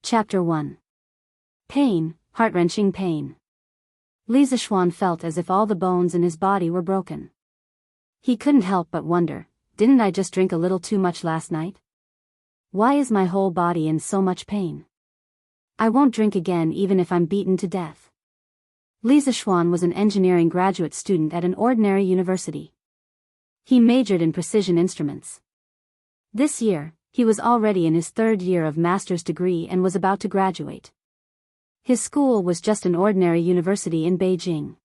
Chapter 1. Pain, heart-wrenching pain. Li Zixuan felt as if all the bones in his body were broken. He couldn't help but wonder, didn't I just drink a little too much last night? Why is my whole body in so much pain? I won't drink again even if I'm beaten to death. Li Zixuan was an engineering graduate student at an ordinary university. He majored in precision instruments. This year, he was already in his third year of master's degree and was about to graduate. His school was just an ordinary university in Beijing.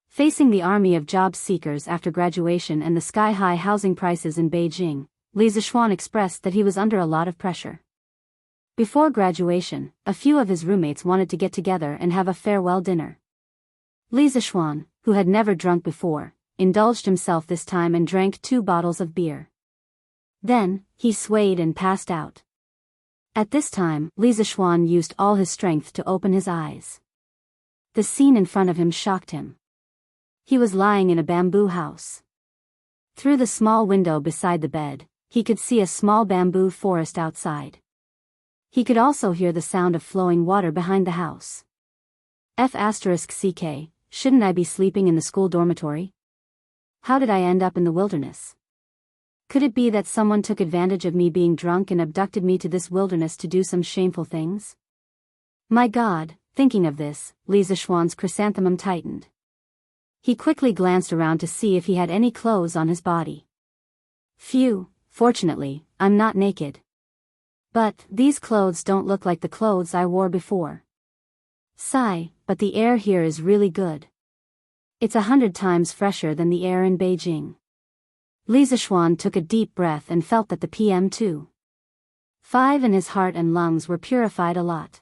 Facing the army of job seekers after graduation and the sky-high housing prices in Beijing, Li Zixuan expressed that he was under a lot of pressure. Before graduation, a few of his roommates wanted to get together and have a farewell dinner. Li Zixuan, who had never drunk before, indulged himself this time and drank 2 bottles of beer. Then, he swayed and passed out. At this time, Li Zixuan used all his strength to open his eyes. The scene in front of him shocked him. He was lying in a bamboo house. Through the small window beside the bed, he could see a small bamboo forest outside. He could also hear the sound of flowing water behind the house. **CK, shouldn't I be sleeping in the school dormitory? How did I end up in the wilderness? Could it be that someone took advantage of me being drunk and abducted me to this wilderness to do some shameful things? My God, thinking of this, Li Zixuan's chrysanthemum tightened. He quickly glanced around to see if he had any clothes on his body. Phew, fortunately, I'm not naked. But, these clothes don't look like the clothes I wore before. Sigh, but the air here is really good. It's 100 times fresher than the air in Beijing. Li Zixuan took a deep breath and felt that the PM2.5 in his heart and lungs were purified a lot.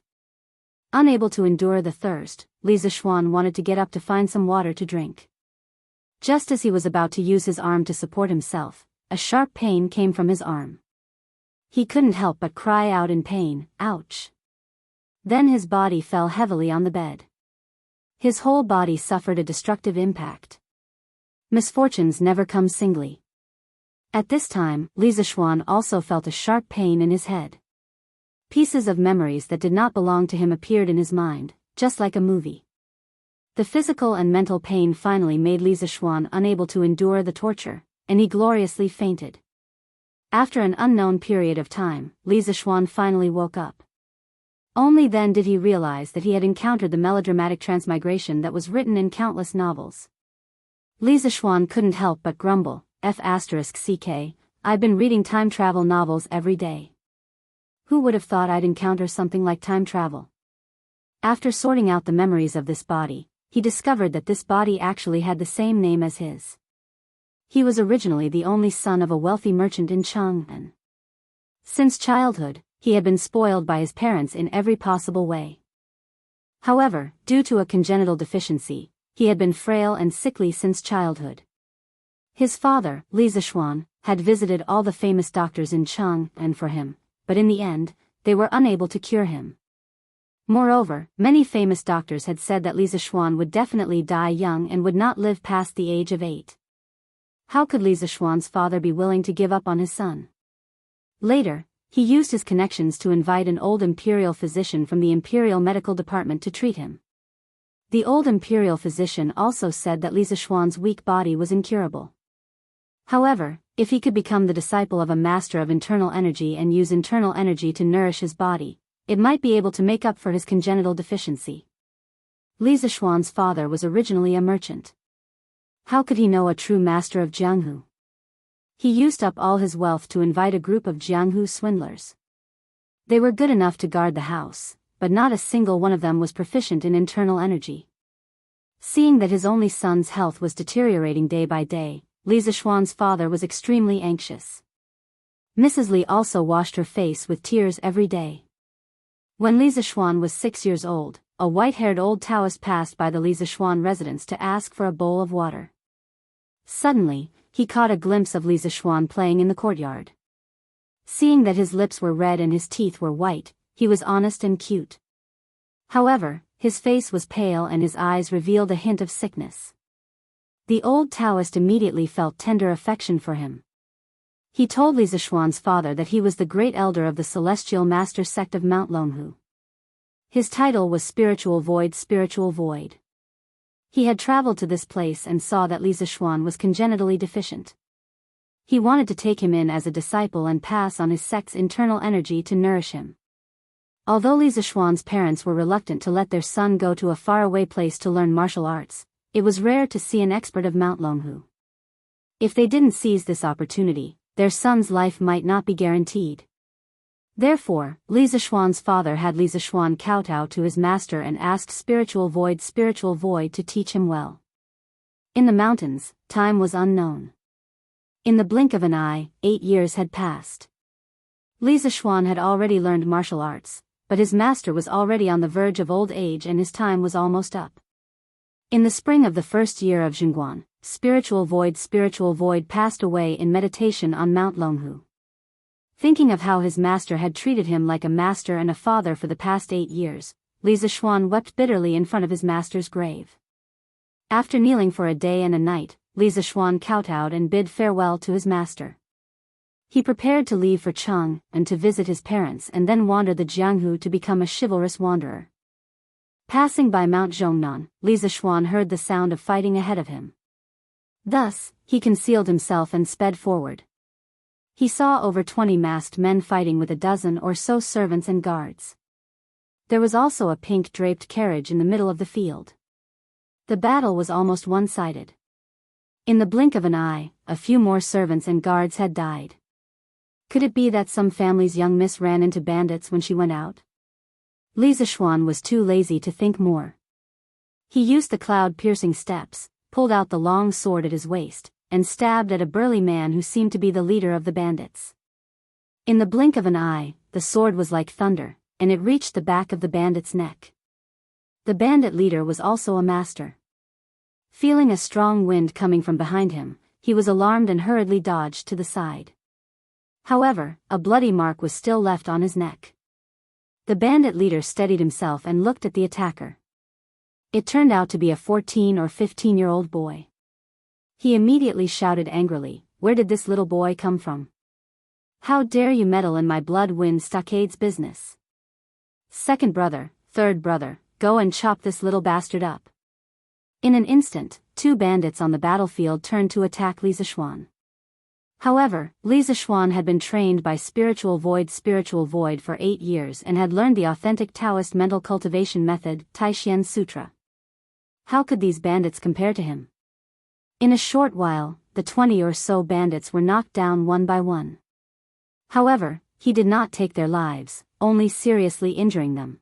Unable to endure the thirst, Li Zixuan wanted to get up to find some water to drink. Just as he was about to use his arm to support himself, a sharp pain came from his arm. He couldn't help but cry out in pain, ouch. Then his body fell heavily on the bed. His whole body suffered a destructive impact. Misfortunes never come singly. At this time, Li Zixuan also felt a sharp pain in his head. Pieces of memories that did not belong to him appeared in his mind, just like a movie. The physical and mental pain finally made Li Zixuan unable to endure the torture, and he gloriously fainted. After an unknown period of time, Li Zixuan finally woke up. Only then did he realize that he had encountered the melodramatic transmigration that was written in countless novels. Li Zixuan couldn't help but grumble, **CK, I've been reading time travel novels every day. Who would have thought I'd encounter something like time travel? After sorting out the memories of this body, he discovered that this body actually had the same name as his. He was originally the only son of a wealthy merchant in Chang'an. Since childhood, he had been spoiled by his parents in every possible way. However, due to a congenital deficiency, he had been frail and sickly since childhood. His father, Li Zixuan, had visited all the famous doctors in Chang'an for him, but in the end, they were unable to cure him. Moreover, many famous doctors had said that Li Zixuan would definitely die young and would not live past the age of 8. How could Li Zixuan's father be willing to give up on his son? Later, he used his connections to invite an old imperial physician from the imperial medical department to treat him. The old imperial physician also said that Li Zixuan's weak body was incurable. However, if he could become the disciple of a master of internal energy and use internal energy to nourish his body, it might be able to make up for his congenital deficiency. Li Zixuan's father was originally a merchant. How could he know a true master of Jianghu? He used up all his wealth to invite a group of Jianghu swindlers. They were good enough to guard the house, but not a single one of them was proficient in internal energy. Seeing that his only son's health was deteriorating day by day, Li Zixuan's father was extremely anxious. Mrs. Li also washed her face with tears every day. When Li Zixuan was 6 years old, a white-haired old Taoist passed by the Li Zixuan residence to ask for a bowl of water. Suddenly, he caught a glimpse of Li Zixuan playing in the courtyard. Seeing that his lips were red and his teeth were white, he was honest and cute. However, his face was pale and his eyes revealed a hint of sickness. The old Taoist immediately felt tender affection for him. He told Li Zishuan's father that he was the great elder of the Celestial Master sect of Mount Longhu. His title was Spiritual Void, Spiritual Void. He had traveled to this place and saw that Li Zishuan was congenitally deficient. He wanted to take him in as a disciple and pass on his sect's internal energy to nourish him. Although Li Zishuan's parents were reluctant to let their son go to a faraway place to learn martial arts, it was rare to see an expert of Mount Longhu. If they didn't seize this opportunity, their son's life might not be guaranteed. Therefore, Li Zishuan's father had Li Zishuan kowtow to his master and asked Spiritual Void to teach him well. In the mountains, time was unknown. In the blink of an eye, 8 years had passed. Li Zishuan had already learned martial arts, but his master was already on the verge of old age and his time was almost up. In the spring of the first year of Jingguan, Spiritual Void passed away in meditation on Mount Longhu. Thinking of how his master had treated him like a master and a father for the past 8 years, Li Zishuan wept bitterly in front of his master's grave. After kneeling for a day and a night, Li Zishuan kowtowed and bid farewell to his master. He prepared to leave for Cheng and to visit his parents and then wander the Jianghu to become a chivalrous wanderer. Passing by Mount Zhongnan, Li Zishuan heard the sound of fighting ahead of him. Thus, he concealed himself and sped forward. He saw over 20 masked men fighting with a dozen or so servants and guards. There was also a pink-draped carriage in the middle of the field. The battle was almost one-sided. In the blink of an eye, a few more servants and guards had died. Could it be that some family's young miss ran into bandits when she went out? Li Zishuan was too lazy to think more. He used the cloud-piercing steps, pulled out the long sword at his waist, and stabbed at a burly man who seemed to be the leader of the bandits. In the blink of an eye, the sword was like thunder, and it reached the back of the bandit's neck. The bandit leader was also a master. Feeling a strong wind coming from behind him, he was alarmed and hurriedly dodged to the side. However, a bloody mark was still left on his neck. The bandit leader steadied himself and looked at the attacker. It turned out to be a 14 or 15-year-old boy. He immediately shouted angrily, "Where did this little boy come from? How dare you meddle in my blood-wind stockade's business? Second brother, third brother, go and chop this little bastard up." In an instant, 2 bandits on the battlefield turned to attack Li Zishuan. However, Li Zishuan had been trained by Spiritual Void for 8 years and had learned the authentic Taoist mental cultivation method, Taishian Sutra. How could these bandits compare to him? In a short while, the 20 or so bandits were knocked down one by one. However, he did not take their lives, only seriously injuring them.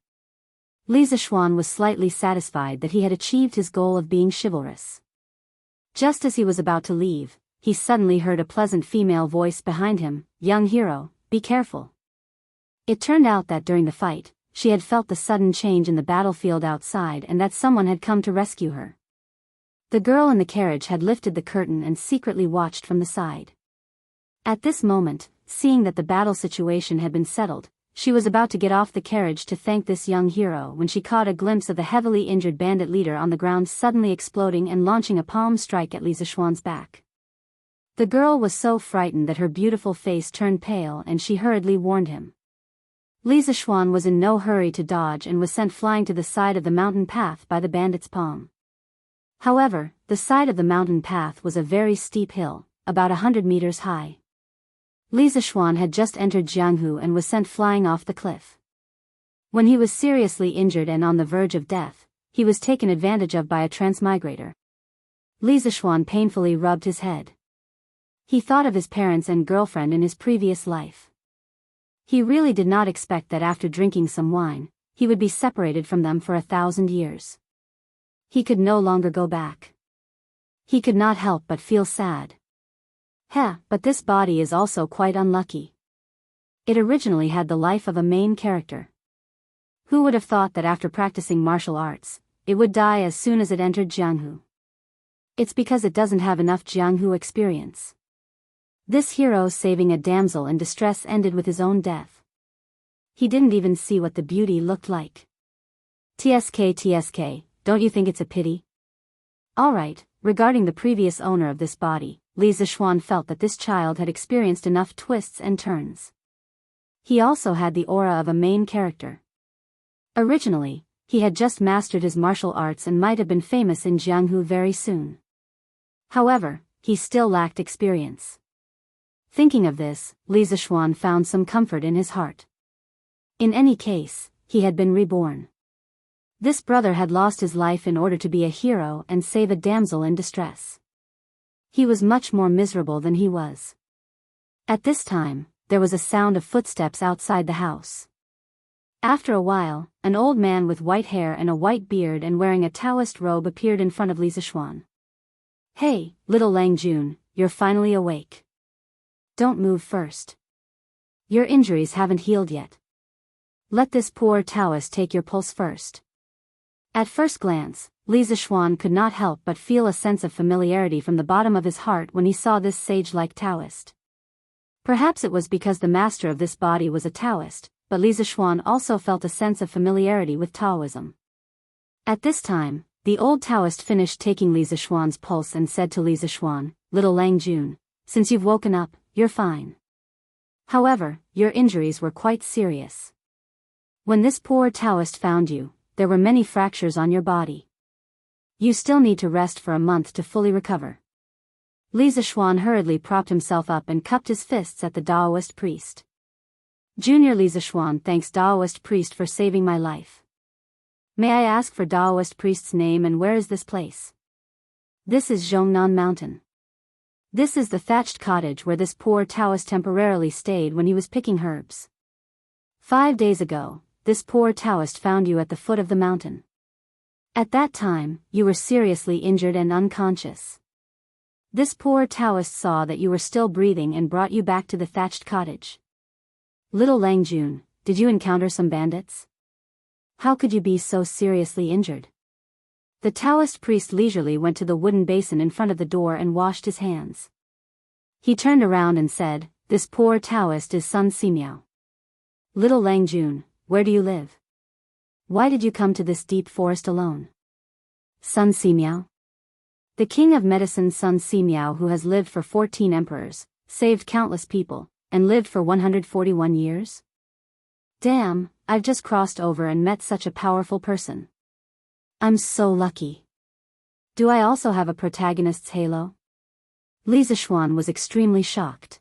Li Zishuan was slightly satisfied that he had achieved his goal of being chivalrous. Just as he was about to leave, he suddenly heard a pleasant female voice behind him, "Young hero, be careful." It turned out that during the fight, she had felt the sudden change in the battlefield outside and that someone had come to rescue her. The girl in the carriage had lifted the curtain and secretly watched from the side. At this moment, seeing that the battle situation had been settled, she was about to get off the carriage to thank this young hero when she caught a glimpse of the heavily injured bandit leader on the ground suddenly exploding and launching a palm strike at Li Zishuan's back. The girl was so frightened that her beautiful face turned pale and she hurriedly warned him. Li Zishuan was in no hurry to dodge and was sent flying to the side of the mountain path by the bandit's palm. However, the side of the mountain path was a very steep hill, about 100 meters high. Li Zishuan had just entered Jianghu and was sent flying off the cliff. When he was seriously injured and on the verge of death, he was taken advantage of by a transmigrator. Li Zishuan painfully rubbed his head. He thought of his parents and girlfriend in his previous life. He really did not expect that after drinking some wine, he would be separated from them for 1,000 years. He could no longer go back. He could not help but feel sad. But this body is also quite unlucky. It originally had the life of a main character. Who would have thought that after practicing martial arts, it would die as soon as it entered Jianghu? It's because it doesn't have enough Jianghu experience. This hero saving a damsel in distress ended with his own death. He didn't even see what the beauty looked like. TSK, don't you think it's a pity? Alright, regarding the previous owner of this body, Li Zixuan felt that this child had experienced enough twists and turns. He also had the aura of a main character. Originally, he had just mastered his martial arts and might have been famous in Jianghu very soon. However, he still lacked experience. Thinking of this, Li Zixuan found some comfort in his heart. In any case, he had been reborn. This brother had lost his life in order to be a hero and save a damsel in distress. He was much more miserable than he was. At this time, there was a sound of footsteps outside the house. After a while, an old man with white hair and a white beard and wearing a Taoist robe appeared in front of Li Zixuan. "Hey, little Lang Jun, you're finally awake. Don't move first. Your injuries haven't healed yet. Let this poor Taoist take your pulse first." At first glance, Li Zixuan could not help but feel a sense of familiarity from the bottom of his heart when he saw this sage-like Taoist. Perhaps it was because the master of this body was a Taoist, but Li Zixuan also felt a sense of familiarity with Taoism. At this time, the old Taoist finished taking Li Zixuan's pulse and said to Li Zixuan, "Little Lang Jun, since you've woken up, you're fine. However, your injuries were quite serious. When this poor Taoist found you, there were many fractures on your body. You still need to rest for a month to fully recover." Li Zixuan hurriedly propped himself up and cupped his fists at the Taoist priest. "Junior Li Zixuan thanks Taoist priest for saving my life. May I ask for Taoist priest's name and where is this place?" "This is Zhongnan Mountain. This is the thatched cottage where this poor Taoist temporarily stayed when he was picking herbs. 5 days ago, this poor Taoist found you at the foot of the mountain. At that time, you were seriously injured and unconscious. This poor Taoist saw that you were still breathing and brought you back to the thatched cottage. Little Lang Jun, did you encounter some bandits? How could you be so seriously injured?" The Taoist priest leisurely went to the wooden basin in front of the door and washed his hands. He turned around and said, "This poor Taoist is Sun Simiao. Little Lang Jun, where do you live? Why did you come to this deep forest alone?" "Sun Simiao? The king of medicine Sun Simiao, who has lived for 14 emperors, saved countless people, and lived for 141 years? Damn, I've just crossed over and met such a powerful person. I'm so lucky. Do I also have a protagonist's halo?" Li Zixuan was extremely shocked.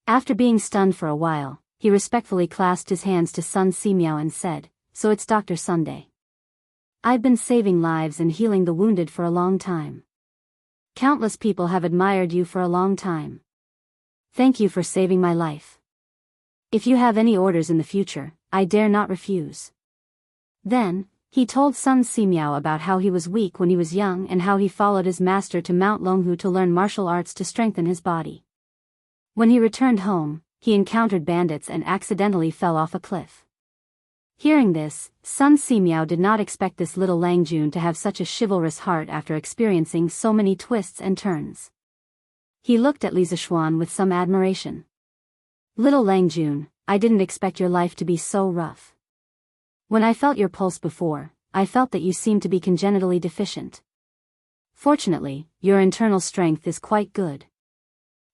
After being stunned for a while, he respectfully clasped his hands to Sun Simiao and said, "So it's Dr. Sunday. I've been saving lives and healing the wounded for a long time. Countless people have admired you for a long time. Thank you for saving my life. If you have any orders in the future, I dare not refuse." Then, he told Sun Simiao about how he was weak when he was young and how he followed his master to Mount Longhu to learn martial arts to strengthen his body. When he returned home, he encountered bandits and accidentally fell off a cliff. Hearing this, Sun Simiao did not expect this little Lang Jun to have such a chivalrous heart after experiencing so many twists and turns. He looked at Li Zixuan with some admiration. "Little Lang Jun, I didn't expect your life to be so rough. When I felt your pulse before, I felt that you seemed to be congenitally deficient. Fortunately, your internal strength is quite good.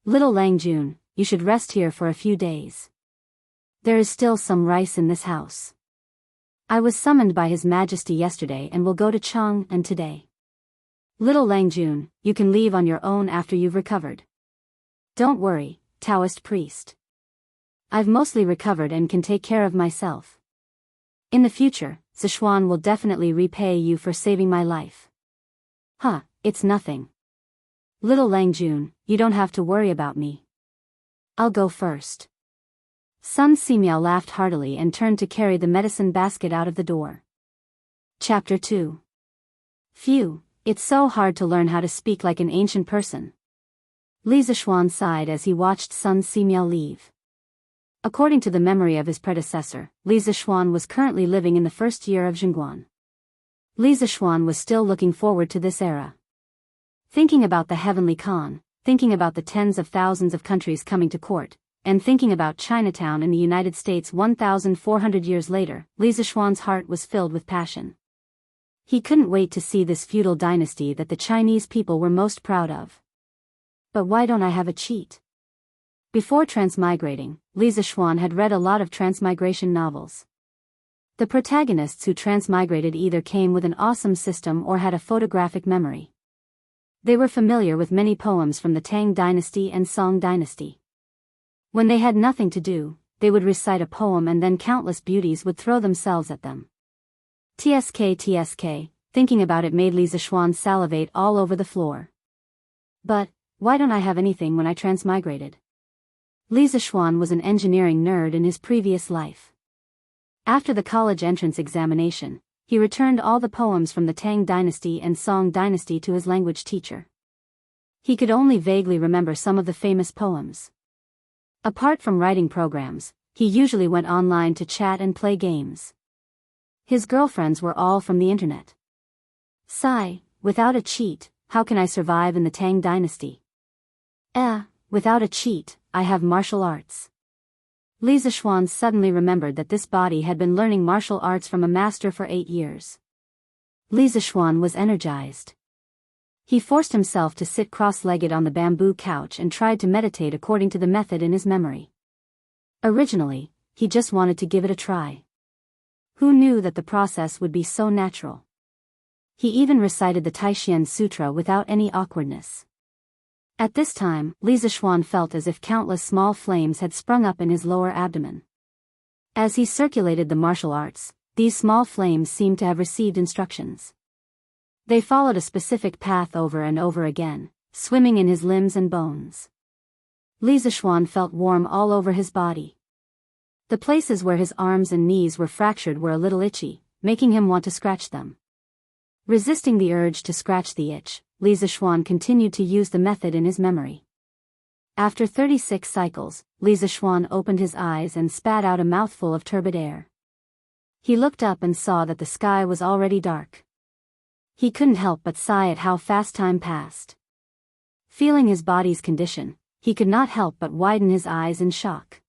Little Lang Jun, you should rest here for a few days. There is still some rice in this house. I was summoned by His Majesty yesterday and will go to Chang'an today. Little Lang Jun, you can leave on your own after you've recovered. Don't worry, Taoist priest. I've mostly recovered and can take care of myself. In the future, Zixuan will definitely repay you for saving my life." "Huh, it's nothing. Little Lang Jun, you don't have to worry about me. I'll go first." Sun Simiao laughed heartily and turned to carry the medicine basket out of the door. Chapter 2. Phew, it's so hard to learn how to speak like an ancient person. Li Zixuan sighed as he watched Sun Simiao leave. According to the memory of his predecessor, Li Zixuan was currently living in the first year of Zhengguan. Li Zixuan was still looking forward to this era. Thinking about the heavenly Khan, thinking about the tens of thousands of countries coming to court, and thinking about Chinatown in the United States 1,400 years later, Li Zixuan's heart was filled with passion. He couldn't wait to see this feudal dynasty that the Chinese people were most proud of. But why don't I have a cheat? Before transmigrating, Lisa Schwann had read a lot of transmigration novels. The protagonists who transmigrated either came with an awesome system or had a photographic memory. They were familiar with many poems from the Tang dynasty and Song dynasty. When they had nothing to do, they would recite a poem and then countless beauties would throw themselves at them. TSK, thinking about it made Lisa Schwann salivate all over the floor. But, why don't I have anything when I transmigrated? Lisa Schwann was an engineering nerd in his previous life. After the college entrance examination, he returned all the poems from the Tang dynasty and Song dynasty to his language teacher. He could only vaguely remember some of the famous poems. Apart from writing programs, he usually went online to chat and play games. His girlfriends were all from the internet. Sigh, without a cheat, how can I survive in the Tang dynasty? Without a cheat, I have martial arts. Lisa Schwann suddenly remembered that this body had been learning martial arts from a master for 8 years. Lisa Schwann was energized. He forced himself to sit cross-legged on the bamboo couch and tried to meditate according to the method in his memory. Originally, he just wanted to give it a try. Who knew that the process would be so natural? He even recited the Taishan Sutra without any awkwardness. At this time, Lisa Schwann felt as if countless small flames had sprung up in his lower abdomen. As he circulated the martial arts, these small flames seemed to have received instructions. They followed a specific path over and over again, swimming in his limbs and bones. Lisa Schwann felt warm all over his body. The places where his arms and knees were fractured were a little itchy, making him want to scratch them. Resisting the urge to scratch the itch, Lisa Schwann continued to use the method in his memory. After 36 cycles, Lisa Schwann opened his eyes and spat out a mouthful of turbid air. He looked up and saw that the sky was already dark. He couldn't help but sigh at how fast time passed. Feeling his body's condition, he could not help but widen his eyes in shock.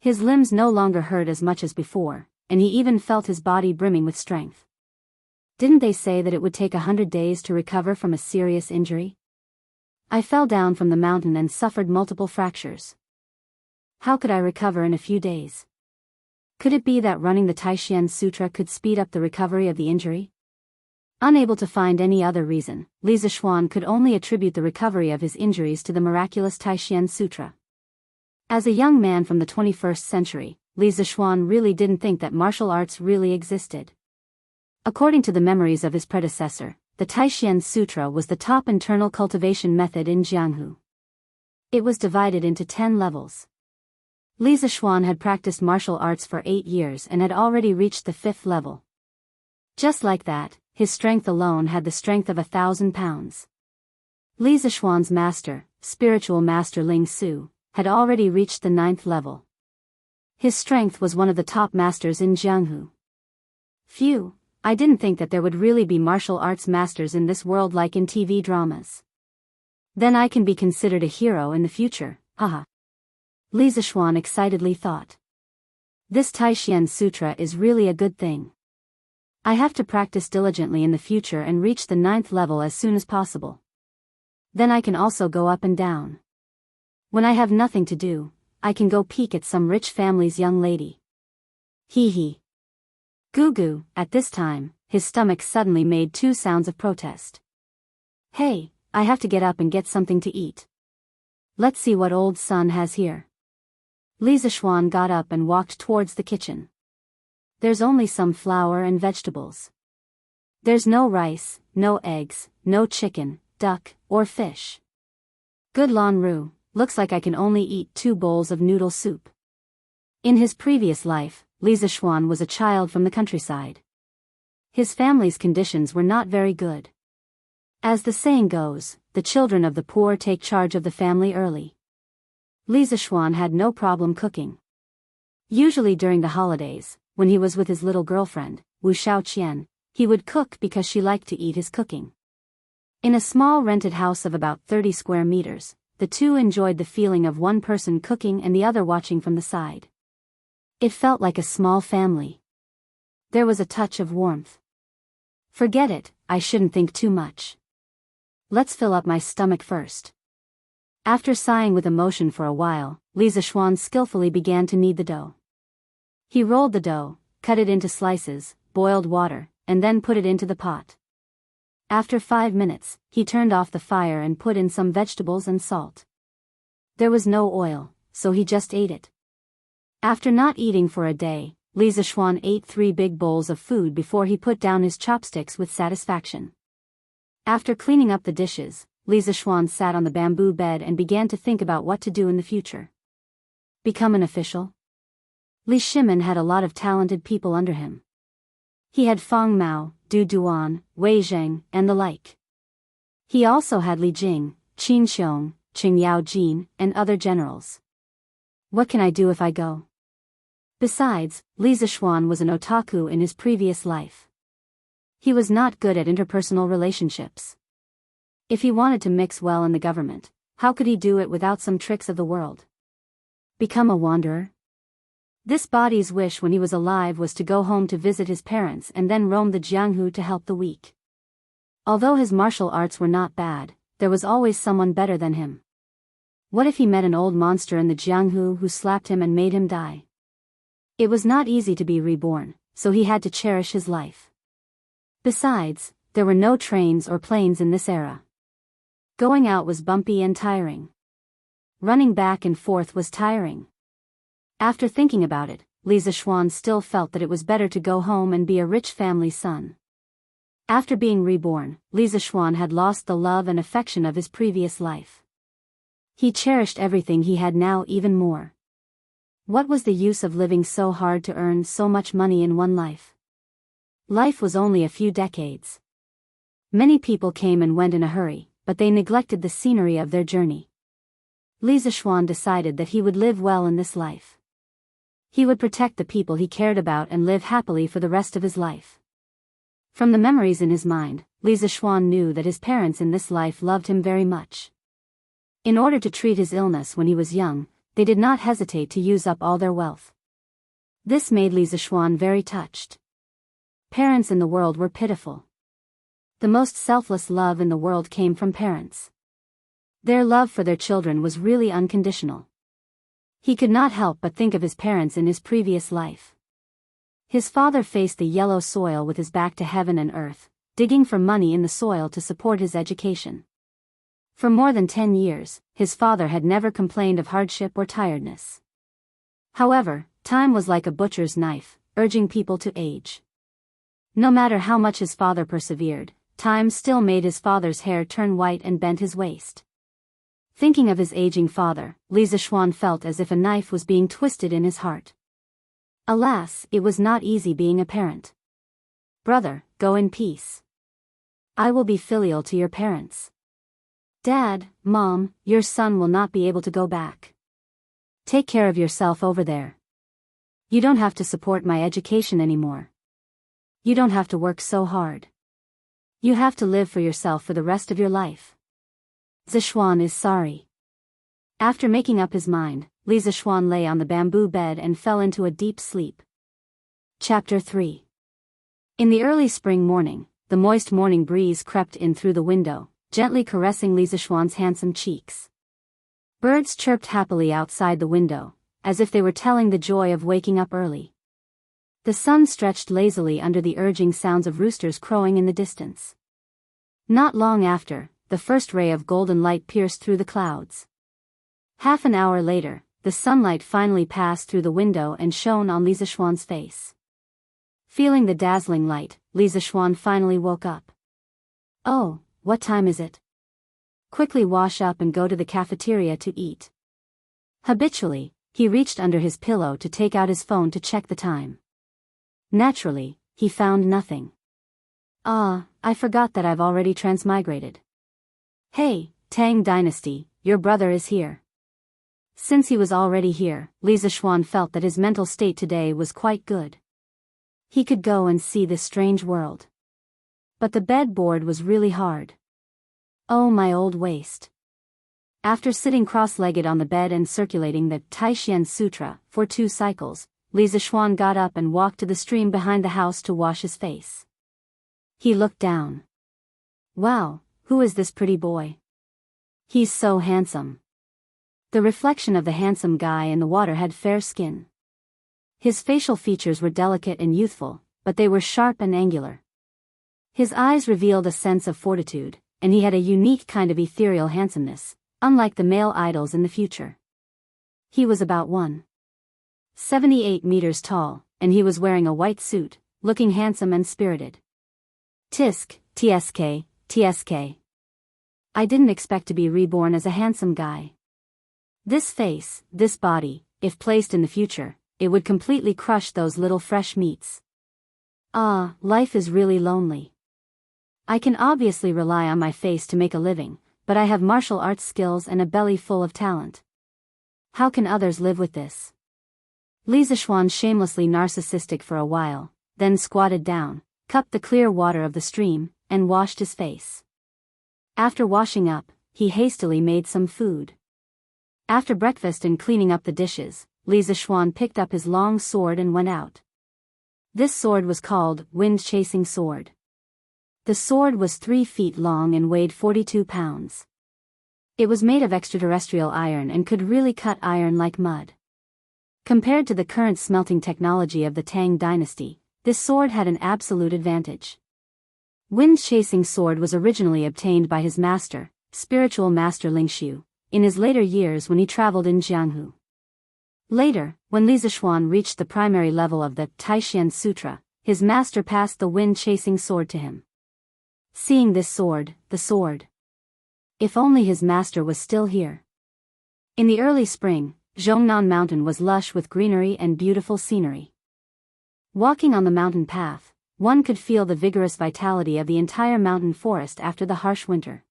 His limbs no longer hurt as much as before, and he even felt his body brimming with strength. Didn't they say that it would take 100 days to recover from a serious injury? I fell down from the mountain and suffered multiple fractures. How could I recover in a few days? Could it be that running the Taishan Sutra could speed up the recovery of the injury? Unable to find any other reason, Lisa Schwann could only attribute the recovery of his injuries to the miraculous Taishan Sutra. As a young man from the 21st century, Lisa Schwann really didn't think that martial arts really existed. According to the memories of his predecessor, the Taishan Sutra was the top internal cultivation method in Jianghu. It was divided into 10 levels. Lisa Schwann had practiced martial arts for 8 years and had already reached the 5th level. Just like that, his strength alone had the strength of 1,000 pounds. Lisa Schwann's master, spiritual master Ling Su, had already reached the 9th level. His strength was one of the top masters in Jianghu. Phew, I didn't think that there would really be martial arts masters in this world like in TV dramas. Then I can be considered a hero in the future, haha. Lisa Schwann excitedly thought. This Taishan Sutra is really a good thing. I have to practice diligently in the future and reach the 9th level as soon as possible. Then I can also go up and down. When I have nothing to do, I can go peek at some rich family's young lady. Hee hee. Goo goo. At this time, his stomach suddenly made 2 sounds of protest. Hey, I have to get up and get something to eat. Let's see what old son has here. Lisa Schwann got up and walked towards the kitchen. There's only some flour and vegetables. There's no rice, no eggs, no chicken, duck, or fish. Good Lan Ru, looks like I can only eat 2 bowls of noodle soup. In his previous life, Lisa Schwann was a child from the countryside. His family's conditions were not very good. As the saying goes, the children of the poor take charge of the family early. Lisa Schwann had no problem cooking. Usually during the holidays, when he was with his little girlfriend, Wu Xiaoqian, he would cook because she liked to eat his cooking. In a small rented house of about 30 square meters, the two enjoyed the feeling of one person cooking and the other watching from the side. It felt like a small family. There was a touch of warmth. Forget it, I shouldn't think too much. Let's fill up my stomach first. After sighing with emotion for a while, Li Zixuan skillfully began to knead the dough. He rolled the dough, cut it into slices, boiled water, and then put it into the pot. After 5 minutes, he turned off the fire and put in some vegetables and salt. There was no oil, so he just ate it. After not eating for a day, Li Zixuan ate 3 big bowls of food before he put down his chopsticks with satisfaction. After cleaning up the dishes, Li Zixuan sat on the bamboo bed and began to think about what to do in the future. Become an official? Li Shimin had a lot of talented people under him. He had Feng Mao, Du Duan, Wei Zheng, and the like. He also had Li Jing, Qin Xiong, Qing Yao Jin, and other generals. What can I do if I go? Besides, Li Zixuan was an otaku in his previous life. He was not good at interpersonal relationships. If he wanted to mix well in the government, how could he do it without some tricks of the world? Become a wanderer? This body's wish when he was alive was to go home to visit his parents and then roam the Jianghu to help the weak. Although his martial arts were not bad, there was always someone better than him. What if he met an old monster in the Jianghu who slapped him and made him die? It was not easy to be reborn, so he had to cherish his life. Besides, there were no trains or planes in this era. Going out was bumpy and tiring. Running back and forth was tiring. After thinking about it, Li Zixuan still felt that it was better to go home and be a rich family son. After being reborn, Li Zixuan had lost the love and affection of his previous life. He cherished everything he had now even more. What was the use of living so hard to earn so much money in one life? Life was only a few decades. Many people came and went in a hurry, but they neglected the scenery of their journey. Li Zixuan decided that he would live well in this life. He would protect the people he cared about and live happily for the rest of his life. From the memories in his mind, Li Zixuan knew that his parents in this life loved him very much. In order to treat his illness when he was young, they did not hesitate to use up all their wealth. This made Li Zixuan very touched. Parents in the world were pitiful. The most selfless love in the world came from parents. Their love for their children was really unconditional. He could not help but think of his parents in his previous life. His father faced the yellow soil with his back to heaven and earth, digging for money in the soil to support his education. For more than 10 years, his father had never complained of hardship or tiredness. However, time was like a butcher's knife, urging people to age. No matter how much his father persevered, time still made his father's hair turn white and bent his waist. Thinking of his aging father, Li Zixuan felt as if a knife was being twisted in his heart. Alas, it was not easy being a parent. Brother, go in peace. I will be filial to your parents. Dad, Mom, your son will not be able to go back. Take care of yourself over there. You don't have to support my education anymore. You don't have to work so hard. You have to live for yourself for the rest of your life. Zixuan is sorry. After making up his mind, Li Zixuan lay on the bamboo bed and fell into a deep sleep. Chapter 3. In the early spring morning, the moist morning breeze crept in through the window, gently caressing Li Zixuan's handsome cheeks. Birds chirped happily outside the window, as if they were telling the joy of waking up early. The sun stretched lazily under the urging sounds of roosters crowing in the distance. Not long after, the first ray of golden light pierced through the clouds. Half an hour later, the sunlight finally passed through the window and shone on Li Zixuan's face. Feeling the dazzling light, Li Zixuan finally woke up. Oh, what time is it? Quickly wash up and go to the cafeteria to eat. Habitually, he reached under his pillow to take out his phone to check the time. Naturally, he found nothing. I forgot that I've already transmigrated. Hey, Tang Dynasty, your brother is here. Since he was already here, Li Zixuan felt that his mental state today was quite good. He could go and see this strange world. But the bed board was really hard. Oh, my old waist. After sitting cross-legged on the bed and circulating the Taishan Sutra for 2 cycles, Li Zixuan got up and walked to the stream behind the house to wash his face. He looked down. Wow, who is this pretty boy? He's so handsome. The reflection of the handsome guy in the water had fair skin. His facial features were delicate and youthful, but they were sharp and angular. His eyes revealed a sense of fortitude, and he had a unique kind of ethereal handsomeness, unlike the male idols in the future. He was about 1.78 meters tall, and he was wearing a white suit, looking handsome and spirited. TSK. I didn't expect to be reborn as a handsome guy. This face, this body, if placed in the future, it would completely crush those little fresh meats. Life is really lonely. I can obviously rely on my face to make a living, but I have martial arts skills and a belly full of talent. How can others live with this? Li Zixuan shamelessly narcissistic for a while, then squatted down, cupped the clear water of the stream, and washed his face. After washing up, he hastily made some food. After breakfast and cleaning up the dishes, Li Zixuan picked up his long sword and went out. This sword was called Wind-Chasing Sword. The sword was 3 feet long and weighed 42 pounds. It was made of extraterrestrial iron and could really cut iron like mud. Compared to the current smelting technology of the Tang dynasty, this sword had an absolute advantage. Wind-Chasing Sword was originally obtained by his master, spiritual master Lingxiu, in his later years when he traveled in Jianghu. Later, when Li Zixuan reached the primary level of the Taishan Sutra, his master passed the Wind-Chasing Sword to him. Seeing this sword, the sword. If only his master was still here. In the early spring, Zhongnan Mountain was lush with greenery and beautiful scenery. Walking on the mountain path, one could feel the vigorous vitality of the entire mountain forest after the harsh winter.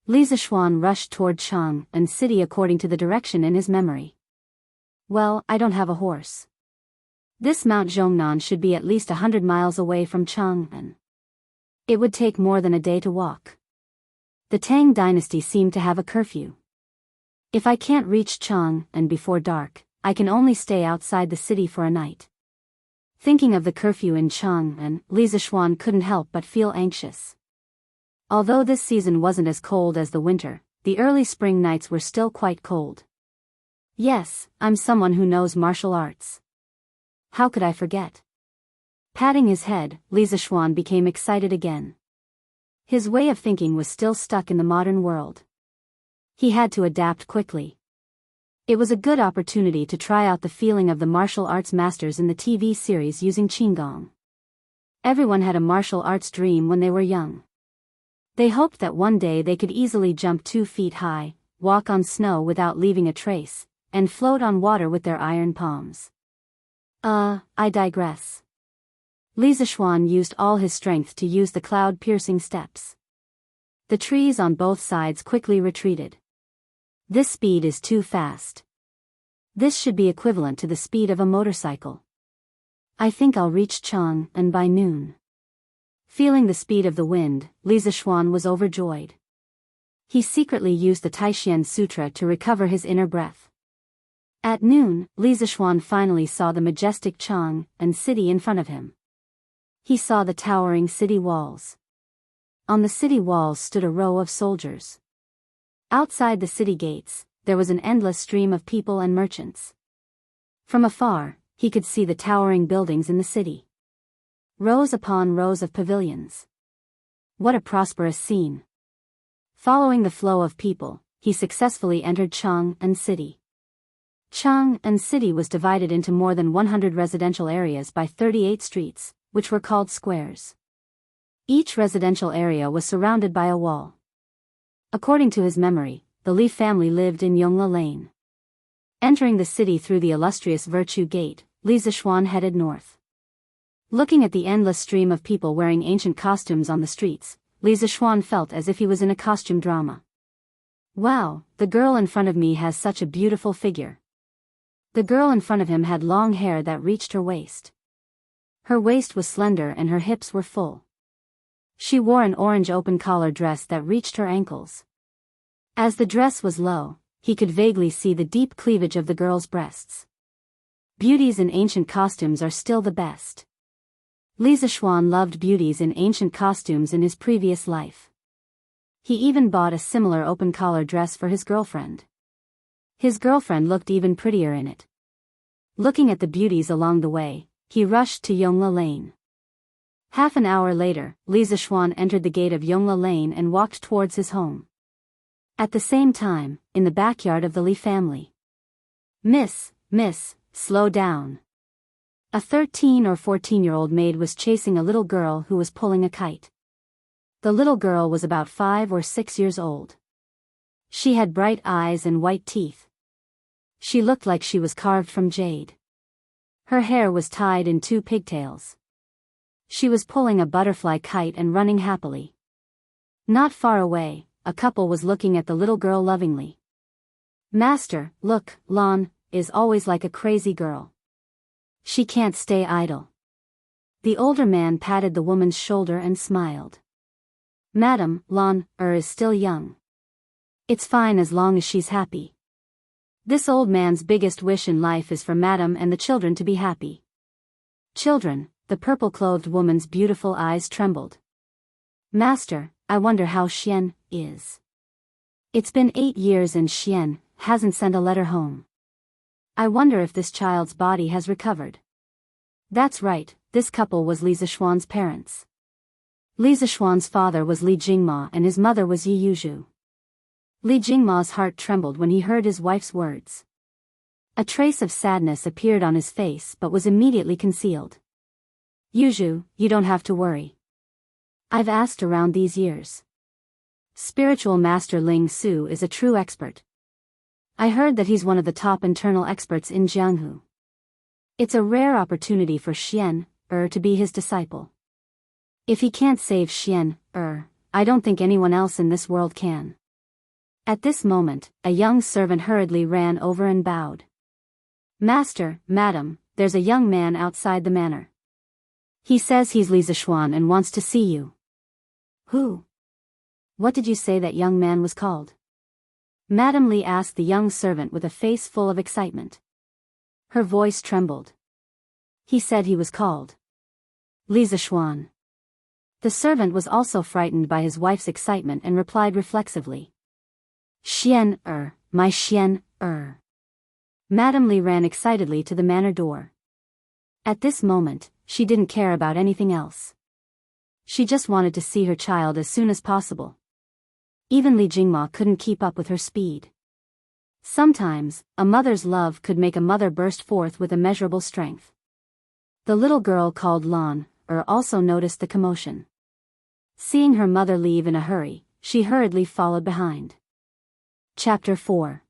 Li Zixuan rushed toward Chang'an city according to the direction in his memory. Well, I don't have a horse. This Mount Zhongnan should be at least 100 miles away from Chang'an. It would take more than a day to walk. The Tang dynasty seemed to have a curfew. If I can't reach Chang'an before dark, I can only stay outside the city for a night. Thinking of the curfew in Chang'an, Li Zixuan couldn't help but feel anxious. Although this season wasn't as cold as the winter, the early spring nights were still quite cold. Yes, I'm someone who knows martial arts. How could I forget? Patting his head, Li Zixuan became excited again. His way of thinking was still stuck in the modern world. He had to adapt quickly. It was a good opportunity to try out the feeling of the martial arts masters in the TV series using Qigong. Everyone had a martial arts dream when they were young. They hoped that one day they could easily jump 2 feet high, walk on snow without leaving a trace, and float on water with their iron palms. I digress. Li Zixuan used all his strength to use the cloud-piercing steps. The trees on both sides quickly retreated. This speed is too fast. This should be equivalent to the speed of a motorcycle. I think I'll reach Chang'an by noon. Feeling the speed of the wind, Li Zixuan was overjoyed. He secretly used the Taishan Sutra to recover his inner breath. At noon, Li Zixuan finally saw the majestic Chang'an city in front of him. He saw the towering city walls. On the city walls stood a row of soldiers. Outside the city gates, there was an endless stream of people and merchants. From afar, he could see the towering buildings in the city. Rows upon rows of pavilions. What a prosperous scene. Following the flow of people, he successfully entered Chang'an city. Chang'an city was divided into more than 100 residential areas by 38 streets, which were called squares. Each residential area was surrounded by a wall. According to his memory, the Li family lived in Yongla Lane. Entering the city through the illustrious Virtue Gate, Li Zixuan headed north. Looking at the endless stream of people wearing ancient costumes on the streets, Li Zixuan felt as if he was in a costume drama. Wow, the girl in front of me has such a beautiful figure. The girl in front of him had long hair that reached her waist. Her waist was slender and her hips were full. She wore an orange open-collar dress that reached her ankles. As the dress was low, he could vaguely see the deep cleavage of the girl's breasts. Beauties in ancient costumes are still the best. Li Zixuan loved beauties in ancient costumes in his previous life. He even bought a similar open-collar dress for his girlfriend. His girlfriend looked even prettier in it. Looking at the beauties along the way, he rushed to Yongla Lane. Half an hour later, Li Zixuan entered the gate of Yongla Lane and walked towards his home. At the same time, in the backyard of the Li family. Miss, slow down. A 13 or 14-year-old maid was chasing a little girl who was pulling a kite. The little girl was about 5 or 6 years old. She had bright eyes and white teeth. She looked like she was carved from jade. Her hair was tied in 2 pigtails. She was pulling a butterfly kite and running happily. Not far away, a couple was looking at the little girl lovingly. Master, look, Lan is always like a crazy girl. She can't stay idle. The older man patted the woman's shoulder and smiled. Madam, Lan is still young. It's fine as long as she's happy. This old man's biggest wish in life is for Madam and the children to be happy. Children, the purple-clothed woman's beautiful eyes trembled. Master, I wonder how Xian is. It's been 8 years and Xian hasn't sent a letter home. I wonder if this child's body has recovered. That's right, this couple was Li Zixuan's parents. Li Zixuan's father was Li Jingma and his mother was Yi Yuzhu. Li Jingma's heart trembled when he heard his wife's words. A trace of sadness appeared on his face but was immediately concealed. Yuzhu, you don't have to worry. I've asked around these years. Spiritual Master Ling Su is a true expert. I heard that he's one of the top internal experts in Jianghu. It's a rare opportunity for Xian to be his disciple. If he can't save Xian I don't think anyone else in this world can. At this moment, a young servant hurriedly ran over and bowed. Master, Madam, there's a young man outside the manor. He says he's Li Zixuan and wants to see you. Who? What did you say that young man was called? Madam Li asked the young servant with a face full of excitement. Her voice trembled. He said he was called Li Zixuan. The servant was also frightened by his wife's excitement and replied reflexively. Xian my Xian Madam Li ran excitedly to the manor door. At this moment, she didn't care about anything else. She just wanted to see her child as soon as possible. Even Li Jingma couldn't keep up with her speed. Sometimes, a mother's love could make a mother burst forth with immeasurable strength. The little girl called Lan also noticed the commotion. Seeing her mother leave in a hurry, she hurriedly followed behind. Chapter 4.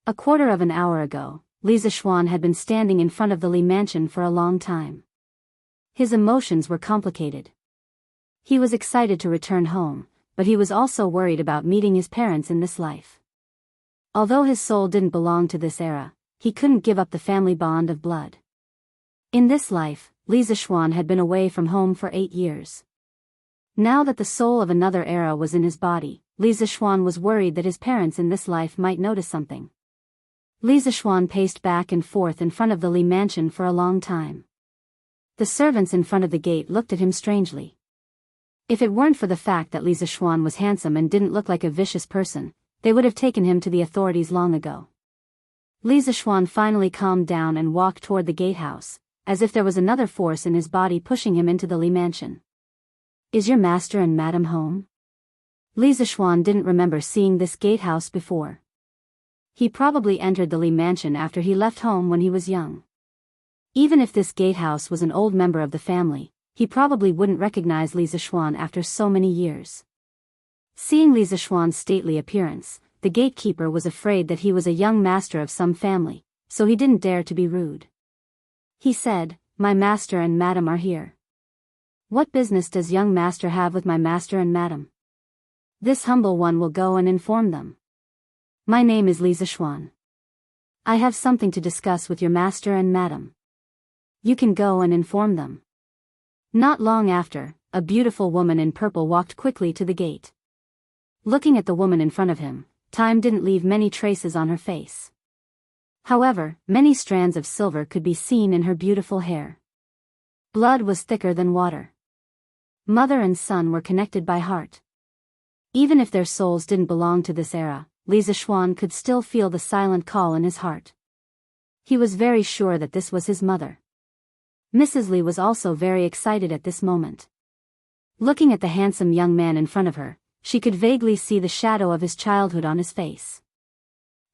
A quarter of an hour ago, Li Zixuan had been standing in front of the Li mansion for a long time. His emotions were complicated. He was excited to return home, but he was also worried about meeting his parents in this life. Although his soul didn't belong to this era, he couldn't give up the family bond of blood. In this life, Li Zixuan had been away from home for 8 years. Now that the soul of another era was in his body, Li Zixuan was worried that his parents in this life might notice something. Li Zixuan paced back and forth in front of the Li mansion for a long time. The servants in front of the gate looked at him strangely. If it weren't for the fact that Li Zixuan was handsome and didn't look like a vicious person, they would have taken him to the authorities long ago. Li Zixuan finally calmed down and walked toward the gatehouse, as if there was another force in his body pushing him into the Li mansion. Is your master and madam home? Li Zixuan didn't remember seeing this gatehouse before. He probably entered the Li mansion after he left home when he was young. Even if this gatehouse was an old member of the family, he probably wouldn't recognize Li Zixuan after so many years. Seeing Li Zixuan's stately appearance, the gatekeeper was afraid that he was a young master of some family, so he didn't dare to be rude. He said, "My master and madam are here." What business does young master have with my master and madam? This humble one will go and inform them. My name is Li Zixuan. I have something to discuss with your master and madam. You can go and inform them. Not long after, a beautiful woman in purple walked quickly to the gate. Looking at the woman in front of him, time didn't leave many traces on her face. However, many strands of silver could be seen in her beautiful hair. Blood was thicker than water. Mother and son were connected by heart. Even if their souls didn't belong to this era, Li Zixuan could still feel the silent call in his heart. He was very sure that this was his mother. Mrs. Li was also very excited at this moment. Looking at the handsome young man in front of her, she could vaguely see the shadow of his childhood on his face.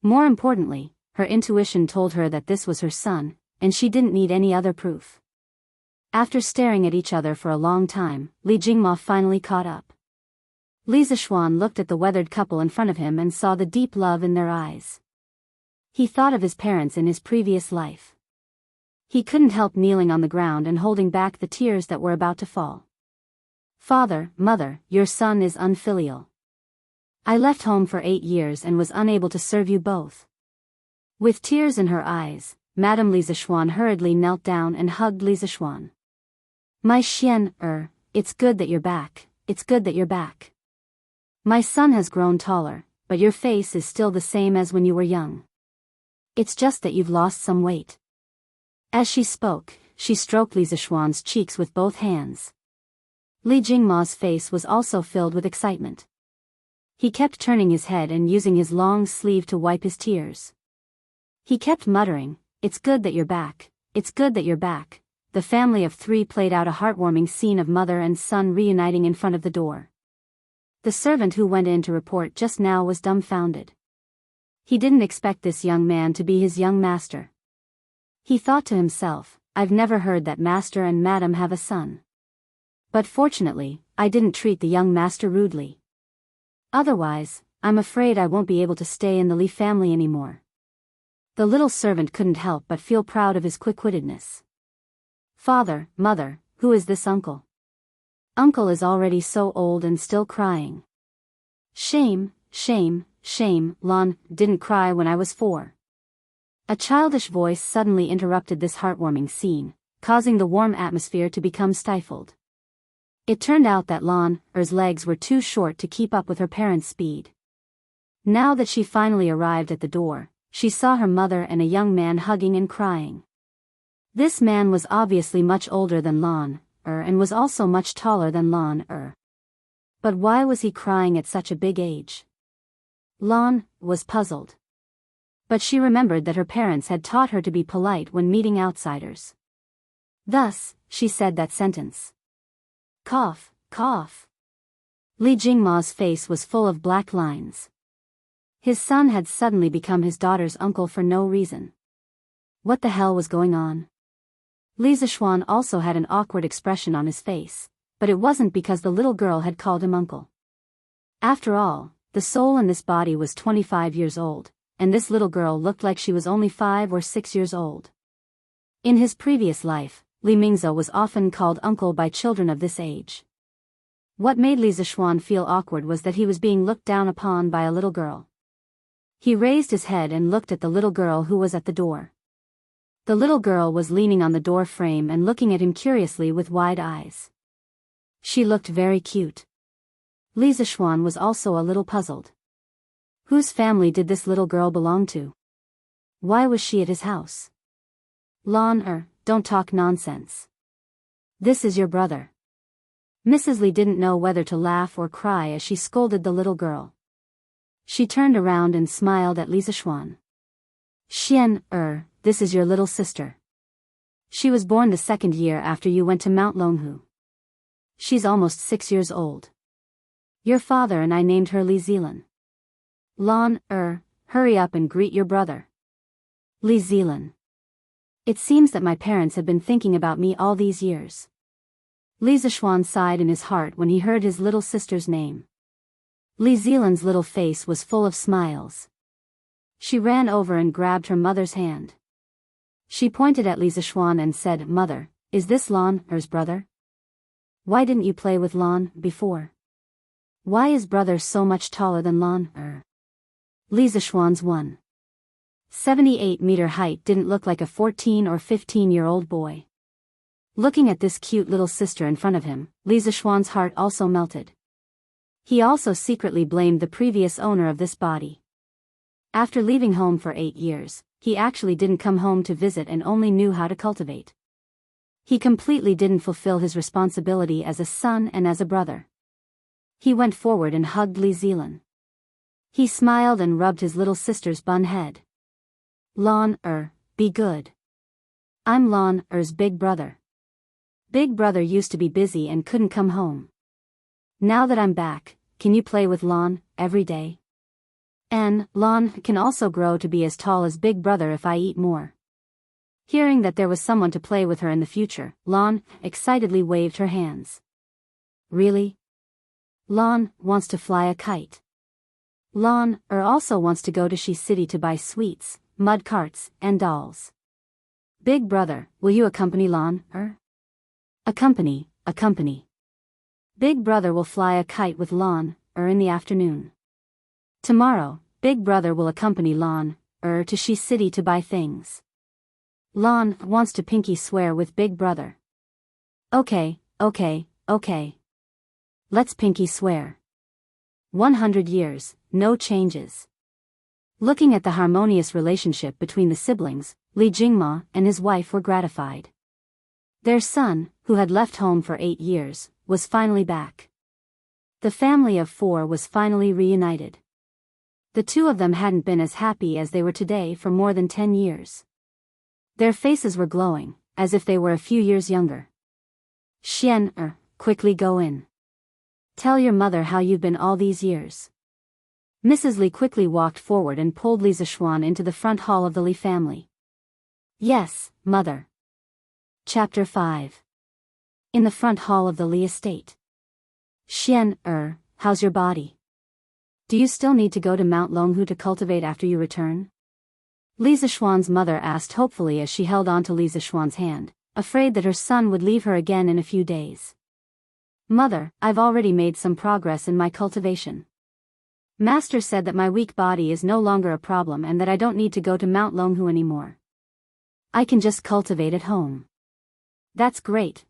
More importantly, her intuition told her that this was her son, and she didn't need any other proof. After staring at each other for a long time, Li Jingma finally caught up. Li Zixuan looked at the weathered couple in front of him and saw the deep love in their eyes. He thought of his parents in his previous life. He couldn't help kneeling on the ground and holding back the tears that were about to fall. Father, mother, your son is unfilial. I left home for 8 years and was unable to serve you both. With tears in her eyes, Madame Li Zixuan hurriedly knelt down and hugged Li Zixuan. My Xian, it's good that you're back, it's good that you're back. My son has grown taller, but your face is still the same as when you were young. It's just that you've lost some weight. As she spoke, she stroked Li Zixuan's cheeks with both hands. Li Jingma's face was also filled with excitement. He kept turning his head and using his long sleeve to wipe his tears. He kept muttering, it's good that you're back, it's good that you're back. The family of 3 played out a heartwarming scene of mother and son reuniting in front of the door. The servant who went in to report just now was dumbfounded. He didn't expect this young man to be his young master. He thought to himself, I've never heard that master and madam have a son. But fortunately, I didn't treat the young master rudely. Otherwise, I'm afraid I won't be able to stay in the Li family anymore. The little servant couldn't help but feel proud of his quick-wittedness. Father, mother, who is this uncle? Uncle is already so old and still crying. Shame, shame, shame, Lan didn't cry when I was 4. A childish voice suddenly interrupted this heartwarming scene, causing the warm atmosphere to become stifled. It turned out that Lan's legs were too short to keep up with her parents' speed. Now that she finally arrived at the door, she saw her mother and a young man hugging and crying. This man was obviously much older than Lan and was also much taller than Lan But why was he crying at such a big age? Lan was puzzled. But she remembered that her parents had taught her to be polite when meeting outsiders. Thus, she said that sentence. Cough, cough. Li Jingma's face was full of black lines. His son had suddenly become his daughter's uncle for no reason. What the hell was going on? Li Zixuan also had an awkward expression on his face, but it wasn't because the little girl had called him uncle. After all, the soul in this body was 25 years old, and this little girl looked like she was only 5 or 6 years old. In his previous life, Li Mingzhou was often called uncle by children of this age. What made Li Zixuan feel awkward was that he was being looked down upon by a little girl. He raised his head and looked at the little girl who was at the door. The little girl was leaning on the door frame and looking at him curiously with wide eyes. She looked very cute. Li Zixuan was also a little puzzled. Whose family did this little girl belong to? Why was she at his house? Lan don't talk nonsense. This is your brother. Mrs. Li didn't know whether to laugh or cry as she scolded the little girl. She turned around and smiled at Li Zixuan. Xian, this is your little sister. She was born the 2nd year after you went to Mount Longhu. She's almost 6 years old. Your father and I named her Li Zilan. Lan, hurry up and greet your brother. Li Zilan. It seems that my parents have been thinking about me all these years. Li Zixuan sighed in his heart when he heard his little sister's name. Li Zilan's little face was full of smiles. She ran over and grabbed her mother's hand. She pointed at Li Zixuan and said, Mother, is this Lan's brother? Why didn't you play with Lan before? Why is brother so much taller than Lan? Li Zixuan's 1.78-meter height didn't look like a 14 or 15-year-old boy. Looking at this cute little sister in front of him, Li Zixuan's heart also melted. He also secretly blamed the previous owner of this body. After leaving home for 8 years, he actually didn't come home to visit and only knew how to cultivate. He completely didn't fulfill his responsibility as a son and as a brother. He went forward and hugged Li Zilan. He smiled and rubbed his little sister's bun head. Lan, be good. I'm Lan's big brother. Big brother used to be busy and couldn't come home. Now that I'm back, can you play with Lan every day? And Lan can also grow to be as tall as big brother if I eat more. Hearing that there was someone to play with her in the future, Lan excitedly waved her hands. Really? Lan wants to fly a kite. Lan also wants to go to She City to buy sweets, mud carts, and dolls. Big brother, will you accompany Lan? Accompany. Big brother will fly a kite with Lan in the afternoon. Tomorrow, big brother will accompany Lan to She City to buy things. Lan wants to pinky swear with big brother. Okay. Let's pinky swear. 100 years, no changes. Looking at the harmonious relationship between the siblings, Li Jingma and his wife were gratified. Their son, who had left home for 8 years, was finally back. The family of 4 was finally reunited. The two of them hadn't been as happy as they were today for more than 10 years. Their faces were glowing, as if they were a few years younger. Xian, quickly go in. Tell your mother how you've been all these years. Mrs. Li quickly walked forward and pulled Li Zishuan into the front hall of the Li family. Yes, mother. Chapter 5. In the front hall of the Li estate. Xian, how's your body? Do you still need to go to Mount Longhu to cultivate after you return? Li Zishuan's mother asked hopefully as she held on to Li Zishuan's hand, afraid that her son would leave her again in a few days. Mother, I've already made some progress in my cultivation. Master said that my weak body is no longer a problem and that I don't need to go to Mount Longhu anymore. I can just cultivate at home. That's great.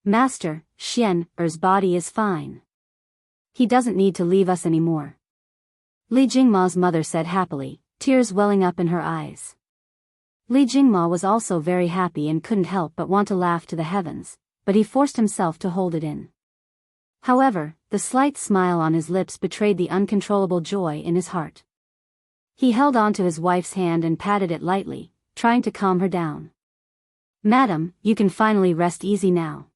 Master, Xian's body is fine. He doesn't need to leave us anymore. Li Jingma's mother said happily, tears welling up in her eyes. Li Jingma was also very happy and couldn't help but want to laugh to the heavens, but he forced himself to hold it in. However, the slight smile on his lips betrayed the uncontrollable joy in his heart. He held on to his wife's hand and patted it lightly, trying to calm her down. Madam, you can finally rest easy now.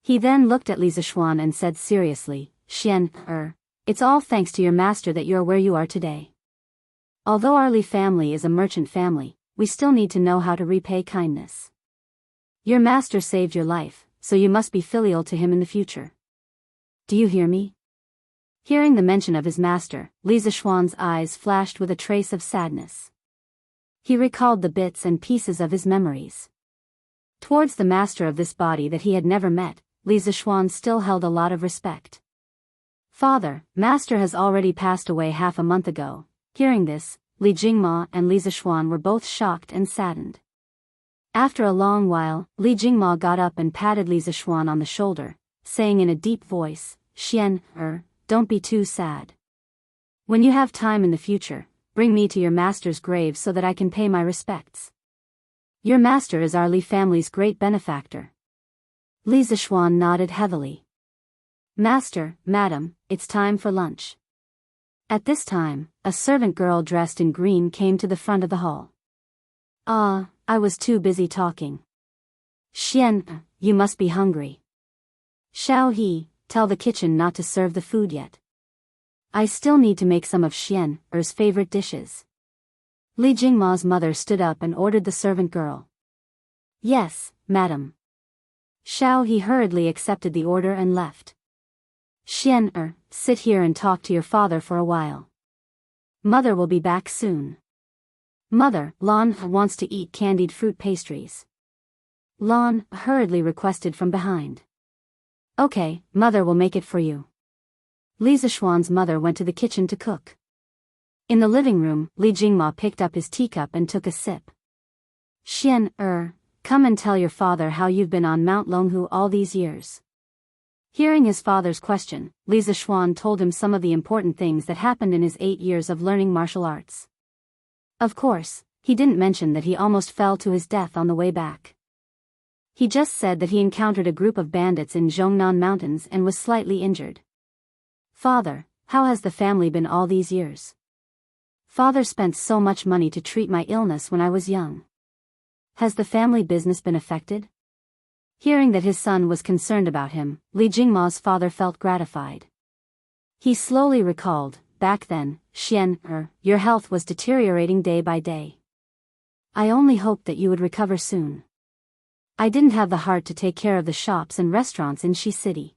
He then looked at Li Zishuan and said seriously, Xian, it's all thanks to your master that you're where you are today. Although our Li family is a merchant family, we still need to know how to repay kindness. Your master saved your life, so you must be filial to him in the future. Do you hear me? Hearing the mention of his master, Li Zishuan's eyes flashed with a trace of sadness. He recalled the bits and pieces of his memories. Towards the master of this body that he had never met, Li Zishuan still held a lot of respect. Father, master has already passed away half a month ago. Hearing this, Li Jingma and Li Zishuan were both shocked and saddened. After a long while, Li Jingma got up and patted Li Zishuan on the shoulder, saying in a deep voice, Xian, don't be too sad. When you have time in the future, bring me to your master's grave so that I can pay my respects. Your master is our Li family's great benefactor. Li Zishuan nodded heavily. Master, madam, it's time for lunch. At this time, a servant girl dressed in green came to the front of the hall. I was too busy talking. Xian, you must be hungry. Xiao He, tell the kitchen not to serve the food yet. I still need to make some of Xian's favorite dishes. Li Jingma's mother stood up and ordered the servant girl. Yes, madam. Xiao He hurriedly accepted the order and left. Xian, sit here and talk to your father for a while. Mother will be back soon. Mother, Lan wants to eat candied fruit pastries. Lan hurriedly requested from behind. Okay, mother will make it for you. Li Zishuan's mother went to the kitchen to cook. In the living room, Li Jingma picked up his teacup and took a sip. Xian, come and tell your father how you've been on Mount Longhu all these years. Hearing his father's question, Li Zishuan told him some of the important things that happened in his 8 years of learning martial arts. Of course, he didn't mention that he almost fell to his death on the way back. He just said that he encountered a group of bandits in Zhongnan Mountains and was slightly injured. Father, How has the family been all these years? Father spent so much money to treat my illness when I was young. Has the family business been affected? Hearing that his son was concerned about him, Li Jingma's father felt gratified. He slowly recalled, back then, your health was deteriorating day by day. I only hoped that you would recover soon. I didn't have the heart to take care of the shops and restaurants in Shi City.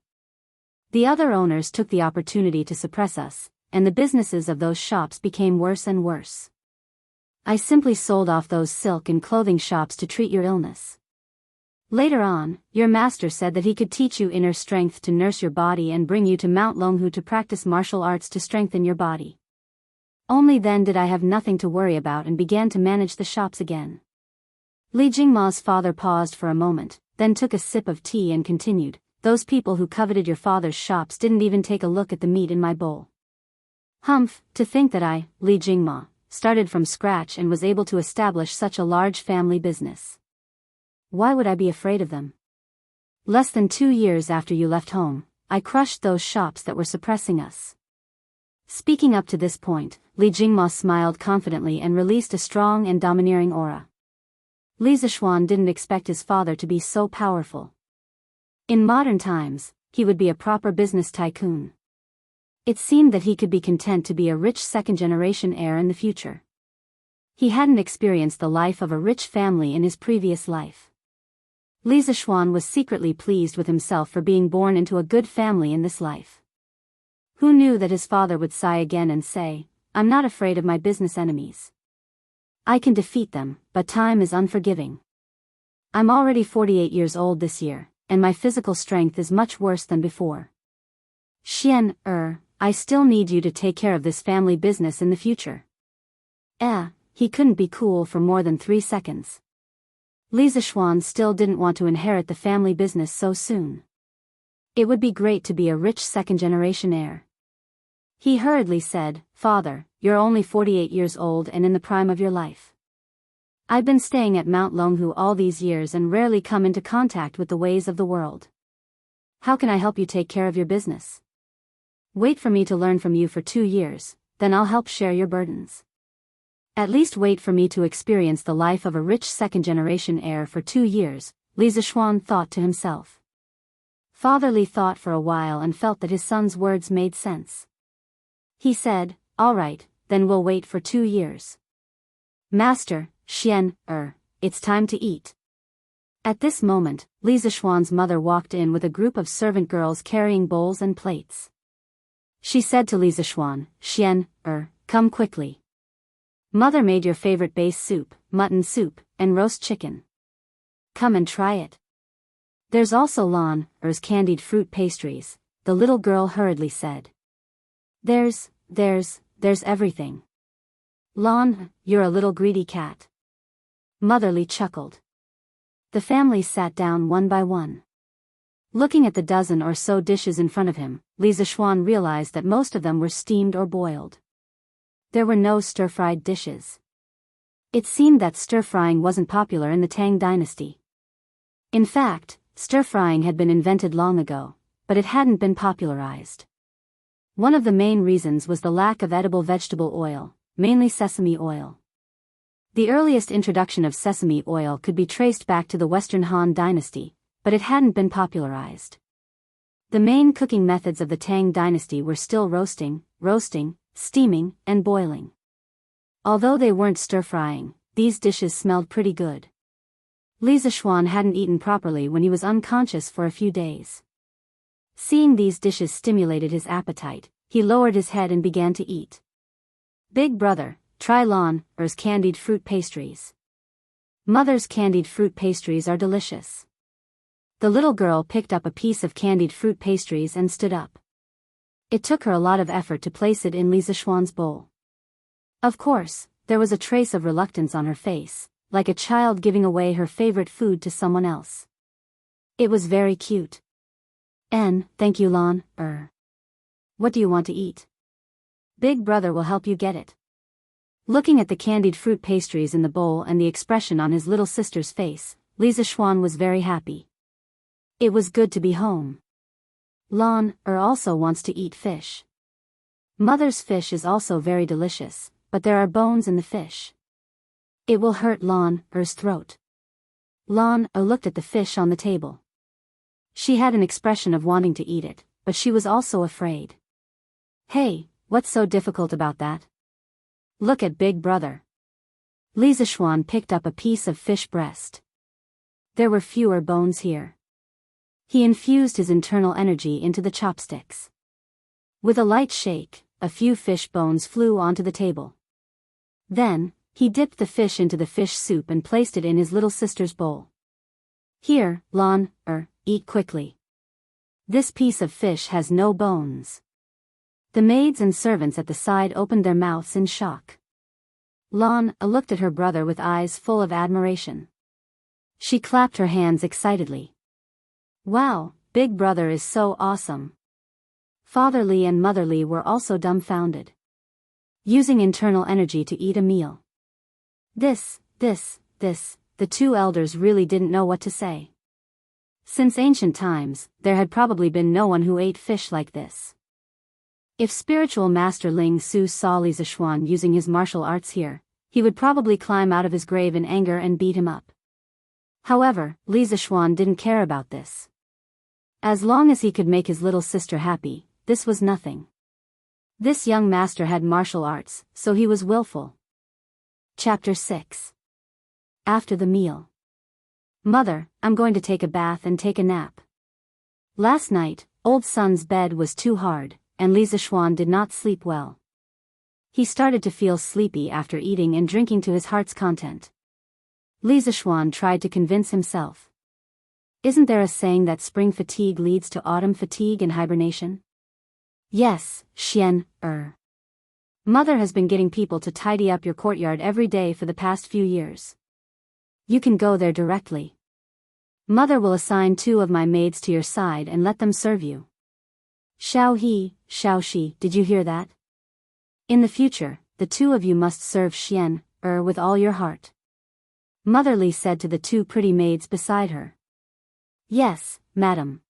The other owners took the opportunity to suppress us, and the businesses of those shops became worse and worse. I simply sold off those silk and clothing shops to treat your illness. Later on, your master said that he could teach you inner strength to nurse your body and bring you to Mount Longhu to practice martial arts to strengthen your body. Only then did I have nothing to worry about and began to manage the shops again. Li Jingma's father paused for a moment, then took a sip of tea and continued, those people who coveted your father's shops didn't even take a look at the meat in my bowl. Humph, to think that I, Li Jingma, started from scratch and was able to establish such a large family business. Why would I be afraid of them? Less than 2 years after you left home, I crushed those shops that were suppressing us. Speaking up to this point, Li Jingma smiled confidently and released a strong and domineering aura. Li Zishuan didn't expect his father to be so powerful. In modern times, he would be a proper business tycoon. It seemed that he could be content to be a rich second-generation heir in the future. He hadn't experienced the life of a rich family in his previous life. Li Zishuan was secretly pleased with himself for being born into a good family in this life. Who knew that his father would sigh again and say, I'm not afraid of my business enemies. I can defeat them, but time is unforgiving. I'm already 48 years old this year, and my physical strength is much worse than before. I still need you to take care of this family business in the future. He couldn't be cool for more than 3 seconds. Li Zishuan still didn't want to inherit the family business so soon. It would be great to be a rich second-generation heir. He hurriedly said, Father, you're only 48 years old and in the prime of your life. I've been staying at Mount Longhu all these years and rarely come into contact with the ways of the world. How can I help you take care of your business? Wait for me to learn from you for 2 years, then I'll help share your burdens. At least wait for me to experience the life of a rich second-generation heir for 2 years, Li Zishuan thought to himself. Father Li thought for a while and felt that his son's words made sense. He said, all right, then we'll wait for 2 years. Master, it's time to eat. At this moment, Li Zishuan's mother walked in with a group of servant girls carrying bowls and plates. She said to Li Zishuan, come quickly. Mother made your favorite base soup, mutton soup, and roast chicken. Come and try it. There's also Lan's candied fruit pastries, the little girl hurriedly said. There's everything. Lan, you're a little greedy cat. Motherly chuckled. The family sat down one by one. Looking at the dozen or so dishes in front of him, Li Zishuan realized that most of them were steamed or boiled. There were no stir-fried dishes. It seemed that stir-frying wasn't popular in the Tang dynasty. In fact, stir-frying had been invented long ago, but it hadn't been popularized. One of the main reasons was the lack of edible vegetable oil, mainly sesame oil. The earliest introduction of sesame oil could be traced back to the Western Han dynasty, but it hadn't been popularized. The main cooking methods of the Tang dynasty were still roasting, steaming, and boiling. Although they weren't stir-frying, these dishes smelled pretty good. Li Zishuan hadn't eaten properly when he was unconscious for a few days. Seeing these dishes stimulated his appetite, he lowered his head and began to eat. Big brother, try Lan's candied fruit pastries. Mother's candied fruit pastries are delicious. The little girl picked up a piece of candied fruit pastries and stood up. It took her a lot of effort to place it in Li Zishuan's bowl. Of course, there was a trace of reluctance on her face, like a child giving away her favorite food to someone else. It was very cute. Thank you Lan. What do you want to eat? Big brother will help you get it. Looking at the candied fruit pastries in the bowl and the expression on his little sister's face, Li Zishuan was very happy. It was good to be home. Lan also wants to eat fish. Mother's fish is also very delicious, but there are bones in the fish. It will hurt Er's throat. Looked at the fish on the table. She had an expression of wanting to eat it, but she was also afraid. Hey, what's so difficult about that? Look at Big Brother. Li Zishuan picked up a piece of fish breast. There were fewer bones here. He infused his internal energy into the chopsticks. With a light shake, a few fish bones flew onto the table. Then, he dipped the fish into the fish soup and placed it in his little sister's bowl. Here, eat quickly. This piece of fish has no bones. The maids and servants at the side opened their mouths in shock. Looked at her brother with eyes full of admiration. She clapped her hands excitedly. Wow, Big Brother is so awesome. Father Li and Mother Li were also dumbfounded. Using internal energy to eat a meal. The two elders really didn't know what to say. Since ancient times, there had probably been no one who ate fish like this. If spiritual master Ling Su saw Li Zishuan using his martial arts here, he would probably climb out of his grave in anger and beat him up. However, Li Zishuan didn't care about this. As long as he could make his little sister happy, this was nothing. This young master had martial arts, so he was willful. Chapter 6. After the meal. Mother, I'm going to take a bath and take a nap. Last night, old son's bed was too hard, and Li Zishuan did not sleep well. He started to feel sleepy after eating and drinking to his heart's content. Li Zishuan tried to convince himself. Isn't there a saying that spring fatigue leads to autumn fatigue and hibernation? Yes, Mother has been getting people to tidy up your courtyard every day for the past few years. You can go there directly. Mother will assign 2 of my maids to your side and let them serve you. Xiao Shi, did you hear that? In the future, the 2 of you must serve with all your heart. Mother Li said to the 2 pretty maids beside her. Yes, madam.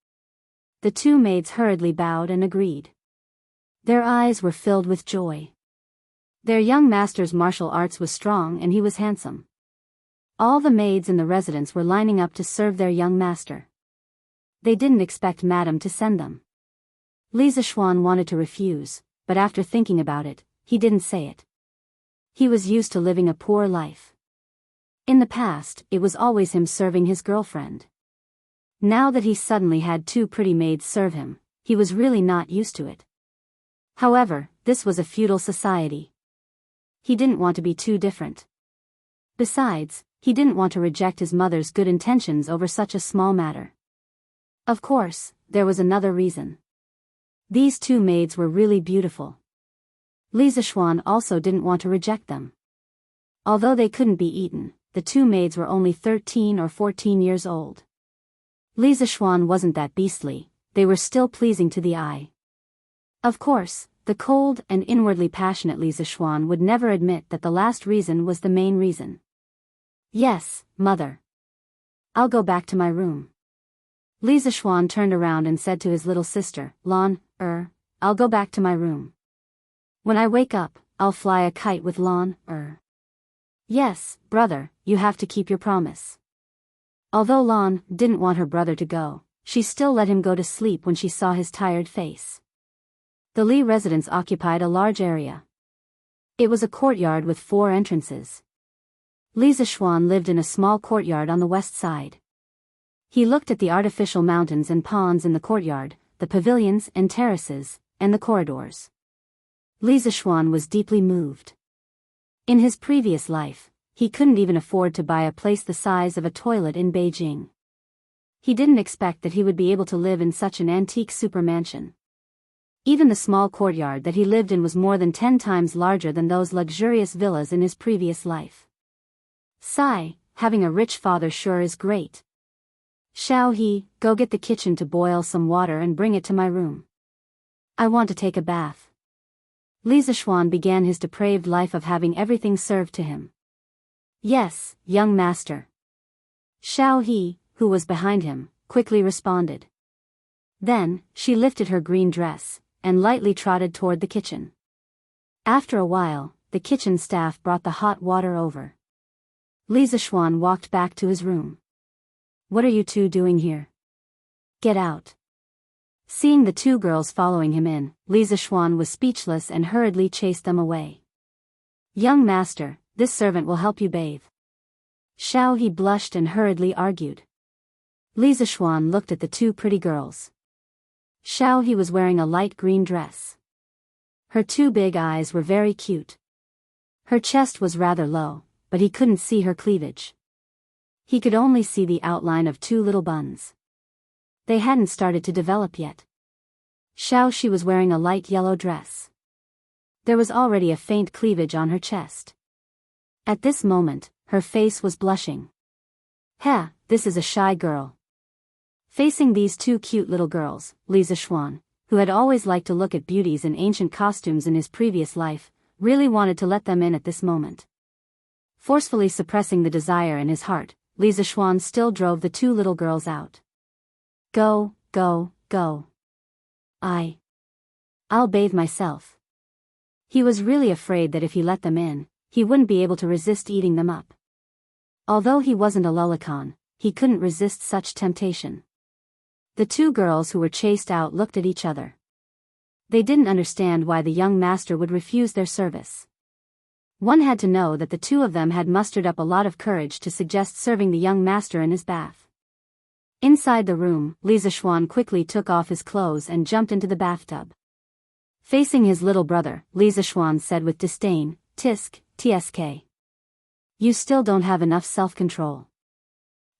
The 2 maids hurriedly bowed and agreed. Their eyes were filled with joy. Their young master's martial arts was strong and he was handsome. All the maids in the residence were lining up to serve their young master. They didn't expect madam to send them. Li Zishuan wanted to refuse, but after thinking about it, he didn't say it. He was used to living a poor life. In the past, it was always him serving his girlfriend. Now that he suddenly had 2 pretty maids serve him, he was really not used to it. However, this was a feudal society. He didn't want to be too different. Besides, he didn't want to reject his mother's good intentions over such a small matter. Of course, there was another reason. These 2 maids were really beautiful. Li Zishuan also didn't want to reject them. Although they couldn't be eaten, the 2 maids were only 13 or 14 years old. Li Zishuan wasn't that beastly, they were still pleasing to the eye. Of course, the cold and inwardly passionate Li Zishuan would never admit that the last reason was the main reason. Yes, mother. I'll go back to my room. Li Zishuan turned around and said to his little sister, I'll go back to my room. When I wake up, I'll fly a kite with Yes, brother, you have to keep your promise. Although Lan didn't want her brother to go, she still let him go to sleep when she saw his tired face. The Li residence occupied a large area. It was a courtyard with 4 entrances. Li Zishuan lived in a small courtyard on the west side. He looked at the artificial mountains and ponds in the courtyard, the pavilions and terraces, and the corridors. Li Zishuan was deeply moved. In his previous life, he couldn't even afford to buy a place the size of a toilet in Beijing. He didn't expect that he would be able to live in such an antique supermansion. Even the small courtyard that he lived in was more than 10 times larger than those luxurious villas in his previous life. Sigh, having a rich father sure is great. Xiao He, go get the kitchen to boil some water and bring it to my room. I want to take a bath. Li Zishuan began his depraved life of having everything served to him. Yes, young master. Xiao He, who was behind him, quickly responded. Then, she lifted her green dress, and lightly trotted toward the kitchen. After a while, the kitchen staff brought the hot water over. Li Zixuan walked back to his room. What are you two doing here? Get out. Seeing the two girls following him in, Li Zixuan was speechless and hurriedly chased them away. Young master, this servant will help you bathe. Xiao He blushed and hurriedly argued. Li Zixuan looked at the two pretty girls. Xiao He was wearing a light green dress. Her two big eyes were very cute. Her chest was rather low, but he couldn't see her cleavage. He could only see the outline of two little buns. They hadn't started to develop yet. Xiao Shi was wearing a light yellow dress. There was already a faint cleavage on her chest. At this moment, her face was blushing. Heh, this is a shy girl. Facing these two cute little girls, Li Zixuan, who had always liked to look at beauties in ancient costumes in his previous life, really wanted to let them in at this moment. Forcefully suppressing the desire in his heart, Li Zixuan still drove the two little girls out. Go, go, go. I'll bathe myself. He was really afraid that if he let them in, he wouldn't be able to resist eating them up. Although he wasn't a lullicon, he couldn't resist such temptation. The two girls who were chased out looked at each other. They didn't understand why the young master would refuse their service. One had to know that the two of them had mustered up a lot of courage to suggest serving the young master in his bath. Inside the room, Li Zixuan quickly took off his clothes and jumped into the bathtub. Facing his little brother, Li Zixuan said with disdain, Tsk. You still don't have enough self-control.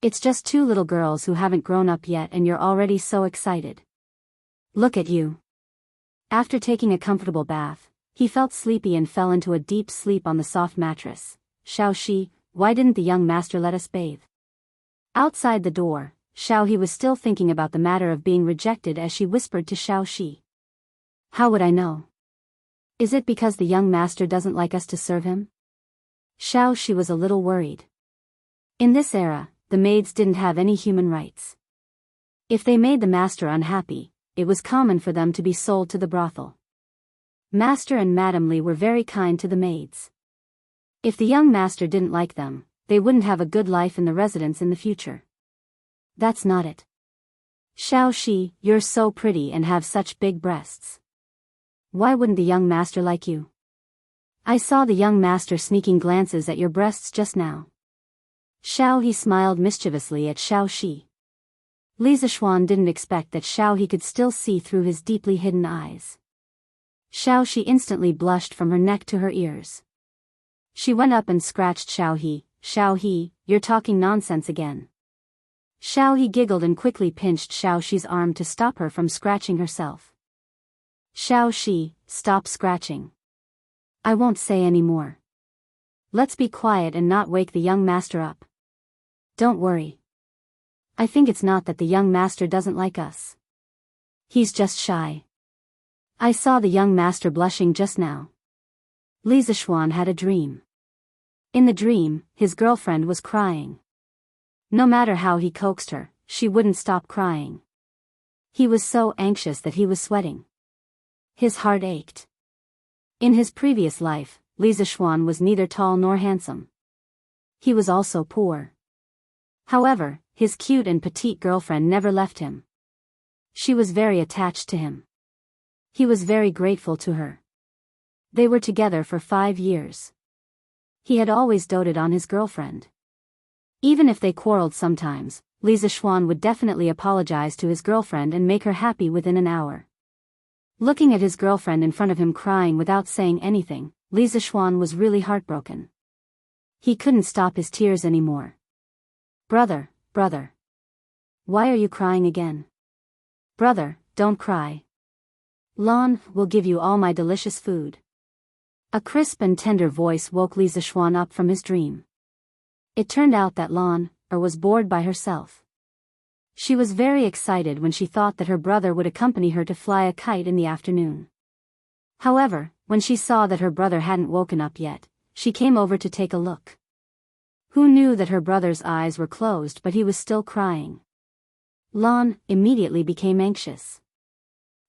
It's just two little girls who haven't grown up yet and you're already so excited. Look at you. After taking a comfortable bath, he felt sleepy and fell into a deep sleep on the soft mattress. Xiao Shi, why didn't the young master let us bathe? Outside the door, Xiao He was still thinking about the matter of being rejected as she whispered to Xiao Shi. How would I know? Is it because the young master doesn't like us to serve him? Xiao Shi was a little worried. In this era, the maids didn't have any human rights. If they made the master unhappy, it was common for them to be sold to the brothel. Master and Madame Li were very kind to the maids. If the young master didn't like them, they wouldn't have a good life in the residence in the future. That's not it. Xiao Shi, you're so pretty and have such big breasts. Why wouldn't the young master like you? I saw the young master sneaking glances at your breasts just now. Xiao He smiled mischievously at Xiao Shi. Li Zixuan didn't expect that Xiao He could still see through his deeply hidden eyes. Xiao Shi instantly blushed from her neck to her ears. She went up and scratched Xiao He. Xiao He, you're talking nonsense again. Xiao He giggled and quickly pinched Xiao Shi's arm to stop her from scratching herself. Xiao Shi, stop scratching. I won't say any more. Let's be quiet and not wake the young master up. Don't worry. I think it's not that the young master doesn't like us. He's just shy. I saw the young master blushing just now. Li Zixuan had a dream. In the dream, his girlfriend was crying. No matter how he coaxed her, she wouldn't stop crying. He was so anxious that he was sweating. His heart ached. In his previous life, Li Zixuan was neither tall nor handsome. He was also poor. However, his cute and petite girlfriend never left him. She was very attached to him. He was very grateful to her. They were together for 5 years. He had always doted on his girlfriend. Even if they quarreled sometimes, Li Zixuan would definitely apologize to his girlfriend and make her happy within an hour. Looking at his girlfriend in front of him crying without saying anything, Li Zixuan was really heartbroken. He couldn't stop his tears anymore. Brother. Why are you crying again? Brother, don't cry. Lan will give you all my delicious food. A crisp and tender voice woke Li Zixuan up from his dream. It turned out that Lan was bored by herself. She was very excited when she thought that her brother would accompany her to fly a kite in the afternoon. However, when she saw that her brother hadn't woken up yet, she came over to take a look. Who knew that her brother's eyes were closed but he was still crying? Lan immediately became anxious.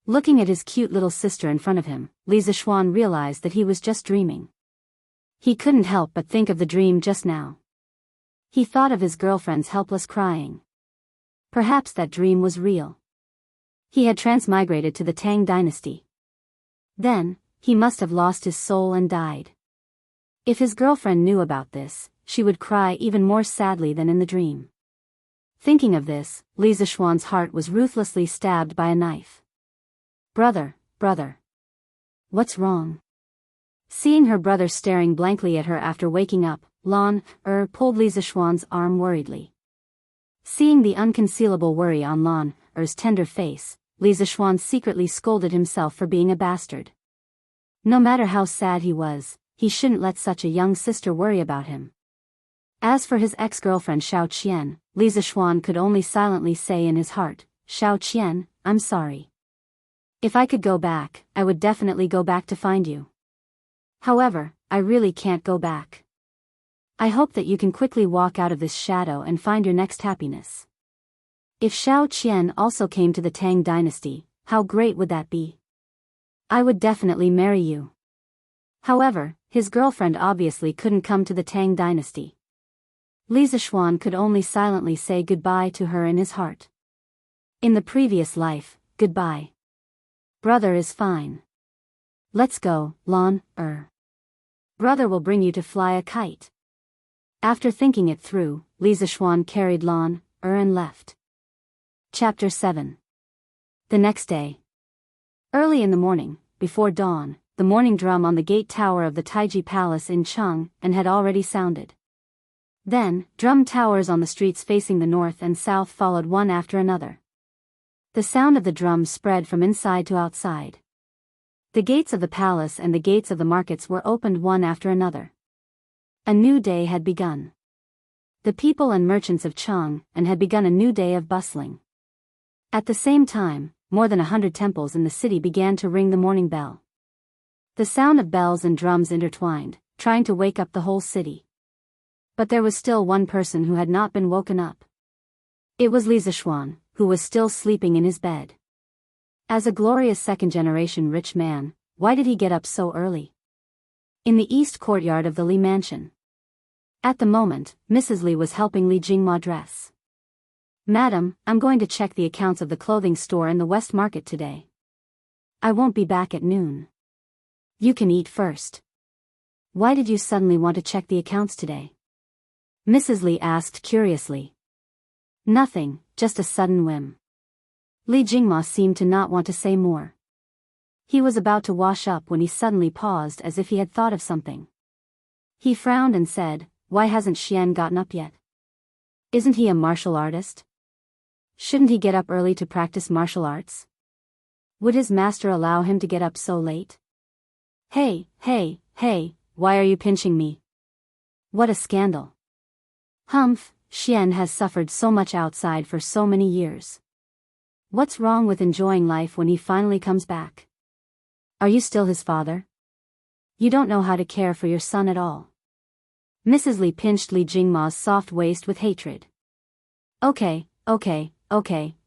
Looking at his cute little sister in front of him, Li Zixuan realized that he was just dreaming. He couldn't help but think of the dream just now. He thought of his girlfriend's helpless crying. Perhaps that dream was real. He had transmigrated to the Tang dynasty. Then, he must have lost his soul and died. If his girlfriend knew about this, she would cry even more sadly than in the dream. Thinking of this, Li Zixuan's heart was ruthlessly stabbed by a knife. Brother. What's wrong? Seeing her brother staring blankly at her after waking up, Lan pulled Li Zixuan's arm worriedly. Seeing the unconcealable worry on Lan tender face, Li Zixuan secretly scolded himself for being a bastard. No matter how sad he was, he shouldn't let such a young sister worry about him. As for his ex-girlfriend Xiao Qian, Li Zixuan could only silently say in his heart, Xiao Qian, I'm sorry. If I could go back, I would definitely go back to find you. However, I really can't go back. I hope that you can quickly walk out of this shadow and find your next happiness. If Xiao Qian also came to the Tang dynasty, how great would that be? I would definitely marry you. However, his girlfriend obviously couldn't come to the Tang dynasty. Li Zixuan could only silently say goodbye to her in his heart. In the previous life, goodbye. Brother is fine. Let's go, Lan. Brother will bring you to fly a kite. After thinking it through, Li Zixuan carried Lan and left. Chapter 7. The next day. Early in the morning, before dawn, the morning drum on the gate tower of the Taiji Palace in Cheng had already sounded. Then, drum towers on the streets facing the north and south followed one after another. The sound of the drums spread from inside to outside. The gates of the palace and the gates of the markets were opened one after another. A new day had begun. The people and merchants of Cheng had begun a new day of bustling. At the same time, more than 100 temples in the city began to ring the morning bell. The sound of bells and drums intertwined, trying to wake up the whole city. But there was still one person who had not been woken up. It was Li Zixuan, who was still sleeping in his bed. As a glorious second-generation rich man, why did he get up so early? In the east courtyard of the Li mansion. At the moment, Mrs. Li was helping Li Jingma dress. Madam, I'm going to check the accounts of the clothing store in the West Market today. I won't be back at noon. You can eat first. Why did you suddenly want to check the accounts today? Mrs. Li asked curiously. Nothing, just a sudden whim. Li Jingma seemed to not want to say more. He was about to wash up when he suddenly paused as if he had thought of something. He frowned and said, Why hasn't Xian gotten up yet? Isn't he a martial artist? Shouldn't he get up early to practice martial arts? Would his master allow him to get up so late? Hey, why are you pinching me? What a scandal. Humph, Xian has suffered so much outside for so many years. What's wrong with enjoying life when he finally comes back? Are you still his father? You don't know how to care for your son at all. Mrs. Li pinched Li Jingma's soft waist with hatred. Okay,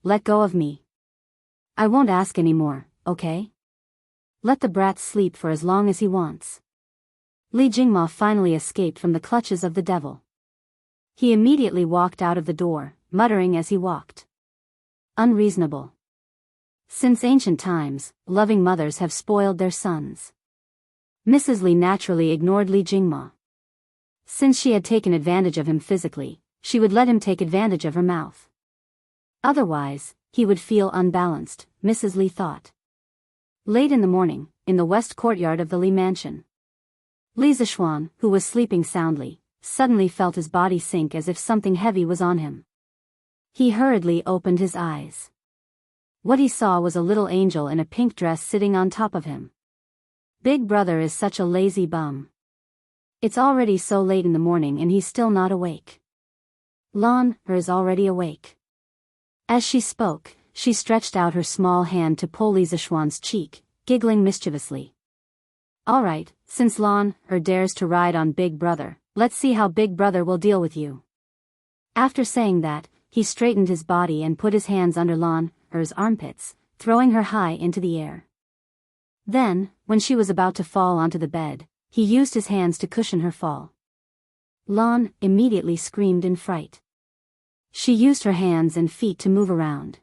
let go of me. I won't ask any more, okay? Let the brat sleep for as long as he wants. Li Jingma finally escaped from the clutches of the devil. He immediately walked out of the door, muttering as he walked. Unreasonable. Since ancient times, loving mothers have spoiled their sons. Mrs. Li naturally ignored Li Jingma. Since she had taken advantage of him physically, she would let him take advantage of her mouth. Otherwise, he would feel unbalanced, Mrs. Li thought. Late in the morning, in the west courtyard of the Li mansion. Li Zixuan, who was sleeping soundly, suddenly felt his body sink as if something heavy was on him. He hurriedly opened his eyes. What he saw was a little angel in a pink dress sitting on top of him. Big brother is such a lazy bum. It's already so late in the morning and he's still not awake. Lan is already awake. As she spoke, she stretched out her small hand to pull Li Zixuan's cheek, giggling mischievously. Alright, since Lan dares to ride on Big Brother, let's see how Big Brother will deal with you. After saying that, he straightened his body and put his hands under Lan's armpits, throwing her high into the air. Then, when she was about to fall onto the bed, he used his hands to cushion her fall. Lan immediately screamed in fright. She used her hands and feet to move around.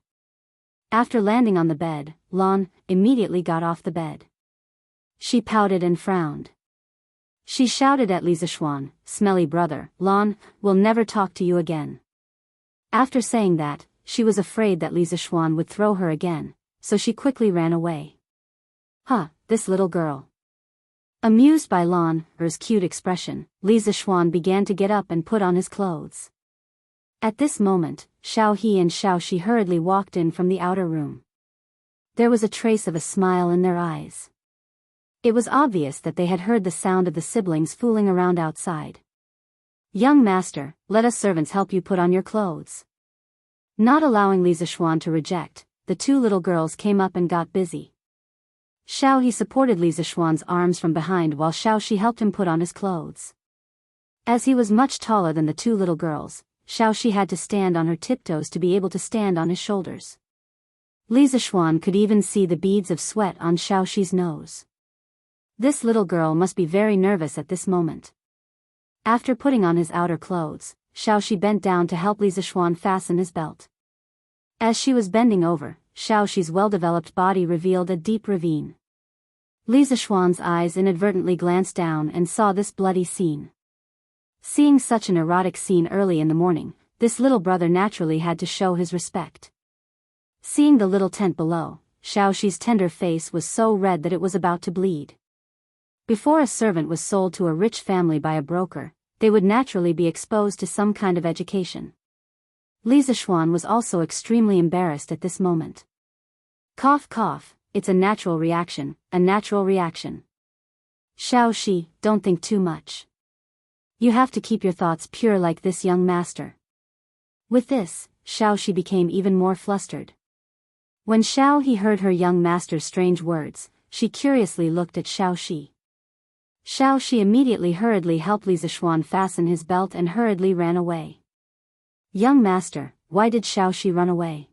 After landing on the bed, Lan immediately got off the bed. She pouted and frowned. She shouted at Li Zishuan, "Smelly brother, Lan will never talk to you again." After saying that, she was afraid that Li Zishuan would throw her again, so she quickly ran away. This little girl. Amused by Lan's cute expression, Li Zishuan began to get up and put on his clothes. At this moment, Xiao He and Xiao Shi hurriedly walked in from the outer room. There was a trace of a smile in their eyes. It was obvious that they had heard the sound of the siblings fooling around outside. "Young master, let us servants help you put on your clothes." Not allowing Li Zishuan to reject, the two little girls came up and got busy. Xiao He supported Li Zishuan's arms from behind while Xiao Shi helped him put on his clothes. As he was much taller than the two little girls, Xiao Shi had to stand on her tiptoes to be able to stand on his shoulders. Li Zishuan could even see the beads of sweat on Xiao Shi's nose. This little girl must be very nervous at this moment. After putting on his outer clothes, Xiao Shi bent down to help Li Zishuan fasten his belt. As she was bending over, Xiao Shi's well-developed body revealed a deep ravine. Li Zishuan's eyes inadvertently glanced down and saw this bloody scene. Seeing such an erotic scene early in the morning, this little brother naturally had to show his respect. Seeing the little tent below, Xiao Shi's tender face was so red that it was about to bleed. Before a servant was sold to a rich family by a broker, they would naturally be exposed to some kind of education. Li Zishuan was also extremely embarrassed at this moment. Cough cough, it's a natural reaction, a natural reaction. Xiao Shi, don't think too much. You have to keep your thoughts pure like this, young master. With this, Xiao Shi became even more flustered. When Xiao He heard her young master's strange words, she curiously looked at Xiao Shi. Xiao Shi immediately hurriedly helped Li Zishuan fasten his belt and hurriedly ran away. Young master, why did Xiao Shi run away?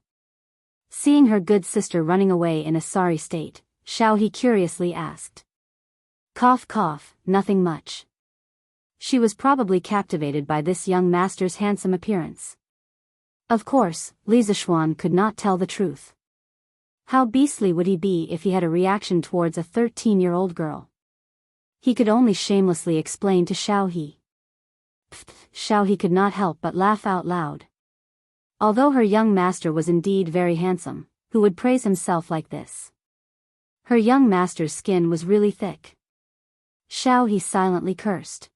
Seeing her good sister running away in a sorry state, Xiao He curiously asked. Cough cough, nothing much. She was probably captivated by this young master's handsome appearance. Of course, Li Zishuan could not tell the truth. How beastly would he be if he had a reaction towards a 13-year-old girl? He could only shamelessly explain to Xiao He. Xiao He could not help but laugh out loud. Although her young master was indeed very handsome, who would praise himself like this? Her young master's skin was really thick. Xiao He silently cursed.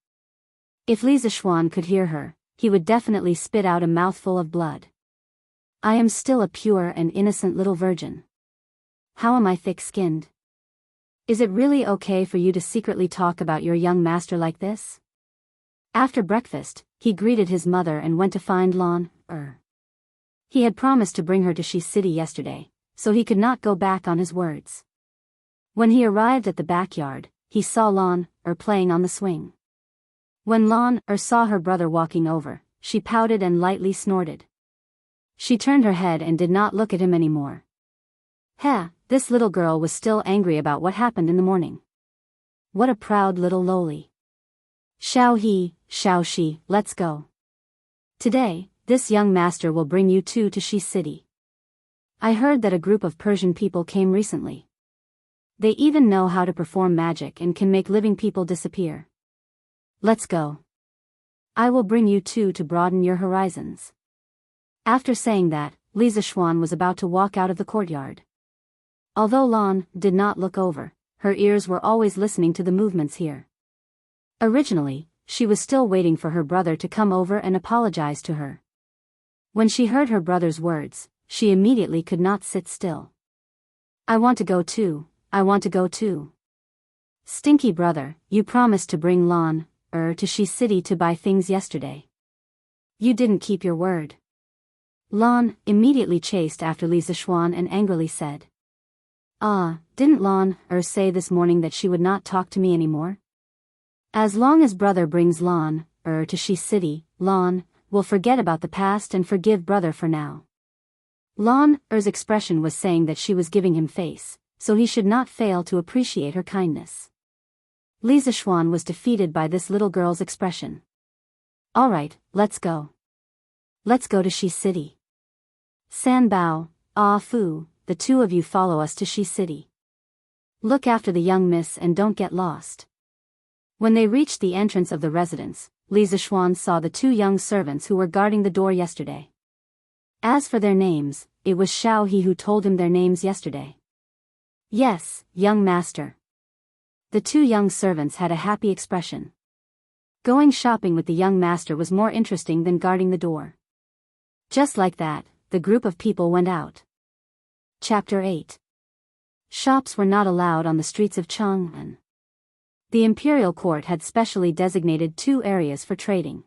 If Li Zishuan could hear her, he would definitely spit out a mouthful of blood. I am still a pure and innocent little virgin. How am I thick-skinned? Is it really okay for you to secretly talk about your young master like this? After breakfast, he greeted his mother and went to find Lan. He had promised to bring her to Shi City yesterday, so he could not go back on his words. When he arrived at the backyard, he saw Lan playing on the swing. When Lan saw her brother walking over, she pouted and lightly snorted. She turned her head and did not look at him anymore. This little girl was still angry about what happened in the morning. What a proud little loli. Xiao He, Xiao Shi, let's go. Today, this young master will bring you two to Shi City. I heard that a group of Persian people came recently. They even know how to perform magic and can make living people disappear. Let's go. I will bring you two to broaden your horizons. After saying that, Li Zishuan was about to walk out of the courtyard. Although Lan did not look over, her ears were always listening to the movements here. Originally, she was still waiting for her brother to come over and apologize to her. When she heard her brother's words, she immediately could not sit still. I want to go too, I want to go too. Stinky brother, you promised to bring Lan to Shi City to buy things yesterday. You didn't keep your word. Lan immediately chased after Li Zishuan and angrily said. Didn't Lan say this morning that she would not talk to me anymore? As long as brother brings Lan to Shi City, Lan will forget about the past and forgive brother for now. Lan Er's expression was saying that she was giving him face, so he should not fail to appreciate her kindness. Li Zishuan was defeated by this little girl's expression. Alright, let's go. Let's go to Shi City. San Bao, Ah Fu, the two of you follow us to Shi City. Look after the young miss and don't get lost. When they reached the entrance of the residence, Li Zishuan saw the two young servants who were guarding the door yesterday. As for their names, it was Xiao He who told him their names yesterday. Yes, young master. The two young servants had a happy expression. Going shopping with the young master was more interesting than guarding the door. Just like that, the group of people went out. Chapter 8. Shops were not allowed on the streets of Chang'an. The imperial court had specially designated two areas for trading.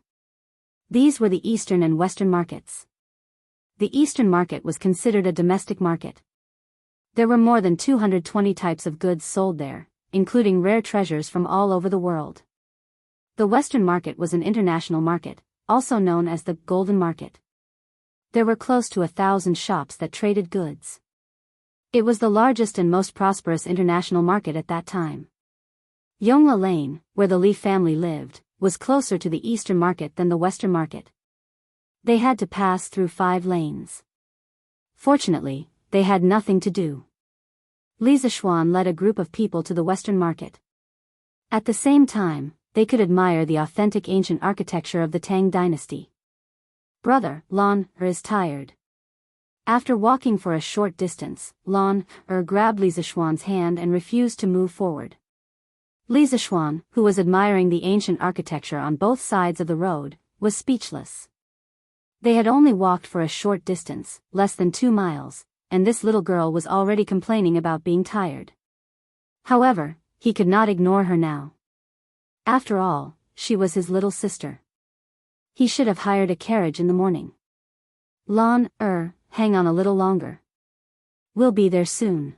These were the eastern and western markets. The eastern market was considered a domestic market. There were more than 220 types of goods sold there, including rare treasures from all over the world. The western market was an international market, also known as the Golden Market. There were close to 1,000 shops that traded goods. It was the largest and most prosperous international market at that time. Yongla Lane, where the Li family lived, was closer to the eastern market than the western market. They had to pass through 5 lanes. Fortunately, they had nothing to do. Li Zishuan led a group of people to the western market. At the same time, they could admire the authentic ancient architecture of the Tang dynasty. Brother, Lan Er is tired. After walking for a short distance, Lan Er grabbed Li Zishuan's hand and refused to move forward. Li Zishuan, who was admiring the ancient architecture on both sides of the road, was speechless. They had only walked for a short distance, less than 2 miles, and this little girl was already complaining about being tired. However, he could not ignore her now. After all, she was his little sister. He should have hired a carriage in the morning. Lan Er, hang on a little longer. We'll be there soon.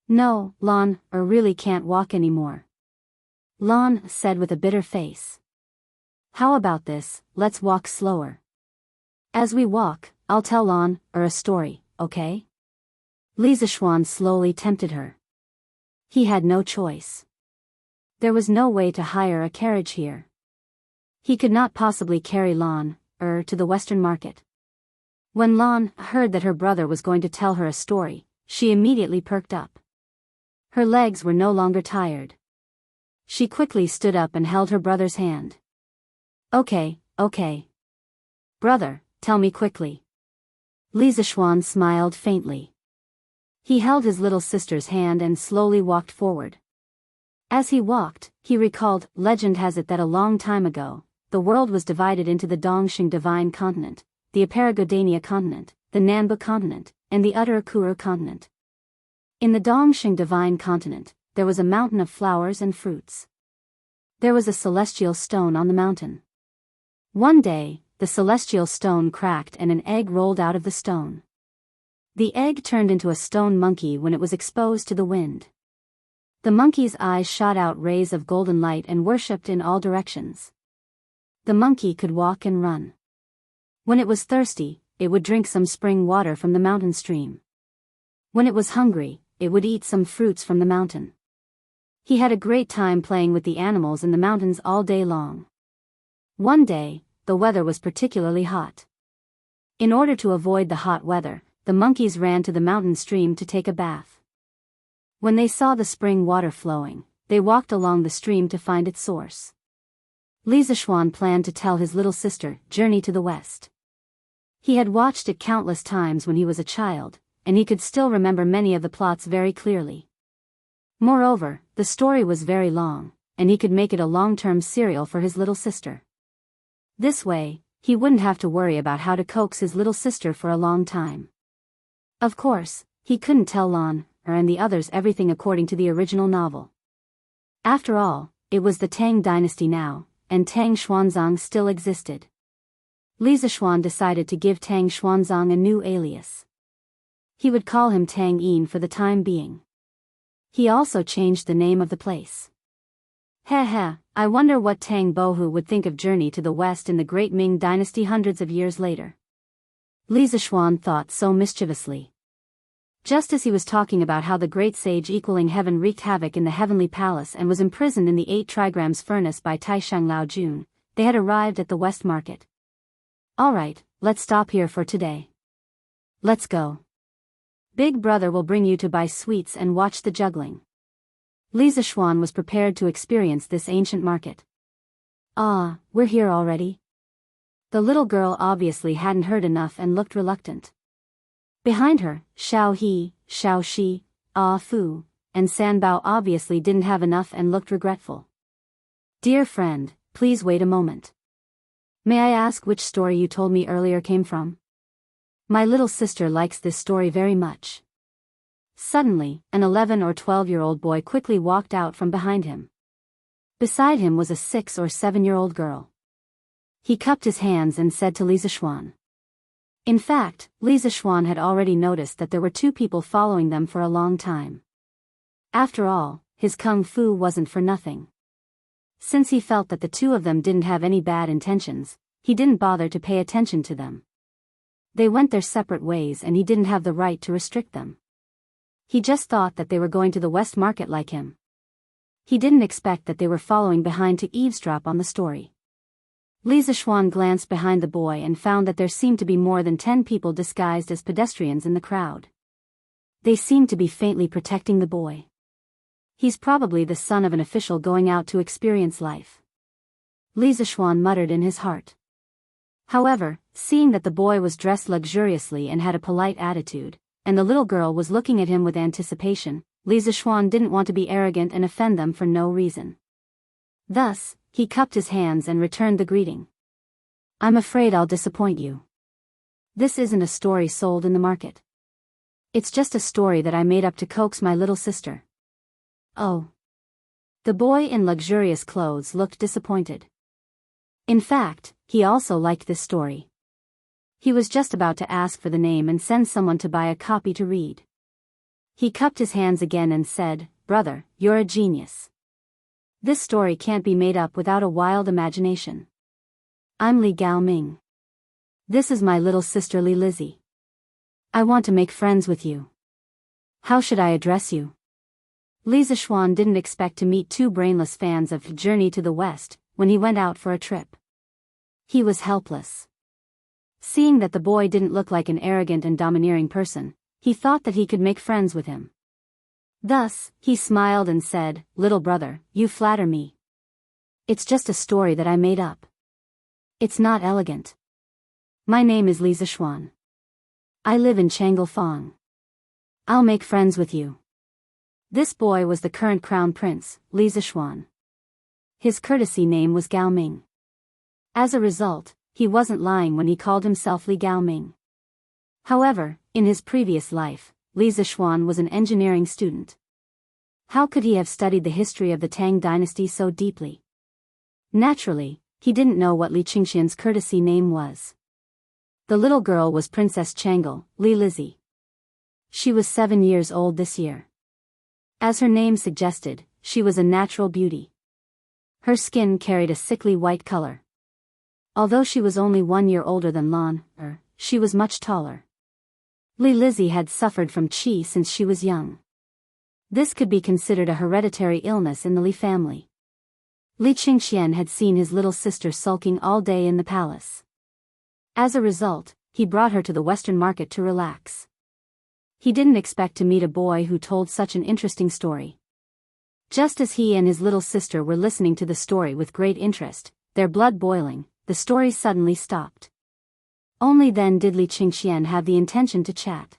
No, Lan Er really can't walk anymore. Lan said with a bitter face. How about this, let's walk slower. As we walk, I'll tell Lan Er a story, okay? Li Zishuan slowly tempted her. He had no choice. There was no way to hire a carriage here. He could not possibly carry Lan Er to the western market. When Lan heard that her brother was going to tell her a story, she immediately perked up. Her legs were no longer tired. She quickly stood up and held her brother's hand. Okay. Brother, tell me quickly. Li Zishuan smiled faintly. He held his little sister's hand and slowly walked forward. As he walked, he recalled, legend has it that a long time ago, the world was divided into the Dongxing Divine Continent, the Aparagodania Continent, the Nanbu Continent, and the Uttarakuru Continent. In the Dongxing Divine Continent, there was a mountain of flowers and fruits. There was a celestial stone on the mountain. One day, the celestial stone cracked and an egg rolled out of the stone. The egg turned into a stone monkey when it was exposed to the wind. The monkey's eyes shot out rays of golden light and worshipped in all directions. The monkey could walk and run. When it was thirsty, it would drink some spring water from the mountain stream. When it was hungry, it would eat some fruits from the mountain. He had a great time playing with the animals in the mountains all day long. One day, the weather was particularly hot. In order to avoid the hot weather, the monkeys ran to the mountain stream to take a bath. When they saw the spring water flowing, they walked along the stream to find its source. Li Zishuan planned to tell his little sister, Journey to the West. He had watched it countless times when he was a child, and he could still remember many of the plots very clearly. Moreover, the story was very long, and he could make it a long-term serial for his little sister. This way, he wouldn't have to worry about how to coax his little sister for a long time. Of course, he couldn't tell Lan Er and the others everything according to the original novel. After all, it was the Tang dynasty now, and Tang Xuanzang still existed. Li Zishuan decided to give Tang Xuanzang a new alias. He would call him Tang Yin for the time being. He also changed the name of the place. I wonder what Tang Bohu would think of Journey to the West in the Great Ming Dynasty hundreds of years later. Li Zishuan thought so mischievously. Just as he was talking about how the great sage equaling heaven wreaked havoc in the heavenly palace and was imprisoned in the 8 trigrams furnace by Taisheng Lao Jun, they had arrived at the West Market. Alright, let's stop here for today. Let's go. Big brother will bring you to buy sweets and watch the juggling. Li Zishuan was prepared to experience this ancient market. Ah, we're here already? The little girl obviously hadn't heard enough and looked reluctant. Behind her, Xiao He, Xiao Shi, Ah Fu, and San Bao obviously didn't have enough and looked regretful. Dear friend, please wait a moment. May I ask which story you told me earlier came from? My little sister likes this story very much. Suddenly, an 11 or 12-year-old boy quickly walked out from behind him. Beside him was a 6 or 7-year-old girl. He cupped his hands and said to Li Zishuan. In fact, Li Zishuan had already noticed that there were 2 people following them for a long time. After all, his kung fu wasn't for nothing. Since he felt that the 2 of them didn't have any bad intentions, he didn't bother to pay attention to them. They went their separate ways and he didn't have the right to restrict them. He just thought that they were going to the West Market like him. He didn't expect that they were following behind to eavesdrop on the story. Li Zishuan glanced behind the boy and found that there seemed to be more than 10 people disguised as pedestrians in the crowd. They seemed to be faintly protecting the boy. He's probably the son of an official going out to experience life. Li Zishuan muttered in his heart. However, seeing that the boy was dressed luxuriously and had a polite attitude, and the little girl was looking at him with anticipation, Li Zishuan didn't want to be arrogant and offend them for no reason. Thus, he cupped his hands and returned the greeting. I'm afraid I'll disappoint you. This isn't a story sold in the market. It's just a story that I made up to coax my little sister. Oh. The boy in luxurious clothes looked disappointed. In fact, he also liked this story. He was just about to ask for the name and send someone to buy a copy to read. He cupped his hands again and said, Brother, you're a genius. This story can't be made up without a wild imagination. I'm Li Gaoming. This is my little sister Li Lizzie. I want to make friends with you. How should I address you? Li Zishuan didn't expect to meet 2 brainless fans of Journey to the West when he went out for a trip. He was helpless. Seeing that the boy didn't look like an arrogant and domineering person, he thought that he could make friends with him. Thus, he smiled and said, Little brother, you flatter me. It's just a story that I made up. It's not elegant. My name is Li Zishuan. I live in Changelfang. I'll make friends with you. This boy was the current crown prince, Li Zishuan. His courtesy name was Gaoming. As a result, he wasn't lying when he called himself Li Gaoming. However, in his previous life, Li Zishuan was an engineering student. How could he have studied the history of the Tang dynasty so deeply? Naturally, he didn't know what Li Qingxian's courtesy name was. The little girl was Princess Changel, Li Lizzie. She was 7 years old this year. As her name suggested, she was a natural beauty. Her skin carried a sickly white color. Although she was only 1 year older than Lan, she was much taller. Li Lizzie had suffered from qi since she was young. This could be considered a hereditary illness in the Li family. Li Qingxian had seen his little sister sulking all day in the palace. As a result, he brought her to the Western market to relax. He didn't expect to meet a boy who told such an interesting story. Just as he and his little sister were listening to the story with great interest, their blood boiling, the story suddenly stopped. Only then did Li Qingxian have the intention to chat.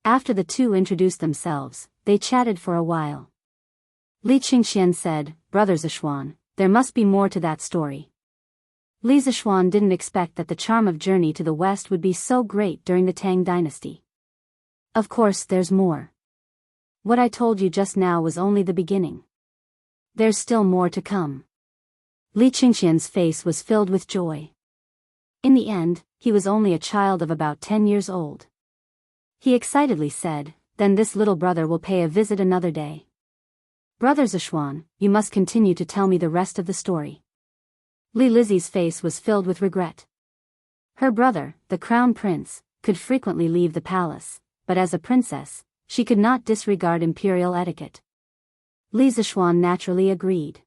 After the 2 introduced themselves, they chatted for a while. Li Qingxian said, Brother Zishuan, there must be more to that story. Li Zishuan didn't expect that the charm of Journey to the West would be so great during the Tang dynasty. Of course there's more. What I told you just now was only the beginning. There's still more to come. Li Qingxian's face was filled with joy. In the end, he was only a child of about 10 years old. He excitedly said, Then this little brother will pay a visit another day. Brother Zishuan, you must continue to tell me the rest of the story. Li Lizzie's face was filled with regret. Her brother, the crown prince, could frequently leave the palace, but as a princess, she could not disregard imperial etiquette. Li Zishuan naturally agreed.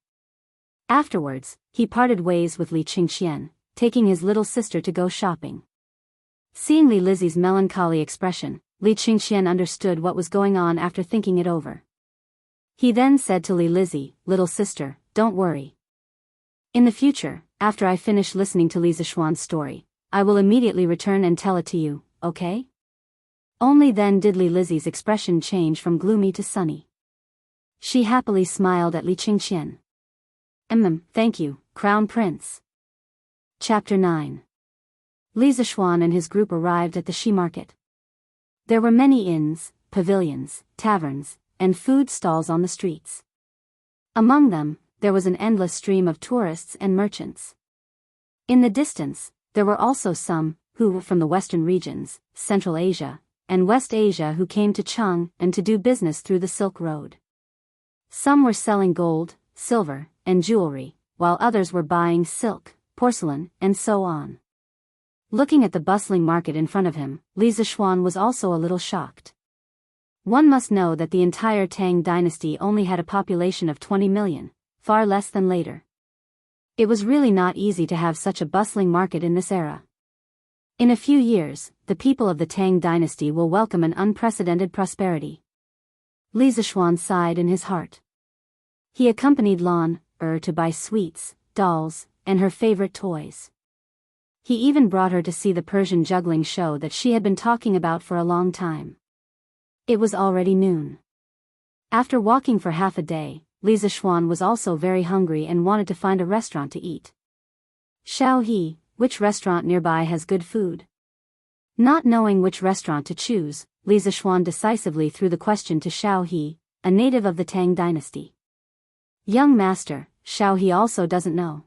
Afterwards, he parted ways with Li Qingxian, taking his little sister to go shopping. Seeing Li Lizzie's melancholy expression, Li Qingxian understood what was going on after thinking it over. He then said to Li Lizzie, "Little sister, don't worry. In the future, after I finish listening to Li Zishuan's story, I will immediately return and tell it to you, okay?" Only then did Li Lizzie's expression change from gloomy to sunny. She happily smiled at Li Qingxian. Thank you, Crown Prince." Chapter 9. Li Zishuan and his group arrived at the Shi market. There were many inns, pavilions, taverns, and food stalls on the streets. Among them, there was an endless stream of tourists and merchants. In the distance, there were also some, who were from the western regions, Central Asia, and West Asia who came to Chang and to do business through the Silk Road. Some were selling gold, silver, and jewelry, while others were buying silk, porcelain, and so on. Looking at the bustling market in front of him, Li Zishuan was also a little shocked. One must know that the entire Tang dynasty only had a population of 20 million, far less than later. It was really not easy to have such a bustling market in this era. In a few years, the people of the Tang dynasty will welcome an unprecedented prosperity. Li Zishuan sighed in his heart. He accompanied Lan to buy sweets, dolls, and her favorite toys. He even brought her to see the Persian juggling show that she had been talking about for a long time. It was already noon. After walking for half a day, Li Zishuan was also very hungry and wanted to find a restaurant to eat. "Xiaohe, which restaurant nearby has good food?" Not knowing which restaurant to choose, Li Zishuan decisively threw the question to Xiaohe, a native of the Tang dynasty. "Young master, Xiaohe also doesn't know.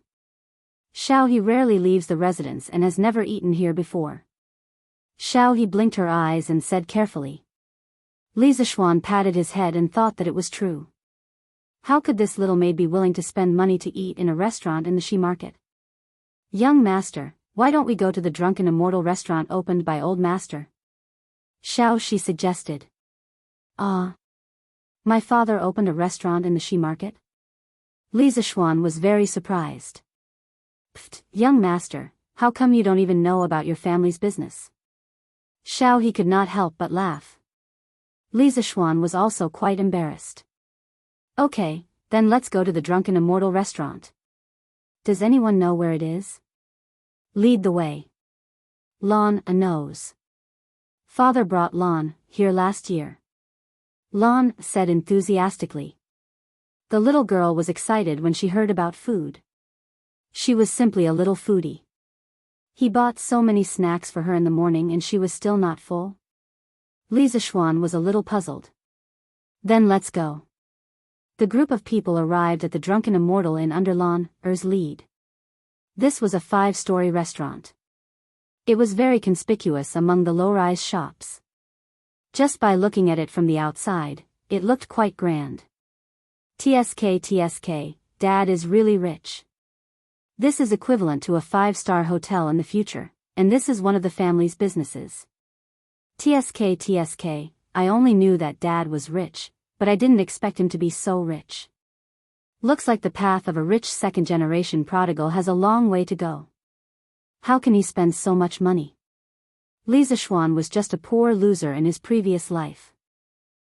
Xiaohe rarely leaves the residence and has never eaten here before." Xiaohe blinked her eyes and said carefully. Li Zishuan patted his head and thought that it was true. How could this little maid be willing to spend money to eat in a restaurant in the Shi market? "Young master, why don't we go to the Drunken Immortal restaurant opened by old master?" Xiaohe suggested. "Ah. My father opened a restaurant in the Shi market?" Li Zishuan was very surprised. "Pfft, young master, how come you don't even know about your family's business?" Xiaohe could not help but laugh. Li Zishuan was also quite embarrassed. "Okay, then let's go to the Drunken Immortal restaurant. Does anyone know where it is?" "Lead the way." "Lan knows. Father brought Lan here last year," Lan said enthusiastically. The little girl was excited when she heard about food. She was simply a little foodie. He bought so many snacks for her in the morning and she was still not full. Li Zishuan was a little puzzled. "Then let's go." The group of people arrived at the Drunken Immortal Inn under Lan's lead. This was a 5-story restaurant. It was very conspicuous among the low-rise shops. Just by looking at it from the outside, it looked quite grand. TSK, Dad is really rich. This is equivalent to a 5-star hotel in the future, and this is one of the family's businesses. TSK, I only knew that Dad was rich, but I didn't expect him to be so rich. Looks like the path of a rich second-generation prodigal has a long way to go. How can he spend so much money? Li Zishuan was just a poor loser in his previous life.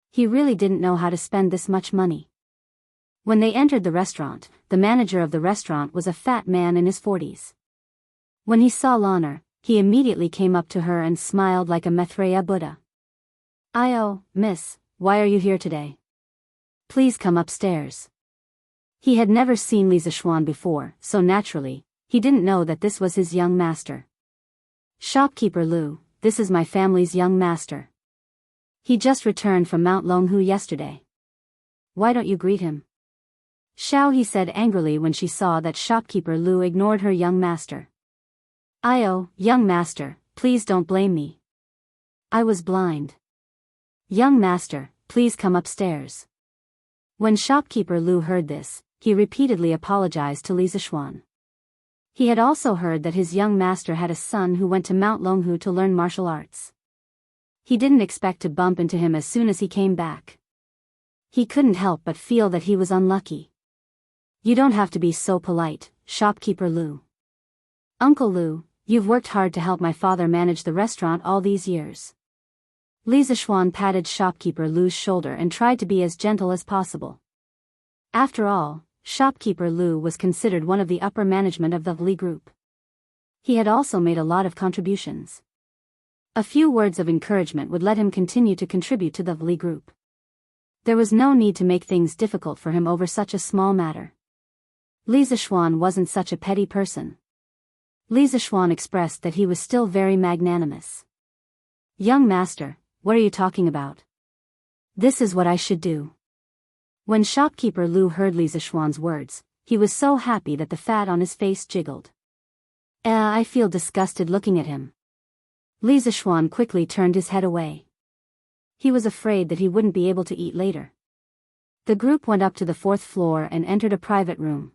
He really didn't know how to spend this much money. When they entered the restaurant, the manager of the restaurant was a fat man in his 40s. When he saw Lanner, he immediately came up to her and smiled like a Maitreya Buddha. "Oh, miss, why are you here today? Please come upstairs." He had never seen Li Zishuan before, so naturally, he didn't know that this was his young master. "Shopkeeper Lu, this is my family's young master. He just returned from Mount Longhu yesterday. Why don't you greet him?" Xiaohe said angrily when she saw that shopkeeper Lu ignored her young master. Young master, please don't blame me. I was blind. Young master, please come upstairs." When shopkeeper Lu heard this, he repeatedly apologized to Li Zishuan. He had also heard that his young master had a son who went to Mount Longhu to learn martial arts. He didn't expect to bump into him as soon as he came back. He couldn't help but feel that he was unlucky. You don't have to be so polite, shopkeeper Lu. Uncle Lu, you've worked hard to help my father manage the restaurant all these years. Li Zishuan patted shopkeeper Lu's shoulder and tried to be as gentle as possible. After all, shopkeeper Lu was considered one of the upper management of the Li group. He had also made a lot of contributions. A few words of encouragement would let him continue to contribute to the Li group. There was no need to make things difficult for him over such a small matter. Li Zishuan wasn't such a petty person. Li Zishuan expressed that he was still very magnanimous. Young master, what are you talking about? This is what I should do. When shopkeeper Lu heard Li Zishuan's words, he was so happy that the fat on his face jiggled. I feel disgusted looking at him. Li Zishuan quickly turned his head away. He was afraid that he wouldn't be able to eat later. The group went up to the 4th floor and entered a private room.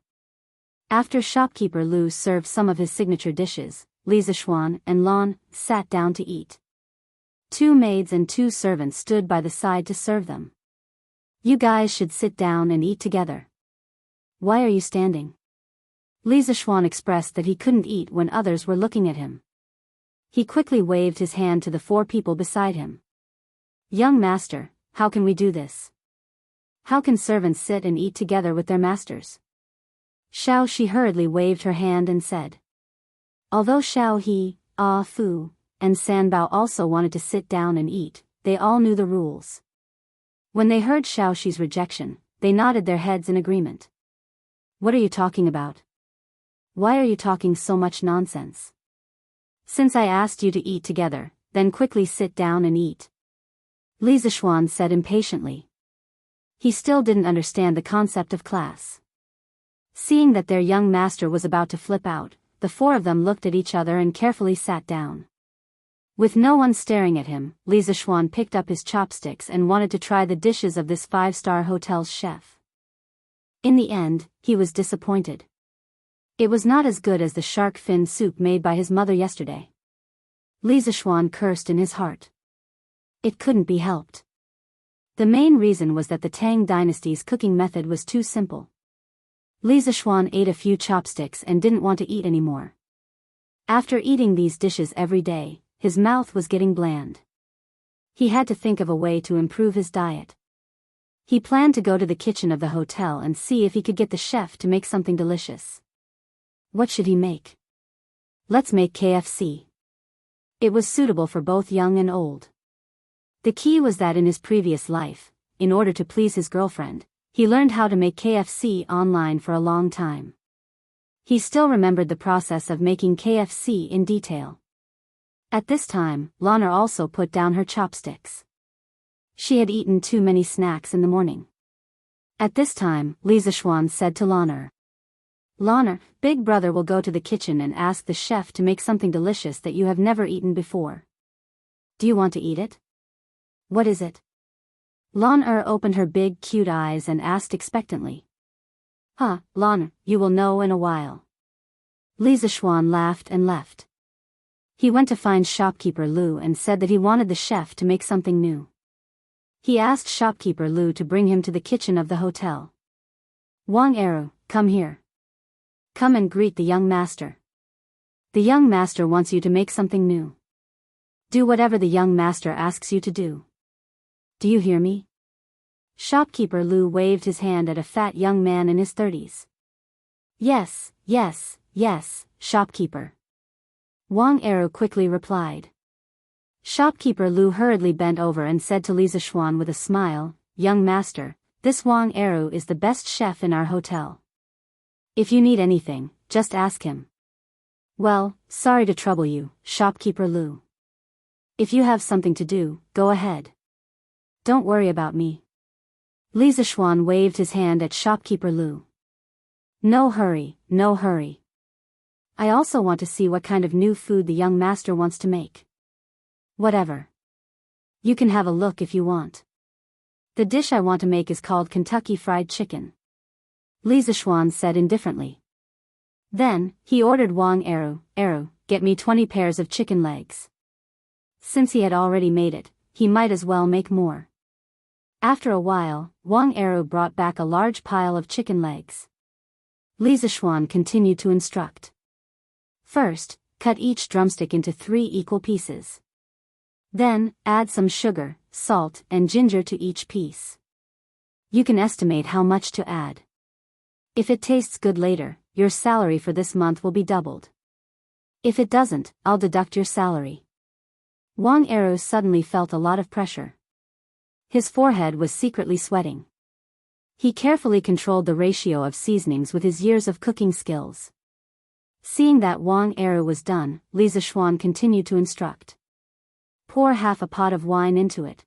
After shopkeeper Lu served some of his signature dishes, Li Zishuan and Lan sat down to eat. 2 maids and 2 servants stood by the side to serve them. You guys should sit down and eat together. Why are you standing? Li Zishuan expressed that he couldn't eat when others were looking at him. He quickly waved his hand to the 4 people beside him. Young master, how can we do this? How can servants sit and eat together with their masters? Xiao Shi hurriedly waved her hand and said. Although Xiao He, Fu, and San Bao also wanted to sit down and eat, they all knew the rules. When they heard Xiao Shi's rejection, they nodded their heads in agreement. What are you talking about? Why are you talking so much nonsense? Since I asked you to eat together, then quickly sit down and eat. Li Zishuan said impatiently. He still didn't understand the concept of class. Seeing that their young master was about to flip out, the 4 of them looked at each other and carefully sat down. With no one staring at him, Li Zishuan picked up his chopsticks and wanted to try the dishes of this 5-star hotel's chef. In the end, he was disappointed. It was not as good as the shark fin soup made by his mother yesterday. Li Zishuan cursed in his heart. It couldn't be helped. The main reason was that the Tang dynasty's cooking method was too simple. Li Zishuan ate a few chopsticks and didn't want to eat anymore. After eating these dishes every day, his mouth was getting bland. He had to think of a way to improve his diet. He planned to go to the kitchen of the hotel and see if he could get the chef to make something delicious. What should he make? Let's make KFC. It was suitable for both young and old. The key was that in his previous life, in order to please his girlfriend, he learned how to make KFC online for a long time. He still remembered the process of making KFC in detail. At this time, Lana also put down her chopsticks. She had eaten too many snacks in the morning. At this time, Li Zishuan said to Lana, Lana, Big Brother will go to the kitchen and ask the chef to make something delicious that you have never eaten before. Do you want to eat it? What is it? Lan opened her big cute eyes and asked expectantly. Lan, you will know in a while. Li Zishuan laughed and left. He went to find shopkeeper Lu and said that he wanted the chef to make something new. He asked shopkeeper Lu to bring him to the kitchen of the hotel. Wang Eru, come here. Come and greet the young master. The young master wants you to make something new. Do whatever the young master asks you to do. Do you hear me? Shopkeeper Lu waved his hand at a fat young man in his 30s. Yes, yes, yes, shopkeeper. Wang Eru quickly replied. Shopkeeper Lu hurriedly bent over and said to Li Zishuan with a smile, Young master, this Wang Eru is the best chef in our hotel. If you need anything, just ask him. Well, sorry to trouble you, shopkeeper Lu. If you have something to do, go ahead. Don't worry about me. Li Zishuan waved his hand at shopkeeper Lu. No hurry, no hurry. I also want to see what kind of new food the young master wants to make. Whatever. You can have a look if you want. The dish I want to make is called Kentucky Fried Chicken. Li Zishuan said indifferently. Then, he ordered Wang Eru, get me 20 pairs of chicken legs. Since he had already made it, he might as well make more. After a while, Wang Eru brought back a large pile of chicken legs. Li Zishuan continued to instruct. First, cut each drumstick into 3 equal pieces. Then, add some sugar, salt, and ginger to each piece. You can estimate how much to add. If it tastes good later, your salary for this month will be doubled. If it doesn't, I'll deduct your salary. Wang Eru suddenly felt a lot of pressure. His forehead was secretly sweating. He carefully controlled the ratio of seasonings with his years of cooking skills. Seeing that Wang Eru was done, Li Zishuan continued to instruct. Pour half a pot of wine into it.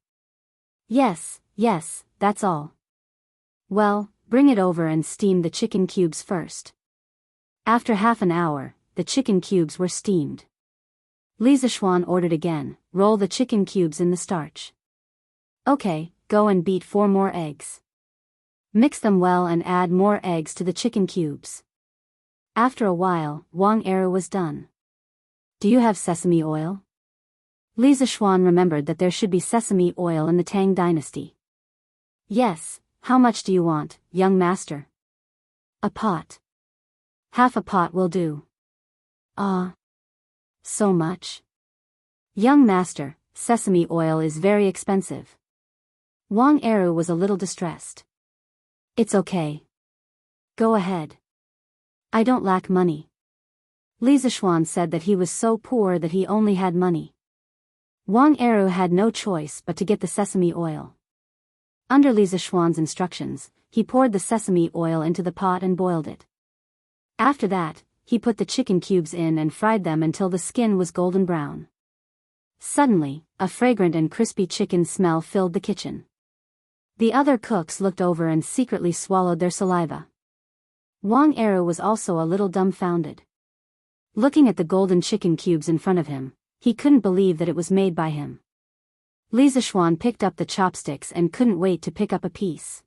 Yes, that's all. Well, bring it over and steam the chicken cubes first. After half an hour, the chicken cubes were steamed. Li Zishuan ordered again, roll the chicken cubes in the starch. Okay, go and beat 4 more eggs. Mix them well and add more eggs to the chicken cubes. After a while, Wang Eru was done. Do you have sesame oil? Li Zishuan remembered that there should be sesame oil in the Tang dynasty. Yes, how much do you want, young master? A pot. Half a pot will do. Ah. So much? Young master, sesame oil is very expensive. Wang Eru was a little distressed. It's okay. Go ahead. I don't lack money. Li Zishuan said that he was so poor that he only had money. Wang Eru had no choice but to get the sesame oil. Under Li Zishuan's instructions, he poured the sesame oil into the pot and boiled it. After that, he put the chicken cubes in and fried them until the skin was golden brown. Suddenly, a fragrant and crispy chicken smell filled the kitchen. The other cooks looked over and secretly swallowed their saliva. Wang Eru was also a little dumbfounded. Looking at the golden chicken cubes in front of him, he couldn't believe that it was made by him. Li Zishuan picked up the chopsticks and couldn't wait to pick up a piece.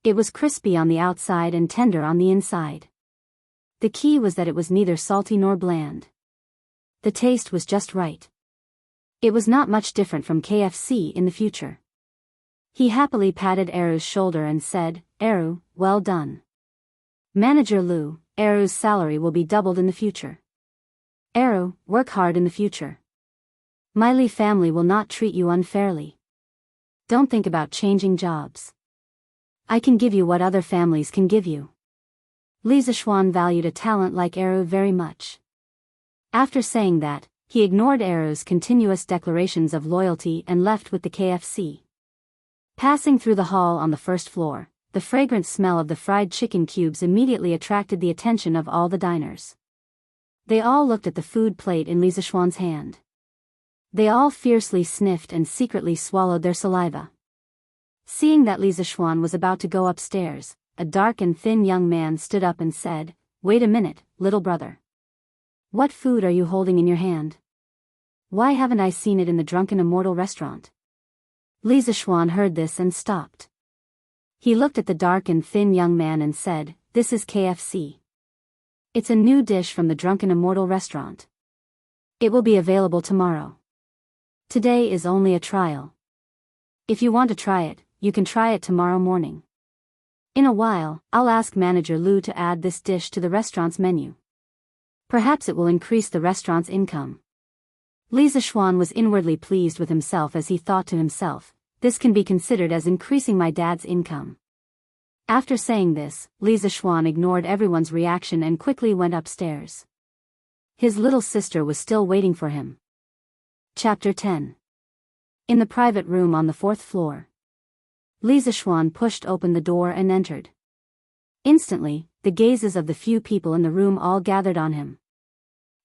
It was crispy on the outside and tender on the inside. The key was that it was neither salty nor bland. The taste was just right. It was not much different from KFC in the future. He happily patted Eru's shoulder and said, Eru, well done. Manager Lu, Eru's salary will be doubled in the future. Eru, work hard in the future. My Li family will not treat you unfairly. Don't think about changing jobs. I can give you what other families can give you. Li Zishuan valued a talent like Eru very much. After saying that, he ignored Eru's continuous declarations of loyalty and left with the KFC. Passing through the hall on the first floor, the fragrant smell of the fried chicken cubes immediately attracted the attention of all the diners. They all looked at the food plate in Li Zishuan's hand. They all fiercely sniffed and secretly swallowed their saliva. Seeing that Li Zishuan was about to go upstairs, a dark and thin young man stood up and said, Wait a minute, little brother. What food are you holding in your hand? Why haven't I seen it in the Drunken Immortal restaurant? Li Zishuan heard this and stopped. He looked at the dark and thin young man and said, This is KFC. It's a new dish from the Drunken Immortal restaurant. It will be available tomorrow. Today is only a trial. If you want to try it, you can try it tomorrow morning. In a while, I'll ask Manager Lu to add this dish to the restaurant's menu. Perhaps it will increase the restaurant's income. Li Zishuan was inwardly pleased with himself as he thought to himself, this can be considered as increasing my dad's income. After saying this, Li Zishuan ignored everyone's reaction and quickly went upstairs. His little sister was still waiting for him. Chapter 10. In the private room on the 4th floor. Li Zishuan pushed open the door and entered. Instantly, the gazes of the few people in the room all gathered on him.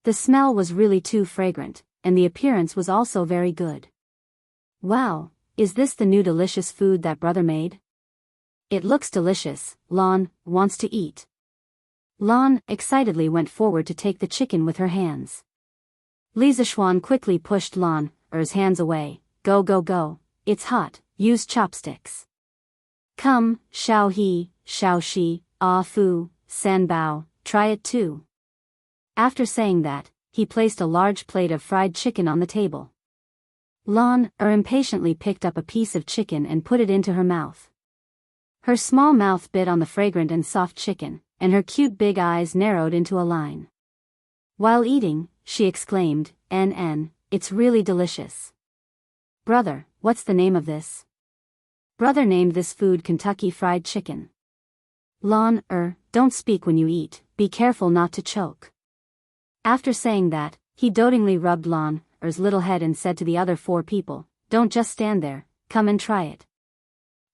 The smell was really too fragrant, and the appearance was also very good. Wow, is this the new delicious food that brother made? It looks delicious, Lan wants to eat. Lan excitedly went forward to take the chicken with her hands. Li Zishuan quickly pushed Lan's hands away. Go, it's hot, use chopsticks. Come, Xiao He, Xiao Shi, Ah Fu, San Bao, try it too. After saying that, he placed a large plate of fried chicken on the table. Lan impatiently picked up a piece of chicken and put it into her mouth. Her small mouth bit on the fragrant and soft chicken, and her cute big eyes narrowed into a line. While eating, she exclaimed, it's really delicious. Brother, what's the name of this? Brother named this food Kentucky Fried Chicken. Lan, don't speak when you eat, be careful not to choke. After saying that, he dotingly rubbed Lan's little head and said to the other 4 people, don't just stand there, come and try it.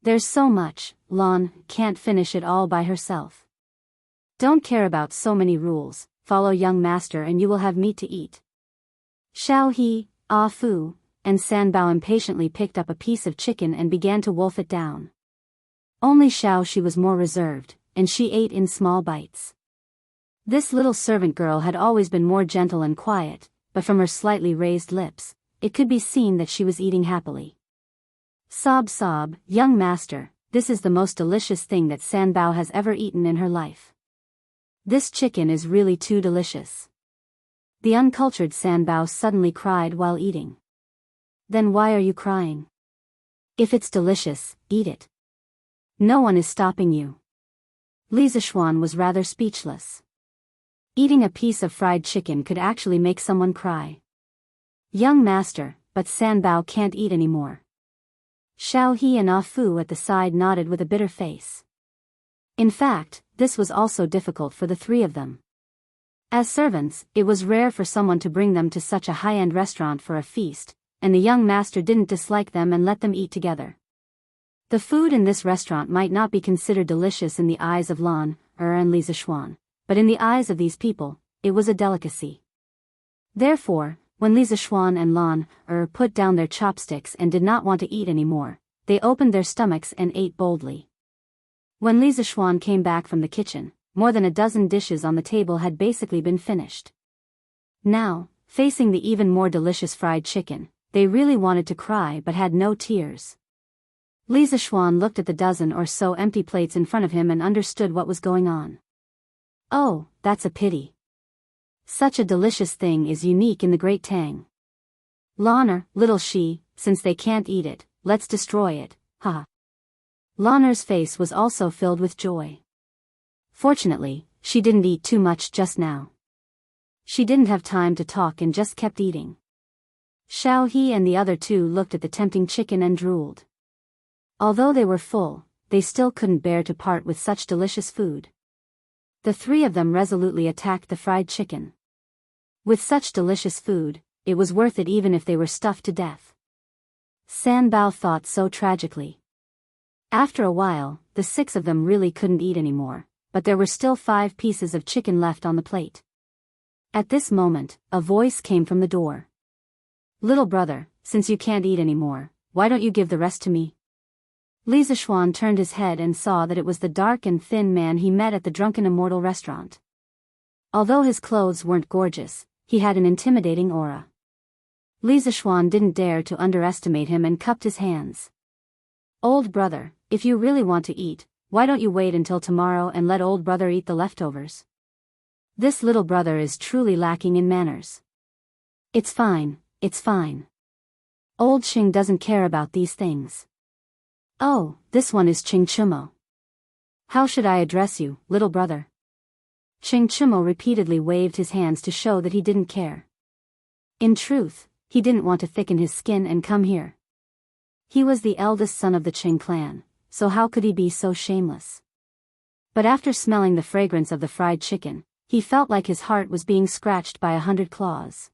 There's so much, Lan can't finish it all by herself. Don't care about so many rules, follow young master and you will have meat to eat. Xiao He, Ah Fu, and Sanbao impatiently picked up a piece of chicken and began to wolf it down. Only Xiao Shi was more reserved, and she ate in small bites. This little servant girl had always been more gentle and quiet, but from her slightly raised lips, it could be seen that she was eating happily. Sob, young master, this is the most delicious thing that Sanbao has ever eaten in her life. This chicken is really too delicious. The uncultured Sanbao suddenly cried while eating. Then why are you crying? If it's delicious, eat it. No one is stopping you. Li Zishuan was rather speechless. Eating a piece of fried chicken could actually make someone cry. Young master, but Sanbao can't eat anymore. Xiao He and Ah Fu at the side nodded with a bitter face. In fact, this was also difficult for the 3 of them. As servants, it was rare for someone to bring them to such a high-end restaurant for a feast, and the young master didn't dislike them and let them eat together. The food in this restaurant might not be considered delicious in the eyes of Lan and Li Zishuan, but in the eyes of these people, it was a delicacy. Therefore, when Li Zishuan and Lan put down their chopsticks and did not want to eat anymore, they opened their stomachs and ate boldly. When Li Zishuan came back from the kitchen, more than a dozen dishes on the table had basically been finished. Now, facing the even more delicious fried chicken, they really wanted to cry but had no tears. Li Zishuan looked at the dozen or so empty plates in front of him and understood what was going on. Oh, that's a pity. Such a delicious thing is unique in the Great Tang. Lan little Shi, since they can't eat it, let's destroy it, haha. Lan's face was also filled with joy. Fortunately, she didn't eat too much just now. She didn't have time to talk and just kept eating. Xiao He and the other 2 looked at the tempting chicken and drooled. Although they were full, they still couldn't bear to part with such delicious food. The 3 of them resolutely attacked the fried chicken. With such delicious food, it was worth it even if they were stuffed to death. Sanbao thought so tragically. After a while, the 6 of them really couldn't eat anymore, but there were still 5 pieces of chicken left on the plate. At this moment, a voice came from the door. Little brother, since you can't eat anymore, why don't you give the rest to me? Li Zishuan turned his head and saw that it was the dark and thin man he met at the Drunken Immortal restaurant. Although his clothes weren't gorgeous, he had an intimidating aura. Li Zishuan didn't dare to underestimate him and cupped his hands. Old brother, if you really want to eat, why don't you wait until tomorrow and let old brother eat the leftovers? This little brother is truly lacking in manners. It's fine, it's fine. Old Qing doesn't care about these things. Oh, this one is Qing Chumo. How should I address you, little brother? Qing Chumo repeatedly waved his hands to show that he didn't care. In truth, he didn't want to thicken his skin and come here. He was the eldest son of the Qing clan, so how could he be so shameless? But after smelling the fragrance of the fried chicken, he felt like his heart was being scratched by 100 claws.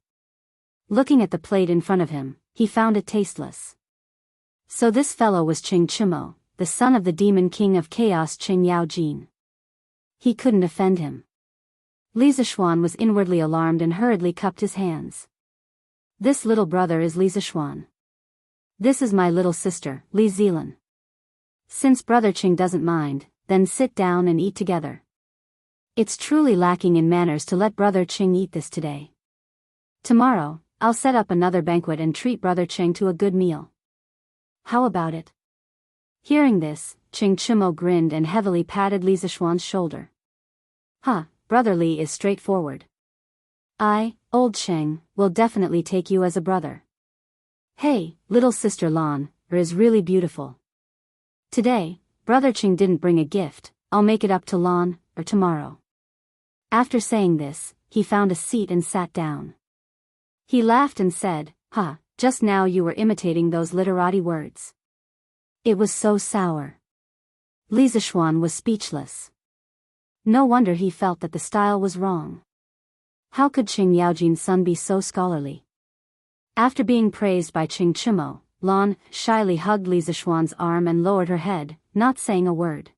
Looking at the plate in front of him, he found it tasteless. So this fellow was Qing Chumo, the son of the demon king of chaos Qing Yaojin. He couldn't offend him. Li Zishuan was inwardly alarmed and hurriedly cupped his hands. This little brother is Li Zishuan. This is my little sister, Li Zilan. Since brother Qing doesn't mind, then sit down and eat together. It's truly lacking in manners to let brother Qing eat this today. Tomorrow, I'll set up another banquet and treat brother Qing to a good meal. How about it? Hearing this, Qing Chumo grinned and heavily patted Li Zishuan's shoulder. Brother Li is straightforward. I, old Cheng, will definitely take you as a brother. Hey, little sister Lan, is really beautiful. Today, Brother Cheng didn't bring a gift, I'll make it up to Lan, or tomorrow. After saying this, he found a seat and sat down. He laughed and said, "Ha, just now you were imitating those literati words." It was so sour. Li Zishuan was speechless. No wonder he felt that the style was wrong. How could Qing Yaojin's son be so scholarly? After being praised by Qing Chimo, Lan shyly hugged Li Zishuan's arm and lowered her head, not saying a word.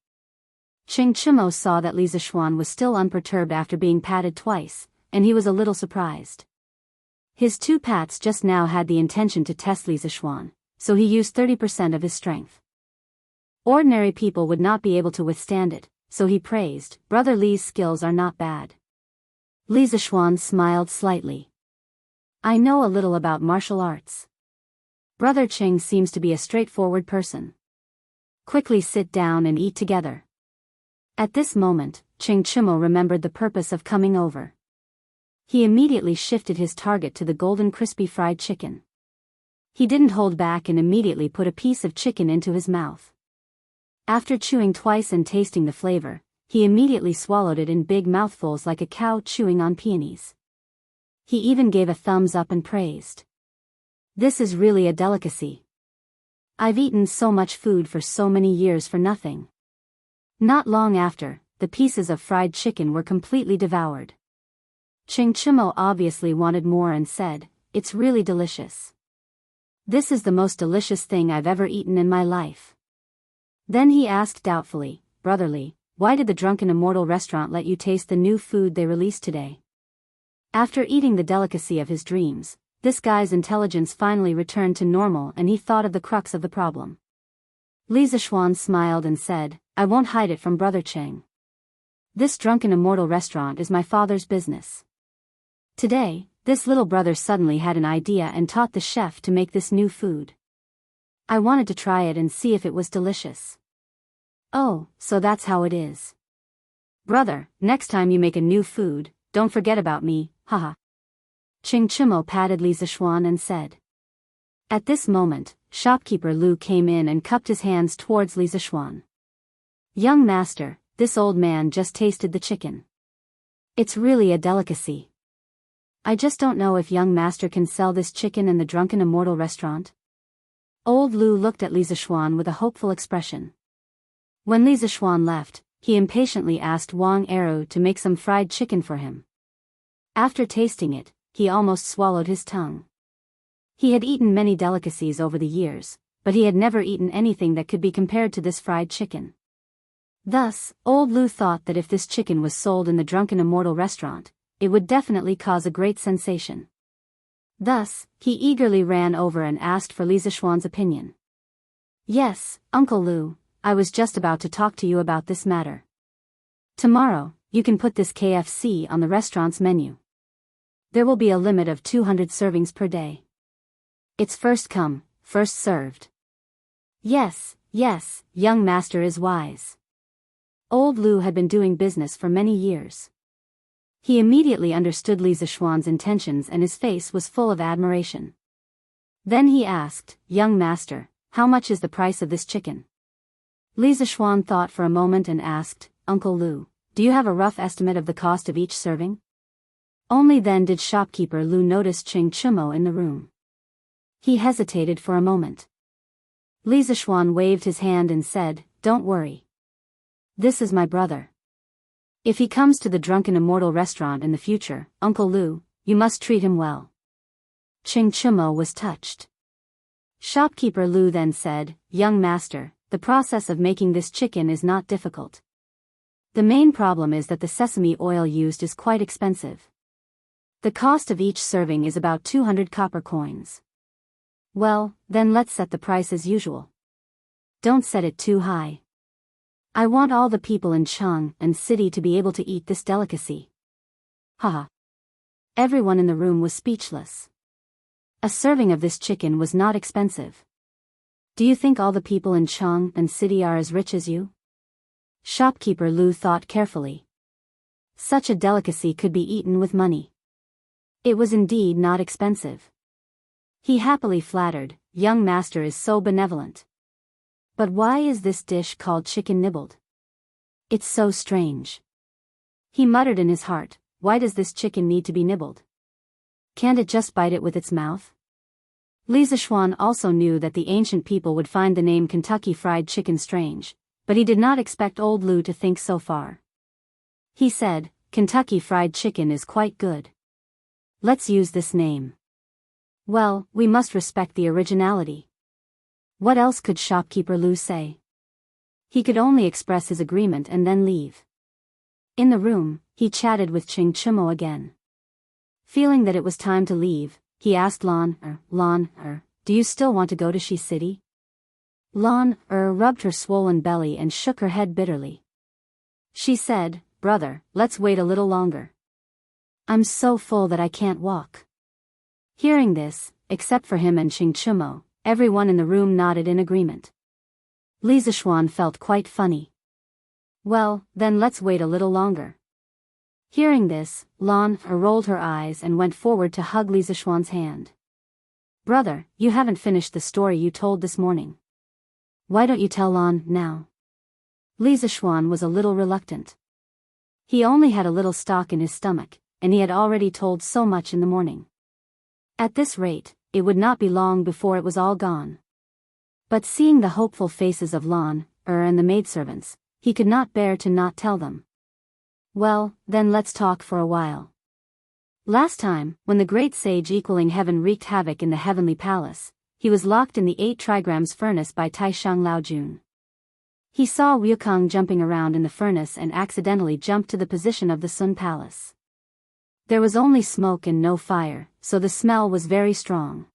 Qing Chimo saw that Li Zishuan was still unperturbed after being patted twice, and he was a little surprised. His 2 pats just now had the intention to test Li Zishuan, so he used 30% of his strength. Ordinary people would not be able to withstand it, so he praised, "Brother Li's skills are not bad." Li Zishuan smiled slightly. "I know a little about martial arts. Brother Qing seems to be a straightforward person. Quickly sit down and eat together." At this moment, Qing Chimo remembered the purpose of coming over. He immediately shifted his target to the golden crispy fried chicken. He didn't hold back and immediately put a piece of chicken into his mouth. After chewing twice and tasting the flavor, he immediately swallowed it in big mouthfuls like a cow chewing on peonies. He even gave a thumbs up and praised. "This is really a delicacy. I've eaten so much food for so many years for nothing." Not long after, the pieces of fried chicken were completely devoured. Qing Chimo obviously wanted more and said, "It's really delicious. This is the most delicious thing I've ever eaten in my life." Then he asked doubtfully, "Brother Li, why did the Drunken Immortal restaurant let you taste the new food they released today?" After eating the delicacy of his dreams, this guy's intelligence finally returned to normal and he thought of the crux of the problem. Li Zishuan smiled and said, "I won't hide it from Brother Cheng. This Drunken Immortal restaurant is my father's business. Today, this little brother suddenly had an idea and taught the chef to make this new food. I wanted to try it and see if it was delicious. Oh, so that's how it is. Brother, next time you make a new food, don't forget about me, haha." Qing Chimo patted Li Zishuan and said. At this moment, shopkeeper Lu came in and cupped his hands towards Li Zishuan. "Young master, this old man just tasted the chicken. It's really a delicacy. I just don't know if young master can sell this chicken in the Drunken Immortal restaurant." Old Lu looked at Li Zishuan with a hopeful expression. When Li Zishuan left, he impatiently asked Wang Eru to make some fried chicken for him. After tasting it, he almost swallowed his tongue. He had eaten many delicacies over the years, but he had never eaten anything that could be compared to this fried chicken. Thus, old Lu thought that if this chicken was sold in the Drunken Immortal restaurant, it would definitely cause a great sensation. Thus, he eagerly ran over and asked for Li Zishuan's opinion. "Yes, Uncle Lu, I was just about to talk to you about this matter. Tomorrow, you can put this KFC on the restaurant's menu. There will be a limit of 200 servings per day. It's first come, first served." Yes, young master is wise. Old Lu had been doing business for many years. He immediately understood Li Zishuan's intentions and his face was full of admiration. Then he asked, "Young master, how much is the price of this chicken?" Li Zishuan thought for a moment and asked, "Uncle Lu, do you have a rough estimate of the cost of each serving?" Only then did shopkeeper Lu notice Qing Chimo in the room. He hesitated for a moment. Li Zishuan waved his hand and said, "Don't worry. This is my brother. If he comes to the Drunken Immortal restaurant in the future, Uncle Lu, you must treat him well." Qing Chimo was touched. Shopkeeper Lu then said, "Young master, the process of making this chicken is not difficult. The main problem is that the sesame oil used is quite expensive. The cost of each serving is about 200 copper coins. Well, then let's set the price as usual. Don't set it too high. I want all the people in Cheng and city to be able to eat this delicacy." Haha. Everyone in the room was speechless. A serving of this chicken was not expensive. Do you think all the people in Cheng and city are as rich as you? Shopkeeper Lu thought carefully. Such a delicacy could be eaten with money. It was indeed not expensive. He happily flattered, "Young master is so benevolent. But why is this dish called chicken nibbled? It's so strange." He muttered in his heart, "Why does this chicken need to be nibbled? Can't it just bite it with its mouth?" Li Zishuan also knew that the ancient people would find the name Kentucky Fried Chicken strange, but he did not expect old Lu to think so far. He said, "Kentucky Fried Chicken is quite good. Let's use this name. Well, we must respect the originality." What else could shopkeeper Lu say? He could only express his agreement and then leave. In the room, he chatted with Ching Chumo again. Feeling that it was time to leave, he asked Lan, "Do you still want to go to Shi City?" Lan rubbed her swollen belly and shook her head bitterly. She said, "Brother, let's wait a little longer. I'm so full that I can't walk." Hearing this, except for him and Ching Chumo, everyone in the room nodded in agreement. Li Zishuan felt quite funny. "Well, then let's wait a little longer." Hearing this, Lan rolled her eyes and went forward to hug Li Zishuan's hand. "Brother, you haven't finished the story you told this morning. Why don't you tell Lan now?" Li Zishuan was a little reluctant. He only had a little stock in his stomach, and he had already told so much in the morning. At this rate, it would not be long before it was all gone. But seeing the hopeful faces of Lan and the maidservants, he could not bear to not tell them. "Well, then let's talk for a while. Last time, when the great sage equaling heaven wreaked havoc in the heavenly palace, he was locked in the 8 trigrams furnace by Taishang Laojun. He saw Wukong jumping around in the furnace and accidentally jumped to the position of the Sun Palace. There was only smoke and no fire, so the smell was very strong.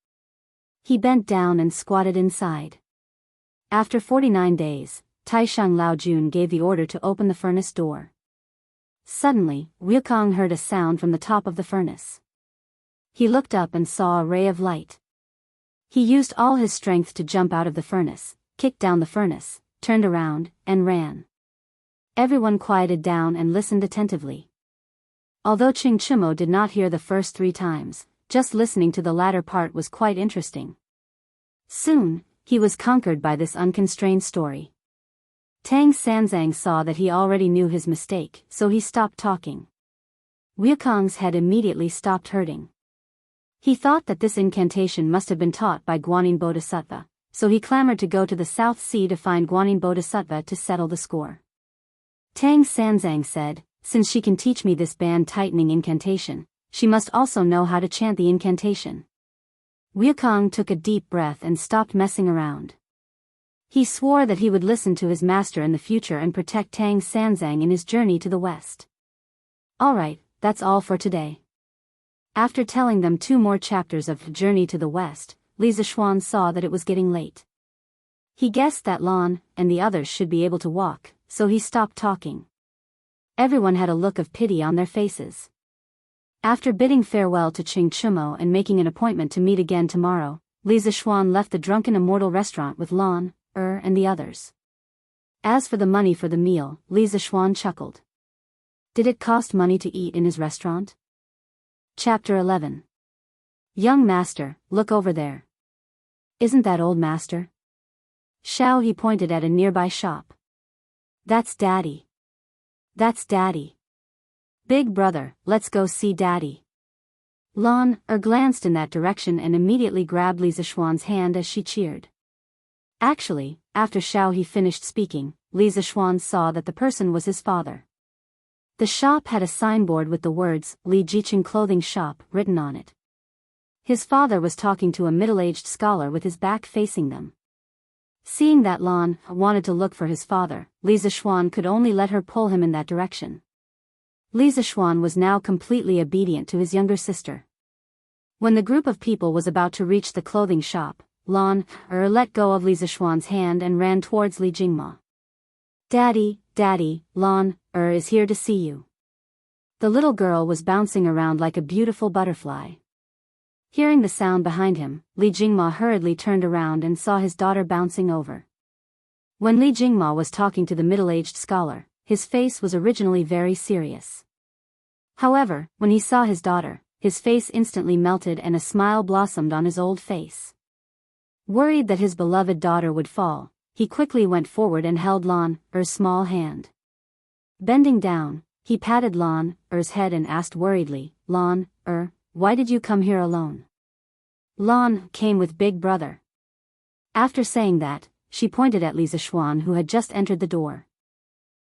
He bent down and squatted inside. After 49 days, Taishang Laojun gave the order to open the furnace door. Suddenly, Wukong heard a sound from the top of the furnace. He looked up and saw a ray of light. He used all his strength to jump out of the furnace, kicked down the furnace, turned around, and ran. Everyone quieted down and listened attentively. Although Ching Chumo did not hear the first 3 times, just listening to the latter part was quite interesting. Soon, he was conquered by this unconstrained story. Tang Sanzang saw that he already knew his mistake, so he stopped talking. Wukong's head immediately stopped hurting. He thought that this incantation must have been taught by Guanyin Bodhisattva, so he clamored to go to the South Sea to find Guanyin Bodhisattva to settle the score. Tang Sanzang said, "Since she can teach me this band-tightening incantation, she must also know how to chant the incantation." Wukong took a deep breath and stopped messing around. He swore that he would listen to his master in the future and protect Tang Sanzang in his journey to the west. Alright, that's all for today. After telling them 2 more chapters of Journey to the West, Li Zishuan saw that it was getting late. He guessed that Lan and the others should be able to walk, so he stopped talking. Everyone had a look of pity on their faces. After bidding farewell to Ching Chumo and making an appointment to meet again tomorrow, Li Zishuan left the Drunken Immortal restaurant with Lan, and the others. As for the money for the meal, Li Zishuan chuckled. Did it cost money to eat in his restaurant? Chapter 11. Young master, look over there. Isn't that old master? Shao, he pointed at a nearby shop. That's Daddy. That's Daddy. Big brother, let's go see Daddy. Lan glanced in that direction and immediately grabbed Li Zishuan's hand as she cheered. Actually, after Shao he finished speaking, Li Zishuan saw that the person was his father. The shop had a signboard with the words, Li Jiqing Clothing Shop, written on it. His father was talking to a middle-aged scholar with his back facing them. Seeing that Lan wanted to look for his father, Li Zishuan could only let her pull him in that direction. Li Zishuan was now completely obedient to his younger sister. When the group of people was about to reach the clothing shop, Lan let go of Li Zishuan's hand and ran towards Li Jingma. Daddy, Lan is here to see you. The little girl was bouncing around like a beautiful butterfly. Hearing the sound behind him, Li Jingma hurriedly turned around and saw his daughter bouncing over. When Li Jingma was talking to the middle-aged scholar, his face was originally very serious. However, when he saw his daughter, his face instantly melted and a smile blossomed on his old face. Worried that his beloved daughter would fall, he quickly went forward and held Lan Er's small hand. Bending down, he patted Lan Er's head and asked worriedly, Lan Er, why did you come here alone? Lan came with Big Brother. After saying that, she pointed at Li Zishuan who had just entered the door.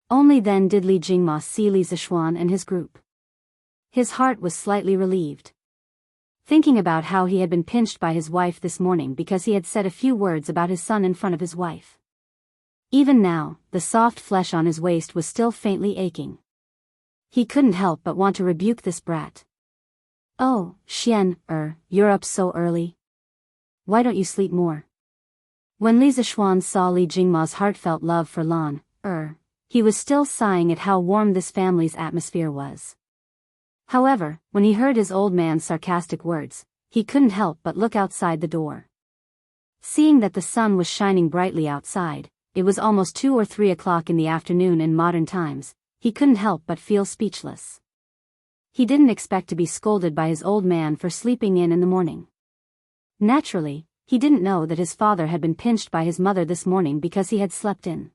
Only then did Li Jingma see Li Zishuan and his group. His heart was slightly relieved. Thinking about how he had been pinched by his wife this morning because he had said a few words about his son in front of his wife. Even now, the soft flesh on his waist was still faintly aching. He couldn't help but want to rebuke this brat. Oh, Xian you're up so early. Why don't you sleep more? When Li Zishuan saw Li Jingma's heartfelt love for Lan he was still sighing at how warm this family's atmosphere was. However, when he heard his old man's sarcastic words, he couldn't help but look outside the door. Seeing that the sun was shining brightly outside, it was almost 2 or 3 o'clock in the afternoon in modern times, he couldn't help but feel speechless. He didn't expect to be scolded by his old man for sleeping in the morning. Naturally, he didn't know that his father had been pinched by his mother this morning because he had slept in.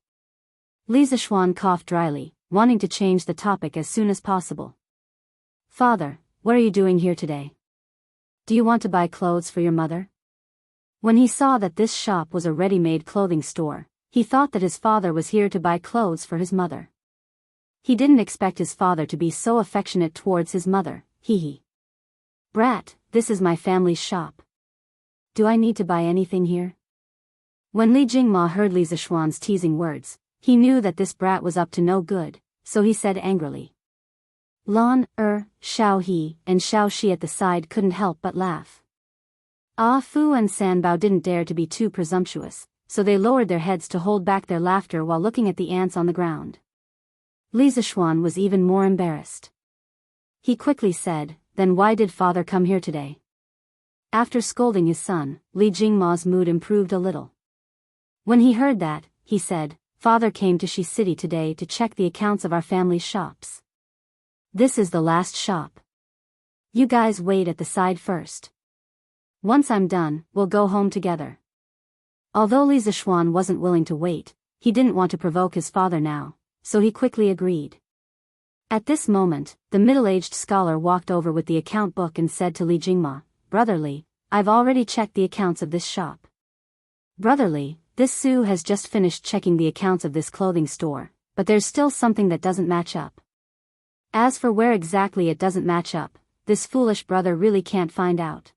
Li Zishuan coughed dryly, wanting to change the topic as soon as possible. Father, what are you doing here today? Do you want to buy clothes for your mother? When he saw that this shop was a ready-made clothing store, he thought that his father was here to buy clothes for his mother. He didn't expect his father to be so affectionate towards his mother, hee. Brat, this is my family's shop. Do I need to buy anything here? When Li Jingma heard Li Zishuan's teasing words, he knew that this brat was up to no good, so he said angrily. Lan Xiao He and Xiao Shi at the side couldn't help but laugh. Ah Fu and San Bao didn't dare to be too presumptuous, so they lowered their heads to hold back their laughter while looking at the ants on the ground. Li Zishuan was even more embarrassed. He quickly said, then why did father come here today? After scolding his son, Li Jingma's mood improved a little. When he heard that, he said, father came to Shi City today to check the accounts of our family's shops. This is the last shop. You guys wait at the side first. Once I'm done, we'll go home together. Although Li Zishuan wasn't willing to wait, he didn't want to provoke his father now, so he quickly agreed. At this moment, the middle-aged scholar walked over with the account book and said to Li Jingma, Brother Li, I've already checked the accounts of this shop. Brother Li, this Su has just finished checking the accounts of this clothing store, but there's still something that doesn't match up. As for where exactly it doesn't match up, this foolish brother really can't find out.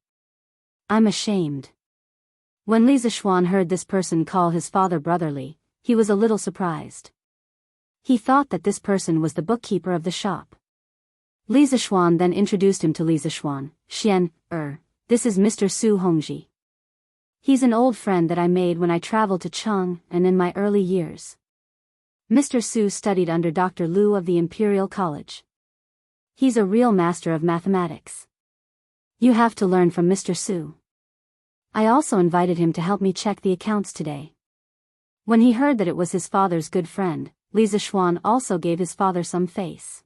I'm ashamed. When Li Zishuan heard this person call his father Brother Li, he was a little surprised. He thought that this person was the bookkeeper of the shop. Li Zishuan then introduced him to Li Zishuan. Xian this is Mr. Su Hongji. He's an old friend that I made when I traveled to Cheng and in my early years. Mr. Su studied under Dr. Liu of the Imperial College. He's a real master of mathematics. You have to learn from Mr. Su. I also invited him to help me check the accounts today. When he heard that it was his father's good friend, Li Zishuan also gave his father some face.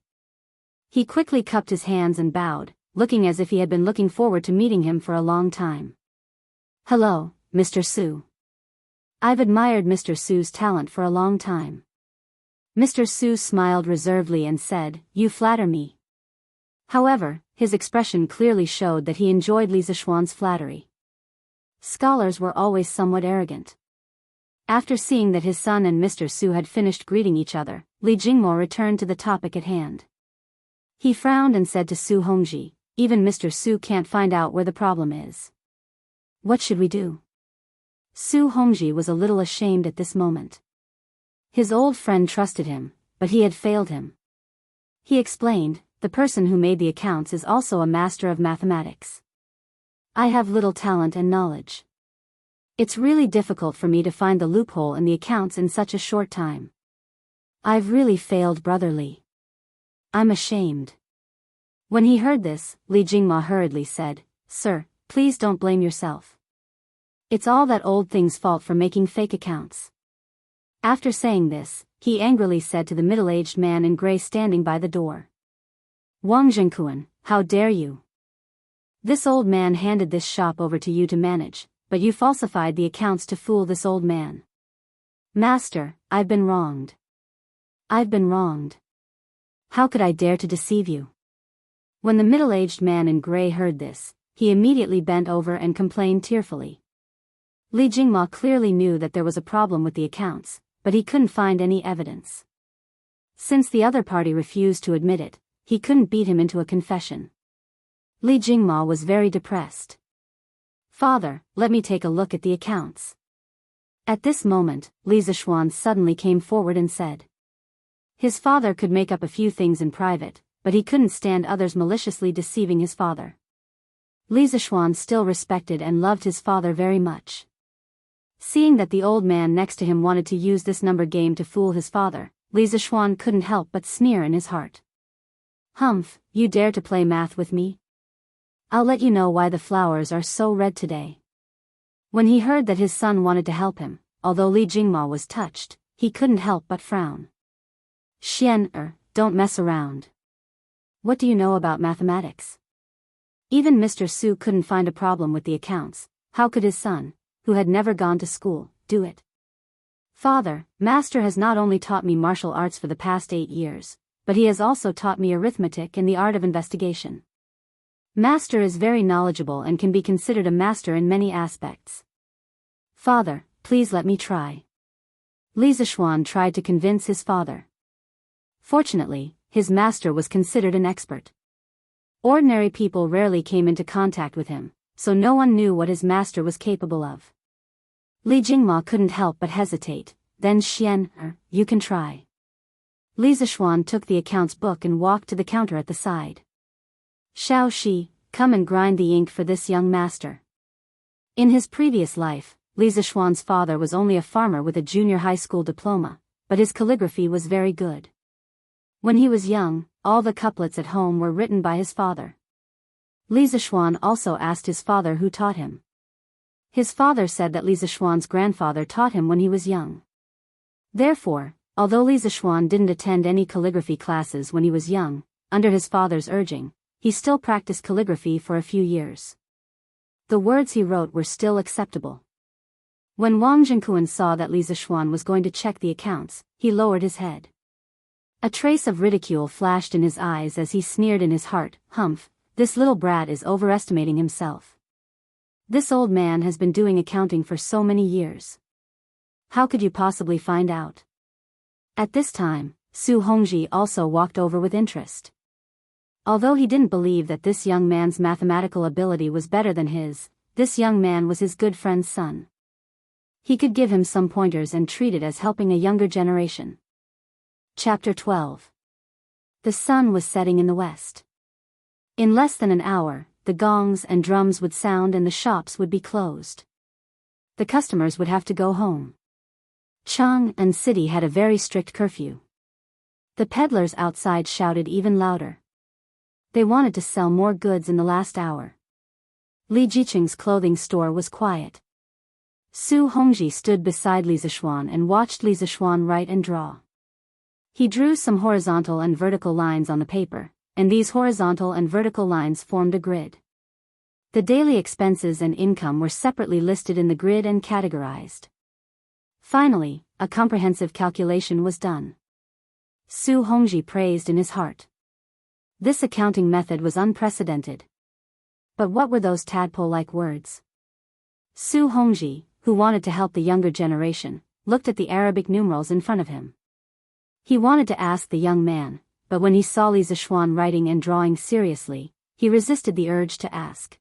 He quickly cupped his hands and bowed, looking as if he had been looking forward to meeting him for a long time. Hello, Mr. Su. I've admired Mr. Su's talent for a long time. Mr. Su smiled reservedly and said, You flatter me. However, his expression clearly showed that he enjoyed Li Zishuan's flattery. Scholars were always somewhat arrogant. After seeing that his son and Mr. Su had finished greeting each other, Li Jingmo returned to the topic at hand. He frowned and said to Su Hongji, Even Mr. Su can't find out where the problem is. What should we do? Su Hongji was a little ashamed at this moment. His old friend trusted him, but he had failed him. He explained, the person who made the accounts is also a master of mathematics. I have little talent and knowledge. It's really difficult for me to find the loophole in the accounts in such a short time. I've really failed Brother Li. I'm ashamed. When he heard this, Li Jingma hurriedly said, Sir, please don't blame yourself. It's all that old thing's fault for making fake accounts. After saying this, he angrily said to the middle-aged man in gray standing by the door. Wang Zhengkuan, how dare you? This old man handed this shop over to you to manage, but you falsified the accounts to fool this old man. Master, I've been wronged. I've been wronged. How could I dare to deceive you? When the middle-aged man in gray heard this, he immediately bent over and complained tearfully. Li Jingma clearly knew that there was a problem with the accounts, but he couldn't find any evidence. Since the other party refused to admit it, he couldn't beat him into a confession. Li Jingma was very depressed. Father, let me take a look at the accounts. At this moment, Li Zishuan suddenly came forward and said. His father could make up a few things in private, but he couldn't stand others maliciously deceiving his father. Li Zishuan still respected and loved his father very much. Seeing that the old man next to him wanted to use this number game to fool his father, Li Zishuan couldn't help but sneer in his heart. Humph, you dare to play math with me? I'll let you know why the flowers are so red today. When he heard that his son wanted to help him, although Li Jingma was touched, he couldn't help but frown. Don't mess around. What do you know about mathematics? Even Mr. Su couldn't find a problem with the accounts. How could his son, who had never gone to school, do it? Father, Master has not only taught me martial arts for the past 8 years, but he has also taught me arithmetic and the art of investigation. Master is very knowledgeable and can be considered a master in many aspects. Father, please let me try. Li Zishuan tried to convince his father. Fortunately, his master was considered an expert. Ordinary people rarely came into contact with him, so no one knew what his master was capable of. Li Jingma couldn't help but hesitate. Then you can try. Li Zishuan took the accounts book and walked to the counter at the side. Xiao Shi, come and grind the ink for this young master. In his previous life, Li Zishuan's father was only a farmer with a junior high school diploma, but his calligraphy was very good. When he was young, all the couplets at home were written by his father. Li Zishuan also asked his father who taught him. His father said that Li Zishuan's grandfather taught him when he was young. Therefore, although Li Zishuan didn't attend any calligraphy classes when he was young, under his father's urging, he still practiced calligraphy for a few years. The words he wrote were still acceptable. When Wang Zhengkuan saw that Li Zishuan was going to check the accounts, he lowered his head. A trace of ridicule flashed in his eyes as he sneered in his heart, Humph, this little brat is overestimating himself. This old man has been doing accounting for so many years. How could you possibly find out? At this time, Su Hongji also walked over with interest. Although he didn't believe that this young man's mathematical ability was better than his, this young man was his good friend's son. He could give him some pointers and treat it as helping a younger generation. Chapter 12. The sun was setting in the west. In less than an hour, the gongs and drums would sound and the shops would be closed. The customers would have to go home. Chang'an City had a very strict curfew. The peddlers outside shouted even louder. They wanted to sell more goods in the last hour. Li Jiqing's clothing store was quiet. Su Hongji stood beside Li Zishuan and watched Li Zishuan write and draw. He drew some horizontal and vertical lines on the paper, and these horizontal and vertical lines formed a grid. The daily expenses and income were separately listed in the grid and categorized. Finally, a comprehensive calculation was done. Su Hongji praised in his heart. This accounting method was unprecedented. But what were those tadpole-like words? Su Hongji, who wanted to help the younger generation, looked at the Arabic numerals in front of him. He wanted to ask the young man, but when he saw Li Zishuan writing and drawing seriously, he resisted the urge to ask.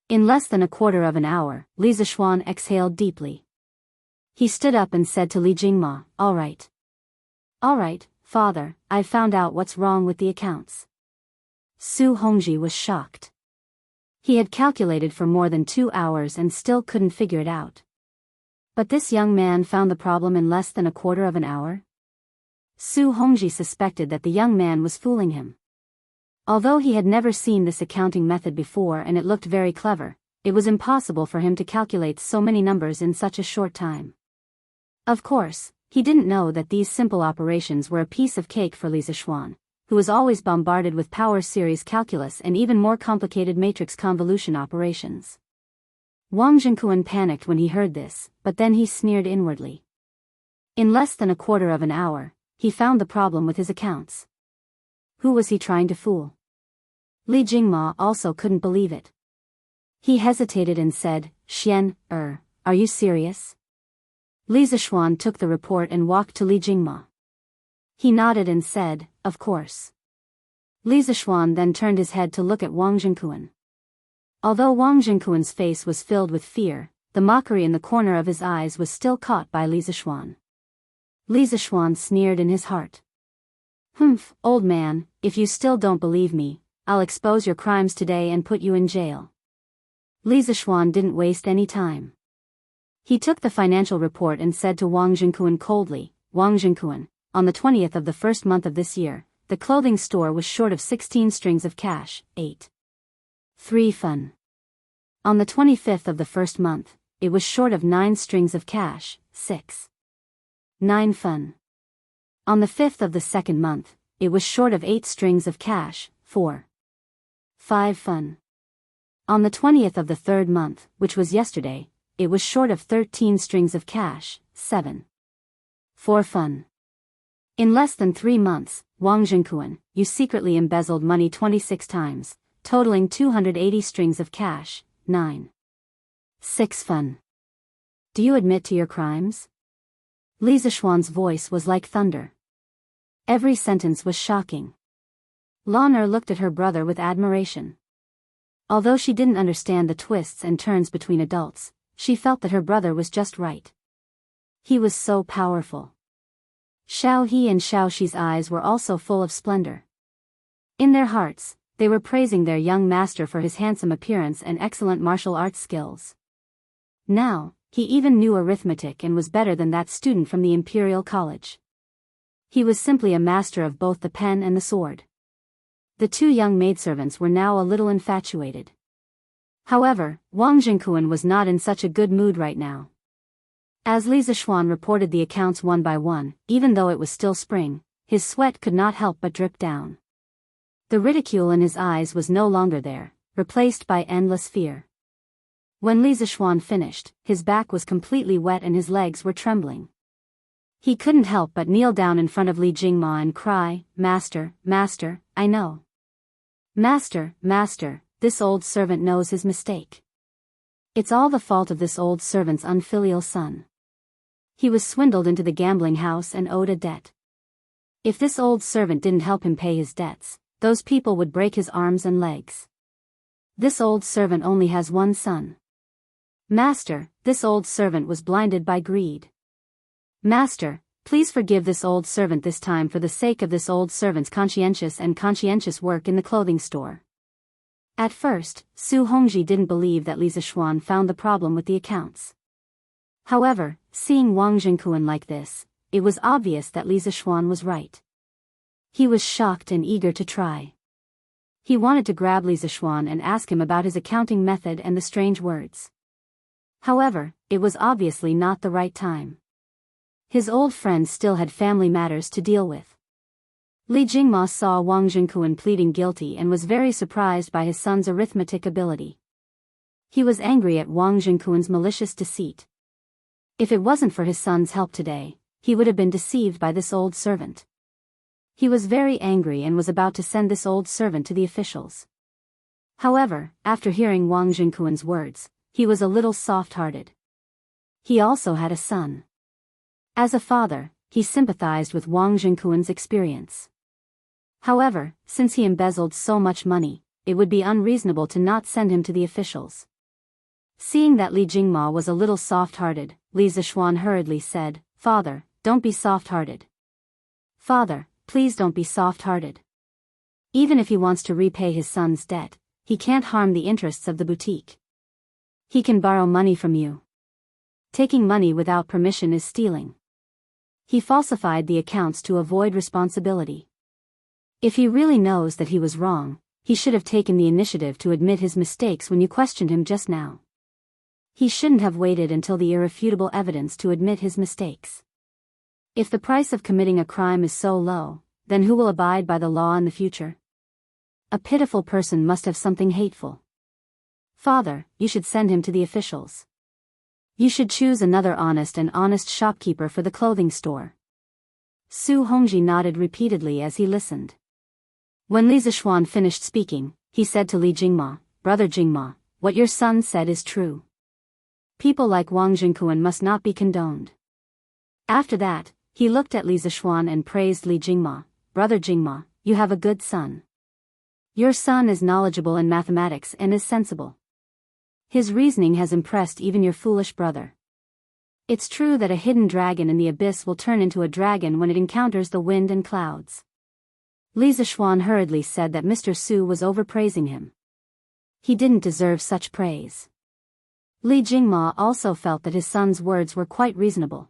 In less than a quarter of an hour, Li Zishuan exhaled deeply. He stood up and said to Li Jingma, All right. All right, father, I've found out what's wrong with the accounts. Su Hongji was shocked. He had calculated for more than 2 hours and still couldn't figure it out. But this young man found the problem in less than a quarter of an hour? Su Hongji suspected that the young man was fooling him. Although he had never seen this accounting method before and it looked very clever, it was impossible for him to calculate so many numbers in such a short time. Of course, he didn't know that these simple operations were a piece of cake for Li Zishuan, who was always bombarded with power series calculus and even more complicated matrix convolution operations. Wang Jingquan panicked when he heard this, but then he sneered inwardly. In less than a quarter of an hour, he found the problem with his accounts. Who was he trying to fool? Li Jingma also couldn't believe it. He hesitated and said, "Xian, are you serious?" Li Zishuan took the report and walked to Li Jingma. He nodded and said, "Of course." Li Zishuan then turned his head to look at Wang Jingquan. Although Wang Jingquan's face was filled with fear, the mockery in the corner of his eyes was still caught by Li Zishuan. Li Zishuan sneered in his heart. "Humph, old man, if you still don't believe me, I'll expose your crimes today and put you in jail." Li Zishuan didn't waste any time. He took the financial report and said to Wang Jingquan coldly, "Wang Jingquan, on the 20th of the first month of this year, the clothing store was short of 16 strings of cash, 8.3 fun. On the 25th of the first month, it was short of 9 strings of cash, 6.9 fun. On the 5th of the second month, it was short of 8 strings of cash, 4.5 fun. On the 20th of the third month, which was yesterday, it was short of 13 strings of cash, 7.4 fun. In less than 3 months, Wang Jingquan, you secretly embezzled money 26 times, totaling 280 strings of cash, 9.6 fun. Do you admit to your crimes?" Li Zishuan's voice was like thunder. Every sentence was shocking. Lan Er looked at her brother with admiration. Although she didn't understand the twists and turns between adults, she felt that her brother was just right. He was so powerful. Xiao He and Xiao Shi's eyes were also full of splendor. In their hearts, they were praising their young master for his handsome appearance and excellent martial arts skills. Now, he even knew arithmetic and was better than that student from the Imperial College. He was simply a master of both the pen and the sword. The 2 young maidservants were now a little infatuated. However, Wang Jingquan was not in such a good mood right now. As Li Zishuan reported the accounts one by one, even though it was still spring, his sweat could not help but drip down. The ridicule in his eyes was no longer there, replaced by endless fear. When Li Zishuan finished, his back was completely wet and his legs were trembling. He couldn't help but kneel down in front of Li Jingma and cry, "Master, master, I know. Master, master, this old servant knows his mistake. It's all the fault of this old servant's unfilial son. He was swindled into the gambling house and owed a debt. If this old servant didn't help him pay his debts, those people would break his arms and legs. This old servant only has one son. Master, this old servant was blinded by greed. Master, please forgive this old servant this time for the sake of this old servant's conscientious work in the clothing store." At first, Su Hongji didn't believe that Li Zishuan found the problem with the accounts. However, seeing Wang Jingquan like this, it was obvious that Li Zishuan was right. He was shocked and eager to try. He wanted to grab Li Zishuan and ask him about his accounting method and the strange words. However, it was obviously not the right time. His old friend still had family matters to deal with. Li Jingma saw Wang Jingquan pleading guilty and was very surprised by his son's arithmetic ability. He was angry at Wang Jingquan's malicious deceit. If it wasn't for his son's help today, he would have been deceived by this old servant. He was very angry and was about to send this old servant to the officials. However, after hearing Wang Jingquan's words, he was a little soft-hearted. He also had a son. As a father, he sympathized with Wang Jingquan's experience. However, since he embezzled so much money, it would be unreasonable to not send him to the officials. Seeing that Li Jingma was a little soft-hearted, Li Zishuan hurriedly said, "Father, don't be soft-hearted. Father, please don't be soft-hearted. Even if he wants to repay his son's debt, he can't harm the interests of the boutique. He can borrow money from you. Taking money without permission is stealing. He falsified the accounts to avoid responsibility. If he really knows that he was wrong, he should have taken the initiative to admit his mistakes when you questioned him just now. He shouldn't have waited until the irrefutable evidence to admit his mistakes. If the price of committing a crime is so low, then who will abide by the law in the future? A pitiful person must have something hateful. Father, you should send him to the officials. You should choose another honest shopkeeper for the clothing store. Su Hongji nodded repeatedly as he listened. When Li Zixuan finished speaking, he said to Li Jingma, Brother Jingma, what your son said is true. People like Wang Jingquan must not be condoned. After that, he looked at Li Zixuan and praised Li Jingma, Brother Jingma, you have a good son. Your son is knowledgeable in mathematics and is sensible. His reasoning has impressed even your foolish brother. It's true that a hidden dragon in the abyss will turn into a dragon when it encounters the wind and clouds. Li Zixuan hurriedly said that Mr. Su was overpraising him. He didn't deserve such praise. Li Jingma also felt that his son's words were quite reasonable.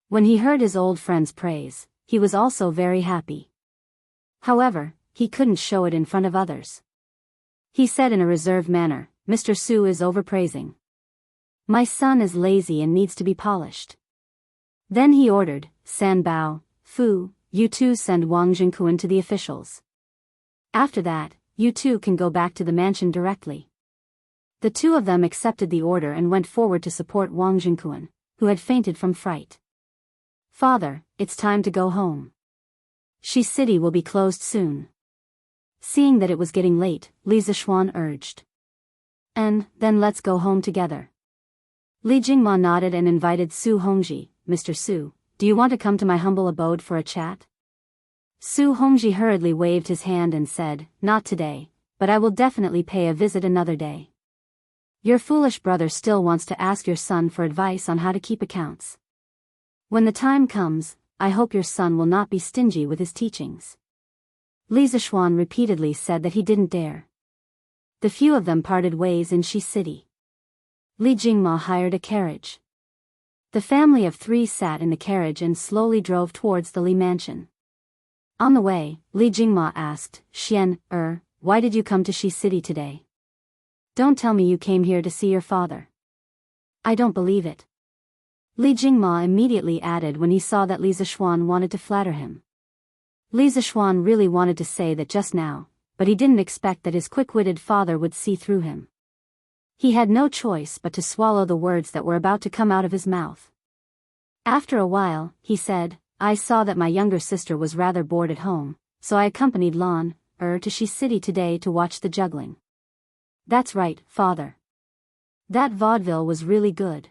When he heard his old friend's praise, he was also very happy. However, he couldn't show it in front of others. He said in a reserved manner, Mr. Su is overpraising. My son is lazy and needs to be polished. Then he ordered, San Bao, Fu, you two send Wang Jingquan to the officials. After that, you two can go back to the mansion directly. The two of them accepted the order and went forward to support Wang Jingquan, who had fainted from fright. Father, it's time to go home. Shi City will be closed soon. Seeing that it was getting late, Li Zixuan urged. And then let's go home together. Li Jingma nodded and invited Su Hongji, Mr. Su, do you want to come to my humble abode for a chat? Su Hongji hurriedly waved his hand and said, not today, but I will definitely pay a visit another day. Your foolish brother still wants to ask your son for advice on how to keep accounts. When the time comes, I hope your son will not be stingy with his teachings. Li Zixuan repeatedly said that he didn't dare. The few of them parted ways in Shi City. Li Jingma hired a carriage. The family of 3 sat in the carriage and slowly drove towards the Li mansion. On the way, Li Jingma asked, Xian, why did you come to Shi City today? Don't tell me you came here to see your father. I don't believe it. Li Jingma immediately added when he saw that Li Zixuan wanted to flatter him. Li Zixuan really wanted to say that just now, but he didn't expect that his quick-witted father would see through him. He had no choice but to swallow the words that were about to come out of his mouth. After a while, he said, I saw that my younger sister was rather bored at home, so I accompanied Lan, to Shi City today to watch the juggling. That's right, father. That vaudeville was really good.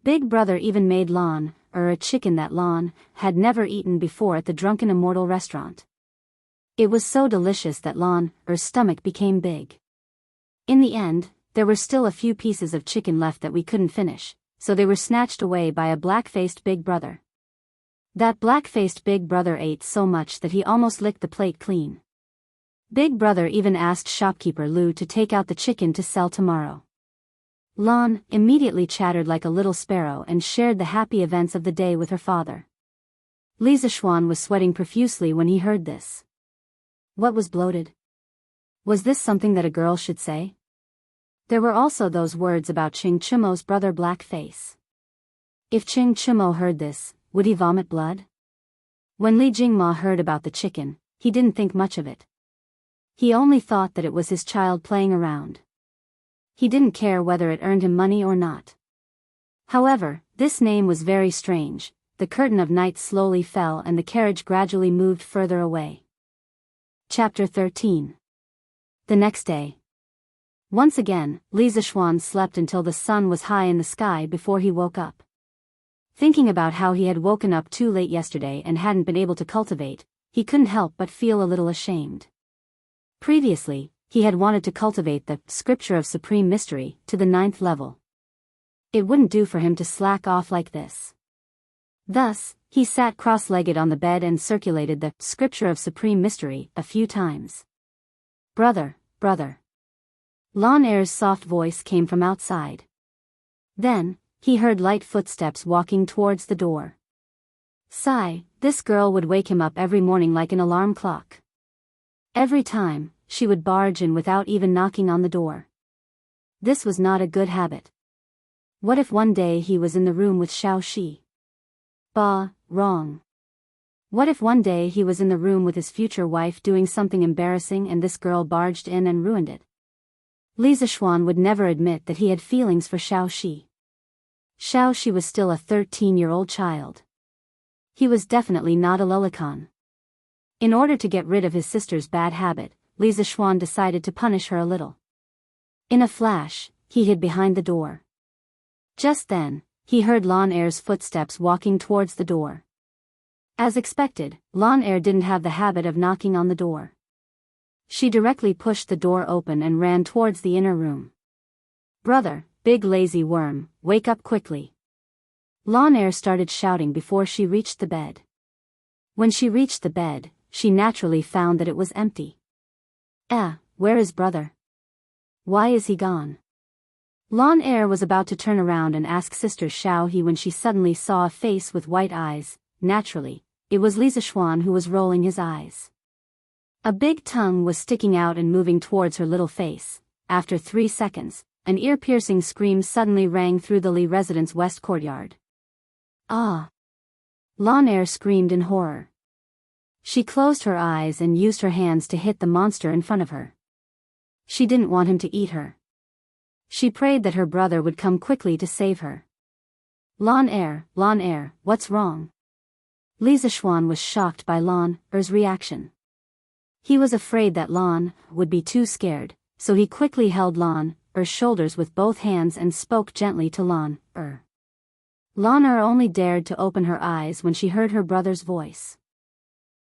Big brother even made Lan, a chicken that Lan had never eaten before at the Drunken Immortal restaurant. It was so delicious that Lan's stomach became big. In the end, there were still a few pieces of chicken left that we couldn't finish, so they were snatched away by a black-faced big brother. That black-faced big brother ate so much that he almost licked the plate clean. Big brother even asked shopkeeper Lu to take out the chicken to sell tomorrow. Lan immediately chattered like a little sparrow and shared the happy events of the day with her father. Li Zixuan was sweating profusely when he heard this. What was bloated? Was this something that a girl should say? There were also those words about Ching Chimo's brother Blackface. If Ching Chimo heard this, would he vomit blood? When Li Jingma heard about the chicken, he didn't think much of it. He only thought that it was his child playing around. He didn't care whether it earned him money or not. However, this name was very strange. The curtain of night slowly fell and the carriage gradually moved further away. Chapter 13. The next day. Once again, Li Zixuan slept until the sun was high in the sky before he woke up. Thinking about how he had woken up too late yesterday and hadn't been able to cultivate, he couldn't help but feel a little ashamed. Previously, he had wanted to cultivate the Scripture of Supreme Mystery to the 9th level. It wouldn't do for him to slack off like this. Thus, he sat cross-legged on the bed and circulated the Scripture of Supreme Mystery a few times. Brother, brother. Lan Er's soft voice came from outside. Then, he heard light footsteps walking towards the door. Sigh, this girl would wake him up every morning like an alarm clock. Every time, she would barge in without even knocking on the door. This was not a good habit. What if one day he was in the room with Xiao Shi? Bah, wrong. What if one day he was in the room with his future wife doing something embarrassing and this girl barged in and ruined it? Li Zixuan would never admit that he had feelings for Xiao Shi. Xiao Shi was still a 13-year-old child. He was definitely not a lolicon. In order to get rid of his sister's bad habit, Li Zixuan decided to punish her a little. In a flash, he hid behind the door. Just then, he heard Lan Er's footsteps walking towards the door. As expected, Lan Er didn't have the habit of knocking on the door. She directly pushed the door open and ran towards the inner room. "Brother, big lazy worm, wake up quickly." Lan Er started shouting before she reached the bed. When she reached the bed, she naturally found that it was empty. Where is brother? Why is he gone? Lan Er was about to turn around and ask Sister Xiao He when she suddenly saw a face with white eyes. Naturally, it was Li Zixuan who was rolling his eyes. A big tongue was sticking out and moving towards her little face. After 3 seconds, an ear-piercing scream suddenly rang through the Li residence west courtyard. "Ah!" Lan Er screamed in horror. She closed her eyes and used her hands to hit the monster in front of her. She didn't want him to eat her. She prayed that her brother would come quickly to save her. Lan Er, what's wrong?" Li Zixuan was shocked by Lan Er's reaction. He was afraid that Lan would be too scared, so he quickly held Lan Er's shoulders with both hands and spoke gently to Lan Er. Lan Er only dared to open her eyes when she heard her brother's voice.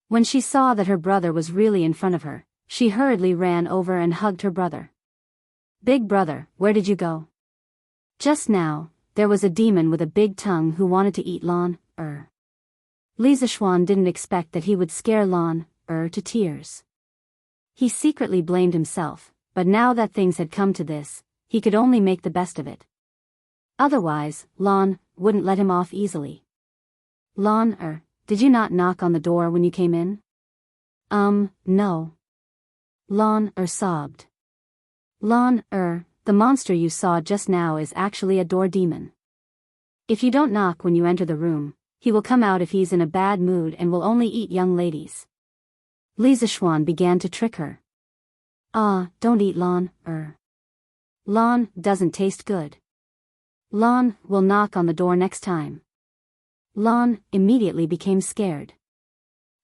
When she saw that her brother was really in front of her, she hurriedly ran over and hugged her brother. "Big brother, where did you go?" Just now, there was a demon with a big tongue who wanted to eat Lan Er. Li Zixuan didn't expect that he would scare Lan Er to tears. He secretly blamed himself, but now that things had come to this, he could only make the best of it. Otherwise, Lan wouldn't let him off easily. "Lan Er, did you not knock on the door when you came in?" No. Lan Er sobbed. "Lan Er, the monster you saw just now is actually a door demon. If you don't knock when you enter the room, he will come out if he's in a bad mood and will only eat young ladies." Li Zixuan began to trick her. Don't eat Lan Er. Lan doesn't taste good. Lan will knock on the door next time. Lan immediately became scared.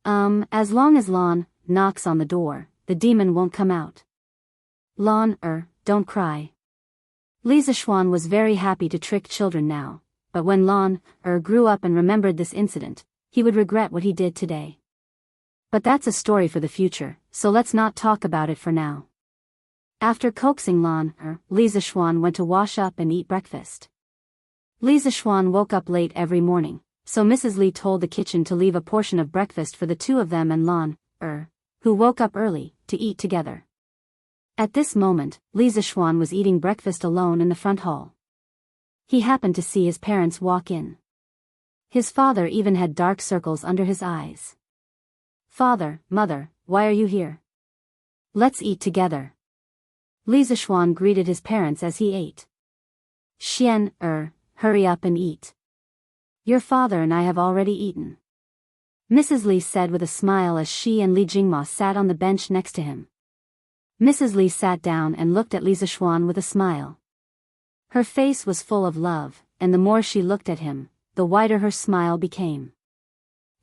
As long as Lan knocks on the door, the demon won't come out. Lan Er, don't cry." Li Zixuan was very happy to trick children now, but when Lan Er grew up and remembered this incident, he would regret what he did today. But that's a story for the future, so let's not talk about it for now. After coaxing Lan Er, Li Zixuan went to wash up and eat breakfast. Li Zixuan woke up late every morning, so Mrs. Li told the kitchen to leave a portion of breakfast for the two of them and Lan Er, who woke up early, to eat together. At this moment, Li Zixuan was eating breakfast alone in the front hall. He happened to see his parents walk in. His father even had dark circles under his eyes. "Father, mother, why are you here? Let's eat together." Li Zixuan greeted his parents as he ate. "Xian Er, hurry up and eat. Your father and I have already eaten," Mrs. Li said with a smile as she and Li Jingma sat on the bench next to him. Mrs. Li sat down and looked at Li Zixuan with a smile. Her face was full of love, and the more she looked at him, the wider her smile became.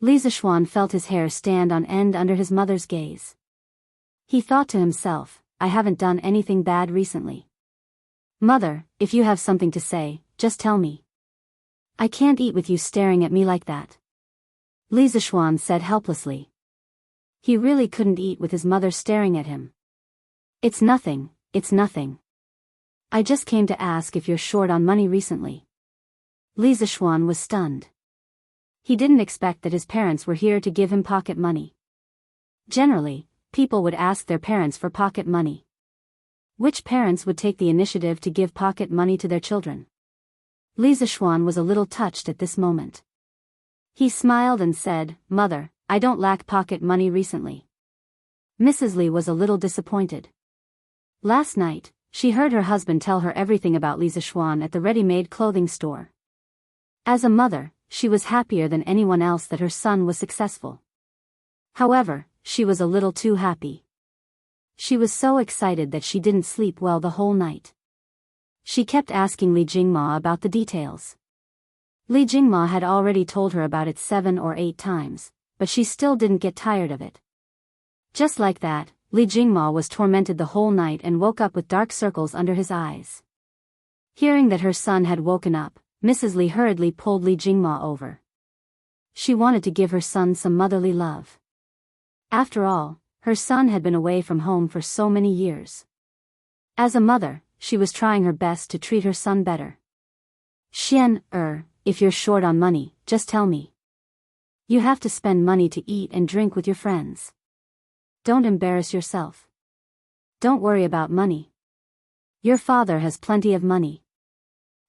Li Zixuan felt his hair stand on end under his mother's gaze. He thought to himself, "I haven't done anything bad recently. Mother, if you have something to say, just tell me. I can't eat with you staring at me like that," Li Zixuan said helplessly. He really couldn't eat with his mother staring at him. It's nothing. I just came to ask if you're short on money recently." Li Zixuan was stunned. He didn't expect that his parents were here to give him pocket money. Generally, people would ask their parents for pocket money. Which parents would take the initiative to give pocket money to their children? Li Zixuan was a little touched at this moment. He smiled and said, "Mother, I don't lack pocket money recently." Mrs. Li was a little disappointed. Last night, she heard her husband tell her everything about Li Zixuan at the ready-made clothing store. As a mother, she was happier than anyone else that her son was successful. However, she was a little too happy. She was so excited that she didn't sleep well the whole night. She kept asking Li Jingma about the details. Li Jingma had already told her about it 7 or 8 times, but she still didn't get tired of it. Just like that, Li Jingma was tormented the whole night and woke up with dark circles under his eyes. Hearing that her son had woken up, Mrs. Li hurriedly pulled Li Jingma over. She wanted to give her son some motherly love. After all, her son had been away from home for so many years. As a mother, she was trying her best to treat her son better. Xian, if you're short on money, just tell me. You have to spend money to eat and drink with your friends. Don't embarrass yourself. Don't worry about money. Your father has plenty of money.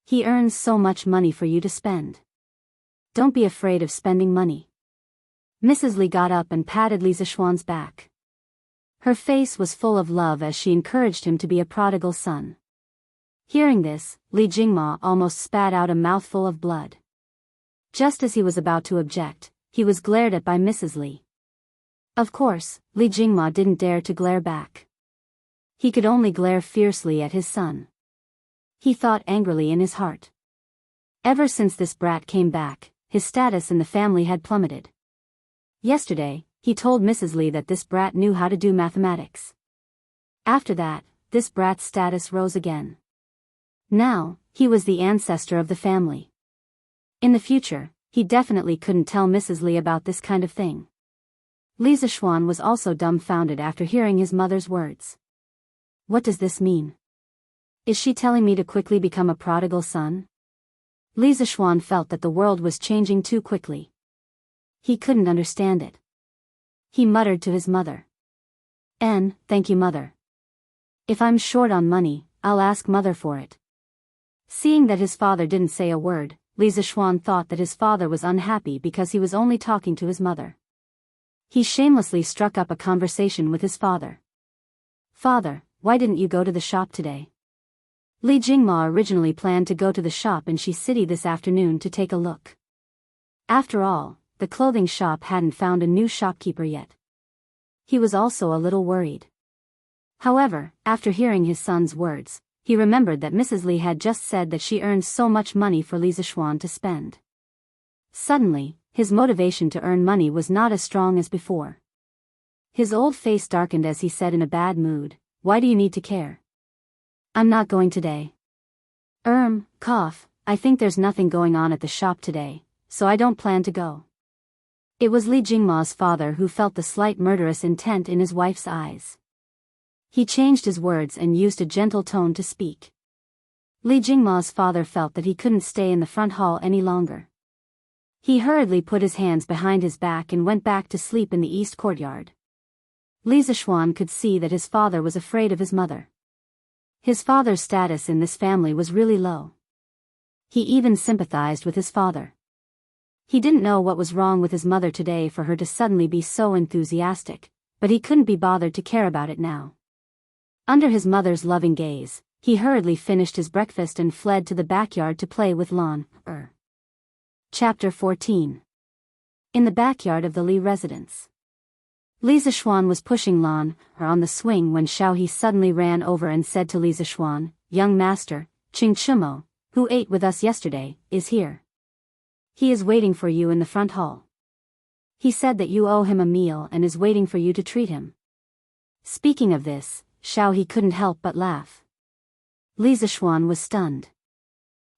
He earns so much money for you to spend. Don't be afraid of spending money. Mrs. Li got up and patted Li Zishuan's back. Her face was full of love as she encouraged him to be a prodigal son. Hearing this, Li Jingma almost spat out a mouthful of blood. Just as he was about to object, he was glared at by Mrs. Li. Of course, Li Jingma didn't dare to glare back. He could only glare fiercely at his son. He thought angrily in his heart. Ever since this brat came back, his status in the family had plummeted. Yesterday, he told Mrs. Li that this brat knew how to do mathematics. After that, this brat's status rose again. Now, he was the ancestor of the family. In the future, he definitely couldn't tell Mrs. Li about this kind of thing. Li Zishuan was also dumbfounded after hearing his mother's words. What does this mean? Is she telling me to quickly become a prodigal son? Li Zishuan felt that the world was changing too quickly. He couldn't understand it. He muttered to his mother. Thank you, mother. If I'm short on money, I'll ask mother for it. Seeing that his father didn't say a word, Li Zishuan thought that his father was unhappy because he was only talking to his mother. He shamelessly struck up a conversation with his father. Father, why didn't you go to the shop today? Li Jingma originally planned to go to the shop in Shi City this afternoon to take a look. After all, the clothing shop hadn't found a new shopkeeper yet. He was also a little worried. However, after hearing his son's words, he remembered that Mrs. Li had just said that she earned so much money for Li Zishuan to spend. Suddenly, his motivation to earn money was not as strong as before. His old face darkened as he said in a bad mood, "Why do you need to care? I'm not going today. I think there's nothing going on at the shop today, so I don't plan to go." It was Li Jingma's father who felt the slight murderous intent in his wife's eyes. He changed his words and used a gentle tone to speak. Li Jingma's father felt that he couldn't stay in the front hall any longer. He hurriedly put his hands behind his back and went back to sleep in the east courtyard. Li Zishuan could see that his father was afraid of his mother. His father's status in this family was really low. He even sympathized with his father. He didn't know what was wrong with his mother today for her to suddenly be so enthusiastic, but he couldn't be bothered to care about it now. Under his mother's loving gaze, he hurriedly finished his breakfast and fled to the backyard to play with Lan. Chapter 14. In the backyard of the Li residence. Li Zishuan was pushing Lan on the swing when Xiaohe suddenly ran over and said to Li Zishuan, "Young master, Qing Chimo, who ate with us yesterday, is here. He is waiting for you in the front hall. He said that you owe him a meal and is waiting for you to treat him." Speaking of this, Xiaohe couldn't help but laugh. Li Zishuan was stunned.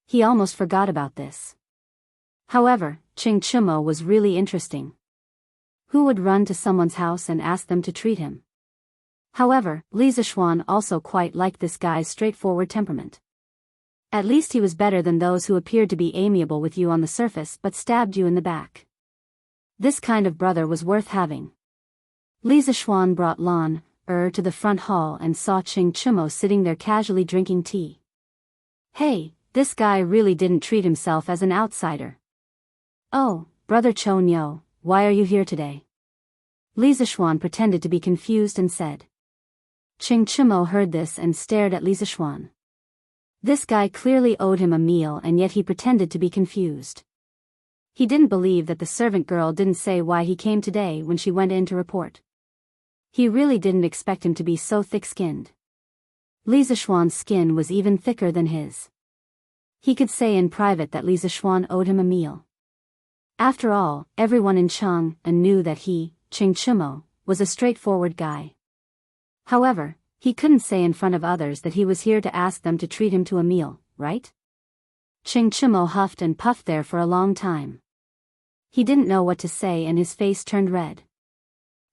He almost forgot about this. However, Qing Chimo was really interesting. Who would run to someone's house and ask them to treat him? However, Li Zishuan also quite liked this guy's straightforward temperament. At least he was better than those who appeared to be amiable with you on the surface but stabbed you in the back. This kind of brother was worth having. Li Zishuan brought Lan to the front hall and saw Qing Chimo sitting there casually drinking tea. Hey, this guy really didn't treat himself as an outsider. "Oh, brother Chonyo, why are you here today?" Li Zishuan pretended to be confused and said. Qing Chimo heard this and stared at Li Zishuan. This guy clearly owed him a meal and yet he pretended to be confused. He didn't believe that the servant girl didn't say why he came today when she went in to report. He really didn't expect him to be so thick-skinned. Li Zixuan's skin was even thicker than his. He could say in private that Li Zixuan owed him a meal. After all, everyone in Chang'an knew that he, Ching Chimo, was a straightforward guy. However, he couldn't say in front of others that he was here to ask them to treat him to a meal, right? Ching Chimo huffed and puffed there for a long time. He didn't know what to say and his face turned red.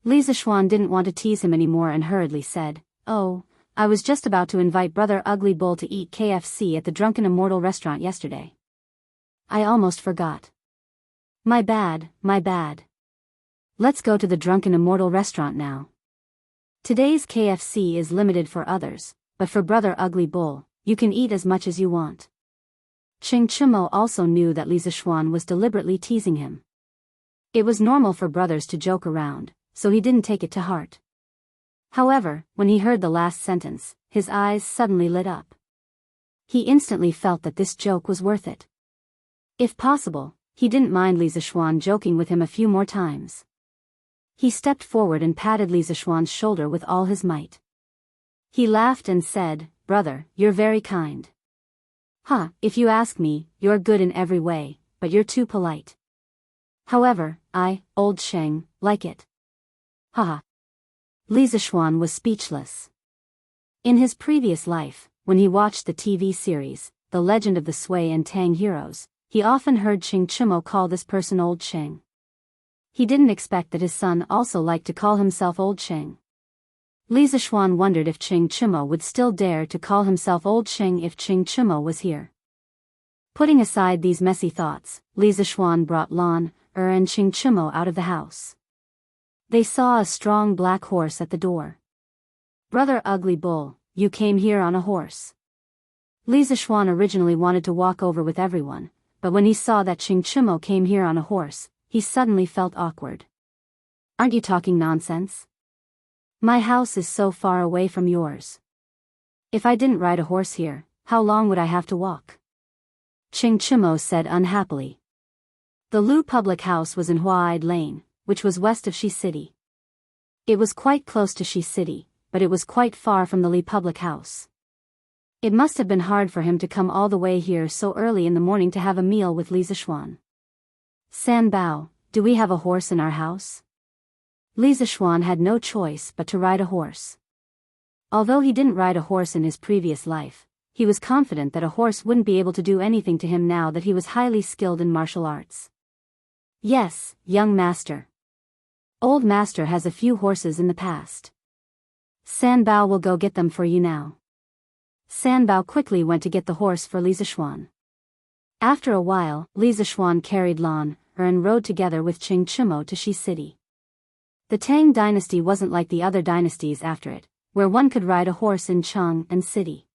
Li Zixuan didn't want to tease him anymore and hurriedly said, "Oh, I was just about to invite Brother Ugly Bull to eat KFC at the Drunken Immortal restaurant yesterday. I almost forgot. My bad, my bad. Let's go to the Drunken Immortal restaurant now. Today's KFC is limited for others, but for Brother Ugly Bull, you can eat as much as you want." Ching Chimo also knew that Li Zixuan was deliberately teasing him. It was normal for brothers to joke around, so he didn't take it to heart. However, when he heard the last sentence, his eyes suddenly lit up. He instantly felt that this joke was worth it. If possible, he didn't mind Li Zixuan joking with him a few more times. He stepped forward and patted Li Zixuan's shoulder with all his might. He laughed and said, "Brother, you're very kind. If you ask me, you're good in every way, but you're too polite. However, I, old Sheng, like it." Li Zixuan was speechless. In his previous life, when he watched the TV series, The Legend of the Sui and Tang Heroes, he often heard Ching Chimo call this person Old Sheng. He didn't expect that his son also liked to call himself Old Sheng. Li Zixuan wondered if Ching Chimo would still dare to call himself Old Sheng if Ching Chimo was here. Putting aside these messy thoughts, Li Zixuan brought Lan, and Ching Chimo out of the house. They saw a strong black horse at the door. "Brother Ugly Bull, you came here on a horse." Li Zixuan originally wanted to walk over with everyone, but when he saw that Ching Chimo came here on a horse, he suddenly felt awkward. "Aren't you talking nonsense? My house is so far away from yours. If I didn't ride a horse here, how long would I have to walk?" Ching Chimo said unhappily. The Lu public house was in Huaid Lane, which was west of Shi City. It was quite close to Shi City, but it was quite far from the Li public house. It must have been hard for him to come all the way here so early in the morning to have a meal with Li Zixuan. "San Bao, do we have a horse in our house?" Li Zixuan had no choice but to ride a horse. Although he didn't ride a horse in his previous life, he was confident that a horse wouldn't be able to do anything to him now that he was highly skilled in martial arts. "Yes, young master. Old master has a few horses in the past. San Bao will go get them for you now." San Bao quickly went to get the horse for Li Zixuan. After a while, Li Zixuan carried Lan, and rode together with Ching Chimo to Shi City. The Tang dynasty wasn't like the other dynasties after it, where one could ride a horse in Chang'an City.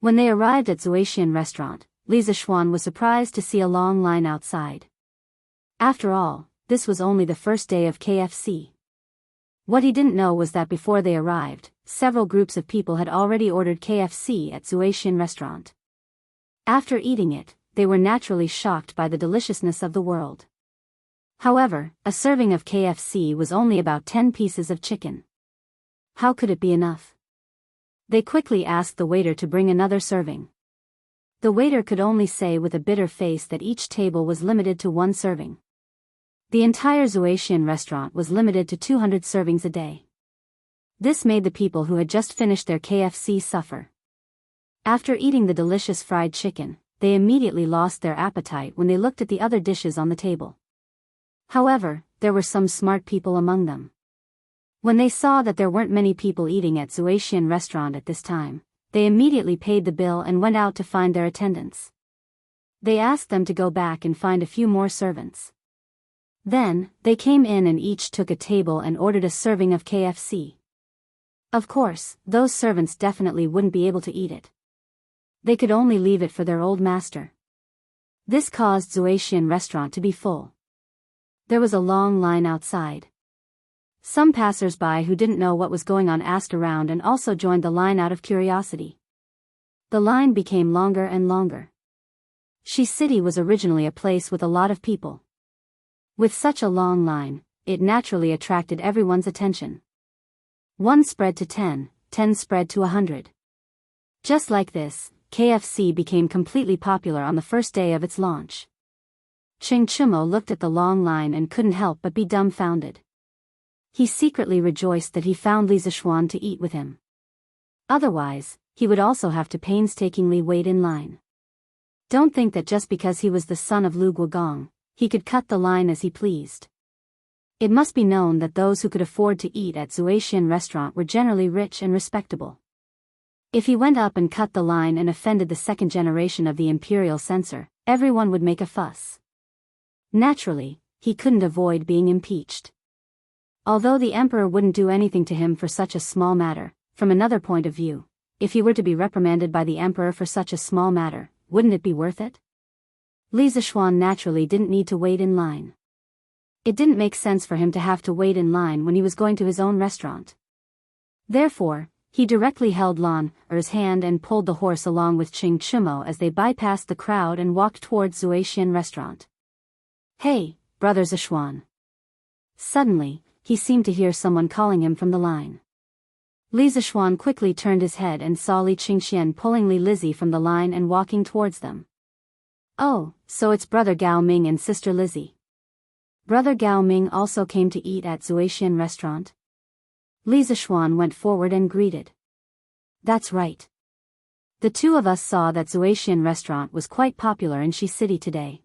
When they arrived at Zuaxian restaurant, Li Zixuan was surprised to see a long line outside. After all, this was only the first day of KFC. What he didn't know was that before they arrived, several groups of people had already ordered KFC at Zuaxian restaurant. After eating it, they were naturally shocked by the deliciousness of the world. However, a serving of KFC was only about 10 pieces of chicken. How could it be enough? They quickly asked the waiter to bring another serving. The waiter could only say with a bitter face that each table was limited to one serving. The entire Zuaxian restaurant was limited to 200 servings a day. This made the people who had just finished their KFC suffer. After eating the delicious fried chicken, they immediately lost their appetite when they looked at the other dishes on the table. However, there were some smart people among them. When they saw that there weren't many people eating at Zuaxian restaurant at this time, they immediately paid the bill and went out to find their attendants. They asked them to go back and find a few more servants. Then, they came in and each took a table and ordered a serving of KFC. Of course, those servants definitely wouldn't be able to eat it. They could only leave it for their old master. This caused Zuaxian restaurant to be full. There was a long line outside. Some passers-by who didn't know what was going on asked around and also joined the line out of curiosity. The line became longer and longer. Shi City was originally a place with a lot of people. With such a long line, it naturally attracted everyone's attention. 1 spread to 10, 10 spread to 100. Just like this, KFC became completely popular on the first day of its launch. Ching Chumo looked at the long line and couldn't help but be dumbfounded. He secretly rejoiced that he found Li Zishuan to eat with him. Otherwise, he would also have to painstakingly wait in line. Don't think that just because he was the son of Lu Guogong, he could cut the line as he pleased. It must be known that those who could afford to eat at Zuaxian restaurant were generally rich and respectable. If he went up and cut the line and offended the second generation of the imperial censor, everyone would make a fuss. Naturally, he couldn't avoid being impeached. Although the emperor wouldn't do anything to him for such a small matter, from another point of view, if he were to be reprimanded by the emperor for such a small matter, wouldn't it be worth it? Li Zishuan naturally didn't need to wait in line. It didn't make sense for him to have to wait in line when he was going to his own restaurant. Therefore, he directly held Lan Er's hand and pulled the horse along with Ching Chumo as they bypassed the crowd and walked towards Zuaxian restaurant. "Hey, brother Zishuan." Suddenly, he seemed to hear someone calling him from the line. Li Zishuan quickly turned his head and saw Li Qingxian pulling Li Lizzie from the line and walking towards them. "Oh, so it's brother Gao Ming and sister Lizzie. Brother Gao Ming also came to eat at Zuaxian restaurant?" Li Zishuan went forward and greeted. "That's right. The two of us saw that Zuaxian restaurant was quite popular in Shi City today.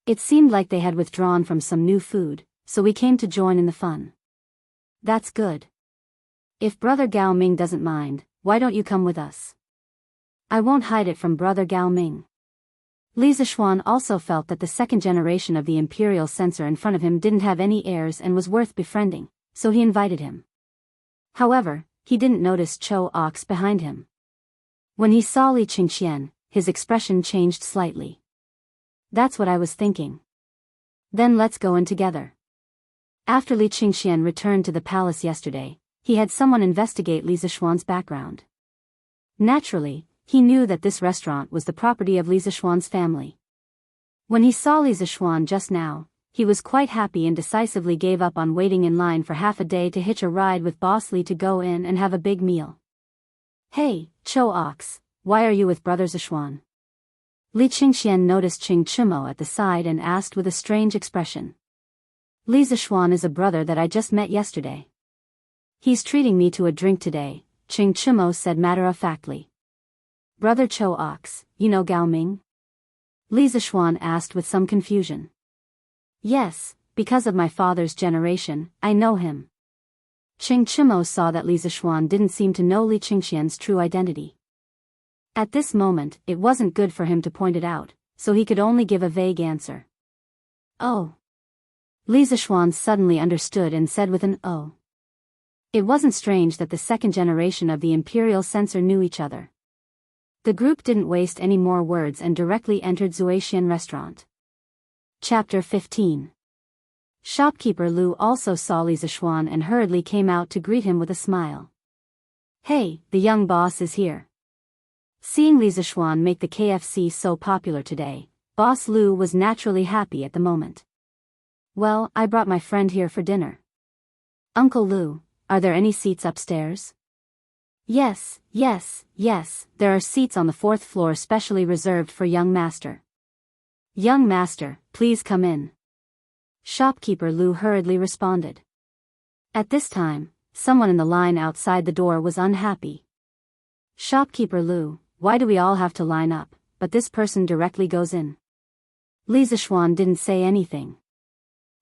It seemed like they had withdrawn from some new food, so we came to join in the fun." "That's good. If brother Gao Ming doesn't mind, why don't you come with us?" "I won't hide it from brother Gao Ming." Li Zishuan also felt that the second generation of the imperial censor in front of him didn't have any heirs and was worth befriending, so he invited him. However, he didn't notice Cho Ox behind him. When he saw Li Qingxian, his expression changed slightly. "That's what I was thinking. Then let's go in together." After Li Qingxian returned to the palace yesterday, he had someone investigate Li Zishuan's background. Naturally, he knew that this restaurant was the property of Li Zishuan's family. When he saw Li Zishuan just now, he was quite happy and decisively gave up on waiting in line for half a day to hitch a ride with Boss Li to go in and have a big meal. "Hey, Cho Ox, why are you with brother Zishuan?" Li Qingxian noticed Ching Chumo at the side and asked with a strange expression. "Li Zishuan is a brother that I just met yesterday. He's treating me to a drink today," Ching Chumo said matter-of-factly. "Brother Cho Ox, you know Gao Ming?" Li Zishuan asked with some confusion. "Yes, because of my father's generation, I know him." Ching Chumo saw that Li Zishuan didn't seem to know Li Qingxian's true identity. At this moment, it wasn't good for him to point it out, so he could only give a vague answer. "Oh." Li Zishuan suddenly understood and said with an "oh." It wasn't strange that the second generation of the imperial censor knew each other. The group didn't waste any more words and directly entered Zuaxian restaurant. Chapter 15. Shopkeeper Lu also saw Li Zishuan and hurriedly came out to greet him with a smile. "Hey, the young boss is here." Seeing Li Zishuan make the KFC so popular today, Boss Lu was naturally happy at the moment. "Well, I brought my friend here for dinner." "Uncle Lu, are there any seats upstairs?" Yes, there are seats on the 4th floor specially reserved for young master." "Young master, please come in." Shopkeeper Lu hurriedly responded. At this time, someone in the line outside the door was unhappy. "Shopkeeper Lu, why do we all have to line up, but this person directly goes in?" Li Zishuan didn't say anything.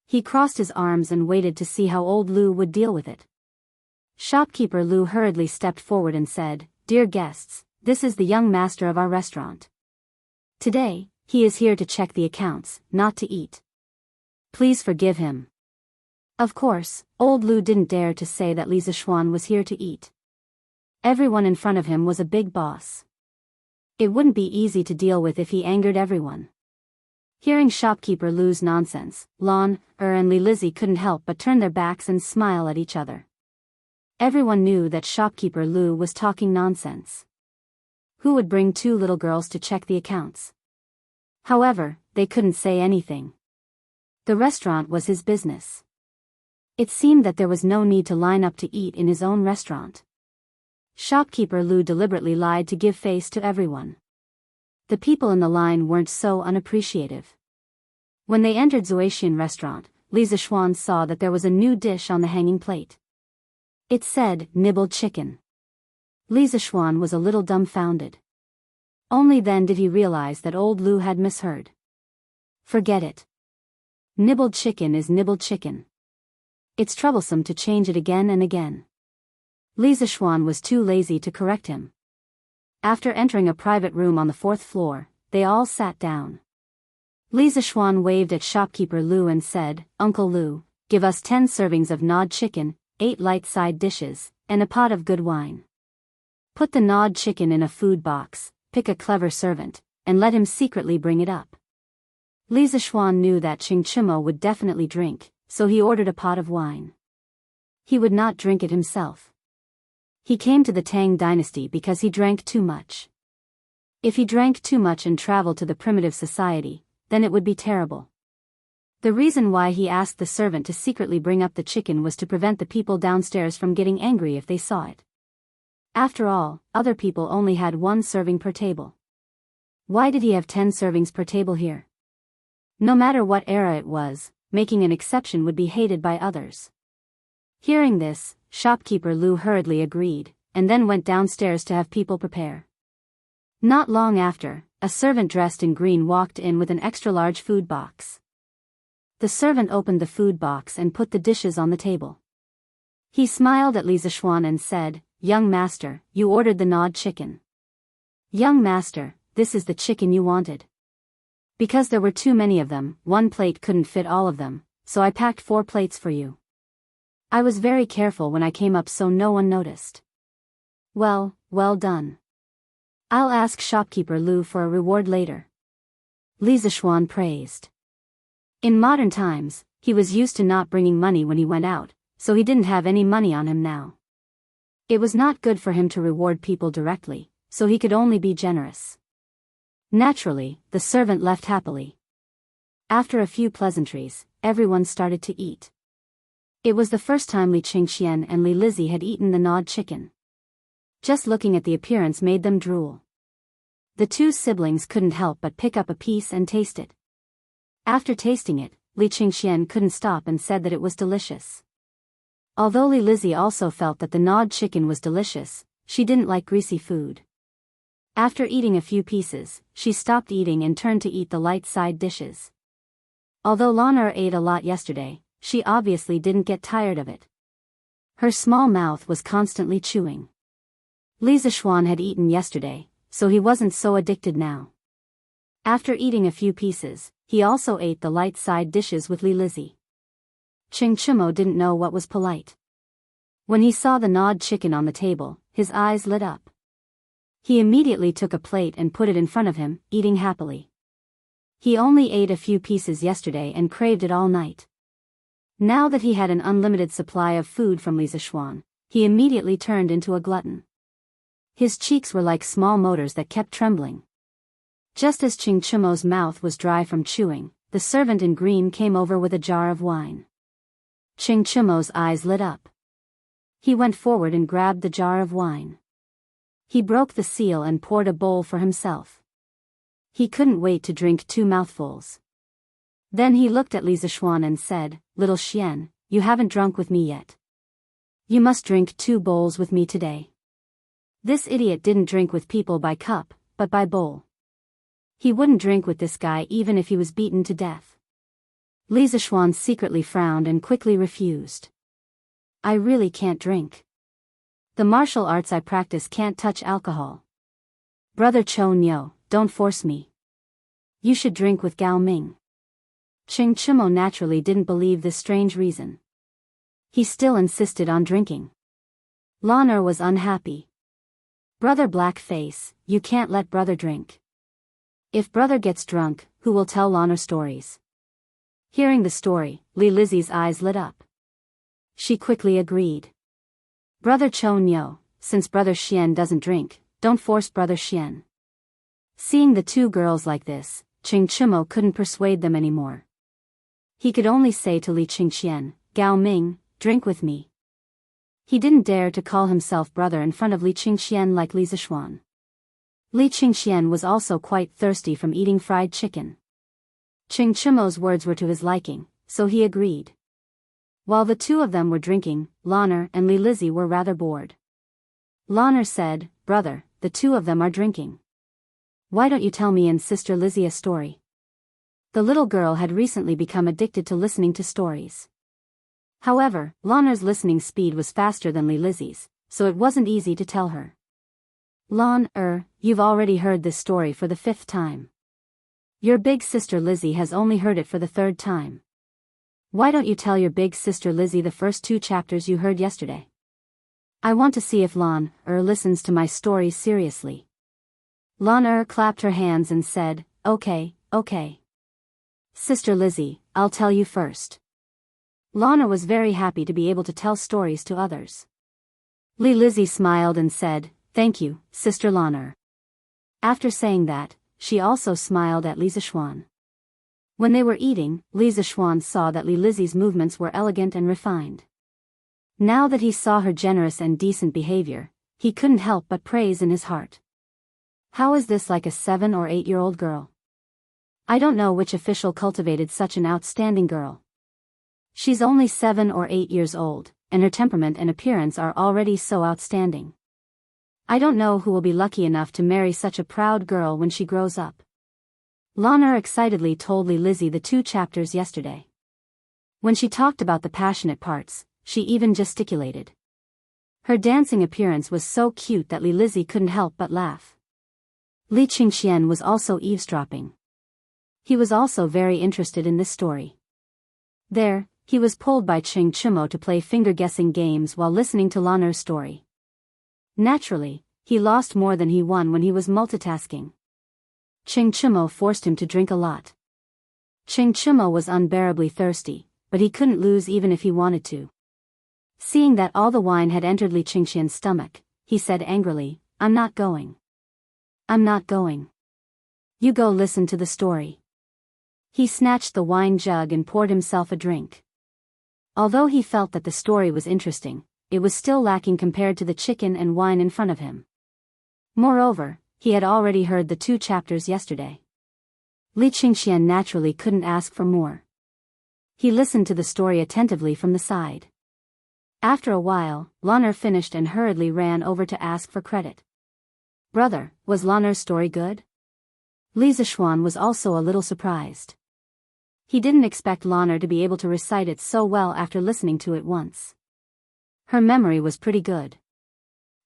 He crossed his arms and waited to see how old Lu would deal with it. Shopkeeper Lu hurriedly stepped forward and said, "Dear guests, this is the young master of our restaurant. Today, he is here to check the accounts, not to eat. Please forgive him." Of course, old Lu didn't dare to say that Li Zishuan was here to eat. Everyone in front of him was a big boss. It wouldn't be easy to deal with if he angered everyone. Hearing Shopkeeper Lu's nonsense, Lan and Li Lizzie couldn't help but turn their backs and smile at each other. Everyone knew that Shopkeeper Lu was talking nonsense. Who would bring two little girls to check the accounts? However, they couldn't say anything. The restaurant was his business. It seemed that there was no need to line up to eat in his own restaurant. Shopkeeper Lu deliberately lied to give face to everyone. The people in the line weren't so unappreciative. When they entered Zoatian restaurant, Li Zishuan saw that there was a new dish on the hanging plate. It said, nibbled chicken. Li Zishuan was a little dumbfounded. Only then did he realize that old Lu had misheard. Forget it. Nibbled chicken is nibbled chicken. It's troublesome to change it again and again. Li Zishuan was too lazy to correct him. After entering a private room on the 4th floor, they all sat down. Li Zishuan waved at shopkeeper Lu and said, Uncle Lu, give us 10 servings of gnawed chicken, 8 light side dishes, and a pot of good wine. Put the gnawed chicken in a food box, pick a clever servant, and let him secretly bring it up. Li Zishuan knew that Ching Chimo would definitely drink, so he ordered a pot of wine. He would not drink it himself. He came to the Tang dynasty because he drank too much. If he drank too much and traveled to the primitive society, then it would be terrible. The reason why he asked the servant to secretly bring up the chicken was to prevent the people downstairs from getting angry if they saw it. After all, other people only had 1 serving per table. Why did he have 10 servings per table here? No matter what era it was, making an exception would be hated by others. Hearing this, shopkeeper Lu hurriedly agreed, and then went downstairs to have people prepare. Not long after, a servant dressed in green walked in with an extra-large food box. The servant opened the food box and put the dishes on the table. He smiled at Li Zishuan and said, Young master, you ordered the gnawed chicken. Young master, this is the chicken you wanted. Because there were too many of them, 1 plate couldn't fit all of them, so I packed 4 plates for you. I was very careful when I came up so no one noticed. Well done. I'll ask shopkeeper Lu for a reward later. Li Zishuan praised. In modern times, he was used to not bringing money when he went out, so he didn't have any money on him now. It was not good for him to reward people directly, so he could only be generous. Naturally, the servant left happily. After a few pleasantries, everyone started to eat. It was the first time Li Qingxian and Li Lizzie had eaten the gnawed chicken. Just looking at the appearance made them drool. The 2 siblings couldn't help but pick up a piece and taste it. After tasting it, Li Qingxian couldn't stop and said that it was delicious. Although Li Lizzie also felt that the gnawed chicken was delicious, she didn't like greasy food. After eating a few pieces, she stopped eating and turned to eat the light side dishes. Although Lana ate a lot yesterday, she obviously didn't get tired of it. Her small mouth was constantly chewing. Li Zishuan had eaten yesterday, so he wasn't so addicted now. After eating a few pieces, he also ate the light side dishes with Li Lizzie. Ching Chimo didn't know what was polite. When he saw the gnawed chicken on the table, his eyes lit up. He immediately took a plate and put it in front of him, eating happily. He only ate a few pieces yesterday and craved it all night. Now that he had an unlimited supply of food from Li Zishuan, he immediately turned into a glutton. His cheeks were like small motors that kept trembling. Just as Ching Chimo's mouth was dry from chewing, the servant in green came over with a jar of wine. Ching Chimo's eyes lit up. He went forward and grabbed the jar of wine. He broke the seal and poured a bowl for himself. He couldn't wait to drink 2 mouthfuls. Then he looked at Li Zishuan and said, Little Xian, you haven't drunk with me yet. You must drink 2 bowls with me today. This idiot didn't drink with people by cup, but by bowl. He wouldn't drink with this guy even if he was beaten to death. Li Zishuan secretly frowned and quickly refused. I really can't drink. The martial arts I practice can't touch alcohol. Brother Cho Nyo, don't force me. You should drink with Gao Ming. Ching Chimo naturally didn't believe this strange reason. He still insisted on drinking. Lana was unhappy. Brother Blackface, you can't let brother drink. If brother gets drunk, who will tell Lana stories? Hearing the story, Li Lizzie's eyes lit up. She quickly agreed. Brother Cho Nyo, since brother Xian doesn't drink, don't force brother Xian. Seeing the 2 girls like this, Ching Chimo couldn't persuade them anymore. He could only say to Li Qingxian, "Gao Ming, drink with me." He didn't dare to call himself brother in front of Li Qingxian like Li Zishuan. Li Qingxian was also quite thirsty from eating fried chicken. Ching Chimo's words were to his liking, so he agreed. While the two of them were drinking, Lanner and Li Lizzie were rather bored. Lanner said, "Brother, the two of them are drinking. Why don't you tell me and Sister Lizzie a story?" The little girl had recently become addicted to listening to stories. However, Lanner's listening speed was faster than Li Lizzie's, so it wasn't easy to tell her. You've already heard this story for the 5th time. Your big sister Lizzie has only heard it for the 3rd time. Why don't you tell your big sister Lizzie the first 2 chapters you heard yesterday? I want to see if listens to my stories seriously. Lan clapped her hands and said, Okay. Sister Lizzie, I'll tell you first. Lana was very happy to be able to tell stories to others. Li Lizzie smiled and said, "Thank you, Sister Lana." After saying that, she also smiled at Li Zishuan. When they were eating, Li Zishuan saw that Li Lizzie's movements were elegant and refined. Now that he saw her generous and decent behavior, he couldn't help but praise in his heart. How is this like a 7 or 8-year-old girl? I don't know which official cultivated such an outstanding girl. She's only 7 or 8 years old, and her temperament and appearance are already so outstanding. I don't know who will be lucky enough to marry such a proud girl when she grows up. Lana excitedly told Li Lizzie the 2 chapters yesterday. When she talked about the passionate parts, she even gesticulated. Her dancing appearance was so cute that Li Lizzie couldn't help but laugh. Li Qingxian was also eavesdropping. He was also very interested in this story. There, he was pulled by Ching Chimo to play finger-guessing games while listening to Lanner's story. Naturally, he lost more than he won when he was multitasking. Ching Chimo forced him to drink a lot. Ching Chimo was unbearably thirsty, but he couldn't lose even if he wanted to. Seeing that all the wine had entered Li Qingxian's stomach, he said angrily, I'm not going. You go listen to the story." He snatched the wine jug and poured himself a drink. Although he felt that the story was interesting, it was still lacking compared to the chicken and wine in front of him. Moreover, he had already heard the 2 chapters yesterday. Li Qingxian naturally couldn't ask for more. He listened to the story attentively from the side. After a while, Lanner finished and hurriedly ran over to ask for credit. "Brother, was Lanner's story good?" Li Zishuan was also a little surprised. He didn't expect Lanner to be able to recite it so well after listening to it once. Her memory was pretty good.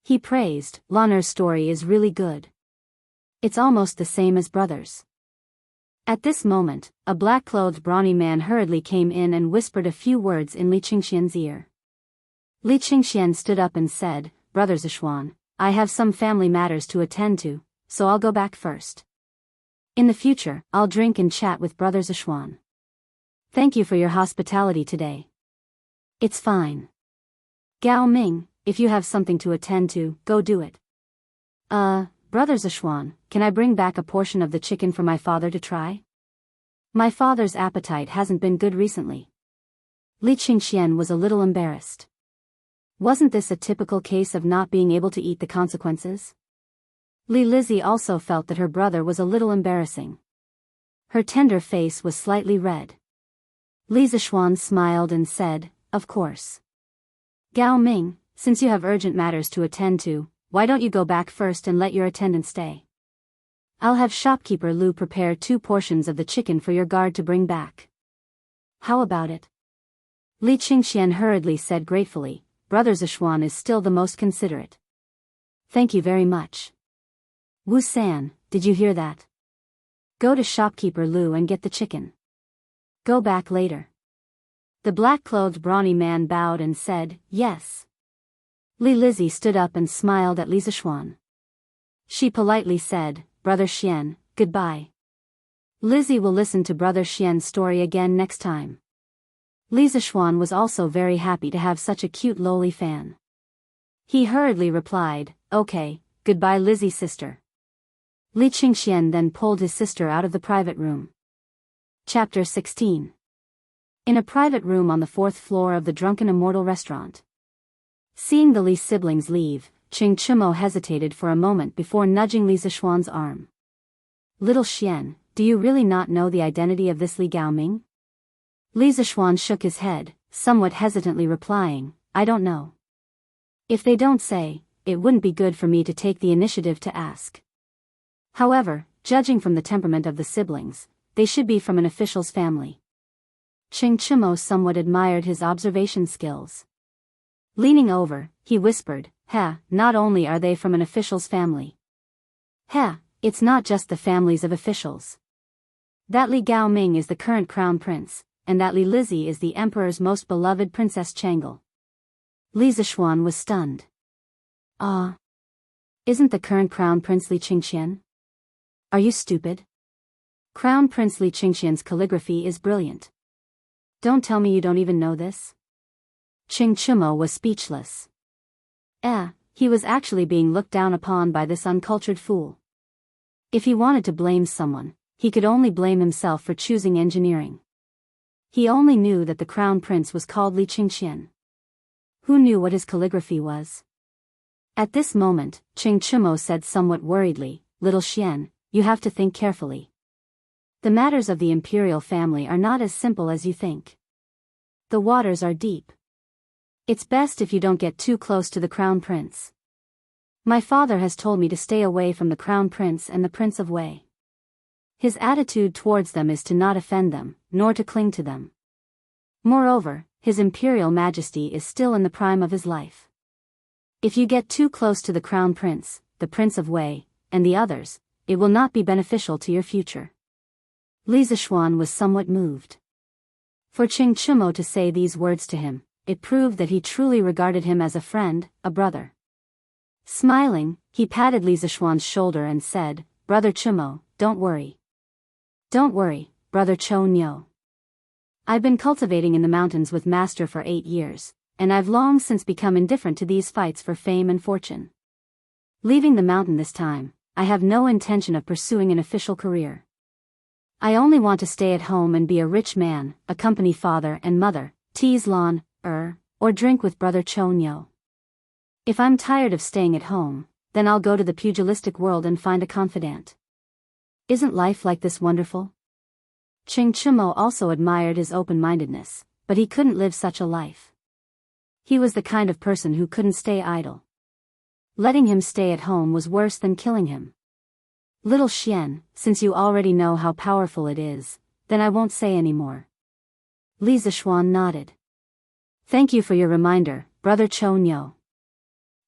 He praised, "Lanner's story is really good. It's almost the same as brother's." At this moment, a black-clothed brawny man hurriedly came in and whispered a few words in Li Qingxian's ear. Li Qingxian stood up and said, "Brother Zishuan, I have some family matters to attend to, so I'll go back first. In the future, I'll drink and chat with Brother Zishuan. Thank you for your hospitality today." "It's fine. Gao Ming, if you have something to attend to, go do it." Brother Zishuan, can I bring back a portion of the chicken for my father to try? My father's appetite hasn't been good recently." Li Qingxian was a little embarrassed. Wasn't this a typical case of not being able to eat the consequences? Li Lizzie also felt that her brother was a little embarrassing. Her tender face was slightly red. Li Zishuan smiled and said, "Of course. Gao Ming, since you have urgent matters to attend to, why don't you go back first and let your attendant stay? I'll have shopkeeper Lu prepare 2 portions of the chicken for your guard to bring back. How about it?" Li Qingxian hurriedly said gratefully, "Brother Zishuan is still the most considerate. Thank you very much. Wu San, did you hear that? Go to shopkeeper Lu and get the chicken. Go back later." The black-clothed brawny man bowed and said, "Yes." Li Lizzie stood up and smiled at Li Zishuan. She politely said, "Brother Xian, goodbye. Lizzie will listen to Brother Xian's story again next time." Li Zishuan was also very happy to have such a cute lowly fan. He hurriedly replied, "Okay, goodbye Lizzie sister." Li Qingxian then pulled his sister out of the private room. Chapter 16. In a private room on the 4th floor of the Drunken Immortal restaurant. Seeing the Li siblings leave, Qing Chimo hesitated for a moment before nudging Li Zishuan's arm. Little Xian, do you really not know the identity of this Li Gaoming? Li Zishuan shook his head, somewhat hesitantly replying, I don't know. If they don't say, it wouldn't be good for me to take the initiative to ask. However, judging from the temperament of the siblings, they should be from an official's family. Qing Chimo somewhat admired his observation skills. Leaning over, he whispered, not only are they from an official's family. It's not just the families of officials. That Li Gaoming is the current crown prince, and that Li Lizzie is the emperor's most beloved Princess Changel. Li Zishuan was stunned. Isn't the current crown prince Li Qingxian? Are you stupid? Crown Prince Li Qingxian's calligraphy is brilliant. Don't tell me you don't even know this? Qing Chimo was speechless. He was actually being looked down upon by this uncultured fool. If he wanted to blame someone, he could only blame himself for choosing engineering. He only knew that the crown prince was called Li Qingxian. Who knew what his calligraphy was? At this moment, Qing Chimo said somewhat worriedly, Little Xian, you have to think carefully. The matters of the imperial family are not as simple as you think. The waters are deep. It's best if you don't get too close to the crown prince. My father has told me to stay away from the crown prince and the Prince of Wei. His attitude towards them is to not offend them, nor to cling to them. Moreover, His Imperial Majesty is still in the prime of his life. If you get too close to the crown prince, the Prince of Wei, and the others, it will not be beneficial to your future. Li Zishuan was somewhat moved. For Qing Chimo to say these words to him, it proved that he truly regarded him as a friend, a brother. Smiling, he patted Li Zishuan's shoulder and said, Brother Chimo, don't worry. Don't worry, Brother Cho Nyo. I've been cultivating in the mountains with Master for 8 years, and I've long since become indifferent to these fights for fame and fortune. Leaving the mountain this time, I have no intention of pursuing an official career. I only want to stay at home and be a rich man, accompany father and mother, tease Lon, or drink with Brother Cho Nyo. If I'm tired of staying at home, then I'll go to the pugilistic world and find a confidant. Isn't life like this wonderful? Qing Chimo also admired his open-mindedness, but he couldn't live such a life. He was the kind of person who couldn't stay idle. Letting him stay at home was worse than killing him. Little Xian, since you already know how powerful it is, then I won't say any more. Li Zishuan nodded. Thank you for your reminder, Brother Cho Nyo.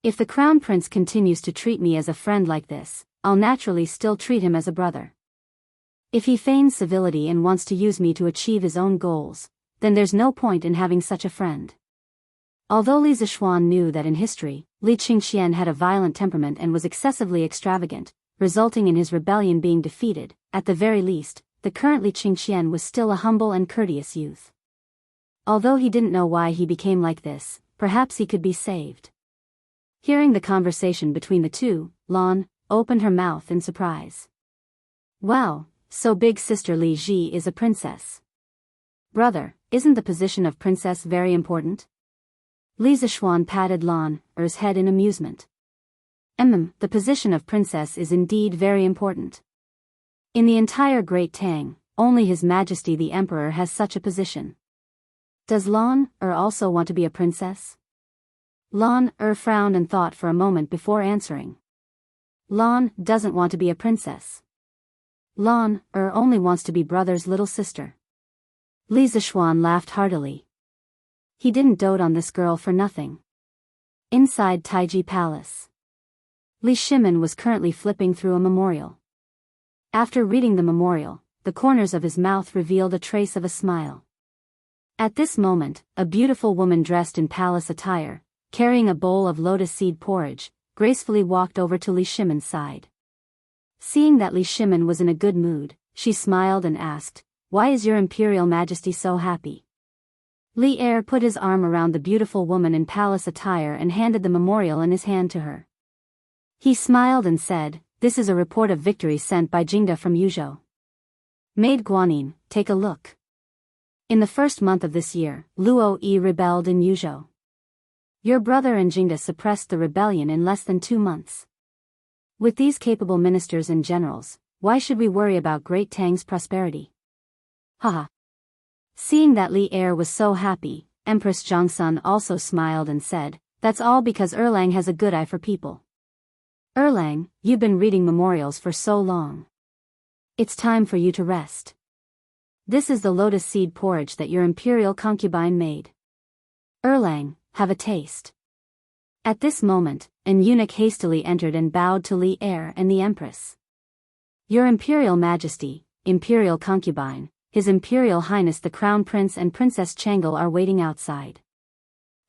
If the Crown Prince continues to treat me as a friend like this, I'll naturally still treat him as a brother. If he feigns civility and wants to use me to achieve his own goals, then there's no point in having such a friend. Although Li Zishuan knew that in history, Li Qingxian had a violent temperament and was excessively extravagant, resulting in his rebellion being defeated, at the very least, the current Li Qingxian was still a humble and courteous youth. Although he didn't know why he became like this, perhaps he could be saved. Hearing the conversation between the two, Lon opened her mouth in surprise. Wow, so big sister Li Ji is a princess. Brother, isn't the position of princess very important? Li Zishuan patted Lan's head in amusement. The position of princess is indeed very important. In the entire Great Tang, only His Majesty the Emperor has such a position. Does Lan also want to be a princess? Lan frowned and thought for a moment before answering. Lan doesn't want to be a princess. Lan only wants to be brother's little sister. Li Zishuan laughed heartily. He didn't dote on this girl for nothing. Inside Taiji Palace, Li Shimin was currently flipping through a memorial. After reading the memorial, the corners of his mouth revealed a trace of a smile. At this moment, a beautiful woman dressed in palace attire, carrying a bowl of lotus seed porridge, gracefully walked over to Li Shimin's side. Seeing that Li Shimin was in a good mood, she smiled and asked, Why is your Imperial Majesty so happy? Li put his arm around the beautiful woman in palace attire and handed the memorial in his hand to her. He smiled and said, this is a report of victory sent by Jingda from Yuzhou. Maid Guanyin, take a look. In the first month of this year, Luo Yi rebelled in Yuzhou. Your brother and Jingda suppressed the rebellion in less than 2 months. With these capable ministers and generals, why should we worry about Great Tang's prosperity? Haha. Seeing that Li Er was so happy, Empress Zhongsun also smiled and said, that's all because Erlang has a good eye for people. Erlang, you've been reading memorials for so long. It's time for you to rest. This is the lotus seed porridge that your imperial concubine made. Erlang, have a taste. At this moment, an eunuch hastily entered and bowed to Li Er and the Empress. Your Imperial Majesty, Imperial Concubine, His Imperial Highness the Crown Prince and Princess Changle are waiting outside.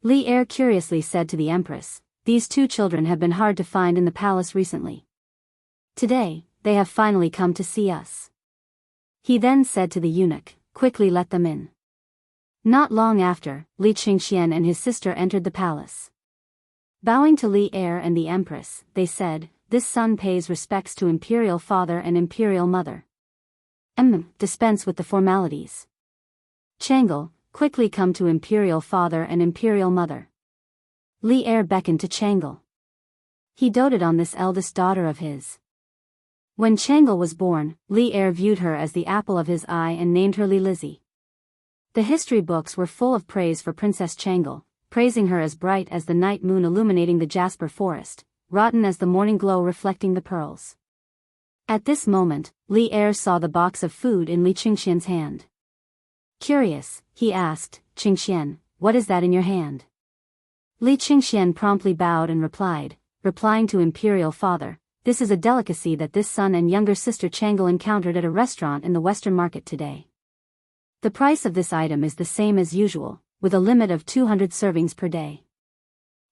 Li Er curiously said to the Empress, these 2 children have been hard to find in the palace recently. Today, they have finally come to see us. He then said to the eunuch, quickly let them in. Not long after, Li Qingxian and his sister entered the palace. Bowing to Li Er and the Empress, they said, this son pays respects to Imperial Father and Imperial Mother. Dispense with the formalities. Changle, quickly come to Imperial Father and Imperial Mother. Li Er beckoned to Changle. He doted on this eldest daughter of his. When Changle was born, Li Er viewed her as the apple of his eye and named her Li Lizzie. The history books were full of praise for Princess Changle, praising her as bright as the night moon illuminating the jasper forest, rotten as the morning glow reflecting the pearls. At this moment, Li Er saw the box of food in Li Qingxian's hand. Curious, he asked, Qingxian, what is that in your hand? Li Qingxian promptly bowed and replying to Imperial Father, this is a delicacy that this son and younger sister Changle encountered at a restaurant in the Western Market today. The price of this item is the same as usual, with a limit of 200 servings per day.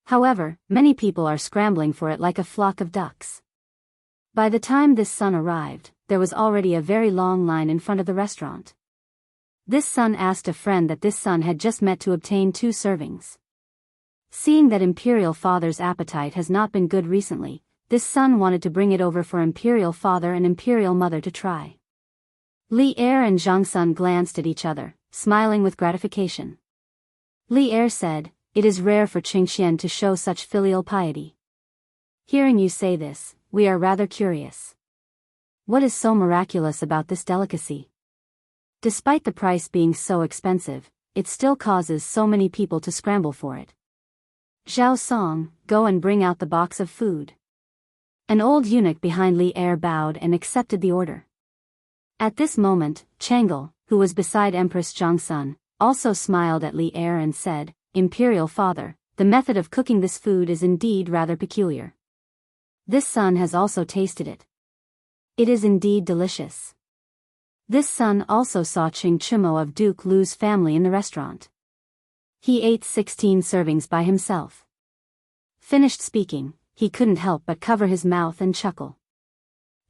However, many people are scrambling for it like a flock of ducks. By the time this son arrived, there was already a very long line in front of the restaurant. This son asked a friend that this son had just met to obtain 2 servings. Seeing that Imperial Father's appetite has not been good recently, this son wanted to bring it over for Imperial Father and Imperial Mother to try. Li Er and Zhongsun glanced at each other, smiling with gratification. Li Er said, it is rare for Qingxian to show such filial piety. Hearing you say this, we are rather curious. What is so miraculous about this delicacy? Despite the price being so expensive, it still causes so many people to scramble for it. Zhao Song, go and bring out the box of food. An old eunuch behind Li Er bowed and accepted the order. At this moment, Changle, who was beside Empress Zhongsun, also smiled at Li Er and said, Imperial Father, the method of cooking this food is indeed rather peculiar. This son has also tasted it. It is indeed delicious. This son also saw Qing Chimo of Duke Lu's family in the restaurant. He ate 16 servings by himself. Finished speaking, he couldn't help but cover his mouth and chuckle.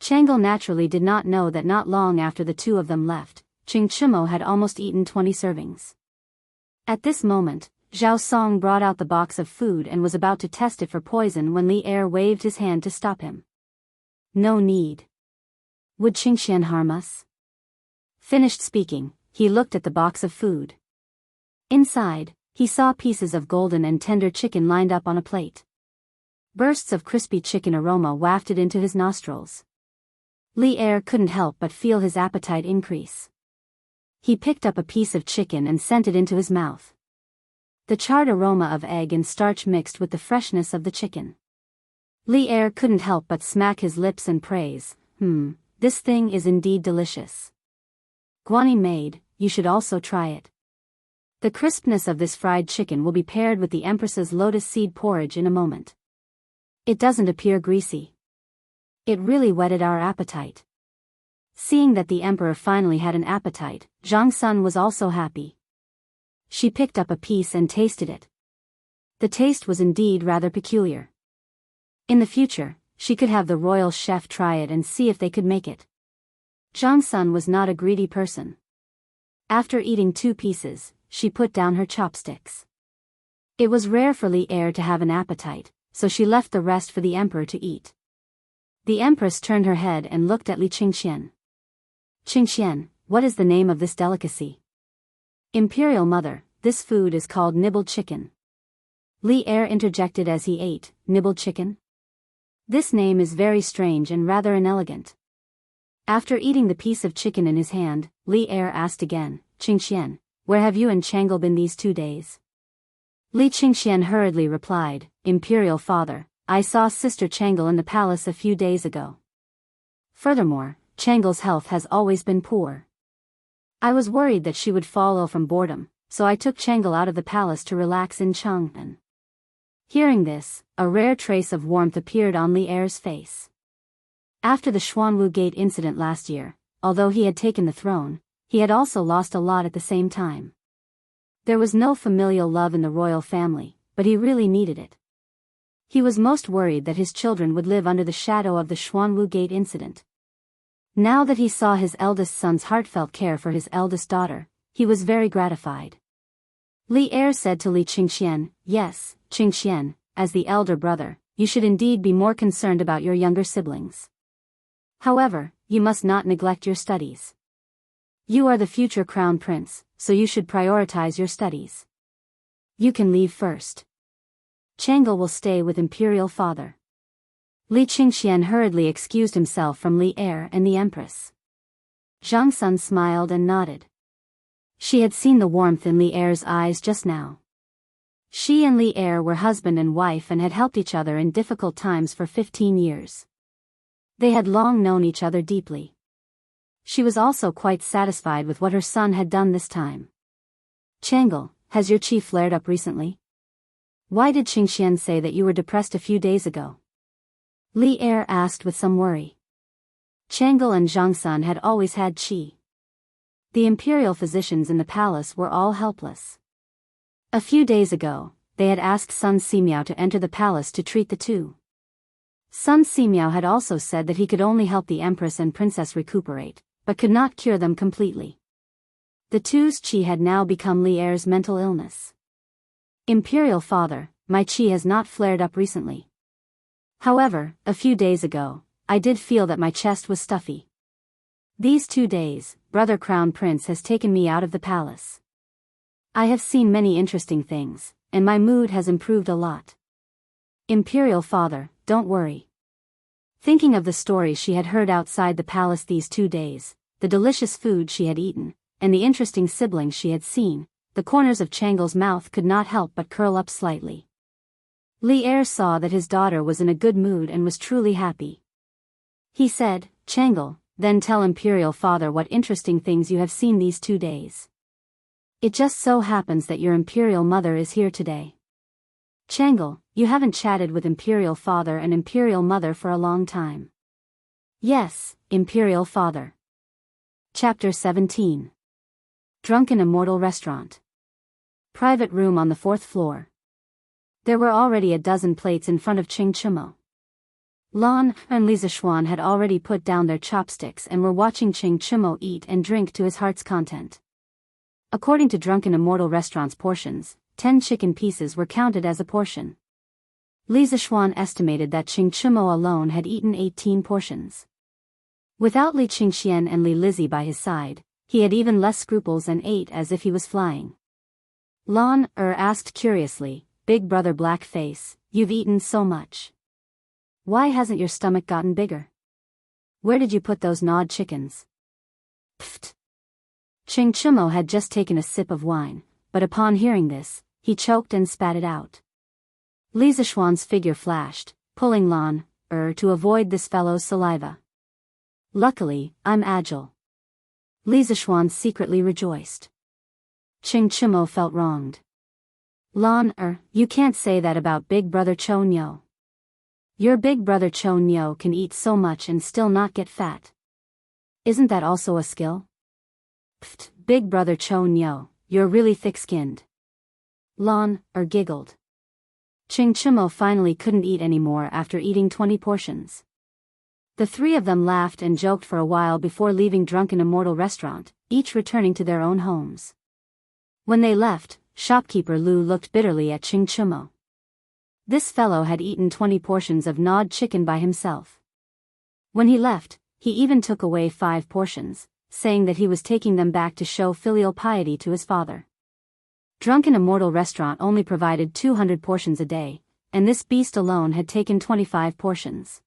Changle naturally did not know that not long after the 2 of them left, Qing Chimo had almost eaten 20 servings. At this moment, Zhao Song brought out the box of food and was about to test it for poison when Li Er waved his hand to stop him. No need. Would Qingxian harm us? Finished speaking, he looked at the box of food. Inside, he saw pieces of golden and tender chicken lined up on a plate. Bursts of crispy chicken aroma wafted into his nostrils. Li Er couldn't help but feel his appetite increase. He picked up a piece of chicken and sent it into his mouth. The charred aroma of egg and starch mixed with the freshness of the chicken. Li Er couldn't help but smack his lips and praise, this thing is indeed delicious. Guanyin maid, you should also try it. The crispness of this fried chicken will be paired with the Empress's lotus seed porridge in a moment. It doesn't appear greasy. It really whetted our appetite. Seeing that the Emperor finally had an appetite, Zhongsun was also happy. She picked up a piece and tasted it. The taste was indeed rather peculiar. In the future, she could have the royal chef try it and see if they could make it. Zhongsun was not a greedy person. After eating 2 pieces, she put down her chopsticks. It was rare for Li Er to have an appetite, so she left the rest for the Emperor to eat. The Empress turned her head and looked at Li Qingxian. Qingxian, what is the name of this delicacy? Imperial Mother, this food is called nibbled chicken. Li Er interjected as he ate. Nibbled chicken? This name is very strange and rather inelegant. After eating the piece of chicken in his hand, Li Er asked again, Qingxian, where have you and Chang'e been these 2 days? Li Qingxian hurriedly replied, Imperial Father, I saw Sister Chang'e in the palace a few days ago. Furthermore, Chang'e's health has always been poor. I was worried that she would fall ill from boredom, so I took Chang'e out of the palace to relax in Chang'an. Hearing this, a rare trace of warmth appeared on Li Er's face. After the Xuanwu Gate incident last year, although he had taken the throne, he had also lost a lot at the same time. There was no familial love in the royal family, but he really needed it. He was most worried that his children would live under the shadow of the Xuanwu Gate incident. Now that he saw his eldest son's heartfelt care for his eldest daughter, he was very gratified. Li Er said to Li Qingxian, Yes, Qingxian, as the elder brother, you should indeed be more concerned about your younger siblings. However, you must not neglect your studies. You are the future crown prince, so you should prioritize your studies. You can leave first. Chang'e will stay with Imperial Father. Li Qingxian hurriedly excused himself from Li Er and the Empress. Zhang Sun smiled and nodded. She had seen the warmth in Li Er's eyes just now. She and Li Er were husband and wife and had helped each other in difficult times for 15 years. They had long known each other deeply. She was also quite satisfied with what her son had done this time. Chang'e, has your qi flared up recently? Why did Qingxian say that you were depressed a few days ago? Li Er asked with some worry. Chang'e and Zhang Sun had always had qi. The imperial physicians in the palace were all helpless. A few days ago, they had asked Sun Simiao to enter the palace to treat the two. Sun Simiao had also said that he could only help the Empress and Princess recuperate, but could not cure them completely. The two's qi had now become Li Er's mental illness. Imperial Father, my qi has not flared up recently. However, a few days ago, I did feel that my chest was stuffy. These 2 days, Brother Crown Prince has taken me out of the palace. I have seen many interesting things, and my mood has improved a lot. Imperial Father, don't worry. Thinking of the stories she had heard outside the palace these 2 days, the delicious food she had eaten, and the interesting siblings she had seen, the corners of Chang'e's mouth could not help but curl up slightly. Li Er saw that his daughter was in a good mood and was truly happy. He said, Chang'e, then tell Imperial Father what interesting things you have seen these 2 days. It just so happens that your Imperial Mother is here today. Chang'e, you haven't chatted with Imperial Father and Imperial Mother for a long time. Yes, Imperial Father. Chapter 17. Drunken Immortal Restaurant. Private room on the 4th floor. There were already a dozen plates in front of Qing Chimo. Lan and Li Zishuan had already put down their chopsticks and were watching Qing Chimo eat and drink to his heart's content. According to Drunken Immortal Restaurant's portions, 10 chicken pieces were counted as a portion. Li Zishuan estimated that Qing Chimo alone had eaten 18 portions. Without Li Qingxian and Li Lizzie by his side, he had even less scruples and ate as if he was flying. Lan asked curiously, Big Brother Blackface, you've eaten so much. Why hasn't your stomach gotten bigger? Where did you put those gnawed chickens? Pfft. Qing Chimo had just taken a sip of wine, but upon hearing this, he choked and spat it out. Li Zishuan's figure flashed, pulling Lan to avoid this fellow's saliva. Luckily, I'm agile. Li Zishuan secretly rejoiced. Qing Chimo felt wronged. Lan you can't say that about Big Brother Cho Nyo. Your big brother Cho Nyo can eat so much and still not get fat. Isn't that also a skill? Pfft, Big Brother Cho Nyo, you're really thick-skinned. Lan giggled. Qing Chimo finally couldn't eat anymore after eating 20 portions. The three of them laughed and joked for a while before leaving Drunken Immortal Restaurant, each returning to their own homes. When they left, shopkeeper Lu looked bitterly at Qing Chimo. This fellow had eaten 20 portions of gnawed chicken by himself. When he left, he even took away 5 portions, saying that he was taking them back to show filial piety to his father. Drunken Immortal restaurant only provided 200 portions a day, and this beast alone had taken 25 portions.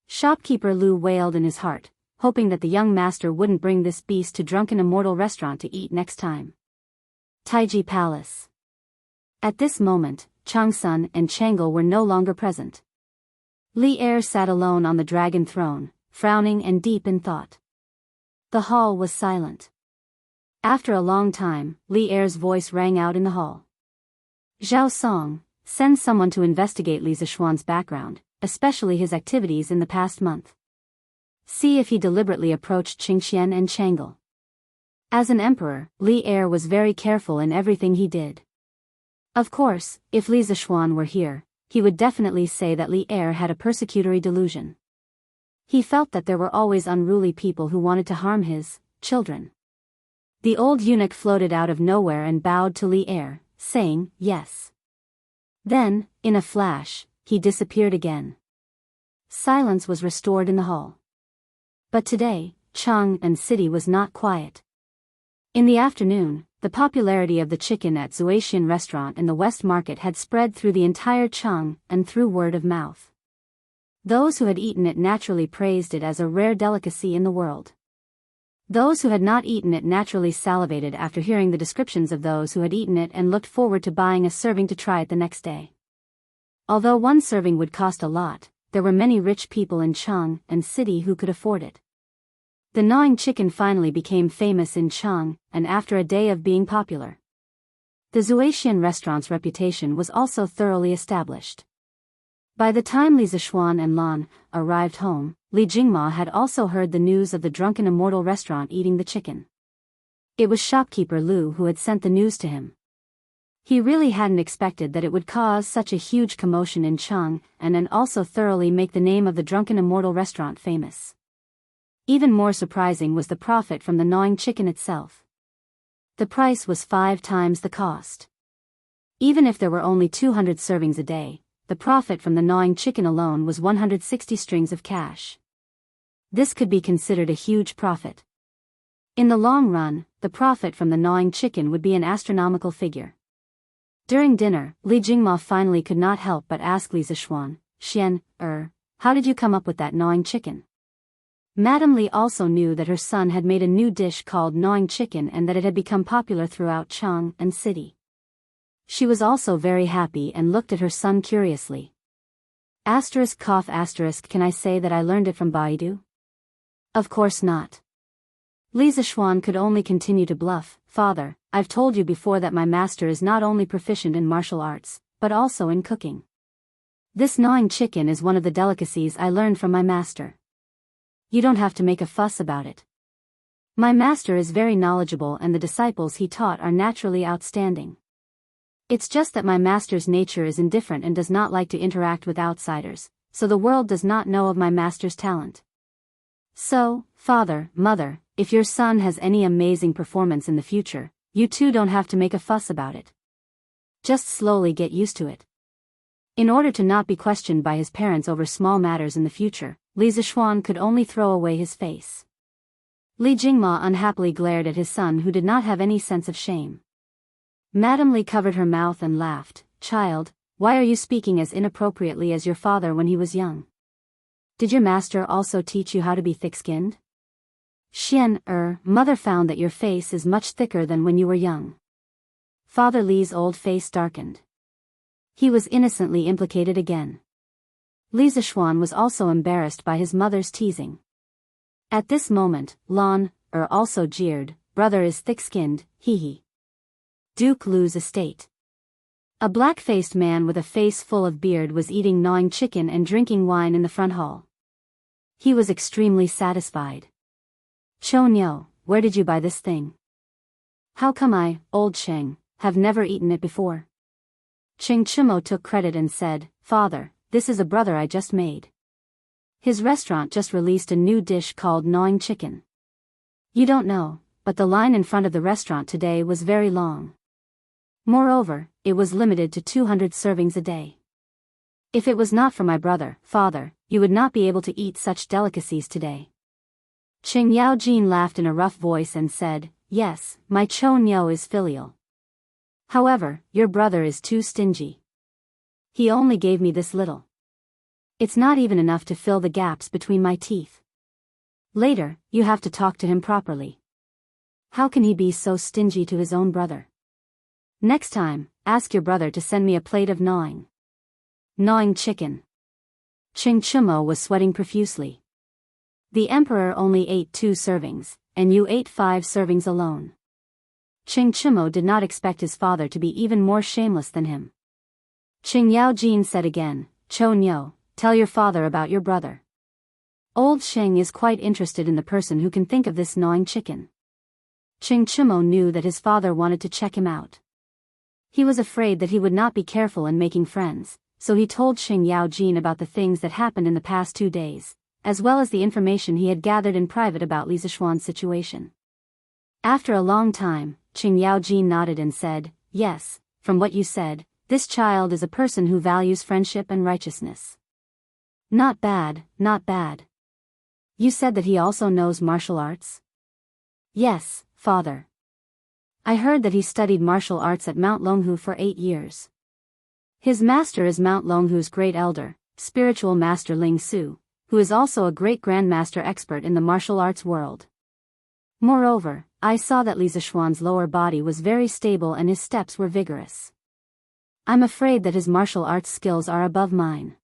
Shopkeeper Lu wailed in his heart, hoping that the young master wouldn't bring this beast to Drunken Immortal restaurant to eat next time. Taiji Palace. At this moment, Chang Sun and Chang'e were no longer present. Li Er sat alone on the dragon throne, frowning and deep in thought. The hall was silent. After a long time, Li Er's voice rang out in the hall. Zhao Song, send someone to investigate Li Zishuan's background, especially his activities in the past month. See if he deliberately approached Qingxian and Chang'e. As an emperor, Li Er was very careful in everything he did. Of course, if Li Zishuan were here, he would definitely say that Li Er had a persecutory delusion. He felt that there were always unruly people who wanted to harm his children. The old eunuch floated out of nowhere and bowed to Li Er, saying, yes. Then, in a flash, he disappeared again. Silence was restored in the hall. But today, Chang and city was not quiet. In the afternoon, the popularity of the chicken at Zuaxian restaurant in the West Market had spread through the entire Chang and through word of mouth. Those who had eaten it naturally praised it as a rare delicacy in the world. Those who had not eaten it naturally salivated after hearing the descriptions of those who had eaten it and looked forward to buying a serving to try it the next day. Although one serving would cost a lot, there were many rich people in Chang and city who could afford it. The gnawing chicken finally became famous in Chang, and after a day of being popular, the Zuaxian restaurant's reputation was also thoroughly established. By the time Li Zishuan and Lan arrived home, Li Jingma had also heard the news of the Drunken Immortal restaurant eating the chicken. It was shopkeeper Lu who had sent the news to him. He really hadn't expected that it would cause such a huge commotion in Chang and also thoroughly make the name of the Drunken Immortal restaurant famous. Even more surprising was the profit from the gnawing chicken itself. The price was 5 times the cost. Even if there were only 200 servings a day, the profit from the gnawing chicken alone was 160 strings of cash. This could be considered a huge profit. In the long run, the profit from the gnawing chicken would be an astronomical figure. During dinner, Li Jingma finally could not help but ask Li Zishuan, Xian, how did you come up with that gnawing chicken? Madame Li also knew that her son had made a new dish called gnawing chicken and that it had become popular throughout Chang and city. She was also very happy and looked at her son curiously. ****, can I say that I learned it from Baidu? Of course not. Li Zishuan could only continue to bluff. Father, I've told you before that my master is not only proficient in martial arts, but also in cooking. This gnawing chicken is one of the delicacies I learned from my master. You don't have to make a fuss about it. My master is very knowledgeable and the disciples he taught are naturally outstanding. It's just that my master's nature is indifferent and does not like to interact with outsiders, so the world does not know of my master's talent. So, father, mother, if your son has any amazing performance in the future, you too don't have to make a fuss about it. Just slowly get used to it. In order to not be questioned by his parents over small matters in the future, Li Zishuan could only throw away his face. Li Jingma unhappily glared at his son who did not have any sense of shame. Madame Li covered her mouth and laughed. Child, why are you speaking as inappropriately as your father when he was young? Did your master also teach you how to be thick-skinned? Xian, mother found that your face is much thicker than when you were young. Father Li's old face darkened. He was innocently implicated again. Li Zishuan was also embarrassed by his mother's teasing. At this moment, Lan, also jeered, brother is thick-skinned, hee. Duke Lu's estate. A black-faced man with a face full of beard was eating gnawing chicken and drinking wine in the front hall. He was extremely satisfied. Chonyo, where did you buy this thing? How come I, old Cheng, have never eaten it before? Cheng Chimo took credit and said, Father, this is a brother I just made. His restaurant just released a new dish called gnawing chicken. You don't know, but the line in front of the restaurant today was very long. Moreover, it was limited to 200 servings a day. If it was not for my brother, father, you would not be able to eat such delicacies today. Qing Yaojin laughed in a rough voice and said, yes, my Chonyo is filial. However, your brother is too stingy. He only gave me this little. It's not even enough to fill the gaps between my teeth. Later, you have to talk to him properly. How can he be so stingy to his own brother? Next time, ask your brother to send me a plate of gnawing chicken. Qing Chumo was sweating profusely. The emperor only ate 2 servings, and you ate 5 servings alone. Qing Chumo did not expect his father to be even more shameless than him. Qing Yaojin said again, Chonyo, tell your father about your brother. Old Qing is quite interested in the person who can think of this gnawing chicken. Qing Chumo knew that his father wanted to check him out. He was afraid that he would not be careful in making friends, so he told Qing Yaojin about the things that happened in the past 2 days, as well as the information he had gathered in private about Li Zishuan's situation. After a long time, Qing Yaojin nodded and said, yes, from what you said, this child is a person who values friendship and righteousness. Not bad, not bad. You said that he also knows martial arts? Yes, father. I heard that he studied martial arts at Mount Longhu for 8 years. His master is Mount Longhu's great elder, spiritual master Ling Su, who is also a great grandmaster expert in the martial arts world. Moreover, I saw that Li Zishuan's lower body was very stable and his steps were vigorous. I'm afraid that his martial arts skills are above mine.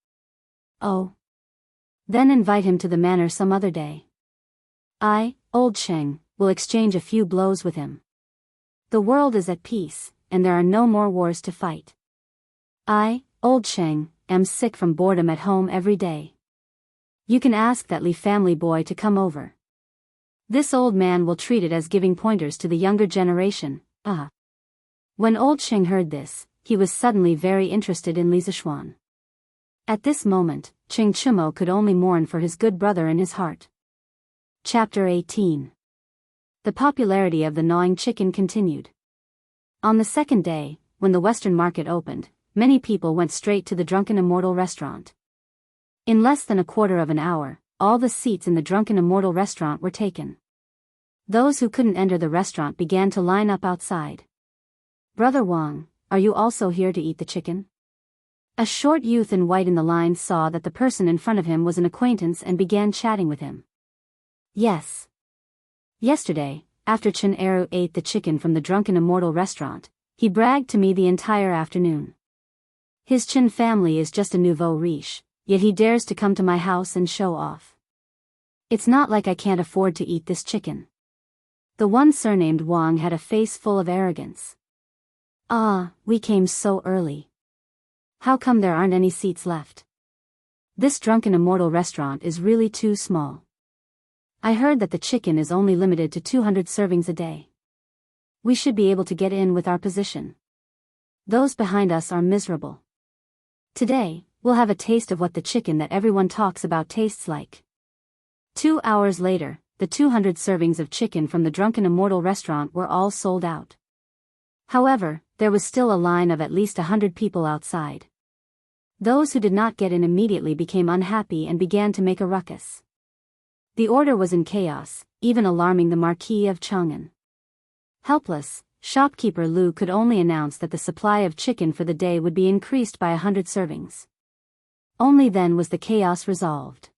Oh. Then invite him to the manor some other day. I, old Qing, will exchange a few blows with him. The world is at peace, and there are no more wars to fight. I, old Qing, am sick from boredom at home every day. You can ask that Li family boy to come over. This old man will treat it as giving pointers to the younger generation. When old Qing heard this, he was suddenly very interested in Li Zishuan. At this moment, Qing Chumo could only mourn for his good brother in his heart. Chapter 18. The popularity of the gnawing chicken continued. On the second day, when the Western market opened, many people went straight to the Drunken Immortal restaurant. In less than a quarter of an hour, all the seats in the Drunken Immortal restaurant were taken. Those who couldn't enter the restaurant began to line up outside. Brother Wang, are you also here to eat the chicken? A short youth in white in the line saw that the person in front of him was an acquaintance and began chatting with him. Yes. Yesterday, after Chen Eru ate the chicken from the Drunken Immortal restaurant, he bragged to me the entire afternoon. His Chen family is just a nouveau riche, yet he dares to come to my house and show off. It's not like I can't afford to eat this chicken. The one surnamed Wang had a face full of arrogance. We came so early. How come there aren't any seats left? This Drunken Immortal restaurant is really too small. I heard that the chicken is only limited to 200 servings a day. We should be able to get in with our position. Those behind us are miserable. Today, we'll have a taste of what the chicken that everyone talks about tastes like. 2 hours later, the 200 servings of chicken from the Drunken Immortal restaurant were all sold out. However, there was still a line of at least 100 people outside. Those who did not get in immediately became unhappy and began to make a ruckus. The order was in chaos, even alarming the Marquis of Chang'an. Helpless, shopkeeper Lu could only announce that the supply of chicken for the day would be increased by 100 servings. Only then was the chaos resolved.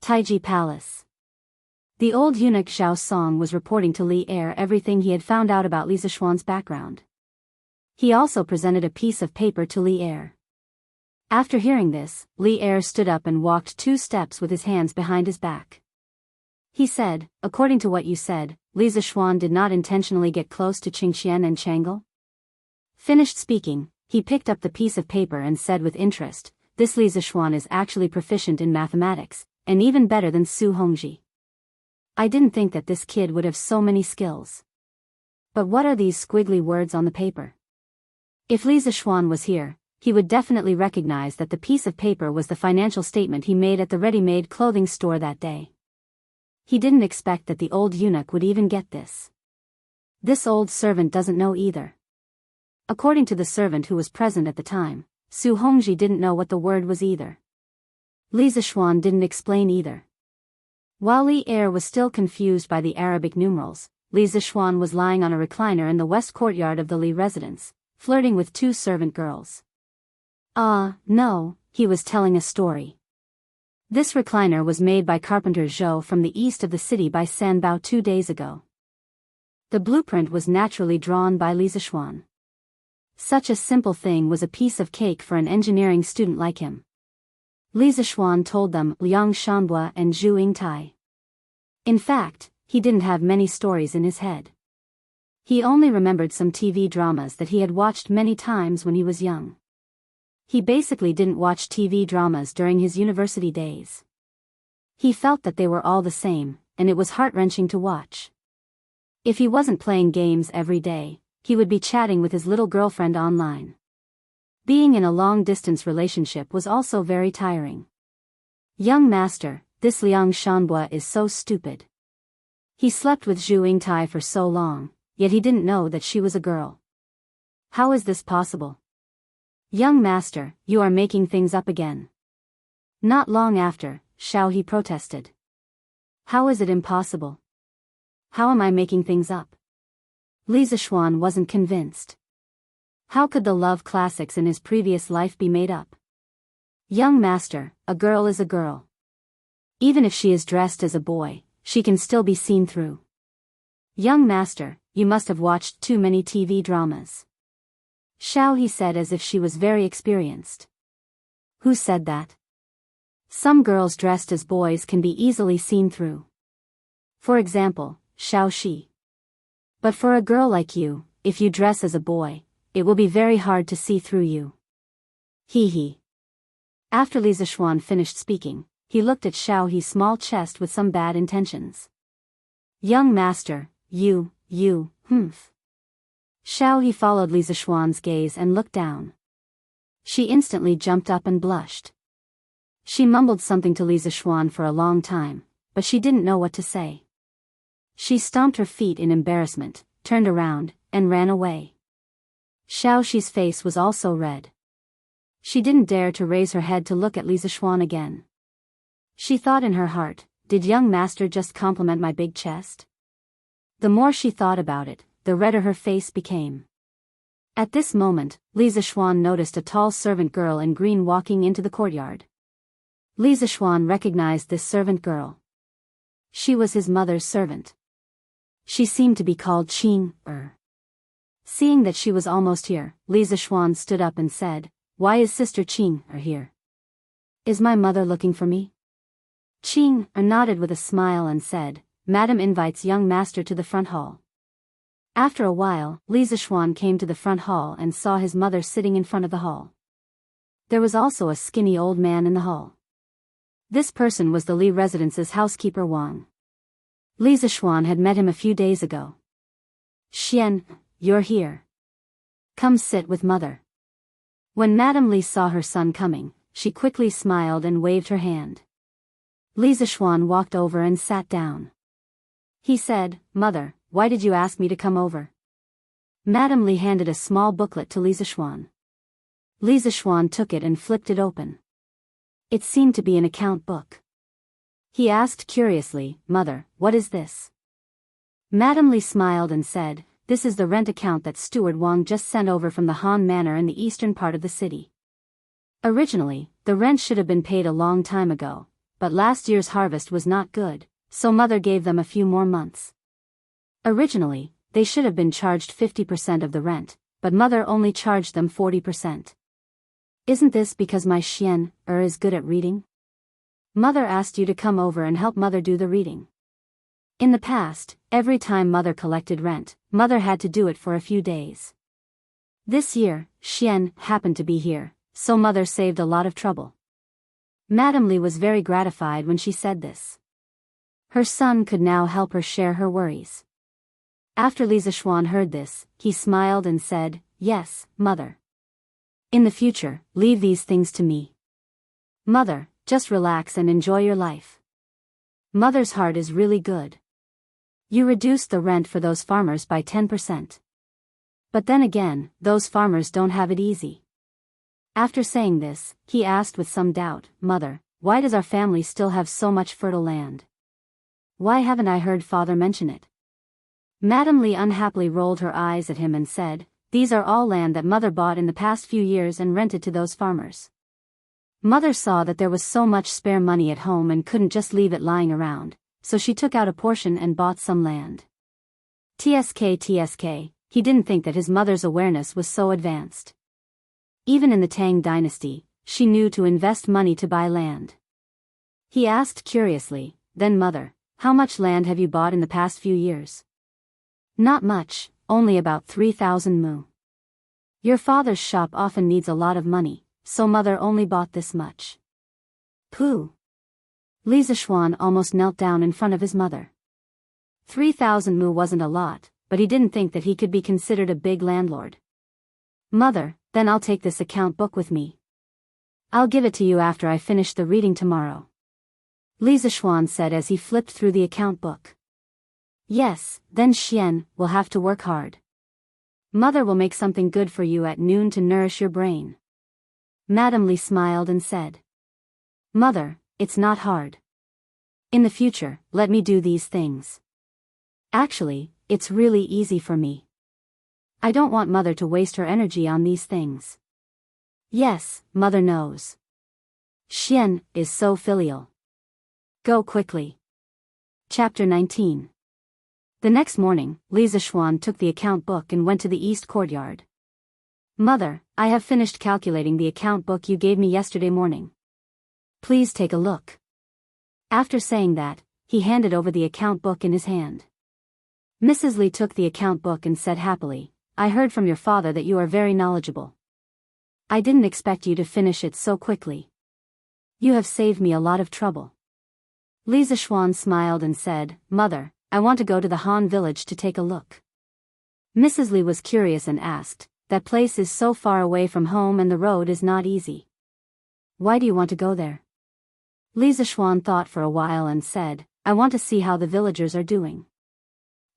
Taiji Palace. The old eunuch Zhao Song was reporting to Li Er everything he had found out about Li Zishuan's background. He also presented a piece of paper to Li Er. After hearing this, Li Er stood up and walked 2 steps with his hands behind his back. He said, according to what you said, Li Zishuan did not intentionally get close to Qingxian and Chang'e? Finished speaking, he picked up the piece of paper and said with interest, this Li Zishuan is actually proficient in mathematics, and even better than Su Hongji. I didn't think that this kid would have so many skills. But what are these squiggly words on the paper? If Li Zishuan was here, he would definitely recognize that the piece of paper was the financial statement he made at the ready-made clothing store that day. He didn't expect that the old eunuch would even get this. This old servant doesn't know either. According to the servant who was present at the time, Su Hongji didn't know what the word was either. Li Zishuan didn't explain either. While Li Er was still confused by the Arabic numerals, Li Zishuan was lying on a recliner in the west courtyard of the Li residence, flirting with two servant girls. No, he was telling a story. This recliner was made by carpenter Zhou from the east of the city by Sanbao 2 days ago. The blueprint was naturally drawn by Li Zishuan. Such a simple thing was a piece of cake for an engineering student like him. Li Zishuan told them Liang Shanbua and Zhu Yingtai. In fact, he didn't have many stories in his head. He only remembered some TV dramas that he had watched many times when he was young. He basically didn't watch TV dramas during his university days. He felt that they were all the same, and it was heart-wrenching to watch. If he wasn't playing games every day, he would be chatting with his little girlfriend online. Being in a long-distance relationship was also very tiring. Young master, this Liang Shanbua is so stupid. He slept with Zhu Yingtai for so long, yet he didn't know that she was a girl. How is this possible? Young master, you are making things up again. Not long after, Xiao He protested. How is it impossible? How am I making things up? Li Zishuan wasn't convinced. How could the love classics in his previous life be made up? Young master, a girl is a girl. Even if she is dressed as a boy, she can still be seen through. Young master, you must have watched too many TV dramas. Xiao He said as if she was very experienced. Who said that? Some girls dressed as boys can be easily seen through. For example, Xiao Shi. But for a girl like you, if you dress as a boy, it will be very hard to see through you. He. After Li Zishuan finished speaking, he looked at Xiao He's small chest with some bad intentions. Young master, Xiao He followed Li Zishuan's gaze and looked down. She instantly jumped up and blushed. She mumbled something to Li Zishuan for a long time, but she didn't know what to say. She stomped her feet in embarrassment, turned around, and ran away. Xiao Shi's face was also red. She didn't dare to raise her head to look at Li Zishuan again. She thought in her heart, did young master just compliment my big chest? The more she thought about it, the redder her face became. At this moment, Li Zishuan noticed a tall servant girl in green walking into the courtyard. Li Zishuan recognized this servant girl. She was his mother's servant. She seemed to be called Qing. Seeing that she was almost here, Li Zishuan stood up and said, "Why is Sister Qing here? Is my mother looking for me?" Qing nodded with a smile and said, "Madam invites young master to the front hall." After a while, Li Zishuan came to the front hall and saw his mother sitting in front of the hall. There was also a skinny old man in the hall. This person was the Li residence's housekeeper Wang. Li Zishuan had met him a few days ago. "Xian, you're here. Come sit with mother." When Madame Li saw her son coming, she quickly smiled and waved her hand. Li Zishuan walked over and sat down. He said, "Mother, why did you ask me to come over?" Madame Li handed a small booklet to Li Zishuan. Li Zishuan took it and flipped it open. It seemed to be an account book. He asked curiously, "Mother, what is this?" Madame Li smiled and said, "This is the rent account that Steward Wang just sent over from the Han Manor in the eastern part of the city. Originally, the rent should have been paid a long time ago, but last year's harvest was not good, so Mother gave them a few more months. Originally, they should have been charged 50% of the rent, but Mother only charged them 40%. Isn't this because my Xian is good at reading? Mother asked you to come over and help Mother do the reading. In the past, every time Mother collected rent, Mother had to do it for a few days. This year, Xian happened to be here, so Mother saved a lot of trouble." Madame Li was very gratified when she said this. Her son could now help her share her worries. After Li Zishuan heard this, he smiled and said, "Yes, Mother. In the future, leave these things to me. Mother, just relax and enjoy your life. Mother's heart is really good. You reduced the rent for those farmers by 10%. But then again, those farmers don't have it easy." After saying this, he asked with some doubt, "Mother, why does our family still have so much fertile land? Why haven't I heard father mention it? Madame Li unhappily rolled her eyes at him and said, these are all land that mother bought in the past few years and rented to those farmers. Mother saw that there was so much spare money at home and couldn't just leave it lying around, so she took out a portion and bought some land. TSK, he didn't think that his mother's awareness was so advanced. Even in the Tang dynasty, she knew to invest money to buy land. He asked curiously, then mother, how much land have you bought in the past few years? Not much, only about 3,000 mu. Your father's shop often needs a lot of money, so mother only bought this much. Pooh. Li Zishuan almost knelt down in front of his mother. 3,000 mu wasn't a lot, but he didn't think that he could be considered a big landlord. Mother, then I'll take this account book with me. I'll give it to you after I finish the reading tomorrow. Li Zishuan said as he flipped through the account book. Yes, then Xian will have to work hard. Mother will make something good for you at noon to nourish your brain. Madame Li smiled and said. Mother, it's not hard. In the future, let me do these things. Actually, it's really easy for me. I don't want mother to waste her energy on these things. Yes, mother knows. Xian is so filial. Go quickly. Chapter 19. The next morning, Li Zishuan took the account book and went to the east courtyard. Mother, I have finished calculating the account book you gave me yesterday morning. Please take a look. After saying that, he handed over the account book in his hand. Mrs. Li took the account book and said happily, I heard from your father that you are very knowledgeable. I didn't expect you to finish it so quickly. You have saved me a lot of trouble. Li Zishuan smiled and said, Mother, I want to go to the Han village to take a look. Mrs. Li was curious and asked, that place is so far away from home and the road is not easy. Why do you want to go there? Li Zishuan thought for a while and said, I want to see how the villagers are doing.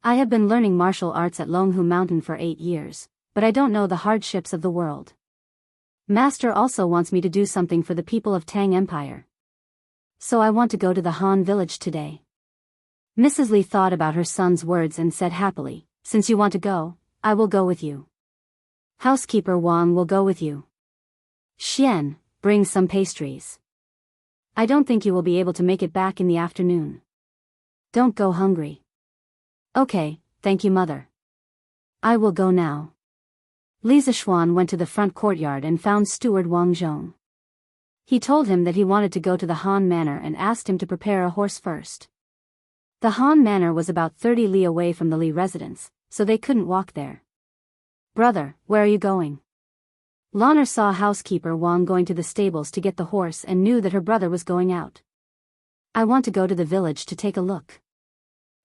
I have been learning martial arts at Longhu Mountain for 8 years, but I don't know the hardships of the world. Master also wants me to do something for the people of Tang Empire. So I want to go to the Han village today. Mrs. Li thought about her son's words and said happily, since you want to go, I will go with you. Housekeeper Wang will go with you. Xian, bring some pastries. I don't think you will be able to make it back in the afternoon. Don't go hungry. Okay, thank you mother. I will go now. Li Zishuan went to the front courtyard and found steward Wang Zhong. He told him that he wanted to go to the Han Manor and asked him to prepare a horse first. The Han Manor was about 30 li away from the Li residence, so they couldn't walk there. Brother, where are you going? Lanner saw housekeeper Wang going to the stables to get the horse and knew that her brother was going out. I want to go to the village to take a look.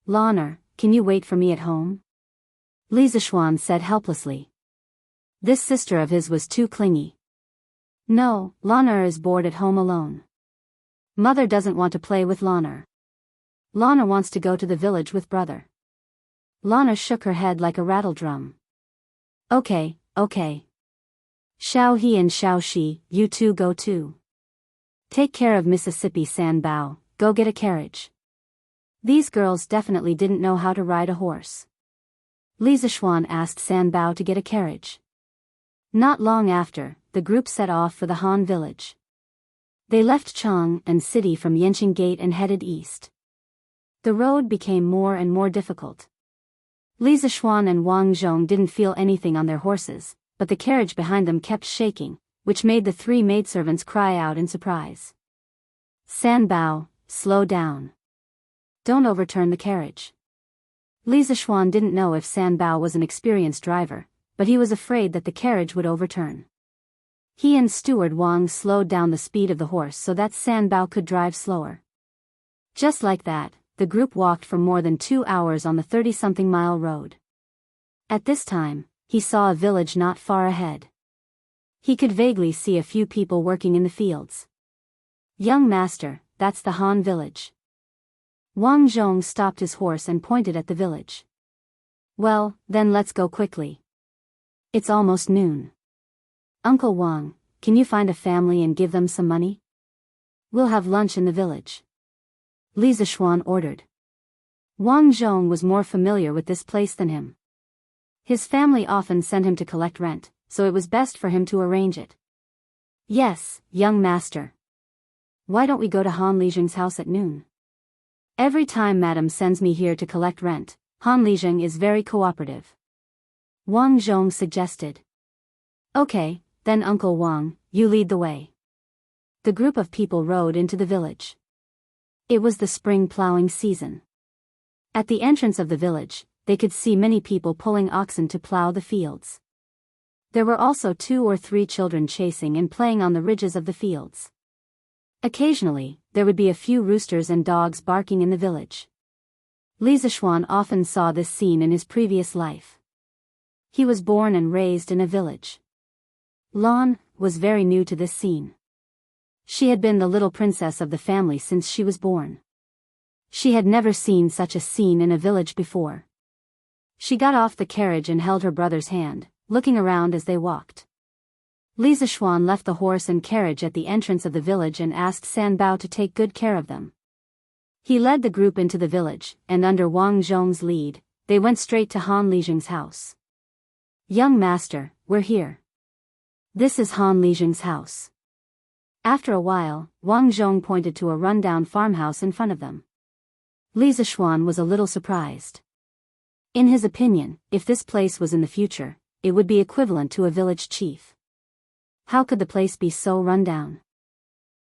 Lanner, can you wait for me at home? Li Zishuan said helplessly. This sister of his was too clingy. No, Lanner is bored at home alone. Mother doesn't want to play with Lanner. Lanner wants to go to the village with brother. Lanner shook her head like a rattle drum. Okay. Xiao He and Xiao Shi, you two go too. Take care of Mississippi San Bao, go get a carriage. These girls definitely didn't know how to ride a horse. Li Zishuan asked San Bao to get a carriage. Not long after, the group set off for the Han village. They left Chang and City from Yenqing Gate and headed east. The road became more and more difficult. Li Zishuan and Wang Zhong didn't feel anything on their horses, but the carriage behind them kept shaking, which made the 3 maidservants cry out in surprise. San Bao, slow down. Don't overturn the carriage. Li Zishuan didn't know if San Bao was an experienced driver, but he was afraid that the carriage would overturn. He and steward Wang slowed down the speed of the horse so that San Bao could drive slower. Just like that, the group walked for more than 2 hours on the 30-something mile road. At this time, he saw a village not far ahead. He could vaguely see a few people working in the fields. Young master, that's the Han village. Wang Zhong stopped his horse and pointed at the village. Well, then let's go quickly. It's almost noon. Uncle Wang, can you find a family and give them some money? We'll have lunch in the village, Li Zishuan ordered. Wang Zhong was more familiar with this place than him. His family often sent him to collect rent, so it was best for him to arrange it. Yes, young master. Why don't we go to Han Lijing's house at noon? Every time madam sends me here to collect rent, Han Lijing is very cooperative. Wang Zhong suggested. Okay, then Uncle Wang, you lead the way. The group of people rode into the village. It was the spring plowing season. At the entrance of the village, they could see many people pulling oxen to plow the fields. There were also 2 or 3 children chasing and playing on the ridges of the fields. Occasionally, there would be a few roosters and dogs barking in the village. Li Zishuan often saw this scene in his previous life. He was born and raised in a village. Lan was very new to this scene. She had been the little princess of the family since she was born. She had never seen such a scene in a village before. She got off the carriage and held her brother's hand, looking around as they walked. Li Zishuan left the horse and carriage at the entrance of the village and asked San Bao to take good care of them. He led the group into the village, and under Wang Zhong's lead, they went straight to Han Lijing's house. Young master, we're here. This is Han Lijing's house. After a while, Wang Zhong pointed to a rundown farmhouse in front of them. Li Zishuan was a little surprised. In his opinion, if this place was in the future, it would be equivalent to a village chief. How could the place be so run down?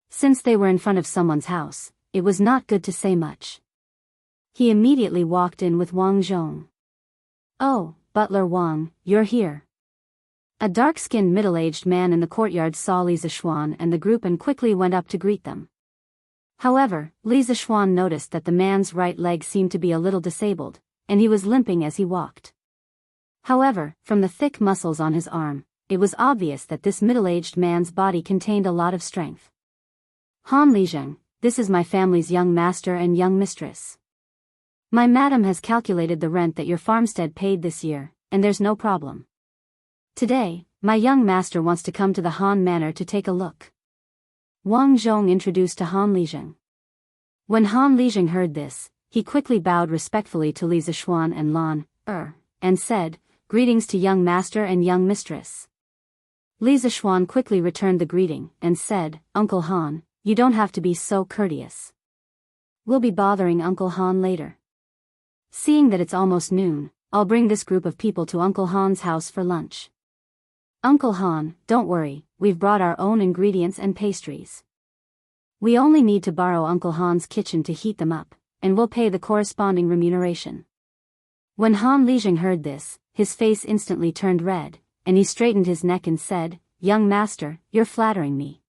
Since they were in front of someone's house, it was not good to say much. He immediately walked in with Wang Zhong. Oh, Butler Wang, you're here. A dark-skinned middle-aged man in the courtyard saw Li Zishuan and the group and quickly went up to greet them. However, Li Zishuan noticed that the man's right leg seemed to be a little disabled, and he was limping as he walked. However, from the thick muscles on his arm, it was obvious that this middle-aged man's body contained a lot of strength. Han Lijing, this is my family's young master and young mistress. My madam has calculated the rent that your farmstead paid this year, and there's no problem. Today, my young master wants to come to the Han Manor to take a look. Wang Zhong introduced to Han Lijing. When Han Lijing heard this, he quickly bowed respectfully to Li Zishuan and Lan, and said, "Greetings to young master and young mistress." Li Zishuan quickly returned the greeting, and said, "Uncle Han, you don't have to be so courteous. We'll be bothering Uncle Han later. Seeing that it's almost noon, I'll bring this group of people to Uncle Han's house for lunch. Uncle Han, don't worry, we've brought our own ingredients and pastries. We only need to borrow Uncle Han's kitchen to heat them up, and we'll pay the corresponding remuneration." When Han Lijing heard this, his face instantly turned red, and he straightened his neck and said, "Young master, you're flattering me.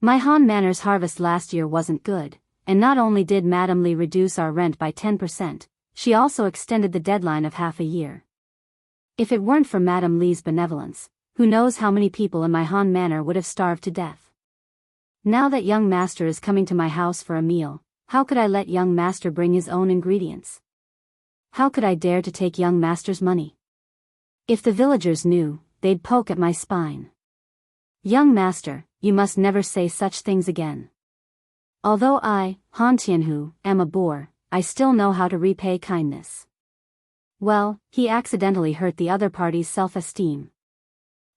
My Han Manor's harvest last year wasn't good, and not only did Madam Li reduce our rent by 10%, she also extended the deadline of half a year. If it weren't for Madam Li's benevolence, who knows how many people in my Han Manor would have starved to death. Now that young master is coming to my house for a meal, how could I let young master bring his own ingredients? How could I dare to take young master's money? If the villagers knew, they'd poke at my spine. Young master, you must never say such things again. Although I, Han Tianhu, am a boor, I still know how to repay kindness." Well, he accidentally hurt the other party's self-esteem.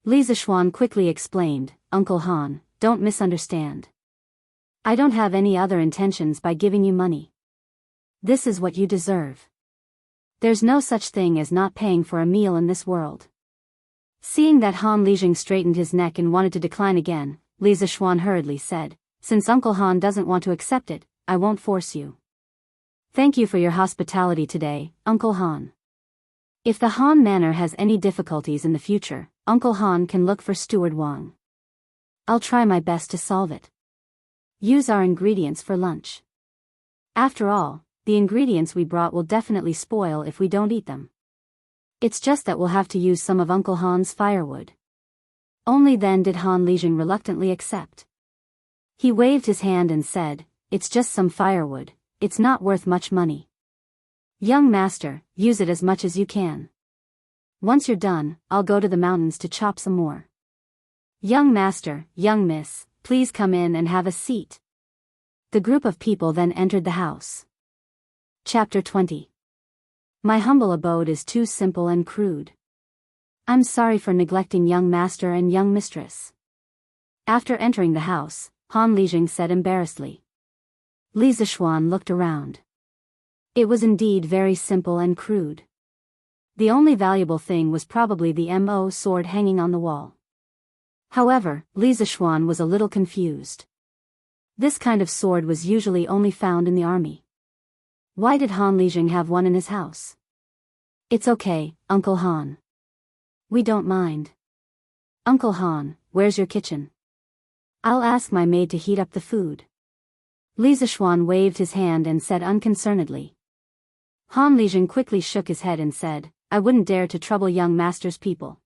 Li Zishuan quickly explained, "Uncle Han, don't misunderstand. I don't have any other intentions by giving you money. This is what you deserve. There's no such thing as not paying for a meal in this world." Seeing that Han Lijing straightened his neck and wanted to decline again, Li Zishuan hurriedly said, "Since Uncle Han doesn't want to accept it, I won't force you. Thank you for your hospitality today, Uncle Han. If the Han Manor has any difficulties in the future, Uncle Han can look for Steward Wang. I'll try my best to solve it. Use our ingredients for lunch. After all, the ingredients we brought will definitely spoil if we don't eat them. It's just that we'll have to use some of Uncle Han's firewood." Only then did Han Lijing reluctantly accept. He waved his hand and said, "It's just some firewood, it's not worth much money. Young master, use it as much as you can. Once you're done, I'll go to the mountains to chop some more. Young master, young miss, please come in and have a seat." The group of people then entered the house. Chapter 20. My humble abode is too simple and crude. I'm sorry for neglecting young master and young mistress. After entering the house, Han Lijing said embarrassedly. Li Zishuan looked around. It was indeed very simple and crude. The only valuable thing was probably the Mo sword hanging on the wall. However, Li Zishuan was a little confused. This kind of sword was usually only found in the army. Why did Han Lijing have one in his house? It's okay, Uncle Han. We don't mind. Uncle Han, where's your kitchen? I'll ask my maid to heat up the food. Li Zishuan waved his hand and said unconcernedly. Han Lijing quickly shook his head and said, I wouldn't dare to trouble young master's people.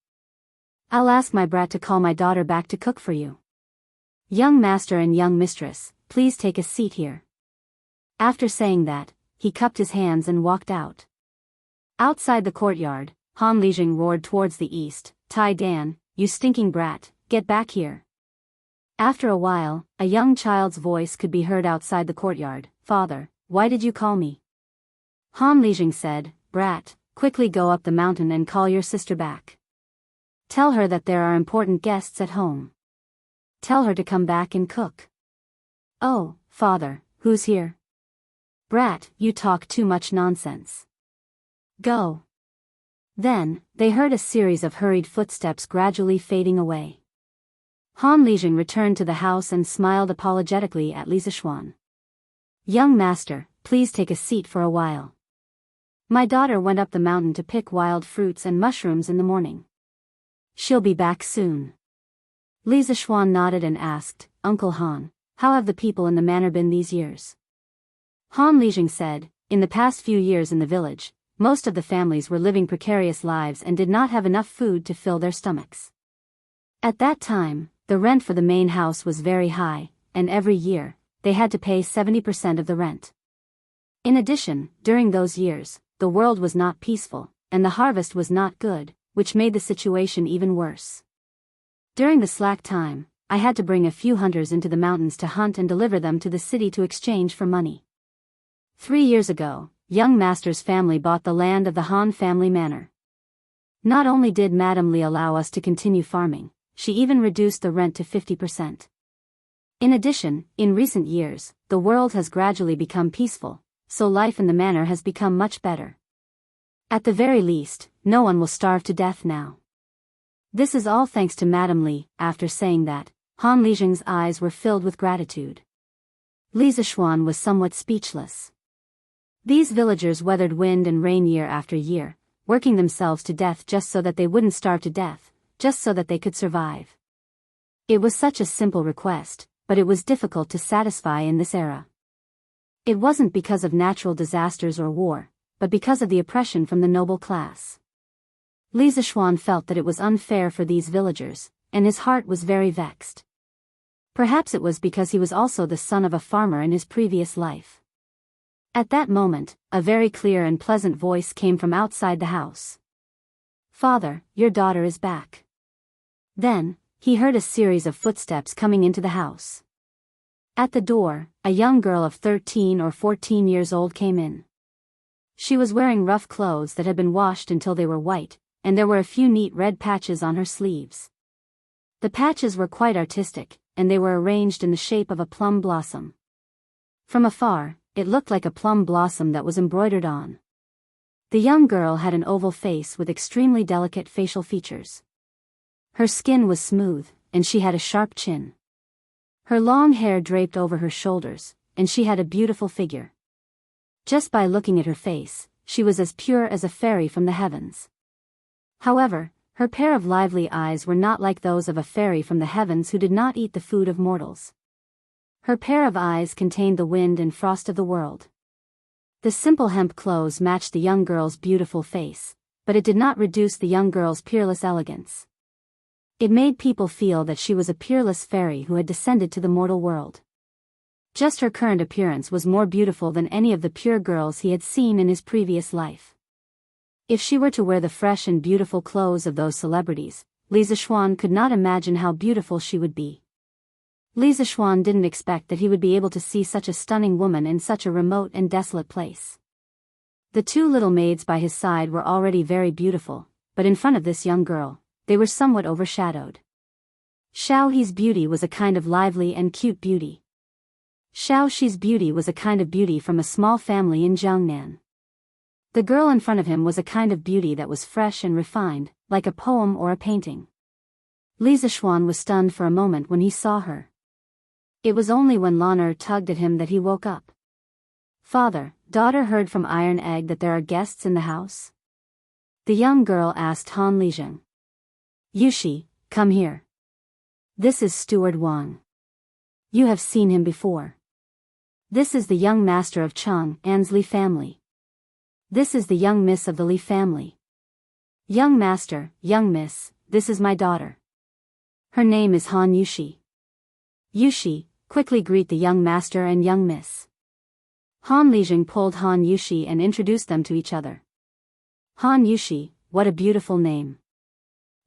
I'll ask my brat to call my daughter back to cook for you. Young master and young mistress, please take a seat here. After saying that, he cupped his hands and walked out. Outside the courtyard, Han Lijing roared towards the east, Tai Dan, you stinking brat, get back here. After a while, a young child's voice could be heard outside the courtyard. Father, why did you call me? Han Lijing said, Brat, quickly go up the mountain and call your sister back. Tell her that there are important guests at home. Tell her to come back and cook. Oh, father, who's here? Brat, you talk too much nonsense. Go. Then, they heard a series of hurried footsteps gradually fading away. Han Lijing returned to the house and smiled apologetically at Li Zishuan. Young master, please take a seat for a while. My daughter went up the mountain to pick wild fruits and mushrooms in the morning. She'll be back soon. Li Zishuan nodded and asked, Uncle Han, how have the people in the manor been these years? Han Lijing said, in the past few years in the village, most of the families were living precarious lives and did not have enough food to fill their stomachs. At that time, the rent for the main house was very high, and every year, they had to pay 70% of the rent. In addition, during those years, the world was not peaceful, and the harvest was not good, which made the situation even worse. During the slack time, I had to bring a few hunters into the mountains to hunt and deliver them to the city to exchange for money. 3 years ago, young master's family bought the land of the Han family manor. Not only did Madame Li allow us to continue farming, she even reduced the rent to 50%. In addition, in recent years, the world has gradually become peaceful, so life in the manor has become much better. At the very least, no one will starve to death now. This is all thanks to Madame Li. After saying that, Han Lijing's eyes were filled with gratitude. Li Zishuan was somewhat speechless. These villagers weathered wind and rain year after year, working themselves to death just so that they wouldn't starve to death, just so that they could survive. It was such a simple request, but it was difficult to satisfy in this era. It wasn't because of natural disasters or war, but because of the oppression from the noble class. Li Zishuan felt that it was unfair for these villagers, and his heart was very vexed. Perhaps it was because he was also the son of a farmer in his previous life. At that moment, a very clear and pleasant voice came from outside the house. Father, your daughter is back. Then, he heard a series of footsteps coming into the house. At the door, a young girl of 13 or 14 years old came in. She was wearing rough clothes that had been washed until they were white, and there were a few neat red patches on her sleeves. The patches were quite artistic, and they were arranged in the shape of a plum blossom. From afar, it looked like a plum blossom that was embroidered on. The young girl had an oval face with extremely delicate facial features. Her skin was smooth, and she had a sharp chin. Her long hair draped over her shoulders, and she had a beautiful figure. Just by looking at her face, she was as pure as a fairy from the heavens. However, her pair of lively eyes were not like those of a fairy from the heavens who did not eat the food of mortals. Her pair of eyes contained the wind and frost of the world. The simple hemp clothes matched the young girl's beautiful face, but it did not reduce the young girl's peerless elegance. It made people feel that she was a peerless fairy who had descended to the mortal world. Just her current appearance was more beautiful than any of the pure girls he had seen in his previous life. If she were to wear the fresh and beautiful clothes of those celebrities, Li Zishuan could not imagine how beautiful she would be. Li Zixuan didn't expect that he would be able to see such a stunning woman in such a remote and desolate place. The two little maids by his side were already very beautiful, but in front of this young girl, they were somewhat overshadowed. Xiao He's beauty was a kind of lively and cute beauty. Xiao Shi's beauty was a kind of beauty from a small family in Jiangnan. The girl in front of him was a kind of beauty that was fresh and refined, like a poem or a painting. Li Zixuan was stunned for a moment when he saw her. It was only when Lan'er tugged at him that he woke up. Father, daughter heard from Iron Egg that there are guests in the house? The young girl asked Han Lizheng. Yushi, come here. This is Steward Wang. You have seen him before. This is the young master of Chang An's Li family. This is the young miss of the Li family. Young master, young miss, this is my daughter. Her name is Han Yushi. Yushi, quickly greet the young master and young miss. Han Lizheng pulled Han Yushi and introduced them to each other. Han Yushi, what a beautiful name.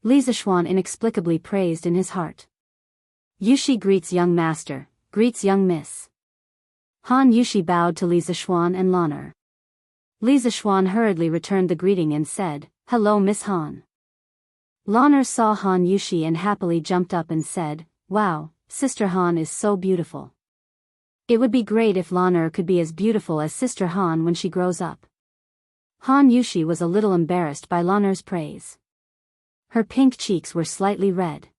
Li Zixuan inexplicably praised in his heart. Yushi greets young master, greets young miss. Han Yushi bowed to Li Zixuan and Lan'er. Li Zixuan hurriedly returned the greeting and said, Hello Miss Han. Lan'er saw Han Yushi and happily jumped up and said, Wow, Sister Han is so beautiful. It would be great if Lan'er could be as beautiful as Sister Han when she grows up. Han Yushi was a little embarrassed by Lan'er's praise. Her pink cheeks were slightly red.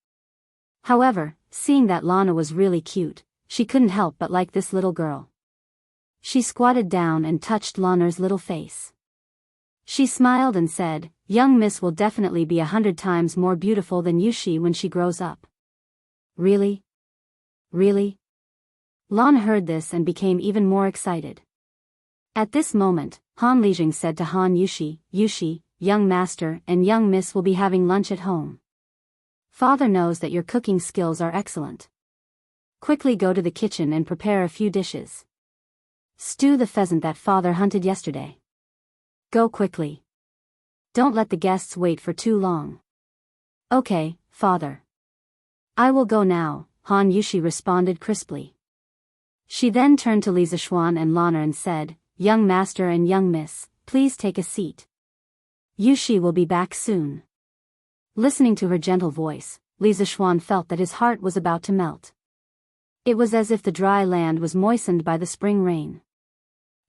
However, seeing that Lana was really cute, she couldn't help but like this little girl. She squatted down and touched Lan'er's little face. She smiled and said, Young miss will definitely be 100 times more beautiful than Yushi when she grows up. Really? Really? Lan heard this and became even more excited. At this moment, Han Lizheng said to Han Yushi, Yushi, young master and young miss will be having lunch at home. Father knows that your cooking skills are excellent. Quickly go to the kitchen and prepare a few dishes. Stew the pheasant that father hunted yesterday. Go quickly. Don't let the guests wait for too long. Okay, father. I will go now, Han Yushi responded crisply. She then turned to Li Zixuan and Lan'er and said, Young master and young miss, please take a seat. Yushi will be back soon. Listening to her gentle voice, Li Zixuan felt that his heart was about to melt. It was as if the dry land was moistened by the spring rain.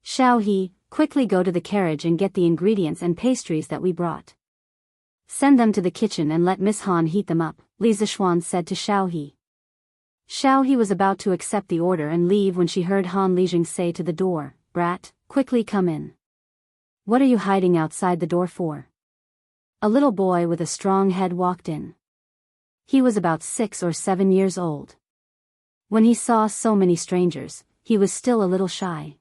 Xiao He, quickly go to the carriage and get the ingredients and pastries that we brought. Send them to the kitchen and let Miss Han heat them up, Li Zixuan said to Xiao He. Xiao He was about to accept the order and leave when she heard Han Lizheng say to the door, Brat, quickly come in. What are you hiding outside the door for? A little boy with a strong head walked in. He was about 6 or 7 years old. When he saw so many strangers, he was still a little shy.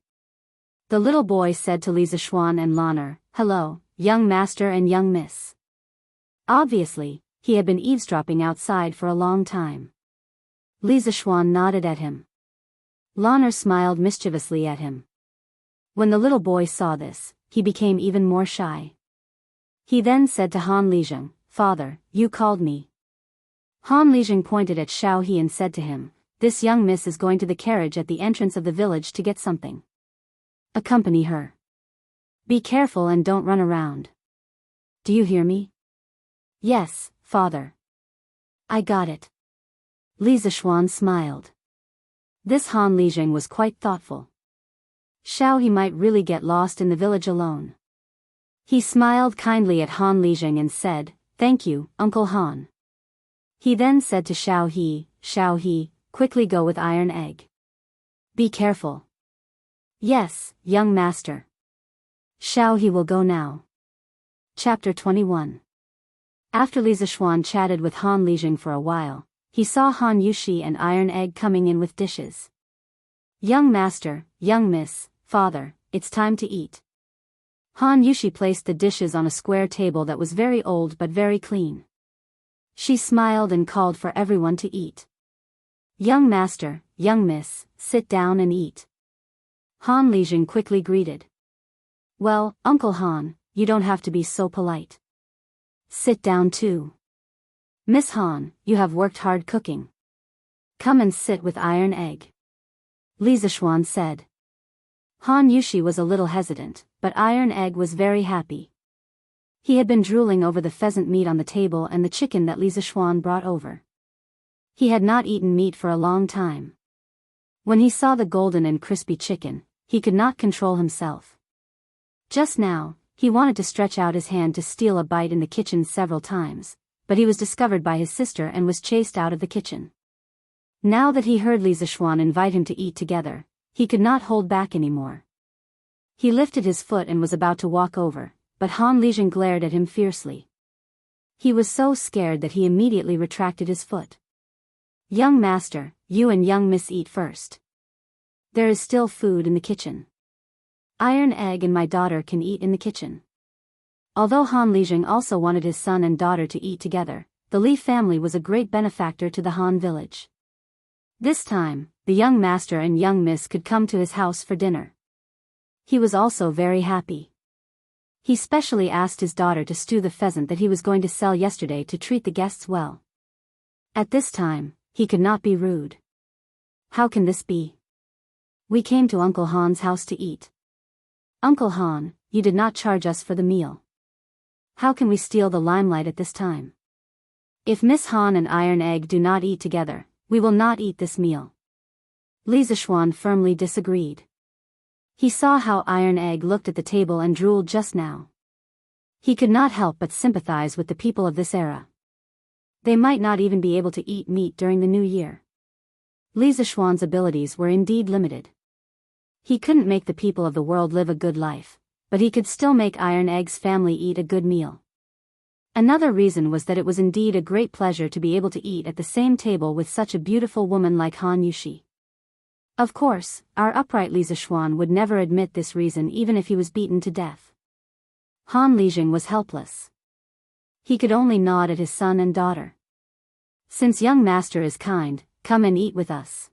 The little boy said to Li Zixuan and Lan'er, Hello, young master and young miss. Obviously, he had been eavesdropping outside for a long time. Li Zixuan nodded at him. Lan'er smiled mischievously at him. When the little boy saw this, he became even more shy. He then said to Han Lizheng, Father, you called me. Han Lizheng pointed at Xiao He and said to him, This young miss is going to the carriage at the entrance of the village to get something. Accompany her. Be careful and don't run around. Do you hear me? Yes, father. I got it. Li Zixuan smiled. This Han Lizheng was quite thoughtful. Xiao He might really get lost in the village alone. He smiled kindly at Han Lizheng and said, Thank you, Uncle Han. He then said to Xiao He, quickly go with Iron Egg. Be careful. Yes, young master. Xiao He will go now. Chapter 21. After Li Zixuan chatted with Han Lizheng for a while, he saw Han Yushi and Iron Egg coming in with dishes. Young master, young miss, father, it's time to eat. Han Yushi placed the dishes on a square table that was very old but very clean. She smiled and called for everyone to eat. Young master, young miss, sit down and eat. Han Lizheng quickly greeted. Well, Uncle Han, you don't have to be so polite. Sit down too. Miss Han, you have worked hard cooking. Come and sit with Iron Egg, Li Zishuan said. Han Yushi was a little hesitant, but Iron Egg was very happy. He had been drooling over the pheasant meat on the table and the chicken that Li Zishuan brought over. He had not eaten meat for a long time. When he saw the golden and crispy chicken, he could not control himself. Just now, he wanted to stretch out his hand to steal a bite in the kitchen several times, but he was discovered by his sister and was chased out of the kitchen. Now that he heard Li Zishuan invite him to eat together, he could not hold back anymore. He lifted his foot and was about to walk over, but Han Lijing glared at him fiercely. He was so scared that he immediately retracted his foot. Young master, you and young miss eat first. There is still food in the kitchen. Iron Egg and my daughter can eat in the kitchen. Although Han Lijing also wanted his son and daughter to eat together, the Li family was a great benefactor to the Han village. This time, the young master and young miss could come to his house for dinner. He was also very happy. He specially asked his daughter to stew the pheasant that he was going to sell yesterday to treat the guests well. At this time, he could not be rude. How can this be? We came to Uncle Han's house to eat. Uncle Han, you did not charge us for the meal. How can we steal the limelight at this time? If Miss Han and Iron Egg do not eat together, we will not eat this meal. Li Zishuan firmly disagreed. He saw how Iron Egg looked at the table and drooled just now. He could not help but sympathize with the people of this era. They might not even be able to eat meat during the new year. Li Zishuan's abilities were indeed limited. He couldn't make the people of the world live a good life, but he could still make Iron Egg's family eat a good meal. Another reason was that it was indeed a great pleasure to be able to eat at the same table with such a beautiful woman like Han Yushi. Of course, our upright Li Zishuan would never admit this reason even if he was beaten to death. Han Lijing was helpless. He could only nod at his son and daughter. Since young master is kind, come and eat with us.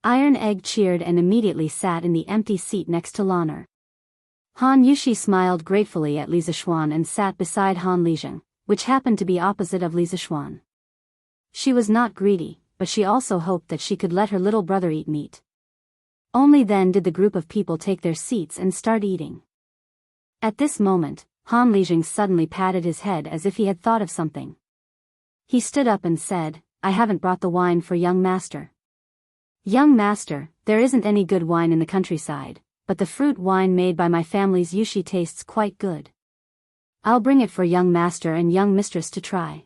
Iron Egg cheered and immediately sat in the empty seat next to Lanner. Han Yushi smiled gratefully at Li Zishuan and sat beside Han Lijing, which happened to be opposite of Li Zishuan. She was not greedy, but she also hoped that she could let her little brother eat meat. Only then did the group of people take their seats and start eating. At this moment, Han Lijing suddenly patted his head as if he had thought of something. He stood up and said, I haven't brought the wine for young master. Young master, there isn't any good wine in the countryside, but the fruit wine made by my family's Yushi tastes quite good. I'll bring it for young master and young mistress to try.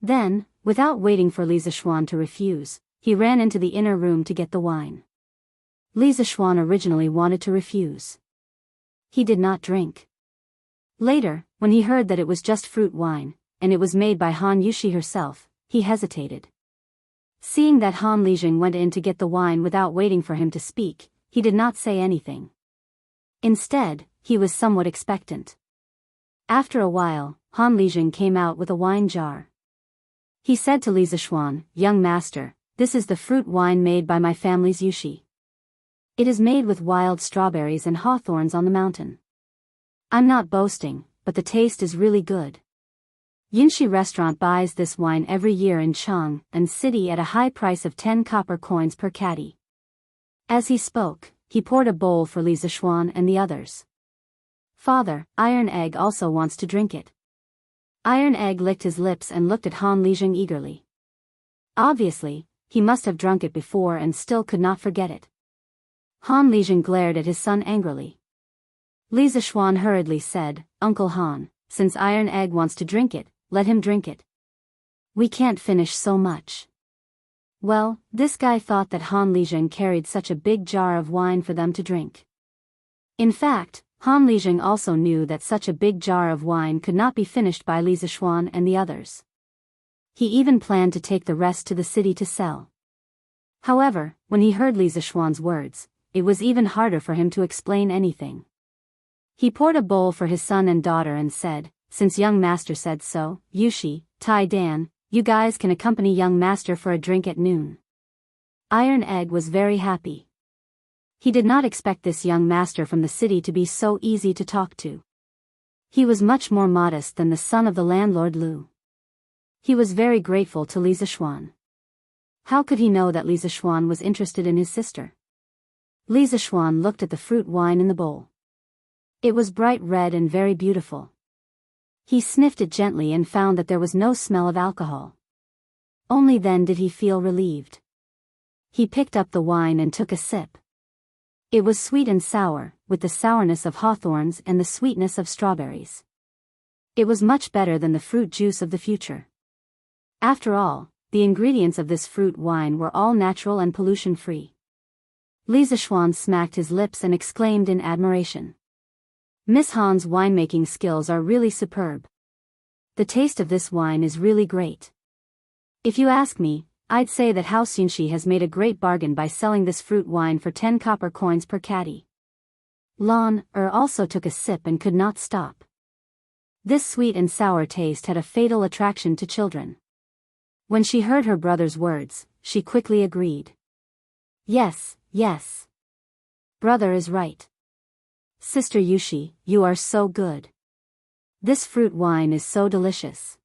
Then, without waiting for Li Zishuan to refuse, he ran into the inner room to get the wine. Li Zishuan originally wanted to refuse. He did not drink. Later, when he heard that it was just fruit wine, and it was made by Han Yushi herself, he hesitated. Seeing that Han Lijing went in to get the wine without waiting for him to speak, he did not say anything. Instead, he was somewhat expectant. After a while, Han Lijing came out with a wine jar. He said to Li Zishuan, young master, this is the fruit wine made by my family's Yushi. It is made with wild strawberries and hawthorns on the mountain. I'm not boasting, but the taste is really good. Yinshi restaurant buys this wine every year in Chang'an City at a high price of 10 copper coins per caddy. As he spoke, he poured a bowl for Li Zishuan and the others. Father, Iron Egg also wants to drink it. Iron Egg licked his lips and looked at Han Lijing eagerly. Obviously, he must have drunk it before and still could not forget it. Han Lijing glared at his son angrily. Li Zishuan hurriedly said, Uncle Han, since Iron Egg wants to drink it, let him drink it. We can't finish so much. Well, this guy thought that Han Lijing carried such a big jar of wine for them to drink. In fact, Han Lijing also knew that such a big jar of wine could not be finished by Li Zishuan and the others. He even planned to take the rest to the city to sell. However, when he heard Li Zishuan's words, it was even harder for him to explain anything. He poured a bowl for his son and daughter and said, since young master said so, Yushi, Tai Dan, you guys can accompany young master for a drink at noon. Iron Egg was very happy. He did not expect this young master from the city to be so easy to talk to. He was much more modest than the son of the landlord Lu. He was very grateful to Li Zishuan. How could he know that Li Zishuan was interested in his sister? Li Zishuan looked at the fruit wine in the bowl. It was bright red and very beautiful. He sniffed it gently and found that there was no smell of alcohol. Only then did he feel relieved. He picked up the wine and took a sip. It was sweet and sour, with the sourness of hawthorns and the sweetness of strawberries. It was much better than the fruit juice of the future. After all, the ingredients of this fruit wine were all natural and pollution-free. Li Zishuan smacked his lips and exclaimed in admiration. Miss Han's winemaking skills are really superb. The taste of this wine is really great. If you ask me, I'd say that Hao Xunxi has made a great bargain by selling this fruit wine for 10 copper coins per caddy. Lan Er also took a sip and could not stop. This sweet and sour taste had a fatal attraction to children. When she heard her brother's words, she quickly agreed. Yes, yes. Brother is right. Sister Yushi, you are so good. This fruit wine is so delicious.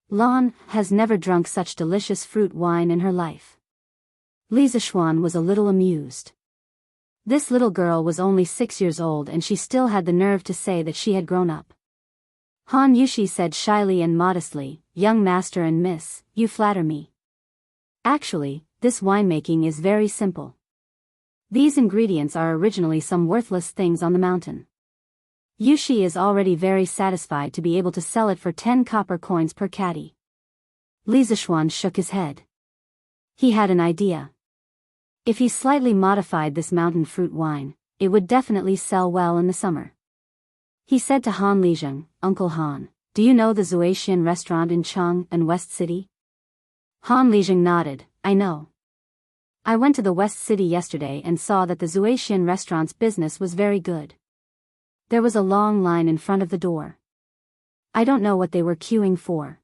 Lan has never drunk such delicious fruit wine in her life. Li Zishuan was a little amused. This little girl was only 6 years old and she still had the nerve to say that she had grown up. Han Yushi said shyly and modestly, "Young master and miss, you flatter me. Actually, this winemaking is very simple. These ingredients are originally some worthless things on the mountain. Yushi is already very satisfied to be able to sell it for 10 copper coins per caddy." Li Zishuan shook his head. He had an idea. If he slightly modified this mountain fruit wine, it would definitely sell well in the summer. He said to Han Lijing, "Uncle Han, do you know the Zuaxian restaurant in Cheng and West City?" Han Lijing nodded, "I know. I went to the West City yesterday and saw that the Zuaxian restaurant's business was very good. There was a long line in front of the door. I don't know what they were queuing for."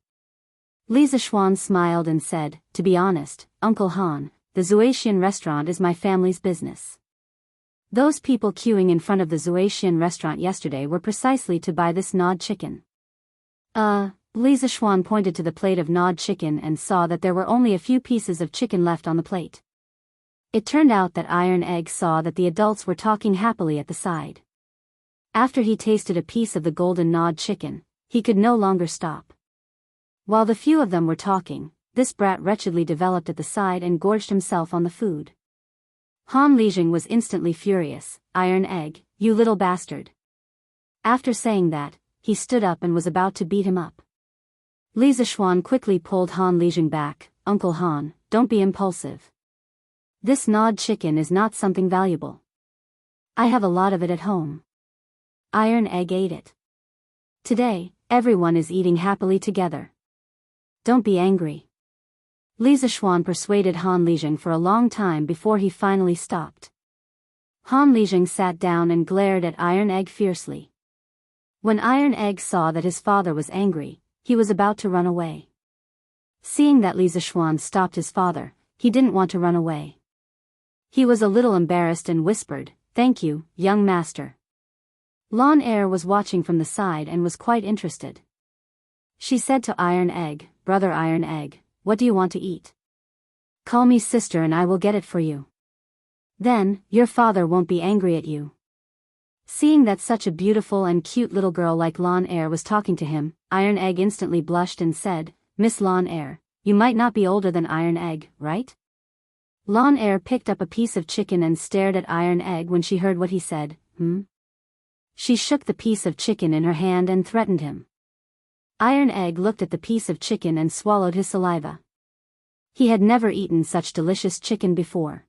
Li Zishuan smiled and said, "To be honest, Uncle Han, the Zuaxian restaurant is my family's business. Those people queuing in front of the Zuaxian restaurant yesterday were precisely to buy this gnawed chicken." Li Zishuan pointed to the plate of gnawed chicken and saw that there were only a few pieces of chicken left on the plate. It turned out that Iron Egg saw that the adults were talking happily at the side. After he tasted a piece of the golden gnawed chicken, he could no longer stop. While the few of them were talking, this brat wretchedly developed at the side and gorged himself on the food. Han Lijing was instantly furious. "Iron Egg, you little bastard." After saying that, he stood up and was about to beat him up. Li Zishuan quickly pulled Han Lijing back. "Uncle Han, don't be impulsive. This gnawed chicken is not something valuable. I have a lot of it at home." Iron Egg ate it. "Today, everyone is eating happily together. Don't be angry." Li Zishuan persuaded Han Lijing for a long time before he finally stopped. Han Lijing sat down and glared at Iron Egg fiercely. When Iron Egg saw that his father was angry, he was about to run away. Seeing that Li Zishuan stopped his father, he didn't want to run away. He was a little embarrassed and whispered, "Thank you, young master." Lan Er was watching from the side and was quite interested. She said to Iron Egg, "Brother Iron Egg, what do you want to eat? Call me sister and I will get it for you. Then, your father won't be angry at you." Seeing that such a beautiful and cute little girl like Lan Er was talking to him, Iron Egg instantly blushed and said, "Miss Lan Er, you might not be older than Iron Egg, right?" Lan Er picked up a piece of chicken and stared at Iron Egg when she heard what he said. She shook the piece of chicken in her hand and threatened him. Iron Egg looked at the piece of chicken and swallowed his saliva. He had never eaten such delicious chicken before.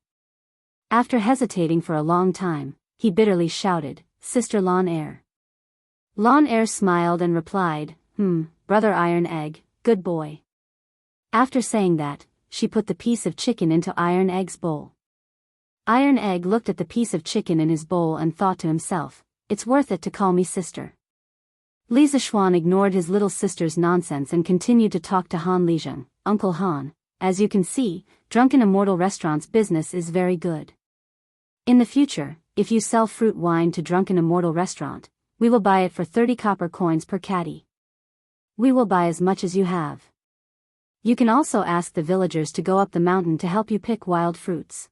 After hesitating for a long time, he bitterly shouted, "Sister Lan Er." Lan Er smiled and replied, "Brother Iron Egg, good boy." After saying that, she put the piece of chicken into Iron Egg's bowl. Iron Egg looked at the piece of chicken in his bowl and thought to himself, "It's worth it to call me sister." Li Zishuan ignored his little sister's nonsense and continued to talk to Han Lijing. "Uncle Han, as you can see, Drunken Immortal Restaurant's business is very good. In the future, if you sell fruit wine to Drunken Immortal Restaurant, we will buy it for 30 copper coins per caddy. We will buy as much as you have. You can also ask the villagers to go up the mountain to help you pick wild fruits.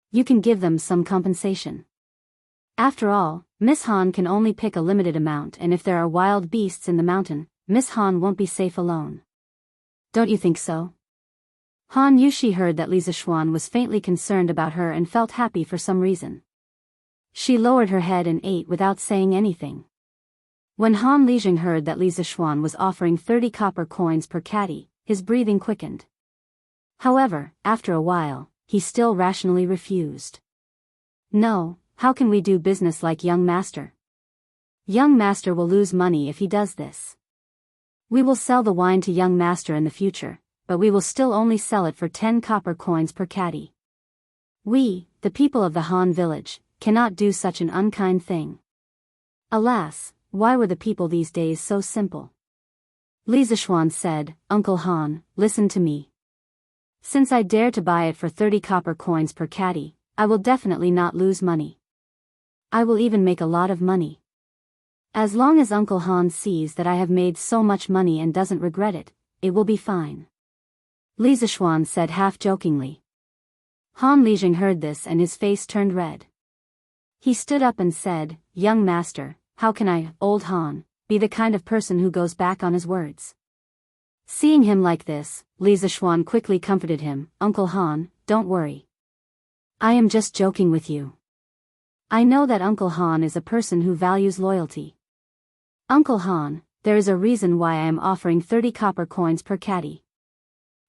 You can give them some compensation. After all, Miss Han can only pick a limited amount, and if there are wild beasts in the mountain, Miss Han won't be safe alone. Don't you think so? Han Yushi heard that Li Zixuan was faintly concerned about her and felt happy for some reason. She lowered her head and ate without saying anything. When Han Lijing heard that Li Zixuan was offering 30 copper coins per caddy, his breathing quickened. However, after a while, he still rationally refused. No, how can we do business like young master? Young master will lose money if he does this. We will sell the wine to young master in the future, but we will still only sell it for 10 copper coins per caddy. We, the people of the Han village, cannot do such an unkind thing. Alas, why were the people these days so simple? Li Zixuan said, Uncle Han, listen to me. Since I dare to buy it for 30 copper coins per caddy, I will definitely not lose money. I will even make a lot of money. As long as Uncle Han sees that I have made so much money and doesn't regret it, it will be fine. Li Zixuan said half-jokingly. Han Lijing heard this and his face turned red. He stood up and said, Young master, how can I, old Han, be the kind of person who goes back on his words? Seeing him like this, Li Zixuan quickly comforted him, Uncle Han, don't worry. I am just joking with you. I know that Uncle Han is a person who values loyalty. Uncle Han, there is a reason why I am offering 30 copper coins per caddy.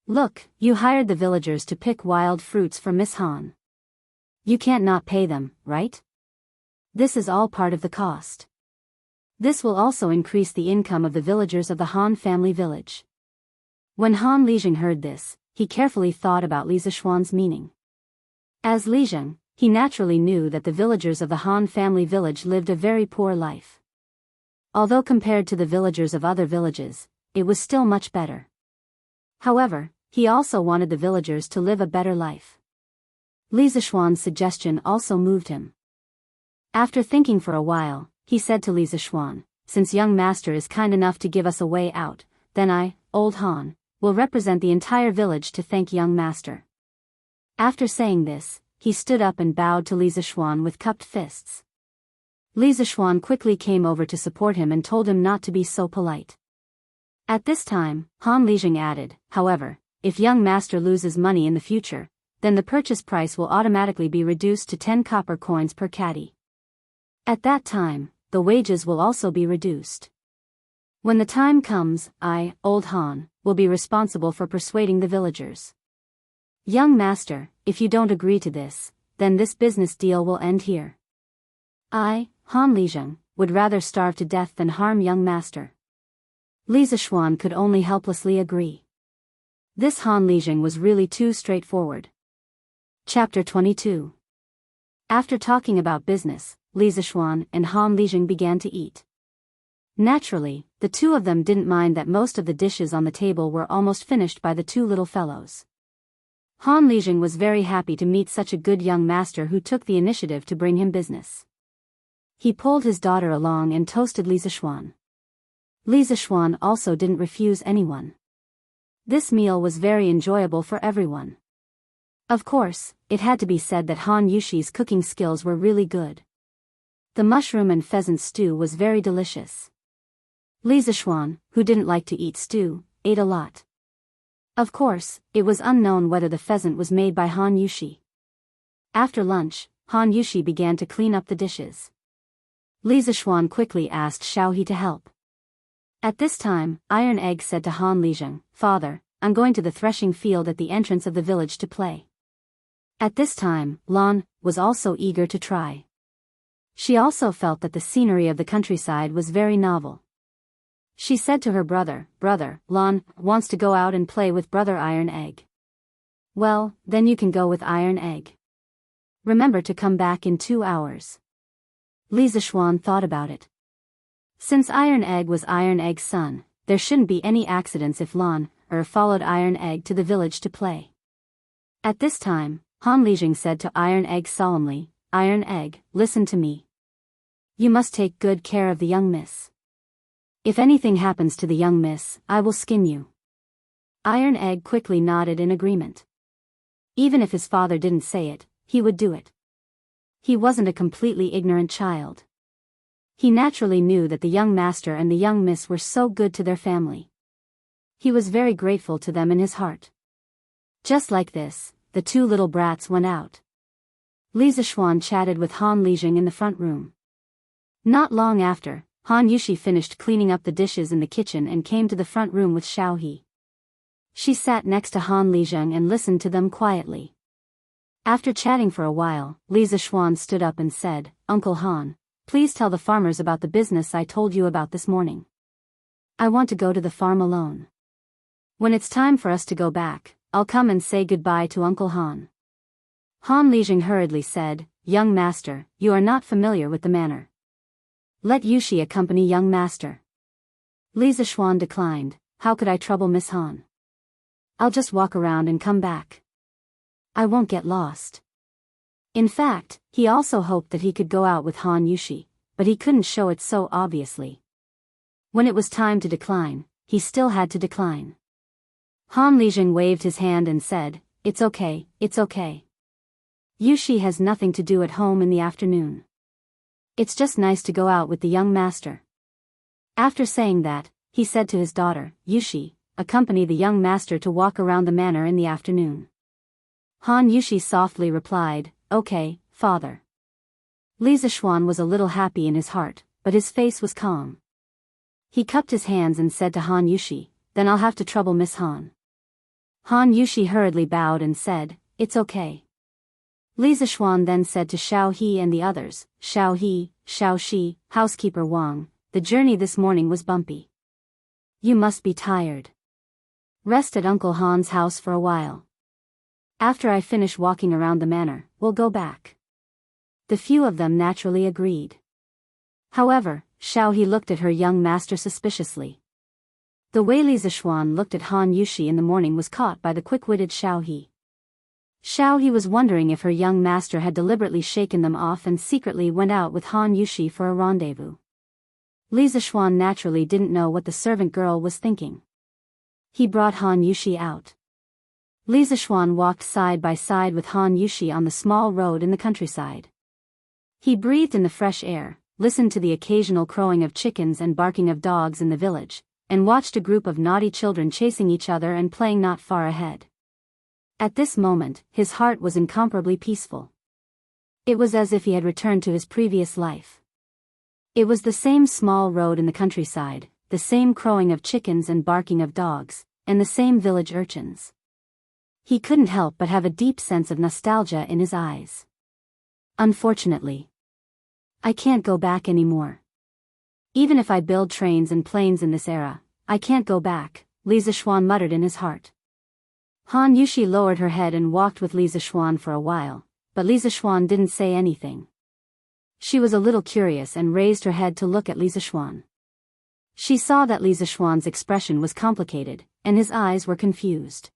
Look, you hired the villagers to pick wild fruits for Miss Han. You can't not pay them, right? This is all part of the cost. This will also increase the income of the villagers of the Han family village. When Han Lijing heard this, he carefully thought about Li Zixuan's meaning. As Lijing, he naturally knew that the villagers of the Han family village lived a very poor life. Although compared to the villagers of other villages, it was still much better. However, he also wanted the villagers to live a better life. Li Zixuan's suggestion also moved him. After thinking for a while, he said to Li Zixuan, since young master is kind enough to give us a way out, then I, old Han, will represent the entire village to thank young master. After saying this, he stood up and bowed to Li Zixuan with cupped fists. Li Zixuan quickly came over to support him and told him not to be so polite. At this time, Han Lijing added, however, if young master loses money in the future, then the purchase price will automatically be reduced to 10 copper coins per caddy. At that time, the wages will also be reduced. When the time comes, I, old Han, will be responsible for persuading the villagers. Young master, if you don't agree to this, then this business deal will end here. I, Han Lijing, would rather starve to death than harm young master. Li Zixuan could only helplessly agree. This Han Lijing was really too straightforward. Chapter 22. After talking about business, Li Zixuan and Han Lijing began to eat. Naturally, the two of them didn't mind that most of the dishes on the table were almost finished by the two little fellows. Han Lijing was very happy to meet such a good young master who took the initiative to bring him business. He pulled his daughter along and toasted Li Zixuan. Li Zixuan also didn't refuse anyone. This meal was very enjoyable for everyone. Of course, it had to be said that Han Yushi's cooking skills were really good. The mushroom and pheasant stew was very delicious. Li Zixuan, who didn't like to eat stew, ate a lot. Of course, it was unknown whether the pheasant was made by Han Yushi. After lunch, Han Yushi began to clean up the dishes. Li Zixuan quickly asked Xiaohe to help. At this time, Iron Egg said to Han Lijing, Father, I'm going to the threshing field at the entrance of the village to play. At this time, Lan was also eager to try. She also felt that the scenery of the countryside was very novel. She said to her brother, Brother, Lan wants to go out and play with Brother Iron Egg. Well, then you can go with Iron Egg. Remember to come back in 2 hours. Li Zixuan thought about it. Since Iron Egg was Iron Egg's son, there shouldn't be any accidents if Lan followed Iron Egg to the village to play. At this time, Han Lijing said to Iron Egg solemnly, Iron Egg, listen to me. You must take good care of the young miss. If anything happens to the young miss, I will skin you. Iron Egg quickly nodded in agreement. Even if his father didn't say it, he would do it. He wasn't a completely ignorant child. He naturally knew that the young master and the young miss were so good to their family. He was very grateful to them in his heart. Just like this, the two little brats went out. Li Zixuan chatted with Han Lijing in the front room. Not long after, Han Yushi finished cleaning up the dishes in the kitchen and came to the front room with Xiao He. She sat next to Han Lijing and listened to them quietly. After chatting for a while, Li Zixuan stood up and said, "Uncle Han, please tell the farmers about the business I told you about this morning. I want to go to the farm alone. When it's time for us to go back, I'll come and say goodbye to Uncle Han." Han Lijing hurriedly said, "Young master, you are not familiar with the manor. Let Yushi accompany young master." Li Zixuan declined. "How could I trouble Miss Han? I'll just walk around and come back. I won't get lost." In fact, he also hoped that he could go out with Han Yushi, but he couldn't show it so obviously. When it was time to decline, he still had to decline. Han Lijing waved his hand and said, "It's okay, it's okay. Yushi has nothing to do at home in the afternoon. It's just nice to go out with the young master." After saying that, he said to his daughter, "Yushi, accompany the young master to walk around the manor in the afternoon." Han Yushi softly replied, "Okay, father." Li Zixuan was a little happy in his heart, but his face was calm. He cupped his hands and said to Han Yushi, "Then I'll have to trouble Miss Han." Han Yushi hurriedly bowed and said, "It's okay." Li Zixuan then said to Xiao He and the others, "Xiao He, Xiao Shi, housekeeper Wang, the journey this morning was bumpy. You must be tired. Rest at Uncle Han's house for a while. After I finish walking around the manor, we'll go back." The few of them naturally agreed. However, Xiao He looked at her young master suspiciously. The way Li Zixuan looked at Han Yushi in the morning was caught by the quick-witted Xiao He. Xiao He was wondering if her young master had deliberately shaken them off and secretly went out with Han Yushi for a rendezvous. Li Zixuan naturally didn't know what the servant girl was thinking. He brought Han Yushi out. Li Zixuan walked side by side with Han Yushi on the small road in the countryside. He breathed in the fresh air, listened to the occasional crowing of chickens and barking of dogs in the village, and watched a group of naughty children chasing each other and playing not far ahead. At this moment, his heart was incomparably peaceful. It was as if he had returned to his previous life. It was the same small road in the countryside, the same crowing of chickens and barking of dogs, and the same village urchins. He couldn't help but have a deep sense of nostalgia in his eyes. Unfortunately, I can't go back anymore. Even if I build trains and planes in this era, I can't go back, Li Zixuan muttered in his heart. Han Yushi lowered her head and walked with Li Zixuan for a while, but Li Zixuan didn't say anything. She was a little curious and raised her head to look at Li Zixuan. She saw that Li Zixuan's expression was complicated, and his eyes were confused.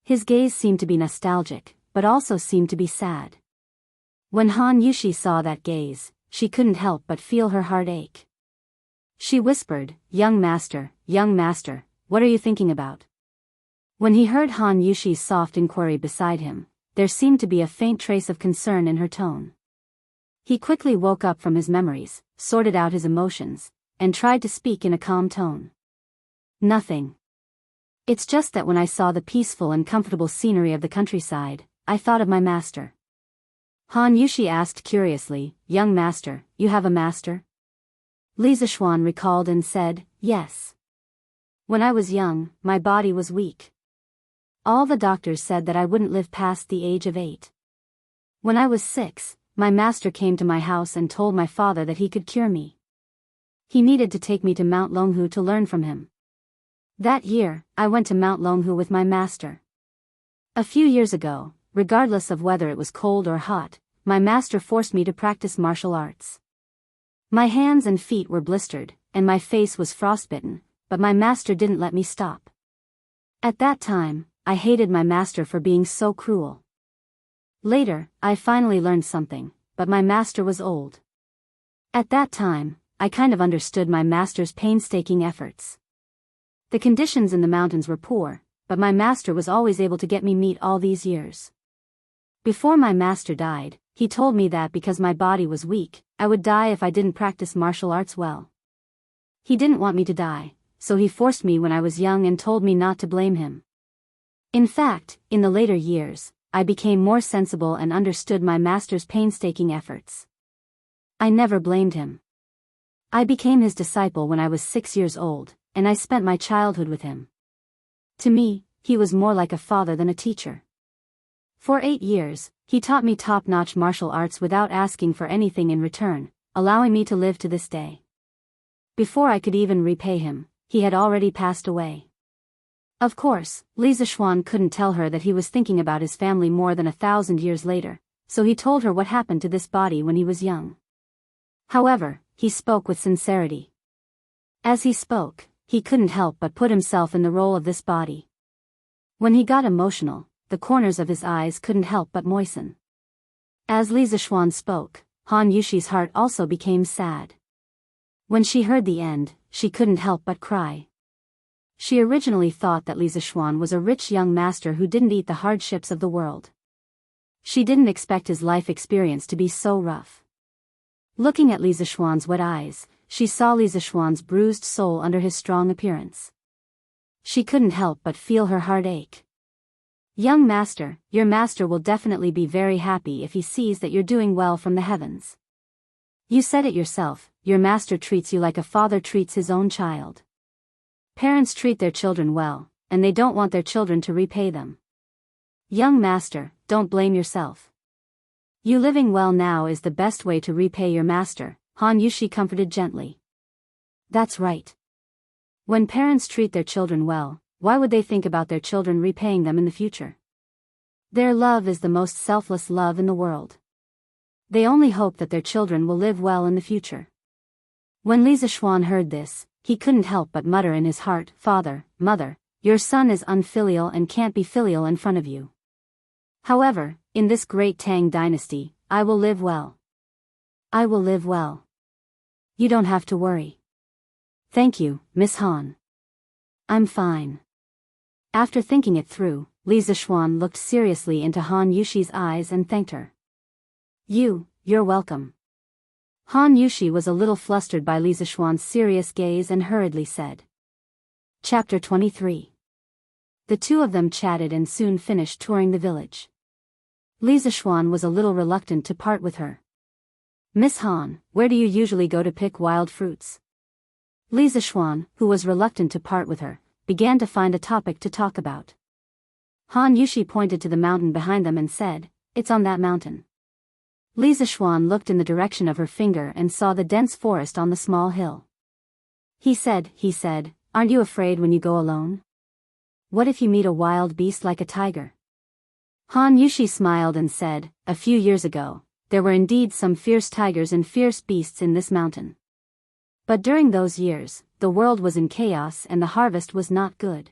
His gaze seemed to be nostalgic, but also seemed to be sad. When Han Yushi saw that gaze, she couldn't help but feel her heart ache. She whispered, young master, what are you thinking about?" When he heard Han Yushi's soft inquiry beside him, there seemed to be a faint trace of concern in her tone. He quickly woke up from his memories, sorted out his emotions, and tried to speak in a calm tone. "Nothing. It's just that when I saw the peaceful and comfortable scenery of the countryside, I thought of my master." Han Yushi asked curiously, "Young master, you have a master?" Li Zixuan recalled and said, "Yes. When I was young, my body was weak. All the doctors said that I wouldn't live past the age of 8. When I was 6, my master came to my house and told my father that he could cure me. He needed to take me to Mount Longhu to learn from him. That year, I went to Mount Longhu with my master. A few years ago, regardless of whether it was cold or hot, my master forced me to practice martial arts. My hands and feet were blistered, and my face was frostbitten, but my master didn't let me stop. At that time, I hated my master for being so cruel. Later, I finally learned something, but my master was old. At that time, I kind of understood my master's painstaking efforts. The conditions in the mountains were poor, but my master was always able to get me meat all these years. Before my master died, he told me that because my body was weak, I would die if I didn't practice martial arts well. He didn't want me to die, so he forced me when I was young and told me not to blame him. In fact, in the later years, I became more sensible and understood my master's painstaking efforts. I never blamed him. I became his disciple when I was 6 years old, and I spent my childhood with him. To me, he was more like a father than a teacher. For 8 years, he taught me top-notch martial arts without asking for anything in return, allowing me to live to this day. Before I could even repay him, he had already passed away. Of course, Li Zixuan couldn't tell her that he was thinking about his family more than 1,000 years later, so he told her what happened to this body when he was young. However, he spoke with sincerity. As he spoke, he couldn't help but put himself in the role of this body. When he got emotional, the corners of his eyes couldn't help but moisten. As Li Zixuan spoke, Han Yushi's heart also became sad. When she heard the end, she couldn't help but cry. She originally thought that Li Zixuan was a rich young master who didn't eat the hardships of the world. She didn't expect his life experience to be so rough. Looking at Li Zixuan's wet eyes, she saw Li Zixuan's bruised soul under his strong appearance. She couldn't help but feel her heart ache. Young master, your master will definitely be very happy if he sees that you're doing well from the heavens. You said it yourself, your master treats you like a father treats his own child. Parents treat their children well, and they don't want their children to repay them. Young master, don't blame yourself. You living well now is the best way to repay your master, Han Yushi comforted gently. That's right. When parents treat their children well, why would they think about their children repaying them in the future? Their love is the most selfless love in the world. They only hope that their children will live well in the future. When Li Zixuan heard this, he couldn't help but mutter in his heart, Father, Mother, your son is unfilial and can't be filial in front of you. However, in this great Tang dynasty, I will live well. I will live well. You don't have to worry. Thank you, Miss Han. I'm fine. After thinking it through, Li Zixuan looked seriously into Han Yushi's eyes and thanked her. You're welcome. Han Yushi was a little flustered by Li Zixuan's serious gaze and hurriedly said. Chapter 23. The two of them chatted and soon finished touring the village. Li Zixuan was a little reluctant to part with her. Miss Han, where do you usually go to pick wild fruits? Li Zixuan, who was reluctant to part with her, began to find a topic to talk about. Han Yushi pointed to the mountain behind them and said, It's on that mountain. Li Zixuan looked in the direction of her finger and saw the dense forest on the small hill. He said, Aren't you afraid when you go alone? What if you meet a wild beast like a tiger? Han Yushi smiled and said, A few years ago, there were indeed some fierce tigers and fierce beasts in this mountain. But during those years, the world was in chaos and the harvest was not good.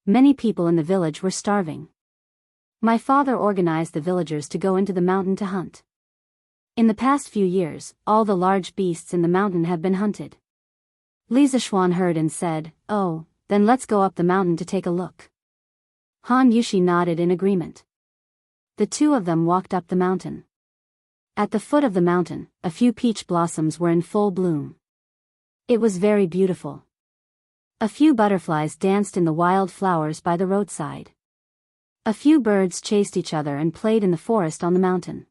Many people in the village were starving. My father organized the villagers to go into the mountain to hunt. In the past few years, all the large beasts in the mountain have been hunted. Li Zixuan heard and said, Oh, then let's go up the mountain to take a look. Han Yushi nodded in agreement. The two of them walked up the mountain. At the foot of the mountain, a few peach blossoms were in full bloom. It was very beautiful. A few butterflies danced in the wild flowers by the roadside. A few birds chased each other and played in the forest on the mountain.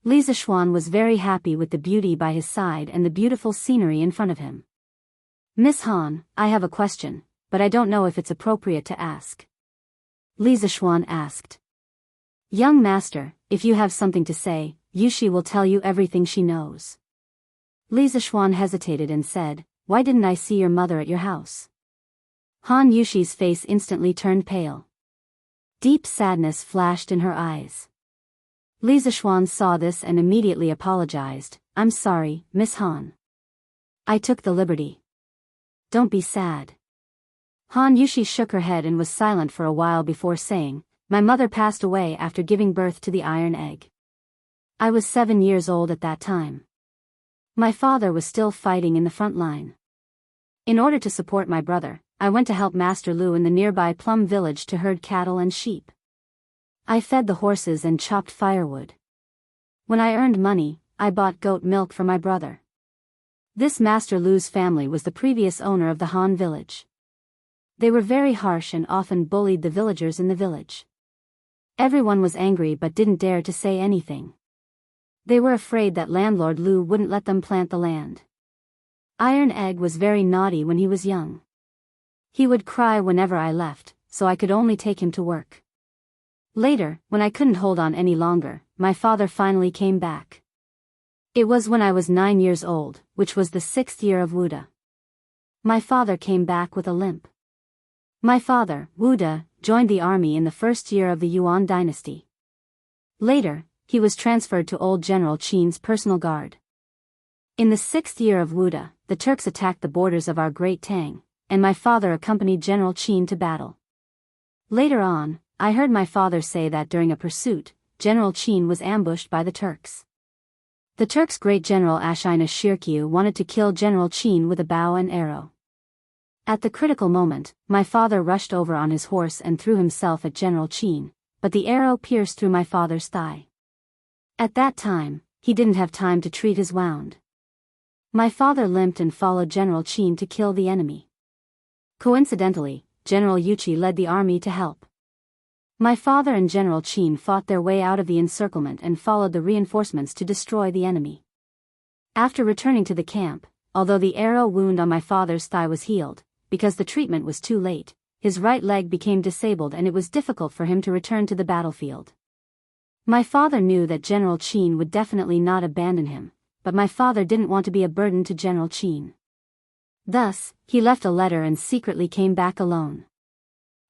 Li Zixuan was very happy with the beauty by his side and the beautiful scenery in front of him. Miss Han, I have a question, but I don't know if it's appropriate to ask. Li Zixuan asked. Young master, if you have something to say, Yushi will tell you everything she knows. Li Zixuan hesitated and said, Why didn't I see your mother at your house? Han Yushi's face instantly turned pale. Deep sadness flashed in her eyes. Li Zixuan saw this and immediately apologized, I'm sorry, Miss Han. I took the liberty. Don't be sad. Han Yushi shook her head and was silent for a while before saying, My mother passed away after giving birth to the iron egg. I was 7 years old at that time. My father was still fighting in the front line. In order to support my brother, I went to help Master Lu in the nearby plum village to herd cattle and sheep. I fed the horses and chopped firewood. When I earned money, I bought goat milk for my brother. This Master Lu's family was the previous owner of the Han village. They were very harsh and often bullied the villagers in the village. Everyone was angry but didn't dare to say anything. They were afraid that landlord Lu wouldn't let them plant the land. Iron Egg was very naughty when he was young. He would cry whenever I left, so I could only take him to work. Later, when I couldn't hold on any longer, my father finally came back. It was when I was 9 years old, which was the 6th year of Wuda. My father came back with a limp. My father, Wuda, joined the army in the first year of the Yuan dynasty. Later, he was transferred to old General Qin's personal guard. In the 6th year of Wuda, the Turks attacked the borders of our Great Tang, and my father accompanied General Qin to battle. Later on, I heard my father say that during a pursuit, General Qin was ambushed by the Turks. The Turks' great general Ashina Shirkyu wanted to kill General Qin with a bow and arrow. At the critical moment, my father rushed over on his horse and threw himself at General Qin, but the arrow pierced through my father's thigh. At that time, he didn't have time to treat his wound. My father limped and followed General Qin to kill the enemy. Coincidentally, General Yuqi led the army to help. My father and General Qin fought their way out of the encirclement and followed the reinforcements to destroy the enemy. After returning to the camp, although the arrow wound on my father's thigh was healed, because the treatment was too late, his right leg became disabled and it was difficult for him to return to the battlefield. My father knew that General Qin would definitely not abandon him, but my father didn't want to be a burden to General Qin. Thus, he left a letter and secretly came back alone.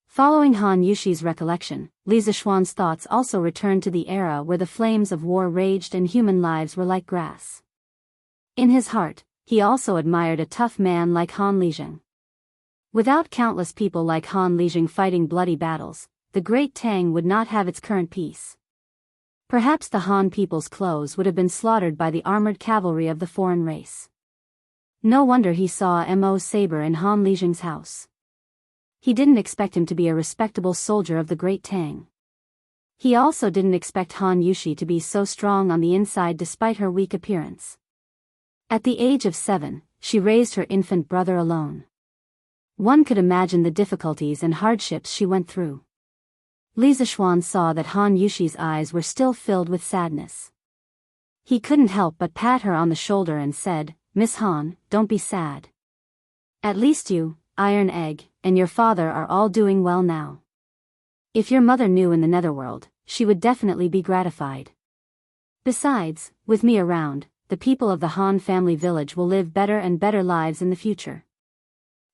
Following Han Yushi's recollection, Li Zishuan's thoughts also returned to the era where the flames of war raged and human lives were like grass. In his heart, he also admired a tough man like Han Lizheng. Without countless people like Han Lizheng fighting bloody battles, the Great Tang would not have its current peace. Perhaps the Han people's clothes would have been slaughtered by the armored cavalry of the foreign race. No wonder he saw Mo's saber in Han Lizheng's house. He didn't expect him to be a respectable soldier of the Great Tang. He also didn't expect Han Yushi to be so strong on the inside despite her weak appearance. At the age of 7, she raised her infant brother alone. One could imagine the difficulties and hardships she went through. Li Zishuan saw that Han Yushi's eyes were still filled with sadness. He couldn't help but pat her on the shoulder and said, "Miss Han, don't be sad. At least you, Iron Egg, and your father are all doing well now. If your mother knew in the netherworld, she would definitely be gratified. Besides, with me around, the people of the Han family village will live better and better lives in the future."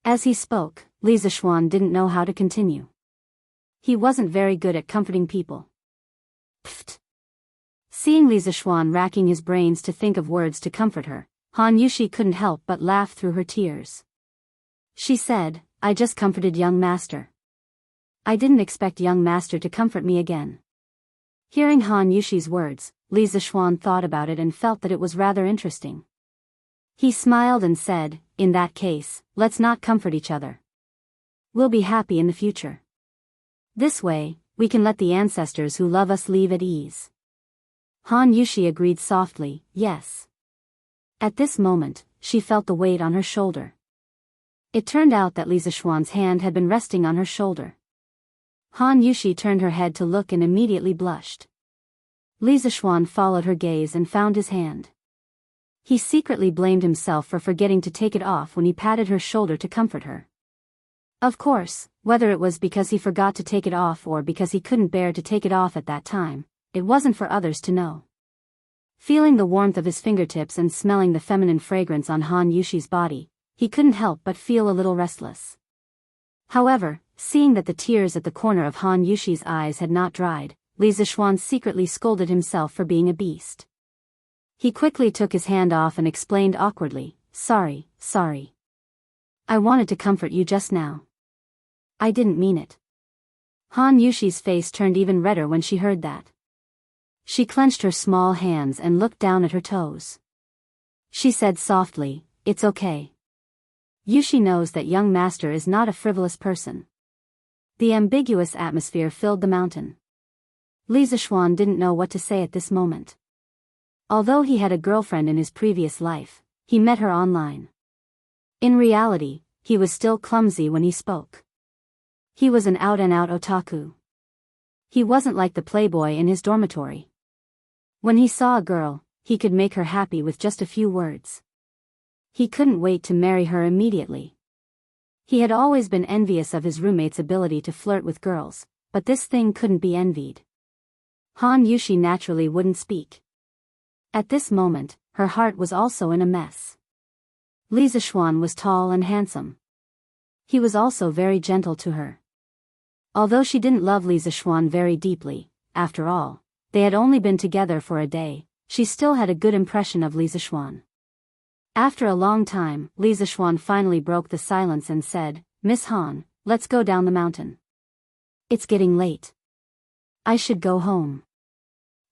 As he spoke, Li Zishuan didn't know how to continue. He wasn't very good at comforting people. Pfft. Seeing Li Zishuan racking his brains to think of words to comfort her, Han Yushi couldn't help but laugh through her tears. She said, "I just comforted young master. I didn't expect young master to comfort me again." Hearing Han Yushi's words, Li Zishuan thought about it and felt that it was rather interesting. He smiled and said, "In that case, let's not comfort each other. We'll be happy in the future. This way, we can let the ancestors who love us live at ease." Han Yushi agreed softly, "Yes." At this moment, she felt the weight on her shoulder. It turned out that Li Zishuan's hand had been resting on her shoulder. Han Yushi turned her head to look and immediately blushed. Li Zishuan followed her gaze and found his hand. He secretly blamed himself for forgetting to take it off when he patted her shoulder to comfort her. Of course, whether it was because he forgot to take it off or because he couldn't bear to take it off at that time, it wasn't for others to know. Feeling the warmth of his fingertips and smelling the feminine fragrance on Han Yushi's body, he couldn't help but feel a little restless. However, seeing that the tears at the corner of Han Yushi's eyes had not dried, Li Zishuan secretly scolded himself for being a beast. He quickly took his hand off and explained awkwardly, sorry. I wanted to comfort you just now. I didn't mean it." Han Yushi's face turned even redder when she heard that. She clenched her small hands and looked down at her toes. She said softly, "It's okay. Yushi knows that young master is not a frivolous person. The ambiguous atmosphere filled the mountain. Li Zishuan didn't know what to say at this moment. Although he had a girlfriend in his previous life, he met her online. In reality, he was still clumsy when he spoke. He was an out-and-out otaku. He wasn't like the playboy in his dormitory. When he saw a girl, he could make her happy with just a few words. He couldn't wait to marry her immediately. He had always been envious of his roommate's ability to flirt with girls, but this thing couldn't be envied. Han Yushi naturally wouldn't speak. At this moment, her heart was also in a mess. Li Zishuan was tall and handsome. He was also very gentle to her. Although she didn't love Li Zishuan very deeply, after all, they had only been together for a day, she still had a good impression of Li Zishuan. After a long time, Li Zishuan finally broke the silence and said, "Miss Han, let's go down the mountain. It's getting late. I should go home."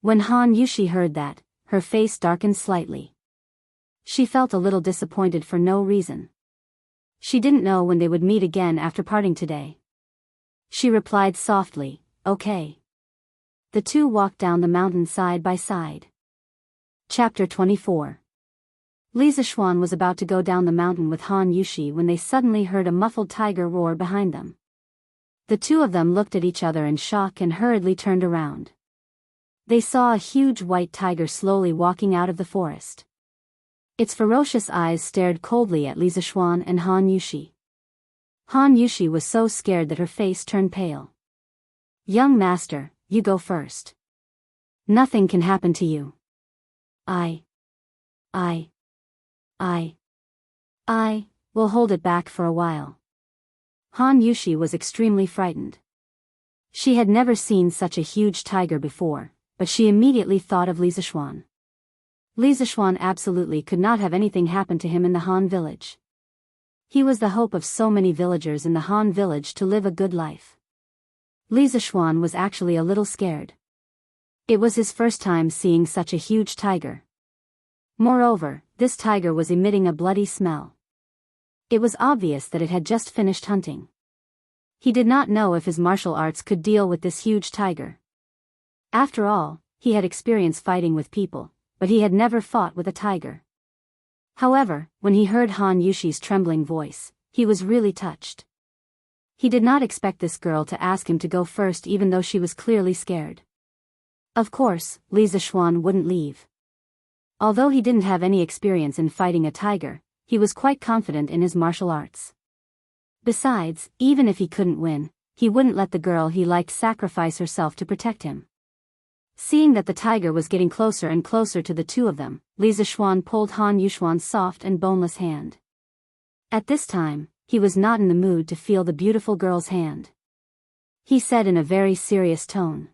When Han Yushi heard that, her face darkened slightly. She felt a little disappointed for no reason. She didn't know when they would meet again after parting today. She replied softly, "Okay." The two walked down the mountain side by side. Chapter 24. Li Zishuan was about to go down the mountain with Han Yushi when they suddenly heard a muffled tiger roar behind them. The two of them looked at each other in shock and hurriedly turned around. They saw a huge white tiger slowly walking out of the forest. Its ferocious eyes stared coldly at Li Zishuan and Han Yushi. Han Yushi was so scared that her face turned pale. "Young master, you go first. Nothing can happen to you. I will hold it back for a while." Han Yushi was extremely frightened. She had never seen such a huge tiger before, but she immediately thought of Li Zishuan. Li Zishuan absolutely could not have anything happen to him in the Han village. He was the hope of so many villagers in the Han village to live a good life. Li Zishuan was actually a little scared. It was his first time seeing such a huge tiger. Moreover, this tiger was emitting a bloody smell. It was obvious that it had just finished hunting. He did not know if his martial arts could deal with this huge tiger. After all, he had experience fighting with people, but he had never fought with a tiger. However, when he heard Han Yushi's trembling voice, he was really touched. He did not expect this girl to ask him to go first even though she was clearly scared. Of course, Li Zishuan wouldn't leave. Although he didn't have any experience in fighting a tiger, he was quite confident in his martial arts. Besides, even if he couldn't win, he wouldn't let the girl he liked sacrifice herself to protect him. Seeing that the tiger was getting closer and closer to the two of them, Li Zishuan pulled Han Yushuan's soft and boneless hand. At this time, he was not in the mood to feel the beautiful girl's hand. He said in a very serious tone,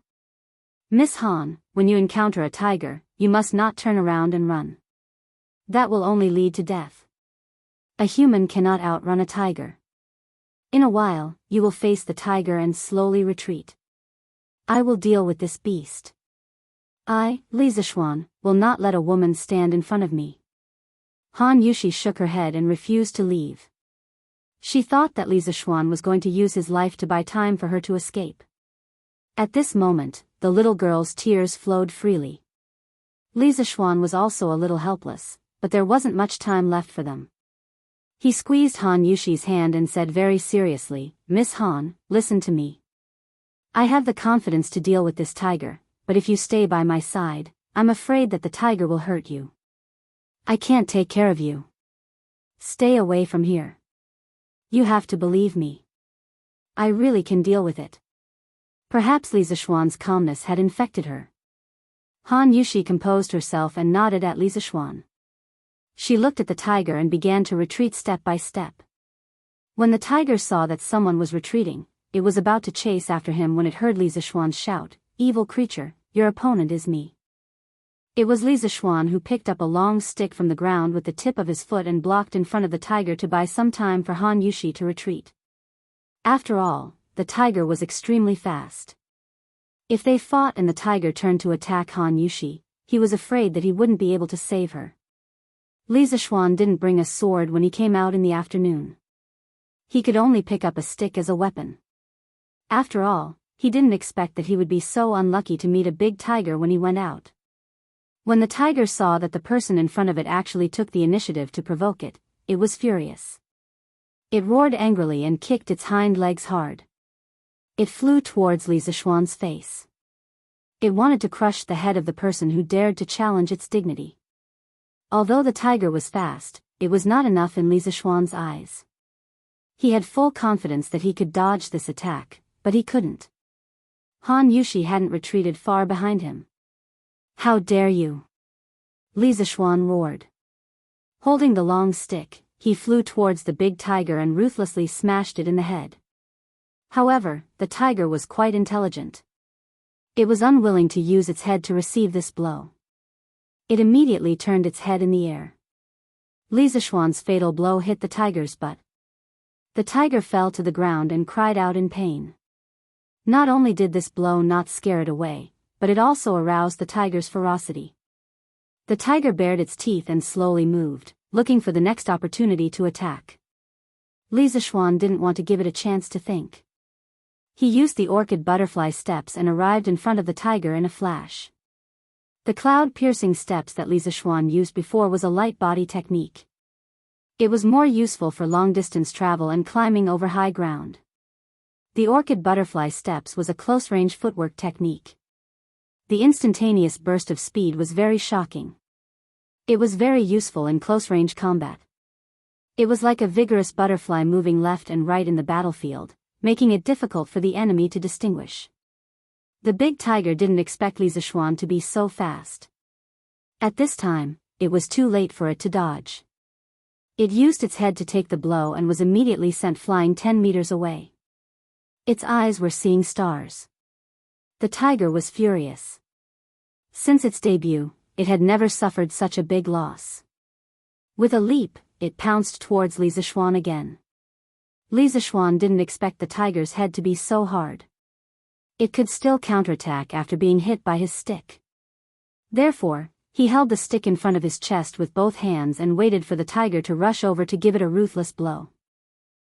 "Miss Han, when you encounter a tiger, you must not turn around and run. That will only lead to death. A human cannot outrun a tiger. In a while, you will face the tiger and slowly retreat. I will deal with this beast. I, Li Zishuan, will not let a woman stand in front of me." Han Yushi shook her head and refused to leave. She thought that Li Zishuan was going to use his life to buy time for her to escape. At this moment, the little girl's tears flowed freely. Li Zishuan was also a little helpless, but there wasn't much time left for them. He squeezed Han Yushi's hand and said very seriously, "Miss Han, listen to me. I have the confidence to deal with this tiger, but if you stay by my side, I'm afraid that the tiger will hurt you. I can't take care of you. Stay away from here. You have to believe me. I really can deal with it." Perhaps Li Zishuan's calmness had infected her. Han Yushi composed herself and nodded at Li Zishuan. She looked at the tiger and began to retreat step by step. When the tiger saw that someone was retreating, it was about to chase after him when it heard Li Zishuan shout, "Evil creature, your opponent is me." It was Li Zishuan who picked up a long stick from the ground with the tip of his foot and blocked in front of the tiger to buy some time for Han Yushi to retreat. After all, the tiger was extremely fast. If they fought and the tiger turned to attack Han Yushi, he was afraid that he wouldn't be able to save her. Li Zixuan didn't bring a sword when he came out in the afternoon. He could only pick up a stick as a weapon. After all, he didn't expect that he would be so unlucky to meet a big tiger when he went out. When the tiger saw that the person in front of it actually took the initiative to provoke it, it was furious. It roared angrily and kicked its hind legs hard. It flew towards Li Zixuan's face. It wanted to crush the head of the person who dared to challenge its dignity. Although the tiger was fast, it was not enough in Li Zixuan's eyes. He had full confidence that he could dodge this attack, but he couldn't. Han Yushi hadn't retreated far behind him. "How dare you!" Li Zixuan roared. Holding the long stick, he flew towards the big tiger and ruthlessly smashed it in the head. However, the tiger was quite intelligent. It was unwilling to use its head to receive this blow. It immediately turned its head in the air. Li Zixuan's fatal blow hit the tiger's butt. The tiger fell to the ground and cried out in pain. Not only did this blow not scare it away, but it also aroused the tiger's ferocity. The tiger bared its teeth and slowly moved, looking for the next opportunity to attack. Li Zixuan didn't want to give it a chance to think. He used the orchid butterfly steps and arrived in front of the tiger in a flash. The cloud-piercing steps that Li Zixuan used before was a light body technique. It was more useful for long-distance travel and climbing over high ground. The orchid butterfly steps was a close-range footwork technique. The instantaneous burst of speed was very shocking. It was very useful in close-range combat. It was like a vigorous butterfly moving left and right in the battlefield, making it difficult for the enemy to distinguish. The big tiger didn't expect Li Zixuan to be so fast. At this time, it was too late for it to dodge. It used its head to take the blow and was immediately sent flying 10 meters away. Its eyes were seeing stars. The tiger was furious. Since its debut, it had never suffered such a big loss. With a leap, it pounced towards Li Zixuan again. Li Zixuan didn't expect the tiger's head to be so hard. It could still counterattack after being hit by his stick. Therefore, he held the stick in front of his chest with both hands and waited for the tiger to rush over to give it a ruthless blow.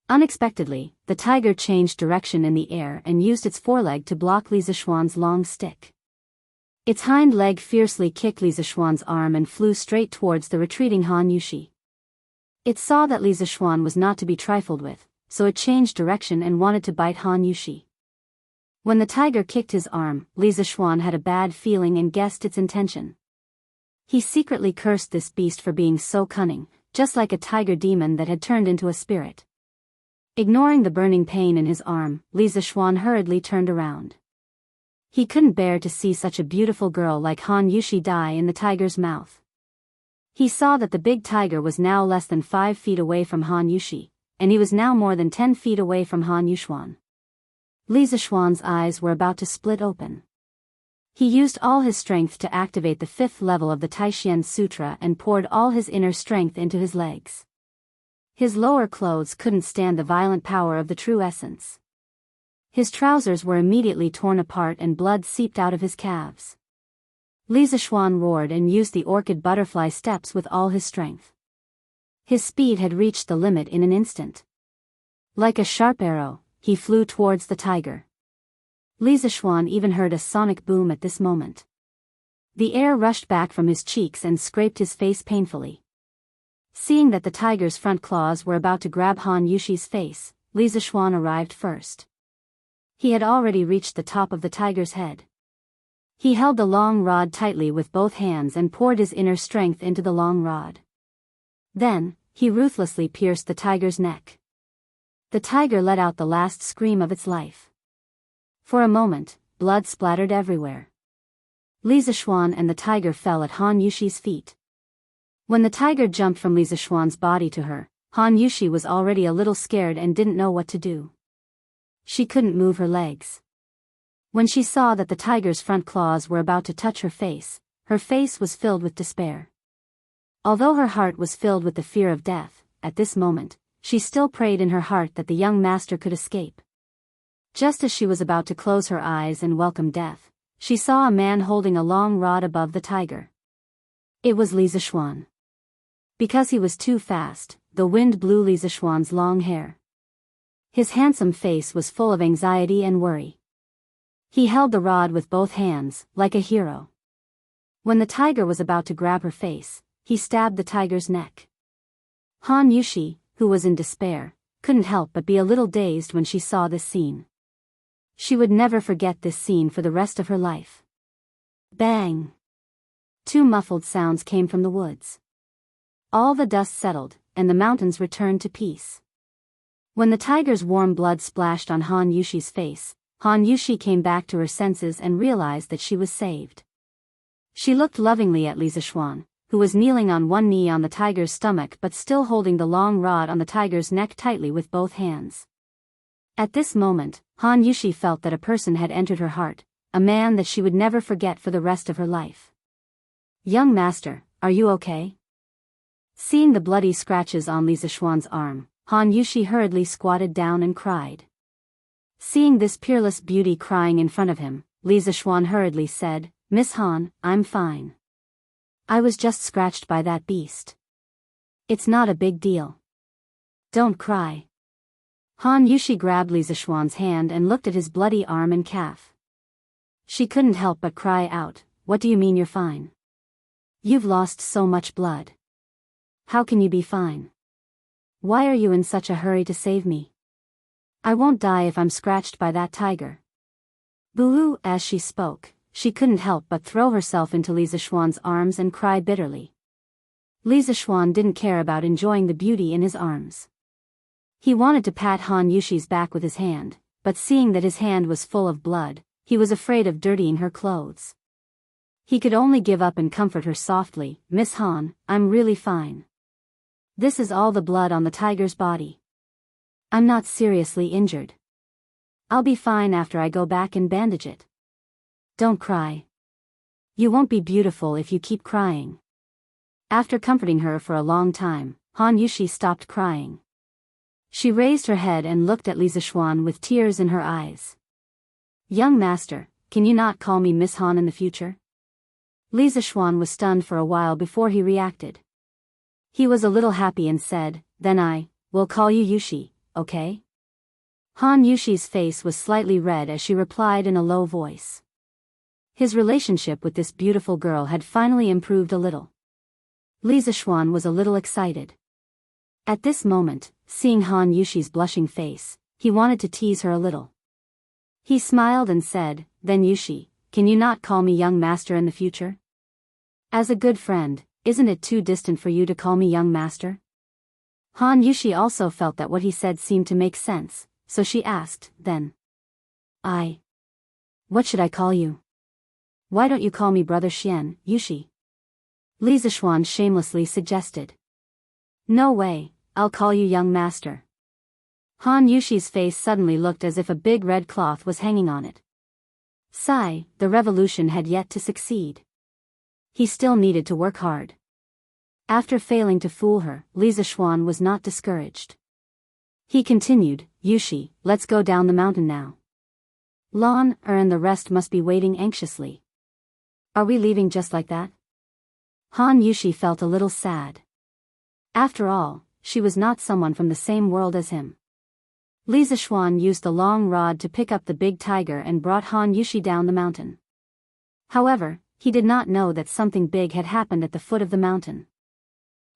Unexpectedly, the tiger changed direction in the air and used its foreleg to block Li Zixuan's long stick. Its hind leg fiercely kicked Li Zixuan's arm and flew straight towards the retreating Han Yushi. It saw that Li Zixuan was not to be trifled with, so it changed direction and wanted to bite Han Yushi. When the tiger kicked his arm, Li Zixuan had a bad feeling and guessed its intention. He secretly cursed this beast for being so cunning, just like a tiger demon that had turned into a spirit. Ignoring the burning pain in his arm, Li Zixuan hurriedly turned around. He couldn't bear to see such a beautiful girl like Han Yushi die in the tiger's mouth. He saw that the big tiger was now less than 5 feet away from Han Yushi, and he was now more than 10 feet away from Han Yuxuan. Li Zixuan's eyes were about to split open. He used all his strength to activate the 5th level of the Taishian Sutra and poured all his inner strength into his legs. His lower clothes couldn't stand the violent power of the true essence. His trousers were immediately torn apart and blood seeped out of his calves. Li Zixuan roared and used the orchid butterfly steps with all his strength. His speed had reached the limit in an instant. Like a sharp arrow, he flew towards the tiger. Li Zixuan even heard a sonic boom at this moment. The air rushed back from his cheeks and scraped his face painfully. Seeing that the tiger's front claws were about to grab Han Yushi's face, Li Zixuan arrived first. He had already reached the top of the tiger's head. He held the long rod tightly with both hands and poured his inner strength into the long rod. Then, he ruthlessly pierced the tiger's neck. The tiger let out the last scream of its life. For a moment, blood splattered everywhere. Li Zixuan and the tiger fell at Han Yushi's feet. When the tiger jumped from Li Zixuan's body to her, Han Yushi was already a little scared and didn't know what to do. She couldn't move her legs. When she saw that the tiger's front claws were about to touch her face was filled with despair. Although her heart was filled with the fear of death, at this moment, she still prayed in her heart that the young master could escape. Just as she was about to close her eyes and welcome death, she saw a man holding a long rod above the tiger. It was Li Zixuan. Because he was too fast, the wind blew Li Zishuan's long hair. His handsome face was full of anxiety and worry. He held the rod with both hands, like a hero. When the tiger was about to grab her face, he stabbed the tiger's neck. Han Yushi, who was in despair, couldn't help but be a little dazed when she saw this scene. She would never forget this scene for the rest of her life. Bang! Two muffled sounds came from the woods. All the dust settled, and the mountains returned to peace. When the tiger's warm blood splashed on Han Yushi's face, Han Yushi came back to her senses and realized that she was saved. She looked lovingly at Li Zishuan, who was kneeling on one knee on the tiger's stomach but still holding the long rod on the tiger's neck tightly with both hands. At this moment, Han Yushi felt that a person had entered her heart, a man that she would never forget for the rest of her life. "Young master, are you okay?" Seeing the bloody scratches on Li Zishuan's arm, Han Yushi hurriedly squatted down and cried. Seeing this peerless beauty crying in front of him, Li Zishuan hurriedly said, "Miss Han, I'm fine. I was just scratched by that beast. It's not a big deal. Don't cry." Han Yushi grabbed Li Zishuan's hand and looked at his bloody arm and calf. She couldn't help but cry out, "What do you mean you're fine? You've lost so much blood. How can you be fine? Why are you in such a hurry to save me? I won't die if I'm scratched by that tiger." Boo! As she spoke, she couldn't help but throw herself into Li Zishuan's arms and cry bitterly. Li Zishuan didn't care about enjoying the beauty in his arms. He wanted to pat Han Yushi's back with his hand, but seeing that his hand was full of blood, he was afraid of dirtying her clothes. He could only give up and comfort her softly, "Miss Han, I'm really fine. This is all the blood on the tiger's body. I'm not seriously injured. I'll be fine after I go back and bandage it. Don't cry. You won't be beautiful if you keep crying." After comforting her for a long time, Han Yushi stopped crying. She raised her head and looked at Li Zishuan with tears in her eyes. "Young master, can you not call me Miss Han in the future?" Li Zishuan was stunned for a while before he reacted. He was a little happy and said, "Then I will call you Yushi, okay?" Han Yushi's face was slightly red as she replied in a low voice. His relationship with this beautiful girl had finally improved a little. Li Zishuan was a little excited. At this moment, seeing Han Yushi's blushing face, he wanted to tease her a little. He smiled and said, "Then Yushi, can you not call me young master in the future? As a good friend, isn't it too distant for you to call me young master?" Han Yushi also felt that what he said seemed to make sense, so she asked, "Then what should I call you? Why don't you call me Brother Xian, Yushi?" Li Zishuan shamelessly suggested. "No way, I'll call you young master." Han Yushi's face suddenly looked as if a big red cloth was hanging on it. Sigh, the revolution had yet to succeed. He still needed to work hard. After failing to fool her, Li Zishuan was not discouraged. He continued, "Yushi, let's go down the mountain now. Lan and the rest must be waiting anxiously. Are we leaving just like that?" Han Yushi felt a little sad. After all, she was not someone from the same world as him. Li Zishuan used the long rod to pick up the big tiger and brought Han Yushi down the mountain. However, he did not know that something big had happened at the foot of the mountain.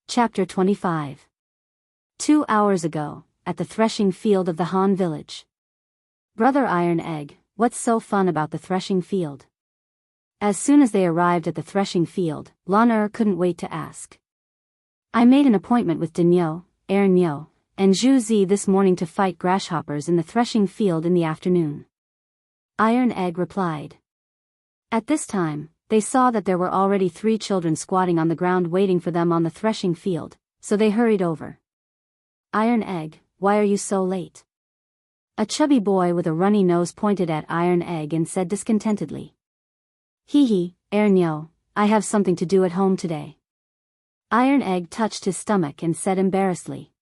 Chapter 25. 2 hours ago, at the threshing field of the Han village. "Brother Iron Egg, what's so fun about the threshing field?" As soon as they arrived at the threshing field, Lan couldn't wait to ask. "I made an appointment with Denyo, Ernyo, and Zhu Zi this morning to fight grasshoppers in the threshing field in the afternoon." Iron Egg replied. At this time, they saw that there were already 3 children squatting on the ground waiting for them on the threshing field, so they hurried over. "Iron Egg, why are you so late?" A chubby boy with a runny nose pointed at Iron Egg and said discontentedly. "Hee, Ernyo, I have something to do at home today." Iron Egg touched his stomach and said embarrassedly.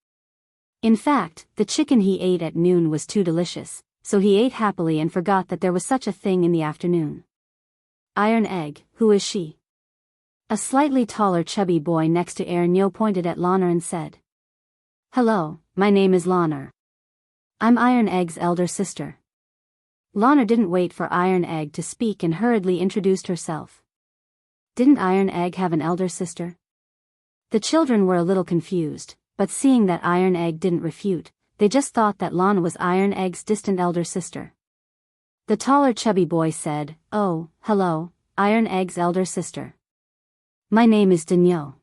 In fact, the chicken he ate at noon was too delicious, so he ate happily and forgot that there was such a thing in the afternoon. "Iron Egg, who is she?" A slightly taller chubby boy next to Ernyo pointed at Lana and said, "Hello, my name is Lana. I'm Iron Egg's elder sister." Lana didn't wait for Iron Egg to speak and hurriedly introduced herself. Didn't Iron Egg have an elder sister? The children were a little confused, but seeing that Iron Egg didn't refute, they just thought that Lana was Iron Egg's distant elder sister. The taller chubby boy said, "Oh, hello, Iron Egg's elder sister. My name is Danyo."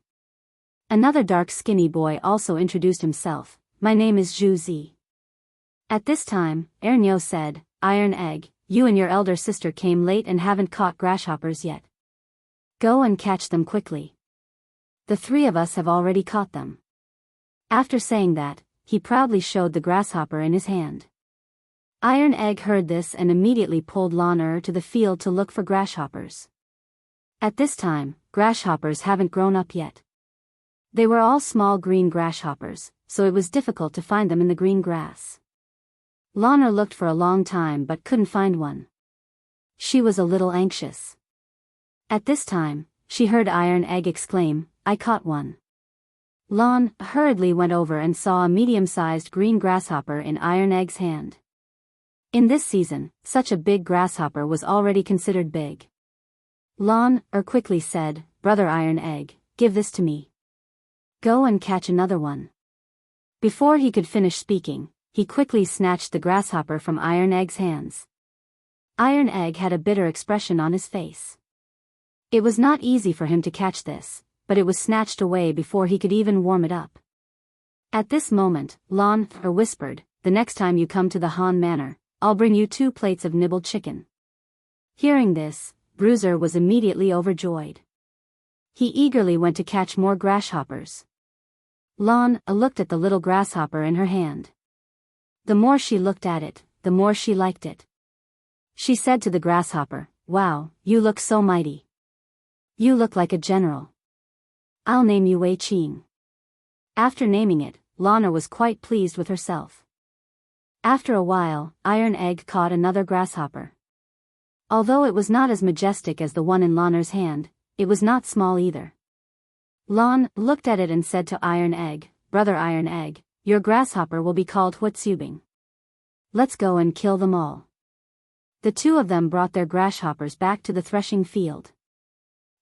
Another dark skinny boy also introduced himself. "My name is Zhu Zi." At this time, Ernyo said, "Iron Egg, you and your elder sister came late and haven't caught grasshoppers yet. Go and catch them quickly. The three of us have already caught them." After saying that, he proudly showed the grasshopper in his hand. Iron Egg heard this and immediately pulled Lana to the field to look for grasshoppers. At this time, grasshoppers haven't grown up yet. They were all small green grasshoppers, so it was difficult to find them in the green grass. Lana looked for a long time but couldn't find one. She was a little anxious. At this time, she heard Iron Egg exclaim, "I caught one." Lana hurriedly went over and saw a medium-sized green grasshopper in Iron Egg's hand. In this season, such a big grasshopper was already considered big. Lana quickly said, "Brother Iron Egg, give this to me. Go and catch another one." Before he could finish speaking, he quickly snatched the grasshopper from Iron Egg's hands. Iron Egg had a bitter expression on his face. It was not easy for him to catch this, but it was snatched away before he could even warm it up. At this moment, Lana whispered, "The next time you come to the Han Manor, I'll bring you 2 plates of nibbled chicken." Hearing this, Bruiser was immediately overjoyed. He eagerly went to catch more grasshoppers. Lana looked at the little grasshopper in her hand. The more she looked at it, the more she liked it. She said to the grasshopper, "Wow, you look so mighty. You look like a general. I'll name you Wei Qing." After naming it, Lana was quite pleased with herself. After a while, Iron Egg caught another grasshopper. Although it was not as majestic as the one in Lana's hand, it was not small either. Lana looked at it and said to Iron Egg, "Brother Iron Egg, your grasshopper will be called Huatsubing. Let's go and kill them all." The two of them brought their grasshoppers back to the threshing field.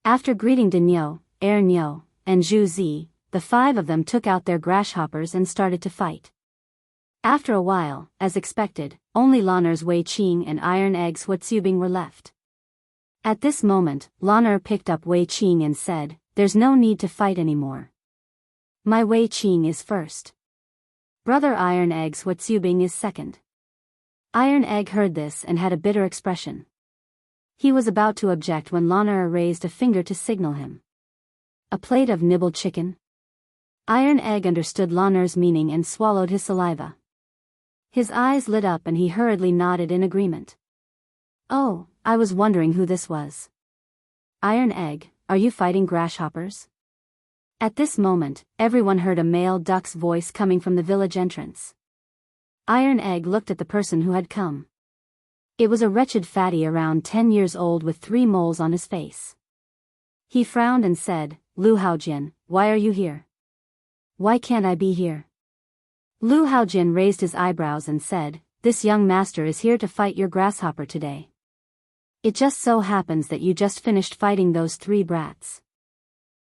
After greeting Danyo, Ernyo, and Zhu Zi, the 5 of them took out their grasshoppers and started to fight. After a while, as expected, only Lana's Wei Qing and Iron Egg's Huatsubing were left. At this moment, Lana picked up Wei Qing and said, "There's no need to fight anymore. My Wei Qing is first. Brother Iron Egg's Huatsubing is second." Iron Egg heard this and had a bitter expression. He was about to object when Lana raised a finger to signal him. "A plate of nibbled chicken?" Iron Egg understood Lana's meaning and swallowed his saliva. His eyes lit up and he hurriedly nodded in agreement. "Oh, I was wondering who this was. Iron Egg, are you fighting grasshoppers?" At this moment, everyone heard a male duck's voice coming from the village entrance. Iron Egg looked at the person who had come. It was a wretched fatty around 10 years old with 3 moles on his face. He frowned and said, "Lu Haojin, why are you here? Why can't I be here?" Lu Haojin raised his eyebrows and said, "This young master is here to fight your grasshopper today. It just so happens that you just finished fighting those 3 brats.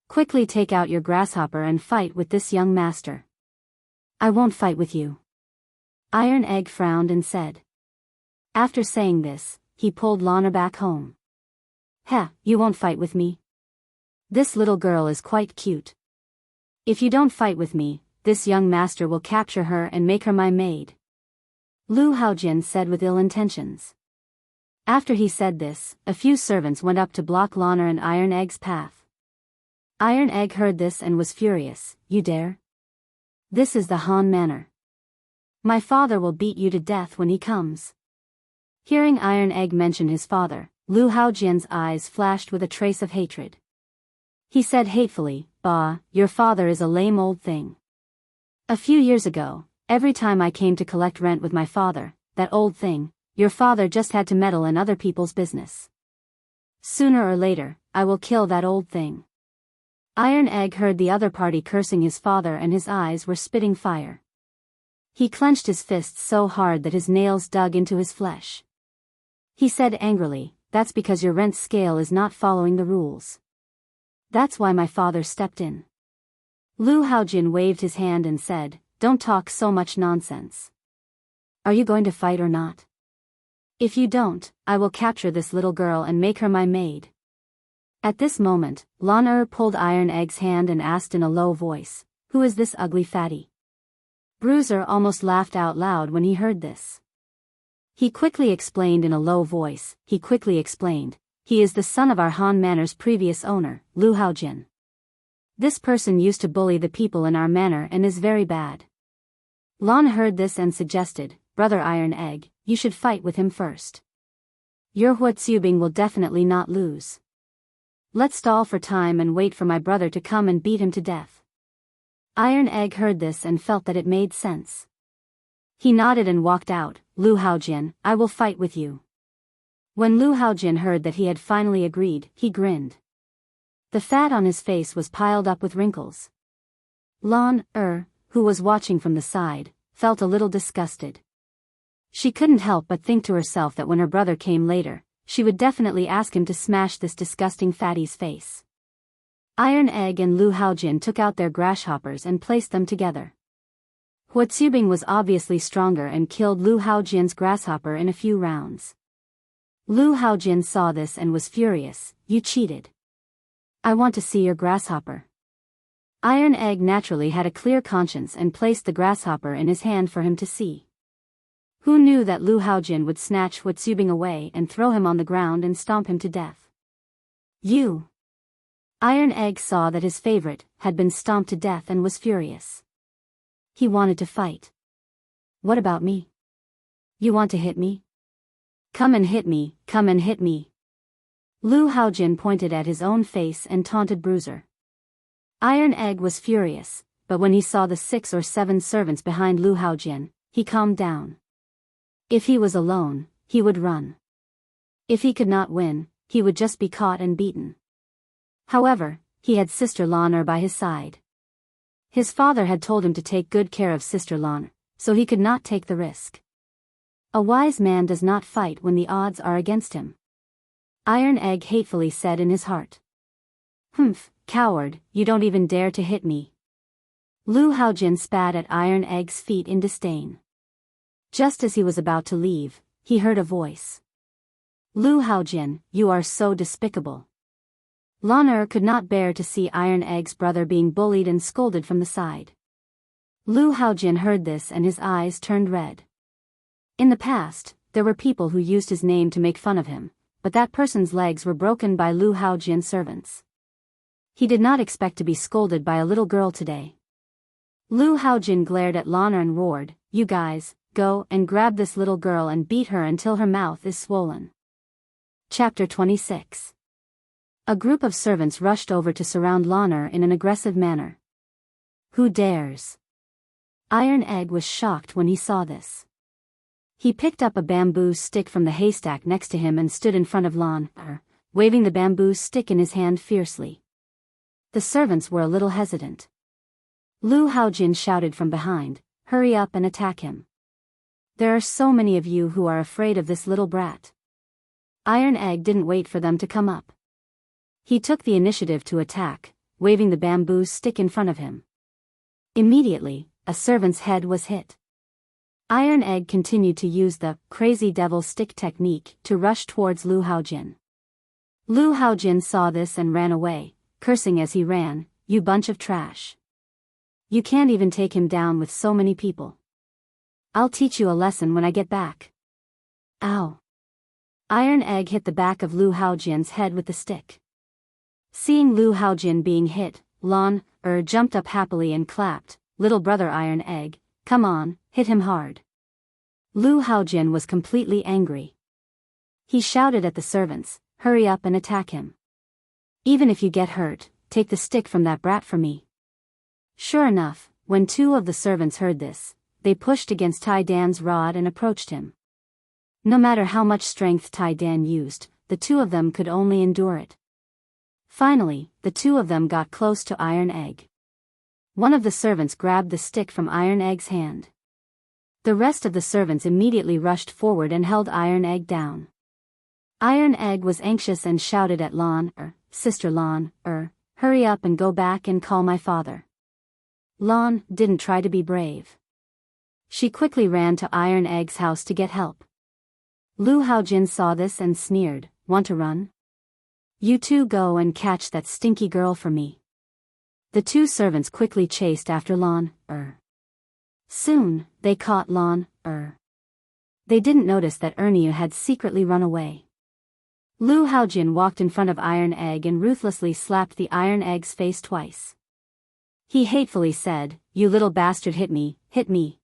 Quickly take out your grasshopper and fight with this young master." "I won't fight with you." Iron Egg frowned and said. After saying this, he pulled Lana back home. "Heh, you won't fight with me? This little girl is quite cute. If you don't fight with me, this young master will capture her and make her my maid," Lu Haojin said with ill intentions. After he said this, a few servants went up to block Lana and Iron Egg's path. Iron Egg heard this and was furious. "You dare? This is the Han Manor. My father will beat you to death when he comes." Hearing Iron Egg mention his father, Lu Haojin's eyes flashed with a trace of hatred. He said hatefully, "Bah, your father is a lame old thing. A few years ago, every time I came to collect rent with my father, that old thing, your father just had to meddle in other people's business. Sooner or later, I will kill that old thing. Iron Egg heard the other party cursing his father and his eyes were spitting fire. He clenched his fists so hard that his nails dug into his flesh. He said angrily, "That's because your rent scale is not following the rules. That's why my father stepped in." Lu Haojin waved his hand and said, "Don't talk so much nonsense. Are you going to fight or not? If you don't, I will capture this little girl and make her my maid." At this moment, Lan pulled Iron Egg's hand and asked in a low voice, "Who is this ugly fatty?" Bruiser almost laughed out loud when he heard this. He quickly explained in a low voice, "He is the son of our Han Manor's previous owner, Lu Haojin. This person used to bully the people in our manor and is very bad." Lan heard this and suggested, "Brother Iron Egg, you should fight with him first. Your Huatsubing will definitely not lose. Let's stall for time and wait for my brother to come and beat him to death." Iron Egg heard this and felt that it made sense. He nodded and walked out. "Lu Haojin, I will fight with you." When Lu Haojin heard that he had finally agreed, he grinned. The fat on his face was piled up with wrinkles. Lan who was watching from the side, felt a little disgusted. She couldn't help but think to herself that when her brother came later, she would definitely ask him to smash this disgusting fatty's face. Iron Egg and Lu Haojin took out their grasshoppers and placed them together. Huatsubing was obviously stronger and killed Lu Haojin's grasshopper in a few rounds. Lu Haojin saw this and was furious. "You cheated. I want to see your grasshopper." Iron Egg naturally had a clear conscience and placed the grasshopper in his hand for him to see. Who knew that Lu Haojin would snatch Huatsubing away and throw him on the ground and stomp him to death? "You!" Iron Egg saw that his favorite had been stomped to death and was furious. He wanted to fight. "What about me? You want to hit me? Come and hit me, come and hit me." Lu Haojin pointed at his own face and taunted Bruiser. Iron Egg was furious, but when he saw the 6 or 7 servants behind Lu Haojin, he calmed down. If he was alone, he would run. If he could not win, he would just be caught and beaten. However, he had Sister Lan by his side. His father had told him to take good care of Sister Lan, so he could not take the risk. A wise man does not fight when the odds are against him. Iron Egg hatefully said in his heart. "Humph, coward, you don't even dare to hit me." Lu Haojin spat at Iron Egg's feet in disdain. Just as he was about to leave, he heard a voice. "Lu Haojin, you are so despicable." Lan could not bear to see Iron Egg's brother being bullied and scolded from the side. Lu Haojin heard this and his eyes turned red. In the past, there were people who used his name to make fun of him, but that person's legs were broken by Lu Haojin's servants. He did not expect to be scolded by a little girl today. Lu Haojin glared at Lan and roared, "You guys, go and grab this little girl and beat her until her mouth is swollen." Chapter 26. A group of servants rushed over to surround Lan in an aggressive manner. "Who dares?" Iron Egg was shocked when he saw this. He picked up a bamboo stick from the haystack next to him and stood in front of Lan, waving the bamboo stick in his hand fiercely. The servants were a little hesitant. Lu Haojin shouted from behind, "Hurry up and attack him. There are so many of you who are afraid of this little brat." Iron Egg didn't wait for them to come up. He took the initiative to attack, waving the bamboo stick in front of him. Immediately, a servant's head was hit. Iron Egg continued to use the crazy devil stick technique to rush towards Lu Haojin. Lu Haojin saw this and ran away, cursing as he ran, "You bunch of trash. You can't even take him down with so many people. I'll teach you a lesson when I get back." Ow! Iron Egg hit the back of Lu Haojin's head with the stick. Seeing Lu Haojin being hit, Lan jumped up happily and clapped, "Little brother Iron Egg, come on, hit him hard." Lu Haojin was completely angry. He shouted at the servants, "Hurry up and attack him. Even if you get hurt, take the stick from that brat for me." Sure enough, when 2 of the servants heard this, they pushed against Tai Dan's rod and approached him. No matter how much strength Tai Dan used, the 2 of them could only endure it. Finally, the two of them got close to Iron Egg. One of the servants grabbed the stick from Iron Egg's hand. The rest of the servants immediately rushed forward and held Iron Egg down. Iron Egg was anxious and shouted at Sister Lon, hurry up and go back and call my father. Lon didn't try to be brave. She quickly ran to Iron Egg's house to get help. Lu Haojin saw this and sneered, want to run? You two go and catch that stinky girl for me. The two servants quickly chased after Lon. Soon, they caught Lon. They didn't notice that Ernia had secretly run away. Lu Haojin walked in front of Iron Egg and ruthlessly slapped the Iron Egg's face twice. He hatefully said, "You little bastard, hit me, hit me."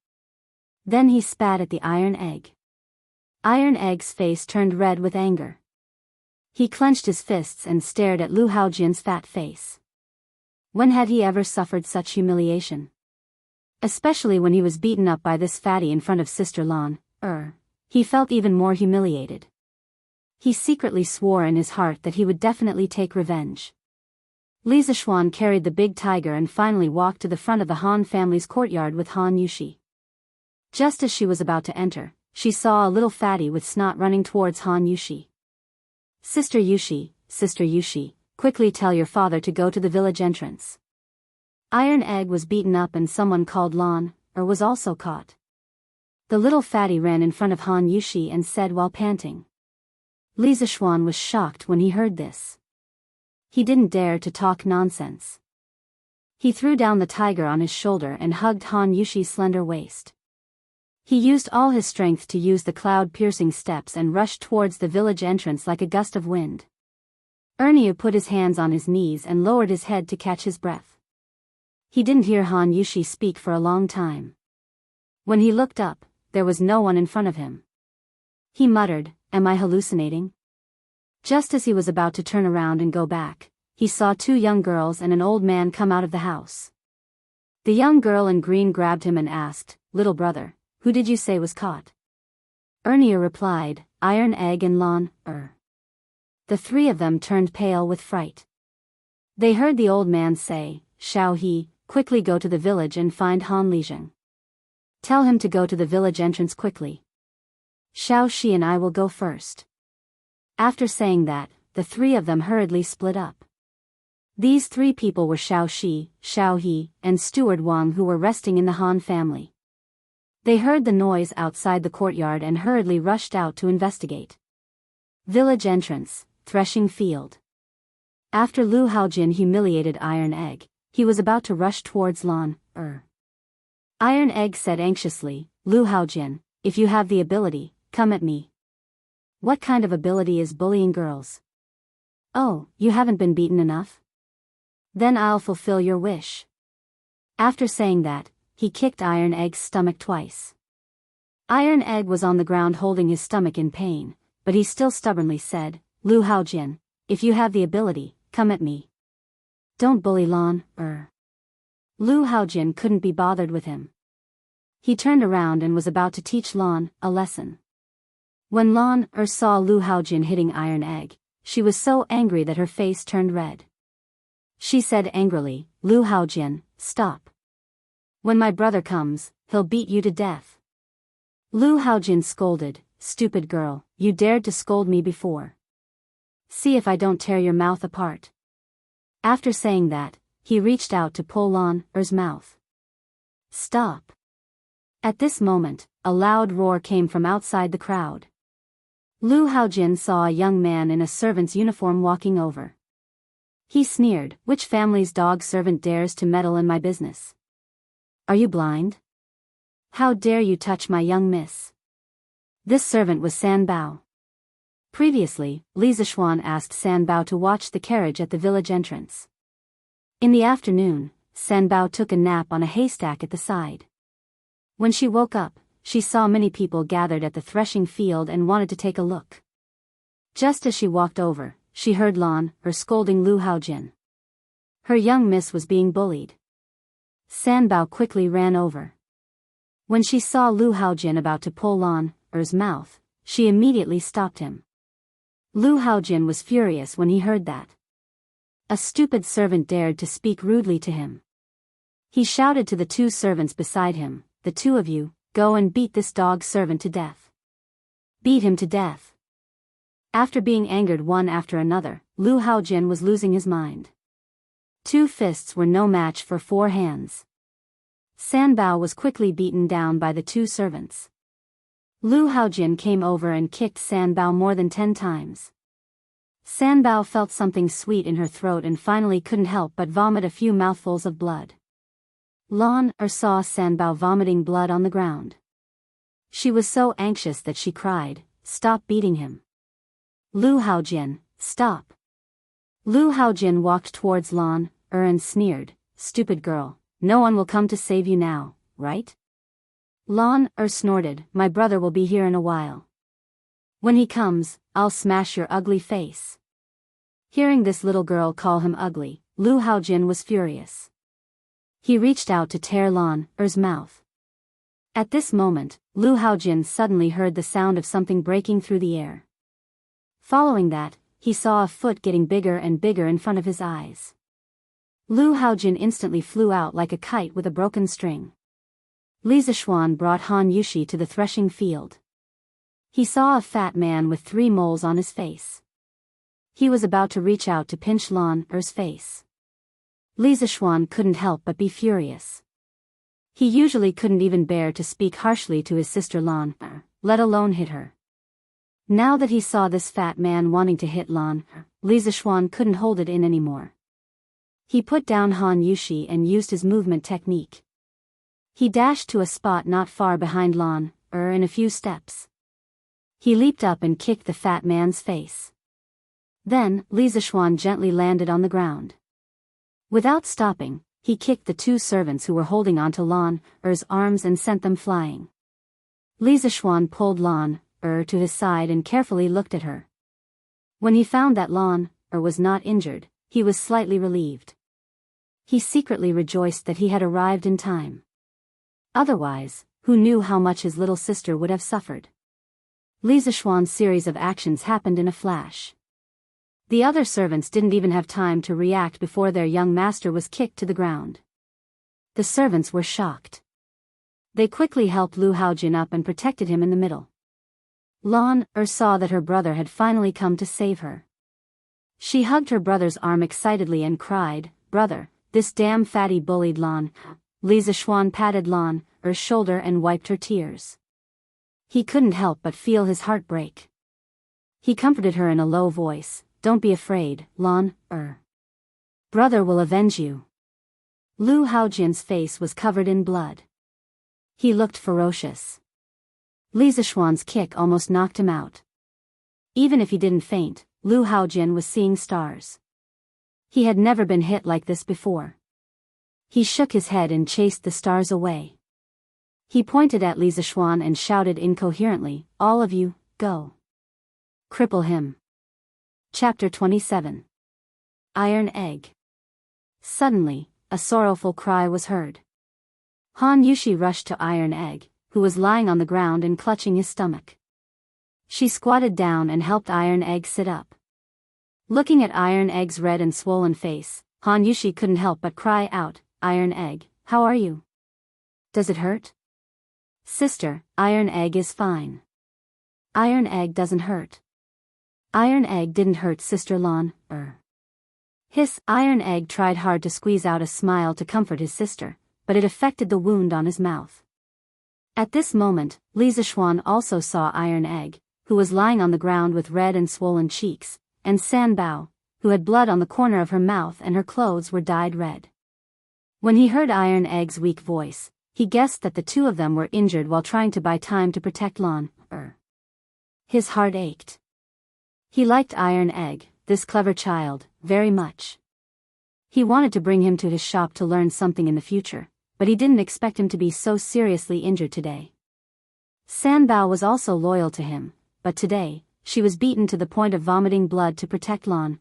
Then he spat at the Iron Egg. Iron Egg's face turned red with anger. He clenched his fists and stared at Lu Haojin's fat face. When had he ever suffered such humiliation? Especially when he was beaten up by this fatty in front of Sister Lon. He felt even more humiliated. He secretly swore in his heart that he would definitely take revenge. Li Zishuan carried the big tiger and finally walked to the front of the Han family's courtyard with Han Yushi. Just as she was about to enter, she saw a little fatty with snot running towards Han Yushi. Sister Yushi, quickly tell your father to go to the village entrance. Iron Egg was beaten up and someone called Lon, was also caught. The little fatty ran in front of Han Yushi and said while panting. Li Zishuan was shocked when he heard this. He didn't dare to talk nonsense. He threw down the tiger on his shoulder and hugged Han Yushi's slender waist. He used all his strength to use the cloud-piercing steps and rushed towards the village entrance like a gust of wind. Ernia put his hands on his knees and lowered his head to catch his breath. He didn't hear Han Yushi speak for a long time. When he looked up, there was no one in front of him. He muttered, "Am I hallucinating?" Just as he was about to turn around and go back, he saw two young girls and an old man come out of the house. The young girl in green grabbed him and asked, "Little brother, who did you say was caught?" Ernia replied, "Iron Egg and Lon, The three of them turned pale with fright. They heard the old man say, "Shao He, quickly go to the village and find Han Lijing. Tell him to go to the village entrance quickly. Shao Shi and I will go first." After saying that, the three of them hurriedly split up. These three people were Shao Shi, Shao He, and Steward Wang, who were resting in the Han family. They heard the noise outside the courtyard and hurriedly rushed out to investigate. Village entrance, threshing field. After Lu Haojin humiliated Iron Egg, he was about to rush towards Lon. Iron Egg said anxiously, "Lu Haojin, if you have the ability, come at me." "What kind of ability is bullying girls?" "Oh, you haven't been beaten enough? Then I'll fulfill your wish." After saying that, he kicked Iron Egg's stomach twice. Iron Egg was on the ground holding his stomach in pain, but he still stubbornly said, "Lu Haojin, if you have the ability, come at me. Don't bully Lon, Lu Haojin couldn't be bothered with him. He turned around and was about to teach Lon a lesson. When Lon saw Lu Haojin hitting Iron Egg, she was so angry that her face turned red. She said angrily, "Lu Haojin, stop. When my brother comes, he'll beat you to death." Lu Haojin scolded, "Stupid girl, you dared to scold me before. See if I don't tear your mouth apart." After saying that, he reached out to pull Lon's mouth. "Stop." At this moment, a loud roar came from outside the crowd. Lu Haojin saw a young man in a servant's uniform walking over. He sneered, "Which family's dog servant dares to meddle in my business? Are you blind? How dare you touch my young miss?" This servant was San Bao. Previously, Li Zishuan asked San Bao to watch the carriage at the village entrance. In the afternoon, San Bao took a nap on a haystack at the side. When she woke up, she saw many people gathered at the threshing field and wanted to take a look. Just as she walked over, she heard Lon scolding Lu Haojin. Her young miss was being bullied. San Bao quickly ran over. When she saw Lu Haojin about to pull Lon's mouth, she immediately stopped him. Lu Haojin was furious when he heard that. A stupid servant dared to speak rudely to him. He shouted to the two servants beside him, "The two of you, go and beat this dog servant to death. Beat him to death." After being angered one after another, Lu Haojin was losing his mind. 2 fists were no match for 4 hands. Sanbao was quickly beaten down by the 2 servants. Lu Haojin came over and kicked Sanbao more than 10 times. Sanbao felt something sweet in her throat and finally couldn't help but vomit a few mouthfuls of blood. Lan saw Sanbao vomiting blood on the ground. She was so anxious that she cried, "Stop beating him. Lu Haojin, stop." Lu Haojin walked towards Lan and sneered, "Stupid girl, no one will come to save you now, right?" Lan snorted, "My brother will be here in a while. When he comes, I'll smash your ugly face." Hearing this little girl call him ugly, Lu Haojin was furious. He reached out to tear Lan's mouth. At this moment, Lu Haojin suddenly heard the sound of something breaking through the air. Following that, he saw a foot getting bigger and bigger in front of his eyes. Lu Haojin instantly flew out like a kite with a broken string. Li Zishuan brought Han Yushi to the threshing field. He saw a fat man with 3 moles on his face. He was about to reach out to pinch Lan's face. Li Zishuan couldn't help but be furious. He usually couldn't even bear to speak harshly to his sister Lan, let alone hit her. Now that he saw this fat man wanting to hit Lan, Li Zishuan couldn't hold it in anymore. He put down Han Yushi and used his movement technique. He dashed to a spot not far behind Lan, in a few steps. He leaped up and kicked the fat man's face. Then, Li Zishuan gently landed on the ground. Without stopping, he kicked the 2 servants who were holding onto Lan's arms and sent them flying. Li Zishuan pulled Lan to his side and carefully looked at her. When he found that Lan was not injured, he was slightly relieved. He secretly rejoiced that he had arrived in time. Otherwise, who knew how much his little sister would have suffered? Li Zishuan's series of actions happened in a flash. The other servants didn't even have time to react before their young master was kicked to the ground. The servants were shocked. They quickly helped Lu Haojin up and protected him in the middle. Lan saw that her brother had finally come to save her. She hugged her brother's arm excitedly and cried, "Brother, this damn fatty bullied Lan." Li Zishuan patted Lan's shoulder and wiped her tears. He couldn't help but feel his heart break. He comforted her in a low voice, "Don't be afraid, Lan. Brother will avenge you." Lu Haojin's face was covered in blood. He looked ferocious. Li Zishuan's kick almost knocked him out. Even if he didn't faint, Lu Haojin was seeing stars. He had never been hit like this before. He shook his head and chased the stars away. He pointed at Li Zishuan and shouted incoherently, "All of you, go. Cripple him." Chapter 27. Iron Egg. Suddenly, a sorrowful cry was heard. Han Yushi rushed to Iron Egg, who was lying on the ground and clutching his stomach. She squatted down and helped Iron Egg sit up. Looking at Iron Egg's red and swollen face, Han Yushi couldn't help but cry out, "Iron Egg, how are you? Does it hurt?" "Sister, Iron Egg is fine. Iron Egg doesn't hurt." Iron Egg didn't hurt Sister Lan. His Iron Egg tried hard to squeeze out a smile to comfort his sister, but it affected the wound on his mouth. At this moment, Li Zishuan also saw Iron Egg, who was lying on the ground with red and swollen cheeks, and Sanbao, who had blood on the corner of her mouth and her clothes were dyed red. When he heard Iron Egg's weak voice, he guessed that the 2 of them were injured while trying to buy time to protect Lan. His heart ached. He liked Iron Egg, this clever child, very much. He wanted to bring him to his shop to learn something in the future, but he didn't expect him to be so seriously injured today. Sanbao was also loyal to him, but today, she was beaten to the point of vomiting blood to protect Lan.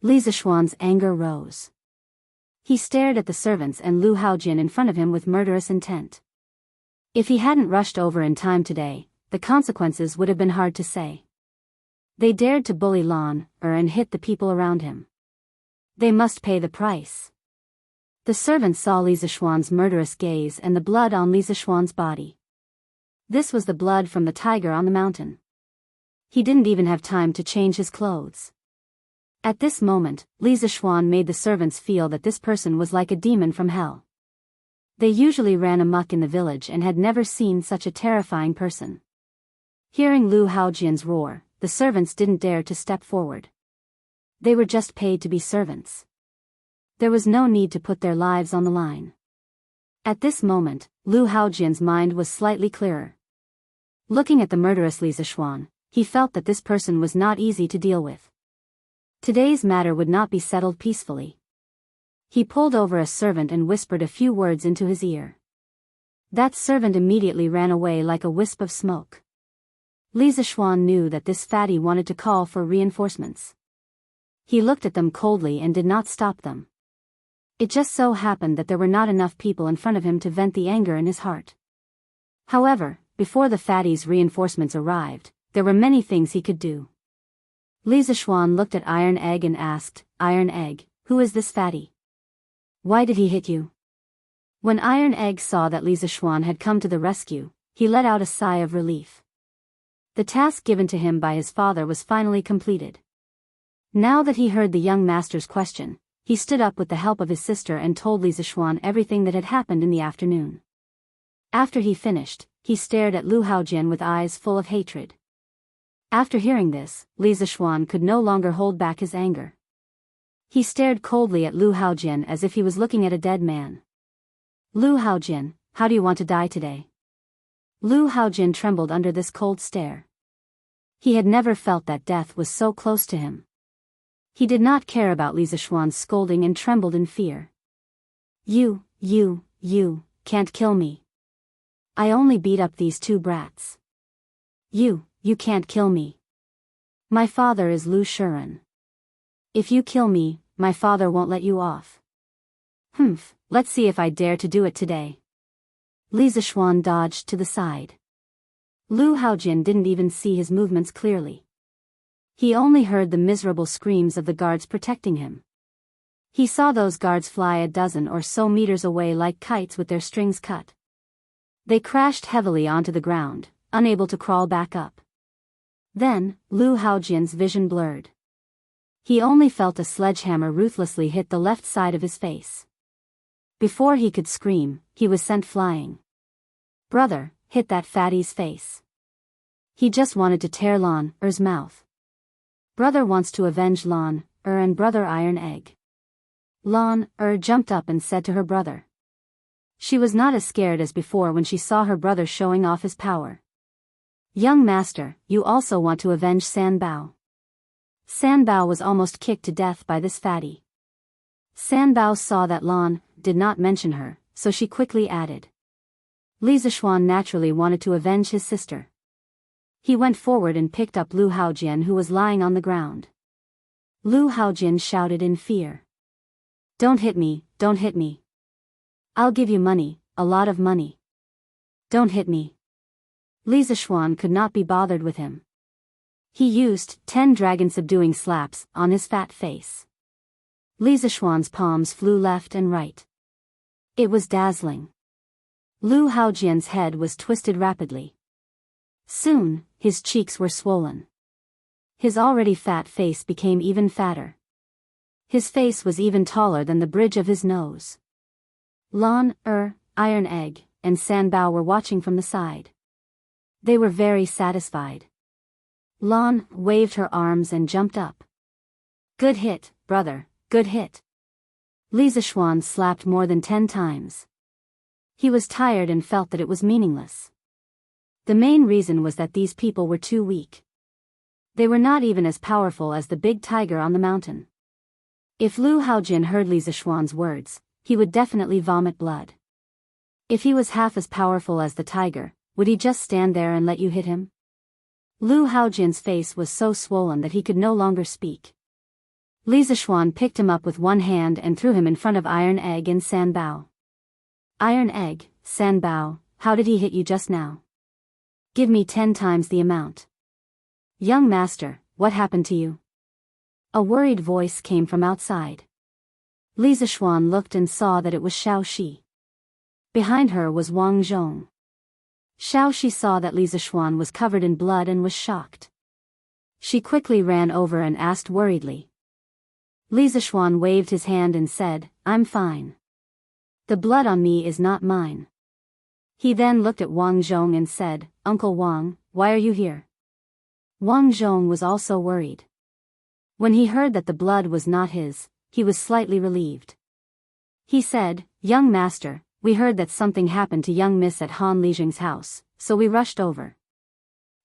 Li Zishuan's anger rose. He stared at the servants and Lu Haojin in front of him with murderous intent. If he hadn't rushed over in time today, the consequences would have been hard to say. They dared to bully Lan and hit the people around him. They must pay the price. The servant saw Li Zishuan's murderous gaze and the blood on Li Zishuan's body. This was the blood from the tiger on the mountain. He didn't even have time to change his clothes. At this moment, Li Zishuan made the servants feel that this person was like a demon from hell. They usually ran amok in the village and had never seen such a terrifying person. Hearing Lu Haojian's roar, the servants didn't dare to step forward. They were just paid to be servants. There was no need to put their lives on the line. At this moment, Lu Haojian's mind was slightly clearer. Looking at the murderous Li Zishuan, he felt that this person was not easy to deal with. Today's matter would not be settled peacefully. He pulled over a servant and whispered a few words into his ear. That servant immediately ran away like a wisp of smoke. Li Zishuan knew that this fatty wanted to call for reinforcements. He looked at them coldly and did not stop them. It just so happened that there were not enough people in front of him to vent the anger in his heart. However, before the fatty's reinforcements arrived, there were many things he could do. Li Zishuan looked at Iron Egg and asked, "Iron Egg, who is this fatty? Why did he hit you?" When Iron Egg saw that Li Zishuan had come to the rescue, he let out a sigh of relief. The task given to him by his father was finally completed. Now that he heard the young master's question, he stood up with the help of his sister and told Li Zishuan everything that had happened in the afternoon. After he finished, he stared at Lu Haojian with eyes full of hatred. After hearing this, Li Zishuan could no longer hold back his anger. He stared coldly at Lu Haojian as if he was looking at a dead man. "Lu Haojian, how do you want to die today?" Lu Haojian trembled under this cold stare. He had never felt that death was so close to him. He did not care about Li Zishuan's scolding and trembled in fear. You can't kill me. I only beat up these two brats. You can't kill me. My father is Lu Shuren. If you kill me, my father won't let you off. Let's see if I dare to do it today." Li Zishuan dodged to the side. Lu Haojian didn't even see his movements clearly. He only heard the miserable screams of the guards protecting him. He saw those guards fly a dozen or so meters away like kites with their strings cut. They crashed heavily onto the ground, unable to crawl back up. Then, Lu Haojian's vision blurred. He only felt a sledgehammer ruthlessly hit the left side of his face. Before he could scream, he was sent flying. "Brother, hit that fatty's face." He just wanted to tear Lan Er's mouth. Brother wants to avenge Lan Er and brother Iron Egg. Lan Er jumped up and said to her brother. She was not as scared as before when she saw her brother showing off his power. "Young master, you also want to avenge San Bao." San Bao was almost kicked to death by this fatty. San Bao saw that Lan did not mention her, so she quickly added. Li Zishuan naturally wanted to avenge his sister. He went forward and picked up Lu Haojian, who was lying on the ground. Lu Haojian shouted in fear. Don't hit me, don't hit me. I'll give you money, a lot of money. Don't hit me." Li Zishuan could not be bothered with him. He used 10 dragon-subduing slaps on his fat face. Li Zishuan's palms flew left and right. It was dazzling. Lu Haojian's head was twisted rapidly. Soon, his cheeks were swollen. His already fat face became even fatter. His face was even taller than the bridge of his nose. Lan Er, Iron Egg, and San Bao were watching from the side. They were very satisfied. Lan waved her arms and jumped up. "Good hit, brother, good hit." Li Zishuan slapped more than 10 times. He was tired and felt that it was meaningless. The main reason was that these people were too weak. They were not even as powerful as the big tiger on the mountain. If Lu Haojian heard Li Zishuan's words, he would definitely vomit blood. If he was half as powerful as the tiger, would he just stand there and let you hit him? Lu Haojian's face was so swollen that he could no longer speak. Li Zishuan picked him up with one hand and threw him in front of Iron Egg and San Bao. "Iron Egg, San Bao, how did he hit you just now? Give me 10 times the amount." "Young master, what happened to you?" A worried voice came from outside. Li Zishuan looked and saw that it was Xiaoxi. Behind her was Wang Zhong. Xiaoxi saw that Li Zishuan was covered in blood and was shocked. She quickly ran over and asked worriedly. Li Zishuan waved his hand and said, "I'm fine. The blood on me is not mine." He then looked at Wang Zhong and said, "Uncle Wang, why are you here?" Wang Zhong was also worried. When he heard that the blood was not his, he was slightly relieved. He said, "Young master, we heard that something happened to young miss at Han Lijing's house, so we rushed over."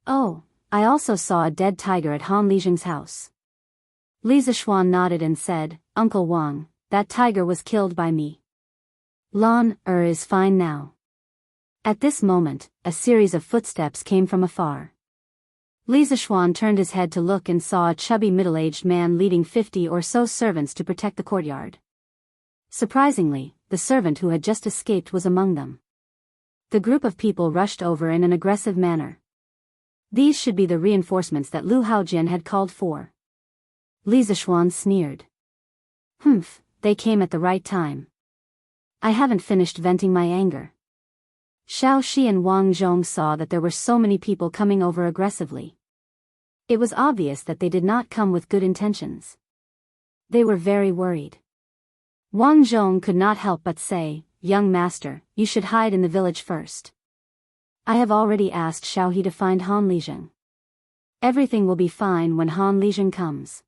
"Oh, I also saw a dead tiger at Han Lijing's house." Li Zishuan nodded and said, "Uncle Wang, that tiger was killed by me. Lan is fine now." At this moment, a series of footsteps came from afar. Li Zishuan turned his head to look and saw a chubby middle-aged man leading 50 or so servants to protect the courtyard. Surprisingly, the servant who had just escaped was among them. The group of people rushed over in an aggressive manner. These should be the reinforcements that Lu Haojin had called for. Li Zishuan sneered. "Humph, they came at the right time. I haven't finished venting my anger." Xiaoxi and Wang Zhong saw that there were so many people coming over aggressively. It was obvious that they did not come with good intentions. They were very worried. Wang Zhong could not help but say, "Young master, you should hide in the village first. I have already asked Xiaohe to find Han Lijing. Everything will be fine when Han Lijing comes."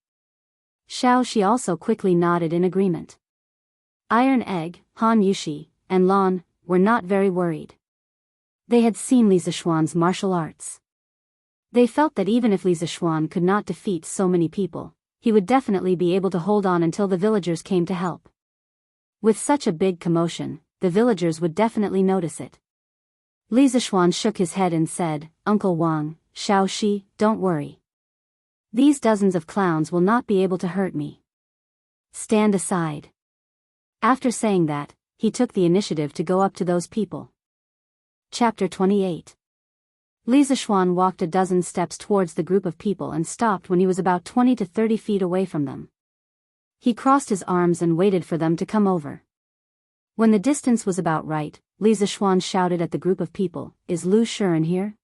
Xiaoxi also quickly nodded in agreement. Iron Egg, Han Yushi, and Lan were not very worried. They had seen Li Zishuan's martial arts. They felt that even if Li Zishuan could not defeat so many people, he would definitely be able to hold on until the villagers came to help. With such a big commotion, the villagers would definitely notice it. Li Zishuan shook his head and said, "Uncle Wang, Xiaoxi, don't worry. These dozens of clowns will not be able to hurt me. Stand aside." After saying that, he took the initiative to go up to those people. Chapter 28. Li Zishuan walked a dozen steps towards the group of people and stopped when he was about 20 to 30 feet away from them. He crossed his arms and waited for them to come over. When the distance was about right, Li Zishuan shouted at the group of people, "Is Lu Shiren here?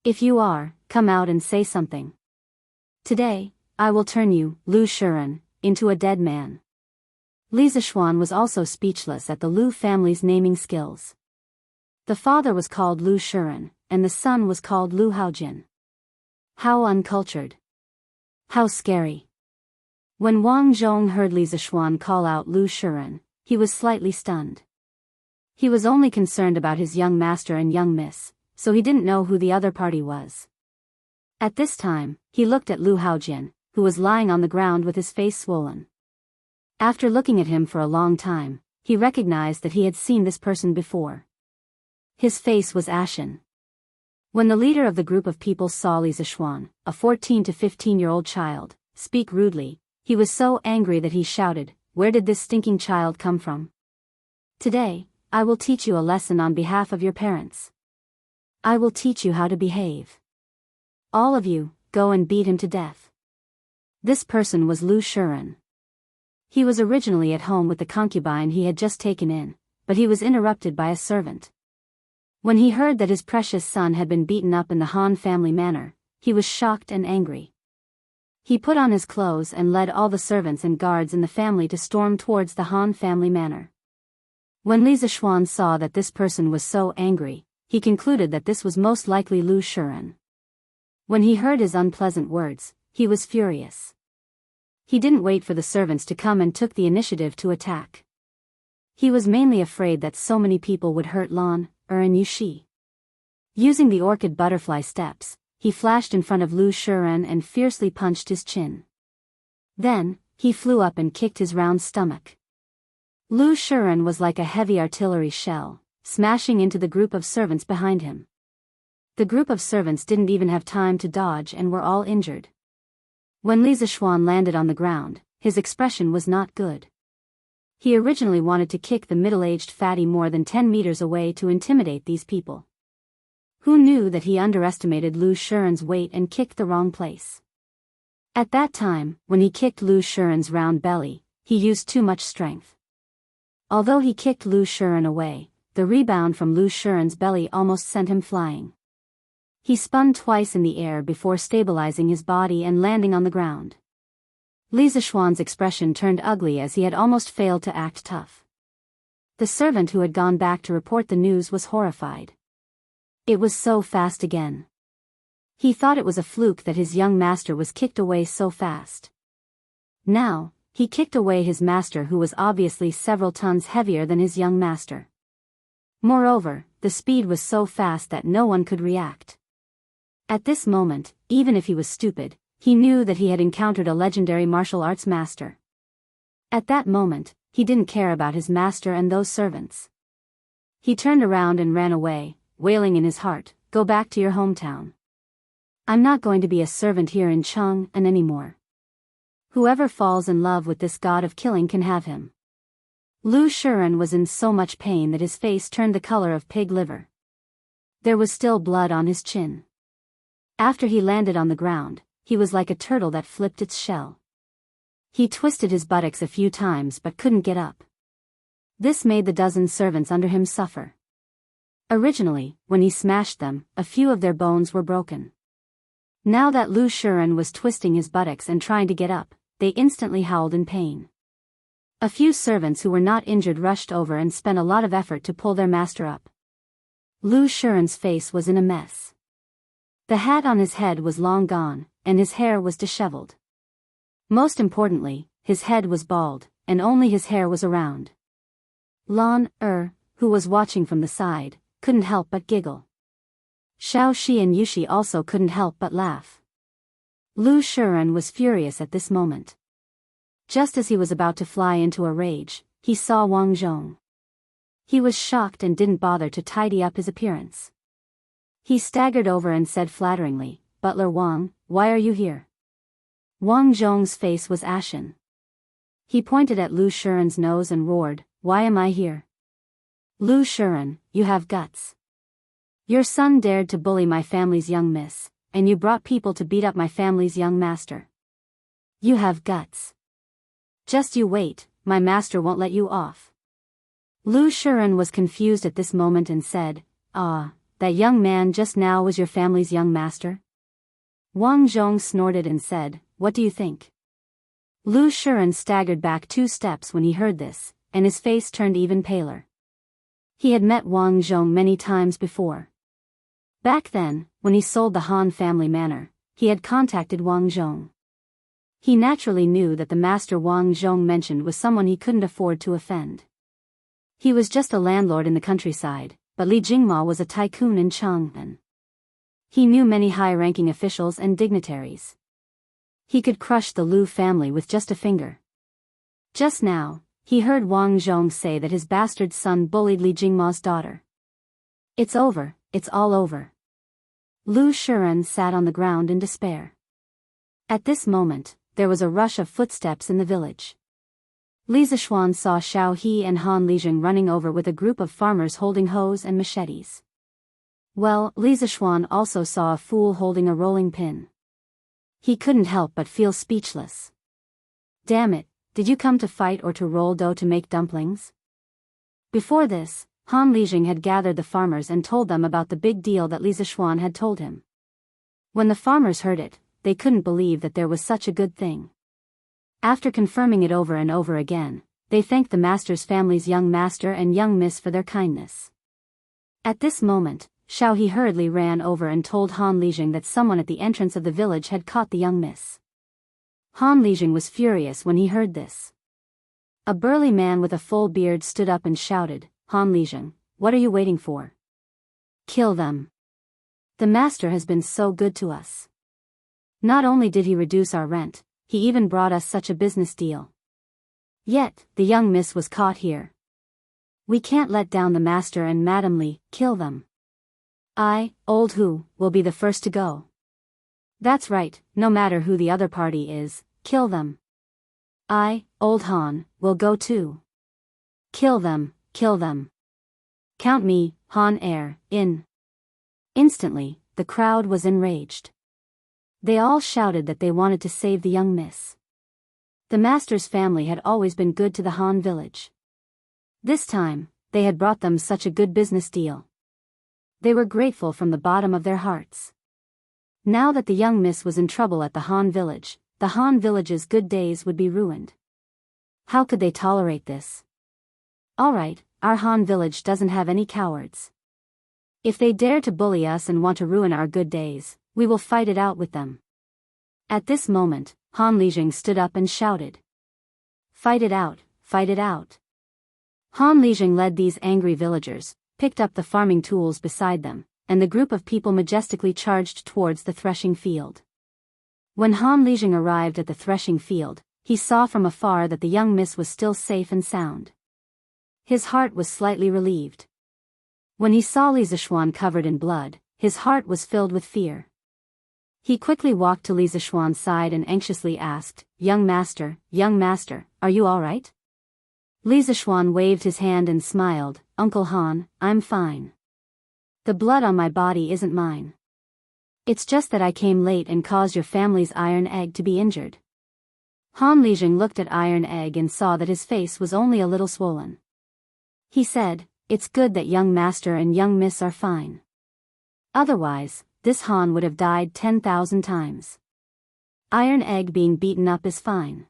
If you are, come out and say something. Today, I will turn you, Lu Shiren, into a dead man." Li Zishuan was also speechless at the Lu family's naming skills. The father was called Lu Shiren, and the son was called Lu Haojin. How uncultured. How scary. When Wang Zhong heard Li Zishuan call out Lu Shiren, he was slightly stunned. He was only concerned about his young master and young miss, so he didn't know who the other party was. At this time, he looked at Lu Haojin, who was lying on the ground with his face swollen. After looking at him for a long time, he recognized that he had seen this person before. His face was ashen. When the leader of the group of people saw Li Zishuan, a 14 to 15-year-old child, speak rudely, he was so angry that he shouted, "Where did this stinking child come from? Today, I will teach you a lesson on behalf of your parents. I will teach you how to behave. All of you, go and beat him to death." This person was Lu Shiren. He was originally at home with the concubine he had just taken in, but he was interrupted by a servant. When he heard that his precious son had been beaten up in the Han family manner, he was shocked and angry. He put on his clothes and led all the servants and guards in the family to storm towards the Han family manor. When Li Zishuan saw that this person was so angry, he concluded that this was most likely Lu Shiren. When he heard his unpleasant words, he was furious. He didn't wait for the servants to come and took the initiative to attack. He was mainly afraid that so many people would hurt Lan, and Yushi. Using the orchid butterfly steps, he flashed in front of Lu Shiren and fiercely punched his chin. Then, he flew up and kicked his round stomach. Lu Shiren was like a heavy artillery shell, smashing into the group of servants behind him. The group of servants didn't even have time to dodge and were all injured. When Li Zishuan landed on the ground, his expression was not good. He originally wanted to kick the middle-aged fatty more than 10 meters away to intimidate these people. Who knew that he underestimated Lu Shiren's weight and kicked the wrong place? At that time, when he kicked Lu Shiren's round belly, he used too much strength. Although he kicked Lu Shiren away, the rebound from Lu Shiren's belly almost sent him flying. He spun twice in the air before stabilizing his body and landing on the ground. Li Zishuan's expression turned ugly as he had almost failed to act tough. The servant who had gone back to report the news was horrified. It was so fast again. He thought it was a fluke that his young master was kicked away so fast. Now, he kicked away his master who was obviously several tons heavier than his young master. Moreover, the speed was so fast that no one could react. At this moment, even if he was stupid, he knew that he had encountered a legendary martial arts master. At that moment, he didn't care about his master and those servants. He turned around and ran away, wailing in his heart, "Go back to your hometown. I'm not going to be a servant here in Chang'an anymore. Whoever falls in love with this god of killing can have him." Lu Shiren was in so much pain that his face turned the color of pig liver. There was still blood on his chin. After he landed on the ground, he was like a turtle that flipped its shell. He twisted his buttocks a few times but couldn't get up. This made the dozen servants under him suffer. Originally, when he smashed them, a few of their bones were broken. Now that Lu Shiren was twisting his buttocks and trying to get up, they instantly howled in pain. A few servants who were not injured rushed over and spent a lot of effort to pull their master up. Lu Shiren's face was in a mess. The hat on his head was long gone, and his hair was disheveled. Most importantly, his head was bald, and only his hair was around. Lan who was watching from the side, couldn't help but giggle. Xiao Shi and Yushi also couldn't help but laugh. Lu Shiren was furious at this moment. Just as he was about to fly into a rage, he saw Wang Zhong. He was shocked and didn't bother to tidy up his appearance. He staggered over and said flatteringly, "Butler Wang, why are you here?" Wang Zhong's face was ashen. He pointed at Lu Shiren's nose and roared, "Why am I here? Lu Shiren, you have guts. Your son dared to bully my family's young miss, and you brought people to beat up my family's young master. You have guts. Just you wait, my master won't let you off." Lu Shiren was confused at this moment and said, That young man just now was your family's young master?" Wang Zhong snorted and said, "What do you think?" Lu Shiren staggered back 2 steps when he heard this, and his face turned even paler. He had met Wang Zhong many times before. Back then, when he sold the Han family manor, he had contacted Wang Zhong. He naturally knew that the master Wang Zhong mentioned was someone he couldn't afford to offend. He was just a landlord in the countryside, but Li Jingma was a tycoon in Chang'an. He knew many high-ranking officials and dignitaries. He could crush the Lu family with just a finger. Just now, he heard Wang Zhong say that his bastard son bullied Li Jingma's daughter. It's over, it's all over. Lu Shiren sat on the ground in despair. At this moment, there was a rush of footsteps in the village. Li Zishuan saw Xiao He and Han Lijing running over with a group of farmers holding hoes and machetes. Well, Li Zishuan also saw a fool holding a rolling pin. He couldn't help but feel speechless. "Damn it, did you come to fight or to roll dough to make dumplings?" Before this, Han Lijing had gathered the farmers and told them about the big deal that Li Zishuan had told him. When the farmers heard it, they couldn't believe that there was such a good thing. After confirming it over and over again, they thanked the master's family's young master and young miss for their kindness. At this moment, Xiao He hurriedly ran over and told Han Lijing that someone at the entrance of the village had caught the young miss. Han Lijing was furious when he heard this. A burly man with a full beard stood up and shouted, "Han Lijing, what are you waiting for? Kill them. The master has been so good to us. Not only did he reduce our rent, he even brought us such a business deal. Yet, the young miss was caught here. We can't let down the master and Madam Li, kill them. I, Old Hu, will be the first to go. That's right, no matter who the other party is, kill them. I, Old Han, will go too. Kill them, kill them. Count me, Han in." Instantly, the crowd was enraged. They all shouted that they wanted to save the young miss. The master's family had always been good to the Han village. This time, they had brought them such a good business deal. They were grateful from the bottom of their hearts. Now that the young miss was in trouble at the Han village, the Han village's good days would be ruined. How could they tolerate this? Alright, our Han village doesn't have any cowards. If they dare to bully us and want to ruin our good days, we will fight it out with them. At this moment, Han Lijing stood up and shouted. Fight it out, fight it out. Han Lijing led these angry villagers, picked up the farming tools beside them, and the group of people majestically charged towards the threshing field. When Han Lijing arrived at the threshing field, he saw from afar that the young miss was still safe and sound. His heart was slightly relieved. When he saw Li Zishuan covered in blood, his heart was filled with fear. He quickly walked to Li Zishuan's side and anxiously asked, young master, are you all right?" Li Zishuan waved his hand and smiled, "Uncle Han, I'm fine. The blood on my body isn't mine. It's just that I came late and caused your family's iron egg to be injured." Han Lijing looked at Iron Egg and saw that his face was only a little swollen. He said, "It's good that young master and young miss are fine. Otherwise, this Han would have died 10,000 times. Iron Egg being beaten up is fine.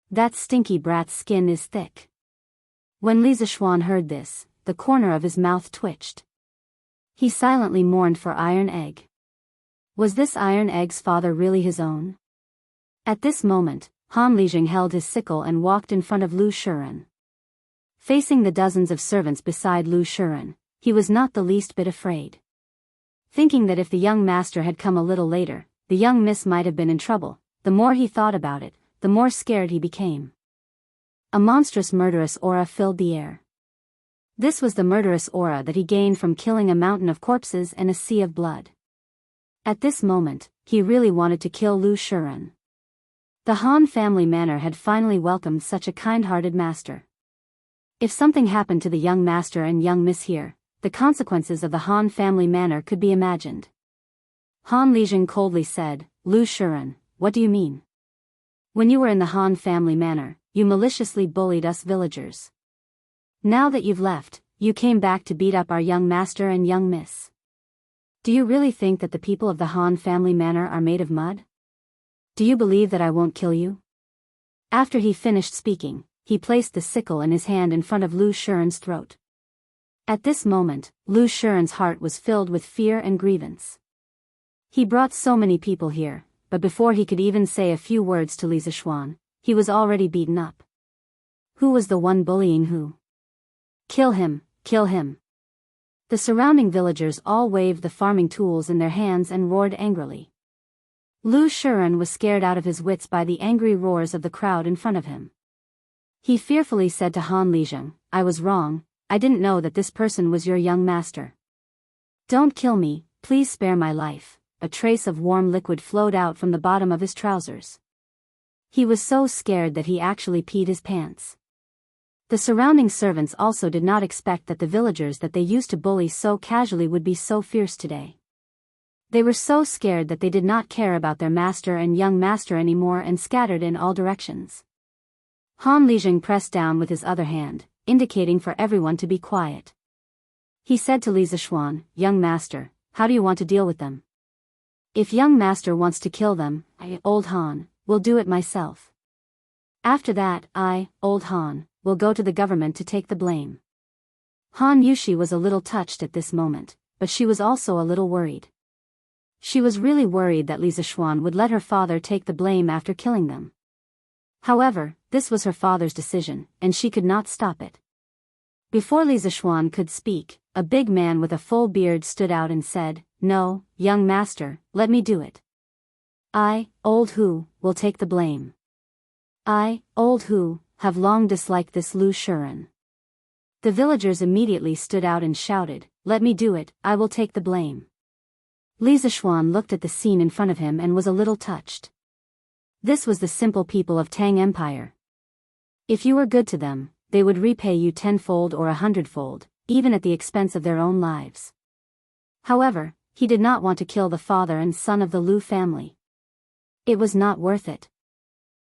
That stinky brat's skin is thick." When Li Zishuan heard this, the corner of his mouth twitched. He silently mourned for Iron Egg. Was this Iron Egg's father really his own? At this moment, Han Lijing held his sickle and walked in front of Lu Shiren. Facing the dozens of servants beside Lu Shiren, he was not the least bit afraid. Thinking that if the young master had come a little later, the young miss might have been in trouble, the more he thought about it, the more scared he became. A monstrous murderous aura filled the air. This was the murderous aura that he gained from killing a mountain of corpses and a sea of blood. At this moment, he really wanted to kill Lu Shiren. The Han family manor had finally welcomed such a kind-hearted master. If something happened to the young master and young miss here, the consequences of the Han family manor could be imagined. Han Lijing coldly said, "Lu Shiren, what do you mean? When you were in the Han family manor, you maliciously bullied us villagers. Now that you've left, you came back to beat up our young master and young miss. Do you really think that the people of the Han family manor are made of mud? Do you believe that I won't kill you?" After he finished speaking, he placed the sickle in his hand in front of Lu Shiren's throat. At this moment, Lu Shiren's heart was filled with fear and grievance. He brought so many people here, but before he could even say a few words to Li Zishuan, he was already beaten up. Who was the one bullying who? Kill him, kill him. The surrounding villagers all waved the farming tools in their hands and roared angrily. Lu Shiren was scared out of his wits by the angry roars of the crowd in front of him. He fearfully said to Han Lijing, "I was wrong, I didn't know that this person was your young master. Don't kill me, please spare my life." A trace of warm liquid flowed out from the bottom of his trousers. He was so scared that he actually peed his pants. The surrounding servants also did not expect that the villagers that they used to bully so casually would be so fierce today. They were so scared that they did not care about their master and young master anymore and scattered in all directions. Han Lijing pressed down with his other hand, indicating for everyone to be quiet. He said to Li Zishuan, "Young master, how do you want to deal with them? If young master wants to kill them, I, old Han, will do it myself. After that, I, old Han, will go to the government to take the blame." Han Yushi was a little touched at this moment, but she was also a little worried. She was really worried that Li Zishuan would let her father take the blame after killing them. However, this was her father's decision, and she could not stop it. Before Li Zishuan could speak, a big man with a full beard stood out and said, "No, young master, let me do it. I, old Hu, will take the blame. I, old Hu, have long disliked this Lu Shiren." The villagers immediately stood out and shouted, "Let me do it, I will take the blame." Li Zishuan looked at the scene in front of him and was a little touched. This was the simple people of Tang Empire. If you were good to them, they would repay you tenfold or 100-fold, even at the expense of their own lives. However, he did not want to kill the father and son of the Lu family. It was not worth it.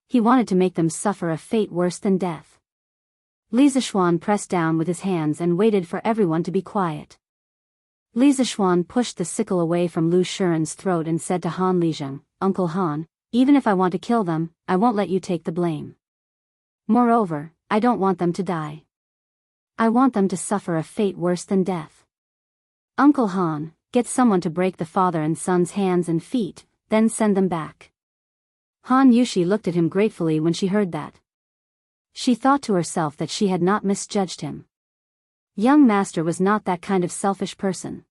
He wanted to make them suffer a fate worse than death. Li Zixuan pressed down with his hands and waited for everyone to be quiet. Li Zixuan pushed the sickle away from Lu Shiren's throat and said to Han Lizheng, "Uncle Han, even if I want to kill them, I won't let you take the blame. Moreover, I don't want them to die. I want them to suffer a fate worse than death. Uncle Han, get someone to break the father and son's hands and feet, then send them back." Han Yushi looked at him gratefully when she heard that. She thought to herself that she had not misjudged him. Young master was not that kind of selfish person.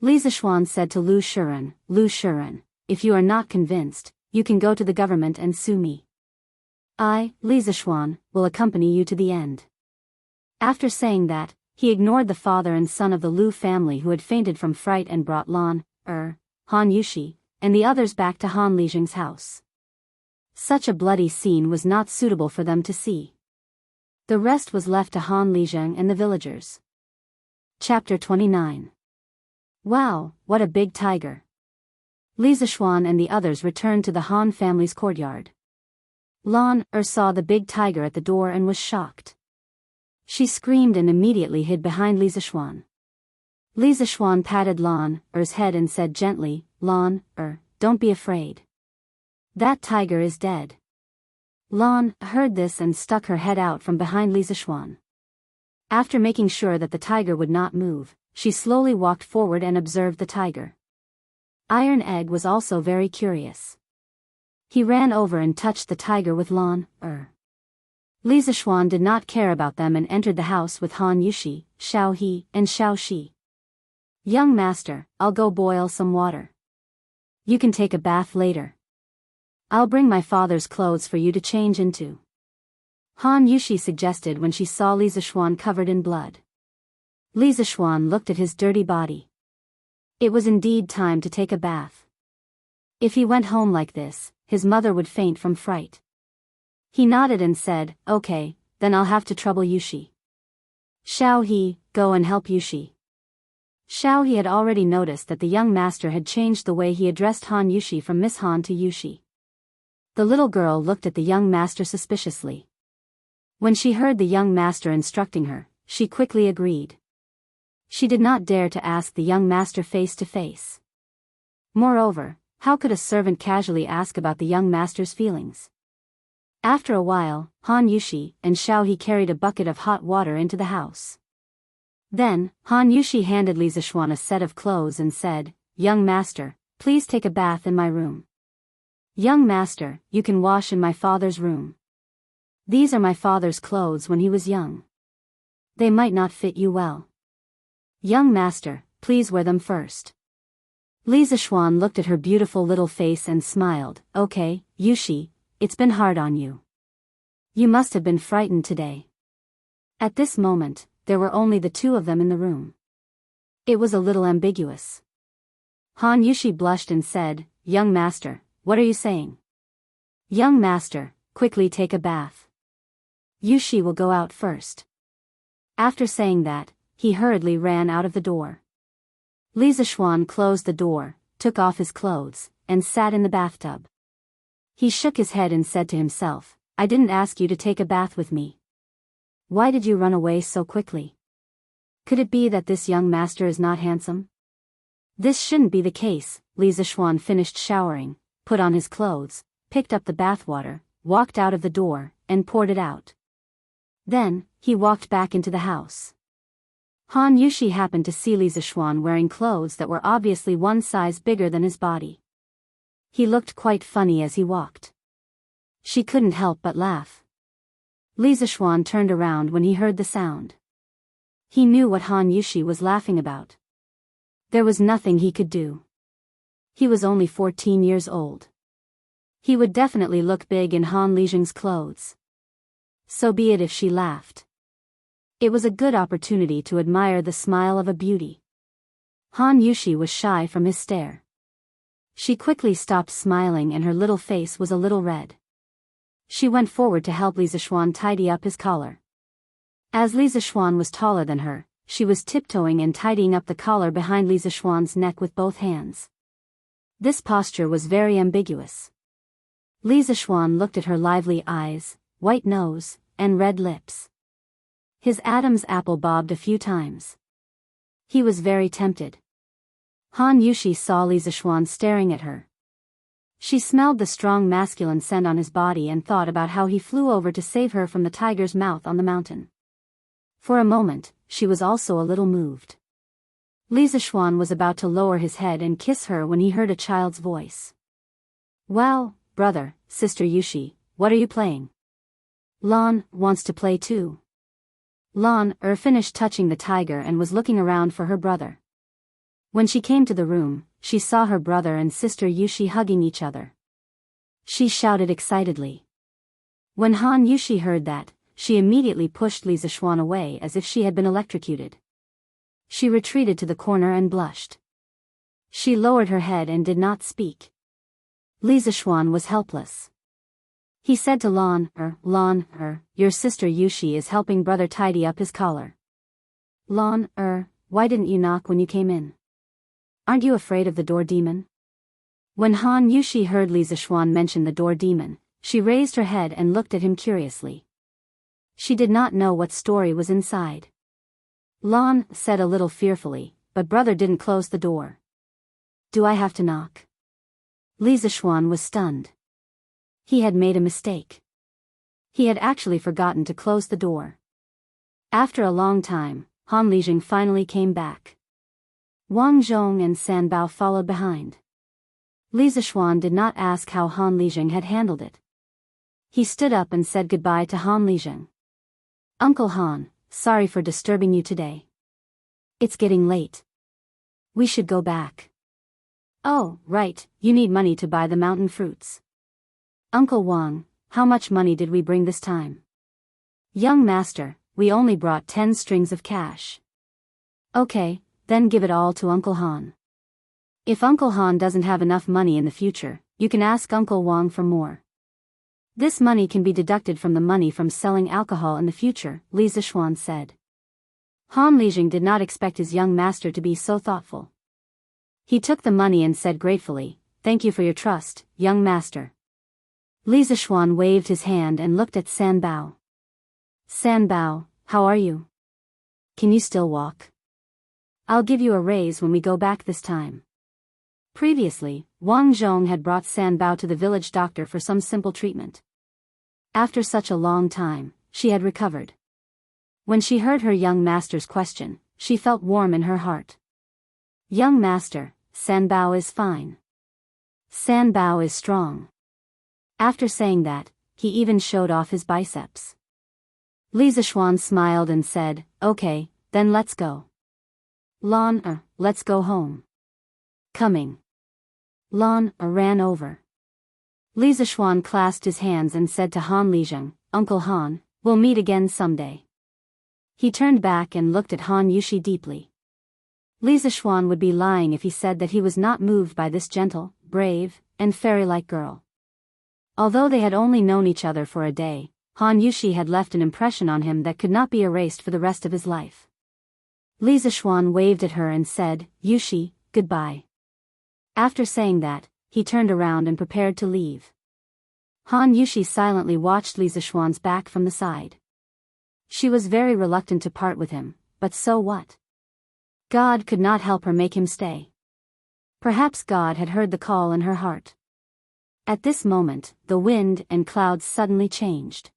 Li Zixuan said to Lu Shiren, "Lu Shiren, if you are not convinced, you can go to the government and sue me. I, Li Zixuan, will accompany you to the end." After saying that, he ignored the father and son of the Lu family who had fainted from fright and brought Han Yushi, and the others back to Han Lizheng's house. Such a bloody scene was not suitable for them to see. The rest was left to Han Lizheng and the villagers. Chapter 29. Wow, what a big tiger! Li Zixuan and the others returned to the Han family's courtyard. Lan saw the big tiger at the door and was shocked. She screamed and immediately hid behind Li Zixuan. Li Zixuan patted Lan's head and said gently, "Lan, don't be afraid. That tiger is dead." Lan heard this and stuck her head out from behind Li Zixuan. After making sure that the tiger would not move, she slowly walked forward and observed the tiger. Iron Egg was also very curious. He ran over and touched the tiger with Lan. Li Zixuan did not care about them and entered the house with Han Yushi, Xiao He, and Xiao Shi. "Young master, I'll go boil some water. You can take a bath later. I'll bring my father's clothes for you to change into," Han Yushi suggested when she saw Li Zixuan covered in blood. Li Zixuan looked at his dirty body. It was indeed time to take a bath. If he went home like this, his mother would faint from fright. He nodded and said, "Okay, then I'll have to trouble Yushi. Xiao He, go and help Yushi." Xiao He had already noticed that the young master had changed the way he addressed Han Yushi from Miss Han to Yushi. The little girl looked at the young master suspiciously. When she heard the young master instructing her, she quickly agreed. She did not dare to ask the young master face to face. Moreover, how could a servant casually ask about the young master's feelings? After a while, Han Yushi and Xiao He carried a bucket of hot water into the house. Then, Han Yushi handed Li Zixuan a set of clothes and said, "Young master, please take a bath in my room. Young master, you can wash in my father's room. These are my father's clothes when he was young. They might not fit you well. Young master, please wear them first." Li Zixuan looked at her beautiful little face and smiled. "Okay, Yushi, it's been hard on you. You must have been frightened today." At this moment, there were only the two of them in the room. It was a little ambiguous. Han Yushi blushed and said, "Young master, what are you saying?" "Young master, quickly take a bath. Yushi will go out first." After saying that, he hurriedly ran out of the door. Li Zixuan closed the door, took off his clothes, and sat in the bathtub. He shook his head and said to himself, "I didn't ask you to take a bath with me. Why did you run away so quickly? Could it be that this young master is not handsome? This shouldn't be the case." Li Zixuan finished showering, put on his clothes, picked up the bathwater, walked out of the door, and poured it out. Then, he walked back into the house. Han Yushi happened to see Li Zixuan wearing clothes that were obviously one size bigger than his body. He looked quite funny as he walked. She couldn't help but laugh. Li Zixuan turned around when he heard the sound. He knew what Han Yushi was laughing about. There was nothing he could do. He was only 14 years old. He would definitely look big in Han Lizheng's clothes. So be it if she laughed. It was a good opportunity to admire the smile of a beauty. Han Yushi was shy from his stare. She quickly stopped smiling and her little face was a little red. She went forward to help Li Zixuan tidy up his collar. As Li Zixuan was taller than her, she was tiptoeing and tidying up the collar behind Li Zixuan's neck with both hands. This posture was very ambiguous. Li Zixuan looked at her lively eyes, white nose, and red lips. His Adam's apple bobbed a few times. He was very tempted. Han Yushi saw Li Zixuan staring at her. She smelled the strong masculine scent on his body and thought about how he flew over to save her from the tiger's mouth on the mountain. For a moment, she was also a little moved. Li Zixuan was about to lower his head and kiss her when he heard a child's voice. "Well, brother, sister Yushi, what are you playing?" "Lan wants to play too." Lan finished touching the tiger and was looking around for her brother. When she came to the room, she saw her brother and sister Yushi hugging each other. She shouted excitedly. When Han Yushi heard that, she immediately pushed Li Zixuan away as if she had been electrocuted. She retreated to the corner and blushed. She lowered her head and did not speak. Li Zixuan was helpless. He said to Lan, your sister Yushi is helping brother tidy up his collar. Lan, why didn't you knock when you came in? Aren't you afraid of the door demon?" When Han Yushi heard Li Zixuan mention the door demon, she raised her head and looked at him curiously. She did not know what story was inside. Lan said a little fearfully, "But brother didn't close the door. Do I have to knock?" Li Zixuan was stunned. He had made a mistake. He had actually forgotten to close the door. After a long time, Han Lijing finally came back. Wang Zhong and San Bao followed behind. Li Zixuan did not ask how Han Lijing had handled it. He stood up and said goodbye to Han Lijing. "Uncle Han, sorry for disturbing you today. It's getting late. We should go back." "Oh, right, you need money to buy the mountain fruits." "Uncle Wang, how much money did we bring this time?" "Young master, we only brought 10 strings of cash." "Okay, then give it all to Uncle Han. If Uncle Han doesn't have enough money in the future, you can ask Uncle Wang for more. This money can be deducted from the money from selling alcohol in the future," Li Zixuan said. Han Lijing did not expect his young master to be so thoughtful. He took the money and said gratefully, "Thank you for your trust, young master." Li Zixuan waved his hand and looked at San Bao. "San Bao, how are you? Can you still walk? I'll give you a raise when we go back this time." Previously, Wang Zhong had brought San Bao to the village doctor for some simple treatment. After such a long time, she had recovered. When she heard her young master's question, she felt warm in her heart. "Young master, San Bao is fine. San Bao is strong." After saying that, he even showed off his biceps. Li Zixuan smiled and said, "Okay, then let's go." "Lan, let's go home." "Coming." Lan ran over. Li Zixuan clasped his hands and said to Han Lijing, "Uncle Han, we'll meet again someday." He turned back and looked at Han Yushi deeply. Li Zixuan would be lying if he said that he was not moved by this gentle, brave, and fairy-like girl. Although they had only known each other for a day, Han Yushi had left an impression on him that could not be erased for the rest of his life. Li Zixuan waved at her and said, "Yushi, goodbye." After saying that, he turned around and prepared to leave. Han Yushi silently watched Li Zixuan's back from the side. She was very reluctant to part with him, but so what? God could not help her make him stay. Perhaps God had heard the call in her heart. At this moment, the wind and clouds suddenly changed.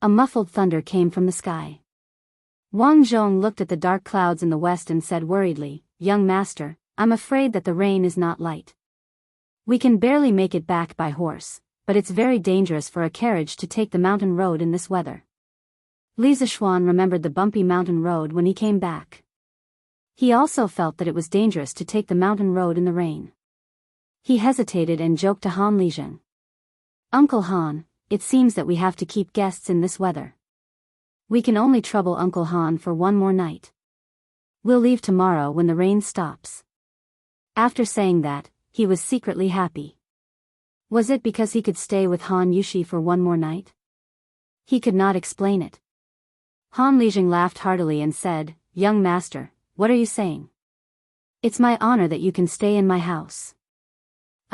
A muffled thunder came from the sky. Wang Zhong looked at the dark clouds in the west and said worriedly, "Young master, I'm afraid that the rain is not light. We can barely make it back by horse, but it's very dangerous for a carriage to take the mountain road in this weather." Li Zixuan remembered the bumpy mountain road when he came back. He also felt that it was dangerous to take the mountain road in the rain. He hesitated and joked to Han Lijing. "Uncle Han, it seems that we have to keep guests in this weather. We can only trouble Uncle Han for one more night. We'll leave tomorrow when the rain stops." After saying that, he was secretly happy. Was it because he could stay with Han Yushi for one more night? He could not explain it. Han Lijing laughed heartily and said, "Young master, what are you saying? It's my honor that you can stay in my house."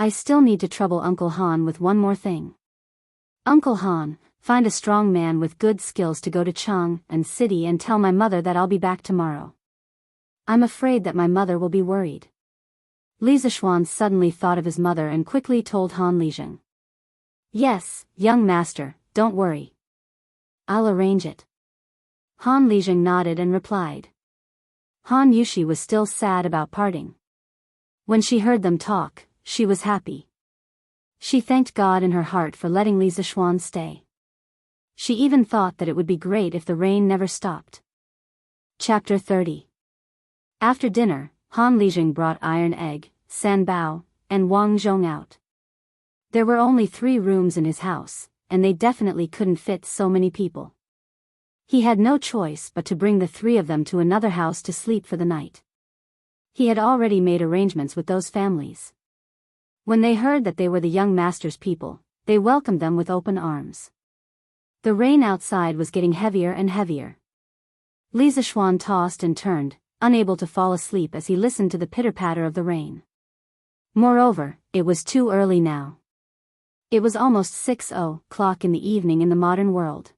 I still need to trouble Uncle Han with one more thing. Uncle Han, find a strong man with good skills to go to Chang'an City and tell my mother that I'll be back tomorrow. I'm afraid that my mother will be worried. Li Zishuan suddenly thought of his mother and quickly told Han Lizheng. Yes, young master, don't worry. I'll arrange it. Han Lizheng nodded and replied. Han Yushi was still sad about parting. When she heard them talk, she was happy. She thanked God in her heart for letting Li Zishuan stay. She even thought that it would be great if the rain never stopped. Chapter 30. After dinner, Han Lizheng brought Iron Egg, San Bao, and Wang Zhong out. There were only 3 rooms in his house, and they definitely couldn't fit so many people. He had no choice but to bring the 3 of them to another house to sleep for the night. He had already made arrangements with those families. When they heard that they were the young master's people, they welcomed them with open arms. The rain outside was getting heavier and heavier. Li Zishuan tossed and turned, unable to fall asleep as he listened to the pitter-patter of the rain. Moreover, it was too early now. It was almost 6:00 in the evening in the modern world.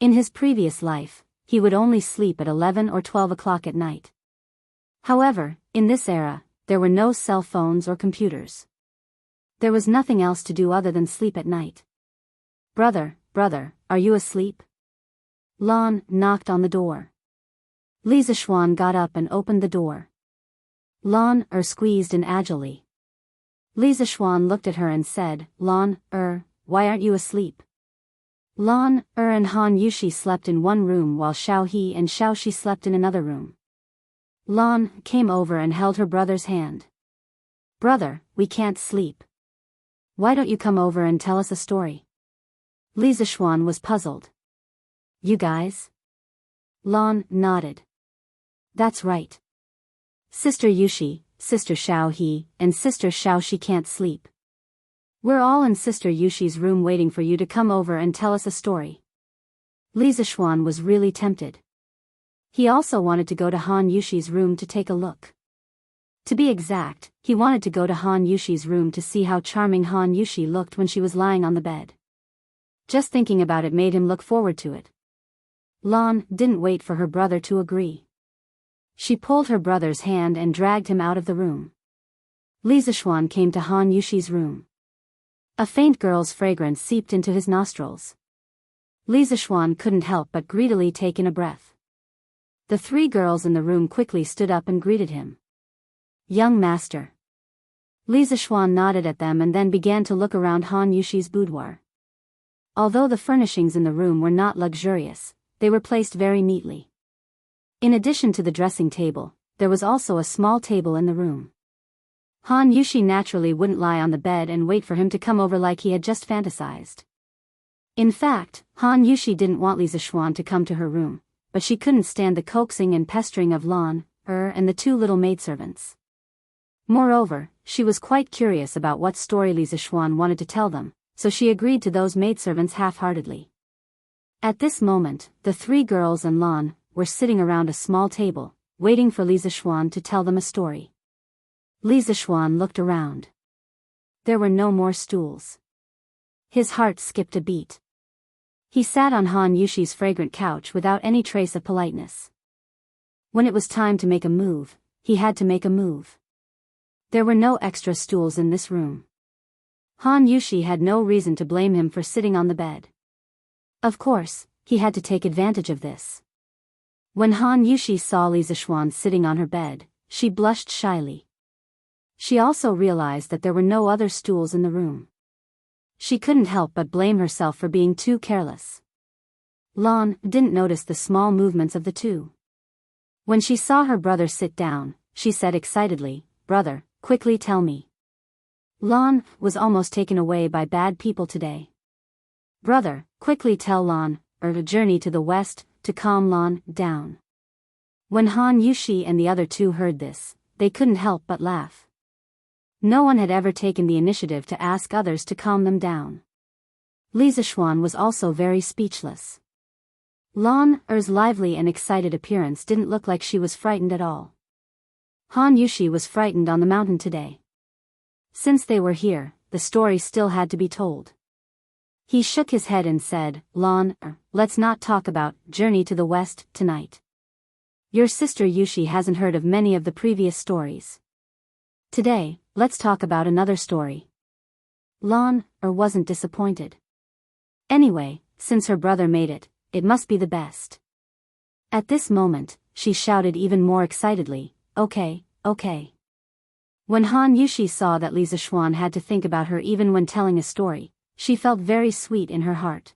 In his previous life, he would only sleep at 11 or 12 o'clock at night. However, in this era, there were no cell phones or computers. There was nothing else to do other than sleep at night. Brother, are you asleep? Lan knocked on the door. Li Zishuan got up and opened the door. Lan squeezed in agilely. Li Zishuan looked at her and said, Lan why aren't you asleep? Lan and Han Yushi slept in one room while Xiao He and Xiao Shi slept in another room. Lan came over and held her brother's hand. Brother, we can't sleep. Why don't you come over and tell us a story? Li Zishuan was puzzled. You guys? Lan nodded. That's right. Sister Yushi, Sister Xiao He, and Sister Xiao Shi can't sleep. We're all in Sister Yushi's room waiting for you to come over and tell us a story. Li Zishuan was really tempted. He also wanted to go to Han Yushi's room to take a look. To be exact, he wanted to go to Han Yushi's room to see how charming Han Yushi looked when she was lying on the bed. Just thinking about it made him look forward to it. Lan didn't wait for her brother to agree. She pulled her brother's hand and dragged him out of the room. Li Zishuan came to Han Yushi's room. A faint girl's fragrance seeped into his nostrils. Li Zishuan couldn't help but greedily take in a breath. The 3 girls in the room quickly stood up and greeted him. Young master. Li Zishuan nodded at them and then began to look around Han Yushi's boudoir. Although the furnishings in the room were not luxurious, they were placed very neatly. In addition to the dressing table, there was also a small table in the room. Han Yushi naturally wouldn't lie on the bed and wait for him to come over like he had just fantasized. In fact, Han Yushi didn't want Li Zishuan to come to her room, but she couldn't stand the coaxing and pestering of Lan, and the 2 little maidservants. Moreover, she was quite curious about what story Li Zishuan wanted to tell them, so she agreed to those maidservants half-heartedly. At this moment, the 3 girls and Lan were sitting around a small table, waiting for Li Zishuan to tell them a story. Li Zishuan looked around. There were no more stools. His heart skipped a beat. He sat on Han Yushi's fragrant couch without any trace of politeness. When it was time to make a move, he had to make a move. There were no extra stools in this room. Han Yushi had no reason to blame him for sitting on the bed. Of course, he had to take advantage of this. When Han Yushi saw Li Zishuan sitting on her bed, she blushed shyly. She also realized that there were no other stools in the room. She couldn't help but blame herself for being too careless. Lan didn't notice the small movements of the 2. When she saw her brother sit down, she said excitedly, Brother, quickly tell me. Lan was almost taken away by bad people today. Brother, quickly tell Lan, a journey to the west, to calm Lan down. When Han Yushi and the other 2 heard this, they couldn't help but laugh. No one had ever taken the initiative to ask others to calm them down. Li Zishuan was also very speechless. Lan's lively and excited appearance didn't look like she was frightened at all. Han Yushi was frightened on the mountain today. Since they were here, the story still had to be told. He shook his head and said, Lon, let's not talk about Journey to the West tonight. Your sister Yushi hasn't heard of many of the previous stories. Today, let's talk about another story. Lon wasn't disappointed. Anyway, since her brother made it, it must be the best. At this moment, she shouted even more excitedly, okay, okay. When Han Yushi saw that Li Zishuan had to think about her even when telling a story, she felt very sweet in her heart.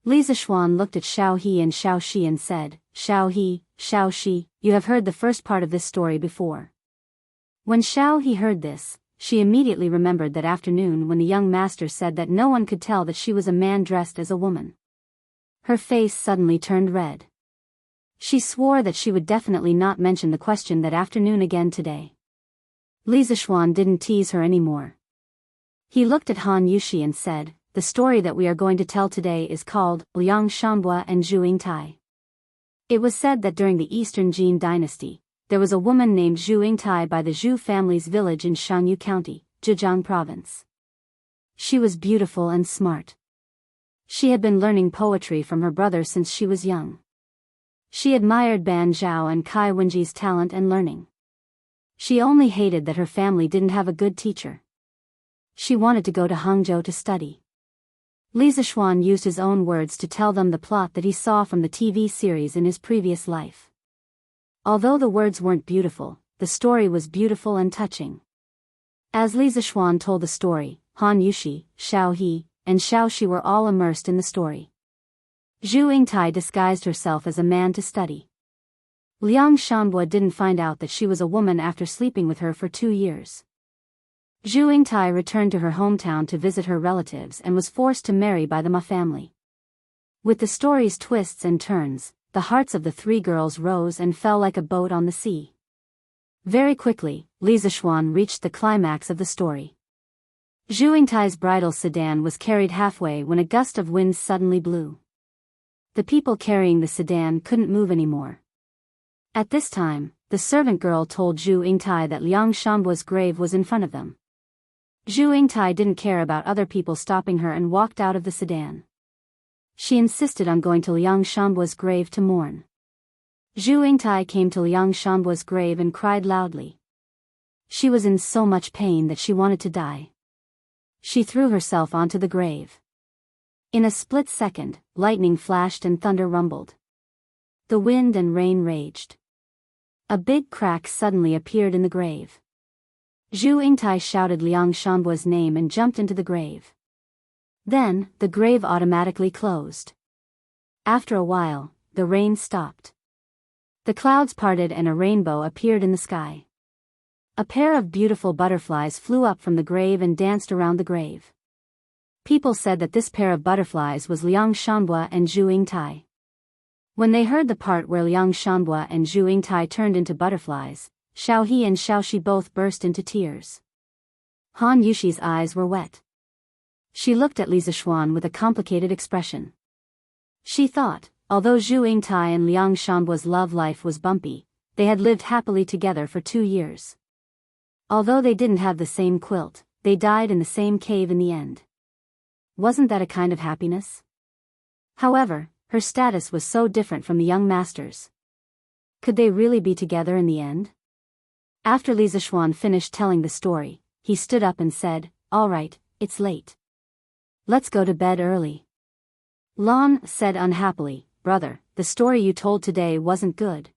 Li Zishuan looked at Xiao He and Xiao Shi and said, Xiao He, Xiao Shi, you have heard the first part of this story before. When Xiao He heard this, she immediately remembered that afternoon when the young master said that no one could tell that she was a man dressed as a woman. Her face suddenly turned red. She swore that she would definitely not mention the question that afternoon again today. Li Zishuan didn't tease her anymore. He looked at Han Yushi and said, the story that we are going to tell today is called Liang Shanbua and Zhu Yingtai. It was said that during the Eastern Jin dynasty, there was a woman named Zhu Yingtai by the Zhu family's village in Shanyu County, Zhejiang Province. She was beautiful and smart. She had been learning poetry from her brother since she was young. She admired Ban Zhao and Kai Wenji's talent and learning. She only hated that her family didn't have a good teacher. She wanted to go to Hangzhou to study. Li Zishuan used his own words to tell them the plot that he saw from the TV series in his previous life. Although the words weren't beautiful, the story was beautiful and touching. As Li Zishuan told the story, Han Yushi, Xiao He, and Xiao Shi were all immersed in the story. Zhu Yingtai disguised herself as a man to study. Liang Shanbua didn't find out that she was a woman after sleeping with her for 2 years. Zhu Yingtai returned to her hometown to visit her relatives and was forced to marry by the Ma family. With the story's twists and turns, the hearts of the 3 girls rose and fell like a boat on the sea. Very quickly, Li Zishuan reached the climax of the story. Zhu Yingtai's bridal sedan was carried halfway when a gust of wind suddenly blew. The people carrying the sedan couldn't move anymore. At this time, the servant girl told Zhu Yingtai that Liang Shanbua's grave was in front of them. Zhu Yingtai didn't care about other people stopping her and walked out of the sedan. She insisted on going to Liang Shanbua's grave to mourn. Zhu Yingtai came to Liang Shanbua's grave and cried loudly. She was in so much pain that she wanted to die. She threw herself onto the grave. In a split second, lightning flashed and thunder rumbled. The wind and rain raged. A big crack suddenly appeared in the grave. Zhu Yingtai shouted Liang Shanbua's name and jumped into the grave. Then, the grave automatically closed. After a while, the rain stopped. The clouds parted and a rainbow appeared in the sky. A pair of beautiful butterflies flew up from the grave and danced around the grave. People said that this pair of butterflies was Liang Shanbua and Zhu Yingtai. When they heard the part where Liang Shanbua and Zhu Yingtai turned into butterflies, Xiao He and Xiao Shi both burst into tears. Han Yushi's eyes were wet. She looked at Li Zishuan with a complicated expression. She thought, although Zhu Yingtai and Liang Shanbua's love life was bumpy, they had lived happily together for 2 years. Although they didn't have the same quilt, they died in the same cave in the end. Wasn't that a kind of happiness? However, her status was so different from the young master's. Could they really be together in the end? After Li Zishuan finished telling the story, he stood up and said, "All right, it's late. Let's go to bed early." Lon said unhappily, "Brother, the story you told today wasn't good."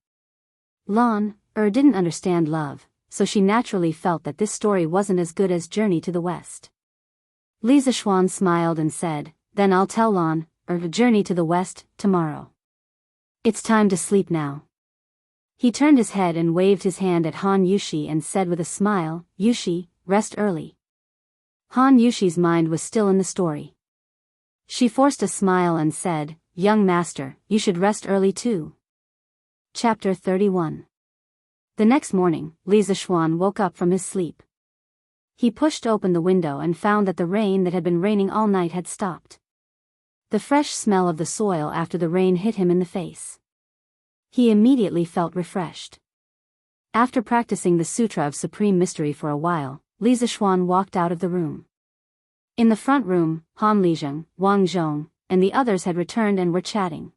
Lon didn't understand love, so she naturally felt that this story wasn't as good as Journey to the West. Li Zishuan smiled and said, "Then I'll tell Lon, Journey to the West, tomorrow. It's time to sleep now." He turned his head and waved his hand at Han Yushi and said with a smile, "Yushi, rest early." Han Yushi's mind was still in the story. She forced a smile and said, "Young master, you should rest early too." Chapter 31. The next morning, Li Zishuan woke up from his sleep. He pushed open the window and found that the rain that had been raining all night had stopped. The fresh smell of the soil after the rain hit him in the face. He immediately felt refreshed. After practicing the Sutra of Supreme Mystery for a while, Li Zixuan walked out of the room. In the front room, Han Lizheng, Wang Zhong, and the others had returned and were chatting.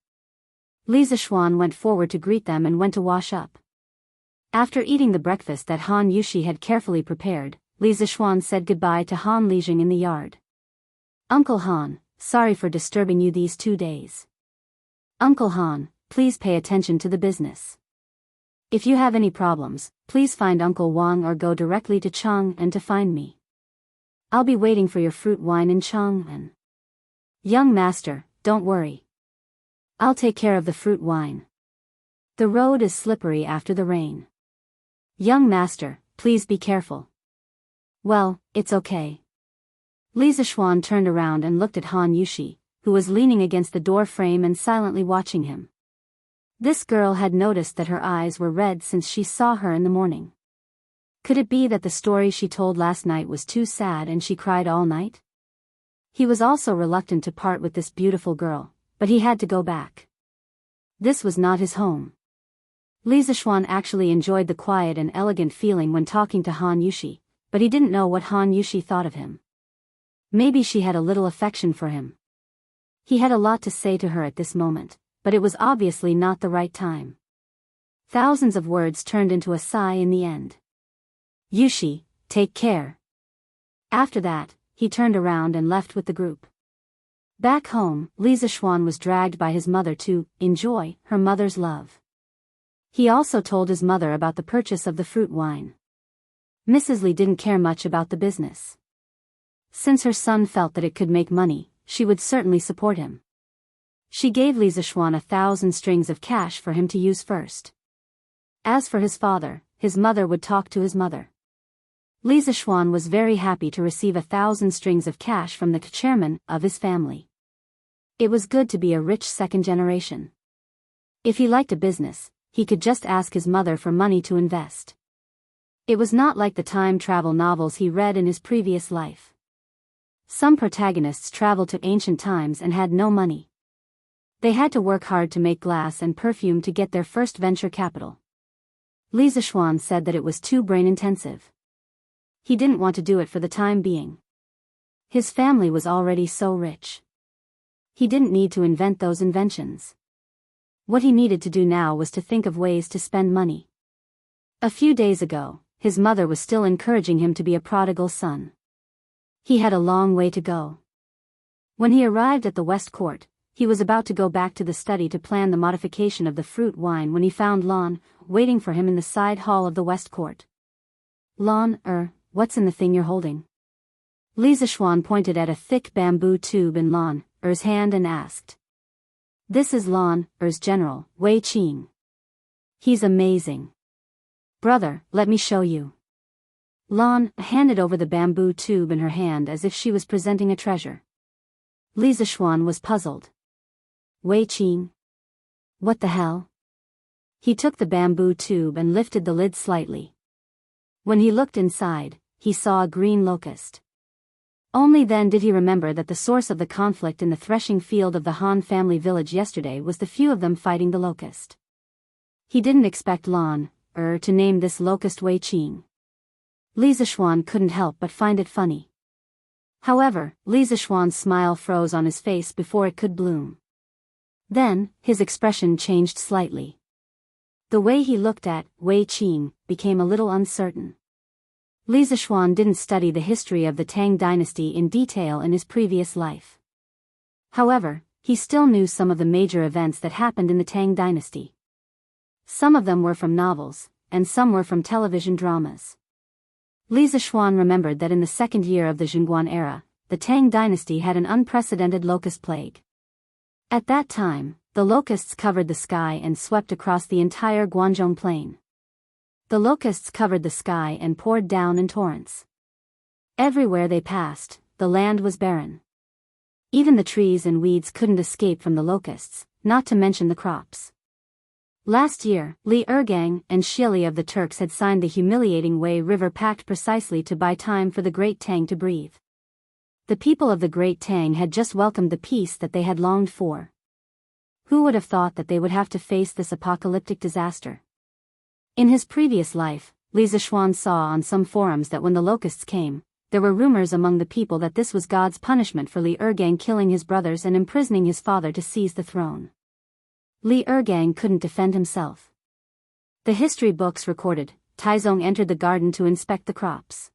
Li Zixuan went forward to greet them and went to wash up. After eating the breakfast that Han Yushi had carefully prepared, Li Zixuan said goodbye to Han Lizheng in the yard. Uncle Han, sorry for disturbing you these 2 days. Uncle Han, please pay attention to the business. If you have any problems, please find Uncle Wang or go directly to Chang'an to find me. I'll be waiting for your fruit wine in Chang'an. Young master, don't worry. I'll take care of the fruit wine. The road is slippery after the rain. Young master, please be careful. Well, it's okay. Li Zixuan turned around and looked at Han Yushi, who was leaning against the door frame and silently watching him. This girl had noticed that her eyes were red since she saw her in the morning. Could it be that the story she told last night was too sad and she cried all night? He was also reluctant to part with this beautiful girl, but he had to go back. This was not his home. Li Zixuan actually enjoyed the quiet and elegant feeling when talking to Han Yushi, but he didn't know what Han Yushi thought of him. Maybe she had a little affection for him. He had a lot to say to her at this moment, but it was obviously not the right time. Thousands of words turned into a sigh in the end. Yushi, take care. After that, he turned around and left with the group. Back home, Li Zixuan was dragged by his mother to enjoy her mother's love. He also told his mother about the purchase of the fruit wine. Mrs. Li didn't care much about the business. Since her son felt that it could make money, she would certainly support him. She gave Li Zixuan 1,000 strings of cash for him to use first. As for his father, his mother would talk to his mother. Li Zixuan was very happy to receive 1,000 strings of cash from the chairman of his family. It was good to be a rich second generation. If he liked a business, he could just ask his mother for money to invest. It was not like the time travel novels he read in his previous life. Some protagonists traveled to ancient times and had no money. They had to work hard to make glass and perfume to get their first venture capital. Li Zixuan said that it was too brain-intensive. He didn't want to do it for the time being. His family was already so rich. He didn't need to invent those inventions. What he needed to do now was to think of ways to spend money. A few days ago, his mother was still encouraging him to be a prodigal son. He had a long way to go. When he arrived at the West Court, he was about to go back to the study to plan the modification of the fruit wine when he found Lon, waiting for him in the side hall of the West Court. Lon, what's in the thing you're holding? Li Zixuan pointed at a thick bamboo tube in Lon, hand and asked. This is Lon, general, Wei Qing. He's amazing. Brother, let me show you. Lon handed over the bamboo tube in her hand as if she was presenting a treasure. Li Zixuan was puzzled. Wei Qing? What the hell? He took the bamboo tube and lifted the lid slightly. When he looked inside, he saw a green locust. Only then did he remember that the source of the conflict in the threshing field of the Han family village yesterday was the few of them fighting the locust. He didn't expect Lon, to name this locust Wei Qing. Li Zixuan couldn't help but find it funny. However, Li Zixuan's smile froze on his face before it could bloom. Then, his expression changed slightly. The way he looked at Wei Qing became a little uncertain. Li Zixuan didn't study the history of the Tang dynasty in detail in his previous life. However, he still knew some of the major events that happened in the Tang dynasty. Some of them were from novels, and some were from television dramas. Li Zixuan remembered that in the second year of the Zhongguan era, the Tang dynasty had an unprecedented locust plague. At that time, the locusts covered the sky and swept across the entire Guangzhou plain. The locusts covered the sky and poured down in torrents. Everywhere they passed, the land was barren. Even the trees and weeds couldn't escape from the locusts, not to mention the crops. Last year, Li Ergang and Shili of the Turks had signed the humiliating Wei River Pact precisely to buy time for the Great Tang to breathe. The people of the Great Tang had just welcomed the peace that they had longed for. Who would have thought that they would have to face this apocalyptic disaster? In his previous life, Li Zishuan saw on some forums that when the locusts came, there were rumors among the people that this was God's punishment for Li Ergang killing his brothers and imprisoning his father to seize the throne. Li Ergang couldn't defend himself. The history books recorded, Taizong entered the garden to inspect the crops.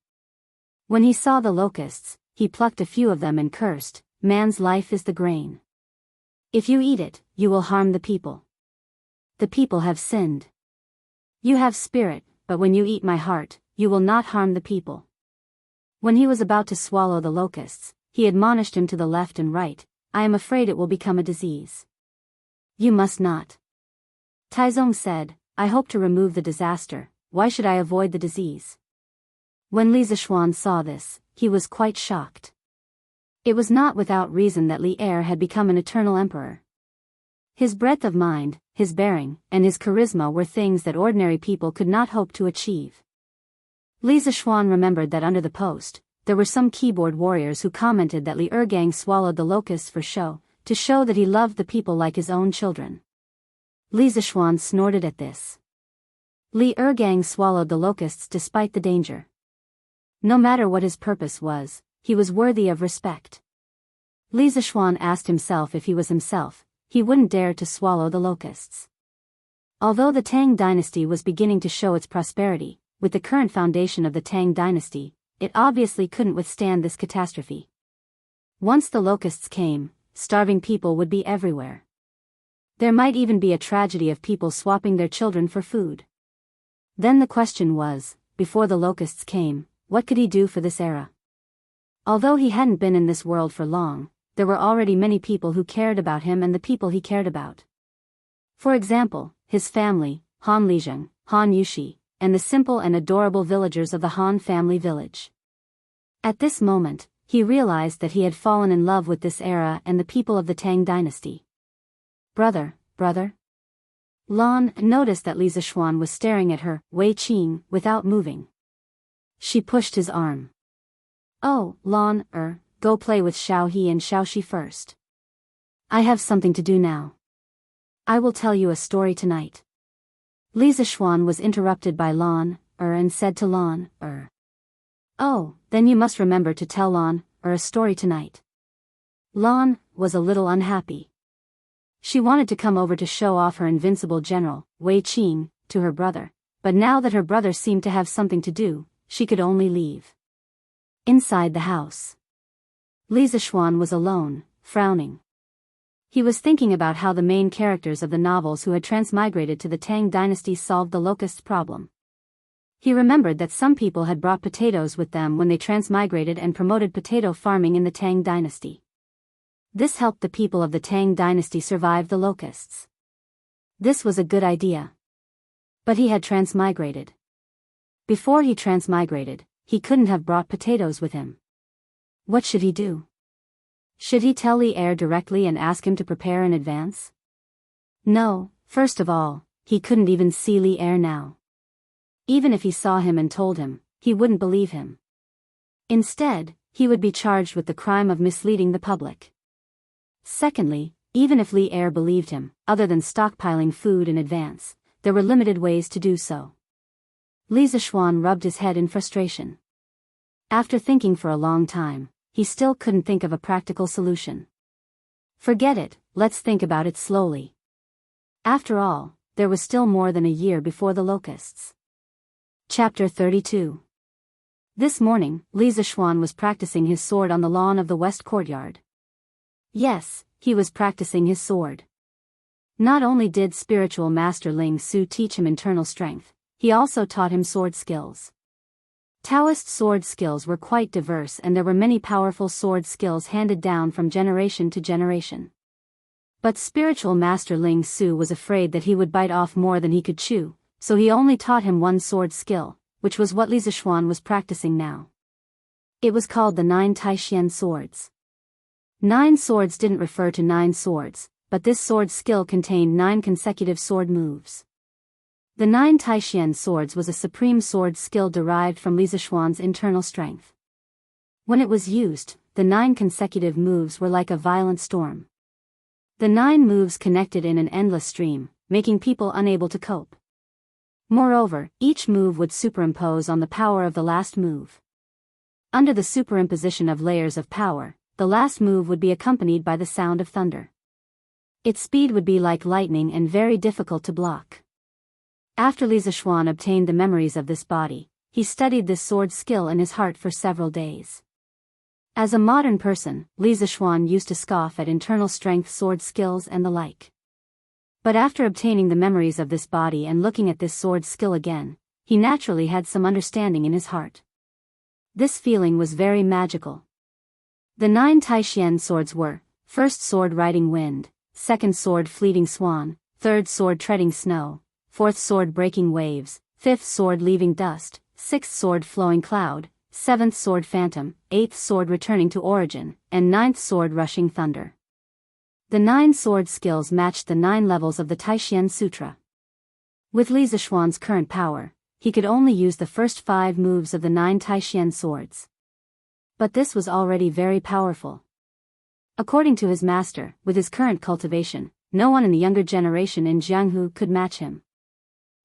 When he saw the locusts, he plucked a few of them and cursed, "Man's life is the grain. If you eat it, you will harm the people. The people have sinned. You have spirit, but when you eat my heart, you will not harm the people." When he was about to swallow the locusts, he admonished him to the left and right, "I am afraid it will become a disease." "You must not." Taizong said, "I hope to remove the disaster, why should I avoid the disease?" When Li Zishuan saw this, he was quite shocked. It was not without reason that Li Er had become an eternal emperor. His breadth of mind, his bearing, and his charisma were things that ordinary people could not hope to achieve. Li Zishuan remembered that under the post, there were some keyboard warriors who commented that Li Ergang swallowed the locusts for show, to show that he loved the people like his own children. Li Zishuan snorted at this. Li Ergang swallowed the locusts despite the danger. No matter what his purpose was, he was worthy of respect. Li Zishuan asked himself if he was himself, he wouldn't dare to swallow the locusts. Although the Tang dynasty was beginning to show its prosperity, with the current foundation of the Tang dynasty, it obviously couldn't withstand this catastrophe. Once the locusts came, starving people would be everywhere. There might even be a tragedy of people swapping their children for food. Then the question was, before the locusts came, what could he do for this era? Although he hadn't been in this world for long, there were already many people who cared about him and the people he cared about. For example, his family, Han Lijeng, Han Yushi, and the simple and adorable villagers of the Han family village. At this moment, he realized that he had fallen in love with this era and the people of the Tang dynasty. "Brother, brother?" Lan noticed that Li Zishuan was staring at her, Wei Qing, without moving. She pushed his arm. "Oh, Lan, go play with Xiao He and Xiao Shi first. I have something to do now. I will tell you a story tonight." Li Zishuan was interrupted by Lan, and said to Lan, "Oh, then you must remember to tell Lan, a story tonight." Lan was a little unhappy. She wanted to come over to show off her invincible general, Wei Qing, to her brother, but now that her brother seemed to have something to do, she could only leave. Inside the house, Li Zishuan was alone, frowning. He was thinking about how the main characters of the novels who had transmigrated to the Tang dynasty solved the locusts problem. He remembered that some people had brought potatoes with them when they transmigrated and promoted potato farming in the Tang dynasty. This helped the people of the Tang dynasty survive the locusts. This was a good idea. But he had transmigrated. Before he transmigrated, he couldn't have brought potatoes with him. What should he do? Should he tell Li Er directly and ask him to prepare in advance? No, first of all, he couldn't even see Li Er now. Even if he saw him and told him, he wouldn't believe him. Instead, he would be charged with the crime of misleading the public. Secondly, even if Li Er believed him, other than stockpiling food in advance, there were limited ways to do so. Li Zishuan rubbed his head in frustration. After thinking for a long time, he still couldn't think of a practical solution. Forget it, let's think about it slowly. After all, there was still more than a year before the locusts. Chapter 32. This morning, Li Zishuan was practicing his sword on the lawn of the west courtyard. Yes, he was practicing his sword. Not only did spiritual master Ling Su teach him internal strength, he also taught him sword skills. Taoist sword skills were quite diverse and there were many powerful sword skills handed down from generation to generation. But spiritual master Ling Su was afraid that he would bite off more than he could chew, so he only taught him one sword skill, which was what Li Zishuan was practicing now. It was called the 9 Taishian swords. 9 swords didn't refer to 9 swords, but this sword skill contained 9 consecutive sword moves. The 9 Taishian swords was a supreme sword skill derived from Li Zishuan's internal strength. When it was used, the 9 consecutive moves were like a violent storm. The 9 moves connected in an endless stream, making people unable to cope. Moreover, each move would superimpose on the power of the last move. Under the superimposition of layers of power, the last move would be accompanied by the sound of thunder. Its speed would be like lightning and very difficult to block. After Li Zishuan obtained the memories of this body, he studied this sword skill in his heart for several days. As a modern person, Li Zishuan used to scoff at internal strength sword skills and the like. But after obtaining the memories of this body and looking at this sword skill again, he naturally had some understanding in his heart. This feeling was very magical. The 9 Taishian swords were: first sword riding wind, second sword fleeting swan, third sword treading snow, fourth sword breaking waves, fifth sword leaving dust, sixth sword flowing cloud, seventh sword phantom, eighth sword returning to origin, and ninth sword rushing thunder. The 9 sword skills matched the 9 levels of the Taishian Sutra. With Li Zishuan's current power, he could only use the first 5 moves of the 9 Taishian swords. But this was already very powerful. According to his master, with his current cultivation, no one in the younger generation in Jianghu could match him.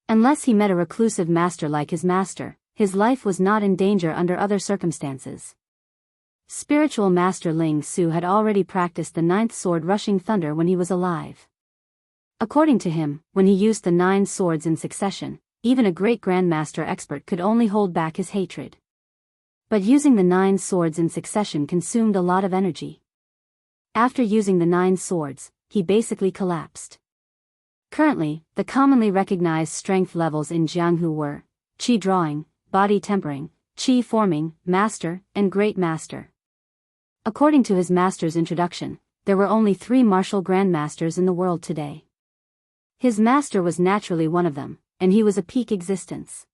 Unless he met a reclusive master like his master, his life was not in danger under other circumstances. Spiritual master Ling Su had already practiced the 9th sword rushing thunder when he was alive. According to him, when he used the 9 swords in succession, even a great grandmaster expert could only hold back his hatred. But using the 9 swords in succession consumed a lot of energy. After using the 9 swords, he basically collapsed. Currently, the commonly recognized strength levels in Jianghu were Qi drawing, body tempering, Qi forming, master, and great master. According to his master's introduction, there were only 3 martial grandmasters in the world today. His master was naturally one of them, and he was a peak existence.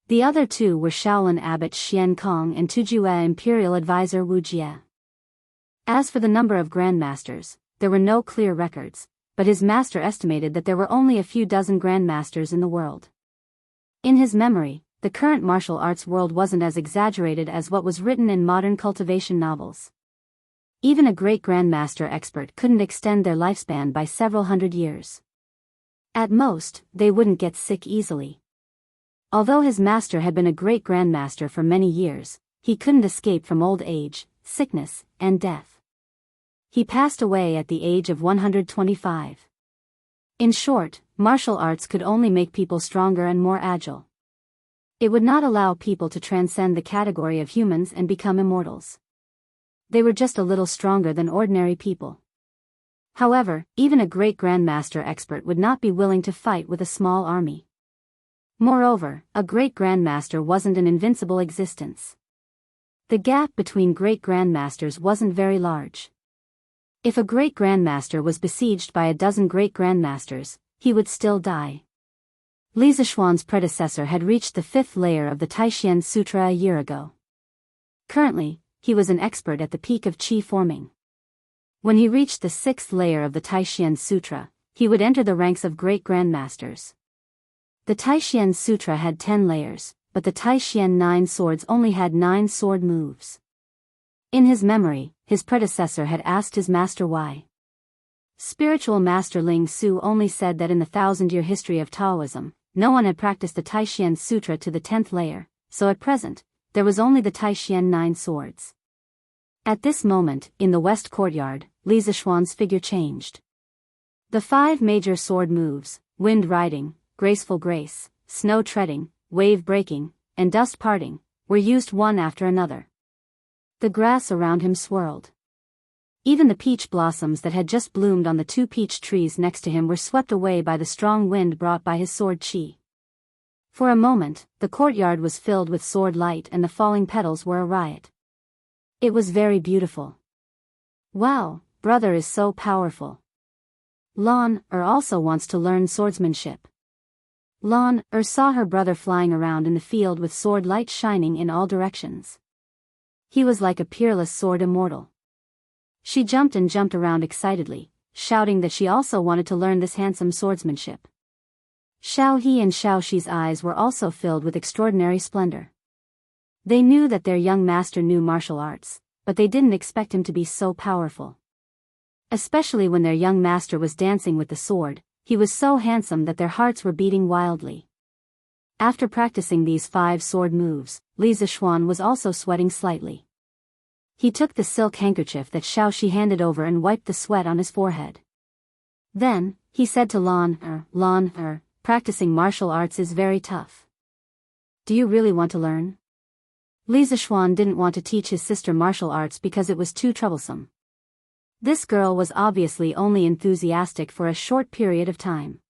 The other 2 were Shaolin abbot Xian Kong and Tujue imperial advisor Wu Jie. As for the number of grandmasters, there were no clear records, but his master estimated that there were only a few dozen grandmasters in the world. In his memory, the current martial arts world wasn't as exaggerated as what was written in modern cultivation novels. Even a great grandmaster expert couldn't extend their lifespan by several hundred years. At most, they wouldn't get sick easily. Although his master had been a great grandmaster for many years, he couldn't escape from old age, sickness, and death. He passed away at the age of 125. In short, martial arts could only make people stronger and more agile. It would not allow people to transcend the category of humans and become immortals. They were just a little stronger than ordinary people. However, even a great grandmaster expert would not be willing to fight with a small army. Moreover, a great grandmaster wasn't an invincible existence. The gap between great grandmasters wasn't very large. If a great grandmaster was besieged by a dozen great grandmasters, he would still die. Li Zishuan's predecessor had reached the 5th layer of the Taishian Sutra a year ago. Currently, he was an expert at the peak of Qi forming. When he reached the 6th layer of the Taishian Sutra, he would enter the ranks of great grandmasters. The Taishian Sutra had 10 layers, but the Taishian 9 swords only had 9 sword moves. In his memory, his predecessor had asked his master why. Spiritual master Ling Su only said that in the 1,000-year history of Taoism, no one had practiced the Taishian Sutra to the 10th layer, so at present, there was only the Taishian 9 swords. At this moment, in the west courtyard, Li Zishuan's figure changed. The 5 major sword moves, wind riding, graceful grace, snow treading, wave breaking, and dust parting, were used one after another. The grass around him swirled. Even the peach blossoms that had just bloomed on the 2 peach trees next to him were swept away by the strong wind brought by his sword qi. For a moment, the courtyard was filled with sword light and the falling petals were a riot. It was very beautiful. Wow, brother is so powerful. Lan also wants to learn swordsmanship. Lan saw her brother flying around in the field with sword light shining in all directions. He was like a peerless sword immortal. She jumped and jumped around excitedly, shouting that she also wanted to learn this handsome swordsmanship. Xiao He and Xiao Shi's eyes were also filled with extraordinary splendor. They knew that their young master knew martial arts, but they didn't expect him to be so powerful. Especially when their young master was dancing with the sword, he was so handsome that their hearts were beating wildly. After practicing these 5 sword moves, Li Zixuan was also sweating slightly. He took the silk handkerchief that Xiaoxi handed over and wiped the sweat on his forehead. Then, he said to Lan, practicing martial arts is very tough. Do you really want to learn? Li Zixuan didn't want to teach his sister martial arts because it was too troublesome. This girl was obviously only enthusiastic for a short period of time.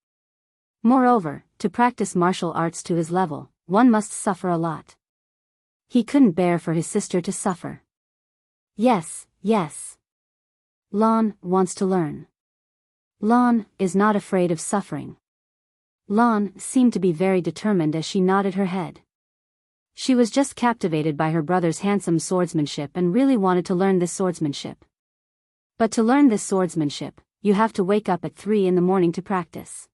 Moreover, to practice martial arts to his level, one must suffer a lot. He couldn't bear for his sister to suffer. Yes. Lan wants to learn. Lan is not afraid of suffering. Lan seemed to be very determined as she nodded her head. She was just captivated by her brother's handsome swordsmanship and really wanted to learn this swordsmanship. But to learn this swordsmanship, you have to wake up at 3 in the morning to practice.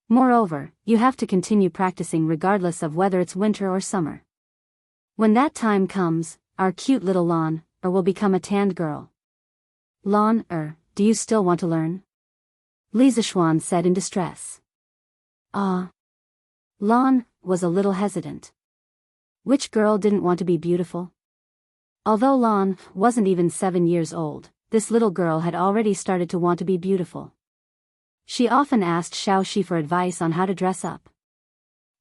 Moreover, you have to continue practicing regardless of whether it's winter or summer. When that time comes, our cute little Lan will become a tanned girl. Lan, do you still want to learn? Li Zixuan said in distress. Lan was a little hesitant. Which girl didn't want to be beautiful? Although Lan wasn't even 7 years old, this little girl had already started to want to be beautiful. She often asked Xiaoxi for advice on how to dress up.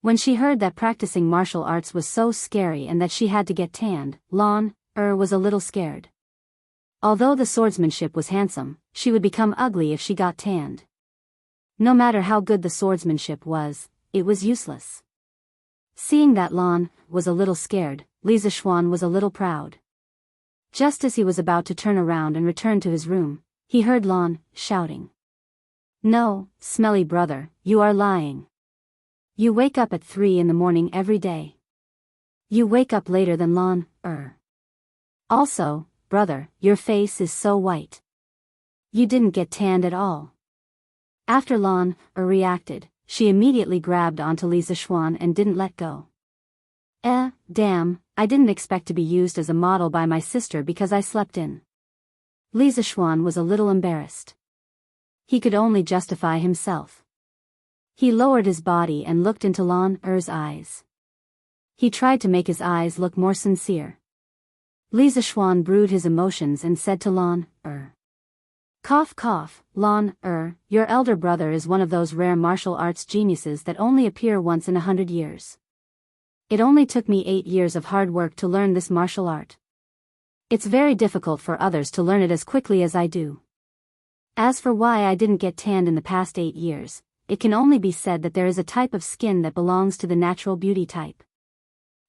When she heard that practicing martial arts was so scary and that she had to get tanned, Lan was a little scared. Although the swordsmanship was handsome, she would become ugly if she got tanned. No matter how good the swordsmanship was, it was useless. Seeing that Lan was a little scared, Li Zixuan was a little proud. Just as he was about to turn around and return to his room, he heard Lan shouting. No, smelly brother, you are lying. You wake up at 3 in the morning every day. You wake up later than Lan. Also, brother, your face is so white. You didn't get tanned at all. After Lan reacted, she immediately grabbed onto Li Zixuan and didn't let go. Damn, I didn't expect to be used as a model by my sister because I slept in. Li Zixuan was a little embarrassed. He could only justify himself. He lowered his body and looked into Lan's eyes. He tried to make his eyes look more sincere. Li Zixuan brewed his emotions and said to Lan. Cough, Lan, your elder brother is one of those rare martial arts geniuses that only appear once in 100 years. It only took me 8 years of hard work to learn this martial art. It's very difficult for others to learn it as quickly as I do. As for why I didn't get tanned in the past 8 years, it can only be said that there is a type of skin that belongs to the natural beauty type.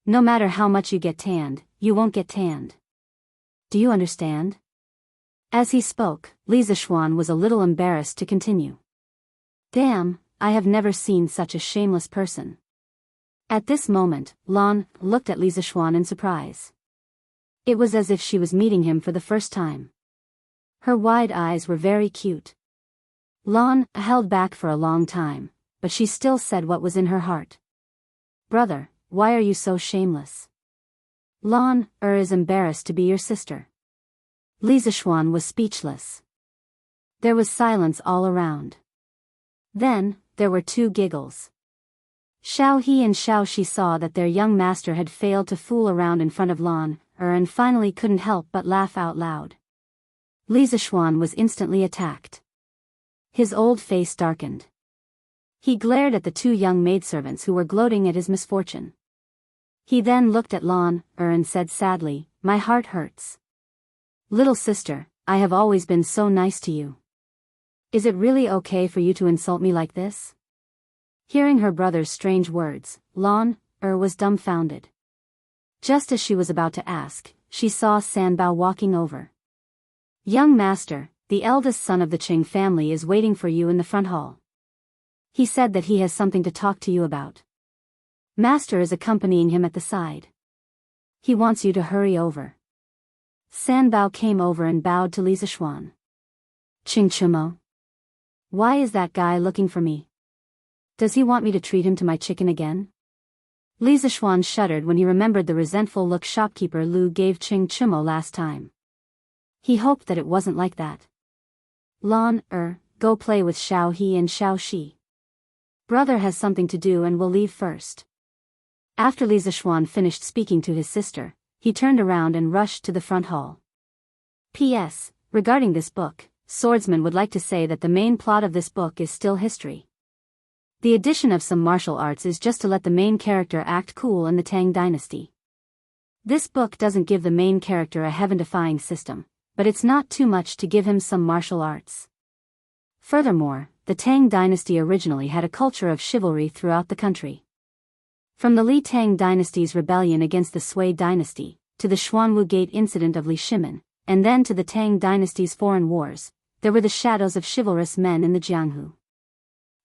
No matter how much you get tanned, you won't get tanned. Do you understand? As he spoke, Li Zixuan was a little embarrassed to continue. Damn, I have never seen such a shameless person. At this moment, Lan looked at Li Zixuan in surprise. It was as if she was meeting him for the first time. Her wide eyes were very cute. Lan held back for a long time, but she still said what was in her heart. Brother, why are you so shameless? Lan is embarrassed to be your sister. Li Zixuan was speechless. There was silence all around. Then, there were 2 giggles. Xiao He and Xiaoxi saw that their young master had failed to fool around in front of Lan and finally couldn't help but laugh out loud. Li Zixuan was instantly attacked. His old face darkened. He glared at the 2 young maidservants who were gloating at his misfortune. He then looked at Lan and said sadly, "My heart hurts. Little sister, I have always been so nice to you. Is it really okay for you to insult me like this?" Hearing her brother's strange words, Lan was dumbfounded. Just as she was about to ask, she saw Sanbao walking over. "Young master, the eldest son of the Qing family is waiting for you in the front hall. He said that he has something to talk to you about. Master is accompanying him at the side. He wants you to hurry over." Sanbao came over and bowed to Li Zixuan. "Qing Chumo? Why is that guy looking for me? Does he want me to treat him to my chicken again?" Li Zixuan shuddered when he remembered the resentful look shopkeeper Lu gave Qing Chumo last time. He hoped that it wasn't like that. "Lan, go play with Xiao He and Xiao Shi. Brother has something to do and will leave first." After Li Zixuan finished speaking to his sister, he turned around and rushed to the front hall. P.S. Regarding this book, Swordsman would like to say that the main plot of this book is still history. The addition of some martial arts is just to let the main character act cool in the Tang dynasty. This book doesn't give the main character a heaven-defying system, but it's not too much to give him some martial arts. Furthermore, the Tang dynasty originally had a culture of chivalry throughout the country. From the Li Tang dynasty's rebellion against the Sui dynasty, to the Xuanwu Gate incident of Li Shimin, and then to the Tang dynasty's foreign wars, there were the shadows of chivalrous men in the Jianghu.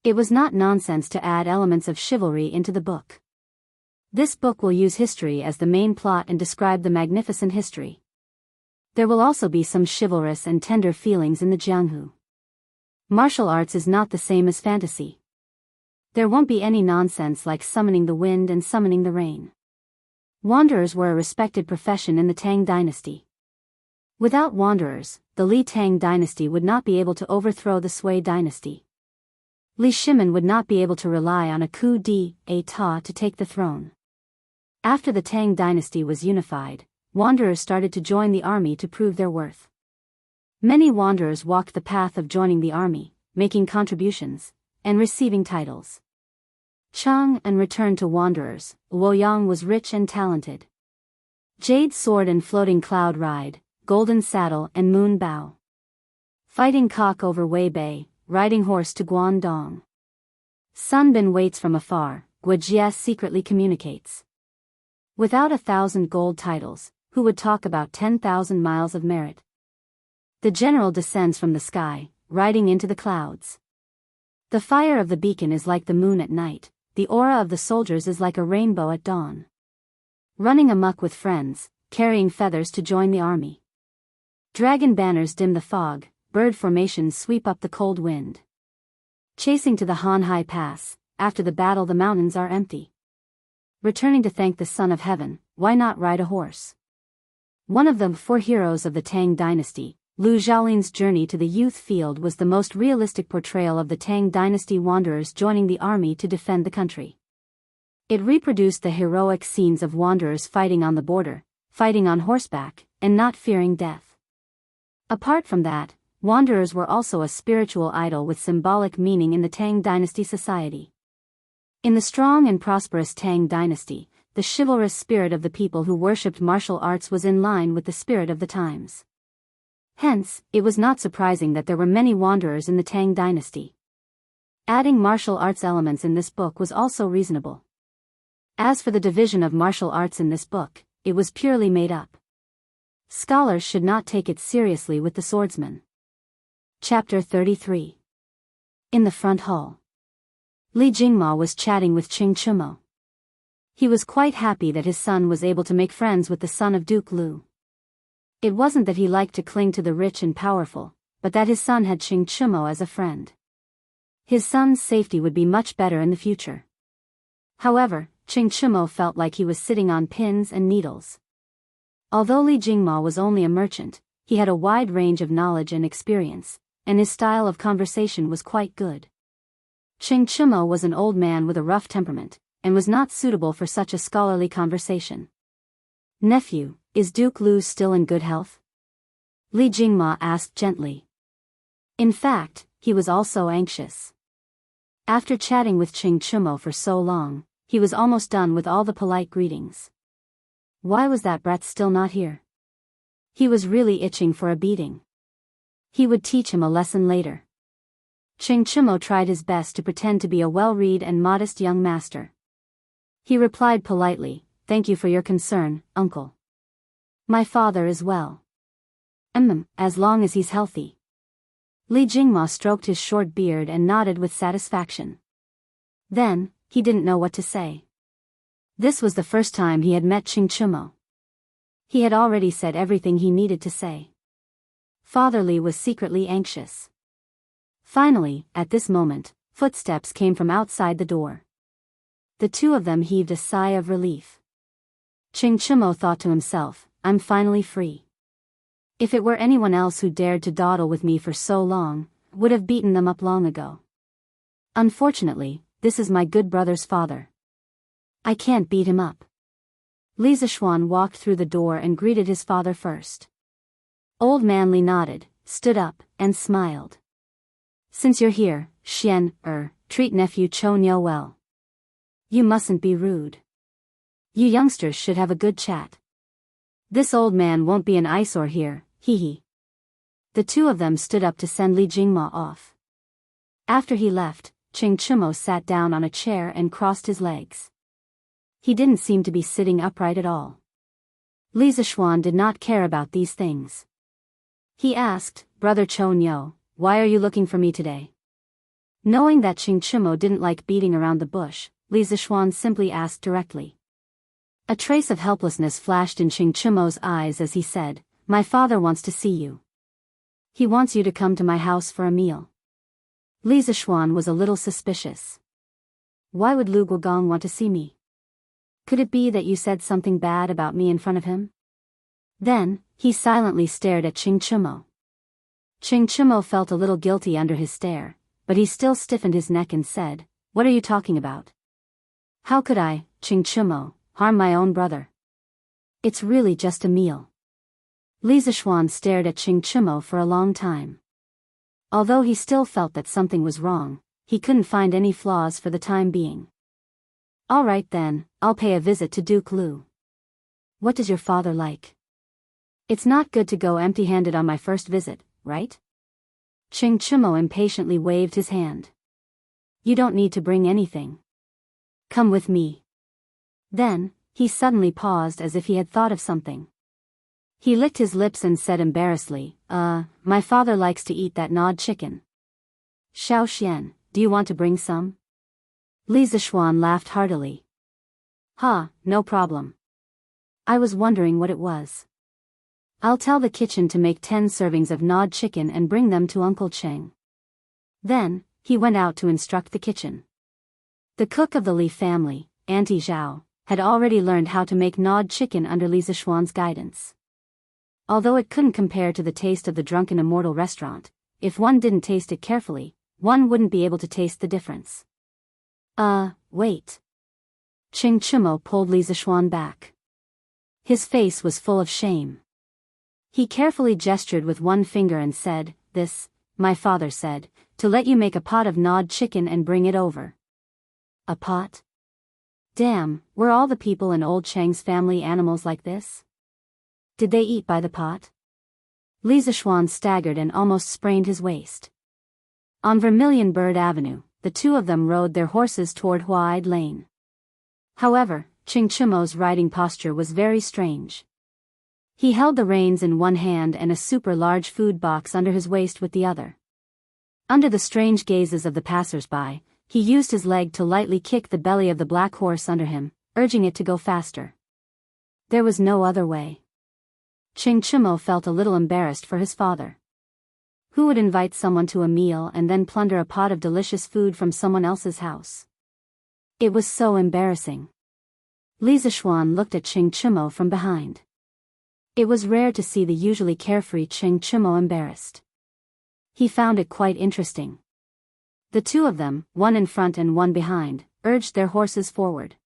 It was not nonsense to add elements of chivalry into the book. This book will use history as the main plot and describe the magnificent history. There will also be some chivalrous and tender feelings in the Jianghu. Martial arts is not the same as fantasy. There won't be any nonsense like summoning the wind and summoning the rain. Wanderers were a respected profession in the Tang dynasty. Without wanderers, the Li Tang dynasty would not be able to overthrow the Sui dynasty. Li Shimin would not be able to rely on a coup d'état to take the throne. After the Tang dynasty was unified, wanderers started to join the army to prove their worth. Many wanderers walked the path of joining the army, making contributions, and receiving titles. Chang and returned to wanderers. Luoyang was rich and talented. Jade sword and floating cloud ride, golden saddle and moon bow. Fighting cock over Weibei, riding horse to Guangdong. Sun Bin waits from afar, Guojie secretly communicates. Without 1,000 gold titles, who would talk about 10,000 miles of merit? The general descends from the sky, riding into the clouds. The fire of the beacon is like the moon at night, the aura of the soldiers is like a rainbow at dawn. Running amok with friends, carrying feathers to join the army. Dragon banners dim the fog, bird formations sweep up the cold wind. Chasing to the Hanhai Pass, after the battle the mountains are empty. Returning to thank the Son of Heaven, why not ride a horse? One of the 4 heroes of the Tang dynasty, Lu Xiaolin's journey to the youth field was the most realistic portrayal of the Tang dynasty wanderers joining the army to defend the country. It reproduced the heroic scenes of wanderers fighting on the border, fighting on horseback, and not fearing death. Apart from that, wanderers were also a spiritual idol with symbolic meaning in the Tang dynasty society. In the strong and prosperous Tang dynasty, the chivalrous spirit of the people who worshipped martial arts was in line with the spirit of the times. Hence, it was not surprising that there were many wanderers in the Tang dynasty. Adding martial arts elements in this book was also reasonable. As for the division of martial arts in this book, it was purely made up. Scholars should not take it seriously with the swordsman. Chapter 33. In the front hall. Li Jingma was chatting with Qing Chumo. He was quite happy that his son was able to make friends with the son of Duke Lu. It wasn't that he liked to cling to the rich and powerful, but that his son had Qing Chumo as a friend. His son's safety would be much better in the future. However, Qing Chumo felt like he was sitting on pins and needles. Although Li Jingma was only a merchant, he had a wide range of knowledge and experience, and his style of conversation was quite good. Qing Chumo was an old man with a rough temperament, and was not suitable for such a scholarly conversation. "Nephew, is Duke Lu still in good health?" Li Jingma asked gently. In fact, he was also anxious. After chatting with Qing Chumo for so long, he was almost done with all the polite greetings. Why was that brat still not here? He was really itching for a beating. He would teach him a lesson later. Qing Chumo tried his best to pretend to be a well-read and modest young master. He replied politely, "Thank you for your concern, uncle. My father is well. As long as he's healthy." Li Jingma stroked his short beard and nodded with satisfaction. Then, he didn't know what to say. This was the first time he had met Qing Chumo. He had already said everything he needed to say. Father Li was secretly anxious. Finally, at this moment, footsteps came from outside the door. The two of them heaved a sigh of relief. Qing Chumo thought to himself, "I'm finally free. If it were anyone else who dared to dawdle with me for so long, would have beaten them up long ago. Unfortunately, this is my good brother's father." I can't beat him up. Li Zishuan walked through the door and greeted his father first. Old man Li nodded, stood up, and smiled. Since you're here, treat nephew Cho Nyo well. You mustn't be rude. You youngsters should have a good chat. This old man won't be an eyesore here, hee. The two of them stood up to send Li Jingma off. After he left, Ching Chumo sat down on a chair and crossed his legs. He didn't seem to be sitting upright at all. Li Zishuan did not care about these things. He asked, Brother Cho Nyo, why are you looking for me today? Knowing that Ching Chumo didn't like beating around the bush, Li Zishuan simply asked directly. A trace of helplessness flashed in Ching Chumo's eyes as he said, My father wants to see you. He wants you to come to my house for a meal. Li Zishuan was a little suspicious. Why would Lu Guogong want to see me? Could it be that you said something bad about me in front of him? Then, he silently stared at Ching Chumo. Ching Chumo felt a little guilty under his stare, but he still stiffened his neck and said, What are you talking about? How could I, Ching Chumo, harm my own brother? It's really just a meal. Li Zishuan stared at Ching Chumo for a long time. Although he still felt that something was wrong, he couldn't find any flaws for the time being. All right then, I'll pay a visit to Duke Lu. What does your father like? It's not good to go empty-handed on my first visit, right? Ching Chumo impatiently waved his hand. You don't need to bring anything. Come with me. Then, he suddenly paused as if he had thought of something. He licked his lips and said embarrassedly, my father likes to eat that gnawed chicken. Xiao Xian, do you want to bring some? Li Zishuan laughed heartily. No problem. I was wondering what it was. I'll tell the kitchen to make 10 servings of gnawed chicken and bring them to Uncle Cheng. Then, he went out to instruct the kitchen. The cook of the Li family, Auntie Zhao, had already learned how to make gnawed chicken under Li Zishuan's guidance. Although it couldn't compare to the taste of the Drunken Immortal restaurant, if one didn't taste it carefully, one wouldn't be able to taste the difference. Wait. Ching Chumo pulled Li Zishuan back. His face was full of shame. He carefully gestured with one finger and said, This, my father said, to let you make a pot of gnawed chicken and bring it over. A pot? Damn, were all the people in old Cheng's family animals like this? Did they eat by the pot? Li Zishuan staggered and almost sprained his waist. On Vermilion Bird Avenue, the two of them rode their horses toward Huaid Lane. However, Ching Chumo's riding posture was very strange. He held the reins in one hand and a super large food box under his waist with the other. Under the strange gazes of the passers-by, he used his leg to lightly kick the belly of the black horse under him, urging it to go faster. There was no other way. Ching Chumo felt a little embarrassed for his father. Who would invite someone to a meal and then plunder a pot of delicious food from someone else's house? It was so embarrassing. Li Zishuan looked at Ching Chumo from behind. It was rare to see the usually carefree Ching Chumo embarrassed. He found it quite interesting. The two of them, one in front and one behind, urged their horses forward.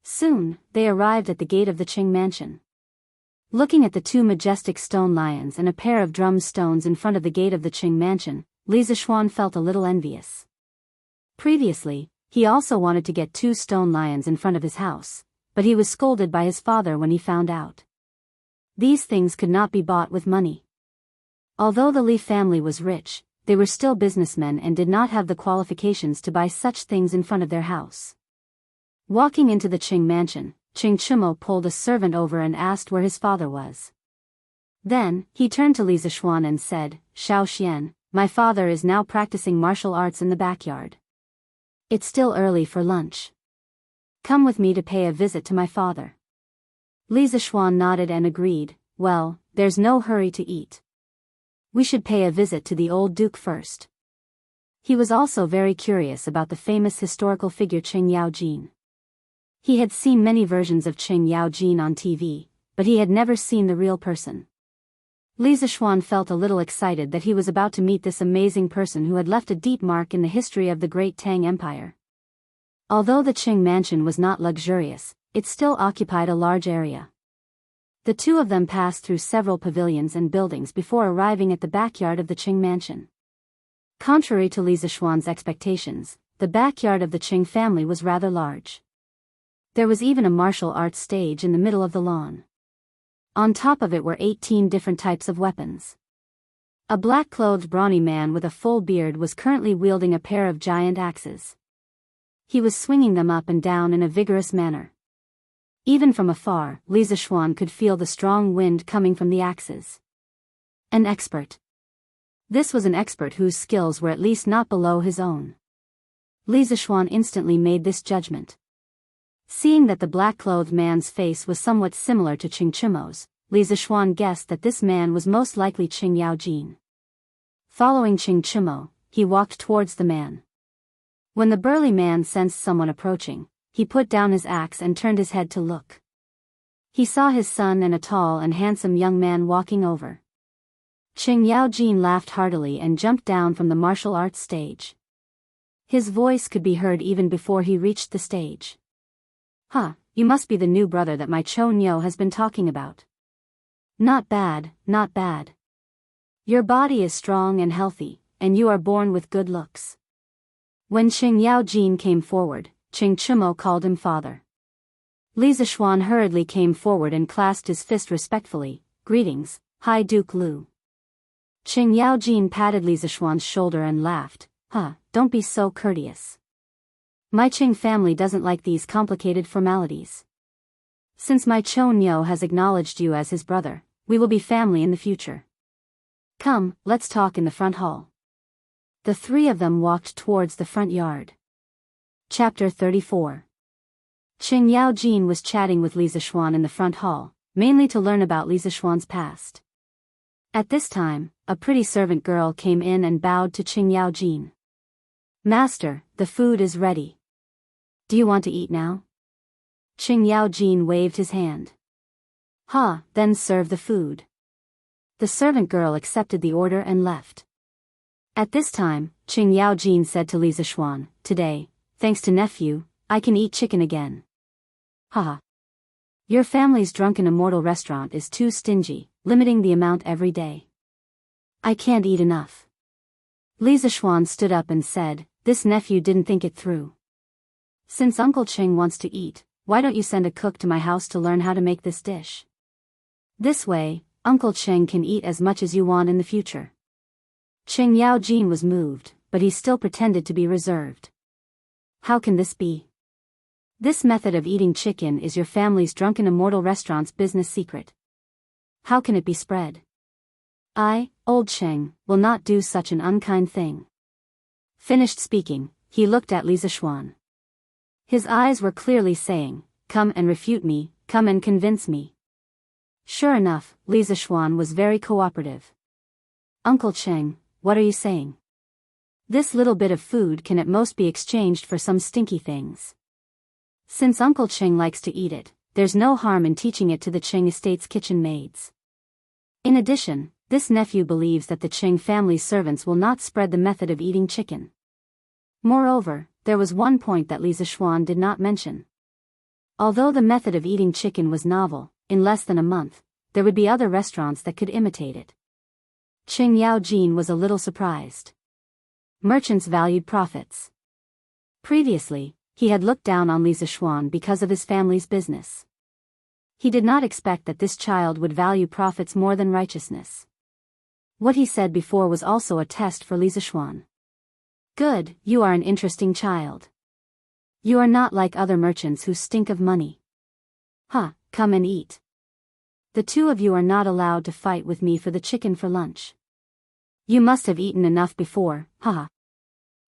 Soon, they arrived at the gate of the Ching mansion. Looking at the two majestic stone lions and a pair of drum stones in front of the gate of the Ching mansion, Li Zishuan felt a little envious. Previously, he also wanted to get 2 stone lions in front of his house, but he was scolded by his father when he found out. These things could not be bought with money. Although the Li family was rich, they were still businessmen and did not have the qualifications to buy such things in front of their house. Walking into the Ching mansion, Ching Chumo pulled a servant over and asked where his father was. Then, he turned to Li Zishuan and said, Xiao Xian, my father is now practicing martial arts in the backyard. It's still early for lunch. Come with me to pay a visit to my father. Li Zishuan nodded and agreed, well, there's no hurry to eat. We should pay a visit to the old duke first. He was also very curious about the famous historical figure Qing Yaojin. He had seen many versions of Qing Yaojin on TV, but he had never seen the real person. Li Zishuan felt a little excited that he was about to meet this amazing person who had left a deep mark in the history of the great Tang Empire. Although the Qing mansion was not luxurious, it still occupied a large area. The two of them passed through several pavilions and buildings before arriving at the backyard of the Qing mansion. Contrary to Li Zishuan's expectations, the backyard of the Qing family was rather large. There was even a martial arts stage in the middle of the lawn. On top of it were 18 different types of weapons. A black-clothed brawny man with a full beard was currently wielding a pair of giant axes. He was swinging them up and down in a vigorous manner. Even from afar, Li Zishuan could feel the strong wind coming from the axes. An expert. This was an expert whose skills were at least not below his own. Li Zishuan instantly made this judgment. Seeing that the black-clothed man's face was somewhat similar to Qing Chimo's, Li Zishuan guessed that this man was most likely Qing Yaojin. Following Qing Chimo, he walked towards the man. When the burly man sensed someone approaching, he put down his axe and turned his head to look. He saw his son and a tall and handsome young man walking over. Qing Yaojin laughed heartily and jumped down from the martial arts stage. His voice could be heard even before he reached the stage. "Huh, you must be the new brother that my Cho Nyo has been talking about. Not bad, not bad. Your body is strong and healthy, and you are born with good looks." When Qing Yaojin came forward, Qing Chimo called him father. Li Zishuan hurriedly came forward and clasped his fist respectfully. "Greetings, High Duke Lu." Qing Yaojin patted Li Zishuan's shoulder and laughed. Don't be so courteous. My Qing family doesn't like these complicated formalities. Since my Cho Nyo has acknowledged you as his brother, we will be family in the future. Come, let's talk in the front hall." The three of them walked towards the front yard. Chapter 34. Qing Yaojin was chatting with Li Zishuan in the front hall, mainly to learn about Li Zishuan's past. At this time, a pretty servant girl came in and bowed to Qing Yaojin. "Master, the food is ready. Do you want to eat now?" Qing Yaojin waved his hand. Then serve the food." The servant girl accepted the order and left. At this time, Qing Yaojin said to Li Zishuan, "Today, thanks to nephew, I can eat chicken again." Your family's drunken immortal restaurant is too stingy, limiting the amount every day. I can't eat enough." Li Zishuan stood up and said, "This nephew didn't think it through. Since Uncle Qing wants to eat, why don't you send a cook to my house to learn how to make this dish? This way, Uncle Qing can eat as much as you want in the future." Qing Yaojin was moved, but he still pretended to be reserved. "How can this be? This method of eating chicken is your family's drunken immortal restaurant's business secret. How can it be spread? I, old Qing, will not do such an unkind thing." Finished speaking, he looked at Li Zishuan. His eyes were clearly saying, "Come and refute me, come and convince me." Sure enough, Li Zishuan was very cooperative. "Uncle Qing, what are you saying? This little bit of food can at most be exchanged for some stinky things. Since Uncle Qing likes to eat it, there's no harm in teaching it to the Qing estate's kitchen maids. In addition, this nephew believes that the Qing family servants will not spread the method of eating chicken. Moreover, there was one point that Li Zishuan did not mention. Although the method of eating chicken was novel, in less than a month, there would be other restaurants that could imitate it." Qing Yaojin was a little surprised. Merchants valued profits. Previously, he had looked down on Li Zishuan because of his family's business. He did not expect that this child would value profits more than righteousness. What he said before was also a test for Li Zishuan. "Good, you are an interesting child. You are not like other merchants who stink of money. Come and eat. The two of you are not allowed to fight with me for the chicken for lunch. You must have eaten enough before,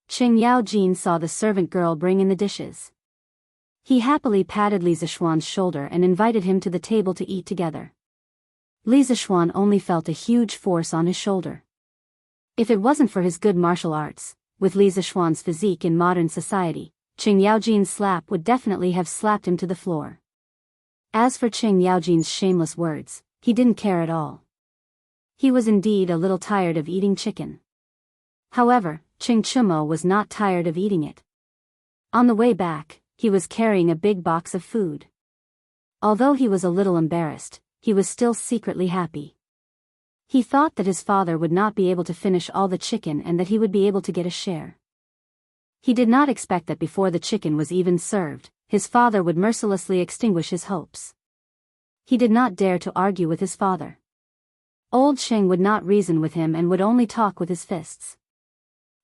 Qing Yaojin saw the servant girl bring in the dishes. He happily patted Li Zishuan's shoulder and invited him to the table to eat together. Li Zishuan only felt a huge force on his shoulder. If it wasn't for his good martial arts, with Li Zishuan's physique in modern society, Qing Yaojin's slap would definitely have slapped him to the floor. As for Qing Yaojin's shameless words, he didn't care at all. He was indeed a little tired of eating chicken. However, Qing Chimo was not tired of eating it. On the way back, he was carrying a big box of food. Although he was a little embarrassed, he was still secretly happy. He thought that his father would not be able to finish all the chicken and that he would be able to get a share. He did not expect that before the chicken was even served, his father would mercilessly extinguish his hopes. He did not dare to argue with his father. Old Sheng would not reason with him and would only talk with his fists.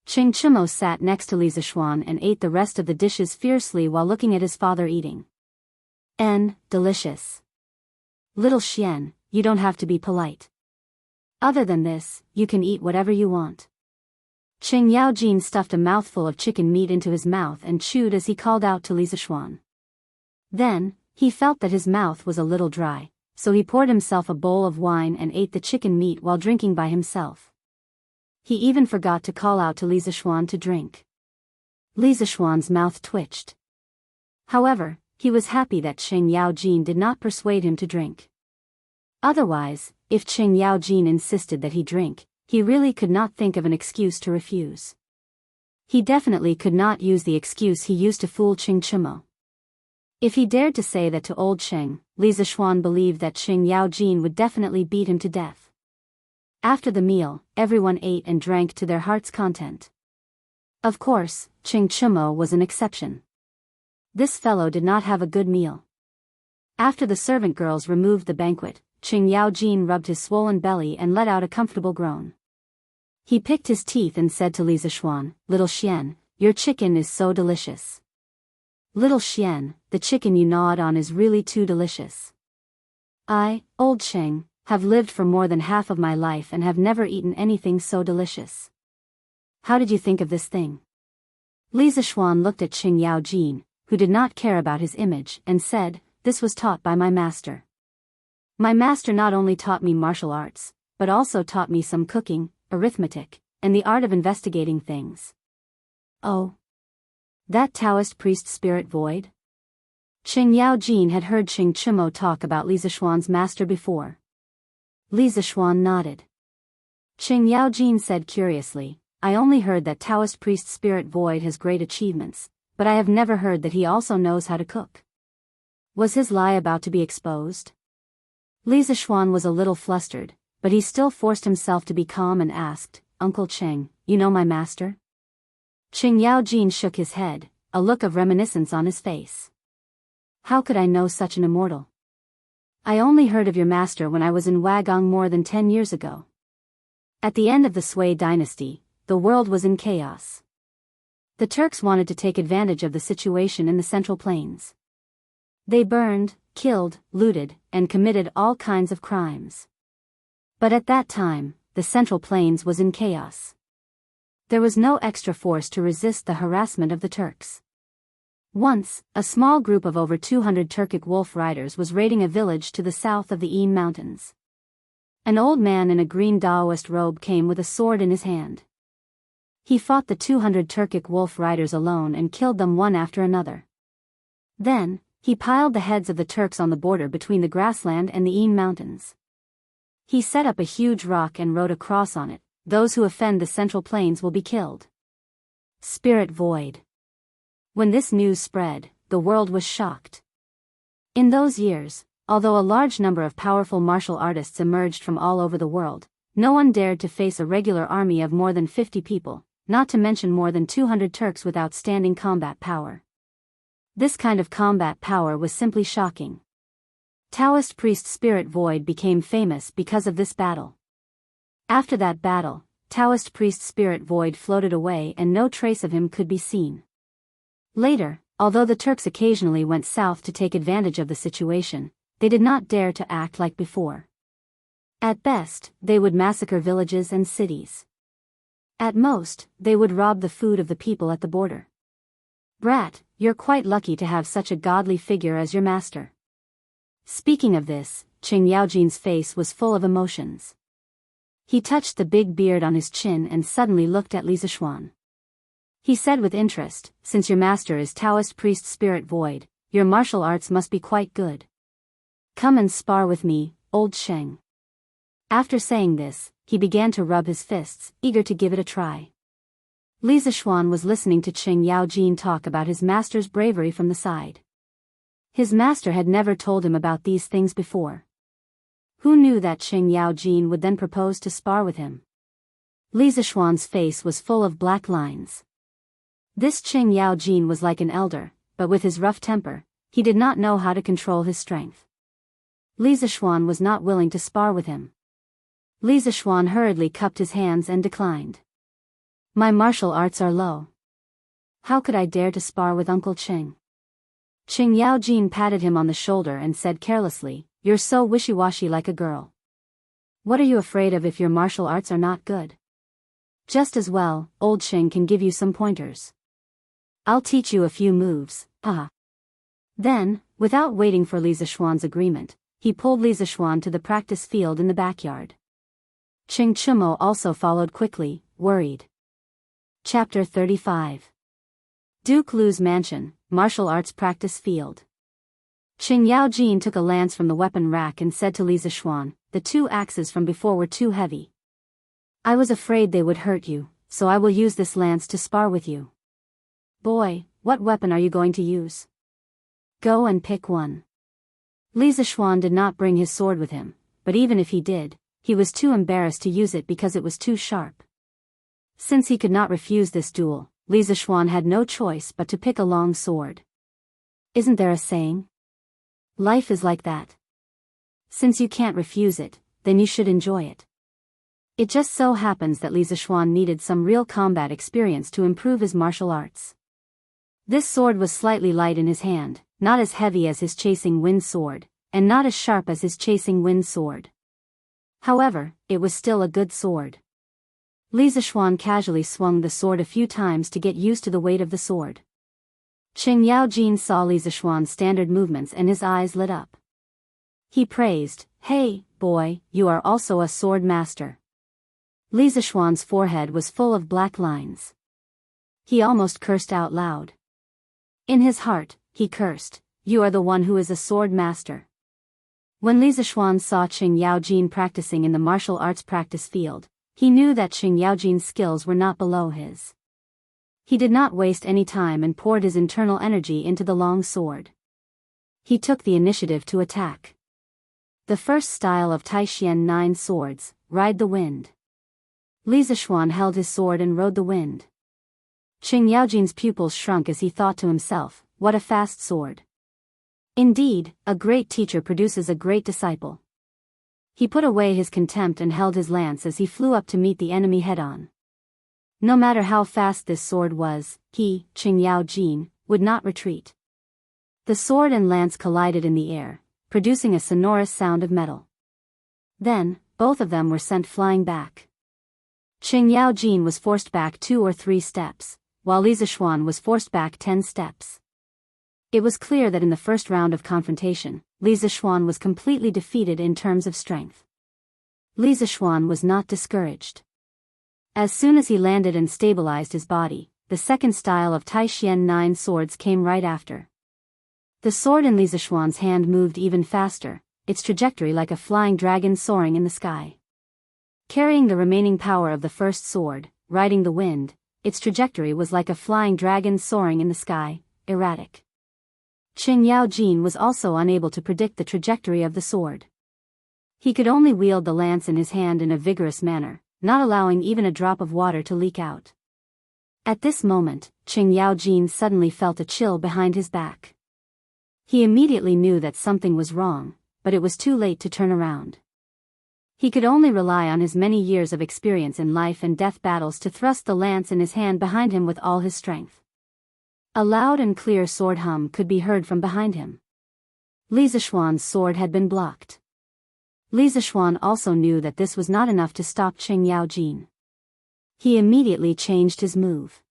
Ching Chimo sat next to Li Zishuan and ate the rest of the dishes fiercely while looking at his father eating. Delicious. Little Xian, you don't have to be polite. Other than this, you can eat whatever you want. Ching Yaojin stuffed a mouthful of chicken meat into his mouth and chewed as he called out to Li Zishuan. Then, he felt that his mouth was a little dry, so he poured himself a bowl of wine and ate the chicken meat while drinking by himself. He even forgot to call out to Li Zishuan to drink. Li Zishuan's mouth twitched. However, he was happy that Ching Yaojin did not persuade him to drink. Otherwise, if Ching Yaojin insisted that he drink, he really could not think of an excuse to refuse. He definitely could not use the excuse he used to fool Ching Chimo. If he dared to say that to old Cheng, Li Zishuan believed that Ching Yaojin would definitely beat him to death. After the meal, everyone ate and drank to their heart's content. Of course, Ching Chimo was an exception. This fellow did not have a good meal. After the servant girls removed the banquet, Ching Yaojin rubbed his swollen belly and let out a comfortable groan. He picked his teeth and said to Li Zishuan, "Little Xian, your chicken is so delicious. Little Xian, the chicken you gnawed on is really too delicious. I, old Cheng, have lived for more than half of my life and have never eaten anything so delicious. How did you think of this thing?" Li Zishuan looked at Ching Yaojin, who did not care about his image, and said, "This was taught by my master. My master not only taught me martial arts, but also taught me some cooking, arithmetic, and the art of investigating things." "Oh. That Taoist priest spirit void?" Ching Yaojin had heard Ching Chimo talk about Li Zishuan's master before. Li Zishuan nodded. Ching Yaojin said curiously, "I only heard that Taoist priest spirit void has great achievements, but I have never heard that he also knows how to cook." Was his lie about to be exposed? Li Zishuan was a little flustered, but he still forced himself to be calm and asked, "Uncle Cheng, you know my master?" Ching Yaojin shook his head, a look of reminiscence on his face. "How could I know such an immortal? I only heard of your master when I was in Wagong more than 10 years ago. At the end of the Sui dynasty, the world was in chaos. The Turks wanted to take advantage of the situation in the Central Plains. They burned, killed, looted, and committed all kinds of crimes. But at that time, the Central Plains was in chaos. There was no extra force to resist the harassment of the Turks. Once, a small group of over 200 Turkic wolf riders was raiding a village to the south of the Een Mountains. An old man in a green Daoist robe came with a sword in his hand. He fought the 200 Turkic wolf riders alone and killed them one after another. Then, he piled the heads of the Turks on the border between the grassland and the Een Mountains. He set up a huge rock and wrote a cross on it, "Those who offend the Central Plains will be killed." Spirit void. When this news spread, the world was shocked. In those years, although a large number of powerful martial artists emerged from all over the world, no one dared to face a regular army of more than 50 people, not to mention more than 200 Turks with outstanding combat power. This kind of combat power was simply shocking. Taoist priest Spirit Void became famous because of this battle. After that battle, Taoist priest Spirit Void floated away and no trace of him could be seen. Later, although the Turks occasionally went south to take advantage of the situation, they did not dare to act like before. At best, they would massacre villages and cities. At most, they would rob the food of the people at the border. "Brat, you're quite lucky to have such a godly figure as your master." Speaking of this, Ching Yaojin's face was full of emotions. He touched the big beard on his chin and suddenly looked at Li Zishuan. He said with interest, "Since your master is Taoist priest Spirit Void, your martial arts must be quite good. Come and spar with me, old Sheng." After saying this, he began to rub his fists, eager to give it a try. Li Zixuan was listening to Qing Yaojin talk about his master's bravery from the side. His master had never told him about these things before. Who knew that Qing Yaojin would then propose to spar with him? Li Zixuan's face was full of black lines. This Qing Yaojin was like an elder, but with his rough temper, he did not know how to control his strength. Li Zixuan was not willing to spar with him. Li Zixuan hurriedly cupped his hands and declined. My martial arts are low. How could I dare to spar with Uncle Qing? Qing Yaojin patted him on the shoulder and said carelessly, You're so wishy-washy like a girl. What are you afraid of if your martial arts are not good? Just as well, old Qing can give you some pointers. I'll teach you a few moves, haha. Then, without waiting for Li Zixuan's agreement, he pulled Li Zixuan to the practice field in the backyard. Qing Chumo also followed quickly, worried. Chapter 35. Duke Lu's Mansion, Martial Arts Practice Field. Qing Yaojin took a lance from the weapon rack and said to Li Zixuan, The 2 axes from before were too heavy. I was afraid they would hurt you, so I will use this lance to spar with you. Boy, what weapon are you going to use? Go and pick one. Li Zixuan did not bring his sword with him, but even if he did, he was too embarrassed to use it because it was too sharp. Since he could not refuse this duel, Li Zixuan had no choice but to pick a long sword. Isn't there a saying? Life is like that. Since you can't refuse it, then you should enjoy it. It just so happens that Li Zixuan needed some real combat experience to improve his martial arts. This sword was slightly light in his hand, not as heavy as his chasing wind sword, and not as sharp as his chasing wind sword. However, it was still a good sword. Li Zixuan casually swung the sword a few times to get used to the weight of the sword. Qing Yaojin saw Li Zixuan's standard movements and his eyes lit up. He praised, Hey, boy, you are also a sword master. Li Zixuan's forehead was full of black lines. He almost cursed out loud. In his heart, he cursed, You are the one who is a sword master. When Li Zixuan saw Qing Yaojin practicing in the martial arts practice field, he knew that Qing Yaojin's skills were not below his. He did not waste any time and poured his internal energy into the long sword. He took the initiative to attack. The first style of Taishian 9 swords, Ride the Wind. Li Zixuan held his sword and rode the wind. Qing Yaojin's pupils shrunk as he thought to himself, What a fast sword. Indeed, a great teacher produces a great disciple. He put away his contempt and held his lance as he flew up to meet the enemy head-on. No matter how fast this sword was, he, Qing Yaojin, would not retreat. The sword and lance collided in the air, producing a sonorous sound of metal. Then, both of them were sent flying back. Qing Yaojin was forced back 2 or 3 steps, while Li Zixuan was forced back 10 steps. It was clear that in the first round of confrontation, Li Zixuan was completely defeated in terms of strength. Li Zixuan was not discouraged. As soon as he landed and stabilized his body, the second style of Taishian 9 swords came right after. The sword in Li Zixuan's hand moved even faster, its trajectory like a flying dragon soaring in the sky. Carrying the remaining power of the first sword, riding the wind, its trajectory was like a flying dragon soaring in the sky, erratic. Qing Yaojin was also unable to predict the trajectory of the sword. He could only wield the lance in his hand in a vigorous manner, not allowing even a drop of water to leak out. At this moment, Qing Yaojin suddenly felt a chill behind his back. He immediately knew that something was wrong, but it was too late to turn around. He could only rely on his many years of experience in life and death battles to thrust the lance in his hand behind him with all his strength. A loud and clear sword hum could be heard from behind him. Li Zixuan's sword had been blocked. Li Zixuan also knew that this was not enough to stop Qing Yaojin. He immediately changed his move.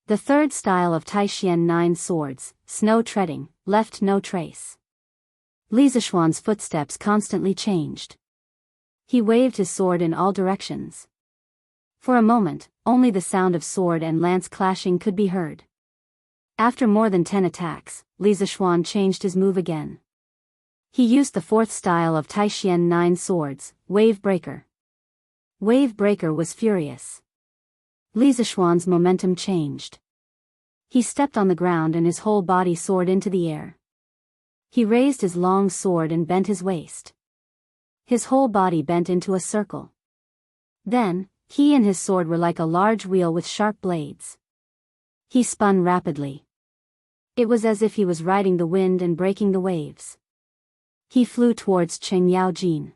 The third style of Taishian 9 swords, Snow Treading, left no trace. Li Zixuan's footsteps constantly changed. He waved his sword in all directions. For a moment, only the sound of sword and lance clashing could be heard. After more than 10 attacks, Li Zixuan changed his move again. He used the fourth style of Taishian 9 swords, Wave Breaker. Wave Breaker was furious. Li Zishuan's momentum changed. He stepped on the ground and his whole body soared into the air. He raised his long sword and bent his waist. His whole body bent into a circle. Then, he and his sword were like a large wheel with sharp blades. He spun rapidly. It was as if he was riding the wind and breaking the waves. He flew towards Cheng Yaojin.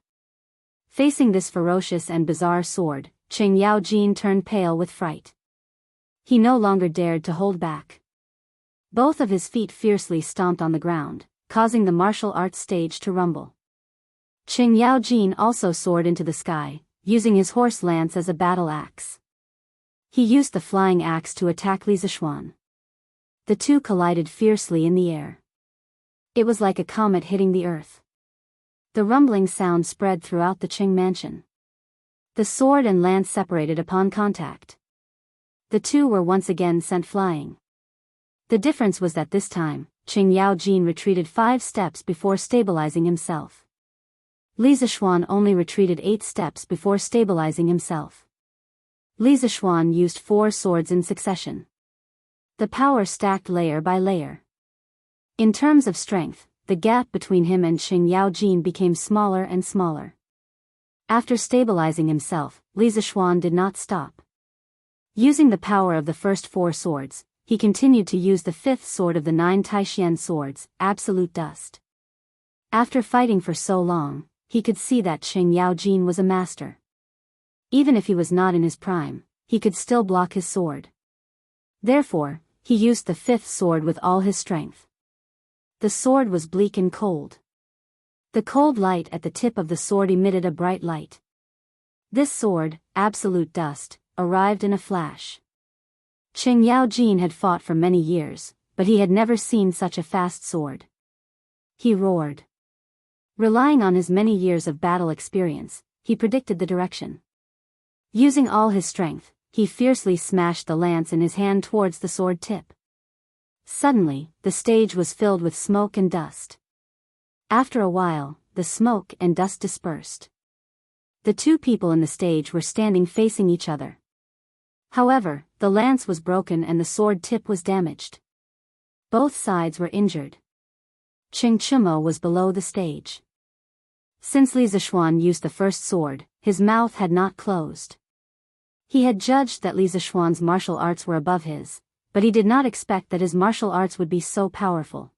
Facing this ferocious and bizarre sword, Cheng Yaojin turned pale with fright. He no longer dared to hold back. Both of his feet fiercely stomped on the ground, causing the martial arts stage to rumble. Cheng Yaojin also soared into the sky, using his horse lance as a battle axe. He used the flying axe to attack Li Zishuan. The two collided fiercely in the air. It was like a comet hitting the earth. The rumbling sound spread throughout the Qing mansion. The sword and lance separated upon contact. The two were once again sent flying. The difference was that this time, Cheng Yaojin retreated 5 steps before stabilizing himself. Li Zishuan only retreated 8 steps before stabilizing himself. Li Zishuan used 4 swords in succession. The power stacked layer by layer. In terms of strength, the gap between him and Cheng Yaojin became smaller and smaller. After stabilizing himself, Li Zishuan did not stop. Using the power of the first 4 swords, he continued to use the 5th sword of the 9 Taishian swords, Absolute Dust. After fighting for so long, he could see that Cheng Yaojin was a master. Even if he was not in his prime, he could still block his sword. Therefore, he used the 5th sword with all his strength. The sword was bleak and cold. The cold light at the tip of the sword emitted a bright light. This sword, Absolute Dust, arrived in a flash. Cheng Yaojin had fought for many years, but he had never seen such a fast sword. He roared. Relying on his many years of battle experience, he predicted the direction. Using all his strength, he fiercely smashed the lance in his hand towards the sword tip. Suddenly, the stage was filled with smoke and dust. After a while, the smoke and dust dispersed. The two people in the stage were standing facing each other. However, the lance was broken and the sword tip was damaged. Both sides were injured. Cheng Chimo was below the stage. Since Li Zishuan used the first sword, his mouth had not closed. He had judged that Li Zishuan's martial arts were above his, but he did not expect that his martial arts would be so powerful.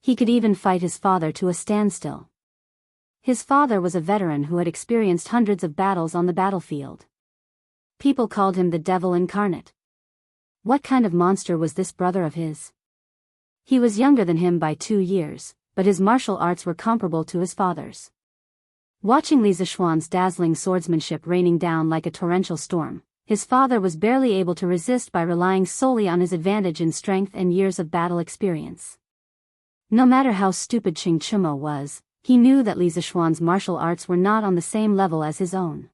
He could even fight his father to a standstill. His father was a veteran who had experienced hundreds of battles on the battlefield. People called him the devil incarnate. What kind of monster was this brother of his? He was younger than him by 2 years, but his martial arts were comparable to his father's. Watching Li Zishuan's dazzling swordsmanship raining down like a torrential storm, his father was barely able to resist by relying solely on his advantage in strength and years of battle experience. No matter how stupid Cheng Chimo was, he knew that Li Zishuan's martial arts were not on the same level as his own.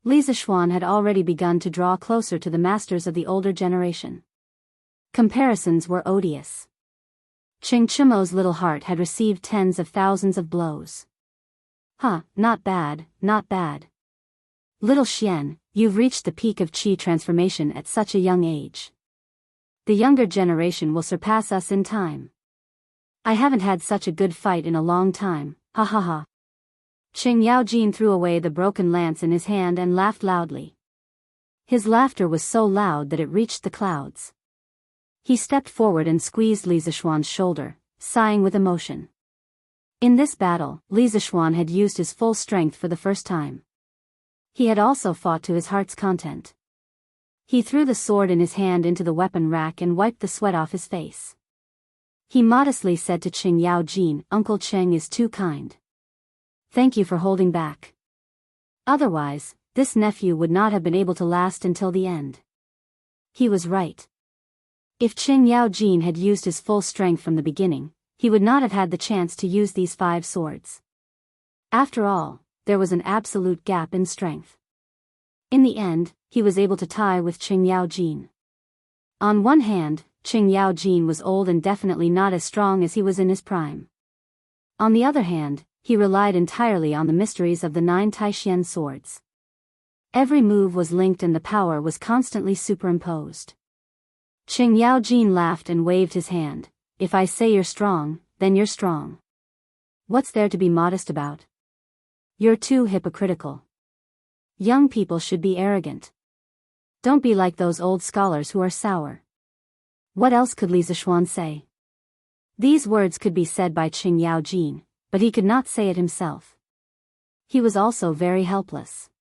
Li Zishuan had already begun to draw closer to the masters of the older generation. Comparisons were odious. Cheng Chimo's little heart had received tens of thousands of blows. Not bad, not bad. Little Xian, you've reached the peak of qi transformation at such a young age. The younger generation will surpass us in time. I haven't had such a good fight in a long time, ha ha ha. Cheng Yaojin threw away the broken lance in his hand and laughed loudly. His laughter was so loud that it reached the clouds. He stepped forward and squeezed Li Zishuan's shoulder, sighing with emotion. In this battle, Li Zishuan had used his full strength for the first time. He had also fought to his heart's content. He threw the sword in his hand into the weapon rack and wiped the sweat off his face. He modestly said to Cheng Yaojin, "Uncle Cheng is too kind. Thank you for holding back. Otherwise, this nephew would not have been able to last until the end." He was right. If Cheng Yaojin had used his full strength from the beginning, he would not have had the chance to use these 5 swords. After all, there was an absolute gap in strength. In the end, he was able to tie with Cheng Yaojin. On one hand, Cheng Yaojin was old and definitely not as strong as he was in his prime. On the other hand, he relied entirely on the mysteries of the 9 Taishian swords. Every move was linked and the power was constantly superimposed. Qing Yaojin laughed and waved his hand. If I say you're strong, then you're strong. What's there to be modest about? You're too hypocritical. Young people should be arrogant. Don't be like those old scholars who are sour. What else could Li Zixuan say? These words could be said by Qing Yaojin, but he could not say it himself. He was also very helpless.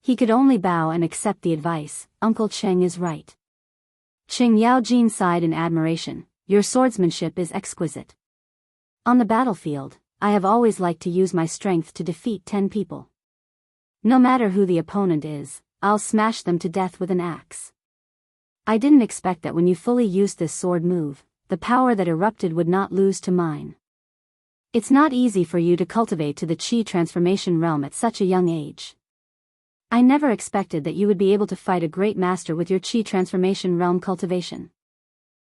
He could only bow and accept the advice. Uncle Cheng is right. Qing Yaojin sighed in admiration. Your swordsmanship is exquisite. On the battlefield, I have always liked to use my strength to defeat 10 people. No matter who the opponent is, I'll smash them to death with an axe. I didn't expect that when you fully used this sword move, the power that erupted would not lose to mine. It's not easy for you to cultivate to the Qi transformation realm at such a young age. I never expected that you would be able to fight a great master with your Qi transformation realm cultivation.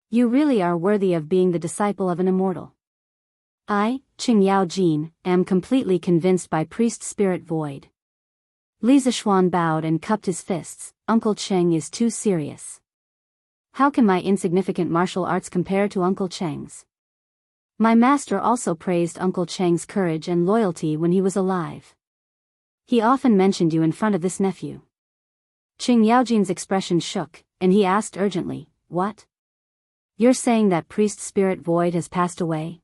You really are worthy of being the disciple of an immortal. I, Qing Yaojin, am completely convinced by Priest Spirit Void. Li Zixuan bowed and cupped his fists. Uncle Cheng is too serious. How can my insignificant martial arts compare to Uncle Cheng's? My master also praised Uncle Cheng's courage and loyalty when he was alive. He often mentioned you in front of this nephew. Qing Yaojin's expression shook, and he asked urgently, What? You're saying that Priest Spirit Void has passed away?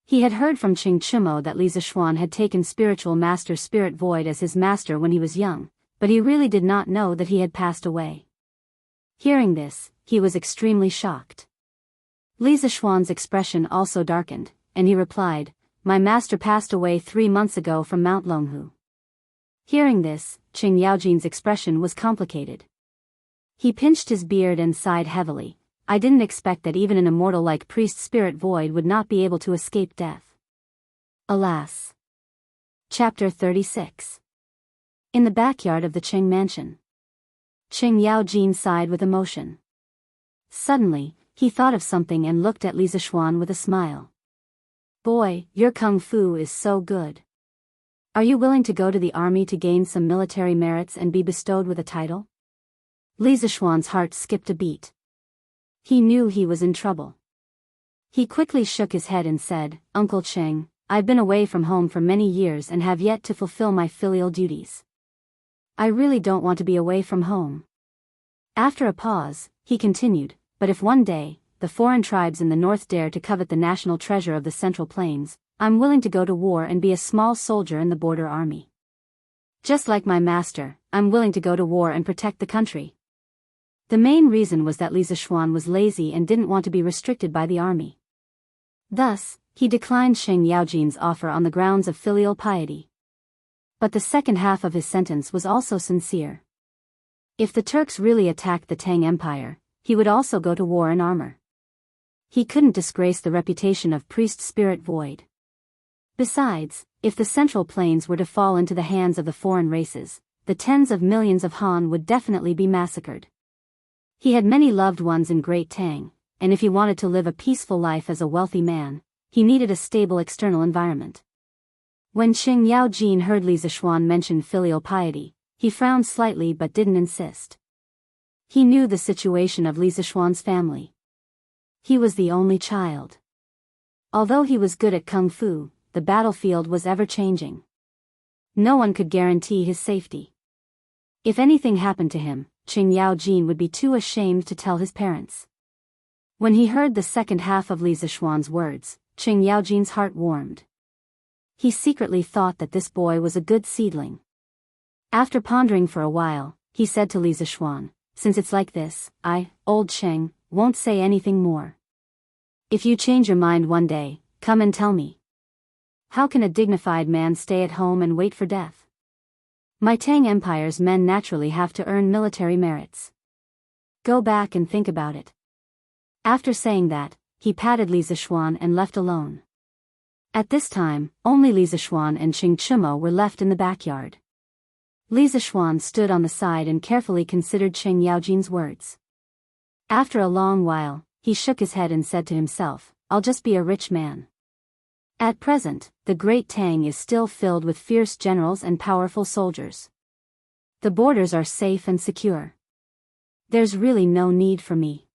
He had heard from Qing Chumo that Li Zixuan had taken Spiritual Master Spirit Void as his master when he was young, but he really did not know that he had passed away. Hearing this, he was extremely shocked. Li Zixuan's expression also darkened, and he replied, My master passed away 3 months ago from Mount Longhu. Hearing this, Qing Yaojin's expression was complicated. He pinched his beard and sighed heavily. I didn't expect that even an immortal like Priest Spirit Void would not be able to escape death. Alas. Chapter 36. In the backyard of the Qing mansion. Qing Yaojin sighed with emotion. Suddenly, he thought of something and looked at Li Zixuan with a smile. Boy, your kung fu is so good. Are you willing to go to the army to gain some military merits and be bestowed with a title? Li Zixuan's heart skipped a beat. He knew he was in trouble. He quickly shook his head and said, Uncle Cheng, I've been away from home for many years and have yet to fulfill my filial duties. I really don't want to be away from home. After a pause, he continued, but if one day, the foreign tribes in the north dare to covet the national treasure of the Central Plains, I'm willing to go to war and be a small soldier in the border army. Just like my master, I'm willing to go to war and protect the country. The main reason was that Li Zixuan was lazy and didn't want to be restricted by the army. Thus, he declined Qing Yaojin's offer on the grounds of filial piety. But the second half of his sentence was also sincere. If the Turks really attacked the Tang Empire, he would also go to war in armor. He couldn't disgrace the reputation of Priest Spirit Void. Besides, if the Central Plains were to fall into the hands of the foreign races, the tens of millions of Han would definitely be massacred. He had many loved ones in Great Tang, and if he wanted to live a peaceful life as a wealthy man, he needed a stable external environment. When Qing Yaojin heard Li Zixuan mention filial piety, he frowned slightly but didn't insist. He knew the situation of Li Zixuan's family. He was the only child. Although he was good at kung fu, the battlefield was ever-changing. No one could guarantee his safety. If anything happened to him, Qing Yaojin would be too ashamed to tell his parents. When he heard the second half of Li Zixuan's words, Qing Yaojin's heart warmed. He secretly thought that this boy was a good seedling. After pondering for a while, he said to Li Zixuan, Since it's like this, I, old Cheng, won't say anything more. If you change your mind one day, come and tell me. How can a dignified man stay at home and wait for death? My Tang Empire's men naturally have to earn military merits. Go back and think about it. After saying that, he patted Li Zixuan and left alone. At this time, only Li Zixuan and Qing Chumo were left in the backyard. Li Zixuan stood on the side and carefully considered Qing Yaojin's words. After a long while, he shook his head and said to himself, I'll just be a rich man. At present, the Great Tang is still filled with fierce generals and powerful soldiers. The borders are safe and secure. There's really no need for me.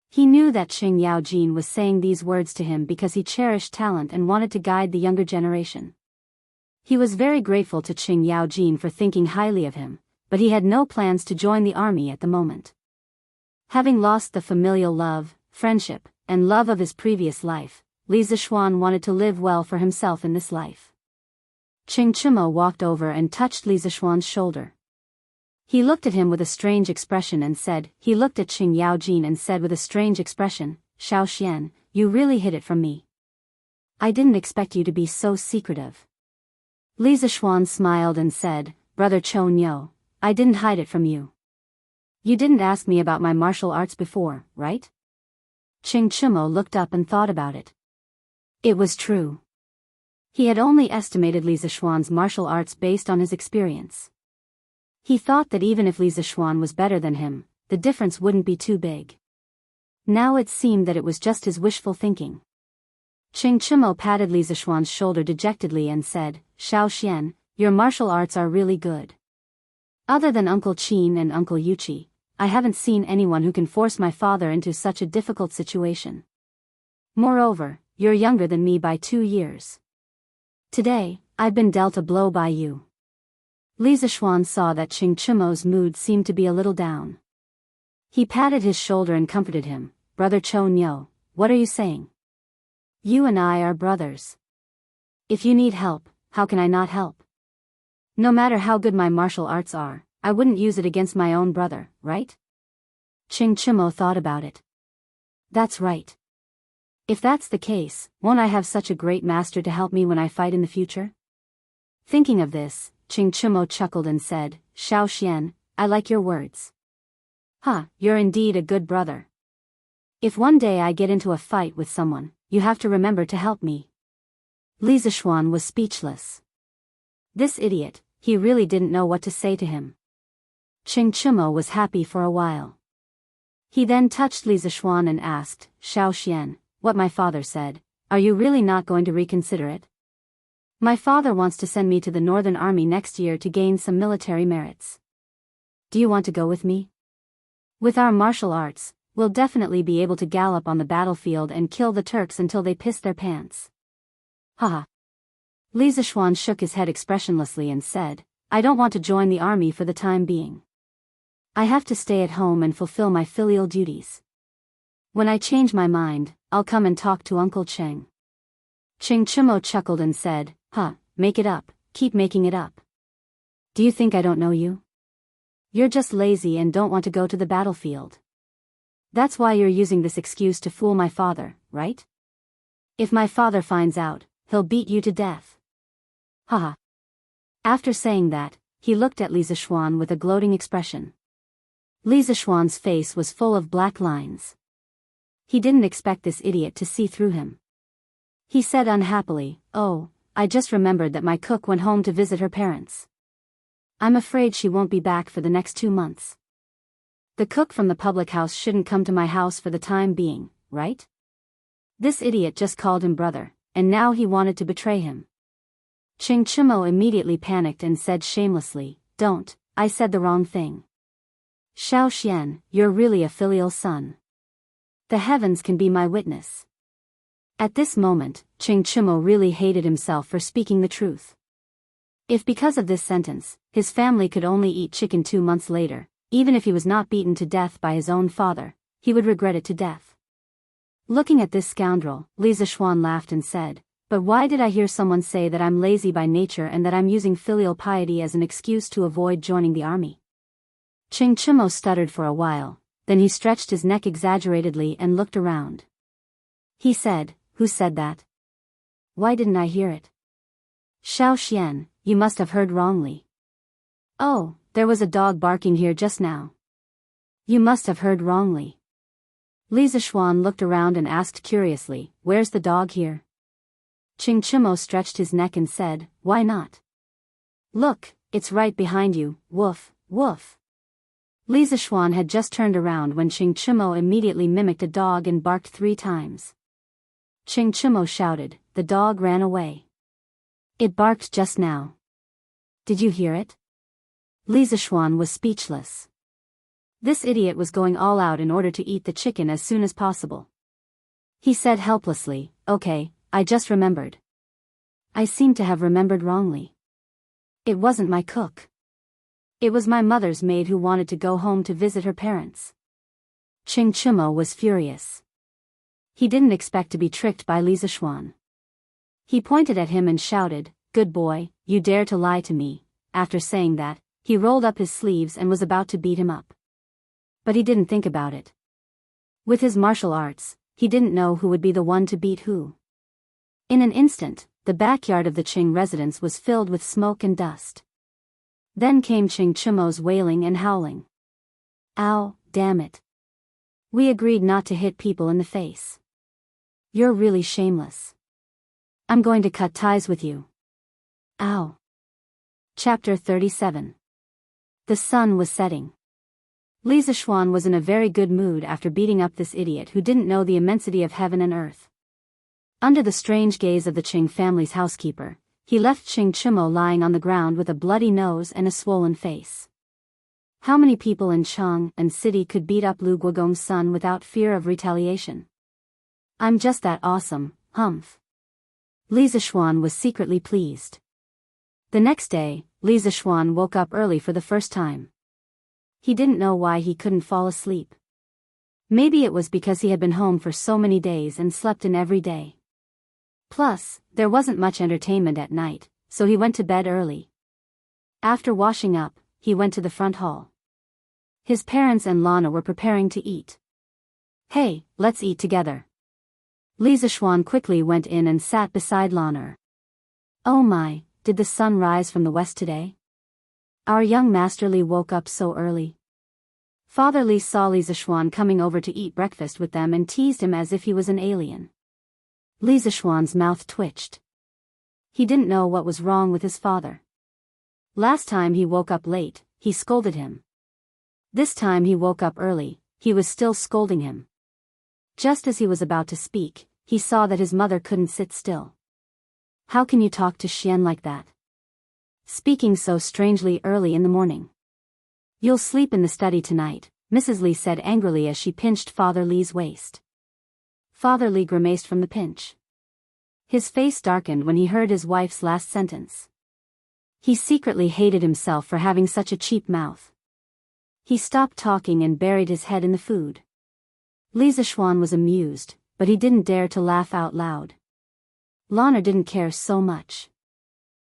He knew that Qing Yaojin was saying these words to him because he cherished talent and wanted to guide the younger generation. He was very grateful to Qing Yaojin for thinking highly of him, but he had no plans to join the army at the moment. Having lost the familial love, friendship, and love of his previous life, Li Zixuan wanted to live well for himself in this life. Qing Chimo walked over and touched Li Zixuan's shoulder. He looked at him with a strange expression and said, he looked at Qing Yaojin and said with a strange expression, Xiao Xian, you really hid it from me. I didn't expect you to be so secretive. Li Zixuan smiled and said, Brother Chou Nyo, I didn't hide it from you. You didn't ask me about my martial arts before, right? Qing Chimo looked up and thought about it. It was true. He had only estimated Li Zixuan's martial arts based on his experience. He thought that even if Li Zixuan was better than him, the difference wouldn't be too big. Now it seemed that it was just his wishful thinking. Qing Chimo patted Li Zixuan's shoulder dejectedly and said, Xiao Xian, your martial arts are really good. Other than Uncle Qin and Uncle Yuqi, I haven't seen anyone who can force my father into such a difficult situation. Moreover, you're younger than me by 2 years. Today, I've been dealt a blow by you. Li Zixuan saw that Qing Chimo's mood seemed to be a little down. He patted his shoulder and comforted him, Brother Chou Nyo, what are you saying? You and I are brothers. If you need help, how can I not help? No matter how good my martial arts are, I wouldn't use it against my own brother, right? Qing Chimo thought about it. That's right. If that's the case, won't I have such a great master to help me when I fight in the future? Thinking of this, Qing Chimo chuckled and said, Xiao Xian, I like your words. You're indeed a good brother. If one day I get into a fight with someone, you have to remember to help me. Li Zixuan was speechless. This idiot, he really didn't know what to say to him. Qing Chimo was happy for a while. He then touched Li Zixuan and asked, Xiao Xian, what my father said, are you really not going to reconsider it? My father wants to send me to the Northern Army next year to gain some military merits. Do you want to go with me? With our martial arts, we'll definitely be able to gallop on the battlefield and kill the Turks until they piss their pants. Haha. Li Zixuan shook his head expressionlessly and said, I don't want to join the army for the time being. I have to stay at home and fulfill my filial duties. When I change my mind, I'll come and talk to Uncle Cheng. Qing Chimo chuckled and said, make it up, keep making it up. Do you think I don't know you? You're just lazy and don't want to go to the battlefield. That's why you're using this excuse to fool my father, right? If my father finds out, he'll beat you to death. After saying that, he looked at Li Zixuan with a gloating expression. Li Zixuan's face was full of black lines. He didn't expect this idiot to see through him. He said unhappily, Oh, I just remembered that my cook went home to visit her parents. I'm afraid she won't be back for the next 2 months. The cook from the public house shouldn't come to my house for the time being, right? This idiot just called him brother, and now he wanted to betray him. Qing Chimo immediately panicked and said shamelessly, Don't, I said the wrong thing. Xiao Xian, you're really a filial son. The heavens can be my witness. At this moment, Qing Chimo really hated himself for speaking the truth. If because of this sentence, his family could only eat chicken 2 months later, even if he was not beaten to death by his own father, he would regret it to death. Looking at this scoundrel, Li Zixuan laughed and said, But why did I hear someone say that I'm lazy by nature and that I'm using filial piety as an excuse to avoid joining the army? Qing Chimo stuttered for a while, then he stretched his neck exaggeratedly and looked around. He said, Who said that? Why didn't I hear it? Xiao Xian, you must have heard wrongly. Oh, there was a dog barking here just now. You must have heard wrongly. Li Zixuan looked around and asked curiously, Where's the dog here? Qing Chimo stretched his neck and said, Why not? Look, it's right behind you, woof, woof. Li Zixuan had just turned around when Qing Chimo immediately mimicked a dog and barked 3 times. Qing Chimo shouted, The dog ran away. It barked just now. Did you hear it? Li Zishuan was speechless. This idiot was going all out in order to eat the chicken as soon as possible. He said helplessly, "Okay, I just remembered. I seem to have remembered wrongly. It wasn't my cook. It was my mother's maid who wanted to go home to visit her parents." Ching Chumo was furious. He didn't expect to be tricked by Li Zishuan. He pointed at him and shouted, "Good boy, you dare to lie to me." After saying that, he rolled up his sleeves and was about to beat him up. But he didn't think about it. With his martial arts, he didn't know who would be the one to beat who. In an instant, the backyard of the Ching residence was filled with smoke and dust. Then came Ching Chumo's wailing and howling. "Ow, damn it. We agreed not to hit people in the face. You're really shameless. I'm going to cut ties with you. Ow." Chapter 37. The sun was setting. Li Zishuan was in a very good mood after beating up this idiot who didn't know the immensity of heaven and earth. Under the strange gaze of the Ching family's housekeeper, he left Ching Chumo lying on the ground with a bloody nose and a swollen face. How many people in Chang'an City could beat up Lu Guogong's son without fear of retaliation? "I'm just that awesome, humph." Li Zishuan was secretly pleased. The next day, Li Zishuan woke up early for the first time. He didn't know why he couldn't fall asleep. Maybe it was because he had been home for so many days and slept in every day. Plus, there wasn't much entertainment at night, so he went to bed early. After washing up, he went to the front hall. His parents and Lana were preparing to eat. "Hey, let's eat together." Li Zishuan quickly went in and sat beside Lana. "Oh my, did the sun rise from the west today? Our young Master Li woke up so early." Father Li saw Li Zishuan coming over to eat breakfast with them and teased him as if he was an alien. Li Zishuan's mouth twitched. He didn't know what was wrong with his father. Last time he woke up late, he scolded him. This time he woke up early, he was still scolding him. Just as he was about to speak, he saw that his mother couldn't sit still. "How can you talk to Xian like that? Speaking so strangely early in the morning. You'll sleep in the study tonight," Mrs. Li said angrily as she pinched Father Li's waist. Father Li grimaced from the pinch. His face darkened when he heard his wife's last sentence. He secretly hated himself for having such a cheap mouth. He stopped talking and buried his head in the food. Li Zishuan was amused, but he didn't dare to laugh out loud. Lana didn't care so much.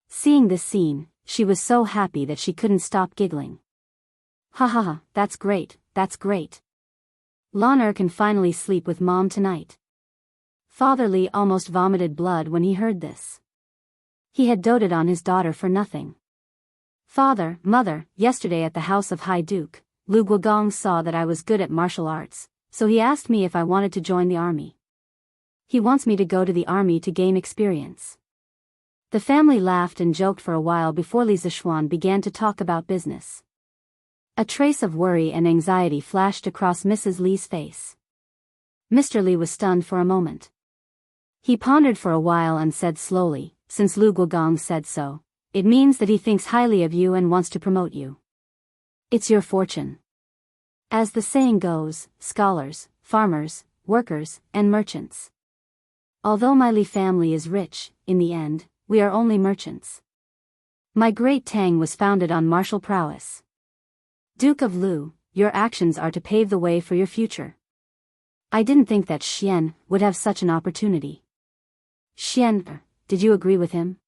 Seeing this scene, she was so happy that she couldn't stop giggling. "Ha ha ha, that's great, that's great. Lana can finally sleep with Mom tonight." Father Li almost vomited blood when he heard this. He had doted on his daughter for nothing. "Father, Mother, yesterday at the house of High Duke, Lu Guogong saw that I was good at martial arts, so he asked me if I wanted to join the army. He wants me to go to the army to gain experience." The family laughed and joked for a while before Li Zishuan began to talk about business. A trace of worry and anxiety flashed across Mrs. Li's face. Mr. Li was stunned for a moment. He pondered for a while and said slowly, "Since Lu Guogong said so, it means that he thinks highly of you and wants to promote you. It's your fortune. As the saying goes, scholars, farmers, workers, and merchants. Although my Li family is rich, in the end, we are only merchants. My great Tang was founded on martial prowess. Duke of Lu, your actions are to pave the way for your future. I didn't think that Xian would have such an opportunity." "Xian, did you agree with him?"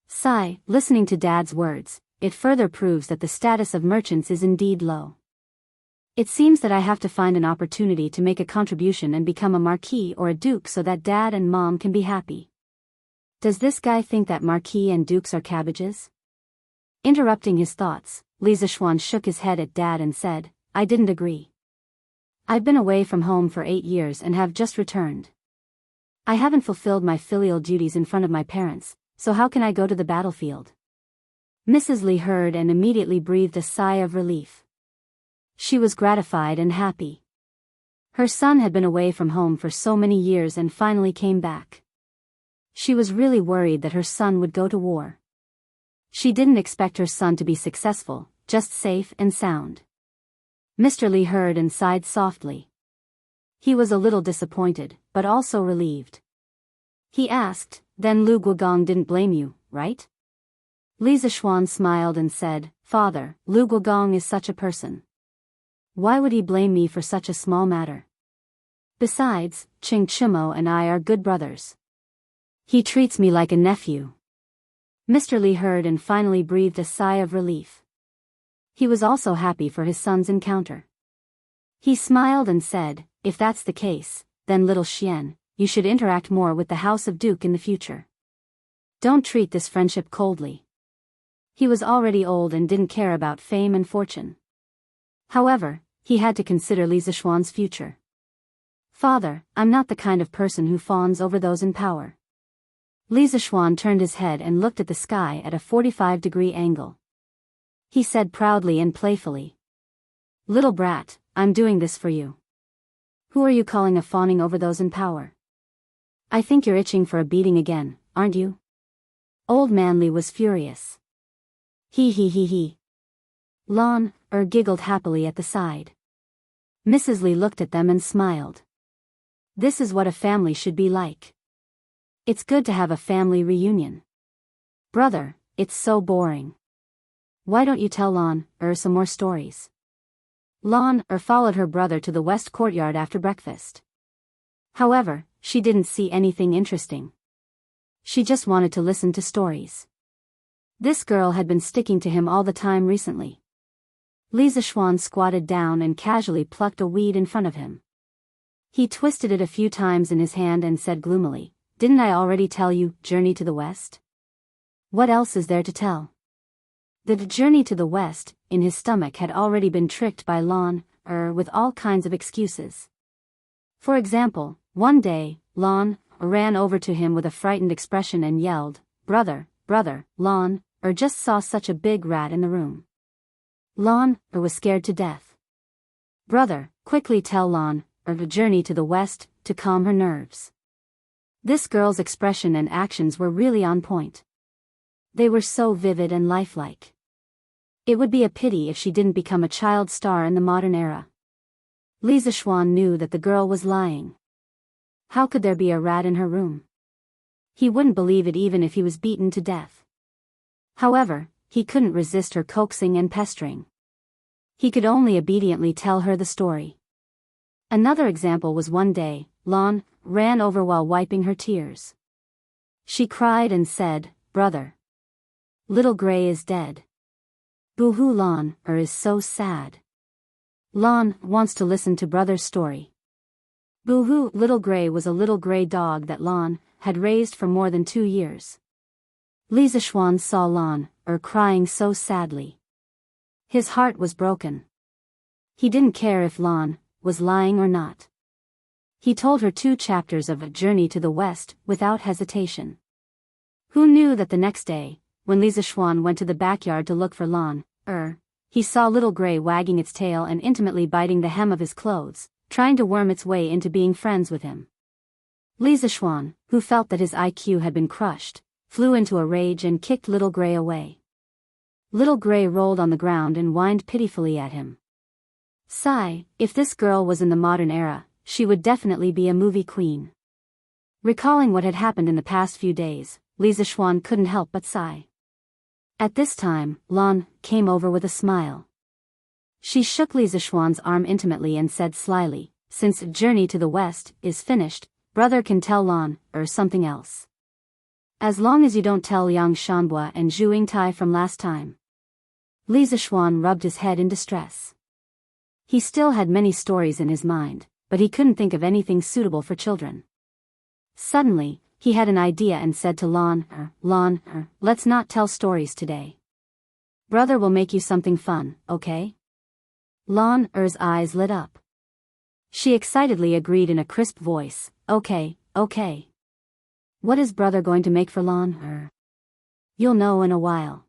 Sigh, listening to Dad's words, it further proves that the status of merchants is indeed low. It seems that I have to find an opportunity to make a contribution and become a marquis or a duke so that Dad and Mom can be happy. Does this guy think that marquis and dukes are cabbages? Interrupting his thoughts, Li Zishuan shook his head at Dad and said, "I didn't agree. I've been away from home for 8 years and have just returned. I haven't fulfilled my filial duties in front of my parents, so how can I go to the battlefield?" Mrs. Li heard and immediately breathed a sigh of relief. She was gratified and happy. Her son had been away from home for so many years and finally came back. She was really worried that her son would go to war. She didn't expect her son to be successful, just safe and sound. Mr. Lee heard and sighed softly. He was a little disappointed, but also relieved. He asked, "Then Lu Guogong didn't blame you, right?" Li Zishuan smiled and said, "Father, Lu Guogong is such a person. Why would he blame me for such a small matter? Besides, Ching Chimo and I are good brothers. He treats me like a nephew." Mr. Lee heard and finally breathed a sigh of relief. He was also happy for his son's encounter. He smiled and said, "If that's the case, then little Xian, you should interact more with the House of Duke in the future. Don't treat this friendship coldly." He was already old and didn't care about fame and fortune. However, he had to consider Li Zishuan's future. "Father, I'm not the kind of person who fawns over those in power." Li Zishuan turned his head and looked at the sky at a 45-degree angle. He said proudly and playfully, "Little brat, I'm doing this for you. Who are you calling a fawning over those in power? I think you're itching for a beating again, aren't you?" Old Man Li was furious. He. Lon giggled happily at the side. Mrs. Li looked at them and smiled. This is what a family should be like. It's good to have a family reunion. Brother, it's so boring. Why don't you tell Lon some more stories? Lon followed her brother to the west courtyard after breakfast. However, she didn't see anything interesting. She just wanted to listen to stories. This girl had been sticking to him all the time recently. Li Zishuan squatted down and casually plucked a weed in front of him. He twisted it a few times in his hand and said gloomily, "Didn't I already tell you, Journey to the West? What else is there to tell?" The journey to the west, in his stomach, had already been tricked by Lon, with all kinds of excuses. For example, one day, Lon ran over to him with a frightened expression and yelled, Brother, Lon just saw such a big rat in the room." Lon was scared to death. Brother quickly tell Lon the journey to the west to calm her nerves. This girl's expression and actions were really on point. They were so vivid and lifelike. It would be a pity if she didn't become a child star in the modern era. Li Zishuan knew that the girl was lying. How could there be a rat in her room? He wouldn't believe it even if he was beaten to death. However, he couldn't resist her coaxing and pestering. He could only obediently tell her the story. Another example was one day, Lon ran over while wiping her tears. She cried and said, "Brother, Little Gray is dead. Boo-hoo, Lon is so sad." Lon wants to listen to brother's story. Boo-hoo, Little Gray was a little gray dog that Lon had raised for more than 2 years. Li Zishuan saw Lon crying so sadly. His heart was broken. He didn't care if Lon was lying or not. He told her 2 chapters of A Journey to the West without hesitation. Who knew that the next day, when Li Zishuan went to the backyard to look for Lon, he saw Little Gray wagging its tail and intimately biting the hem of his clothes, trying to worm its way into being friends with him. Li Zishuan, who felt that his IQ had been crushed, flew into a rage and kicked Little Gray away. Little Gray rolled on the ground and whined pitifully at him. Sigh, if this girl was in the modern era, she would definitely be a movie queen. Recalling what had happened in the past few days, Li Zishuan couldn't help but sigh. At this time, Lon came over with a smile. She shook Li Zishuan's arm intimately and said slyly, "Since Journey to the West is finished, brother can tell Lon something else. As long as you don't tell Yang Shanbua and Zhu Yingtai from last time." Li Zishuan rubbed his head in distress. He still had many stories in his mind, but he couldn't think of anything suitable for children. Suddenly, he had an idea and said to Lon, let's not tell stories today. Brother will make you something fun, okay?" Lon's eyes lit up. She excitedly agreed in a crisp voice, Okay. What is brother going to make for Lon? You'll know in a while.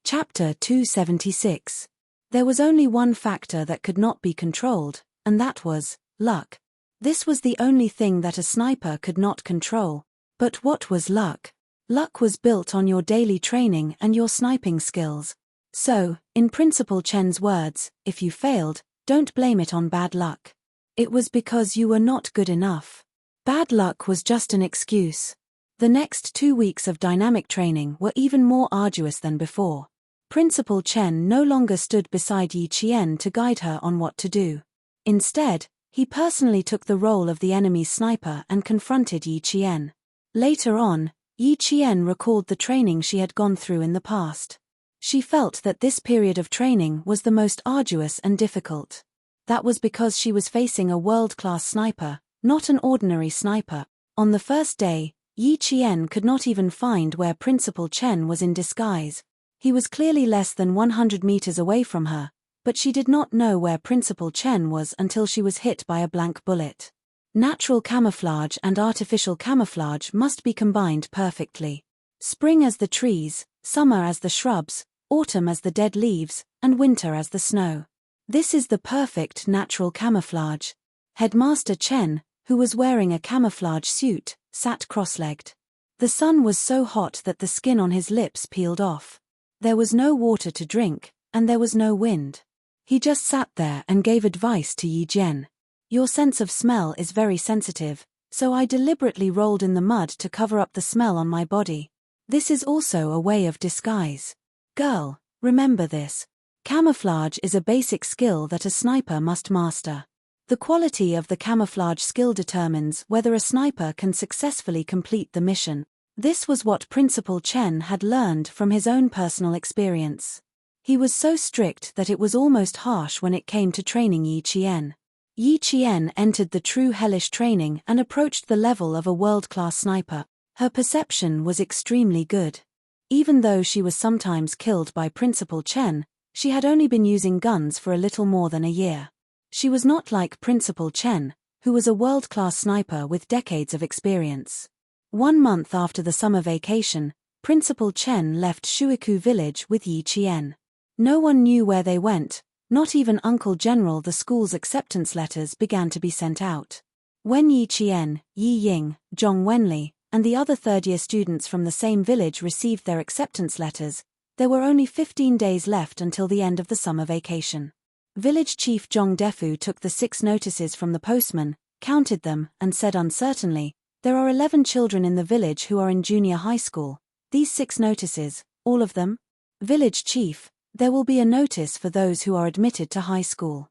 Chapter 276. There was only one factor that could not be controlled, and that was luck. This was the only thing that a sniper could not control. But what was luck? Luck was built on your daily training and your sniping skills. So, in Principal Chen's words, if you failed, don't blame it on bad luck. It was because you were not good enough. Bad luck was just an excuse. The next 2 weeks of dynamic training were even more arduous than before. Principal Chen no longer stood beside Yi Qian to guide her on what to do. Instead, he personally took the role of the enemy's sniper and confronted Yi Qian. Later on, Yi Qian recalled the training she had gone through in the past. She felt that this period of training was the most arduous and difficult. That was because she was facing a world-class sniper, not an ordinary sniper. On the first day, Yi Qian could not even find where Principal Chen was in disguise. He was clearly less than 100 meters away from her, but she did not know where Principal Chen was until she was hit by a blank bullet. Natural camouflage and artificial camouflage must be combined perfectly. Spring as the trees, summer as the shrubs, autumn as the dead leaves, and winter as the snow. This is the perfect natural camouflage. Headmaster Chen, who was wearing a camouflage suit, sat cross-legged. The sun was so hot that the skin on his lips peeled off. There was no water to drink, and there was no wind. He just sat there and gave advice to Yi Jian. Your sense of smell is very sensitive, so I deliberately rolled in the mud to cover up the smell on my body. This is also a way of disguise. Girl, remember this. Camouflage is a basic skill that a sniper must master. The quality of the camouflage skill determines whether a sniper can successfully complete the mission. This was what Principal Chen had learned from his own personal experience. He was so strict that it was almost harsh when it came to training Yi Qian. Yi Qian entered the true hellish training and approached the level of a world-class sniper. Her perception was extremely good. Even though she was sometimes killed by Principal Chen, she had only been using guns for a little more than a year. She was not like Principal Chen, who was a world-class sniper with decades of experience. 1 month after the summer vacation, Principal Chen left Shuiku village with Yi Qian. No one knew where they went, not even Uncle General. The school's acceptance letters began to be sent out. When Yi Qian, Yi Ying, Zhong Wenli, and the other third-year students from the same village received their acceptance letters, there were only 15 days left until the end of the summer vacation. Village Chief Zhong Defu took the 6 notices from the postman, counted them, and said uncertainly, "There are 11 children in the village who are in junior high school. These 6 notices, all of them?" Village Chief, there will be a notice for those who are admitted to high school.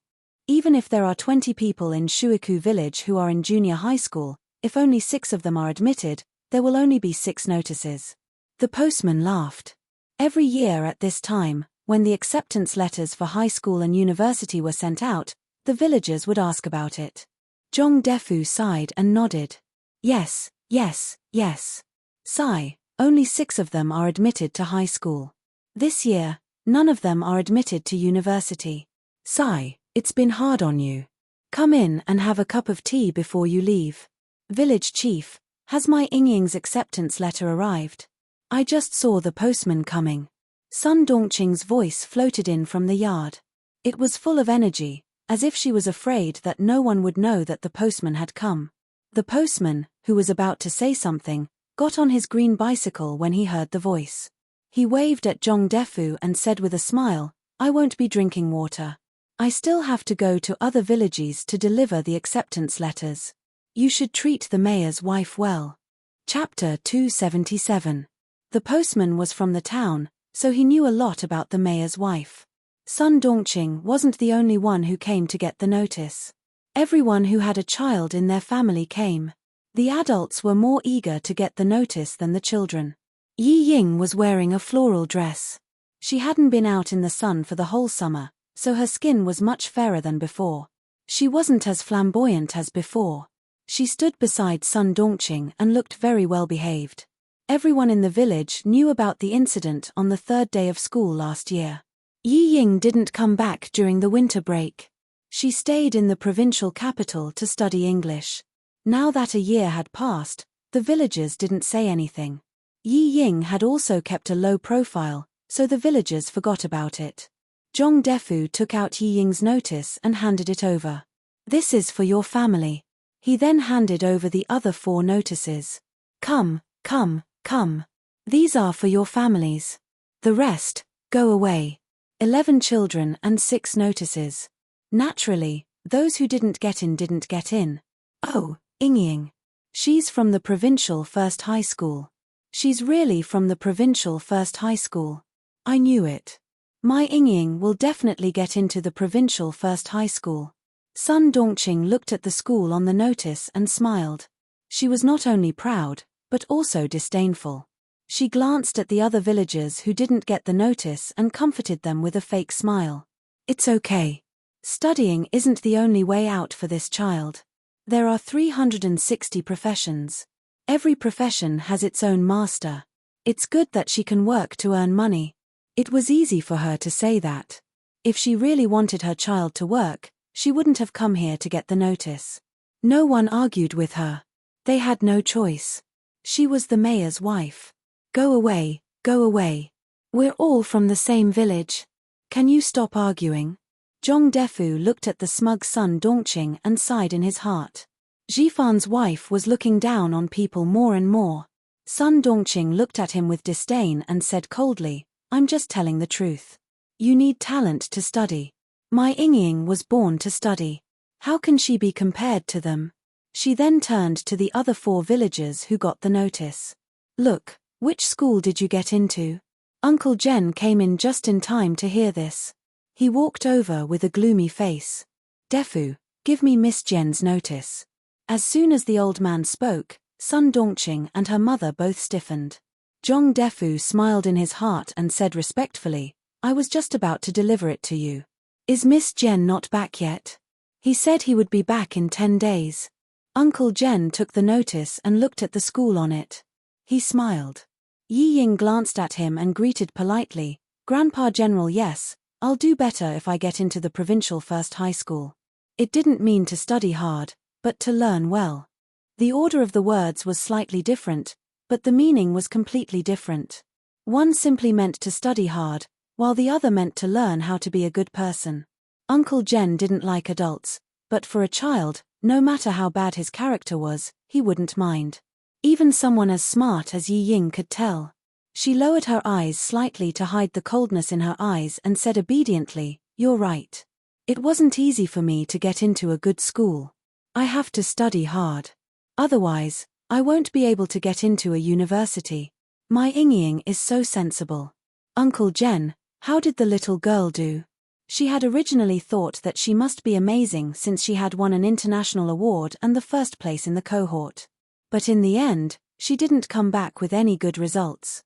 Even if there are 20 people in Shuiku village who are in junior high school, if only 6 of them are admitted, there will only be 6 notices. The postman laughed. Every year at this time, when the acceptance letters for high school and university were sent out, the villagers would ask about it. Zhong Defu sighed and nodded. Yes, yes, yes. Sigh, only 6 of them are admitted to high school. This year, none of them are admitted to university. Sigh, it's been hard on you. Come in and have a cup of tea before you leave. Village Chief, has my Yingying's acceptance letter arrived? I just saw the postman coming. Sun Dongqing's voice floated in from the yard. It was full of energy, as if she was afraid that no one would know that the postman had come. The postman, who was about to say something, got on his green bicycle when he heard the voice. He waved at Zhong Defu and said with a smile, "I won't be drinking water. I still have to go to other villages to deliver the acceptance letters. You should treat the mayor's wife well." Chapter 277. The postman was from the town, so he knew a lot about the mayor's wife. Sun Dongqing wasn't the only one who came to get the notice. Everyone who had a child in their family came. The adults were more eager to get the notice than the children. Yi Ying was wearing a floral dress. She hadn't been out in the sun for the whole summer, so her skin was much fairer than before. She wasn't as flamboyant as before. She stood beside Sun Dongqing and looked very well behaved. Everyone in the village knew about the incident on the 3rd day of school last year. Yi Ying didn't come back during the winter break. She stayed in the provincial capital to study English. Now that a year had passed, the villagers didn't say anything. Yi Ying had also kept a low profile, so the villagers forgot about it. Zhong Defu took out Yi Ying's notice and handed it over. "This is for your family." He then handed over the other 4 notices. Come. These are for your families. The rest, go away." 11 children and 6 notices. Naturally, those who didn't get in. Oh, Ying. She's from the provincial first high school. She's really from the provincial first high school. I knew it. My Ying will definitely get into the provincial first high school. Sun Dongqing looked at the school on the notice and smiled. She was not only proud, but also disdainful. She glanced at the other villagers who didn't get the notice and comforted them with a fake smile. It's okay. Studying isn't the only way out for this child. There are 360 professions. Every profession has its own master. It's good that she can work to earn money. It was easy for her to say that. If she really wanted her child to work, she wouldn't have come here to get the notice. No one argued with her. They had no choice. She was the mayor's wife. Go away, go away. We're all from the same village. Can you stop arguing? Zhong Defu looked at the smug Sun Dongqing and sighed in his heart. Jifan's wife was looking down on people more and more. Sun Dongqing looked at him with disdain and said coldly, I'm just telling the truth. You need talent to study. My Ying was born to study. How can she be compared to them? She then turned to the other 4 villagers who got the notice. Look, which school did you get into? Uncle Jen came in just in time to hear this. He walked over with a gloomy face. Defu, give me Miss Jen's notice. As soon as the old man spoke, Sun Dongqing and her mother both stiffened. Zhong Defu smiled in his heart and said respectfully, I was just about to deliver it to you. Is Miss Jen not back yet? He said he would be back in 10 days. Uncle Jen took the notice and looked at the school on it. He smiled. Yi Ying glanced at him and greeted politely, Grandpa General, yes, I'll do better if I get into the provincial first high school. It didn't mean to study hard, but to learn well. The order of the words was slightly different, but the meaning was completely different. One simply meant to study hard, while the other meant to learn how to be a good person. Uncle Jen didn't like adults, but for a child, no matter how bad his character was, he wouldn't mind. Even someone as smart as Yi Ying could tell. She lowered her eyes slightly to hide the coldness in her eyes and said obediently, You're right. It wasn't easy for me to get into a good school. I have to study hard. Otherwise, I won't be able to get into a university. My Ying is so sensible. Uncle Jen, how did the little girl do? She had originally thought that she must be amazing since she had won an international award and the first place in the cohort. But in the end, she didn't come back with any good results.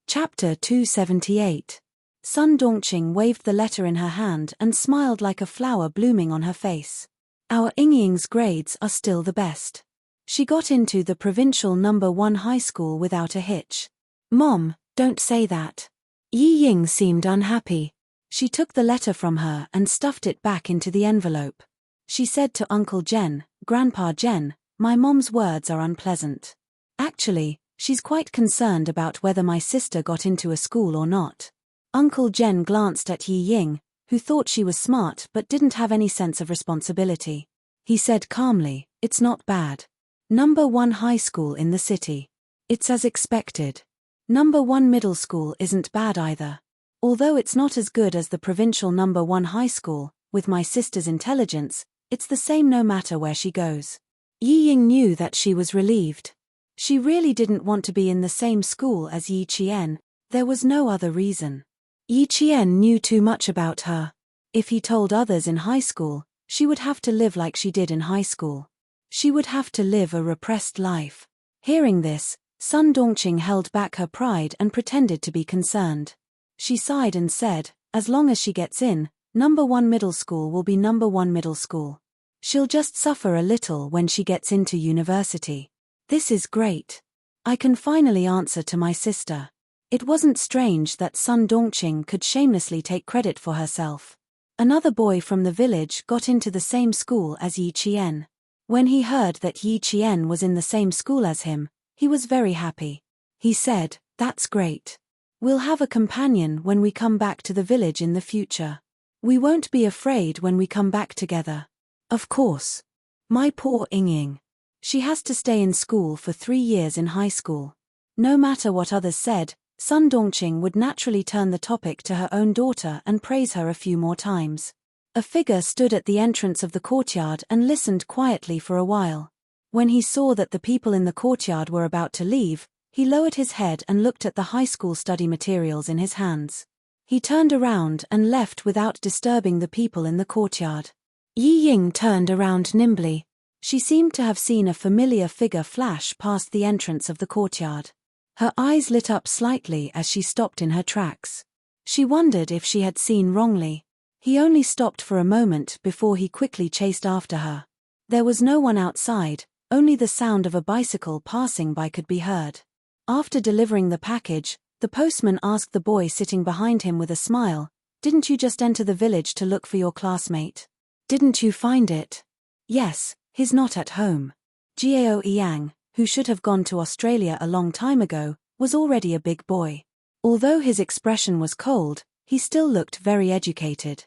Chapter 278. Sun Dongqing waved the letter in her hand and smiled like a flower blooming on her face. Our Ying's grades are still the best. She got into the provincial number 1 high school without a hitch. Mom, don't say that. Yi Ying seemed unhappy. She took the letter from her and stuffed it back into the envelope. She said to Uncle Jen, Grandpa Jen, my mom's words are unpleasant. Actually, she's quite concerned about whether my sister got into a school or not. Uncle Jen glanced at Yi Ying, who thought she was smart but didn't have any sense of responsibility. He said calmly, It's not bad. Number 1 high school in the city. It's as expected. Number 1 middle school isn't bad either. Although it's not as good as the provincial number 1 high school, with my sister's intelligence, it's the same no matter where she goes. Yi Ying knew that she was relieved. She really didn't want to be in the same school as Yi Qian, there was no other reason. Yi Qian knew too much about her. If he told others in high school, she would have to live like she did in high school. She would have to live a repressed life. Hearing this, Sun Dongqing held back her pride and pretended to be concerned. She sighed and said, As long as she gets in, number 1 middle school will be number 1 middle school. She'll just suffer a little when she gets into university. This is great. I can finally answer to my sister. It wasn't strange that Sun Dongqing could shamelessly take credit for herself. Another boy from the village got into the same school as Yi Qian. When he heard that Yi Qian was in the same school as him, he was very happy. He said, That's great. We'll have a companion when we come back to the village in the future. We won't be afraid when we come back together. Of course. My poor Ying. She has to stay in school for 3 years in high school. No matter what others said, Sun Dongqing would naturally turn the topic to her own daughter and praise her a few more times. A figure stood at the entrance of the courtyard and listened quietly for a while. When he saw that the people in the courtyard were about to leave, he lowered his head and looked at the high school study materials in his hands. He turned around and left without disturbing the people in the courtyard. Yi Ying turned around nimbly. She seemed to have seen a familiar figure flash past the entrance of the courtyard. Her eyes lit up slightly as she stopped in her tracks. She wondered if she had seen wrongly. He only stopped for a moment before he quickly chased after her. There was no one outside, only the sound of a bicycle passing by could be heard. After delivering the package, the postman asked the boy sitting behind him with a smile, "Didn't you just enter the village to look for your classmate? Didn't you find it?" "Yes, he's not at home." Jiao Yang, who should have gone to Australia a long time ago, was already a big boy. Although his expression was cold, he still looked very educated.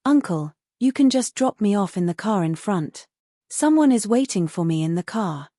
"Uncle, you can just drop me off in the car in front. Someone is waiting for me in the car."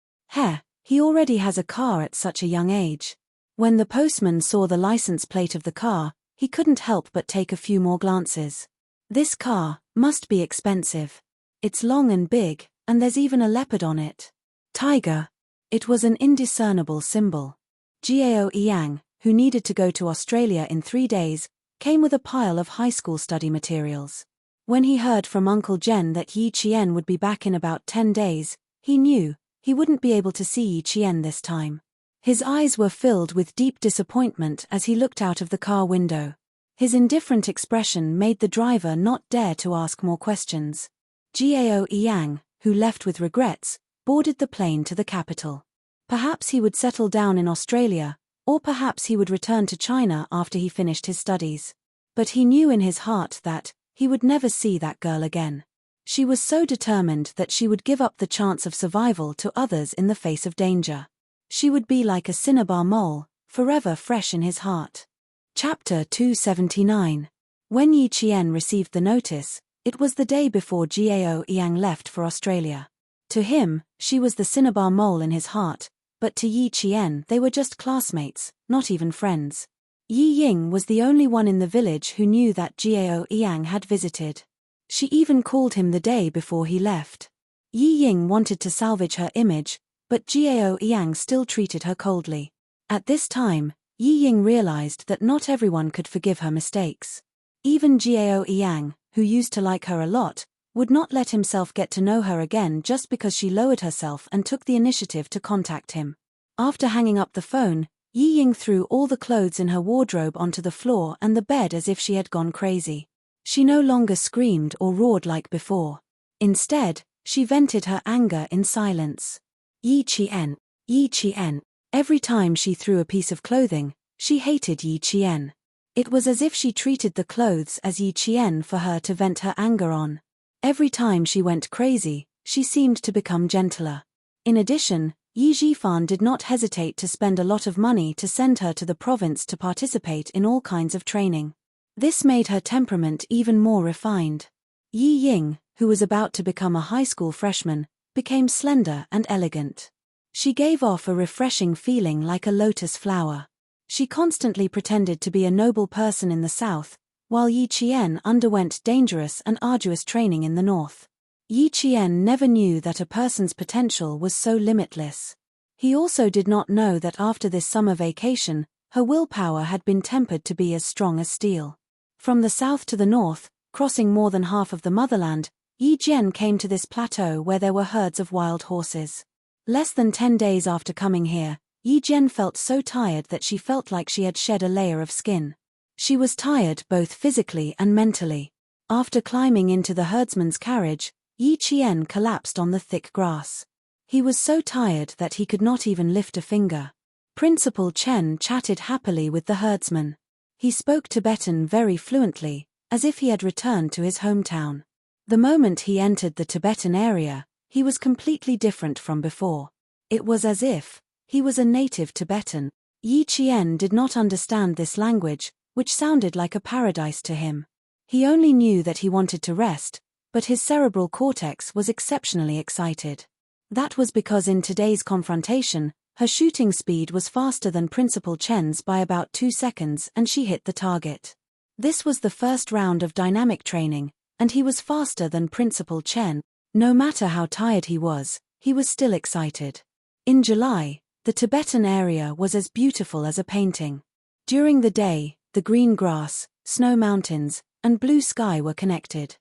He already has a car at such a young age. When the postman saw the license plate of the car, he couldn't help but take a few more glances. This car must be expensive. It's long and big, and there's even a leopard on it. Tiger. It was an indiscernible symbol. Jiao Yang, who needed to go to Australia in 3 days, came with a pile of high school study materials. When he heard from Uncle Jen that Yi Qian would be back in about 10 days, he knew he wouldn't be able to see Yi Qian this time. His eyes were filled with deep disappointment as he looked out of the car window. His indifferent expression made the driver not dare to ask more questions. Jiao Yang, who left with regrets, boarded the plane to the capital. Perhaps he would settle down in Australia, or perhaps he would return to China after he finished his studies. But he knew in his heart that he would never see that girl again. She was so determined that she would give up the chance of survival to others in the face of danger. She would be like a cinnabar mole, forever fresh in his heart. Chapter 279. When Yi Qian received the notice, it was the day before Jiao Yang left for Australia. To him, she was the cinnabar mole in his heart, but to Yi Qian they were just classmates, not even friends. Yi Ying was the only one in the village who knew that Jiao Yang had visited. She even called him the day before he left. Yi Ying wanted to salvage her image, but Jiao Yang still treated her coldly. At this time, Yi Ying realized that not everyone could forgive her mistakes. Even Jiao Yang, who used to like her a lot, would not let himself get to know her again just because she lowered herself and took the initiative to contact him. After hanging up the phone, Yi Ying threw all the clothes in her wardrobe onto the floor and the bed as if she had gone crazy. She no longer screamed or roared like before. Instead, she vented her anger in silence. Yi Qian, Yi Qian. Every time she threw a piece of clothing, she hated Yi Qian. It was as if she treated the clothes as Yi Qian for her to vent her anger on. Every time she went crazy, she seemed to become gentler. In addition, Yi Zhifan did not hesitate to spend a lot of money to send her to the province to participate in all kinds of training. This made her temperament even more refined. Yi Ying, who was about to become a high school freshman, became slender and elegant. She gave off a refreshing feeling like a lotus flower. She constantly pretended to be a noble person in the south, while Yi Qian underwent dangerous and arduous training in the north. Yi Qian never knew that a person's potential was so limitless. He also did not know that after this summer vacation, her willpower had been tempered to be as strong as steel. From the south to the north, crossing more than half of the motherland, Yi Jian came to this plateau where there were herds of wild horses. Less than 10 days after coming here, Yi Jian felt so tired that she felt like she had shed a layer of skin. She was tired both physically and mentally. After climbing into the herdsman's carriage, Yi Qian collapsed on the thick grass. He was so tired that he could not even lift a finger. Principal Chen chatted happily with the herdsman. He spoke Tibetan very fluently, as if he had returned to his hometown. The moment he entered the Tibetan area, he was completely different from before. It was as if he was a native Tibetan. Yi Qian did not understand this language, which sounded like a paradise to him. He only knew that he wanted to rest, but his cerebral cortex was exceptionally excited. That was because in today's confrontation, Her shooting speed was faster than Principal Chen's by about 2 seconds and she hit the target. This was the first round of dynamic training, and he was faster than Principal Chen. No matter how tired he was still excited. In July, the Tibetan area was as beautiful as a painting. During the day, the green grass, snow mountains, and blue sky were connected.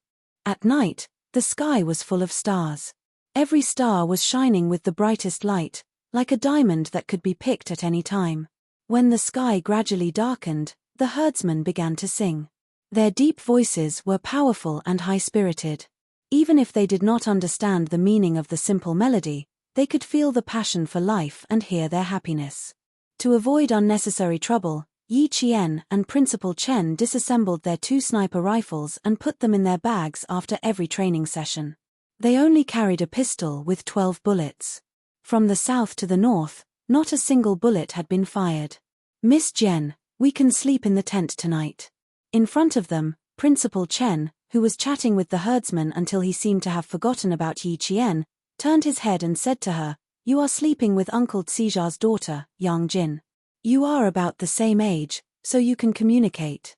At night, the sky was full of stars. Every star was shining with the brightest light, like a diamond that could be picked at any time. When the sky gradually darkened, the herdsmen began to sing. Their deep voices were powerful and high-spirited. Even if they did not understand the meaning of the simple melody, they could feel the passion for life and hear their happiness. To avoid unnecessary trouble, Yi Qian and Principal Chen disassembled their 2 sniper rifles and put them in their bags after every training session. They only carried a pistol with 12 bullets. From the south to the north, not a single bullet had been fired. "Miss Jen, we can sleep in the tent tonight." In front of them, Principal Chen, who was chatting with the herdsman until he seemed to have forgotten about Yi Qian, turned his head and said to her, "You are sleeping with Uncle Xija's daughter, Yang Jin. You are about the same age, so you can communicate."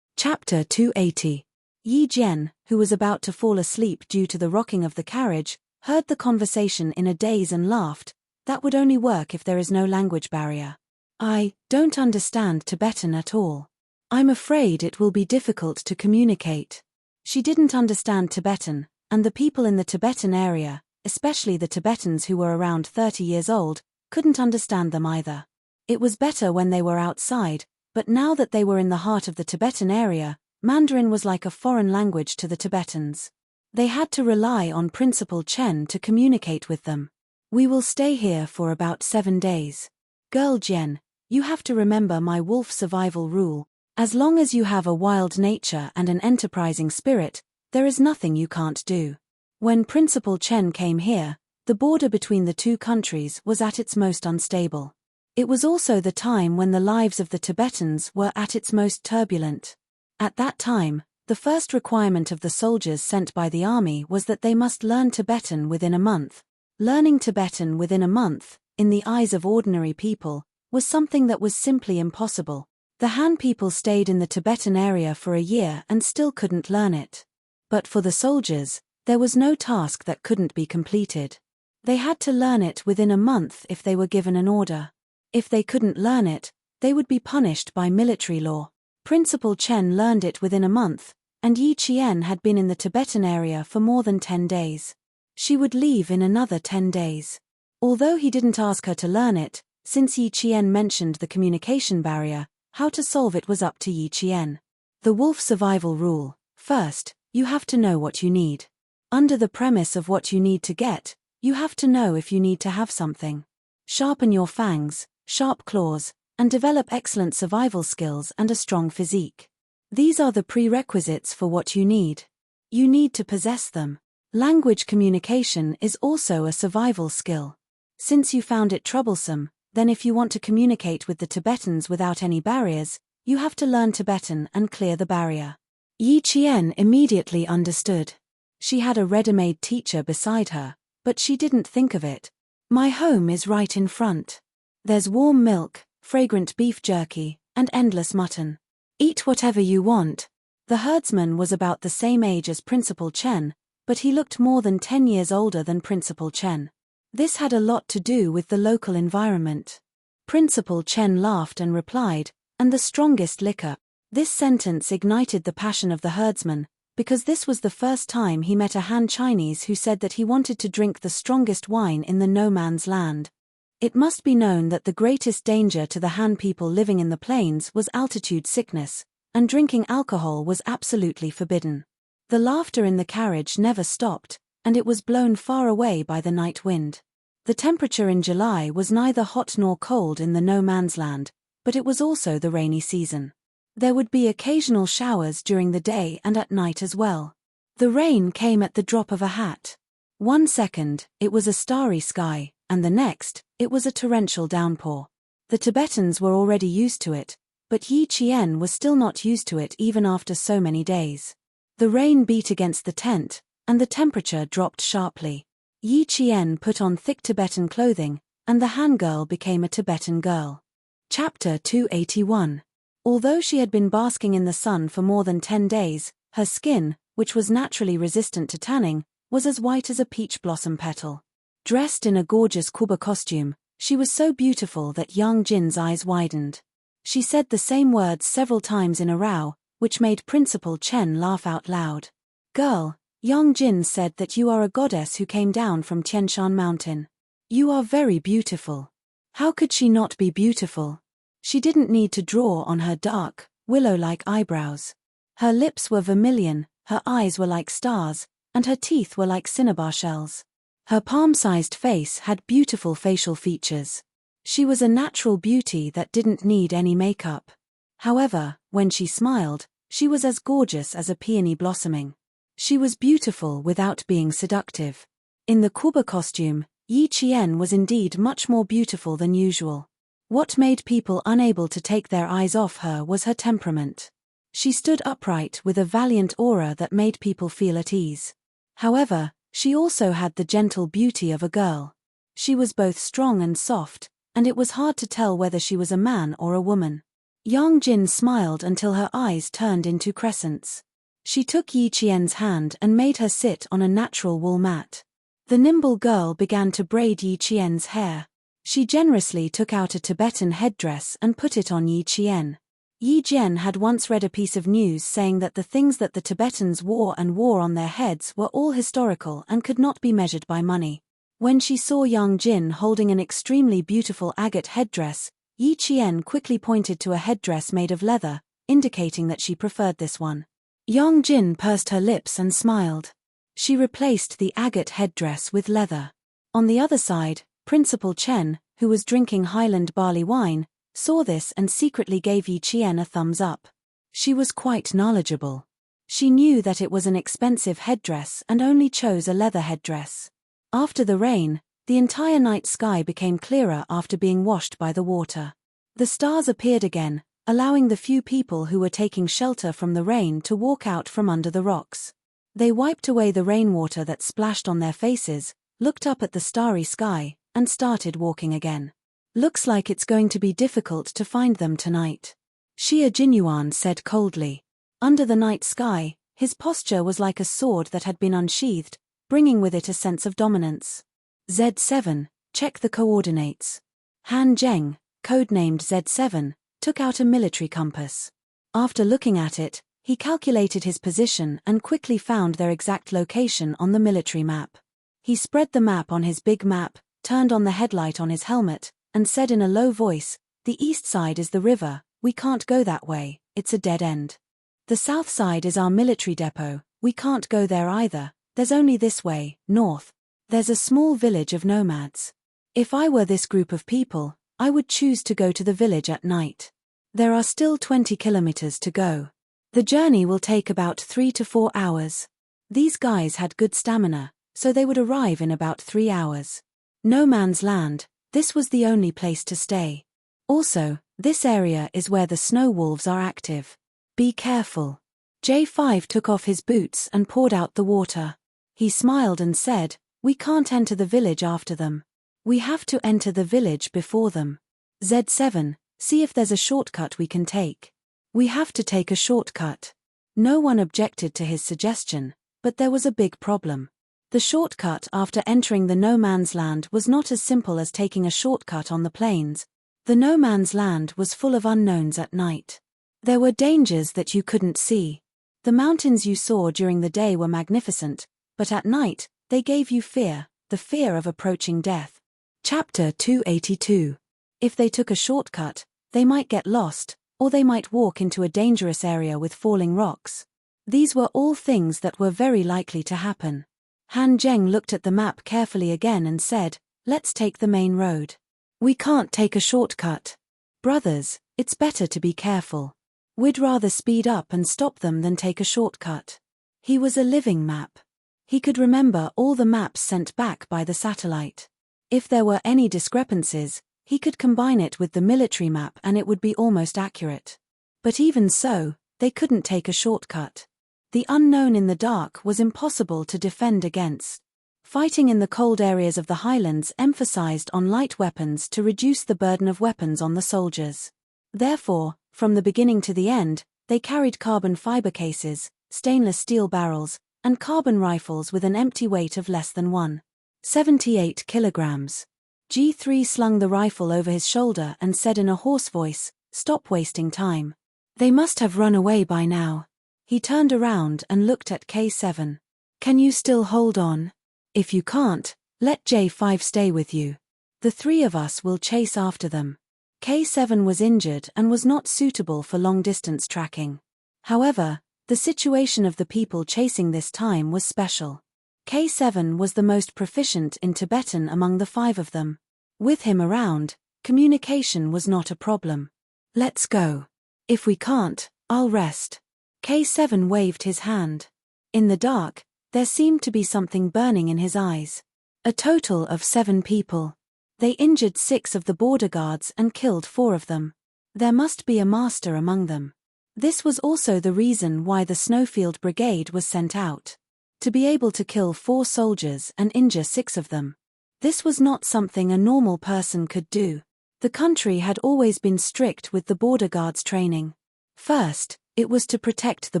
Chapter 280. Yi Jian, who was about to fall asleep due to the rocking of the carriage, heard the conversation in a daze and laughed. "That would only work if there is no language barrier. I don't understand Tibetan at all. I'm afraid it will be difficult to communicate." She didn't understand Tibetan, and the people in the Tibetan area, especially the Tibetans who were around 30 years old, couldn't understand them either. It was better when they were outside, but now that they were in the heart of the Tibetan area, Mandarin was like a foreign language to the Tibetans. They had to rely on Principal Chen to communicate with them. "We will stay here for about 7 days. Girl Jen, you have to remember my wolf survival rule. As long as you have a wild nature and an enterprising spirit, there is nothing you can't do." When Principal Chen came here, the border between the 2 countries was at its most unstable. It was also the time when the lives of the Tibetans were at its most turbulent. At that time, the first requirement of the soldiers sent by the army was that they must learn Tibetan within a month. Learning Tibetan within a month, in the eyes of ordinary people, was something that was simply impossible. The Han people stayed in the Tibetan area for a year and still couldn't learn it. But for the soldiers, there was no task that couldn't be completed. They had to learn it within a month if they were given an order. If they couldn't learn it, they would be punished by military law. Principal Chen learned it within a month, and Yi Qian had been in the Tibetan area for more than 10 days. She would leave in another 10 days. Although he didn't ask her to learn it, since Yi Qian mentioned the communication barrier, how to solve it was up to Yi Qian. The wolf survival rule: first, you have to know what you need. Under the premise of what you need to get, you have to know if you need to have something. Sharpen your fangs, sharp claws, and develop excellent survival skills and a strong physique. These are the prerequisites for what you need. You need to possess them. Language communication is also a survival skill. Since you found it troublesome, then if you want to communicate with the Tibetans without any barriers, you have to learn Tibetan and clear the barrier. Yi Qian immediately understood. She had a ready-made teacher beside her, but she didn't think of it. My home is right in front. There's warm milk, fragrant beef jerky, and endless mutton. Eat whatever you want. The herdsman was about the same age as Principal Chen, but he looked more than 10 years older than Principal Chen. This had a lot to do with the local environment. Principal Chen laughed and replied, "And the strongest liquor." This sentence ignited the passion of the herdsman, because this was the first time he met a Han Chinese who said that he wanted to drink the strongest wine in the no man's land. It must be known that the greatest danger to the Han people living in the plains was altitude sickness, and drinking alcohol was absolutely forbidden. The laughter in the carriage never stopped, and it was blown far away by the night wind. The temperature in July was neither hot nor cold in the no man's land, but it was also the rainy season. There would be occasional showers during the day and at night as well. The rain came at the drop of a hat. One second, it was a starry sky, and the next, it was a torrential downpour. The Tibetans were already used to it, but Yi Qian was still not used to it even after so many days. The rain beat against the tent, and the temperature dropped sharply. Yi Qian put on thick Tibetan clothing, and the Han girl became a Tibetan girl. Chapter 281. Although she had been basking in the sun for more than 10 days, her skin, which was naturally resistant to tanning, was as white as a peach blossom petal. Dressed in a gorgeous kuba costume, she was so beautiful that Yang Jin's eyes widened. She said the same words several times in a row, which made Principal Chen laugh out loud. "Girl, Yang Jin said that you are a goddess who came down from Tianshan Mountain. You are very beautiful." How could she not be beautiful? She didn't need to draw on her dark, willow-like eyebrows. Her lips were vermilion, her eyes were like stars, and her teeth were like cinnabar shells. Her palm-sized face had beautiful facial features. She was a natural beauty that didn't need any makeup. However, when she smiled, she was as gorgeous as a peony blossoming. She was beautiful without being seductive. In the kuba costume, Yi Qian was indeed much more beautiful than usual. What made people unable to take their eyes off her was her temperament. She stood upright with a valiant aura that made people feel at ease. However, she also had the gentle beauty of a girl. She was both strong and soft, and it was hard to tell whether she was a man or a woman. Yang Jin smiled until her eyes turned into crescents. She took Yi Qian's hand and made her sit on a natural wool mat. The nimble girl began to braid Yi Qian's hair. She generously took out a Tibetan headdress and put it on Yi Qian. Yi Jian had once read a piece of news saying that the things that the Tibetans wore on their heads were all historical and could not be measured by money. When she saw Yang Jin holding an extremely beautiful agate headdress, Yi Qian quickly pointed to a headdress made of leather, indicating that she preferred this one. Yang Jin pursed her lips and smiled. She replaced the agate headdress with leather. On the other side, Principal Chen, who was drinking Highland barley wine, saw this and secretly gave Yi Qian a thumbs up. She was quite knowledgeable. She knew that it was an expensive headdress and only chose a leather headdress. After the rain, the entire night sky became clearer after being washed by the water. The stars appeared again, allowing the few people who were taking shelter from the rain to walk out from under the rocks. They wiped away the rainwater that splashed on their faces, looked up at the starry sky, and started walking again. "Looks like it's going to be difficult to find them tonight," Xia Jinyuan said coldly. Under the night sky, his posture was like a sword that had been unsheathed, bringing with it a sense of dominance. Z7, check the coordinates. Han Zheng, codenamed Z7, took out a military compass. After looking at it, he calculated his position and quickly found their exact location on the military map. He spread the map on his big map, turned on the headlight on his helmet, and said in a low voice, "The east side is the river, we can't go that way, it's a dead end. The south side is our military depot, we can't go there either, there's only this way, north. There's a small village of nomads. If I were this group of people, I would choose to go to the village at night. There are still 20 kilometers to go. The journey will take about 3 to 4 hours. These guys had good stamina, so they would arrive in about 3 hours. No man's land, this was the only place to stay. Also, this area is where the snow wolves are active. Be careful." J5 took off his boots and poured out the water. He smiled and said, "We can't enter the village after them. We have to enter the village before them. Z7, see if there's a shortcut we can take." "We have to take a shortcut." No one objected to his suggestion, but there was a big problem. The shortcut after entering the no man's land was not as simple as taking a shortcut on the plains. The no man's land was full of unknowns at night. There were dangers that you couldn't see. The mountains you saw during the day were magnificent, but at night, they gave you fear, the fear of approaching death. Chapter 282. If they took a shortcut, they might get lost, or they might walk into a dangerous area with falling rocks. These were all things that were very likely to happen. Han Zheng looked at the map carefully again and said, "Let's take the main road. We can't take a shortcut. Brothers, it's better to be careful. We'd rather speed up and stop them than take a shortcut." He was a living map. He could remember all the maps sent back by the satellite. If there were any discrepancies, he could combine it with the military map and it would be almost accurate. But even so, they couldn't take a shortcut. The unknown in the dark was impossible to defend against. Fighting in the cold areas of the highlands emphasized on light weapons to reduce the burden of weapons on the soldiers. Therefore, from the beginning to the end, they carried carbon fiber cases, stainless steel barrels, and carbon rifles with an empty weight of less than 178 kilograms. G3 slung the rifle over his shoulder and said in a hoarse voice, "Stop wasting time. They must have run away by now." He turned around and looked at K7. "Can you still hold on? If you can't, let J5 stay with you. The three of us will chase after them." K7 was injured and was not suitable for long-distance tracking. However, the situation of the people chasing this time was special. K7 was the most proficient in Tibetan among the five of them. With him around, communication was not a problem. "Let's go. If we can't, I'll rest." K7 waved his hand. In the dark, there seemed to be something burning in his eyes. A total of 7 people. They injured 6 of the border guards and killed 4 of them. There must be a master among them. This was also the reason why the Snowfield Brigade was sent out. To be able to kill 4 soldiers and injure 6 of them. This was not something a normal person could do. The country had always been strict with the border guards training. First, it was to protect the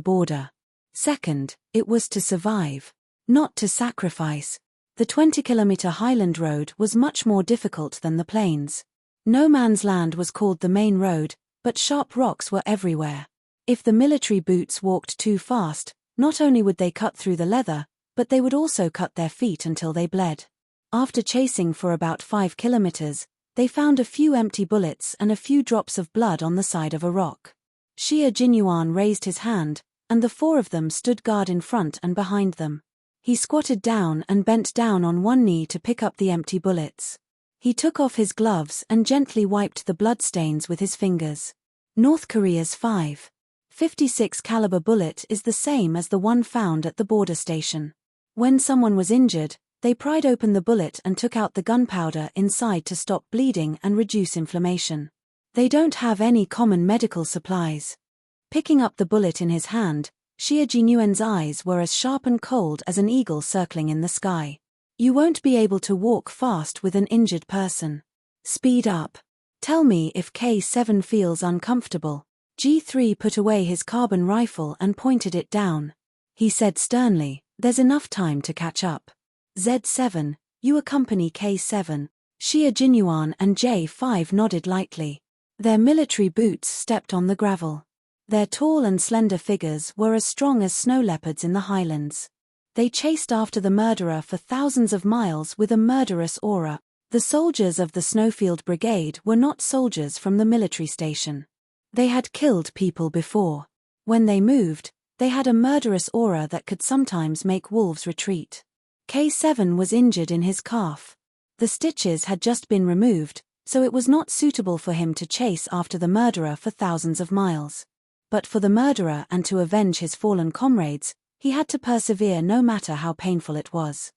border. Second, it was to survive, not to sacrifice. The 20-kilometer highland road was much more difficult than the plains. No man's land was called the main road, but sharp rocks were everywhere. If the military boots walked too fast, not only would they cut through the leather, but they would also cut their feet until they bled. After chasing for about 5 kilometers, they found a few empty bullets and a few drops of blood on the side of a rock. Xia Jinyuan raised his hand, and the 4 of them stood guard in front and behind them. He squatted down and bent down on one knee to pick up the empty bullets. He took off his gloves and gently wiped the bloodstains with his fingers. North Korea's .556 caliber bullet is the same as the one found at the border station. When someone was injured, they pried open the bullet and took out the gunpowder inside to stop bleeding and reduce inflammation. They don't have any common medical supplies. Picking up the bullet in his hand, Xia Jinyuan's eyes were as sharp and cold as an eagle circling in the sky. "You won't be able to walk fast with an injured person. Speed up. Tell me if K7 feels uncomfortable." G3 put away his carbon rifle and pointed it down. He said sternly, "There's enough time to catch up. Z7, you accompany K7. Xia Jinyuan and J5 nodded lightly. Their military boots stepped on the gravel. Their tall and slender figures were as strong as snow leopards in the highlands. They chased after the murderer for thousands of miles with a murderous aura. The soldiers of the Snowfield Brigade were not soldiers from the military station. They had killed people before. When they moved, they had a murderous aura that could sometimes make wolves retreat. K7 was injured in his calf. The stitches had just been removed, so it was not suitable for him to chase after the murderer for thousands of miles. But for the murderer and to avenge his fallen comrades, he had to persevere no matter how painful it was.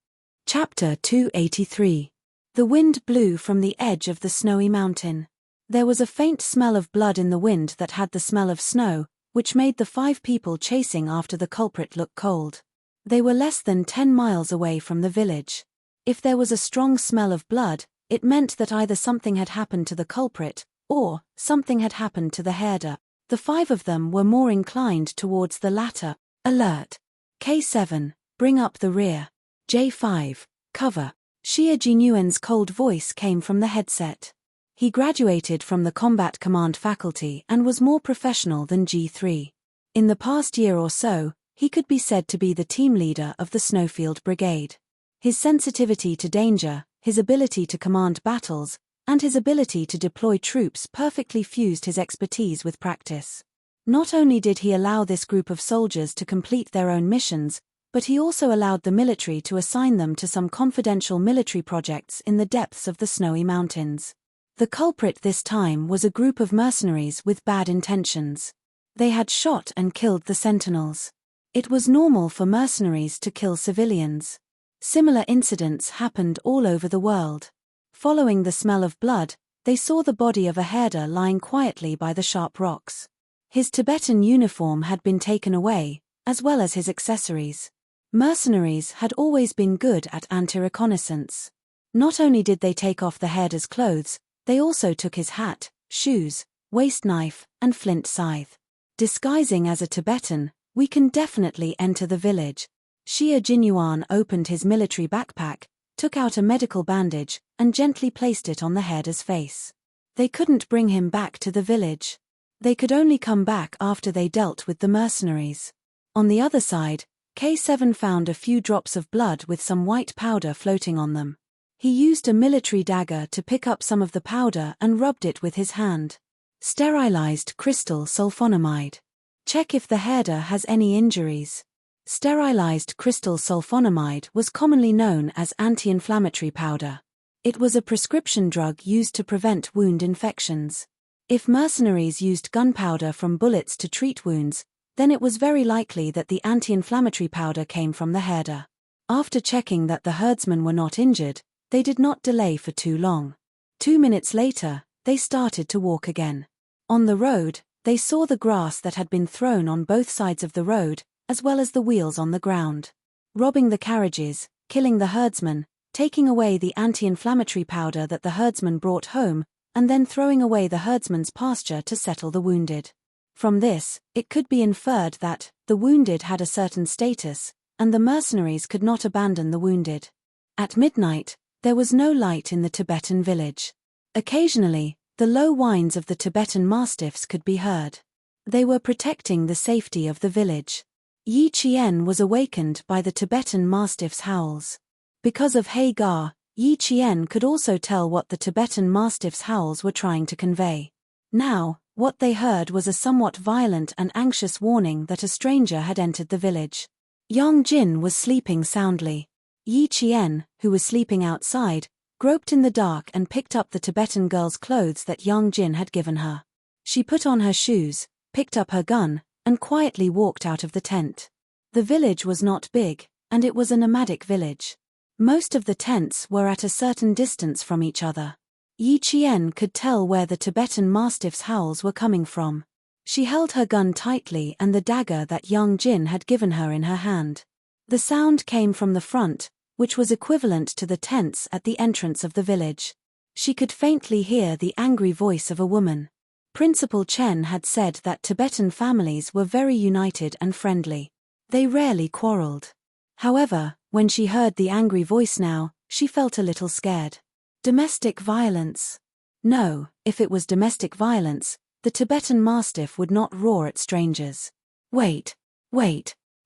Chapter 283. The wind blew from the edge of the snowy mountain. There was a faint smell of blood in the wind that had the smell of snow, which made the 5 people chasing after the culprit look cold. They were less than 10 miles away from the village. If there was a strong smell of blood, it meant that either something had happened to the culprit, or something had happened to the herder. The 5 of them were more inclined towards the latter. Alert. K7, bring up the rear. J5, cover. Xia Jinyuan's cold voice came from the headset. He graduated from the Combat Command faculty and was more professional than G3. In the past year or so, he could be said to be the team leader of the Snowfield Brigade. His sensitivity to danger, his ability to command battles, and his ability to deploy troops perfectly fused his expertise with practice. Not only did he allow this group of soldiers to complete their own missions, but he also allowed the military to assign them to some confidential military projects in the depths of the snowy mountains. The culprit this time was a group of mercenaries with bad intentions. They had shot and killed the sentinels. It was normal for mercenaries to kill civilians. Similar incidents happened all over the world. Following the smell of blood, they saw the body of a herder lying quietly by the sharp rocks. His Tibetan uniform had been taken away, as well as his accessories. Mercenaries had always been good at anti-reconnaissance. Not only did they take off the herder's clothes, they also took his hat, shoes, waist knife, and flint scythe. Disguising as a Tibetan, we can definitely enter the village. Xia Jinyuan opened his military backpack, took out a medical bandage, and gently placed it on the herder's face. They couldn't bring him back to the village. They could only come back after they dealt with the mercenaries. On the other side, K7 found a few drops of blood with some white powder floating on them. He used a military dagger to pick up some of the powder and rubbed it with his hand. Sterilized crystal sulfonamide. Check if the herder has any injuries. Sterilized crystal sulfonamide was commonly known as anti-inflammatory powder. It was a prescription drug used to prevent wound infections. If mercenaries used gunpowder from bullets to treat wounds, then it was very likely that the anti-inflammatory powder came from the herder. After checking that the herdsmen were not injured, they did not delay for too long. 2 minutes later, they started to walk again. On the road, they saw the grass that had been thrown on both sides of the road, as well as the wheels on the ground. Robbing the carriages, killing the herdsmen, taking away the anti-inflammatory powder that the herdsman brought home, and then throwing away the herdsman's pasture to settle the wounded. From this, it could be inferred that the wounded had a certain status, and the mercenaries could not abandon the wounded. At midnight, there was no light in the Tibetan village. Occasionally, the low whines of the Tibetan mastiffs could be heard. They were protecting the safety of the village. Yi Qian was awakened by the Tibetan mastiff's howls. Because of Hagar, Yi Qian could also tell what the Tibetan mastiff's howls were trying to convey. Now, what they heard was a somewhat violent and anxious warning that a stranger had entered the village. Yang Jin was sleeping soundly. Yi Qian, who was sleeping outside, groped in the dark and picked up the Tibetan girl's clothes that Yang Jin had given her. She put on her shoes, picked up her gun, and quietly walked out of the tent. The village was not big, and it was a nomadic village. Most of the tents were at a certain distance from each other. Yi Qian could tell where the Tibetan mastiff's howls were coming from. She held her gun tightly and the dagger that Yang Jin had given her in her hand. The sound came from the front, which was equivalent to the tents at the entrance of the village. She could faintly hear the angry voice of a woman. Principal Chen had said that Tibetan families were very united and friendly. They rarely quarreled. However, when she heard the angry voice now, she felt a little scared. Domestic violence. No, if it was domestic violence, the Tibetan mastiff would not roar at strangers. Wait.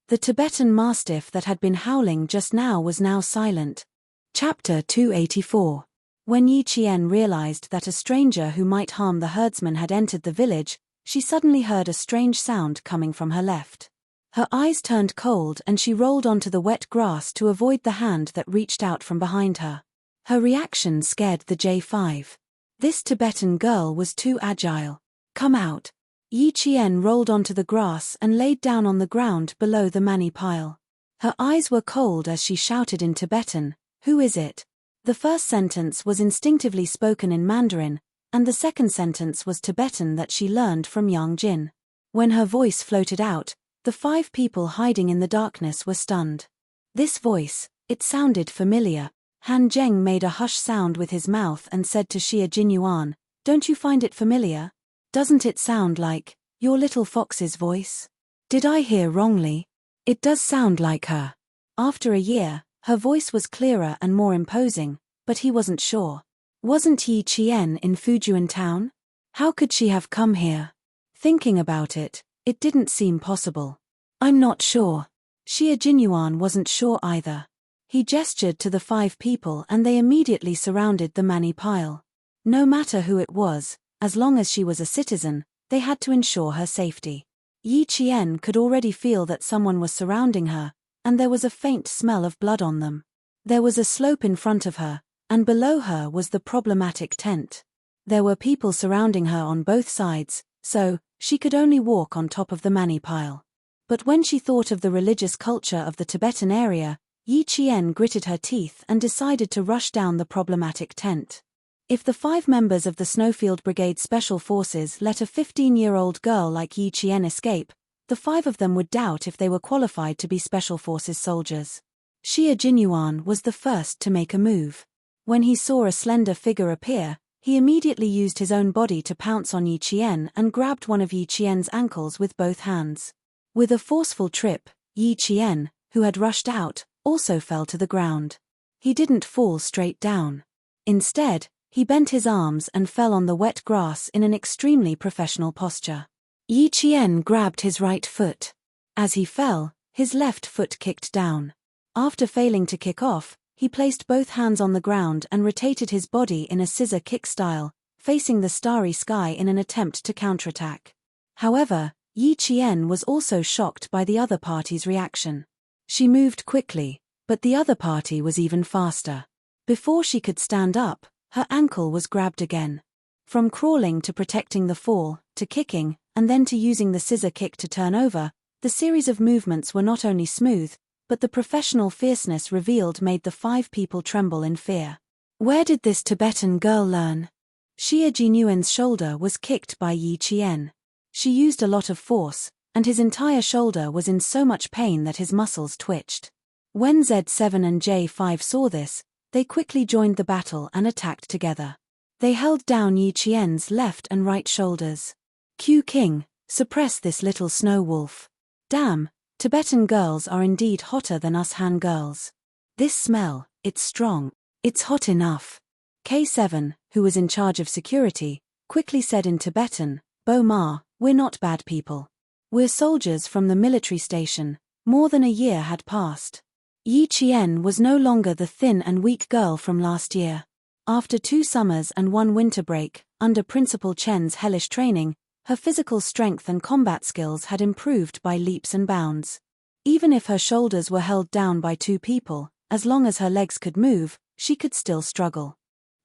The Tibetan mastiff that had been howling just now was now silent. Chapter 284. When Yi Qian realized that a stranger who might harm the herdsman had entered the village, she suddenly heard a strange sound coming from her left. Her eyes turned cold and she rolled onto the wet grass to avoid the hand that reached out from behind her. Her reaction scared the J5. This Tibetan girl was too agile. Come out. Yi Qian rolled onto the grass and laid down on the ground below the mani pile. Her eyes were cold as she shouted in Tibetan, "Who is it?" The first sentence was instinctively spoken in Mandarin, and the second sentence was Tibetan that she learned from Yang Jin. When her voice floated out, the 5 people hiding in the darkness were stunned. This voice, it sounded familiar. Han Zheng made a hush sound with his mouth and said to Xia Jinyuan, "Don't you find it familiar? Doesn't it sound like your little fox's voice? Did I hear wrongly? It does sound like her." After a year, her voice was clearer and more imposing, but he wasn't sure. Wasn't Yi Qian in Fujian town? How could she have come here? Thinking about it, it didn't seem possible. I'm not sure. Xia Jinyuan wasn't sure either. He gestured to the 5 people and they immediately surrounded the mani pile. No matter who it was, as long as she was a citizen, they had to ensure her safety. Yi Qian could already feel that someone was surrounding her, and there was a faint smell of blood on them. There was a slope in front of her, and below her was the problematic tent. There were people surrounding her on both sides, so she could only walk on top of the mani pile. But when she thought of the religious culture of the Tibetan area, Yi Qian gritted her teeth and decided to rush down the problematic tent. If the 5 members of the Snowfield Brigade Special Forces let a 15-year-old girl like Yi Qian escape, The 5 of them would doubt if they were qualified to be Special Forces soldiers. Xie Jinyuan was the first to make a move. When he saw a slender figure appear, he immediately used his own body to pounce on Yi Qian and grabbed one of Yi Qian's ankles with both hands. With a forceful trip, Yi Qian, who had rushed out, also fell to the ground. He didn't fall straight down. Instead, he bent his arms and fell on the wet grass in an extremely professional posture. Yi Qian grabbed his right foot. As he fell, his left foot kicked down. After failing to kick off, he placed both hands on the ground and rotated his body in a scissor kick style, facing the starry sky in an attempt to counterattack. However, Yi Qian was also shocked by the other party's reaction. She moved quickly, but the other party was even faster. Before she could stand up, her ankle was grabbed again. From crawling to protecting the fall, to kicking, and then to using the scissor kick to turn over, the series of movements were not only smooth, but the professional fierceness revealed made the 5 people tremble in fear. Where did this Tibetan girl learn? Xie Jinyuan's shoulder was kicked by Yi Qian. She used a lot of force, and his entire shoulder was in so much pain that his muscles twitched. When Z7 and J5 saw this, they quickly joined the battle and attacked together. They held down Yi Qian's left and right shoulders. Q King, suppress this little snow wolf. Damn, Tibetan girls are indeed hotter than us Han girls. This smell, it's strong. It's hot enough. K7, who was in charge of security, quickly said in Tibetan, Bo Ma, we're not bad people. We're soldiers from the military station. More than a year had passed. Yi Qian was no longer the thin and weak girl from last year. After 2 summers and 1 winter break, under Principal Chen's hellish training, her physical strength and combat skills had improved by leaps and bounds. Even if her shoulders were held down by 2 people, as long as her legs could move, she could still struggle.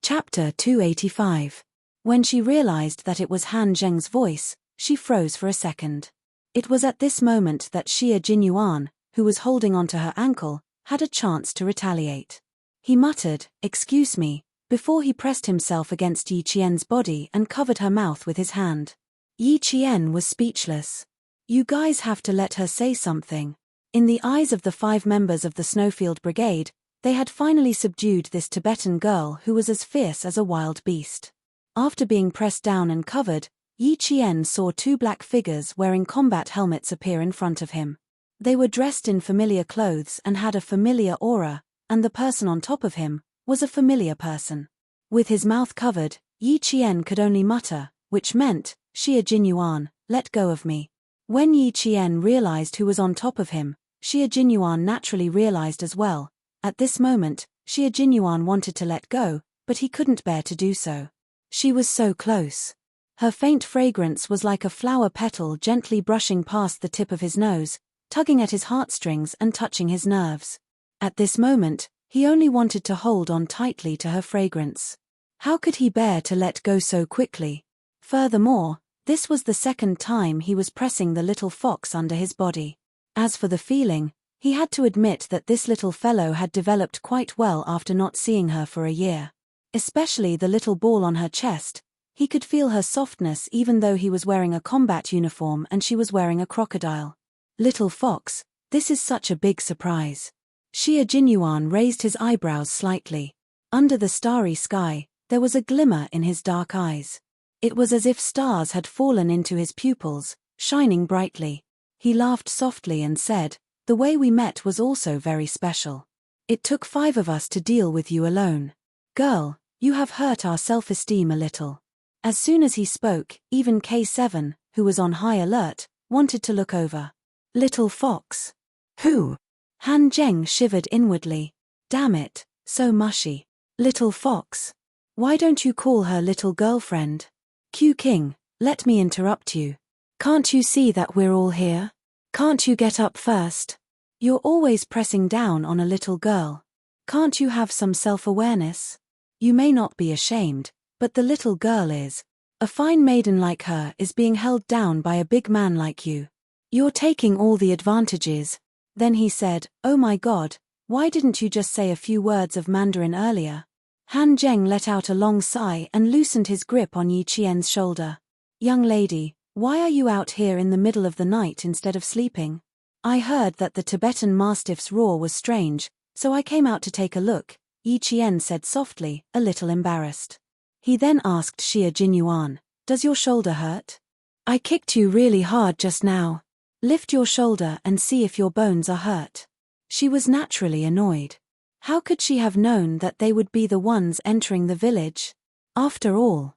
Chapter 285. When she realized that it was Han Zheng's voice, she froze for a second. It was at this moment that Xie Jinyuan, who was holding onto her ankle, had a chance to retaliate. He muttered, "Excuse me," before he pressed himself against Yi Qian's body and covered her mouth with his hand. Yi Qian was speechless. You guys have to let her say something. In the eyes of the 5 members of the Snowfield Brigade, they had finally subdued this Tibetan girl who was as fierce as a wild beast. After being pressed down and covered, Yi Qian saw 2 black figures wearing combat helmets appear in front of him. They were dressed in familiar clothes and had a familiar aura, and the person on top of him was a familiar person. With his mouth covered, Yi Qian could only mutter, which meant, Xie Jinyuan, let go of me. When Yi Qian realized who was on top of him, Xie Jinyuan naturally realized as well. At this moment, Xie Jinyuan wanted to let go, but he couldn't bear to do so. She was so close. Her faint fragrance was like a flower petal gently brushing past the tip of his nose, tugging at his heartstrings and touching his nerves. At this moment, he only wanted to hold on tightly to her fragrance. How could he bear to let go so quickly? Furthermore, this was the 2nd time he was pressing the little fox under his body. As for the feeling, he had to admit that this little fellow had developed quite well after not seeing her for a year. Especially the little ball on her chest. He could feel her softness even though he was wearing a combat uniform and she was wearing a crocodile. Little fox, this is such a big surprise. Xie Jinyuan raised his eyebrows slightly. Under the starry sky, there was a glimmer in his dark eyes. It was as if stars had fallen into his pupils, shining brightly. He laughed softly and said, the way we met was also very special. It took 5 of us to deal with you alone. Girl, you have hurt our self-esteem a little. As soon as he spoke, even K7, who was on high alert, wanted to look over. Little fox. Who? Han Zheng shivered inwardly. Damn it, so mushy. Little fox. Why don't you call her little girlfriend? Q King, let me interrupt you. Can't you see that we're all here? Can't you get up first? You're always pressing down on a little girl. Can't you have some self-awareness? You may not be ashamed, but the little girl is. A fine maiden like her is being held down by a big man like you. You're taking all the advantages. Then he said, oh my God, why didn't you just say a few words of Mandarin earlier? Han Zheng let out a long sigh and loosened his grip on Yi Qian's shoulder. Young lady, Why are you out here in the middle of the night instead of sleeping? I heard that the Tibetan Mastiff's roar was strange, so I came out to take a look, Yi Qian said softly, a little embarrassed. He then asked Xia Jinyuan, does your shoulder hurt? I kicked you really hard just now. Lift your shoulder and see if your bones are hurt. She was naturally annoyed. How could she have known that they would be the ones entering the village? After all,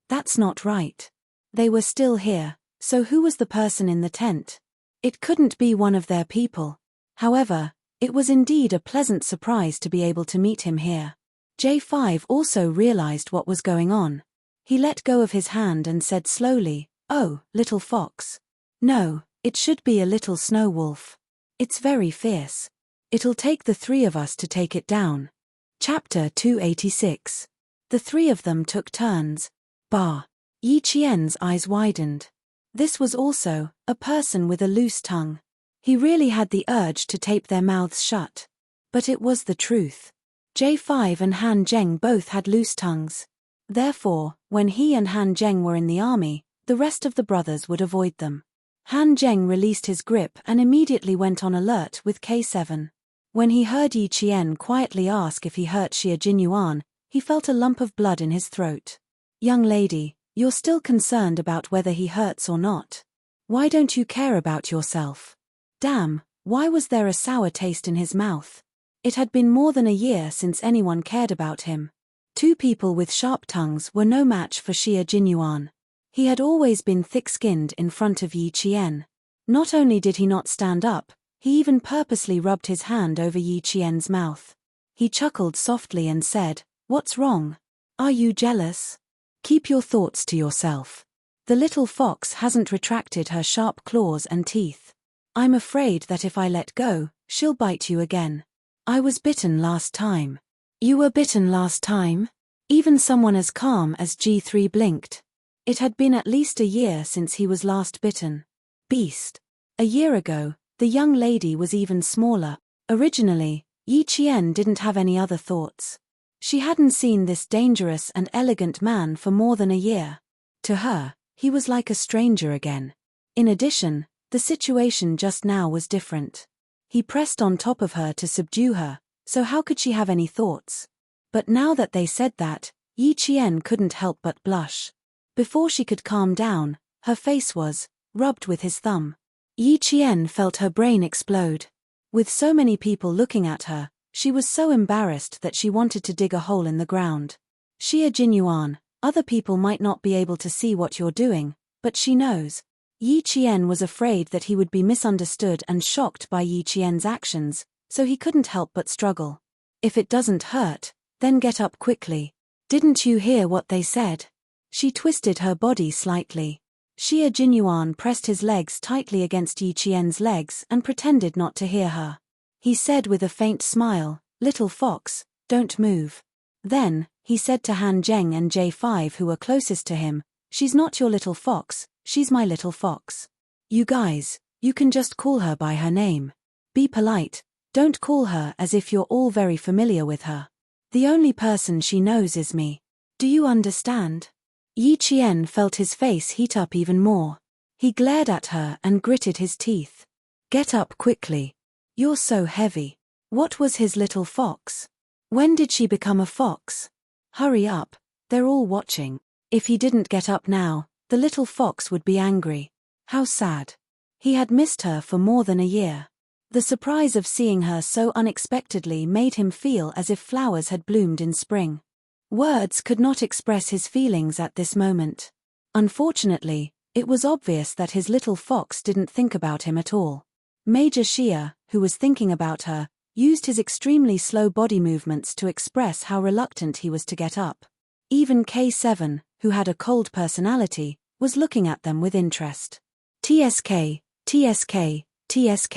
that's not right. They were still here, so who was the person in the tent? It couldn't be one of their people. However, it was indeed a pleasant surprise to be able to meet him here. J5 also realized what was going on. He let go of his hand and said slowly, oh, little fox. No, it should be a little snow wolf. It's very fierce. It'll take the three of us to take it down. Chapter 286. The three of them took turns. Bah! Yi Qian's eyes widened. This was also a person with a loose tongue. He really had the urge to tape their mouths shut. But it was the truth. J5 and Han Zheng both had loose tongues. Therefore, when he and Han Zheng were in the army, the rest of the brothers would avoid them. Han Zheng released his grip and immediately went on alert with K7. When he heard Yi Qian quietly ask if he hurt Xia Jinyuan, he felt a lump of blood in his throat. Young lady, you're still concerned about whether he hurts or not. Why don't you care about yourself? Damn, why was there a sour taste in his mouth? It had been more than a year since anyone cared about him. Two people with sharp tongues were no match for Xia Jinyuan. He had always been thick-skinned in front of Yi Qian. Not only did he not stand up, he even purposely rubbed his hand over Yi Qian's mouth. He chuckled softly and said, what's wrong? Are you jealous? Keep your thoughts to yourself. The little fox hasn't retracted her sharp claws and teeth. I'm afraid that if I let go, she'll bite you again. I was bitten last time. You were bitten last time? Even someone as calm as G3 blinked. It had been at least a year since he was last bitten. Beast. A year ago, the young lady was even smaller. Originally, Yi Qian didn't have any other thoughts. She hadn't seen this dangerous and elegant man for more than a year. To her, he was like a stranger again. In addition, the situation just now was different. He pressed on top of her to subdue her, so how could she have any thoughts? But now that they said that, Yi Qian couldn't help but blush. Before she could calm down, her face was rubbed with his thumb. Yi Qian felt her brain explode. With so many people looking at her, she was so embarrassed that she wanted to dig a hole in the ground. Xia Jinyuan, other people might not be able to see what you're doing, but she knows. Yi Qian was afraid that he would be misunderstood and shocked by Yi Qian's actions, so he couldn't help but struggle. If it doesn't hurt, then get up quickly. Didn't you hear what they said? She twisted her body slightly. Xia Jinyuan pressed his legs tightly against Yi Qian's legs and pretended not to hear her. He said with a faint smile, little fox, don't move. Then, he said to Han Zheng and J5 who were closest to him, she's not your little fox, she's my little fox. You guys, you can just call her by her name. Be polite, don't call her as if you're all very familiar with her. The only person she knows is me. Do you understand? Yi Qian felt his face heat up even more. He glared at her and gritted his teeth. Get up quickly. You're so heavy. What was his little fox? When did she become a fox? Hurry up, they're all watching. If he didn't get up now, the little fox would be angry. How sad. He had missed her for more than a year. The surprise of seeing her so unexpectedly made him feel as if flowers had bloomed in spring. Words could not express his feelings at this moment. Unfortunately, it was obvious that his little fox didn't think about him at all. Major Xia, who was thinking about her, used his extremely slow body movements to express how reluctant he was to get up. Even K7, who had a cold personality, was looking at them with interest. TSK, TSK, TSK.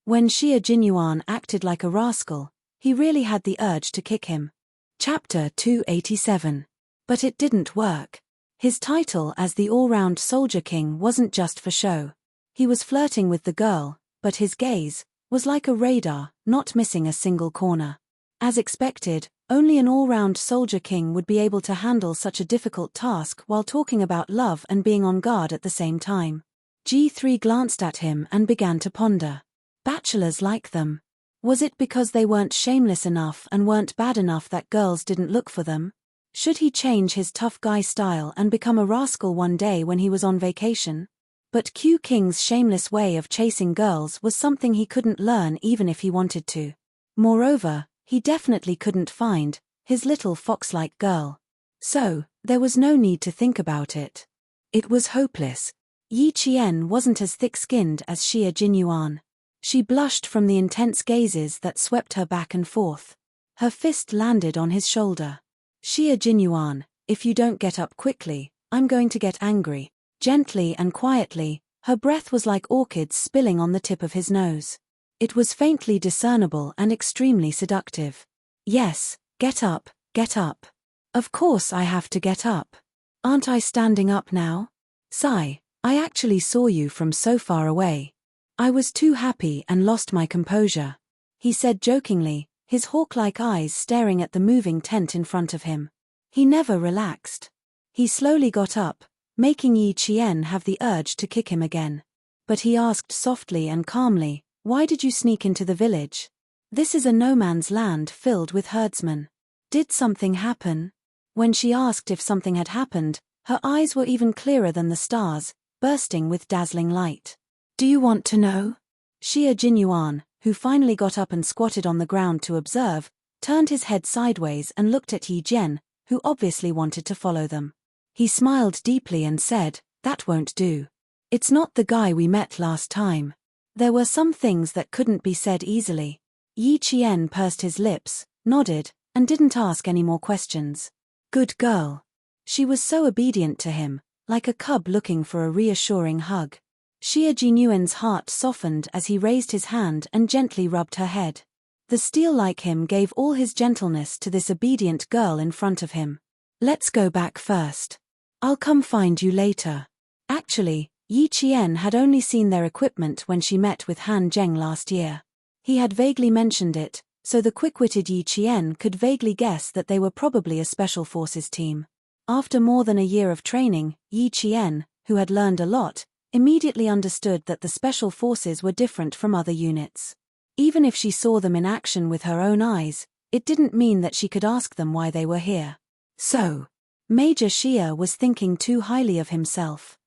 When Xia Jinyuan acted like a rascal, he really had the urge to kick him. Chapter 287. But it didn't work. His title as the all-round soldier king wasn't just for show. He was flirting with the girl, but his gaze was like a radar, not missing a single corner. As expected, Only an all-round soldier king would be able to handle such a difficult task while talking about love and being on guard at the same time. G3 glanced at him and began to ponder. Bachelors like them. Was it because they weren't shameless enough and weren't bad enough that girls didn't look for them? Should he change his tough guy style and become a rascal one day when he was on vacation? But Q King's shameless way of chasing girls was something he couldn't learn even if he wanted to. Moreover, he definitely couldn't find his little fox-like girl. So, there was no need to think about it. It was hopeless. Yi Qian wasn't as thick-skinned as Xia Jinyuan. She blushed from the intense gazes that swept her back and forth. Her fist landed on his shoulder. Xia Jinyuan, if you don't get up quickly, I'm going to get angry. Gently and quietly, her breath was like orchids spilling on the tip of his nose. It was faintly discernible and extremely seductive. Yes, get up, get up. Of course I have to get up. Aren't I standing up now? Sigh, I actually saw you from so far away. I was too happy and lost my composure. He said jokingly, his hawk-like eyes staring at the moving tent in front of him. He never relaxed. He slowly got up, making Yi Qian have the urge to kick him again. But he asked softly and calmly, why did you sneak into the village? This is a no-man's land filled with herdsmen. Did something happen? When she asked if something had happened, her eyes were even clearer than the stars, bursting with dazzling light. Do you want to know? Xia Jinyuan, who finally got up and squatted on the ground to observe, turned his head sideways and looked at Yi Jian, who obviously wanted to follow them. He smiled deeply and said, that won't do. It's not the guy we met last time. There were some things that couldn't be said easily. Yi Qian pursed his lips, nodded, and didn't ask any more questions. Good girl. She was so obedient to him, like a cub looking for a reassuring hug. Xia Jinyuan's heart softened as he raised his hand and gently rubbed her head. The steel like him gave all his gentleness to this obedient girl in front of him. Let's go back first. I'll come find you later. Actually, Yi Qian had only seen their equipment when she met with Han Zheng last year. He had vaguely mentioned it, so the quick-witted Yi Qian could vaguely guess that they were probably a special forces team. After more than a year of training, Yi Qian, who had learned a lot, immediately understood that the special forces were different from other units. Even if she saw them in action with her own eyes, it didn't mean that she could ask them why they were here. So, Major Xia was thinking too highly of himself.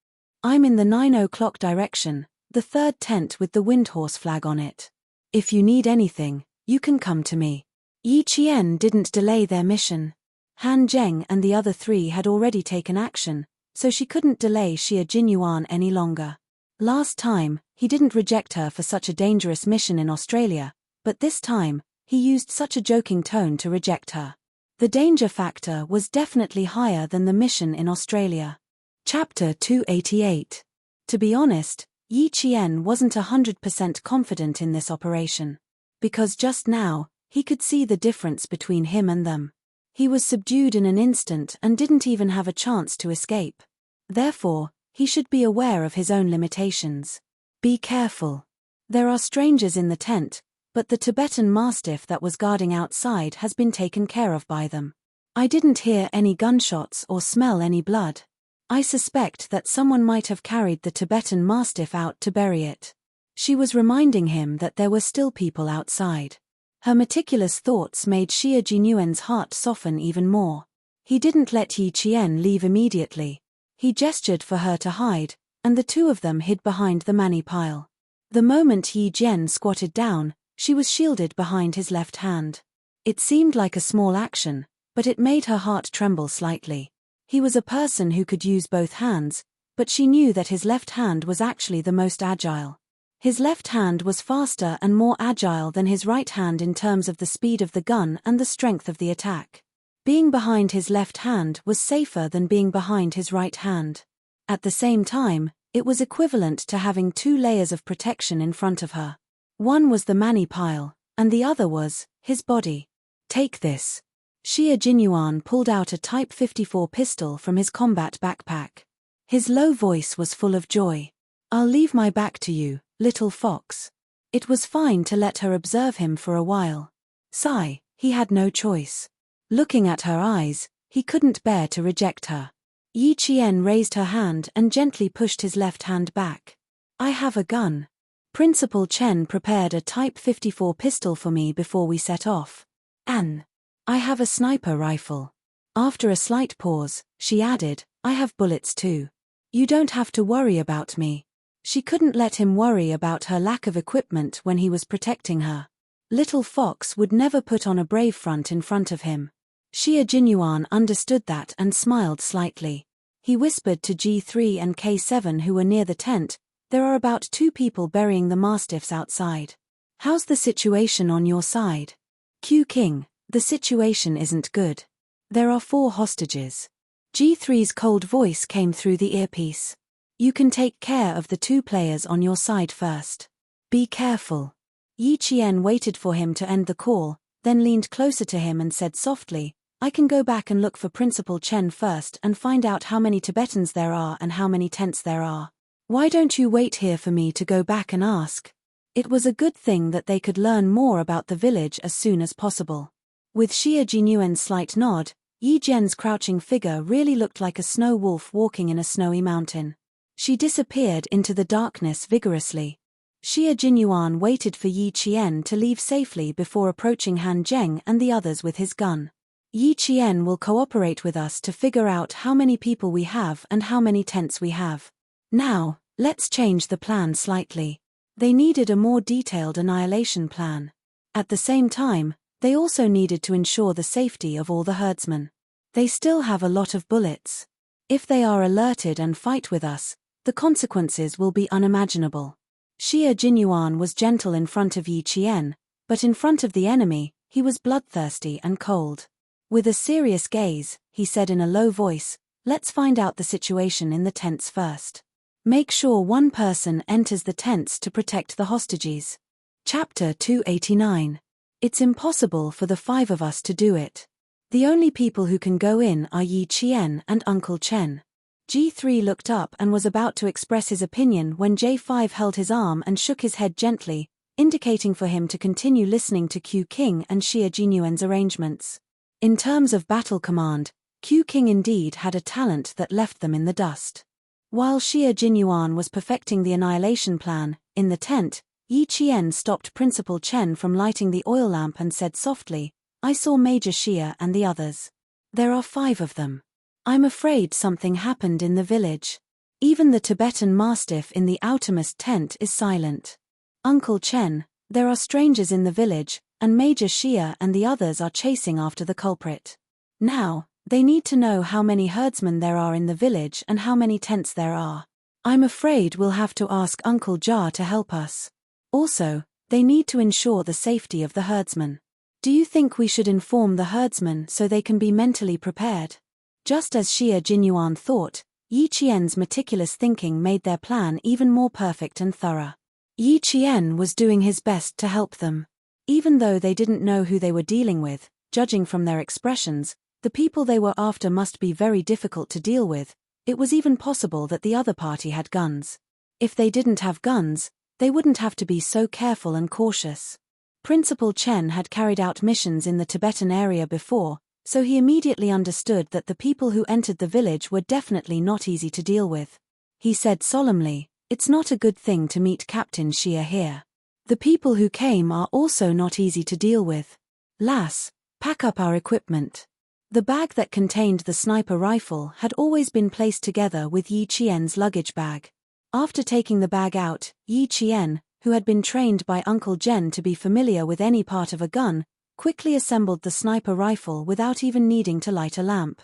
I'm in the 9 o'clock direction, the third tent with the windhorse flag on it. If you need anything, you can come to me. Yi Qian didn't delay their mission. Han Zheng and the other three had already taken action, so she couldn't delay Xia Jinyuan any longer. Last time, he didn't reject her for such a dangerous mission in Australia, but this time, he used such a joking tone to reject her. The danger factor was definitely higher than the mission in Australia. Chapter 288. To be honest, Yi Qian wasn't 100% confident in this operation. Because just now, he could see the difference between him and them. He was subdued in an instant and didn't even have a chance to escape. Therefore, he should be aware of his own limitations. Be careful. There are strangers in the tent, but the Tibetan Mastiff that was guarding outside has been taken care of by them. I didn't hear any gunshots or smell any blood. I suspect that someone might have carried the Tibetan Mastiff out to bury it. She was reminding him that there were still people outside. Her meticulous thoughts made Xia Jinyuan's heart soften even more. He didn't let Yi Qian leave immediately. He gestured for her to hide, and the two of them hid behind the mani pile. The moment Yi Jian squatted down, she was shielded behind his left hand. It seemed like a small action, but it made her heart tremble slightly. He was a person who could use both hands, but she knew that his left hand was actually the most agile. His left hand was faster and more agile than his right hand in terms of the speed of the gun and the strength of the attack. Being behind his left hand was safer than being behind his right hand. At the same time, it was equivalent to having two layers of protection in front of her. One was the mani pile, and the other was his body. Take this. Xia Jinyuan pulled out a Type 54 pistol from his combat backpack. His low voice was full of joy. I'll leave my back to you, little fox. It was fine to let her observe him for a while. Sigh, he had no choice. Looking at her eyes, he couldn't bear to reject her. Yi Qian raised her hand and gently pushed his left hand back. I have a gun. Principal Chen prepared a Type 54 pistol for me before we set off. And I have a sniper rifle. After a slight pause, she added, I have bullets too. You don't have to worry about me. She couldn't let him worry about her lack of equipment when he was protecting her. Little Fox would never put on a brave front in front of him. Xie Jinyuan understood that and smiled slightly. He whispered to G3 and K7 who were near the tent, there are about 2 people burying the mastiffs outside. How's the situation on your side? Q King, the situation isn't good. There are 4 hostages. G3's cold voice came through the earpiece. You can take care of the 2 players on your side first. Be careful. Yi Qian waited for him to end the call, then leaned closer to him and said softly, I can go back and look for Principal Chen first and find out how many Tibetans there are and how many tents there are. Why don't you wait here for me to go back and ask? It was a good thing that they could learn more about the village as soon as possible. With Xie Jinyuan's slight nod, Yi Jian's crouching figure really looked like a snow wolf walking in a snowy mountain. She disappeared into the darkness vigorously. Xie Jinyuan waited for Yi Qian to leave safely before approaching Han Zheng and the others with his gun. Yi Qian will cooperate with us to figure out how many people we have and how many tents we have. Now, let's change the plan slightly. They needed a more detailed annihilation plan. At the same time, they also needed to ensure the safety of all the herdsmen. They still have a lot of bullets. If they are alerted and fight with us, the consequences will be unimaginable. Xie Jinyuan was gentle in front of Yi Qian, but in front of the enemy, he was bloodthirsty and cold. With a serious gaze, he said in a low voice, let's find out the situation in the tents first. Make sure 1 person enters the tents to protect the hostages. Chapter 289. It's impossible for the 5 of us to do it. The only people who can go in are Yi Qian and Uncle Chen. G3 looked up and was about to express his opinion when J5 held his arm and shook his head gently, indicating for him to continue listening to Q King and Xie Jinyuan's arrangements. In terms of battle command, Q King indeed had a talent that left them in the dust. While Xie Jinyuan was perfecting the annihilation plan, in the tent, Yi Qian stopped Principal Chen from lighting the oil lamp and said softly, I saw Major Xie and the others. There are 5 of them. I'm afraid something happened in the village. Even the Tibetan mastiff in the outermost tent is silent. Uncle Chen, there are strangers in the village, and Major Xie and the others are chasing after the culprit. Now, they need to know how many herdsmen there are in the village and how many tents there are. I'm afraid we'll have to ask Uncle Jia to help us. Also, they need to ensure the safety of the herdsmen. Do you think we should inform the herdsmen so they can be mentally prepared? Just as Xie Jinyuan thought, Yi Qian's meticulous thinking made their plan even more perfect and thorough. Yi Qian was doing his best to help them. Even though they didn't know who they were dealing with, judging from their expressions, the people they were after must be very difficult to deal with. It was even possible that the other party had guns. If they didn't have guns, they wouldn't have to be so careful and cautious. Principal Chen had carried out missions in the Tibetan area before, so he immediately understood that the people who entered the village were definitely not easy to deal with. He said solemnly, it's not a good thing to meet Captain Xie here. The people who came are also not easy to deal with. Lass, pack up our equipment. The bag that contained the sniper rifle had always been placed together with Yi Qian's luggage bag. After taking the bag out, Yi Qian, who had been trained by Uncle Zhen to be familiar with any part of a gun, quickly assembled the sniper rifle without even needing to light a lamp.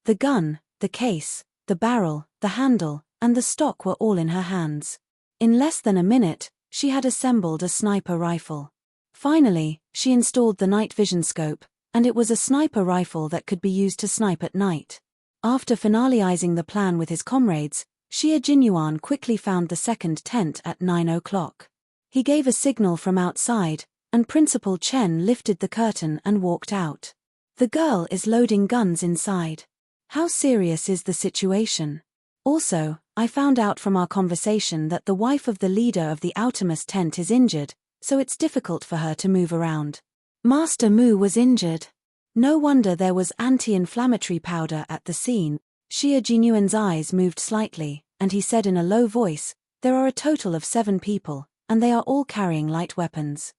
The gun, the case, the barrel, the handle, and the stock were all in her hands. In less than a minute, she had assembled a sniper rifle. Finally, she installed the night vision scope, and it was a sniper rifle that could be used to snipe at night. After finalizing the plan with his comrades, Xie Jinyuan quickly found the second tent at 9 o'clock. He gave a signal from outside, and Principal Chen lifted the curtain and walked out. The girl is loading guns inside. How serious is the situation? Also, I found out from our conversation that the wife of the leader of the outermost tent is injured, so it's difficult for her to move around. Master Mu was injured. No wonder there was anti-inflammatory powder at the scene. Xie Jinyuan's eyes moved slightly, and he said in a low voice, "There are a total of 7 people, and they are all carrying light weapons.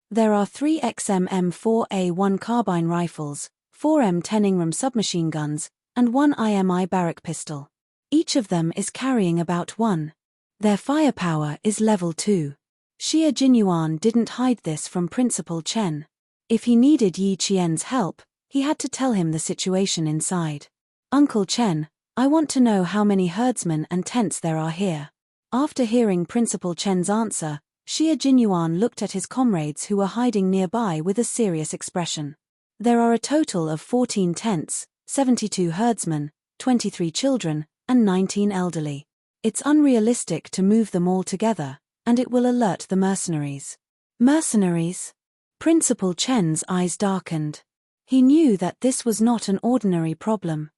There are 3 XM-M4A1 carbine rifles, 4 M10 Ingram submachine guns, and 1 IMI barrack pistol. Each of them is carrying about 1. Their firepower is level 2. Xie Jinyuan didn't hide this from Principal Chen. If he needed Yi Qian's help, he had to tell him the situation inside. "Uncle Chen, I want to know how many herdsmen and tents there are here." After hearing Principal Chen's answer, Xie Jinyuan looked at his comrades who were hiding nearby with a serious expression. "There are a total of 14 tents, 72 herdsmen, 23 children, and 19 elderly. It's unrealistic to move them all together, and it will alert the mercenaries." Mercenaries? Principal Chen's eyes darkened. He knew that this was not an ordinary problem.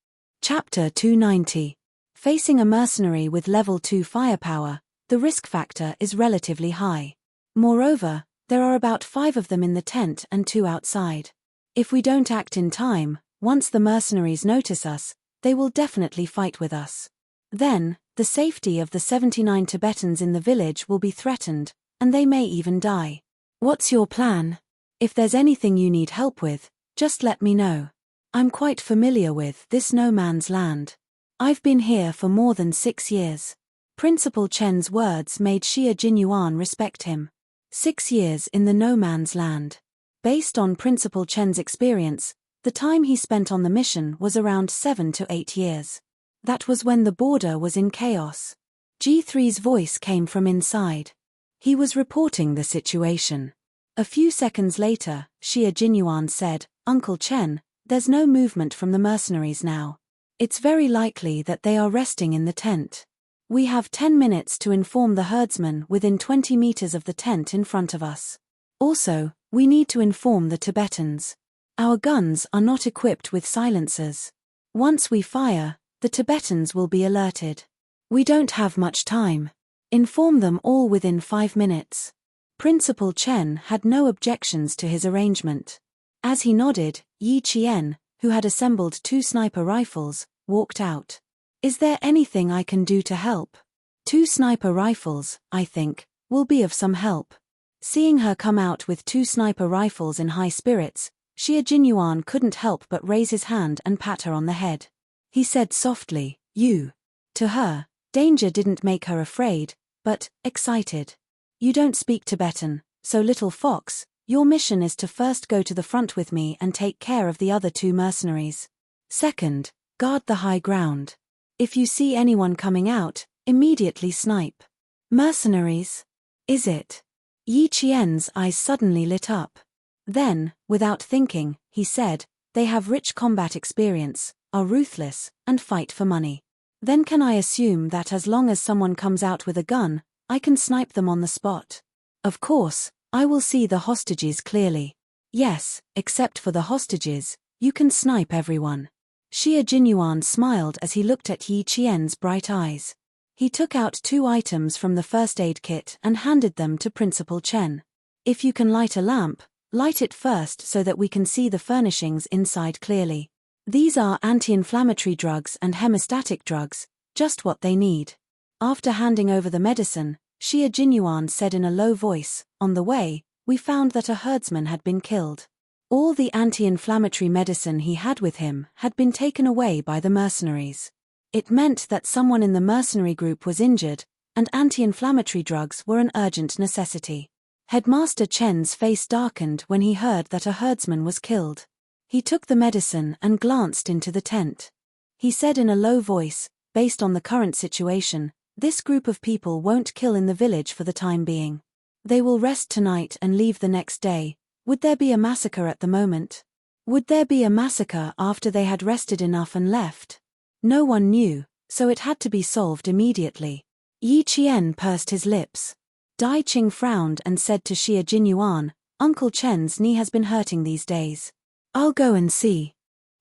Chapter 290. Facing a mercenary with level 2 firepower, the risk factor is relatively high. Moreover, there are about 5 of them in the tent and 2 outside. If we don't act in time, once the mercenaries notice us, they will definitely fight with us. Then, the safety of the 79 Tibetans in the village will be threatened, and they may even die. What's your plan? If there's anything you need help with, just let me know. I'm quite familiar with this no man's land. I've been here for more than 6 years. Principal Chen's words made Xie Jinyuan respect him. 6 years in the no man's land. Based on Principal Chen's experience, the time he spent on the mission was around 7 to 8 years. That was when the border was in chaos. G3's voice came from inside. He was reporting the situation. A few seconds later, Xie Jinyuan said, "Uncle Chen, there's no movement from the mercenaries now. It's very likely that they are resting in the tent. We have 10 minutes to inform the herdsmen within 20 meters of the tent in front of us. Also, we need to inform the Tibetans. Our guns are not equipped with silencers. Once we fire, the Tibetans will be alerted. We don't have much time. Inform them all within 5 minutes." Principal Chen had no objections to his arrangement. As he nodded, Yi Qian, who had assembled 2 sniper rifles, walked out. "Is there anything I can do to help? 2 sniper rifles, I think, will be of some help." Seeing her come out with 2 sniper rifles in high spirits, Xie Jinyuan couldn't help but raise his hand and pat her on the head. He said softly, "You." To her, danger didn't make her afraid, but excited. "You don't speak Tibetan, so little fox, your mission is to first go to the front with me and take care of the other 2 mercenaries. Second, guard the high ground. If you see anyone coming out, immediately snipe." "Mercenaries? Is it?" Yi Qian's eyes suddenly lit up. Then, without thinking, he said, "They have rich combat experience, are ruthless, and fight for money. Then can I assume that as long as someone comes out with a gun, I can snipe them on the spot? Of course, I will see the hostages clearly. Yes, except for the hostages, you can snipe everyone." Xie Jinyuan smiled as he looked at Yi Qian's bright eyes. He took out 2 items from the first aid kit and handed them to Principal Chen. "If you can light a lamp, light it first so that we can see the furnishings inside clearly. These are anti-inflammatory drugs and hemostatic drugs, just what they need." After handing over the medicine, Xie Jinyuan said in a low voice, "On the way, we found that a herdsman had been killed. All the anti-inflammatory medicine he had with him had been taken away by the mercenaries. It meant that someone in the mercenary group was injured, and anti-inflammatory drugs were an urgent necessity." Headmaster Chen's face darkened when he heard that a herdsman was killed. He took the medicine and glanced into the tent. He said in a low voice, "Based on the current situation, this group of people won't kill in the village for the time being. They will rest tonight and leave the next day. Would there be a massacre at the moment? Would there be a massacre after they had rested enough and left?" No one knew, so it had to be solved immediately. Yi Qian pursed his lips. Dai Qing frowned and said to Xie Jinyuan, "Uncle Chen's knee has been hurting these days. I'll go and see."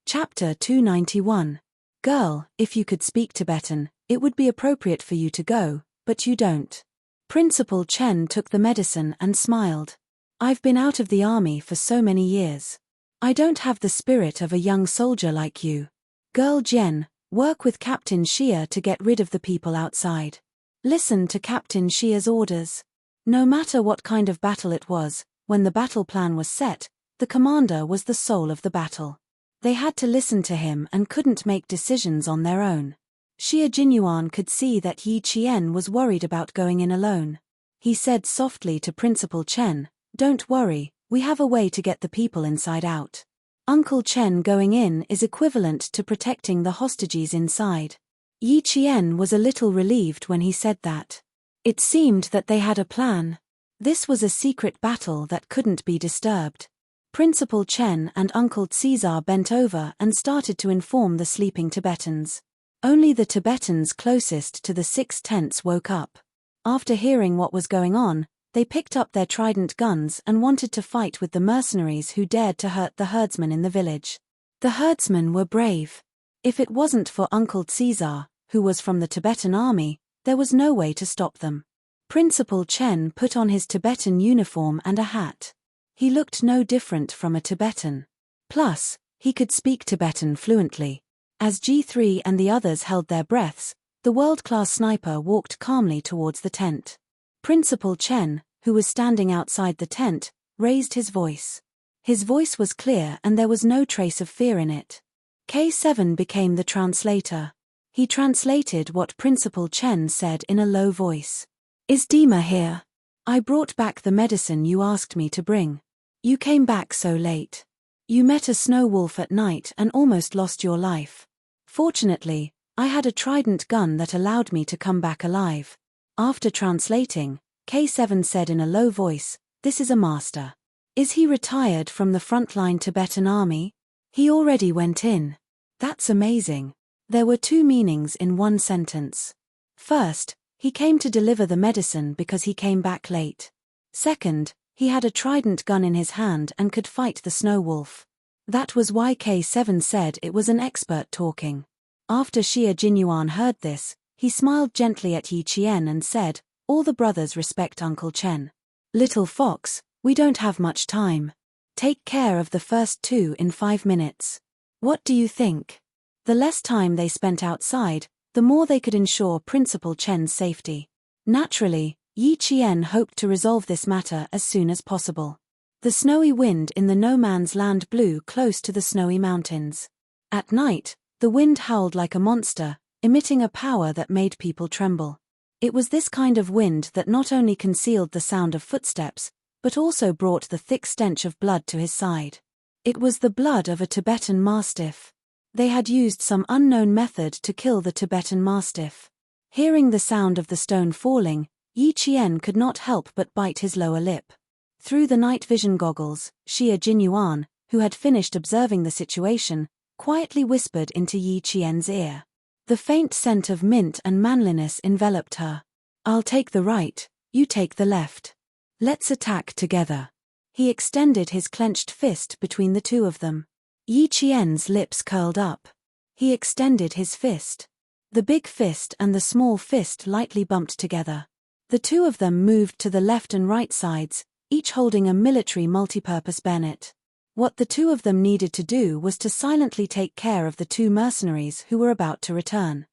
Chapter 291. "Girl, if you could speak Tibetan, it would be appropriate for you to go, but you don't." Principal Chen took the medicine and smiled. "I've been out of the army for so many years. I don't have the spirit of a young soldier like you. Girl Jen, work with Captain Shia to get rid of the people outside. Listen to Captain Shia's orders. No matter what kind of battle it was, when the battle plan was set, the commander was the soul of the battle. They had to listen to him and couldn't make decisions on their own. Xia Jinyuan could see that Yi Qian was worried about going in alone. He said softly to Principal Chen, "Don't worry, we have a way to get the people inside out. Uncle Chen going in is equivalent to protecting the hostages inside." Yi Qian was a little relieved when he said that. It seemed that they had a plan. This was a secret battle that couldn't be disturbed. Principal Chen and Uncle Caesar bent over and started to inform the sleeping Tibetans. Only the Tibetans closest to the 6 tents woke up. After hearing what was going on, they picked up their trident guns and wanted to fight with the mercenaries who dared to hurt the herdsmen in the village. The herdsmen were brave. If it wasn't for Uncle Caesar, who was from the Tibetan army, there was no way to stop them. Principal Chen put on his Tibetan uniform and a hat. He looked no different from a Tibetan. Plus, he could speak Tibetan fluently. As G3 and the others held their breaths, the world-class sniper walked calmly towards the tent. Principal Chen, who was standing outside the tent, raised his voice. His voice was clear and there was no trace of fear in it. K7 became the translator. He translated what Principal Chen said in a low voice. "Is Dima here? I brought back the medicine you asked me to bring. You came back so late. You met a snow wolf at night and almost lost your life. Fortunately, I had a trident gun that allowed me to come back alive." After translating, K7 said in a low voice, "This is a master. Is he retired from the frontline Tibetan army? He already went in. That's amazing." There were 2 meanings in one sentence. First, he came to deliver the medicine because he came back late. Second, he had a trident gun in his hand and could fight the snow wolf. That was why K7 said it was an expert talking. After Xia Jinyuan heard this, he smiled gently at Yi Qian and said, "All the brothers respect Uncle Chen. Little fox, we don't have much time. Take care of the first 2 in 5 minutes. What do you think?" The less time they spent outside, the more they could ensure Principal Chen's safety. Naturally, Yi Qian hoped to resolve this matter as soon as possible. The snowy wind in the no-man's land blew close to the snowy mountains. At night, the wind howled like a monster, emitting a power that made people tremble. It was this kind of wind that not only concealed the sound of footsteps, but also brought the thick stench of blood to his side. It was the blood of a Tibetan mastiff. They had used some unknown method to kill the Tibetan mastiff. Hearing the sound of the stone falling, Yi Qian could not help but bite his lower lip. Through the night vision goggles, Xia Jinyuan, who had finished observing the situation, quietly whispered into Yi Qian's ear. The faint scent of mint and manliness enveloped her. "I'll take the right, you take the left. Let's attack together." He extended his clenched fist between the 2 of them. Yi Qian's lips curled up. He extended his fist. The big fist and the small fist lightly bumped together. The 2 of them moved to the left and right sides, each holding a military multipurpose bayonet. What the 2 of them needed to do was to silently take care of the 2 mercenaries who were about to return.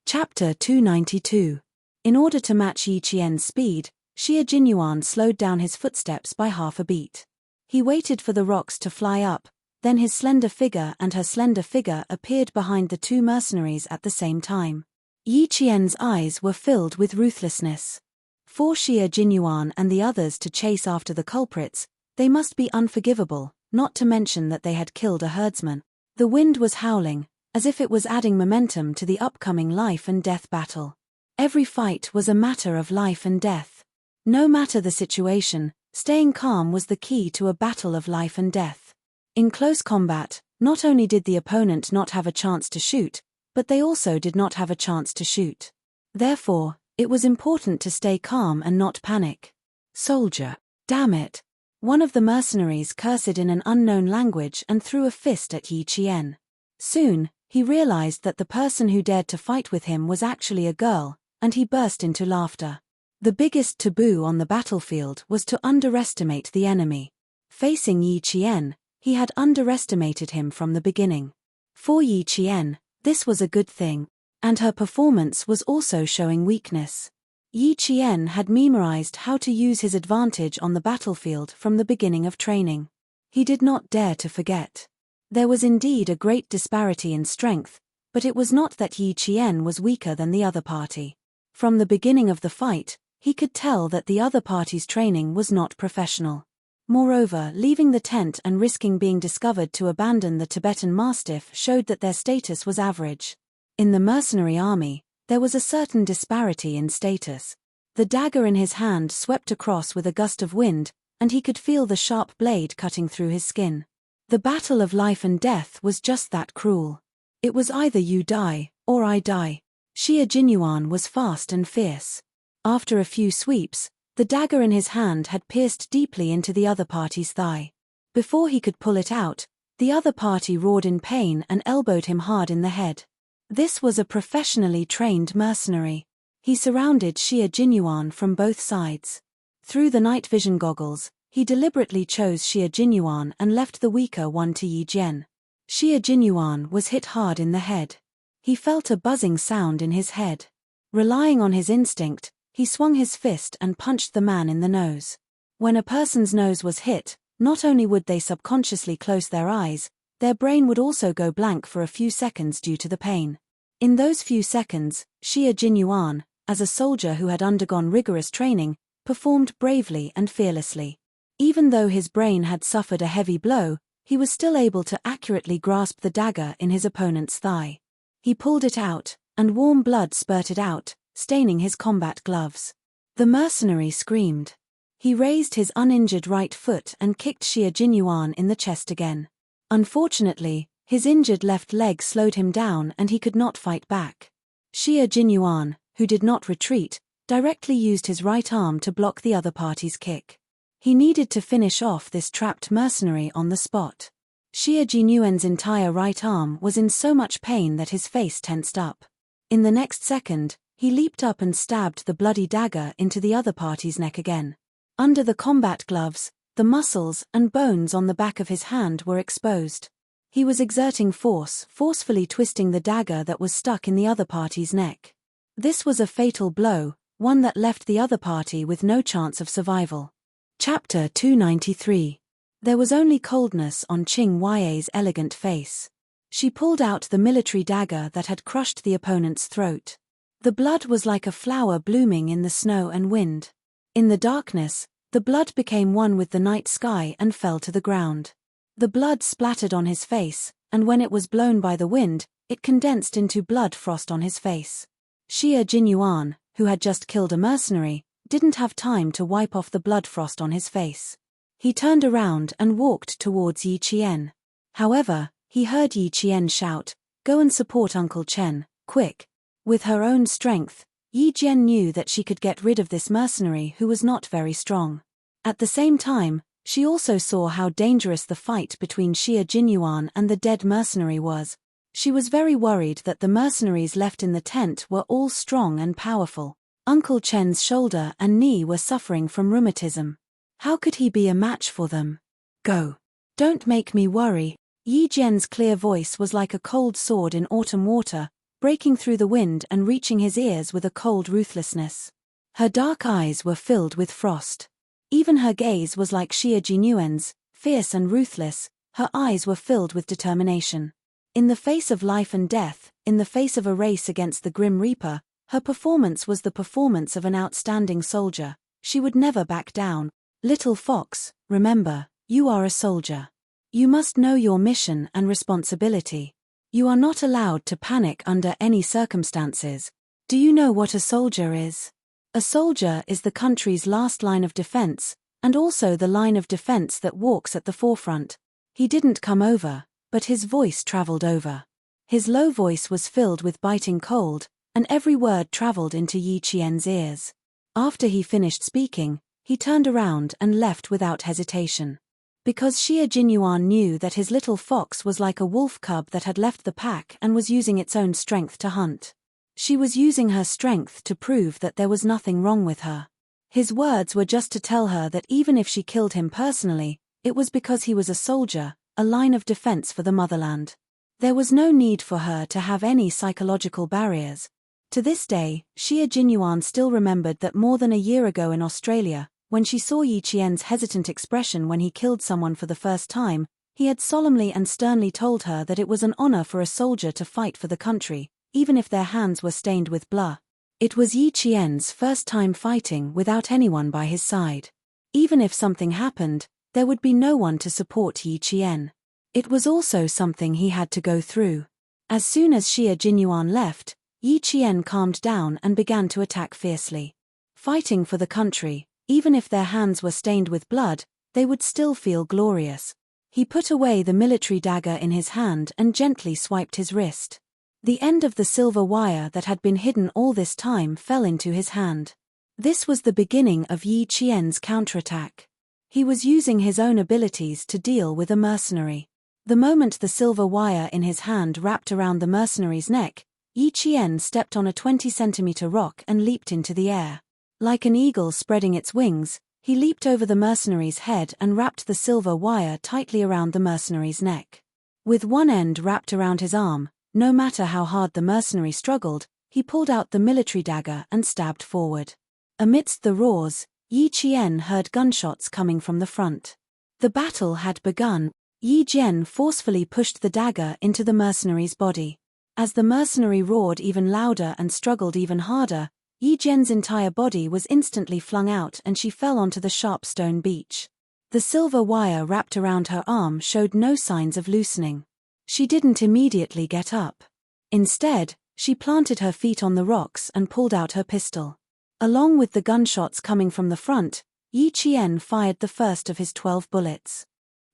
Chapter 292. In order to match Yi Qian's speed, Xia Jinyuan slowed down his footsteps by half a beat. He waited for the rocks to fly up, then his slender figure and her slender figure appeared behind the 2 mercenaries at the same time. Yi Qian's eyes were filled with ruthlessness. For Xia Jinyuan and the others to chase after the culprits, they must be unforgivable, not to mention that they had killed a herdsman. The wind was howling, as if it was adding momentum to the upcoming life and death battle. Every fight was a matter of life and death. No matter the situation, staying calm was the key to a battle of life and death. In close combat, not only did the opponent not have a chance to shoot, but they also did not have a chance to shoot. Therefore, it was important to stay calm and not panic. "Soldier, damn it!" One of the mercenaries cursed in an unknown language and threw a fist at Yi Qian. Soon, he realized that the person who dared to fight with him was actually a girl, and he burst into laughter. The biggest taboo on the battlefield was to underestimate the enemy. Facing Yi Qian, He had underestimated him from the beginning. For Yi Qian, this was a good thing, and her performance was also showing weakness. Yi Qian had memorized how to use his advantage on the battlefield from the beginning of training. He did not dare to forget. There was indeed a great disparity in strength, but it was not that Yi Qian was weaker than the other party. From the beginning of the fight, he could tell that the other party's training was not professional. Moreover, leaving the tent and risking being discovered to abandon the Tibetan Mastiff showed that their status was average. In the mercenary army, there was a certain disparity in status. The dagger in his hand swept across with a gust of wind, and he could feel the sharp blade cutting through his skin. The battle of life and death was just that cruel. It was either you die, or I die. Xie Jinyuan was fast and fierce. After a few sweeps, the dagger in his hand had pierced deeply into the other party's thigh. Before he could pull it out, the other party roared in pain and elbowed him hard in the head. This was a professionally trained mercenary. He surrounded Xie Jinyuan from both sides. Through the night vision goggles, he deliberately chose Xie Jinyuan and left the weaker one to Yi Jian. Xie Jinyuan was hit hard in the head. He felt a buzzing sound in his head. Relying on his instinct, he swung his fist and punched the man in the nose. When a person's nose was hit, not only would they subconsciously close their eyes, their brain would also go blank for a few seconds due to the pain. In those few seconds, Xie Jinyuan, as a soldier who had undergone rigorous training, performed bravely and fearlessly. Even though his brain had suffered a heavy blow, he was still able to accurately grasp the dagger in his opponent's thigh. He pulled it out, and warm blood spurted out, staining his combat gloves. The mercenary screamed. He raised his uninjured right foot and kicked Xie Jinyuan in the chest again. Unfortunately, his injured left leg slowed him down and he could not fight back. Xie Jinyuan, who did not retreat, directly used his right arm to block the other party's kick. He needed to finish off this trapped mercenary on the spot. Xie Jinyuan's entire right arm was in so much pain that his face tensed up. In the next second, he leaped up and stabbed the bloody dagger into the other party's neck again. Under the combat gloves, the muscles and bones on the back of his hand were exposed. He was exerting force, forcefully twisting the dagger that was stuck in the other party's neck. This was a fatal blow, one that left the other party with no chance of survival. Chapter 293. There was only coldness on Qing Yai's elegant face. She pulled out the military dagger that had crushed the opponent's throat. The blood was like a flower blooming in the snow and wind. In the darkness, the blood became one with the night sky and fell to the ground. The blood splattered on his face, and when it was blown by the wind, it condensed into blood frost on his face. Xie Jinyuan, who had just killed a mercenary, didn't have time to wipe off the blood frost on his face. He turned around and walked towards Yi Qian. However, he heard Yi Qian shout, "Go and support Uncle Chen, quick." With her own strength, Yi Jian knew that she could get rid of this mercenary who was not very strong. At the same time, she also saw how dangerous the fight between Xie Jinyuan and the dead mercenary was. She was very worried that the mercenaries left in the tent were all strong and powerful. Uncle Chen's shoulder and knee were suffering from rheumatism. How could he be a match for them? "Go. Don't make me worry." Yi Jian's clear voice was like a cold sword in autumn water, breaking through the wind and reaching his ears with a cold ruthlessness. Her dark eyes were filled with frost. Even her gaze was like Xie Jinyuan's, fierce and ruthless. Her eyes were filled with determination. In the face of life and death, in the face of a race against the Grim Reaper, her performance was the performance of an outstanding soldier. She would never back down. "Little fox, remember, you are a soldier. You must know your mission and responsibility. You are not allowed to panic under any circumstances. Do you know what a soldier is? A soldier is the country's last line of defense, and also the line of defense that walks at the forefront." He didn't come over, but his voice traveled over. His low voice was filled with biting cold, and every word traveled into Yi Qian's ears. After he finished speaking, he turned around and left without hesitation. Because Xie Jinyuan knew that his little fox was like a wolf cub that had left the pack and was using its own strength to hunt. She was using her strength to prove that there was nothing wrong with her. His words were just to tell her that even if she killed him personally, it was because he was a soldier, a line of defense for the motherland. There was no need for her to have any psychological barriers. To this day, Xia Jinyuan still remembered that more than a year ago in Australia, when she saw Yi Qian's hesitant expression when he killed someone for the first time, he had solemnly and sternly told her that it was an honor for a soldier to fight for the country, even if their hands were stained with blood. It was Yi Qian's first time fighting without anyone by his side. Even if something happened, there would be no one to support Yi Qian. It was also something he had to go through. As soon as Xia Jinyuan left, Yi Qian calmed down and began to attack fiercely. Fighting for the country, even if their hands were stained with blood, they would still feel glorious. He put away the military dagger in his hand and gently swiped his wrist. The end of the silver wire that had been hidden all this time fell into his hand. This was the beginning of Yi Qian's counterattack. He was using his own abilities to deal with a mercenary. The moment the silver wire in his hand wrapped around the mercenary's neck, Yi Qian stepped on a 20-centimeter rock and leaped into the air. Like an eagle spreading its wings, he leaped over the mercenary's head and wrapped the silver wire tightly around the mercenary's neck. With one end wrapped around his arm, no matter how hard the mercenary struggled, he pulled out the military dagger and stabbed forward. Amidst the roars, Yi Qian heard gunshots coming from the front. The battle had begun. Yi Jian forcefully pushed the dagger into the mercenary's body. As the mercenary roared even louder and struggled even harder, Yi Jian's entire body was instantly flung out and she fell onto the sharp stone beach. The silver wire wrapped around her arm showed no signs of loosening. She didn't immediately get up. Instead, she planted her feet on the rocks and pulled out her pistol. Along with the gunshots coming from the front, Yi Qian fired the first of his 12 bullets.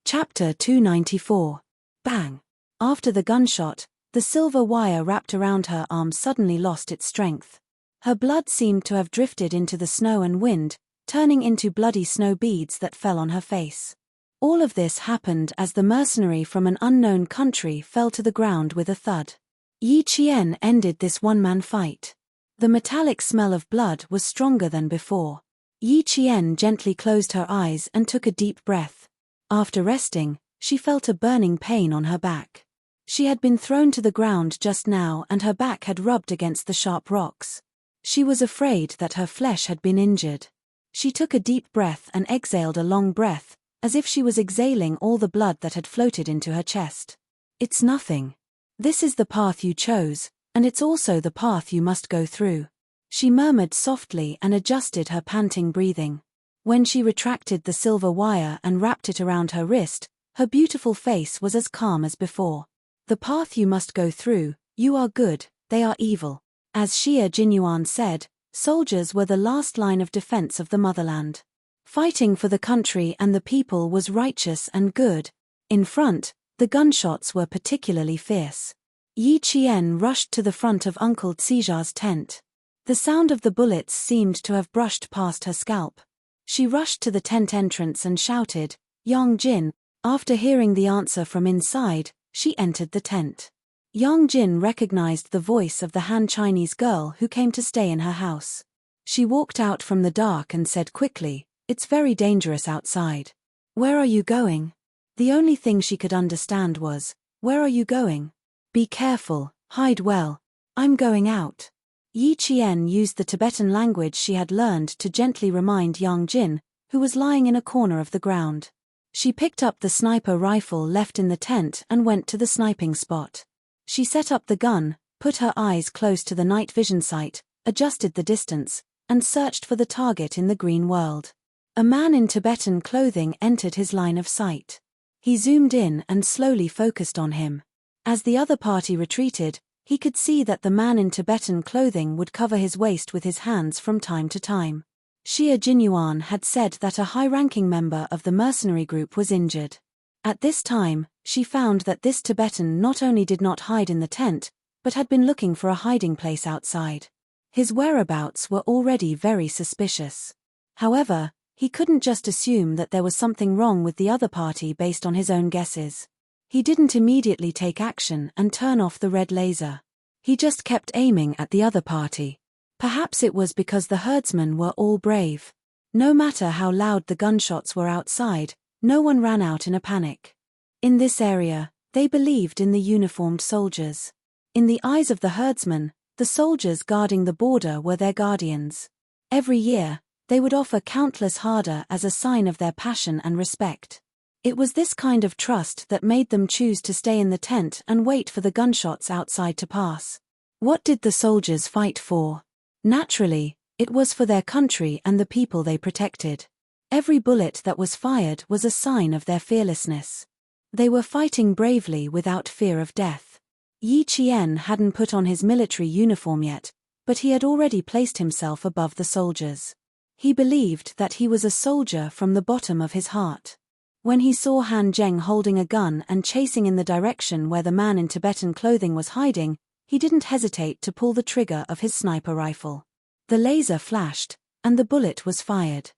Chapter 294. Bang! After the gunshot, the silver wire wrapped around her arm suddenly lost its strength. Her blood seemed to have drifted into the snow and wind, turning into bloody snow beads that fell on her face. All of this happened as the mercenary from an unknown country fell to the ground with a thud. Yi Qian ended this one-man fight. The metallic smell of blood was stronger than before. Yi Qian gently closed her eyes and took a deep breath. After resting, she felt a burning pain on her back. She had been thrown to the ground just now and her back had rubbed against the sharp rocks. She was afraid that her flesh had been injured. She took a deep breath and exhaled a long breath, as if she was exhaling all the blood that had floated into her chest. It's nothing. This is the path you chose, and it's also the path you must go through. She murmured softly and adjusted her panting breathing. When she retracted the silver wire and wrapped it around her wrist, her beautiful face was as calm as before. The path you must go through, you are good, they are evil. As Xia Jinyuan said, soldiers were the last line of defense of the motherland. Fighting for the country and the people was righteous and good. In front, the gunshots were particularly fierce. Yi Qian rushed to the front of Uncle Tsija's tent. The sound of the bullets seemed to have brushed past her scalp. She rushed to the tent entrance and shouted, "Yang Jin." After hearing the answer from inside, she entered the tent. Yang Jin recognized the voice of the Han Chinese girl who came to stay in her house. She walked out from the dark and said quickly, "It's very dangerous outside." "Where are you going?" The only thing she could understand was, "Where are you going?" "Be careful, hide well. I'm going out." Yi Qian used the Tibetan language she had learned to gently remind Yang Jin, who was lying in a corner of the ground. She picked up the sniper rifle left in the tent and went to the sniping spot. She set up the gun, put her eyes close to the night vision sight, adjusted the distance, and searched for the target in the green world. A man in Tibetan clothing entered his line of sight. He zoomed in and slowly focused on him. As the other party retreated, he could see that the man in Tibetan clothing would cover his waist with his hands from time to time. Xia Jinyuan had said that a high-ranking member of the mercenary group was injured. At this time, she found that this Tibetan not only did not hide in the tent, but had been looking for a hiding place outside. His whereabouts were already very suspicious. However, he couldn't just assume that there was something wrong with the other party based on his own guesses. He didn't immediately take action and turn off the red laser. He just kept aiming at the other party. Perhaps it was because the herdsmen were all brave. No matter how loud the gunshots were outside, no one ran out in a panic. In this area, they believed in the uniformed soldiers. In the eyes of the herdsmen, the soldiers guarding the border were their guardians. Every year, they would offer countless harder as a sign of their passion and respect. It was this kind of trust that made them choose to stay in the tent and wait for the gunshots outside to pass. What did the soldiers fight for? Naturally, it was for their country and the people they protected. Every bullet that was fired was a sign of their fearlessness. They were fighting bravely without fear of death. Yi Qian hadn't put on his military uniform yet, but he had already placed himself above the soldiers. He believed that he was a soldier from the bottom of his heart. When he saw Han Zheng holding a gun and chasing in the direction where the man in Tibetan clothing was hiding, he didn't hesitate to pull the trigger of his sniper rifle. The laser flashed, and the bullet was fired.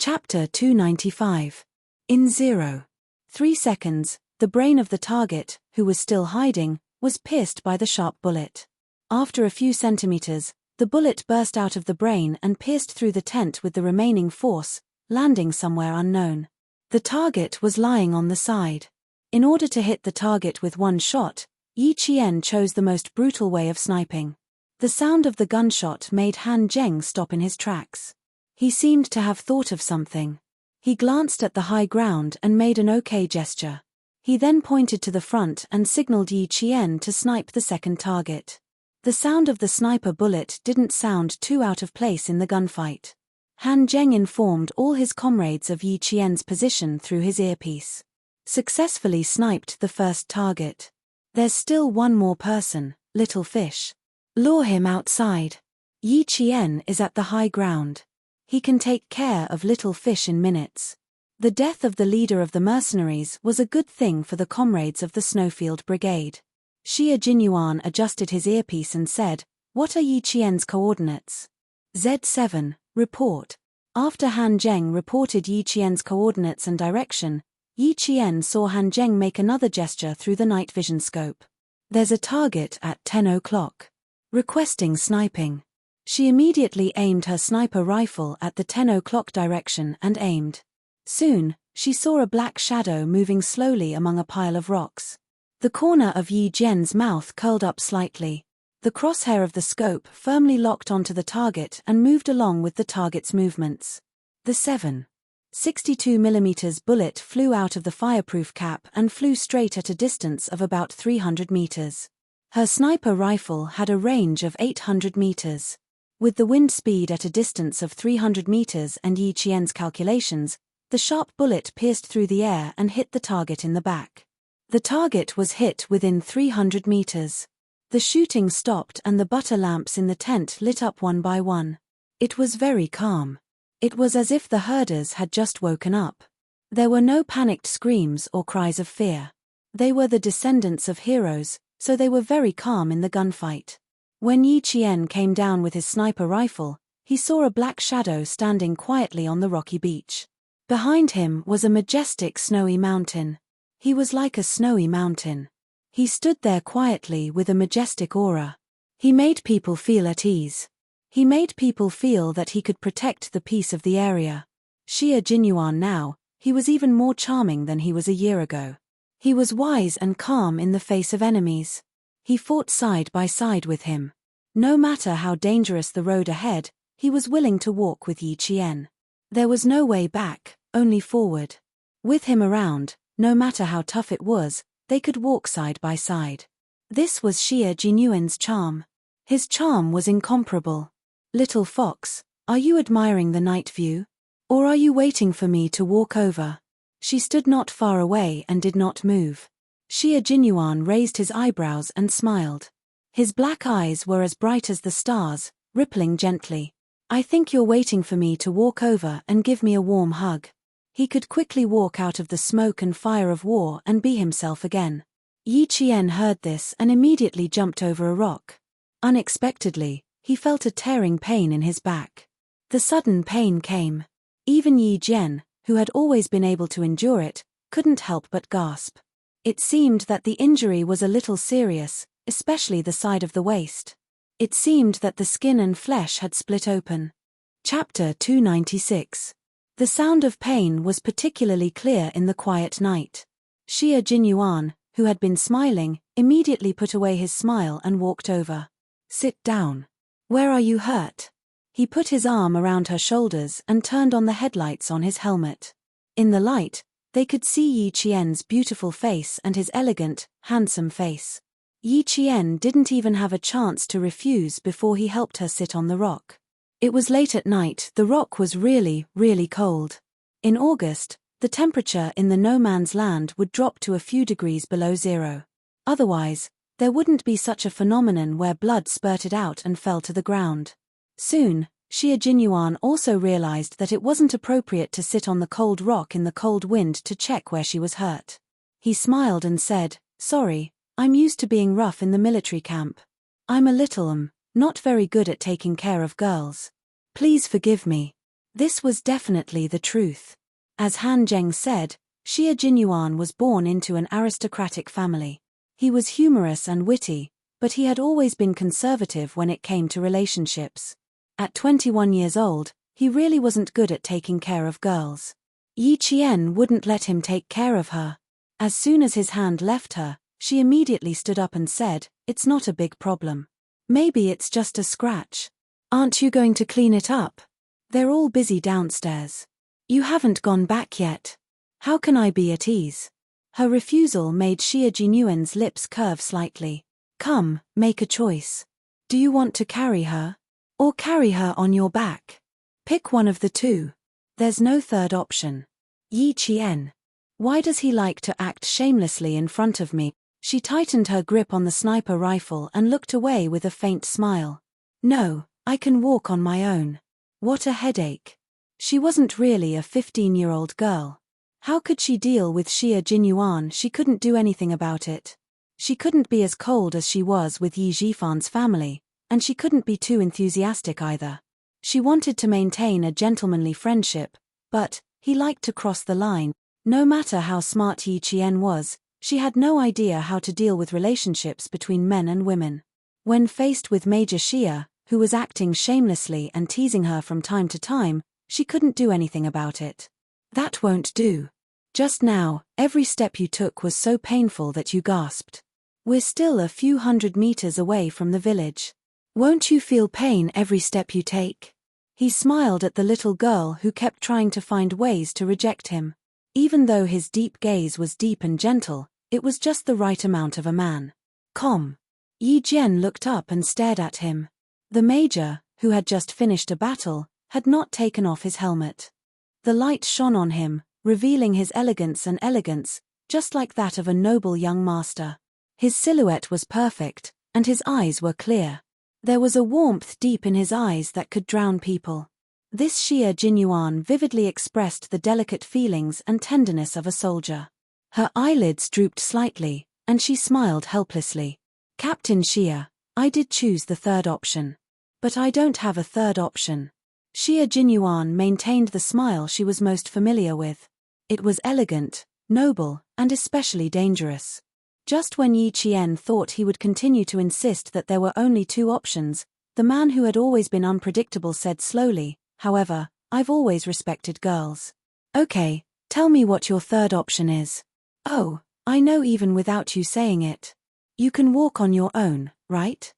Chapter 295. In 0.3 seconds, the brain of the target, who was still hiding, was pierced by the sharp bullet. After a few centimeters, the bullet burst out of the brain and pierced through the tent with the remaining force, landing somewhere unknown. The target was lying on the side. In order to hit the target with one shot, Yi Qian chose the most brutal way of sniping. The sound of the gunshot made Han Zheng stop in his tracks. He seemed to have thought of something. He glanced at the high ground and made an okay gesture. He then pointed to the front and signaled Yi Qian to snipe the second target. The sound of the sniper bullet didn't sound too out of place in the gunfight. Han Zheng informed all his comrades of Yi Qian's position through his earpiece. Successfully sniped the first target. There's still one more person, Little Fish. Lure him outside. Yi Qian is at the high ground. He can take care of Little Fish in minutes. The death of the leader of the mercenaries was a good thing for the comrades of the Snowfield Brigade. Xie Jinyuan adjusted his earpiece and said, "What are Yi Qian's coordinates?" Z7, report. After Han Zheng reported Yi Qian's coordinates and direction, Yi Qian saw Han Zheng make another gesture through the night vision scope. "There's a target at 10 o'clock. Requesting sniping." She immediately aimed her sniper rifle at the 10 o'clock direction and aimed. Soon, she saw a black shadow moving slowly among a pile of rocks. The corner of Yi Jian's mouth curled up slightly. The crosshair of the scope firmly locked onto the target and moved along with the target's movements. The 7.62mm bullet flew out of the fireproof cap and flew straight at a distance of about 300 meters. Her sniper rifle had a range of 800 meters. With the wind speed at a distance of 300 meters and Yi Qian's calculations, the sharp bullet pierced through the air and hit the target in the back. The target was hit within 300 meters. The shooting stopped and the butter lamps in the tent lit up one by one. It was very calm. It was as if the herders had just woken up. There were no panicked screams or cries of fear. They were the descendants of heroes, so they were very calm in the gunfight. When Yi Qian came down with his sniper rifle, he saw a black shadow standing quietly on the rocky beach. Behind him was a majestic snowy mountain. He was like a snowy mountain. He stood there quietly with a majestic aura. He made people feel at ease. He made people feel that he could protect the peace of the area. Xie Jinyuan now, he was even more charming than he was a year ago. He was wise and calm in the face of enemies. He fought side by side with him. No matter how dangerous the road ahead, he was willing to walk with Yi Qian. There was no way back, only forward. With him around, no matter how tough it was, they could walk side by side. This was Xie Jinyuan's charm. His charm was incomparable. "Little fox, are you admiring the night view? Or are you waiting for me to walk over?" She stood not far away and did not move. Xie Jinyuan raised his eyebrows and smiled. His black eyes were as bright as the stars, rippling gently. "I think you're waiting for me to walk over and give me a warm hug." He could quickly walk out of the smoke and fire of war and be himself again. Yi Qian heard this and immediately jumped over a rock. Unexpectedly, he felt a tearing pain in his back. The sudden pain came. Even Yi Jian, who had always been able to endure it, couldn't help but gasp. It seemed that the injury was a little serious, especially the side of the waist. It seemed that the skin and flesh had split open. Chapter 296. The sound of pain was particularly clear in the quiet night. Xie Jinyuan, who had been smiling, immediately put away his smile and walked over. Sit down. Where are you hurt? He put his arm around her shoulders and turned on the headlights on his helmet. In the light, they could see Yi Qian's beautiful face and his elegant, handsome face. Yi Qian didn't even have a chance to refuse before he helped her sit on the rock. It was late at night, the rock was really, really cold. In August, the temperature in the no man's land would drop to a few degrees below zero. Otherwise, there wouldn't be such a phenomenon where blood spurted out and fell to the ground. Soon, Xie Jinyuan also realized that it wasn't appropriate to sit on the cold rock in the cold wind to check where she was hurt. He smiled and said, "Sorry, I'm used to being rough in the military camp. I'm a little, not very good at taking care of girls. Please forgive me." This was definitely the truth. As Han Zheng said, Xie Jinyuan was born into an aristocratic family. He was humorous and witty, but he had always been conservative when it came to relationships. At 21 years old, he really wasn't good at taking care of girls. Yi Qian wouldn't let him take care of her. As soon as his hand left her, she immediately stood up and said, "It's not a big problem. Maybe it's just a scratch. Aren't you going to clean it up? They're all busy downstairs. You haven't gone back yet. How can I be at ease?" Her refusal made Xie Jinyuan's lips curve slightly. "Come, make a choice. Do you want to carry her? Or carry her on your back? Pick one of the two. There's no third option." Yi Qian. Why does he like to act shamelessly in front of me? She tightened her grip on the sniper rifle and looked away with a faint smile. "No, I can walk on my own." What a headache. She wasn't really a 15-year-old girl. How could she deal with Xie Jinyuan? She couldn't do anything about it. She couldn't be as cold as she was with Yi Jifan's family, and she couldn't be too enthusiastic either. She wanted to maintain a gentlemanly friendship, but he liked to cross the line. No matter how smart Yi Qian was, she had no idea how to deal with relationships between men and women. When faced with Major Xie, who was acting shamelessly and teasing her from time to time, she couldn't do anything about it. "That won't do. Just now, every step you took was so painful that you gasped. We're still a few hundred meters away from the village. Won't you feel pain every step you take?" He smiled at the little girl who kept trying to find ways to reject him. Even though his deep gaze was deep and gentle, it was just the right amount of a man. "Calm." Yi Jian looked up and stared at him. The major, who had just finished a battle, had not taken off his helmet. The light shone on him, revealing his elegance, just like that of a noble young master. His silhouette was perfect, and his eyes were clear. There was a warmth deep in his eyes that could drown people. This Xie Jinyuan vividly expressed the delicate feelings and tenderness of a soldier. Her eyelids drooped slightly, and she smiled helplessly. "Captain Xie, I did choose the third option. But I don't have a third option." Xie Jinyuan maintained the smile she was most familiar with. It was elegant, noble, and especially dangerous. Just when Yi Qian thought he would continue to insist that there were only two options, the man who had always been unpredictable said slowly, "However, I've always respected girls." "Okay, tell me what your third option is." "Oh, I know even without you saying it. You can walk on your own, right?"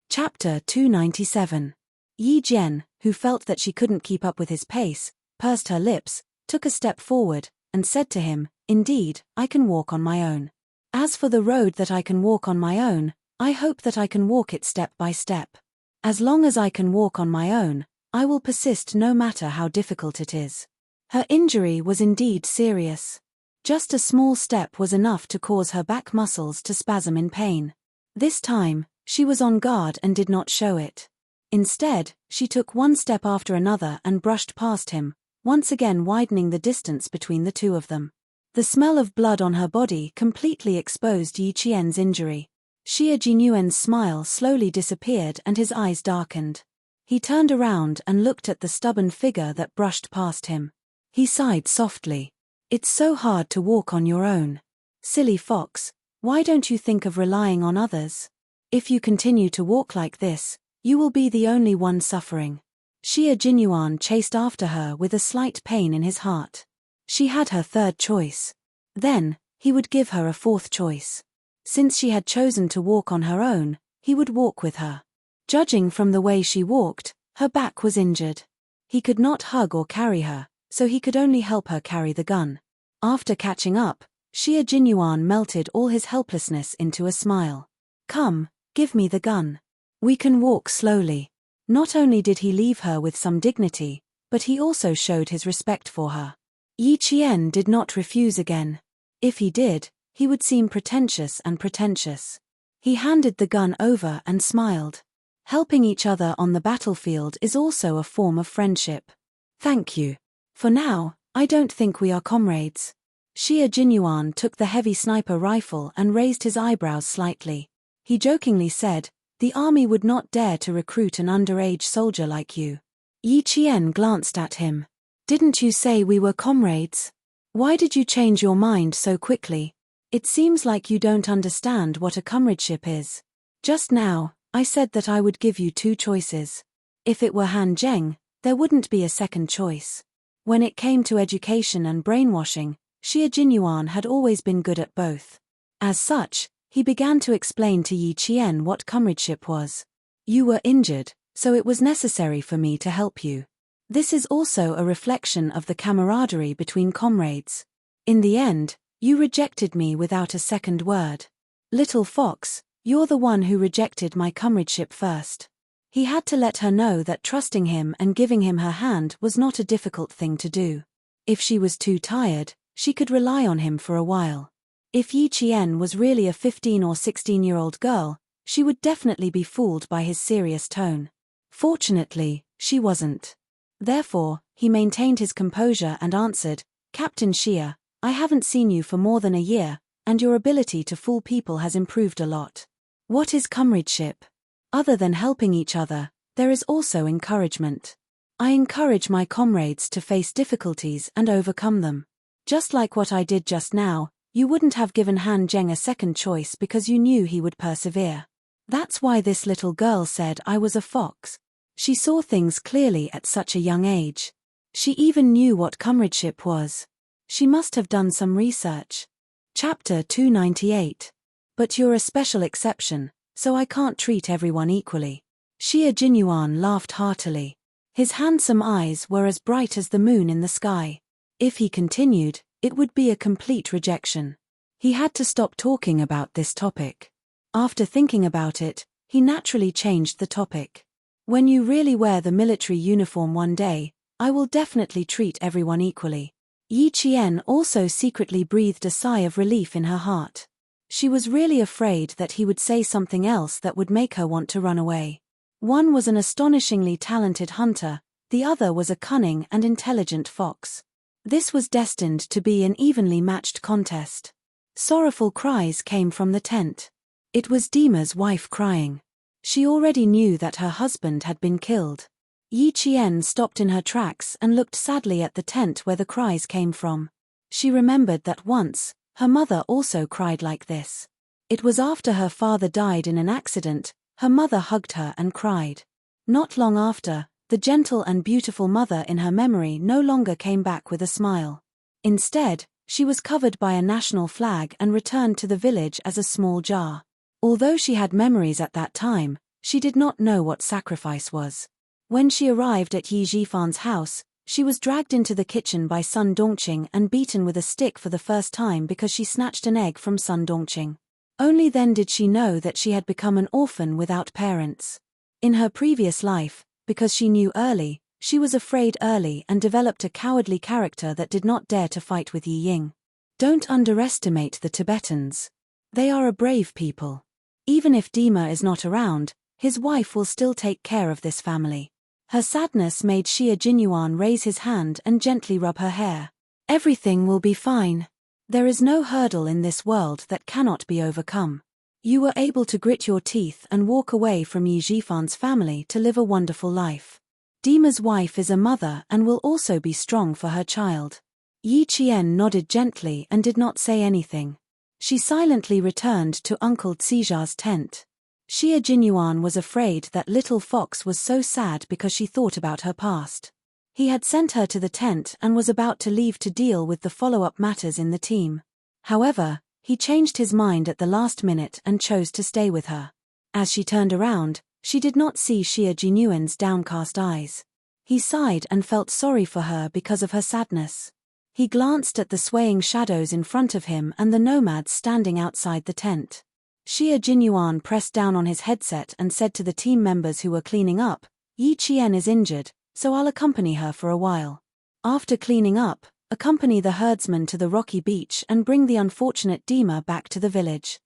Chapter 297. Yi Jian, who felt that she couldn't keep up with his pace, pursed her lips, took a step forward, and said to him, "Indeed, I can walk on my own. As for the road that I can walk on my own, I hope that I can walk it step by step. As long as I can walk on my own, I will persist no matter how difficult it is." Her injury was indeed serious. Just a small step was enough to cause her back muscles to spasm in pain. This time, she was on guard and did not show it. Instead, she took one step after another and brushed past him, once again widening the distance between the two of them. The smell of blood on her body completely exposed Yi Qian's injury. Xie Jinyuan's smile slowly disappeared and his eyes darkened. He turned around and looked at the stubborn figure that brushed past him. He sighed softly. "It's so hard to walk on your own. Silly fox, why don't you think of relying on others? If you continue to walk like this, you will be the only one suffering." Xie Jinyuan chased after her with a slight pain in his heart. She had her third choice. Then, He would give her a fourth choice. Since she had chosen to walk on her own, he would walk with her. Judging from the way she walked, her back was injured. He could not hug or carry her, so he could only help her carry the gun. After catching up, Xia Jinyuan melted all his helplessness into a smile. Come, give me the gun. We can walk slowly. Not only did he leave her with some dignity, but he also showed his respect for her. Yi Qian did not refuse again. If he did, he would seem pretentious and pretentious. He handed the gun over and smiled. Helping each other on the battlefield is also a form of friendship. Thank you. For now, I don't think we are comrades. Xia Jinyuan took the heavy sniper rifle and raised his eyebrows slightly. He jokingly said, "The army would not dare to recruit an underage soldier like you." Yi Qian glanced at him. "Didn't you say we were comrades? Why did you change your mind so quickly? It seems like you don't understand what a comradeship is. Just now, I said that I would give you two choices. If it were Han Zheng, there wouldn't be a second choice." When it came to education and brainwashing, Xia Jinyuan had always been good at both. As such, he began to explain to Yi Qian what comradeship was. "You were injured, so it was necessary for me to help you. This is also a reflection of the camaraderie between comrades. In the end, you rejected me without a second word. Little fox, you're the one who rejected my comradeship first." He had to let her know that trusting him and giving him her hand was not a difficult thing to do. If she was too tired, she could rely on him for a while. If Yi Qian was really a 15 or 16-year-old girl, she would definitely be fooled by his serious tone. Fortunately, she wasn't. Therefore, he maintained his composure and answered, "Captain Xia, I haven't seen you for more than a year, and your ability to fool people has improved a lot. What is comradeship? Other than helping each other, there is also encouragement. I encourage my comrades to face difficulties and overcome them. Just like what I did just now, you wouldn't have given Han Zheng a second choice because you knew he would persevere. That's why this little girl said I was a fox. She saw things clearly at such a young age. She even knew what comradeship was. She must have done some research." Chapter 298. But you're a special exception, so I can't treat everyone equally. Xia Jinyuan laughed heartily. His handsome eyes were as bright as the moon in the sky. If he continued, it would be a complete rejection. He had to stop talking about this topic. After thinking about it, he naturally changed the topic. "When you really wear the military uniform one day, I will definitely treat everyone equally." Yi Qian also secretly breathed a sigh of relief in her heart. She was really afraid that he would say something else that would make her want to run away. One was an astonishingly talented hunter, the other was a cunning and intelligent fox. This was destined to be an evenly matched contest. Sorrowful cries came from the tent. It was Dima's wife crying. She already knew that her husband had been killed. Yi Qian stopped in her tracks and looked sadly at the tent where the cries came from. She remembered that once, her mother also cried like this. It was after her father died in an accident, her mother hugged her and cried. Not long after, the gentle and beautiful mother in her memory no longer came back with a smile. Instead, she was covered by a national flag and returned to the village as a small jar. Although she had memories at that time, she did not know what sacrifice was. When she arrived at Yi Zhifan's house, she was dragged into the kitchen by Sun Dongqing and beaten with a stick for the first time because she snatched an egg from Sun Dongqing. Only then did she know that she had become an orphan without parents. In her previous life, because she knew early, she was afraid early and developed a cowardly character that did not dare to fight with Yi Ying. Don't underestimate the Tibetans. They are a brave people. Even if Dima is not around, his wife will still take care of this family. Her sadness made Xia Jinyuan raise his hand and gently rub her hair. "Everything will be fine. There is no hurdle in this world that cannot be overcome. You were able to grit your teeth and walk away from Yi Zhifan's family to live a wonderful life. Dima's wife is a mother and will also be strong for her child." Yi Qian nodded gently and did not say anything. She silently returned to Uncle Xija's tent. Xia Jinyuan was afraid that little fox was so sad because she thought about her past. He had sent her to the tent and was about to leave to deal with the follow-up matters in the team. However, he changed his mind at the last minute and chose to stay with her. As she turned around, she did not see Xia Jinyuan's downcast eyes. He sighed and felt sorry for her because of her sadness. He glanced at the swaying shadows in front of him and the nomads standing outside the tent. Xia Jinyuan pressed down on his headset and said to the team members who were cleaning up, "Yi Qian is injured, so I'll accompany her for a while. After cleaning up, accompany the herdsman to the rocky beach and bring the unfortunate Dima back to the village.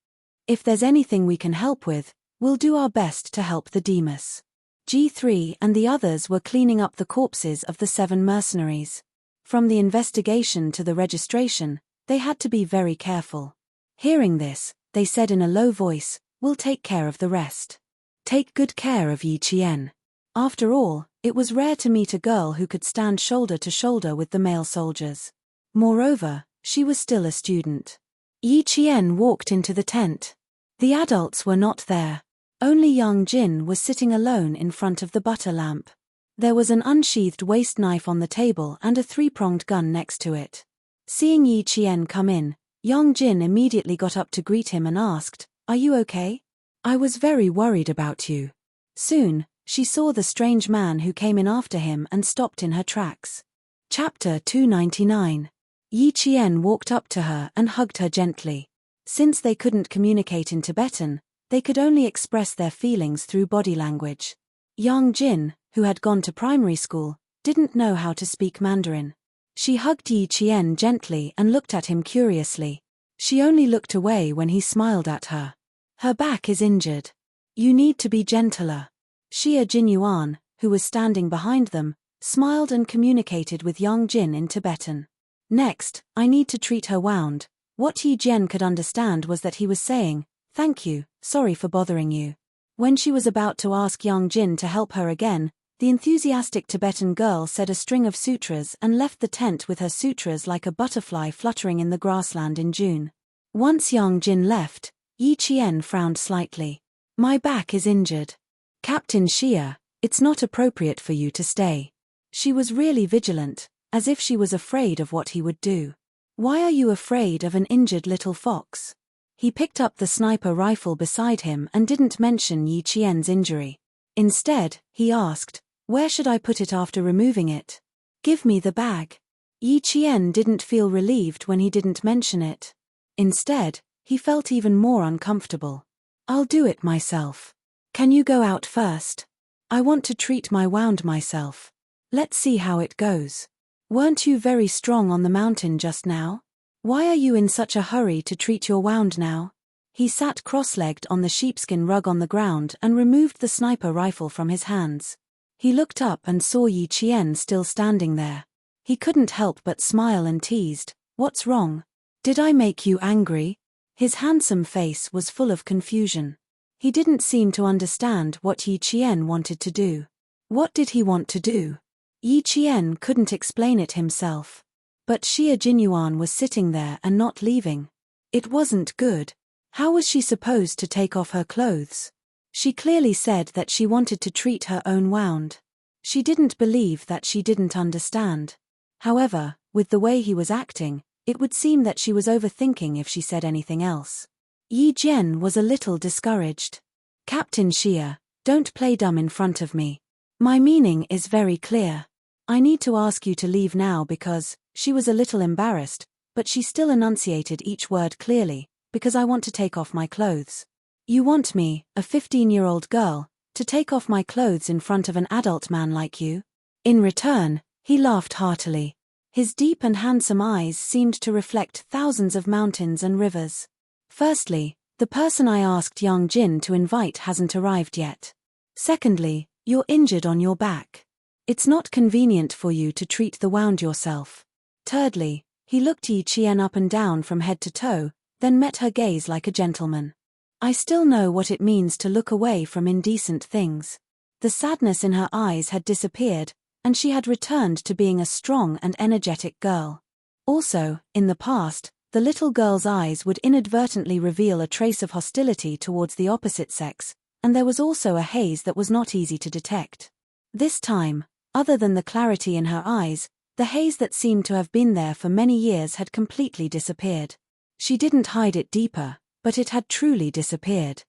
If there's anything we can help with, we'll do our best to help the Demas." G3 and the others were cleaning up the corpses of the 7 mercenaries. From the investigation to the registration, they had to be very careful. Hearing this, they said in a low voice, "We'll take care of the rest. Take good care of Yi Qian." After all, it was rare to meet a girl who could stand shoulder to shoulder with the male soldiers. Moreover, she was still a student. Yi Qian walked into the tent. The adults were not there. Only young Jin was sitting alone in front of the butter lamp. There was an unsheathed waist knife on the table and a 3-pronged gun next to it. Seeing Yi Qian come in, young Jin immediately got up to greet him and asked, "Are you okay? I was very worried about you." Soon, she saw the strange man who came in after him and stopped in her tracks. Chapter 299. Yi Qian walked up to her and hugged her gently. Since they couldn't communicate in Tibetan, they could only express their feelings through body language. Young Jin, who had gone to primary school, didn't know how to speak Mandarin. She hugged Yi Qian gently and looked at him curiously. She only looked away when he smiled at her. "Her back is injured. You need to be gentler." Xia Jinyuan, who was standing behind them, smiled and communicated with young Jin in Tibetan. "Next, I need to treat her wound." What Yi Jian could understand was that he was saying, "Thank you, sorry for bothering you." When she was about to ask young Jin to help her again, the enthusiastic Tibetan girl said a string of sutras and left the tent with her sutras like a butterfly fluttering in the grassland in June. Once young Jin left, Yi Qian frowned slightly. "My back is injured. Captain Xia, it's not appropriate for you to stay." She was really vigilant, as if she was afraid of what he would do. "Why are you afraid of an injured little fox?" He picked up the sniper rifle beside him and didn't mention Yi Qian's injury. Instead, he asked, "Where should I put it after removing it?" "Give me the bag." Yi Qian didn't feel relieved when he didn't mention it. Instead, he felt even more uncomfortable. "I'll do it myself. Can you go out first? I want to treat my wound myself. Let's see how it goes. Weren't you very strong on the mountain just now? Why are you in such a hurry to treat your wound now?" He sat cross-legged on the sheepskin rug on the ground and removed the sniper rifle from his hands. He looked up and saw Yi Qian still standing there. He couldn't help but smile and teased, "What's wrong? Did I make you angry?" His handsome face was full of confusion. He didn't seem to understand what Yi Qian wanted to do. What did he want to do? Yi Qian couldn't explain it himself. But Xia Jinyuan was sitting there and not leaving. It wasn't good. How was she supposed to take off her clothes? She clearly said that she wanted to treat her own wound. She didn't believe that she didn't understand. However, with the way he was acting, it would seem that she was overthinking if she said anything else. Yi Jian was a little discouraged. "Captain Xia, don't play dumb in front of me. My meaning is very clear. I need to ask you to leave now because," she was a little embarrassed, but she still enunciated each word clearly, "because I want to take off my clothes." "You want me, a 15-year-old girl, to take off my clothes in front of an adult man like you?" In return, he laughed heartily. His deep and handsome eyes seemed to reflect thousands of mountains and rivers. "Firstly, the person I asked young Jin to invite hasn't arrived yet. Secondly, you're injured on your back. It's not convenient for you to treat the wound yourself. Thirdly," he looked Yi Qian up and down from head to toe, then met her gaze like a gentleman. "I still know what it means to look away from indecent things." The sadness in her eyes had disappeared, and she had returned to being a strong and energetic girl. Also, in the past, the little girl's eyes would inadvertently reveal a trace of hostility towards the opposite sex, and there was also a haze that was not easy to detect. This time, other than the clarity in her eyes, the haze that seemed to have been there for many years had completely disappeared. She didn't hide it deeper, but it had truly disappeared.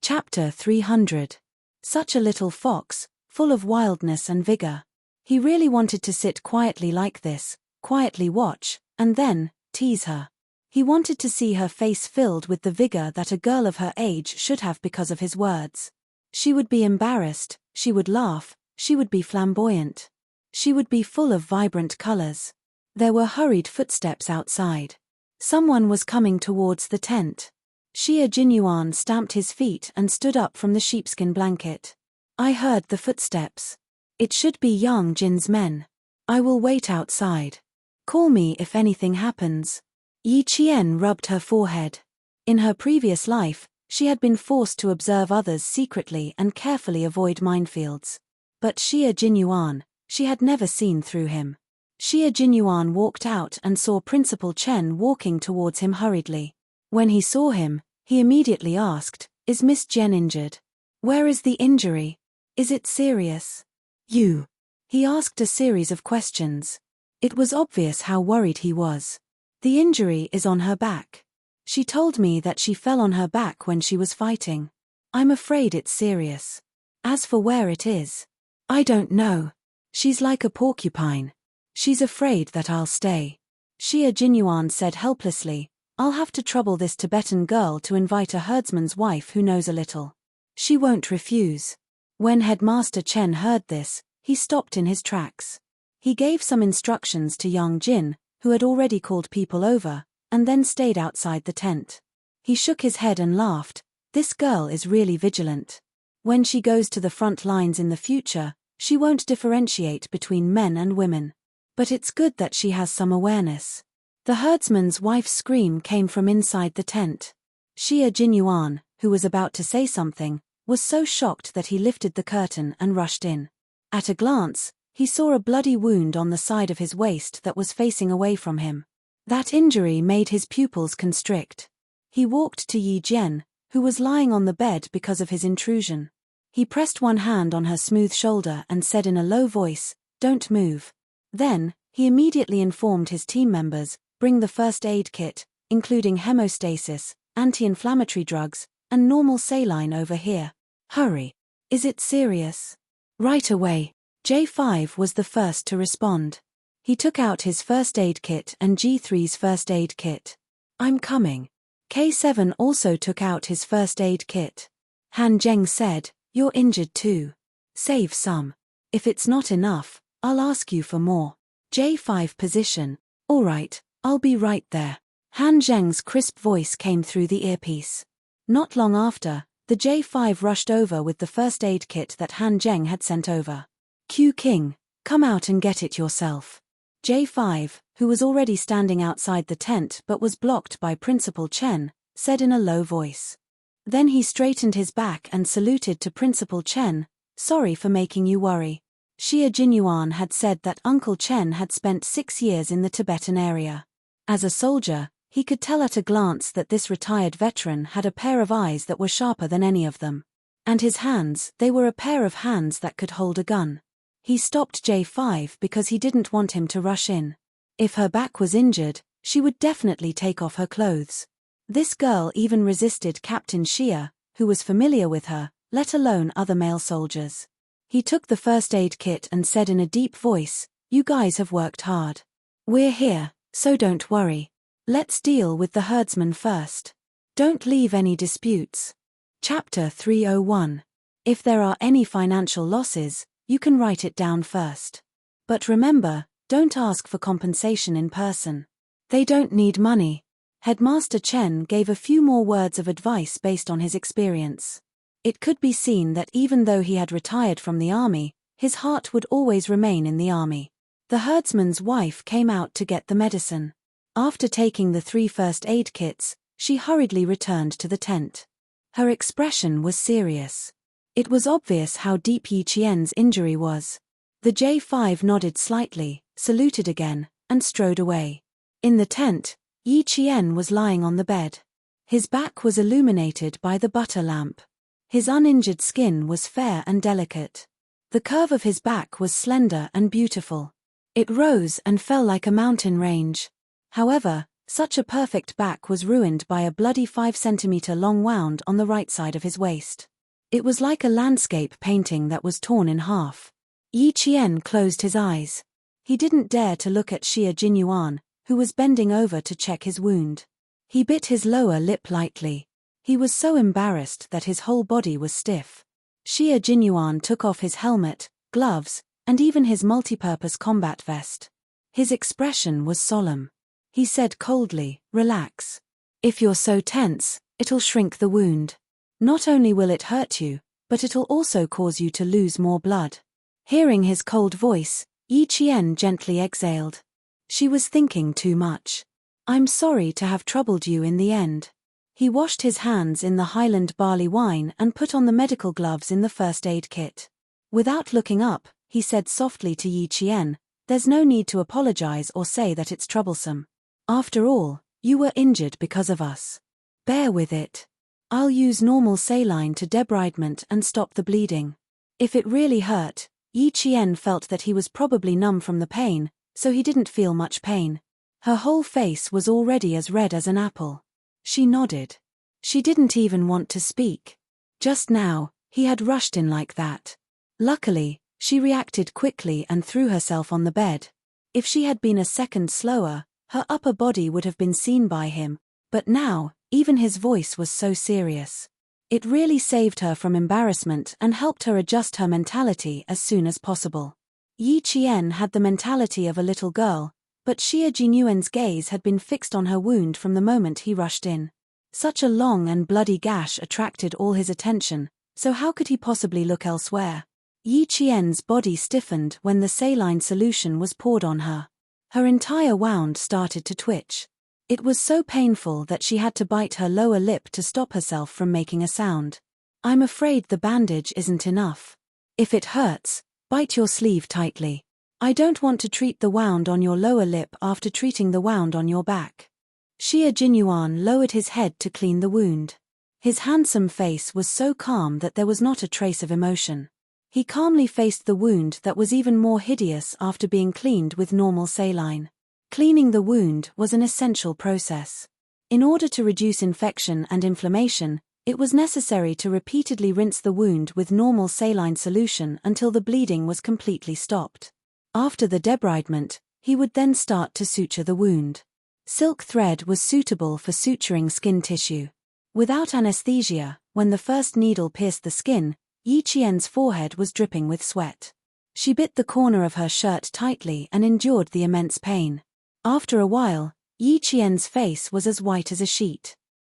Chapter 300. Such a little fox, full of wildness and vigor. He really wanted to sit quietly like this, quietly watch, and then tease her. He wanted to see her face filled with the vigor that a girl of her age should have because of his words. She would be embarrassed, she would laugh, she would be flamboyant. She would be full of vibrant colors. There were hurried footsteps outside. Someone was coming towards the tent. Xia Jinyuan stamped his feet and stood up from the sheepskin blanket. I heard the footsteps. It should be Yang Jin's men. I will wait outside. Call me if anything happens. Yi Qian rubbed her forehead. In her previous life, she had been forced to observe others secretly and carefully avoid minefields. But Xia Jinyuan, she had never seen through him. Xia Jinyuan walked out and saw Principal Chen walking towards him hurriedly. When he saw him, he immediately asked, "Is Miss Jen injured? Where is the injury? Is it serious?" "You?" He asked a series of questions. It was obvious how worried he was. "The injury is on her back. She told me that she fell on her back when she was fighting. I'm afraid it's serious. As for where it is, I don't know. She's like a porcupine. She's afraid that I'll stay." Xia Jinyuan said helplessly, "I'll have to trouble this Tibetan girl to invite a herdsman's wife who knows a little. She won't refuse." When Headmaster Chen heard this, he stopped in his tracks. He gave some instructions to Yang Jin, who had already called people over, and then stayed outside the tent. He shook his head and laughed. This girl is really vigilant. When she goes to the front lines in the future, she won't differentiate between men and women. But it's good that she has some awareness. The herdsman's wife's scream came from inside the tent. Xia Jinyuan, who was about to say something, was so shocked that he lifted the curtain and rushed in. At a glance, he saw a bloody wound on the side of his waist that was facing away from him. That injury made his pupils constrict. He walked to Yi Jian, who was lying on the bed because of his intrusion. He pressed one hand on her smooth shoulder and said in a low voice, "Don't move." Then, he immediately informed his team members, "Bring the first aid kit, including hemostasis, anti-inflammatory drugs, and normal saline over here. Hurry. Is it serious?" "Right away." J5 was the first to respond. He took out his first aid kit and G3's first aid kit. "I'm coming." K7 also took out his first aid kit. Han Zheng said, "You're injured too. Save some. If it's not enough, I'll ask you for more." J5 position. "All right, I'll be right there." Han Zheng's crisp voice came through the earpiece. Not long after, the J5 rushed over with the first aid kit that Han Zheng had sent over. "Q King, come out and get it yourself." J5, who was already standing outside the tent but was blocked by Principal Chen, said in a low voice. Then he straightened his back and saluted to Principal Chen, "Sorry for making you worry." Xia Jinyuan had said that Uncle Chen had spent 6 years in the Tibetan area. As a soldier, he could tell at a glance that this retired veteran had a pair of eyes that were sharper than any of them. And his hands, they were a pair of hands that could hold a gun. He stopped J5 because he didn't want him to rush in. If her back was injured, she would definitely take off her clothes. This girl even resisted Captain Xia, who was familiar with her, let alone other male soldiers. He took the first aid kit and said in a deep voice, "You guys have worked hard. We're here, so don't worry. Let's deal with the herdsman first. Don't leave any disputes." Chapter 301. If there are any financial losses, you can write it down first. But remember, don't ask for compensation in person. They don't need money. Headmaster Chen gave a few more words of advice based on his experience. It could be seen that even though he had retired from the army, his heart would always remain in the army. The herdsman's wife came out to get the medicine. After taking the 3 first aid kits, she hurriedly returned to the tent. Her expression was serious. It was obvious how deep Yi Qian's injury was. The J5 nodded slightly, saluted again, and strode away. In the tent, Yi Qian was lying on the bed. His back was illuminated by the butter lamp. His uninjured skin was fair and delicate. The curve of his back was slender and beautiful. It rose and fell like a mountain range. However, Such a perfect back was ruined by a bloody 5 centimeter long wound on the right side of his waist. It was like a landscape painting that was torn in half. Yi Qian closed his eyes. He didn't dare to look at Xie Jinyuan, who was bending over to check his wound. He bit his lower lip lightly. He was so embarrassed that his whole body was stiff. Xie Jinyuan took off his helmet, gloves, and even his multipurpose combat vest. His expression was solemn. He said coldly, "Relax. If you're so tense, it'll shrink the wound. Not only will it hurt you, but it'll also cause you to lose more blood." Hearing his cold voice, Yi Qian gently exhaled. She was thinking too much. "I'm sorry to have troubled you in the end." He washed his hands in the Highland barley wine and put on the medical gloves in the first aid kit. Without looking up, he said softly to Yi Qian, "There's no need to apologize or say that it's troublesome. After all, you were injured because of us. Bear with it. I'll use normal saline to debridement and stop the bleeding." If it really hurt, Yi Qian felt that he was probably numb from the pain, so he didn't feel much pain. Her whole face was already as red as an apple. She nodded. She didn't even want to speak. Just now, he had rushed in like that. Luckily, she reacted quickly and threw herself on the bed. If she had been a second slower, her upper body would have been seen by him, but now, even his voice was so serious. It really saved her from embarrassment and helped her adjust her mentality as soon as possible. Yi Qian had the mentality of a little girl, but Xie Jinyuan's gaze had been fixed on her wound from the moment he rushed in. Such a long and bloody gash attracted all his attention, so how could he possibly look elsewhere? Yi Qian's body stiffened when the saline solution was poured on her. Her entire wound started to twitch. It was so painful that she had to bite her lower lip to stop herself from making a sound. "I'm afraid the bandage isn't enough. If it hurts, bite your sleeve tightly. I don't want to treat the wound on your lower lip after treating the wound on your back." Xie Jinyuan lowered his head to clean the wound. His handsome face was so calm that there was not a trace of emotion. He calmly faced the wound that was even more hideous after being cleaned with normal saline. Cleaning the wound was an essential process. In order to reduce infection and inflammation, it was necessary to repeatedly rinse the wound with normal saline solution until the bleeding was completely stopped. After the debridement, he would then start to suture the wound. Silk thread was suitable for suturing skin tissue. Without anesthesia, when the first needle pierced the skin, Yi Qian's forehead was dripping with sweat. She bit the corner of her shirt tightly and endured the immense pain. After a while, Yi Qian's face was as white as a sheet.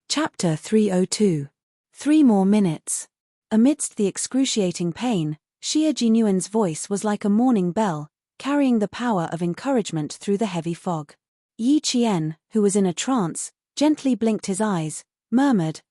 Chapter 302. 3 more minutes. Amidst the excruciating pain, Xie Jinyuan's voice was like a morning bell, carrying the power of encouragement through the heavy fog. Yi Qian, who was in a trance, gently blinked his eyes, murmured,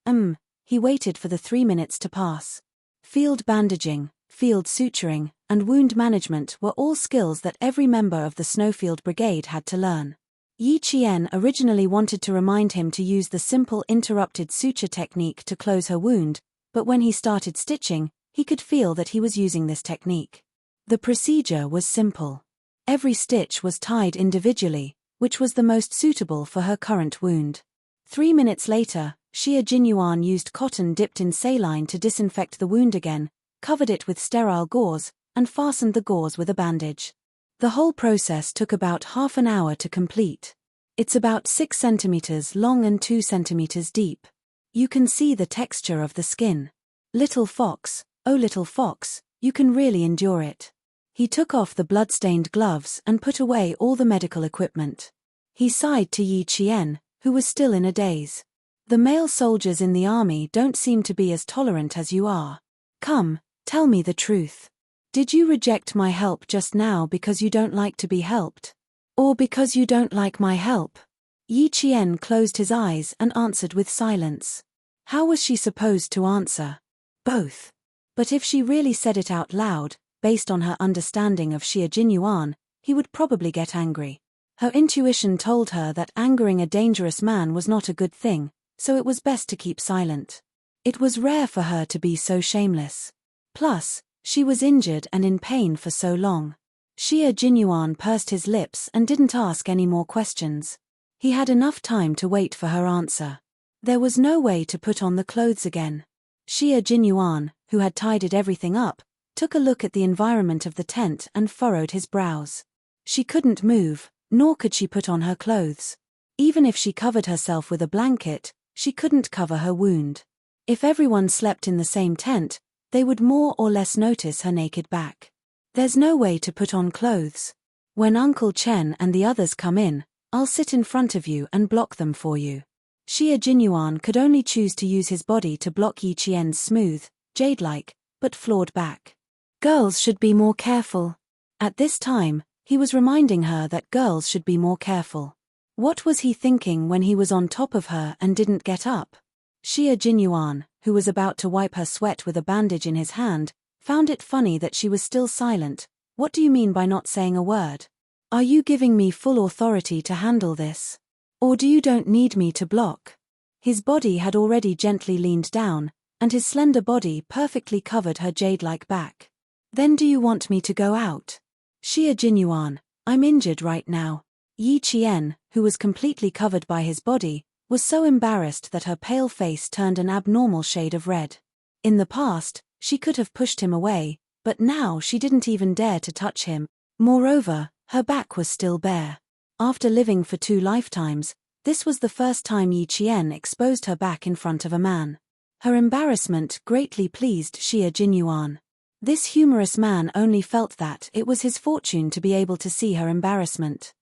He waited for the 3 minutes to pass. Field bandaging, field suturing, and wound management were all skills that every member of the Snowfield Brigade had to learn. Yi Qian originally wanted to remind him to use the simple interrupted suture technique to close her wound, but when he started stitching, he could feel that he was using this technique. The procedure was simple. Every stitch was tied individually, which was the most suitable for her current wound. 3 minutes later, Xie Jinyuan used cotton dipped in saline to disinfect the wound again, covered it with sterile gauze, and fastened the gauze with a bandage. The whole process took about half an hour to complete. It's about 6 centimeters long and 2 centimeters deep. You can see the texture of the skin. Little fox, oh little fox, you can really endure it. He took off the blood-stained gloves and put away all the medical equipment. He sighed to Yi Qian, who was still in a daze. "The male soldiers in the army don't seem to be as tolerant as you are. Come, tell me the truth. Did you reject my help just now because you don't like to be helped? Or because you don't like my help?" Yi Qian closed his eyes and answered with silence. How was she supposed to answer? Both. But if she really said it out loud, based on her understanding of Xie Jinyuan, he would probably get angry. Her intuition told her that angering a dangerous man was not a good thing, so it was best to keep silent. It was rare for her to be so shameless. Plus, she was injured and in pain for so long. Xie Jinyuan pursed his lips and didn't ask any more questions. He had enough time to wait for her answer. There was no way to put on the clothes again. Xia Jinyuan, who had tidied everything up, took a look at the environment of the tent and furrowed his brows. She couldn't move, nor could she put on her clothes. Even if she covered herself with a blanket, she couldn't cover her wound. If everyone slept in the same tent, they would more or less notice her naked back. There's no way to put on clothes. When Uncle Chen and the others come in, I'll sit in front of you and block them for you. Xia Jinyuan could only choose to use his body to block Yi Qian's smooth, jade-like, but flawed back. Girls should be more careful. At this time, he was reminding her that girls should be more careful. What was he thinking when he was on top of her and didn't get up? Xia Jinyuan, who was about to wipe her sweat with a bandage in his hand, found it funny that she was still silent. What do you mean by not saying a word? Are you giving me full authority to handle this? Or do you don't need me to block? His body had already gently leaned down, and his slender body perfectly covered her jade-like back. Then do you want me to go out? Xia Jinyuan, I'm injured right now. Yi Qian, who was completely covered by his body, was so embarrassed that her pale face turned an abnormal shade of red. In the past, she could have pushed him away, but now she didn't even dare to touch him. Moreover, her back was still bare. After living for 2 lifetimes, this was the first time Yi Qian exposed her back in front of a man. Her embarrassment greatly pleased Xia Jinyuan. This humorous man only felt that it was his fortune to be able to see her embarrassment.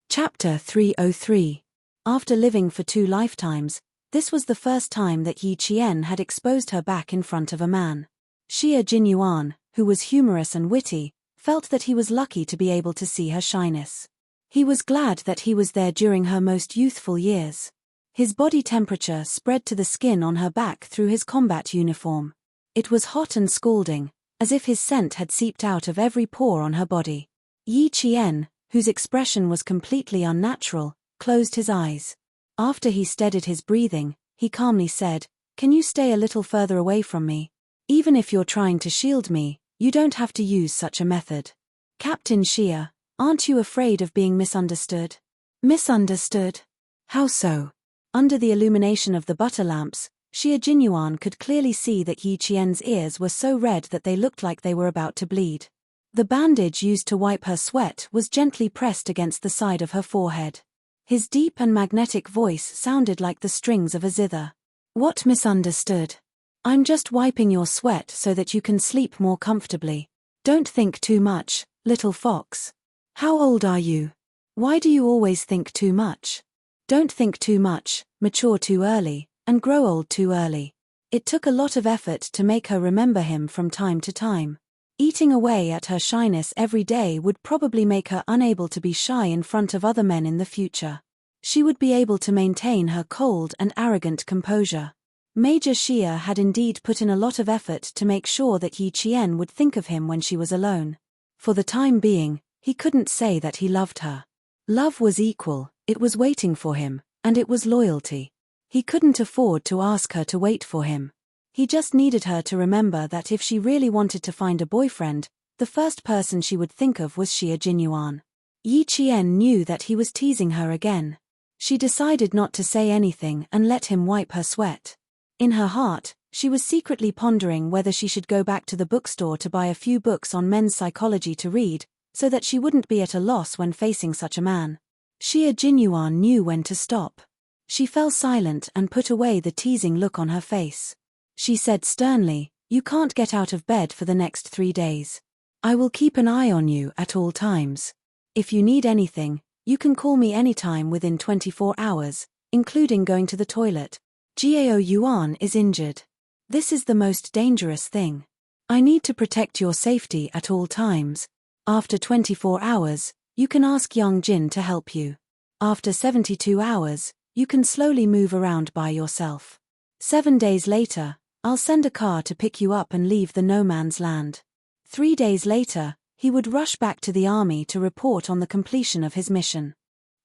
Chapter 303. After living for 2 lifetimes, this was the first time that Yi Qian had exposed her back in front of a man. Xia Jinyuan, who was humorous and witty, felt that he was lucky to be able to see her shyness. He was glad that he was there during her most youthful years. His body temperature spread to the skin on her back through his combat uniform. It was hot and scalding, as if his scent had seeped out of every pore on her body. Yi Qian, whose expression was completely unnatural, closed his eyes. After he steadied his breathing, he calmly said, "Can you stay a little further away from me? Even if you're trying to shield me, you don't have to use such a method." "Captain Xia, aren't you afraid of being misunderstood?" "Misunderstood? How so?" Under the illumination of the butter lamps, Xia Jinyuan could clearly see that Yi Qian's ears were so red that they looked like they were about to bleed. The bandage used to wipe her sweat was gently pressed against the side of her forehead. His deep and magnetic voice sounded like the strings of a zither. "What misunderstood? I'm just wiping your sweat so that you can sleep more comfortably. Don't think too much, little fox. How old are you? Why do you always think too much? Don't think too much, mature too early, and grow old too early." It took a lot of effort to make her remember him from time to time. Eating away at her shyness every day would probably make her unable to be shy in front of other men in the future. She would be able to maintain her cold and arrogant composure. Major Xia had indeed put in a lot of effort to make sure that Yi Qian would think of him when she was alone. For the time being, he couldn't say that he loved her. Love was equal, it was waiting for him, and it was loyalty. He couldn't afford to ask her to wait for him. He just needed her to remember that if she really wanted to find a boyfriend, the first person she would think of was Xia Jinyuan. Yi Qian knew that he was teasing her again. She decided not to say anything and let him wipe her sweat. In her heart, she was secretly pondering whether she should go back to the bookstore to buy a few books on men's psychology to read, so that she wouldn't be at a loss when facing such a man. Xia Jinyuan knew when to stop. She fell silent and put away the teasing look on her face. She said sternly, "You can't get out of bed for the next 3 days. I will keep an eye on you at all times. If you need anything, you can call me anytime within 24 hours, including going to the toilet. Gao Yuan is injured. This is the most dangerous thing. I need to protect your safety at all times. After 24 hours, you can ask Yang Jin to help you. After 72 hours, you can slowly move around by yourself. 7 days later, I'll send a car to pick you up and leave the no man's land." 3 days later, he would rush back to the army to report on the completion of his mission.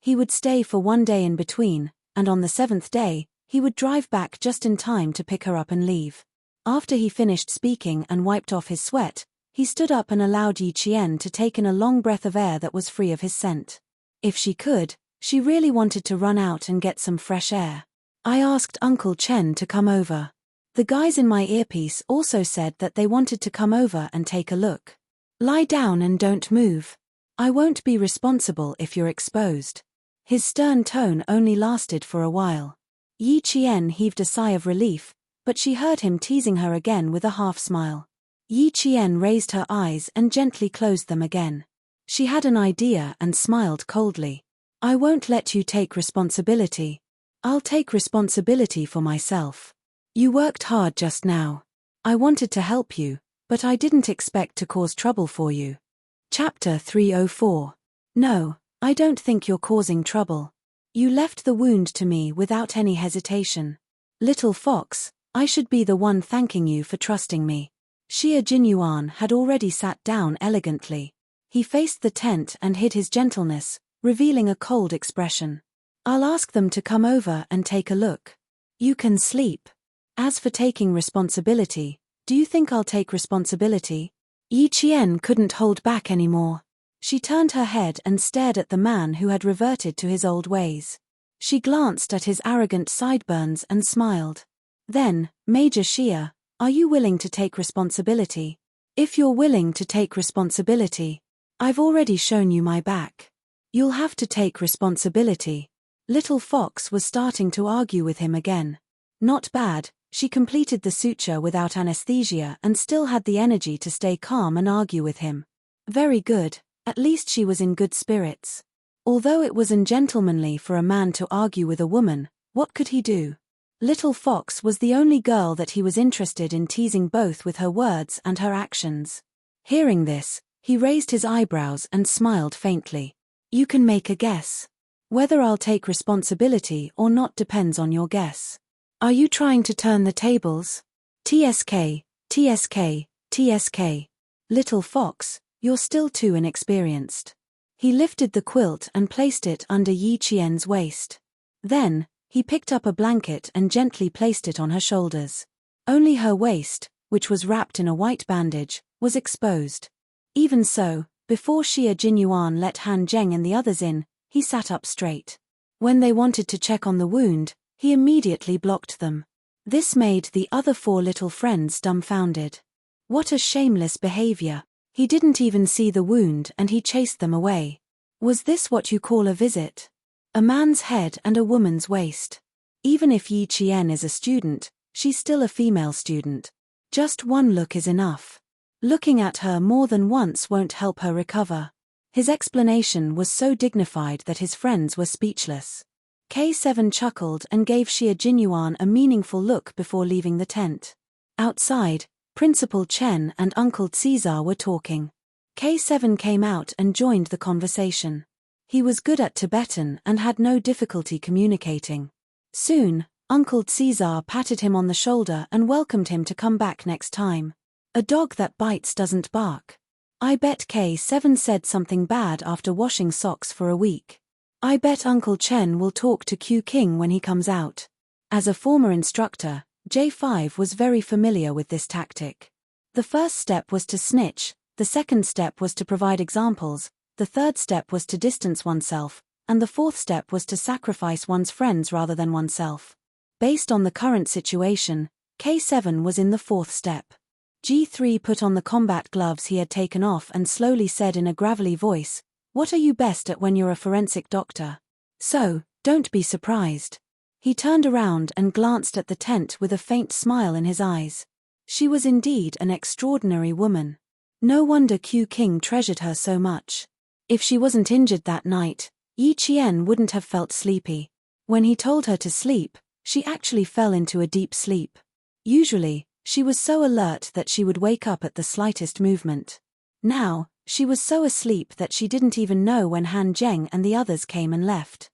He would stay for 1 day in between, and on the 7th day, he would drive back just in time to pick her up and leave. After he finished speaking and wiped off his sweat, he stood up and allowed Yi Qian to take in a long breath of air that was free of his scent. If she could, She really wanted to run out and get some fresh air. I asked Uncle Chen to come over. The guys in my earpiece also said that they wanted to come over and take a look. Lie down and don't move. I won't be responsible if you're exposed. His stern tone only lasted for a while. Yi Qian heaved a sigh of relief, but she heard him teasing her again with a half-smile. Yi Qian raised her eyes and gently closed them again. She had an idea and smiled coldly. I won't let you take responsibility. I'll take responsibility for myself. You worked hard just now. I wanted to help you, but I didn't expect to cause trouble for you. Chapter 304. No, I don't think you're causing trouble. You left the wound to me without any hesitation. Little fox, I should be the one thanking you for trusting me. Xie Jinyuan had already sat down elegantly. He faced the tent and hid his gentleness, revealing a cold expression. I'll ask them to come over and take a look. You can sleep. As for taking responsibility, do you think I'll take responsibility? Yi Qian couldn't hold back anymore. She turned her head and stared at the man who had reverted to his old ways. She glanced at his arrogant sideburns and smiled. Then, Major Xie, are you willing to take responsibility? If you're willing to take responsibility, I've already shown you my back. You'll have to take responsibility. Little Fox was starting to argue with him again. Not bad, she completed the suture without anesthesia and still had the energy to stay calm and argue with him. Very good, at least she was in good spirits. Although it was ungentlemanly for a man to argue with a woman, what could he do? Little Fox was the only girl that he was interested in teasing both with her words and her actions. Hearing this, he raised his eyebrows and smiled faintly. You can make a guess. Whether I'll take responsibility or not depends on your guess. Are you trying to turn the tables? TSK, TSK, TSK. Little Fox, you're still too inexperienced. He lifted the quilt and placed it under Yi Qian's waist. Then, he picked up a blanket and gently placed it on her shoulders. Only her waist, which was wrapped in a white bandage, was exposed. Even so, before Xie Jinyuan let Han Zheng and the others in, he sat up straight. When they wanted to check on the wound, he immediately blocked them. This made the other four little friends dumbfounded. What a shameless behavior. He didn't even see the wound and he chased them away. Was this what you call a visit? A man's head and a woman's waist. Even if Yi Qian is a student, she's still a female student. Just one look is enough. Looking at her more than once won't help her recover. His explanation was so dignified that his friends were speechless. K7 chuckled and gave Xie Jinyuan a meaningful look before leaving the tent. Outside, Principal Chen and Uncle Caesar were talking. K7 came out and joined the conversation. He was good at Tibetan and had no difficulty communicating. Soon, Uncle Caesar patted him on the shoulder and welcomed him to come back next time. A dog that bites doesn't bark. I bet K7 said something bad after washing socks for a week. I bet Uncle Chen will talk to Q King when he comes out. As a former instructor, J5 was very familiar with this tactic. The first step was to snitch, the second step was to provide examples, the third step was to distance oneself, and the fourth step was to sacrifice one's friends rather than oneself. Based on the current situation, K7 was in the fourth step. G3 put on the combat gloves he had taken off and slowly said in a gravelly voice, "What are you best at when you're a forensic doctor? So, don't be surprised." He turned around and glanced at the tent with a faint smile in his eyes. She was indeed an extraordinary woman. No wonder Q King treasured her so much. If she wasn't injured that night, Yi Qian wouldn't have felt sleepy. When he told her to sleep, she actually fell into a deep sleep. Usually, she was so alert that she would wake up at the slightest movement. Now, she was so asleep that she didn't even know when Han Zheng and the others came and left.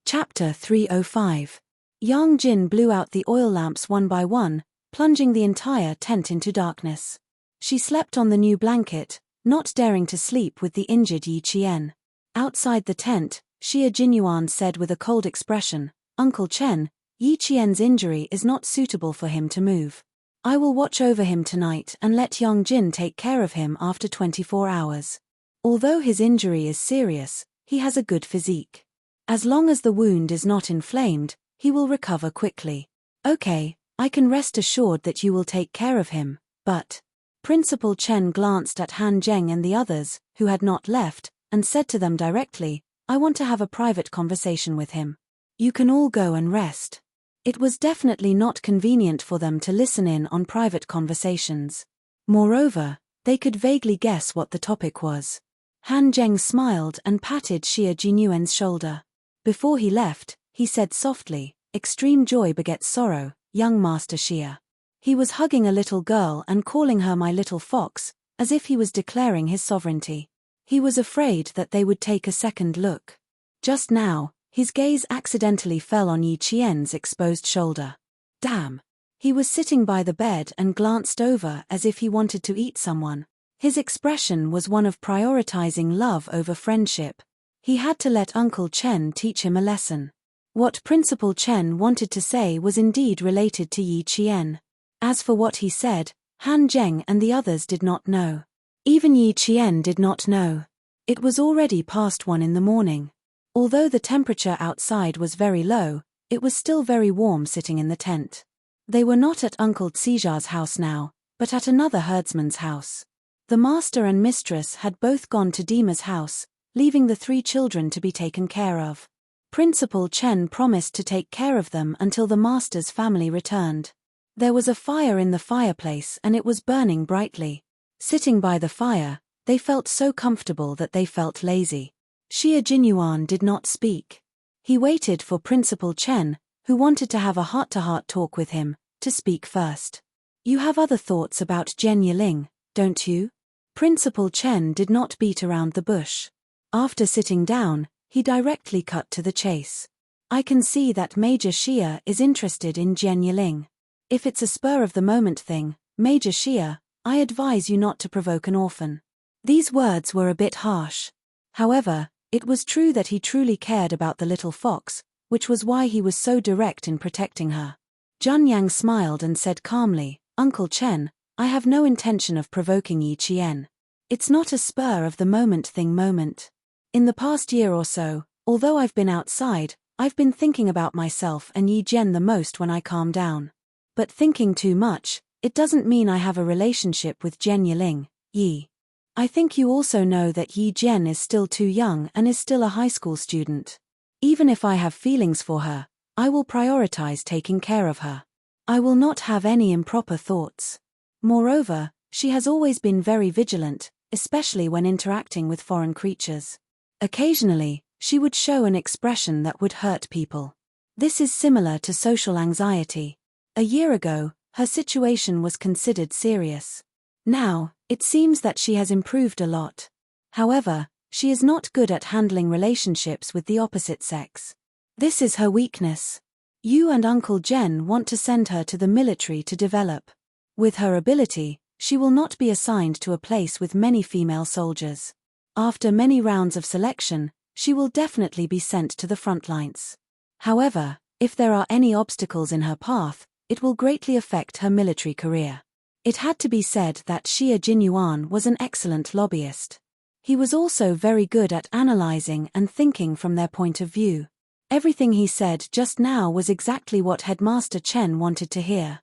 Chapter 305. Yang Jin blew out the oil lamps one by one, plunging the entire tent into darkness. She slept on the new blanket, not daring to sleep with the injured Yi Qian. Outside the tent, Xie Jinyuan said with a cold expression, "Uncle Chen, Yi Qian's injury is not suitable for him to move. I will watch over him tonight and let Yang Jin take care of him after 24 hours. Although his injury is serious, he has a good physique." As long as the wound is not inflamed, he will recover quickly. Okay, I can rest assured that you will take care of him, but... Principal Chen glanced at Han Zheng and the others, who had not left, and said to them directly, I want to have a private conversation with him. You can all go and rest. It was definitely not convenient for them to listen in on private conversations. Moreover, they could vaguely guess what the topic was. Han Zheng smiled and patted Xie Jinyuan's shoulder. Before he left, he said softly, extreme joy begets sorrow, young Master Xie. He was hugging a little girl and calling her my little fox, as if he was declaring his sovereignty. He was afraid that they would take a second look. Just now, his gaze accidentally fell on Yi Qian's exposed shoulder. Damn! He was sitting by the bed and glanced over as if he wanted to eat someone. His expression was one of prioritizing love over friendship. He had to let Uncle Chen teach him a lesson. What Principal Chen wanted to say was indeed related to Yi Qian. As for what he said, Han Zheng and the others did not know. Even Yi Qian did not know. It was already past 1 in the morning. Although the temperature outside was very low, it was still very warm sitting in the tent. They were not at Uncle Xija's house now, but at another herdsman's house. The master and mistress had both gone to Dima's house, leaving the 3 children to be taken care of. Principal Chen promised to take care of them until the master's family returned. There was a fire in the fireplace and it was burning brightly. Sitting by the fire, they felt so comfortable that they felt lazy. Xie Jinyuan did not speak. He waited for Principal Chen, who wanted to have a heart-to-heart talk with him, to speak first. You have other thoughts about Zhen Yiling, don't you? Principal Chen did not beat around the bush. After sitting down, he directly cut to the chase. I can see that Major Xie is interested in Zhen Yiling. If it's a spur-of-the-moment thing, Major Xie, I advise you not to provoke an orphan. These words were a bit harsh. However, it was true that he truly cared about the little fox, which was why he was so direct in protecting her. Junyang smiled and said calmly, Uncle Chen, I have no intention of provoking Yi Qian. It's not a spur-of-the-moment thing moment. In the past year or so, although I've been outside, I've been thinking about myself and Yi Jian the most when I calm down. But thinking too much, it doesn't mean I have a relationship with Zhen Yiling, Yi. I think you also know that Yi Jian is still too young and is still a high school student. Even if I have feelings for her, I will prioritize taking care of her. I will not have any improper thoughts. Moreover, she has always been very vigilant, especially when interacting with foreign creatures. Occasionally, she would show an expression that would hurt people. This is similar to social anxiety. A year ago, her situation was considered serious. Now, it seems that she has improved a lot. However, she is not good at handling relationships with the opposite sex. This is her weakness. You and Uncle Zhen want to send her to the military to develop. With her ability, she will not be assigned to a place with many female soldiers. After many rounds of selection, she will definitely be sent to the front lines. However, if there are any obstacles in her path, it will greatly affect her military career. It had to be said that Xie Jinyuan was an excellent lobbyist. He was also very good at analyzing and thinking from their point of view. Everything he said just now was exactly what Headmaster Chen wanted to hear.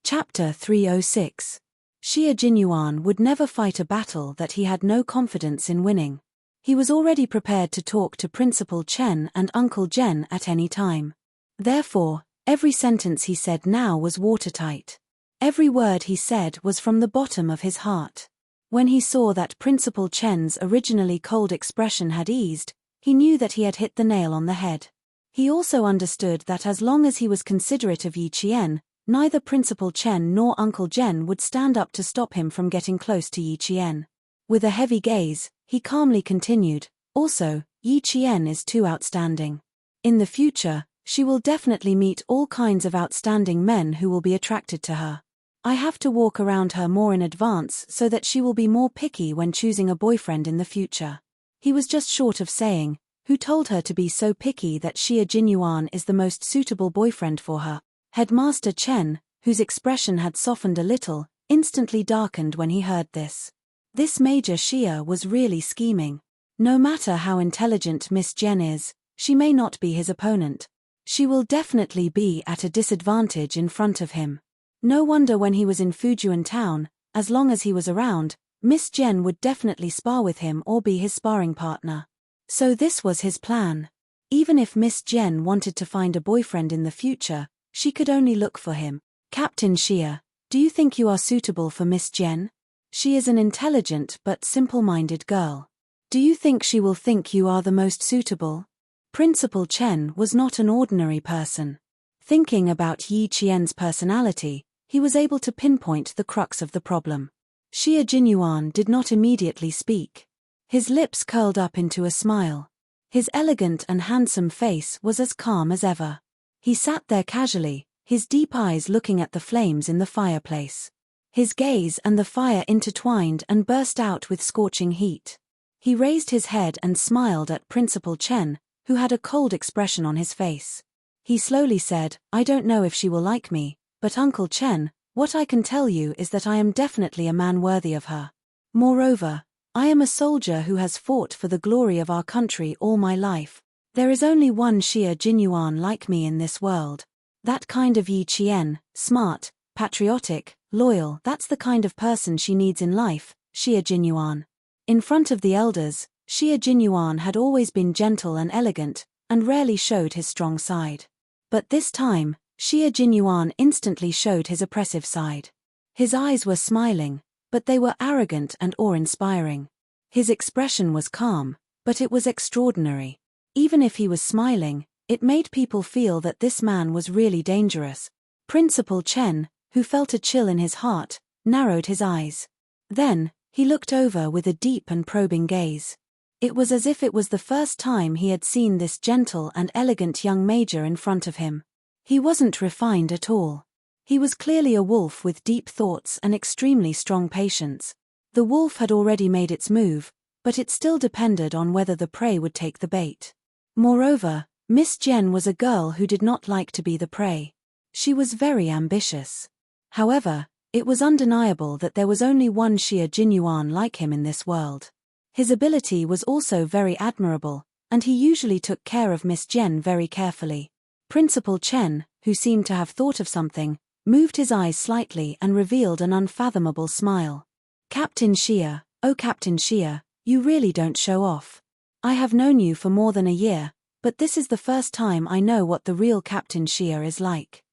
Chapter 306. Xie Jinyuan would never fight a battle that he had no confidence in winning. He was already prepared to talk to Principal Chen and Uncle Zhen at any time. Therefore, every sentence he said now was watertight. Every word he said was from the bottom of his heart. When he saw that Principal Chen's originally cold expression had eased, he knew that he had hit the nail on the head. He also understood that as long as he was considerate of Yi Qian, neither Principal Chen nor Uncle Zhen would stand up to stop him from getting close to Yi Qian. With a heavy gaze, he calmly continued, also, Yi Qian is too outstanding. In the future, she will definitely meet all kinds of outstanding men who will be attracted to her. I have to walk around her more in advance so that she will be more picky when choosing a boyfriend in the future. He was just short of saying, who told her to be so picky that Xie Jinyuan is the most suitable boyfriend for her. Headmaster Chen, whose expression had softened a little, instantly darkened when he heard this. This Major Xie was really scheming. No matter how intelligent Miss Zhen is, She may not be his opponent. She will definitely be at a disadvantage in front of him. No wonder when he was in Fujian town, as long as he was around, Miss Jen would definitely spar with him or be his sparring partner. So this was his plan. Even if Miss Jen wanted to find a boyfriend in the future, she could only look for him. Captain Xia, do you think you are suitable for Miss Jen? She is an intelligent but simple-minded girl. Do you think she will think you are the most suitable? Principal Chen was not an ordinary person. Thinking about Yi Qian's personality, he was able to pinpoint the crux of the problem. Xia Jinyuan did not immediately speak. His lips curled up into a smile. His elegant and handsome face was as calm as ever. He sat there casually, his deep eyes looking at the flames in the fireplace. His gaze and the fire intertwined and burst out with scorching heat. He raised his head and smiled at Principal Chen, who had a cold expression on his face. He slowly said, "I don't know if she will like me, but Uncle Chen, what I can tell you is that I am definitely a man worthy of her. Moreover, I am a soldier who has fought for the glory of our country all my life. There is only one Xia Jinyuan like me in this world. That kind of Yi Qian, smart, patriotic, loyal, that's the kind of person she needs in life, Xia Jinyuan." In front of the elders, Xia Jinyuan had always been gentle and elegant, and rarely showed his strong side. But this time, Xia Jinyuan instantly showed his oppressive side. His eyes were smiling, but they were arrogant and awe-inspiring. His expression was calm, but it was extraordinary. Even if he was smiling, it made people feel that this man was really dangerous. Principal Chen, who felt a chill in his heart, narrowed his eyes. Then, he looked over with a deep and probing gaze. It was as if it was the first time he had seen this gentle and elegant young major in front of him. He wasn't refined at all. He was clearly a wolf with deep thoughts and extremely strong patience. The wolf had already made its move, but it still depended on whether the prey would take the bait. Moreover, Miss Jen was a girl who did not like to be the prey. She was very ambitious. However, it was undeniable that there was only one Xia Jinyuan like him in this world. His ability was also very admirable, and he usually took care of Miss Jen very carefully. Principal Chen, who seemed to have thought of something, moved his eyes slightly and revealed an unfathomable smile. "Captain Xia, oh Captain Xia, you really don't show off. I have known you for more than a year, but this is the first time I know what the real Captain Xia is like."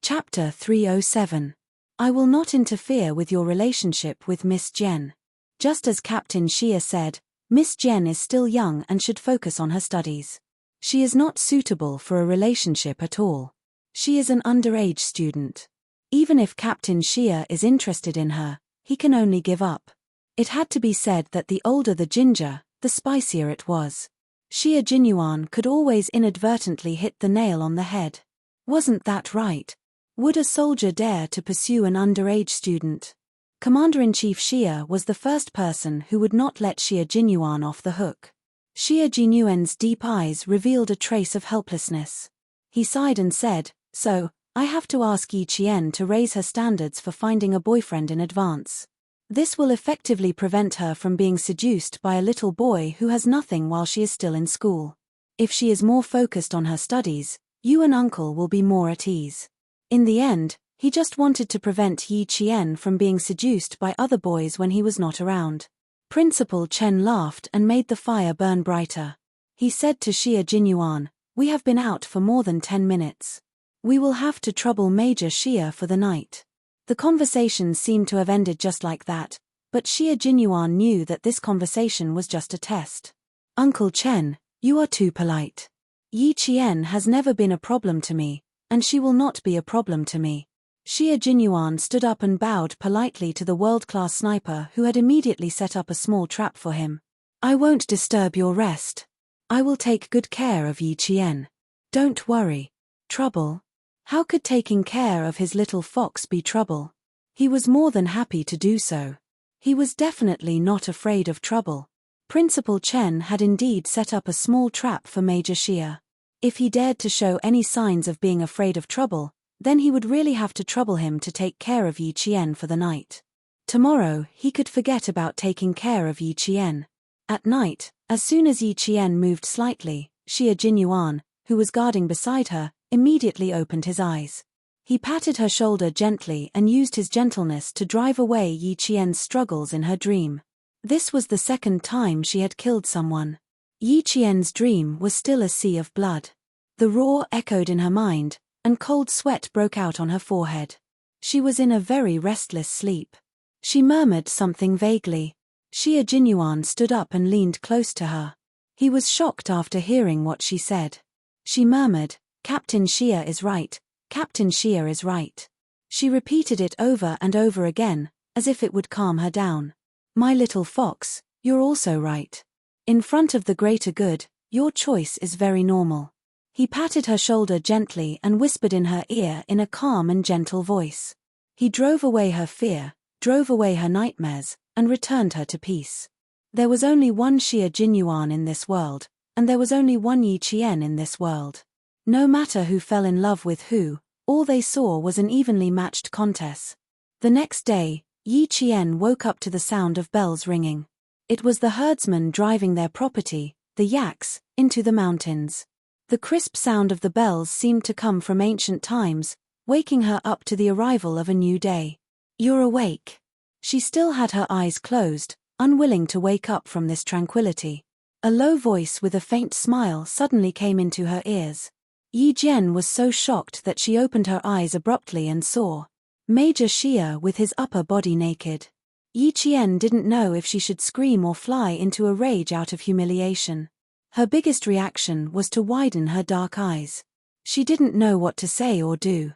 Chapter 307. I will not interfere with your relationship with Miss Jen. Just as Captain Xia said, Miss Jen is still young and should focus on her studies. She is not suitable for a relationship at all. She is an underage student. Even if Captain Xia is interested in her, he can only give up. It had to be said that the older the ginger, the spicier it was. Xia Jinyuan could always inadvertently hit the nail on the head. Wasn't that right? Would a soldier dare to pursue an underage student? Commander-in-Chief Xia was the first person who would not let Xia Jinyuan off the hook. Xia Jinyuan's deep eyes revealed a trace of helplessness. He sighed and said, "So, I have to ask Yi Qian to raise her standards for finding a boyfriend in advance. This will effectively prevent her from being seduced by a little boy who has nothing while she is still in school. If she is more focused on her studies, you and uncle will be more at ease." In the end, he just wanted to prevent Yi Qian from being seduced by other boys when he was not around. Principal Chen laughed and made the fire burn brighter. He said to Xia Jinyuan, "We have been out for more than 10 minutes. We will have to trouble Major Xia for the night." The conversation seemed to have ended just like that, but Xia Jinyuan knew that this conversation was just a test. "Uncle Chen, you are too polite. Yi Qian has never been a problem to me, and she will not be a problem to me." Xia Jinyuan stood up and bowed politely to the world-class sniper who had immediately set up a small trap for him. "I won't disturb your rest. I will take good care of Yi Qian. Don't worry." Trouble? How could taking care of his little fox be trouble? He was more than happy to do so. He was definitely not afraid of trouble. Principal Chen had indeed set up a small trap for Major Xia. If he dared to show any signs of being afraid of trouble, then he would really have to trouble him to take care of Yi Qian for the night. Tomorrow, he could forget about taking care of Yi Qian. At night, as soon as Yi Qian moved slightly, Xia Jinyuan, who was guarding beside her, immediately opened his eyes. He patted her shoulder gently and used his gentleness to drive away Yi Qian's struggles in her dream. This was the second time she had killed someone. Yi Qian's dream was still a sea of blood. The roar echoed in her mind, and cold sweat broke out on her forehead. She was in a very restless sleep. She murmured something vaguely. Xia Jinyuan stood up and leaned close to her. He was shocked after hearing what she said. She murmured, "Captain Xia is right, Captain Xia is right." She repeated it over and over again, as if it would calm her down. "My little fox, you're also right. In front of the greater good, your choice is very normal." He patted her shoulder gently and whispered in her ear in a calm and gentle voice. He drove away her fear, drove away her nightmares, and returned her to peace. There was only one Xia Jinyuan in this world, and there was only one Yi Qian in this world. No matter who fell in love with who, all they saw was an evenly matched contest. The next day, Yi Qian woke up to the sound of bells ringing. It was the herdsmen driving their property, the yaks, into the mountains. The crisp sound of the bells seemed to come from ancient times, waking her up to the arrival of a new day. "You're awake." She still had her eyes closed, unwilling to wake up from this tranquility. A low voice with a faint smile suddenly came into her ears. Yi Jian was so shocked that she opened her eyes abruptly and saw Major Xia with his upper body naked. Yi Qian didn't know if she should scream or fly into a rage out of humiliation. Her biggest reaction was to widen her dark eyes. She didn't know what to say or do.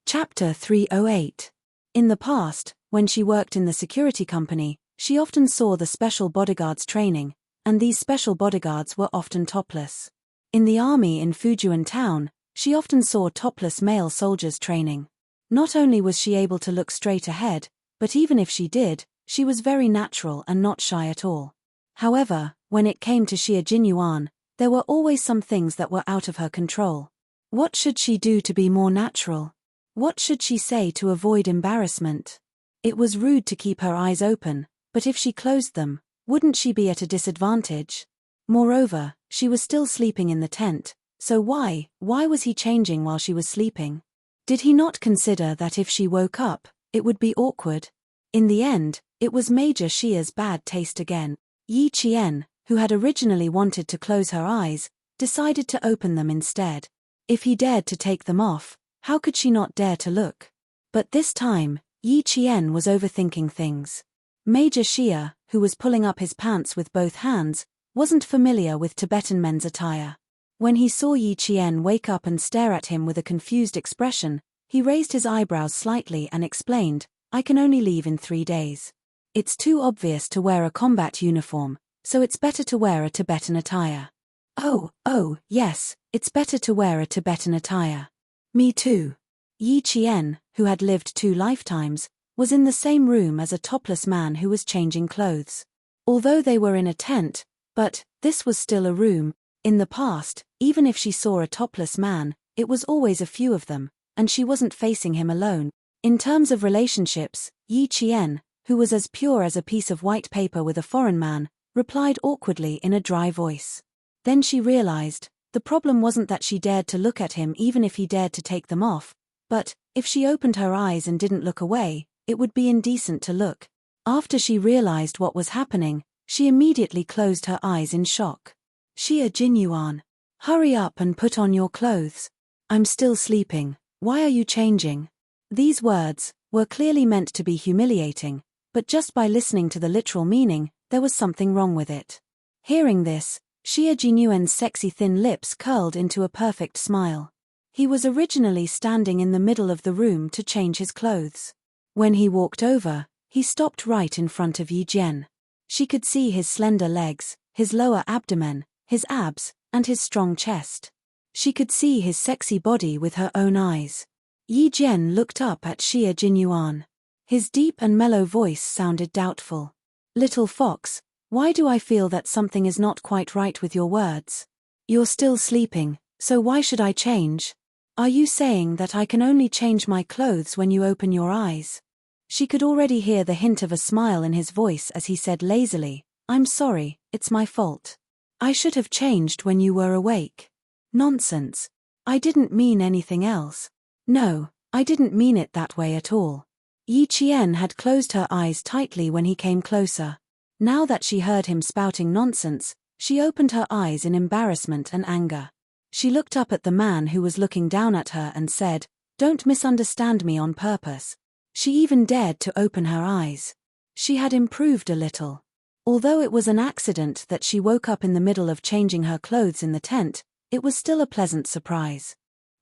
Chapter 308. In the past, when she worked in the security company, she often saw the special bodyguards training, and these special bodyguards were often topless. In the army in Fujian town, she often saw topless male soldiers training. Not only was she able to look straight ahead, but even if she did, she was very natural and not shy at all. However, when it came to Xia Jinyuan, there were always some things that were out of her control. What should she do to be more natural? What should she say to avoid embarrassment? It was rude to keep her eyes open, but if she closed them, wouldn't she be at a disadvantage? Moreover, she was still sleeping in the tent, so why was he changing while she was sleeping? Did he not consider that if she woke up, it would be awkward? In the end, it was Major Xia's bad taste again. Yi Qian, who had originally wanted to close her eyes, decided to open them instead. If he dared to take them off, how could she not dare to look? But this time, Yi Qian was overthinking things. Major Xia, who was pulling up his pants with both hands, wasn't familiar with Tibetan men's attire. When he saw Yi Qian wake up and stare at him with a confused expression, he raised his eyebrows slightly and explained, "I can only leave in 3 days. It's too obvious to wear a combat uniform, so it's better to wear a Tibetan attire." Oh, yes, it's better to wear a Tibetan attire. Me too. Yi Qian, who had lived 2 lifetimes, was in the same room as a topless man who was changing clothes. Although they were in a tent, but this was still a room. In the past, even if she saw a topless man, it was always a few of them, and she wasn't facing him alone. In terms of relationships, Yi Qian, who was as pure as a piece of white paper with a foreign man, replied awkwardly in a dry voice. Then she realized, the problem wasn't that she dared to look at him even if he dared to take them off, but, if she opened her eyes and didn't look away, it would be indecent to look. After she realized what was happening, she immediately closed her eyes in shock. "Xia Jinyuan, hurry up and put on your clothes. I'm still sleeping, why are you changing?" These words were clearly meant to be humiliating, but just by listening to the literal meaning, there was something wrong with it. Hearing this, Xia Jinyuan's sexy thin lips curled into a perfect smile. He was originally standing in the middle of the room to change his clothes. When he walked over, he stopped right in front of Yi Jian. She could see his slender legs, his lower abdomen, his abs, and his strong chest. She could see his sexy body with her own eyes. Yi Jian looked up at Xia Jinyuan. His deep and mellow voice sounded doubtful. "Little fox, why do I feel that something is not quite right with your words? You're still sleeping, so why should I change? Are you saying that I can only change my clothes when you open your eyes?" She could already hear the hint of a smile in his voice as he said lazily, "I'm sorry, it's my fault. I should have changed when you were awake. Nonsense. I didn't mean anything else. No, I didn't mean it that way at all. Yi Qian had closed her eyes tightly when he came closer. Now that she heard him spouting nonsense, she opened her eyes in embarrassment and anger. She looked up at the man who was looking down at her and said, "Don't misunderstand me on purpose." She even dared to open her eyes. She had improved a little. Although it was an accident that she woke up in the middle of changing her clothes in the tent, it was still a pleasant surprise.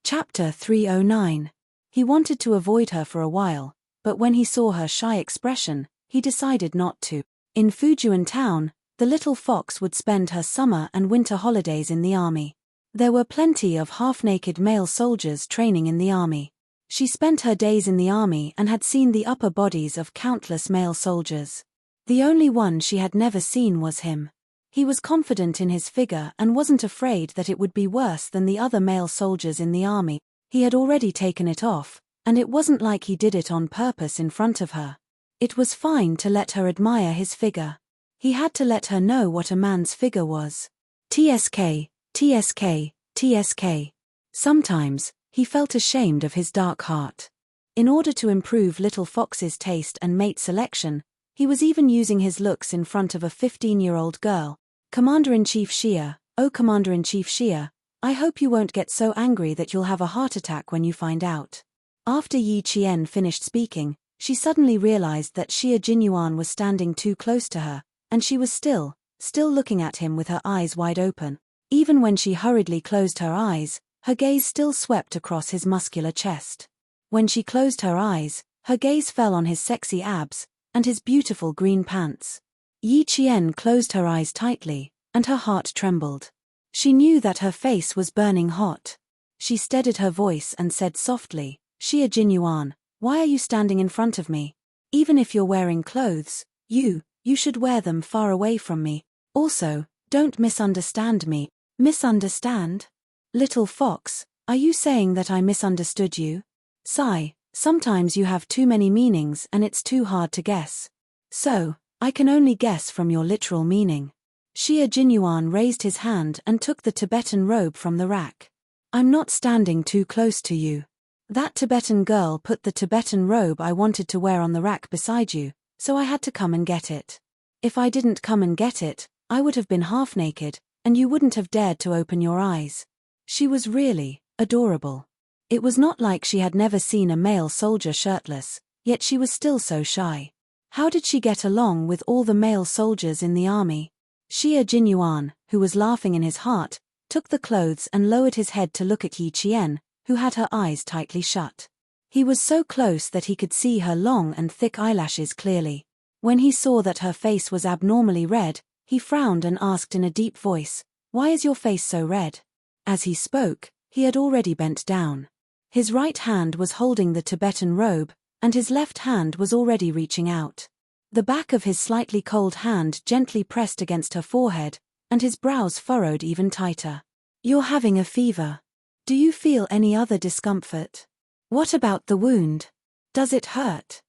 Chapter 309. He wanted to avoid her for a while, but when he saw her shy expression, he decided not to. In Fujian town, the little fox would spend her summer and winter holidays in the army. There were plenty of half-naked male soldiers training in the army. She spent her days in the army and had seen the upper bodies of countless male soldiers. The only one she had never seen was him. He was confident in his figure and wasn't afraid that it would be worse than the other male soldiers in the army. He had already taken it off, and it wasn't like he did it on purpose in front of her. It was fine to let her admire his figure. He had to let her know what a man's figure was. TSK, TSK, TSK. Sometimes, he felt ashamed of his dark heart. In order to improve Little Fox's taste and mate selection, he was even using his looks in front of a 15-year-old girl. Commander-in-Chief Xia, oh Commander-in-Chief Xia, I hope you won't get so angry that you'll have a heart attack when you find out. After Yi Qian finished speaking, she suddenly realized that Xia Jinyuan was standing too close to her, and she was still looking at him with her eyes wide open. Even when she hurriedly closed her eyes, her gaze still swept across his muscular chest. When she closed her eyes, her gaze fell on his sexy abs and his beautiful green pants. Yi Qian closed her eyes tightly, and her heart trembled. She knew that her face was burning hot. She steadied her voice and said softly, "Xia Jinyuan, why are you standing in front of me? Even if you're wearing clothes, you should wear them far away from me. Also, don't misunderstand me." Misunderstand? Little Fox, are you saying that I misunderstood you? Sigh, sometimes you have too many meanings and it's too hard to guess. So, I can only guess from your literal meaning. Xia Jinyuan raised his hand and took the Tibetan robe from the rack. I'm not standing too close to you. That Tibetan girl put the Tibetan robe I wanted to wear on the rack beside you, so I had to come and get it. If I didn't come and get it, I would have been half naked, and you wouldn't have dared to open your eyes. She was really adorable. It was not like she had never seen a male soldier shirtless, yet she was still so shy. How did she get along with all the male soldiers in the army? Xia Jinyuan, who was laughing in his heart, took the clothes and lowered his head to look at Yi Qian, who had her eyes tightly shut. He was so close that he could see her long and thick eyelashes clearly. When he saw that her face was abnormally red, he frowned and asked in a deep voice, "Why is your face so red?" As he spoke, he had already bent down. His right hand was holding the Tibetan robe, and his left hand was already reaching out. The back of his slightly cold hand gently pressed against her forehead, and his brows furrowed even tighter. "You're having a fever. Do you feel any other discomfort? What about the wound? Does it hurt?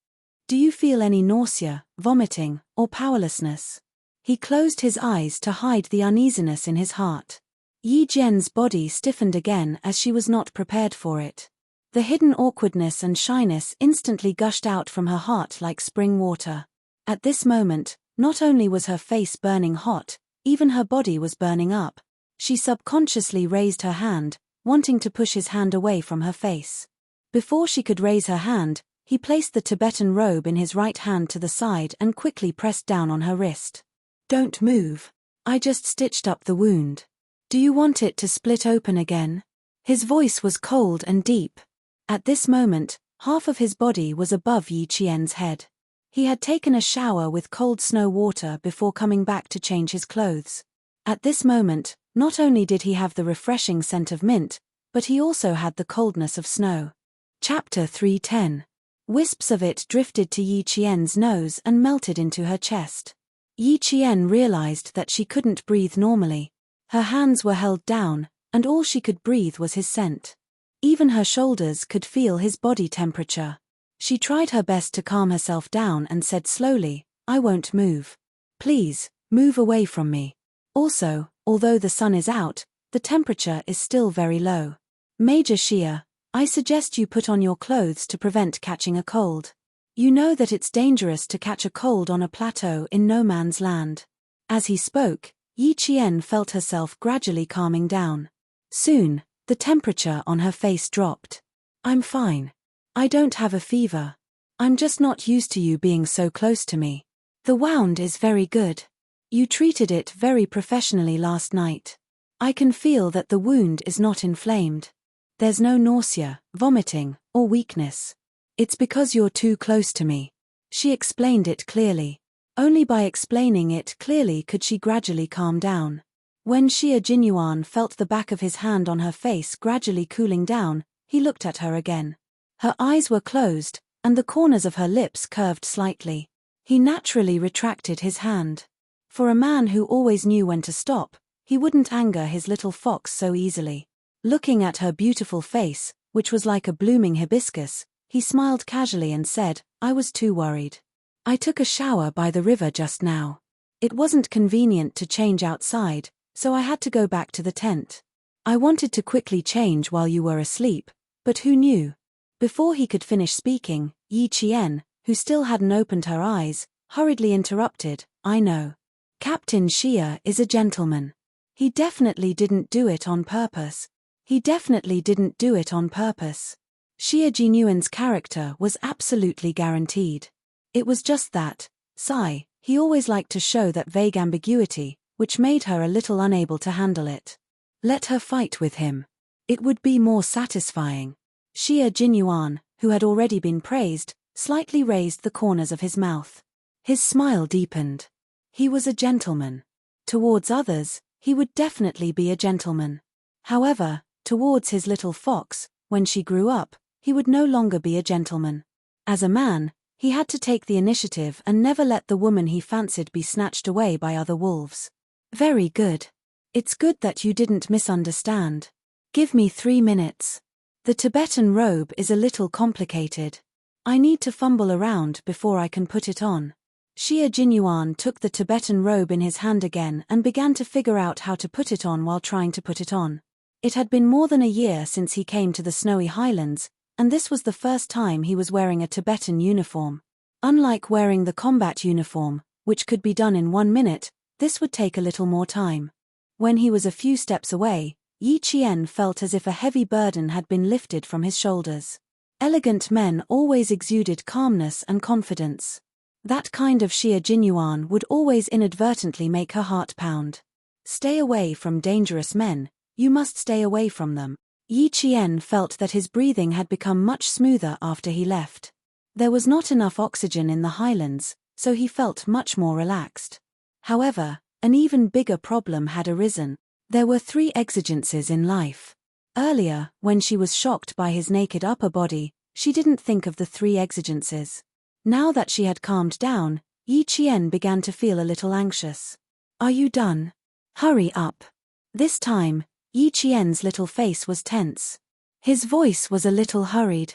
Do you feel any nausea, vomiting, or powerlessness?" He closed his eyes to hide the uneasiness in his heart. Yi Jian's body stiffened again as she was not prepared for it. The hidden awkwardness and shyness instantly gushed out from her heart like spring water. At this moment, not only was her face burning hot, even her body was burning up. She subconsciously raised her hand, wanting to push his hand away from her face. Before she could raise her hand, he placed the Tibetan robe in his right hand to the side and quickly pressed down on her wrist. "Don't move. I just stitched up the wound. Do you want it to split open again?" His voice was cold and deep. At this moment, half of his body was above Yi Qian's head. He had taken a shower with cold snow water before coming back to change his clothes. At this moment, not only did he have the refreshing scent of mint, but he also had the coldness of snow. Chapter 310. Wisps of it drifted to Yi Qian's nose and melted into her chest. Yi Qian realized that she couldn't breathe normally. Her hands were held down, and all she could breathe was his scent. Even her shoulders could feel his body temperature. She tried her best to calm herself down and said slowly, "I won't move. Please, move away from me. Also, Although the sun is out, the temperature is still very low. Major Xia, I suggest you put on your clothes to prevent catching a cold. You know that it's dangerous to catch a cold on a plateau in no man's land. As he spoke, Yi Qian felt herself gradually calming down. Soon, the temperature on her face dropped. I'm fine. I don't have a fever. I'm just not used to you being so close to me. The wound is very good. You treated it very professionally last night. I can feel that the wound is not inflamed. There's no nausea, vomiting, or weakness. It's because you're too close to me. She explained it clearly. Only by explaining it clearly could she gradually calm down. When Xia Jinyuan felt the back of his hand on her face gradually cooling down, he looked at her again. Her eyes were closed, and the corners of her lips curved slightly. He naturally retracted his hand. For a man who always knew when to stop, he wouldn't anger his little fox so easily. Looking at her beautiful face, which was like a blooming hibiscus, he smiled casually and said, I was too worried. I took a shower by the river just now. It wasn't convenient to change outside, so I had to go back to the tent. I wanted to quickly change while you were asleep, but who knew? Before he could finish speaking, Yi Qian, who still hadn't opened her eyes, hurriedly interrupted, I know. Captain Xia is a gentleman. He definitely didn't do it on purpose. He definitely didn't do it on purpose. Xia Jinyuan's character was absolutely guaranteed. It was just that, sigh, he always liked to show that vague ambiguity, which made her a little unable to handle it. Let her fight with him. It would be more satisfying. Xia Jinyuan, who had already been praised, slightly raised the corners of his mouth. His smile deepened. He was a gentleman. Towards others, he would definitely be a gentleman. However, towards his little fox, when she grew up, he would no longer be a gentleman. As a man, he had to take the initiative and never let the woman he fancied be snatched away by other wolves. Very good. It's good that you didn't misunderstand. Give me 3 minutes. The Tibetan robe is a little complicated. I need to fumble around before I can put it on. Xia Jinyuan took the Tibetan robe in his hand again and began to figure out how to put it on while trying to put it on. It had been more than a year since he came to the snowy highlands, and this was the first time he was wearing a Tibetan uniform. Unlike wearing the combat uniform, which could be done in 1 minute, this would take a little more time. When he was a few steps away, Yi Qian felt as if a heavy burden had been lifted from his shoulders. Elegant men always exuded calmness and confidence. That kind of Xia Jinyuan would always inadvertently make her heart pound. Stay away from dangerous men, you must stay away from them. Yi Qian felt that his breathing had become much smoother after he left. There was not enough oxygen in the highlands, so he felt much more relaxed. However, an even bigger problem had arisen. There were 3 exigencies in life. Earlier, when she was shocked by his naked upper body, she didn't think of the 3 exigencies. Now that she had calmed down, Yi Qian began to feel a little anxious. Are you done? Hurry up. This time, Yi Qian's little face was tense. His voice was a little hurried.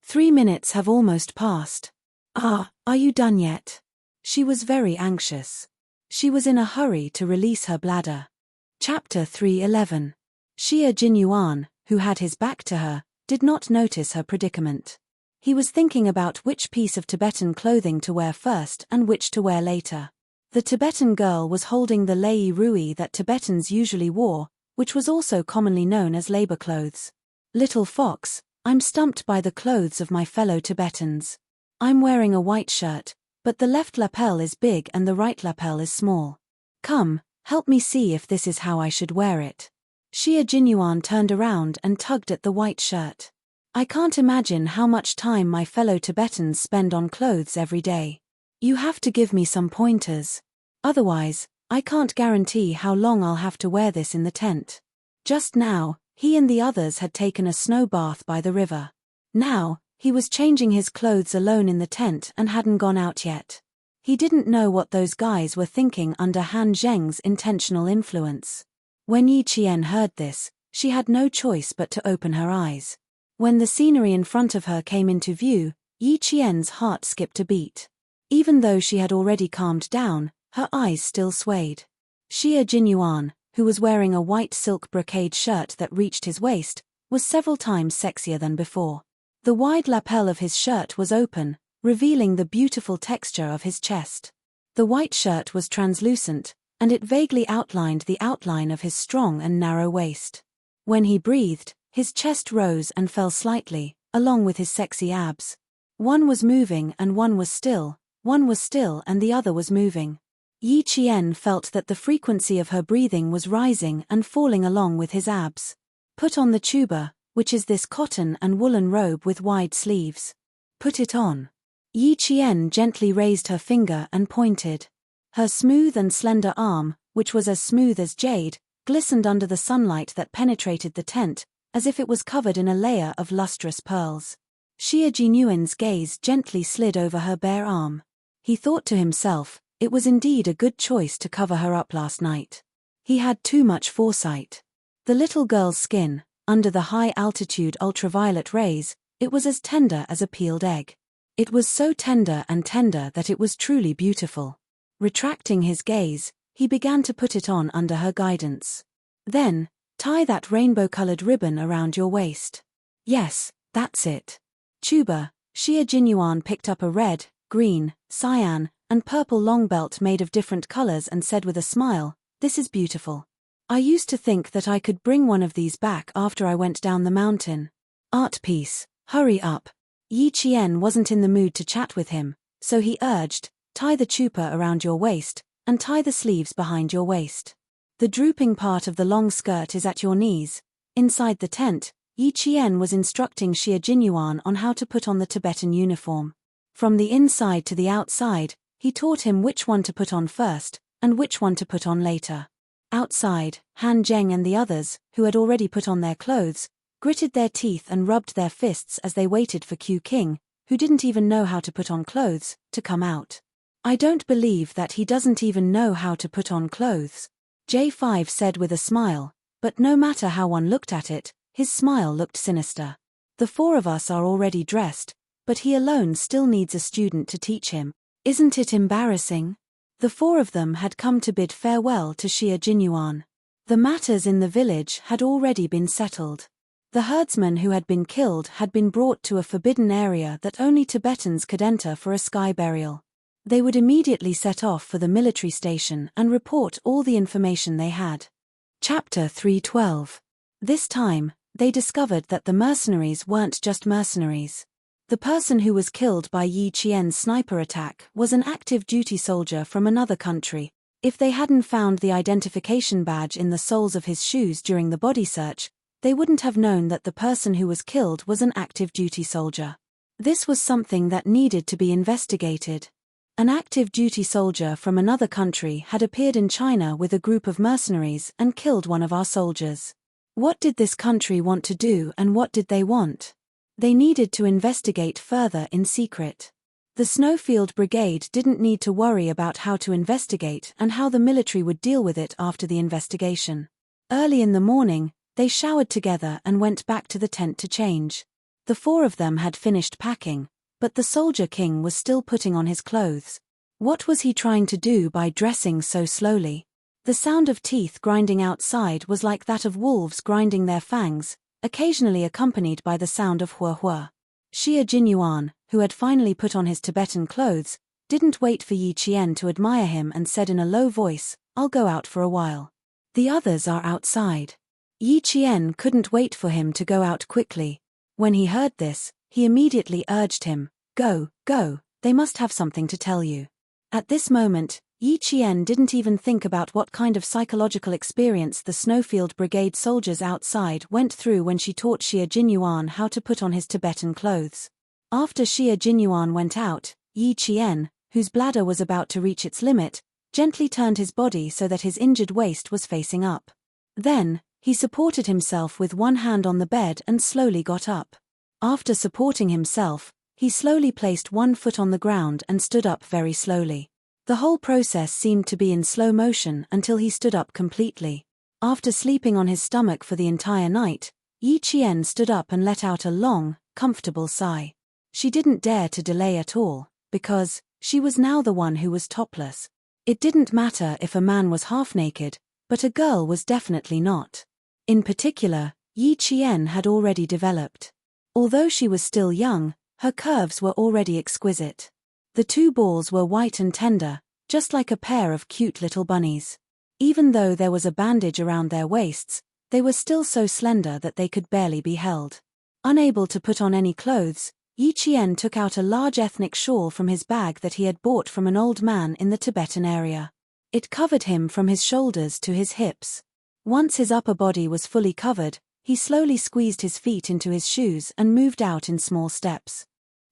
3 minutes have almost passed. Are you done yet? She was very anxious. She was in a hurry to release her bladder. Chapter 3:11. Xia Jinyuan, who had his back to her, did not notice her predicament. He was thinking about which piece of Tibetan clothing to wear first and which to wear later. The Tibetan girl was holding the lei rui that Tibetans usually wore, which was also commonly known as labor clothes. Little fox, I'm stumped by the clothes of my fellow Tibetans. I'm wearing a white shirt, but the left lapel is big and the right lapel is small. Come, help me see if this is how I should wear it. Xia Jinyuan turned around and tugged at the white shirt. I can't imagine how much time my fellow Tibetans spend on clothes every day. You have to give me some pointers. Otherwise, I can't guarantee how long I'll have to wear this in the tent. Just now, he and the others had taken a snow bath by the river. Now, he was changing his clothes alone in the tent and hadn't gone out yet. He didn't know what those guys were thinking under Han Zheng's intentional influence. When Yi Qian heard this, she had no choice but to open her eyes. When the scenery in front of her came into view, Yi Qian's heart skipped a beat. Even though she had already calmed down, her eyes still swayed. Xia Jinyuan, who was wearing a white silk brocade shirt that reached his waist, was several times sexier than before. The wide lapel of his shirt was open, revealing the beautiful texture of his chest. The white shirt was translucent, and it vaguely outlined the outline of his strong and narrow waist. When he breathed, his chest rose and fell slightly, along with his sexy abs. One was moving and one was still and the other was moving. Yi Qian felt that the frequency of her breathing was rising and falling along with his abs. Put on the tuba, which is this cotton and woolen robe with wide sleeves. Put it on. Yi Qian gently raised her finger and pointed. Her smooth and slender arm, which was as smooth as jade, glistened under the sunlight that penetrated the tent, as if it was covered in a layer of lustrous pearls. Xie Jinyuan's gaze gently slid over her bare arm. He thought to himself, it was indeed a good choice to cover her up last night. He had too much foresight. The little girl's skin, under the high-altitude ultraviolet rays, it was as tender as a peeled egg. It was so tender that it was truly beautiful. Retracting his gaze, he began to put it on under her guidance. Then, tie that rainbow-colored ribbon around your waist. Yes, that's it. Tuba, Xie Jinyuan picked up a red, green, cyan, and purple long belt made of different colors and said with a smile, "This is beautiful. I used to think that I could bring one of these back after I went down the mountain." Art piece, hurry up. Yi Qian wasn't in the mood to chat with him, so he urged, tie the chupa around your waist, and tie the sleeves behind your waist. The drooping part of the long skirt is at your knees. Inside the tent, Yi Qian was instructing Xie Jinyuan on how to put on the Tibetan uniform. From the inside to the outside, he taught him which one to put on first, and which one to put on later. Outside, Han Zheng and the others, who had already put on their clothes, gritted their teeth and rubbed their fists as they waited for Q King, who didn't even know how to put on clothes, to come out. "I don't believe that he doesn't even know how to put on clothes," J5 said with a smile, but no matter how one looked at it, his smile looked sinister. "The four of us are already dressed, but he alone still needs a student to teach him. Isn't it embarrassing?" The four of them had come to bid farewell to Xie Jinyuan. The matters in the village had already been settled. The herdsman who had been killed had been brought to a forbidden area that only Tibetans could enter for a sky burial. They would immediately set off for the military station and report all the information they had. Chapter 312. This time, they discovered that the mercenaries weren't just mercenaries. The person who was killed by Yi Qian's sniper attack was an active duty soldier from another country. If they hadn't found the identification badge in the soles of his shoes during the body search, they wouldn't have known that the person who was killed was an active duty soldier. This was something that needed to be investigated. An active duty soldier from another country had appeared in China with a group of mercenaries and killed one of our soldiers. What did this country want to do and what did they want? They needed to investigate further in secret. The Snowfield Brigade didn't need to worry about how to investigate and how the military would deal with it after the investigation. Early in the morning, they showered together and went back to the tent to change. The four of them had finished packing, but the Soldier King was still putting on his clothes. What was he trying to do by dressing so slowly? The sound of teeth grinding outside was like that of wolves grinding their fangs, occasionally accompanied by the sound of hua hua. Xie Jinyuan, who had finally put on his Tibetan clothes, didn't wait for Yi Qian to admire him and said in a low voice, "I'll go out for a while. The others are outside." Yi Qian couldn't wait for him to go out quickly. When he heard this, he immediately urged him, "Go, go, they must have something to tell you." At this moment, Yi Qian didn't even think about what kind of psychological experience the Snowfield Brigade soldiers outside went through when she taught Xie Jinyuan how to put on his Tibetan clothes. After Xie Jinyuan went out, Yi Qian, whose bladder was about to reach its limit, gently turned his body so that his injured waist was facing up. Then, he supported himself with one hand on the bed and slowly got up. After supporting himself, he slowly placed one foot on the ground and stood up very slowly. The whole process seemed to be in slow motion until he stood up completely. After sleeping on his stomach for the entire night, Yi Qian stood up and let out a long, comfortable sigh. She didn't dare to delay at all, because she was now the one who was topless. It didn't matter if a man was half naked, But a girl was definitely not. In particular, Yi Qian had already developed. Although she was still young, her curves were already exquisite. The two balls were white and tender, just like a pair of cute little bunnies. Even though there was a bandage around their waists, they were still so slender that they could barely be held. Unable to put on any clothes, Yi Qian took out a large ethnic shawl from his bag that he had bought from an old man in the Tibetan area. It covered him from his shoulders to his hips. Once his upper body was fully covered, he slowly squeezed his feet into his shoes and moved out in small steps.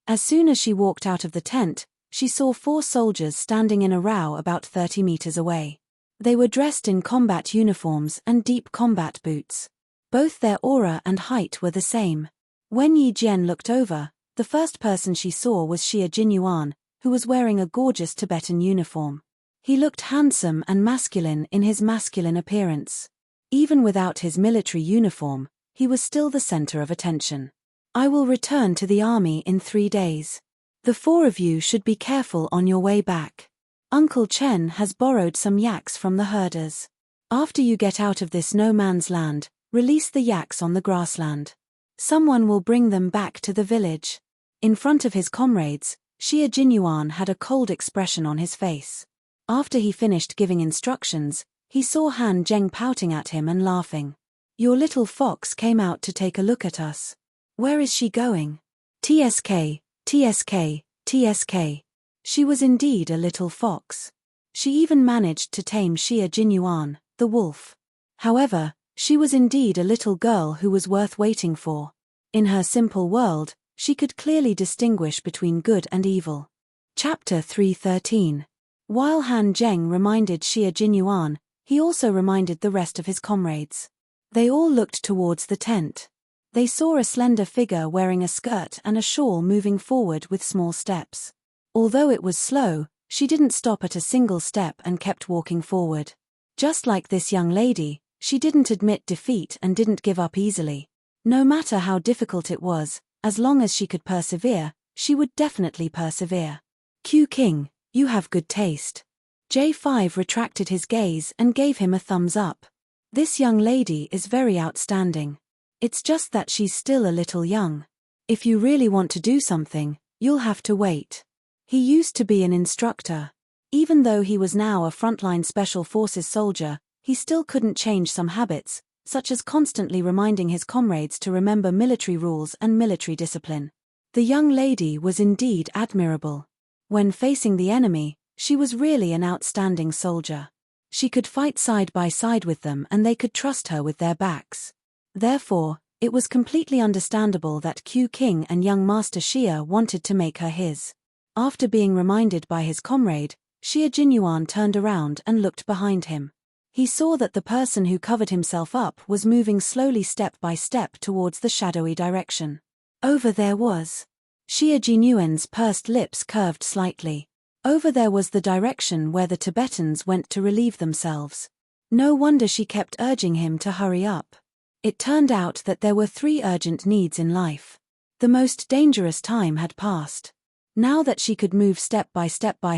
As soon as she walked out of the tent, she saw 4 soldiers standing in a row about 30 meters away. They were dressed in combat uniforms and deep combat boots. Both their aura and height were the same. When Yi Jian looked over, the first person she saw was Xie Jinyuan, who was wearing a gorgeous Tibetan uniform. He looked handsome and masculine in his masculine appearance. Even without his military uniform, he was still the center of attention. I will return to the army in 3 days. The 4 of you should be careful on your way back. Uncle Chen has borrowed some yaks from the herders. After you get out of this no man's land, release the yaks on the grassland. Someone will bring them back to the village. In front of his comrades, Xie Jinyuan had a cold expression on his face. After he finished giving instructions, he saw Han Zheng pouting at him and laughing. Your little fox came out to take a look at us. Where is she going? TSK, TSK, TSK. She was indeed a little fox. She even managed to tame Xie Jinyuan, the wolf. However, she was indeed a little girl who was worth waiting for. In her simple world, she could clearly distinguish between good and evil. Chapter 313. While Han Zheng reminded Xie Jinyuan, he also reminded the rest of his comrades. They all looked towards the tent. They saw a slender figure wearing a skirt and a shawl moving forward with small steps. Although it was slow, she didn't stop at a single step and kept walking forward. Just like this young lady, she didn't admit defeat and didn't give up easily. No matter how difficult it was, as long as she could persevere, she would definitely persevere. Q King, you have good taste. J5 retracted his gaze and gave him a thumbs up. This young lady is very outstanding. It's just that she's still a little young. If you really want to do something, you'll have to wait. He used to be an instructor. Even though he was now a frontline special forces soldier, he still couldn't change some habits, such as constantly reminding his comrades to remember military rules and military discipline. The young lady was indeed admirable. When facing the enemy, she was really an outstanding soldier. She could fight side by side with them and they could trust her with their backs. Therefore, it was completely understandable that Q King and young Master Xie wanted to make her his. After being reminded by his comrade, Xie Jinyuan turned around and looked behind him. He saw that the person who covered himself up was moving slowly step by step towards the shadowy direction. Over there was. Xie Jinyuan's pursed lips curved slightly. Over there was the direction where the Tibetans went to relieve themselves. No wonder she kept urging him to hurry up. It turned out that there were 3 urgent needs in life. The most dangerous time had passed. Now that she could move step by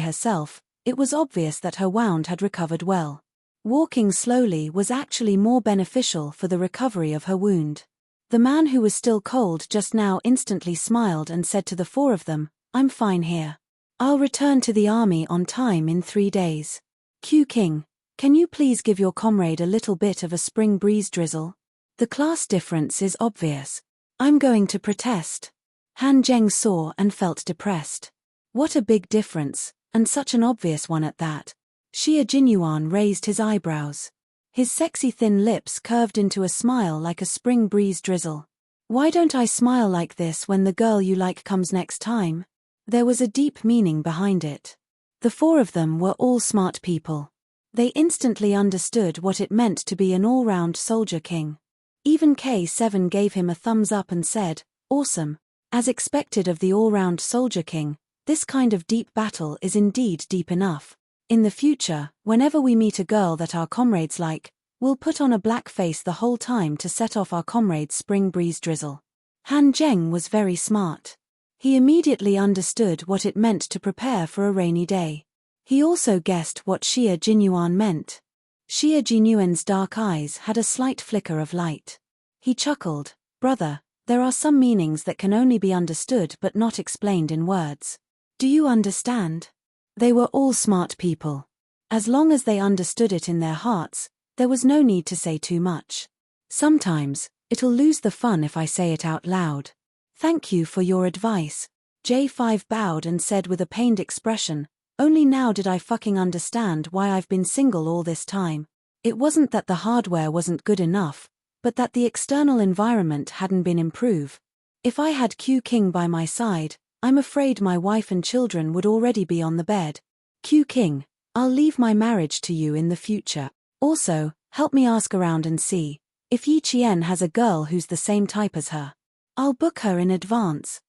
herself, it was obvious that her wound had recovered well. Walking slowly was actually more beneficial for the recovery of her wound. The man who was still cold just now instantly smiled and said to the 4 of them, I'm fine here. I'll return to the army on time in 3 days. Q King, can you please give your comrade a little bit of a spring breeze drizzle? The class difference is obvious. I'm going to protest. Han Zheng saw and felt depressed. What a big difference, and such an obvious one at that. Xie Jinyuan raised his eyebrows. His sexy thin lips curved into a smile like a spring breeze drizzle. Why don't I smile like this when the girl you like comes next time? There was a deep meaning behind it. The 4 of them were all smart people. They instantly understood what it meant to be an all-round soldier king. Even K7 gave him a thumbs up and said, awesome. As expected of the all-round soldier king, this kind of deep battle is indeed deep enough. In the future, whenever we meet a girl that our comrades like, we'll put on a black face the whole time to set off our comrades' spring breeze drizzle. Han Zheng was very smart. He immediately understood what it meant to prepare for a rainy day. He also guessed what Xie Jinyuan meant. Xie Jinyuan's dark eyes had a slight flicker of light. He chuckled, "Brother, there are some meanings that can only be understood but not explained in words. Do you understand?" They were all smart people. As long as they understood it in their hearts, there was no need to say too much. "Sometimes, it'll lose the fun if I say it out loud. Thank you for your advice." J5 bowed and said with a pained expression, "Only now did I fucking understand why I've been single all this time. It wasn't that the hardware wasn't good enough, but that the external environment hadn't been improved. If I had Q King by my side, I'm afraid my wife and children would already be on the bed. Q King, I'll leave my marriage to you in the future. Also, help me ask around and see if Yi Qian has a girl who's the same type as her. I'll book her in advance."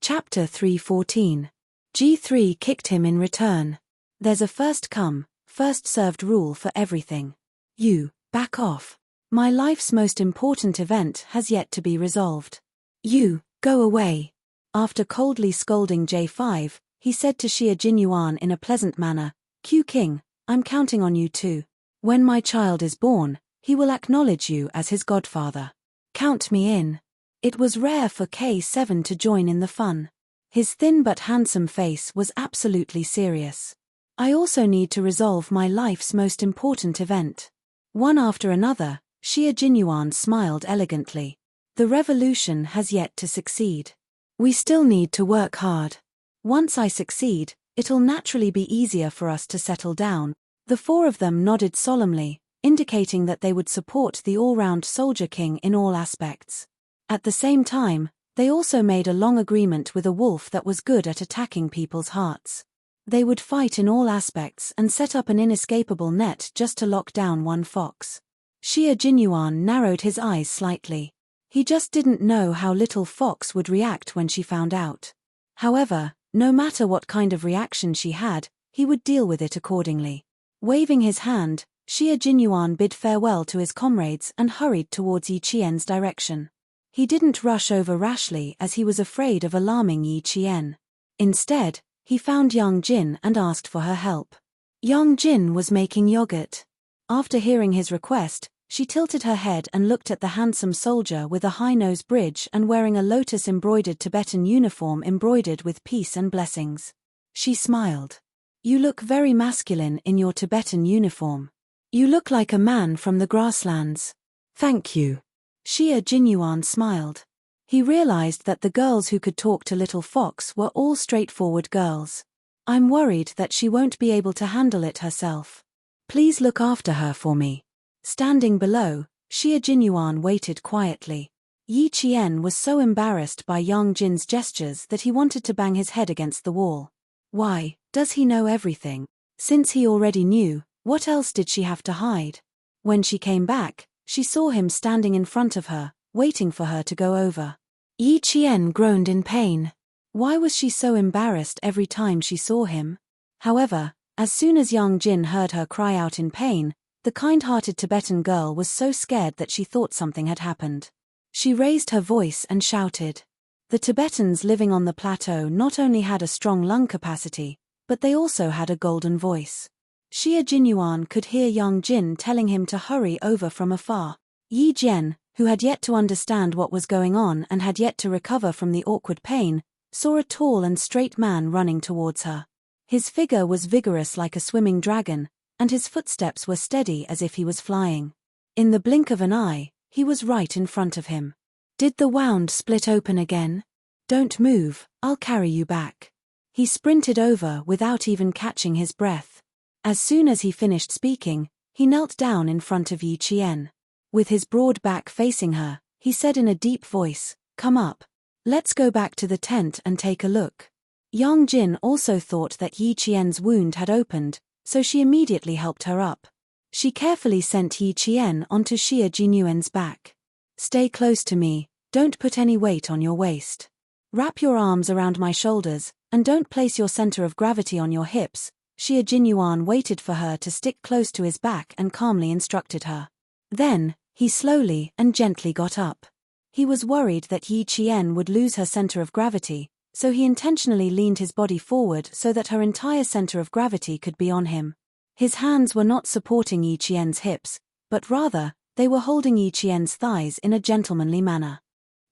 Chapter 314. G3 kicked him in return. "There's a first come, first served rule for everything. You, back off. My life's most important event has yet to be resolved. You, go away." After coldly scolding J5, he said to Xie Jinyuan in a pleasant manner, "Q King, I'm counting on you too. When my child is born, he will acknowledge you as his godfather. Count me in." It was rare for K7 to join in the fun. His thin but handsome face was absolutely serious. "I also need to resolve my life's most important event." One after another, Xie Jinyuan smiled elegantly. "The revolution has yet to succeed. We still need to work hard. Once I succeed, it'll naturally be easier for us to settle down." The four of them nodded solemnly, indicating that they would support the all-round Soldier King in all aspects. At the same time, they also made a long agreement with a wolf that was good at attacking people's hearts. They would fight in all aspects and set up an inescapable net just to lock down one fox. Xie Jinyuan narrowed his eyes slightly. He just didn't know how little Fox would react when she found out. However, no matter what kind of reaction she had, he would deal with it accordingly. Waving his hand, Xie Jinyuan bid farewell to his comrades and hurried towards Yi Qian's direction. He didn't rush over rashly as he was afraid of alarming Yi Qian. Instead, he found Yang Jin and asked for her help. Yang Jin was making yogurt. After hearing his request, she tilted her head and looked at the handsome soldier with a high-nose bridge and wearing a lotus-embroidered Tibetan uniform embroidered with peace and blessings. She smiled. "You look very masculine in your Tibetan uniform. You look like a man from the grasslands." "Thank you." Xie Jinyuan smiled. He realized that the girls who could talk to Little Fox were all straightforward girls. "I'm worried that she won't be able to handle it herself. Please look after her for me." Standing below, Xie Jinyuan waited quietly. Yi Qian was so embarrassed by Yang Jin's gestures that he wanted to bang his head against the wall. Why, does he know everything? Since he already knew, what else did she have to hide? When she came back, she saw him standing in front of her, waiting for her to go over. Yi Qian groaned in pain. Why was she so embarrassed every time she saw him? However, as soon as Yang Jin heard her cry out in pain, the kind-hearted Tibetan girl was so scared that she thought something had happened. She raised her voice and shouted. The Tibetans living on the plateau not only had a strong lung capacity, but they also had a golden voice. Xie Jinyuan could hear Yang Jin telling him to hurry over from afar. Yi Jian, who had yet to understand what was going on and had yet to recover from the awkward pain, saw a tall and straight man running towards her. His figure was vigorous like a swimming dragon, and his footsteps were steady as if he was flying. In the blink of an eye, he was right in front of him. Did the wound split open again? Don't move, I'll carry you back. He sprinted over without even catching his breath. As soon as he finished speaking, he knelt down in front of Yi Qian. With his broad back facing her, he said in a deep voice, "Come up. Let's go back to the tent and take a look." Yang Jin also thought that Yi Qian's wound had opened, so she immediately helped her up. She carefully sent Yi Qian onto Xie Jinyuan's back. "Stay close to me, don't put any weight on your waist. Wrap your arms around my shoulders, and don't place your center of gravity on your hips." Xie Jinyuan waited for her to stick close to his back and calmly instructed her. Then, he slowly and gently got up. He was worried that Yi Qian would lose her center of gravity, so he intentionally leaned his body forward so that her entire center of gravity could be on him. His hands were not supporting Yi Qian's hips, but rather, they were holding Yi Qian's thighs in a gentlemanly manner.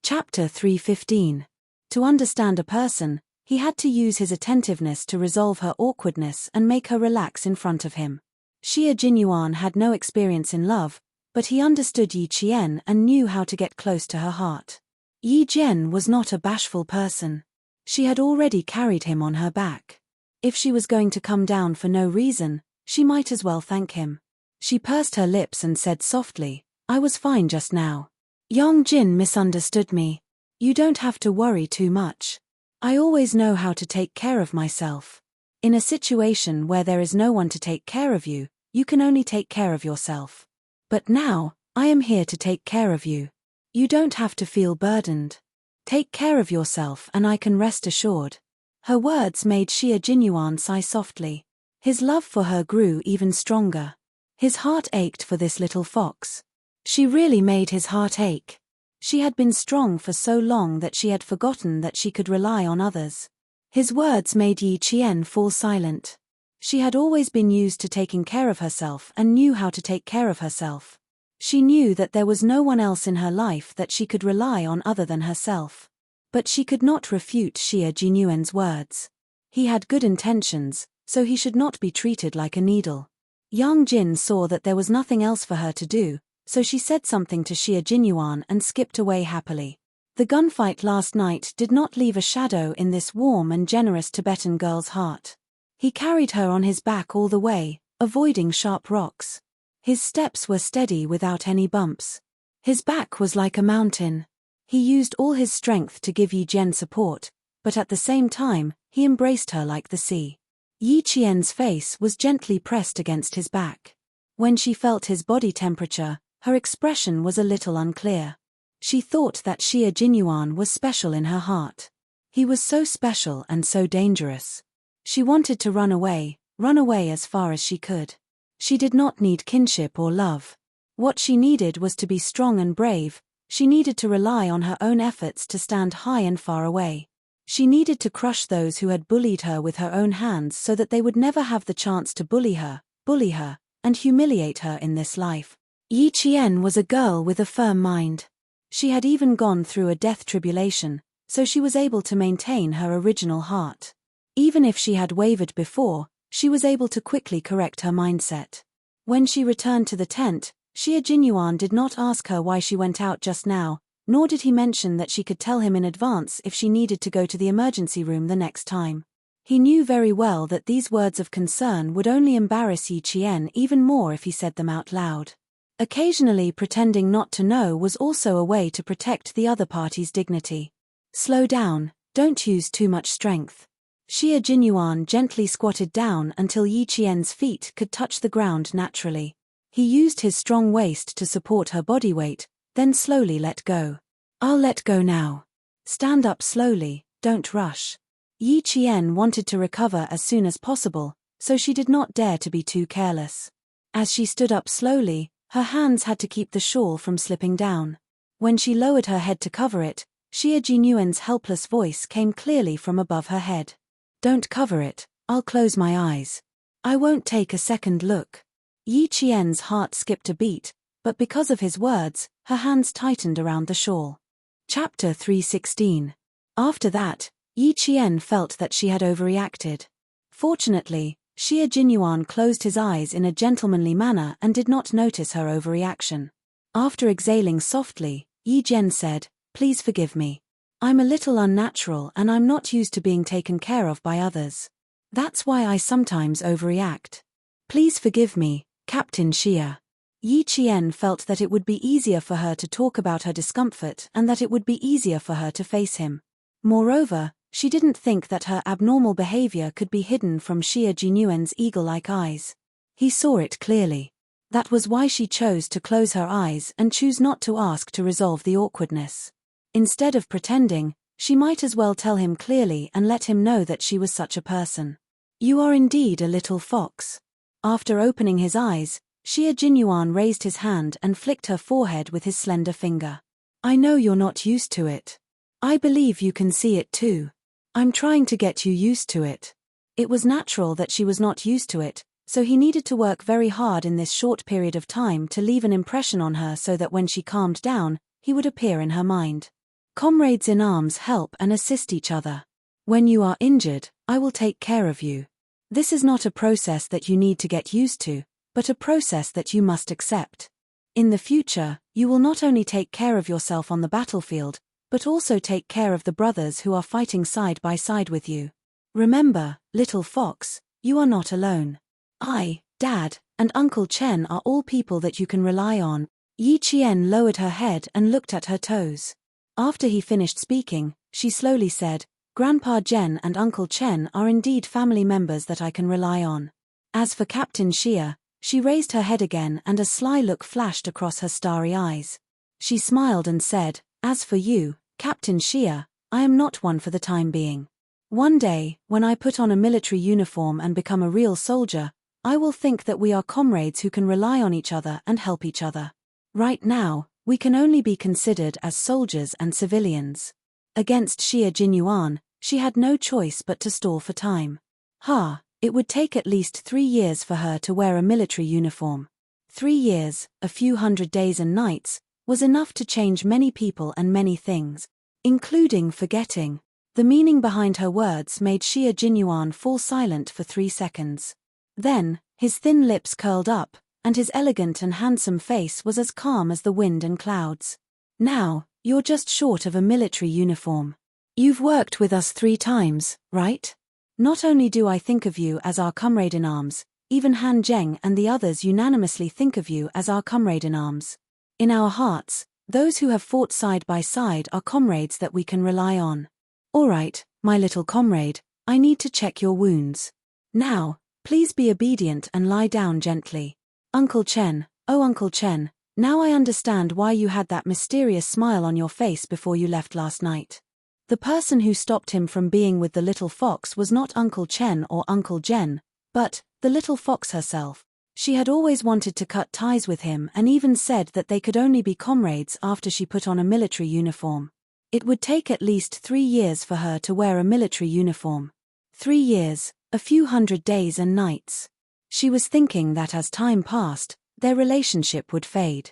Chapter 3:15. To understand a person, he had to use his attentiveness to resolve her awkwardness and make her relax in front of him. Xie Jinyuan had no experience in love, but he understood Yi Qian and knew how to get close to her heart. Yi Jian was not a bashful person. She had already carried him on her back. If she was going to come down for no reason, she might as well thank him. She pursed her lips and said softly, "I was fine just now. Yang Jin misunderstood me. You don't have to worry too much. I always know how to take care of myself. In a situation where there is no one to take care of you, you can only take care of yourself. But now, I am here to take care of you. You don't have to feel burdened. Take care of yourself and I can rest assured." Her words made Xie Jinyuan sigh softly. His love for her grew even stronger. His heart ached for this little fox. She really made his heart ache. She had been strong for so long that she had forgotten that she could rely on others. His words made Yi Qian fall silent. She had always been used to taking care of herself and knew how to take care of herself. She knew that there was no one else in her life that she could rely on other than herself. But she could not refute Xie Jinyuan's words. He had good intentions, so he should not be treated like a needle. Yang Jin saw that there was nothing else for her to do, so she said something to Xie Jinyuan and skipped away happily. The gunfight last night did not leave a shadow in this warm and generous Tibetan girl's heart. He carried her on his back all the way, avoiding sharp rocks. His steps were steady without any bumps. His back was like a mountain. He used all his strength to give Yi Jian support, but at the same time, he embraced her like the sea. Yi Qian's face was gently pressed against his back. When she felt his body temperature, her expression was a little unclear. She thought that Xie Jinyuan was special in her heart. He was so special and so dangerous. She wanted to run away as far as she could. She did not need kinship or love. What she needed was to be strong and brave. She needed to rely on her own efforts to stand high and far away. She needed to crush those who had bullied her with her own hands so that they would never have the chance to bully her, and humiliate her in this life. Yi Qian was a girl with a firm mind. She had even gone through a death tribulation, so she was able to maintain her original heart. Even if she had wavered before, she was able to quickly correct her mindset. When she returned to the tent, Xie Jinyuan did not ask her why she went out just now, nor did he mention that she could tell him in advance if she needed to go to the emergency room the next time. He knew very well that these words of concern would only embarrass Yi Qian even more if he said them out loud. Occasionally pretending not to know was also a way to protect the other party's dignity. Slow down, don't use too much strength. Xie Jinyuan gently squatted down until Yi Qian's feet could touch the ground naturally. He used his strong waist to support her body weight, then slowly let go. I'll let go now. Stand up slowly, don't rush. Yi Qian wanted to recover as soon as possible, so she did not dare to be too careless. As she stood up slowly, her hands had to keep the shawl from slipping down. When she lowered her head to cover it, Xie Jinyuan's helpless voice came clearly from above her head. Don't cover it, I'll close my eyes. I won't take a second look. Yi Qian's heart skipped a beat, but because of his words, her hands tightened around the shawl. Chapter 3:16. After that, Yi Qian felt that she had overreacted. Fortunately, Xie Jinyuan closed his eyes in a gentlemanly manner and did not notice her overreaction. After exhaling softly, Yi Jian said, "Please forgive me. I'm a little unnatural and I'm not used to being taken care of by others. That's why I sometimes overreact. Please forgive me, Captain Xie." Yi Qian felt that it would be easier for her to talk about her discomfort and that it would be easier for her to face him. Moreover, she didn't think that her abnormal behavior could be hidden from Xie Jinyuan's eagle-like eyes. He saw it clearly. That was why she chose to close her eyes and choose not to ask to resolve the awkwardness. Instead of pretending, she might as well tell him clearly and let him know that she was such a person. You are indeed a little fox. After opening his eyes, Xie Jinyuan raised his hand and flicked her forehead with his slender finger. I know you're not used to it. I believe you can see it too. I'm trying to get you used to it. It was natural that she was not used to it, So he needed to work very hard in this short period of time to leave an impression on her so that when she calmed down, he would appear in her mind. Comrades in arms help and assist each other. When you are injured, I will take care of you. This is not a process that you need to get used to, but a process that you must accept. In the future, you will not only take care of yourself on the battlefield, but also take care of the brothers who are fighting side by side with you. Remember, little fox, you are not alone. I, Dad, and Uncle Chen are all people that you can rely on. Yi Qian lowered her head and looked at her toes. After he finished speaking, she slowly said, Grandpa Zhen and Uncle Chen are indeed family members that I can rely on. As for Captain Xia, she raised her head again and a sly look flashed across her starry eyes. She smiled and said, As for you, Captain Xia, I am not one for the time being. One day, when I put on a military uniform and become a real soldier, I will think that we are comrades who can rely on each other and help each other. Right now, we can only be considered as soldiers and civilians. Against Xia Jinyuan, she had no choice but to stall for time. It would take at least 3 years for her to wear a military uniform. 3 years, a few hundred days and nights, was enough to change many people and many things, including forgetting. The meaning behind her words made Xia Jinyuan fall silent for 3 seconds. Then, his thin lips curled up, and his elegant and handsome face was as calm as the wind and clouds. Now, you're just short of a military uniform. You've worked with us 3 times, right? Not only do I think of you as our comrade in arms, even Han Zheng and the others unanimously think of you as our comrade in arms. In our hearts, those who have fought side by side are comrades that we can rely on. All right, my little comrade, I need to check your wounds. Now, please be obedient and lie down gently. Uncle Chen, oh Uncle Chen, now I understand why you had that mysterious smile on your face before you left last night. The person who stopped him from being with the little fox was not Uncle Chen or Uncle Zhen, but the little fox herself. She had always wanted to cut ties with him and even said that they could only be comrades after she put on a military uniform. It would take at least 3 years for her to wear a military uniform. 3 years, a few hundred days and nights. She was thinking that as time passed, their relationship would fade.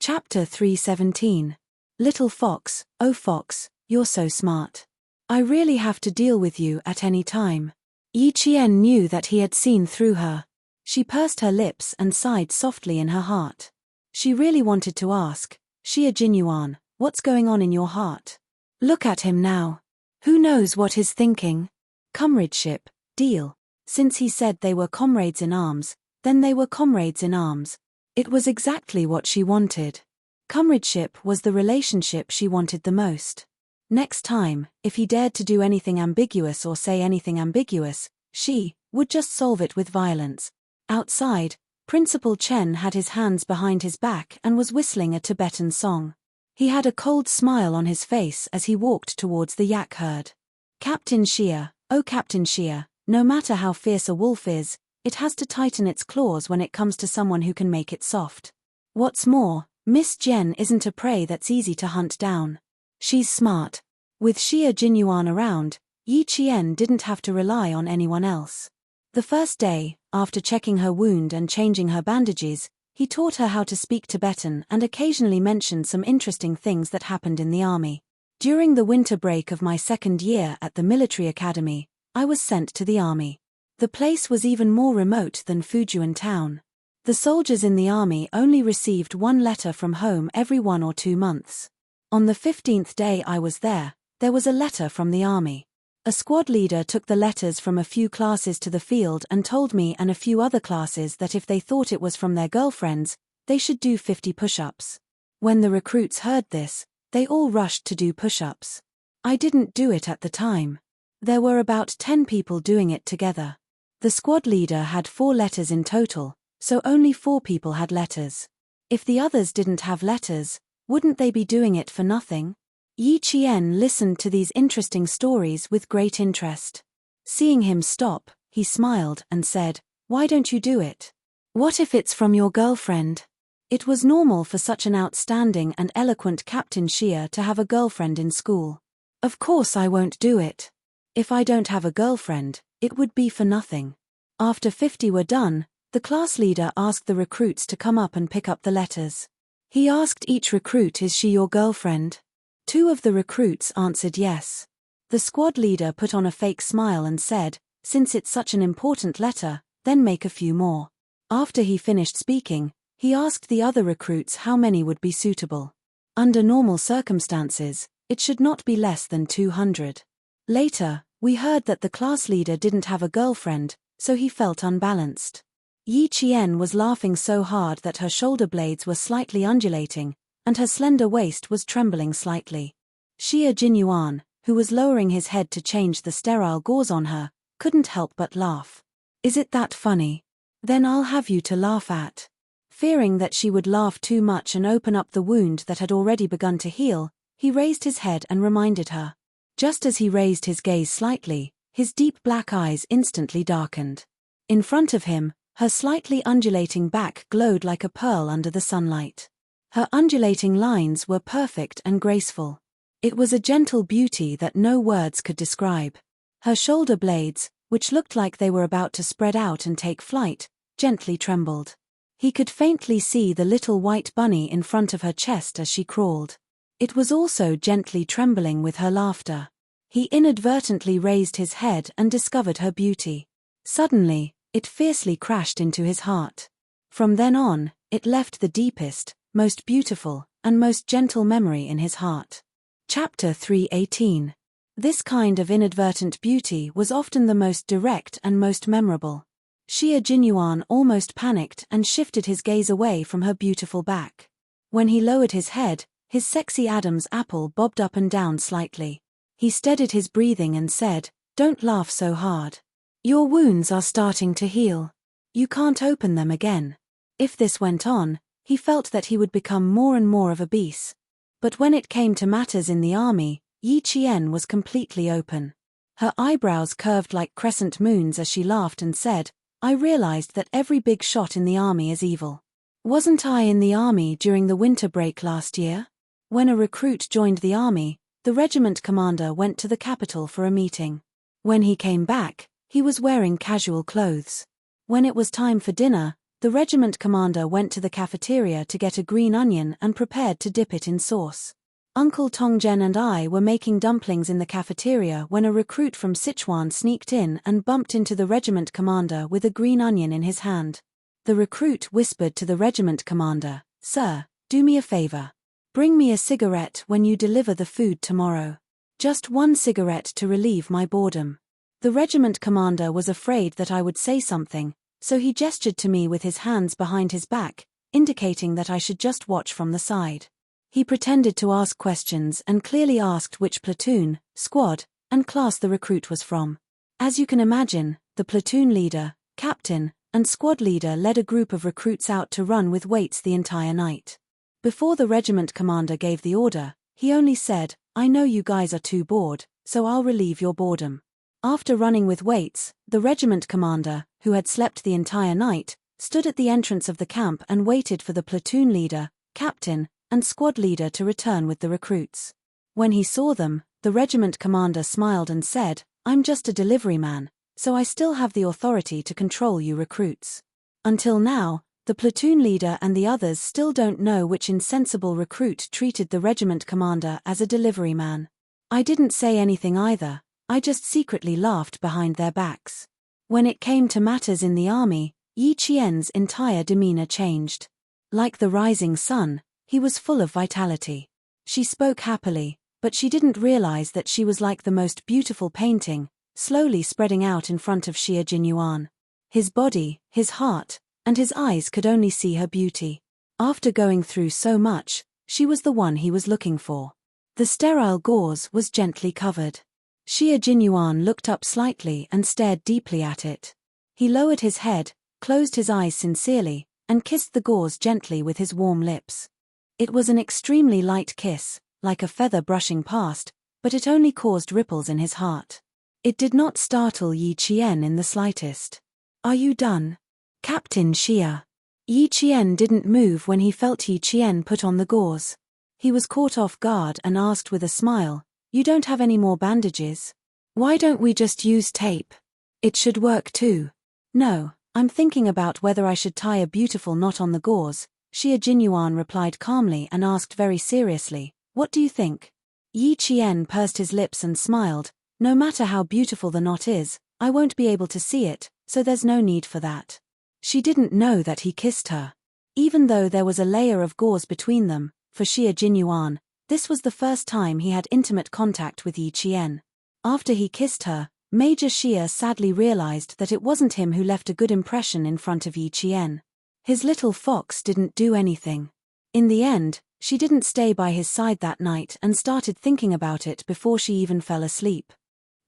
Chapter 317. Little Fox, oh Fox, you're so smart. I really have to deal with you at any time. Yi Qian knew that he had seen through her. She pursed her lips and sighed softly in her heart. She really wanted to ask, Xia Jinyuan, what's going on in your heart? Look at him now. Who knows what he's thinking? Comradeship, deal. Since he said they were comrades in arms, then they were comrades in arms. It was exactly what she wanted. Comradeship was the relationship she wanted the most. Next time, if he dared to do anything ambiguous or say anything ambiguous, she would just solve it with violence. Outside, Principal Chen had his hands behind his back and was whistling a Tibetan song. He had a cold smile on his face as he walked towards the yak herd. Captain Xia, oh Captain Xia, no matter how fierce a wolf is, it has to tighten its claws when it comes to someone who can make it soft. What's more, Miss Jen isn't a prey that's easy to hunt down. She's smart. With Xia Jinyuan around, Yi Qian didn't have to rely on anyone else. The first day, after checking her wound and changing her bandages, he taught her how to speak Tibetan and occasionally mentioned some interesting things that happened in the army. During the winter break of my 2nd year at the military academy, I was sent to the army. The place was even more remote than Fujian town. The soldiers in the army only received 1 letter from home every 1 or 2 months. On the 15th day I was there was a letter from the army. A squad leader took the letters from a few classes to the field and told me and a few other classes that if they thought it was from their girlfriends, they should do 50 push-ups. When the recruits heard this, they all rushed to do push-ups. I didn't do it at the time. There were about 10 people doing it together. The squad leader had 4 letters in total, so only 4 people had letters. If the others didn't have letters, wouldn't they be doing it for nothing? Yi Qian listened to these interesting stories with great interest. Seeing him stop, he smiled and said, "Why don't you do it? What if it's from your girlfriend?" It was normal for such an outstanding and eloquent Captain Xia to have a girlfriend in school. Of course I won't do it. If I don't have a girlfriend, it would be for nothing. After 50 were done, The class leader asked the recruits to come up and pick up the letters. He asked each recruit, "Is she your girlfriend?" 2 of the recruits answered yes. The squad leader put on a fake smile and said, "Since it's such an important letter, then make a few more." After he finished speaking, he asked the other recruits how many would be suitable. Under normal circumstances, it should not be less than 200. Later, we heard that the class leader didn't have a girlfriend, so he felt unbalanced. Yi Qian was laughing so hard that her shoulder blades were slightly undulating, and her slender waist was trembling slightly. Xie Jinyuan, who was lowering his head to change the sterile gauze on her, couldn't help but laugh. "Is it that funny? Then I'll have you to laugh at." Fearing that she would laugh too much and open up the wound that had already begun to heal, he raised his head and reminded her. Just as he raised his gaze slightly, his deep black eyes instantly darkened. In front of him, her slightly undulating back glowed like a pearl under the sunlight. Her undulating lines were perfect and graceful. It was a gentle beauty that no words could describe. Her shoulder blades, which looked like they were about to spread out and take flight, gently trembled. He could faintly see the little white bunny in front of her chest as she crawled. It was also gently trembling with her laughter. He inadvertently raised his head and discovered her beauty. Suddenly, it fiercely crashed into his heart. From then on, it left the deepest, most beautiful, and most gentle memory in his heart. Chapter 318. This kind of inadvertent beauty was often the most direct and most memorable. Xie Jinyuan almost panicked and shifted his gaze away from her beautiful back. When he lowered his head, his sexy Adam's apple bobbed up and down slightly. He steadied his breathing and said, "Don't laugh so hard. Your wounds are starting to heal. You can't open them again." If this went on, he felt that he would become more and more of a beast. But when it came to matters in the army, Yi Qian was completely open. Her eyebrows curved like crescent moons as she laughed and said, "I realized that every big shot in the army is evil. Wasn't I in the army during the winter break last year?" When a recruit joined the army, the regiment commander went to the capital for a meeting. When he came back, he was wearing casual clothes. When it was time for dinner, the regiment commander went to the cafeteria to get a green onion and prepared to dip it in sauce. Uncle Tongzhen and I were making dumplings in the cafeteria when a recruit from Sichuan sneaked in and bumped into the regiment commander with a green onion in his hand. The recruit whispered to the regiment commander, "Sir, do me a favor. Bring me a cigarette when you deliver the food tomorrow. Just one cigarette to relieve my boredom." The regiment commander was afraid that I would say something, so he gestured to me with his hands behind his back, indicating that I should just watch from the side. He pretended to ask questions and clearly asked which platoon, squad, and class the recruit was from. As you can imagine, the platoon leader, captain, and squad leader led a group of recruits out to run with weights the entire night. Before the regiment commander gave the order, he only said, "I know you guys are too bored, so I'll relieve your boredom." After running with weights, the regiment commander, who had slept the entire night, stood at the entrance of the camp and waited for the platoon leader, captain, and squad leader to return with the recruits. When he saw them, the regiment commander smiled and said, "I'm just a delivery man, so I still have the authority to control you recruits. Until now, the platoon leader and the others still don't know which insensible recruit treated the regiment commander as a delivery man. I didn't say anything either, I just secretly laughed behind their backs." When it came to matters in the army, Yi Qian's entire demeanor changed. Like the rising sun, he was full of vitality. She spoke happily, but she didn't realize that she was like the most beautiful painting, slowly spreading out in front of Xie Jinyuan. His body, his heart, and his eyes could only see her beauty. After going through so much, she was the one he was looking for. The sterile gauze was gently covered. Xie Jinyuan looked up slightly and stared deeply at it. He lowered his head, closed his eyes sincerely, and kissed the gauze gently with his warm lips. It was an extremely light kiss, like a feather brushing past, but it only caused ripples in his heart. It did not startle Yi Qian in the slightest. "Are you done, Captain Xie?" Yi Qian didn't move when he felt Yi Qian put on the gauze. He was caught off guard and asked with a smile, "You don't have any more bandages? Why don't we just use tape? It should work too." "No, I'm thinking about whether I should tie a beautiful knot on the gauze, Xie Jinyuan replied calmly and asked very seriously, what do you think? Yi Qian pursed his lips and smiled, no matter how beautiful the knot is, I won't be able to see it, so there's no need for that. She didn't know that he kissed her. Even though there was a layer of gauze between them, for Xie Jinyuan, this was the first time he had intimate contact with Yi Qian. After he kissed her, Major Xie sadly realized that it wasn't him who left a good impression in front of Yi Qian. His little fox didn't do anything. In the end, she didn't stay by his side that night and started thinking about it before she even fell asleep.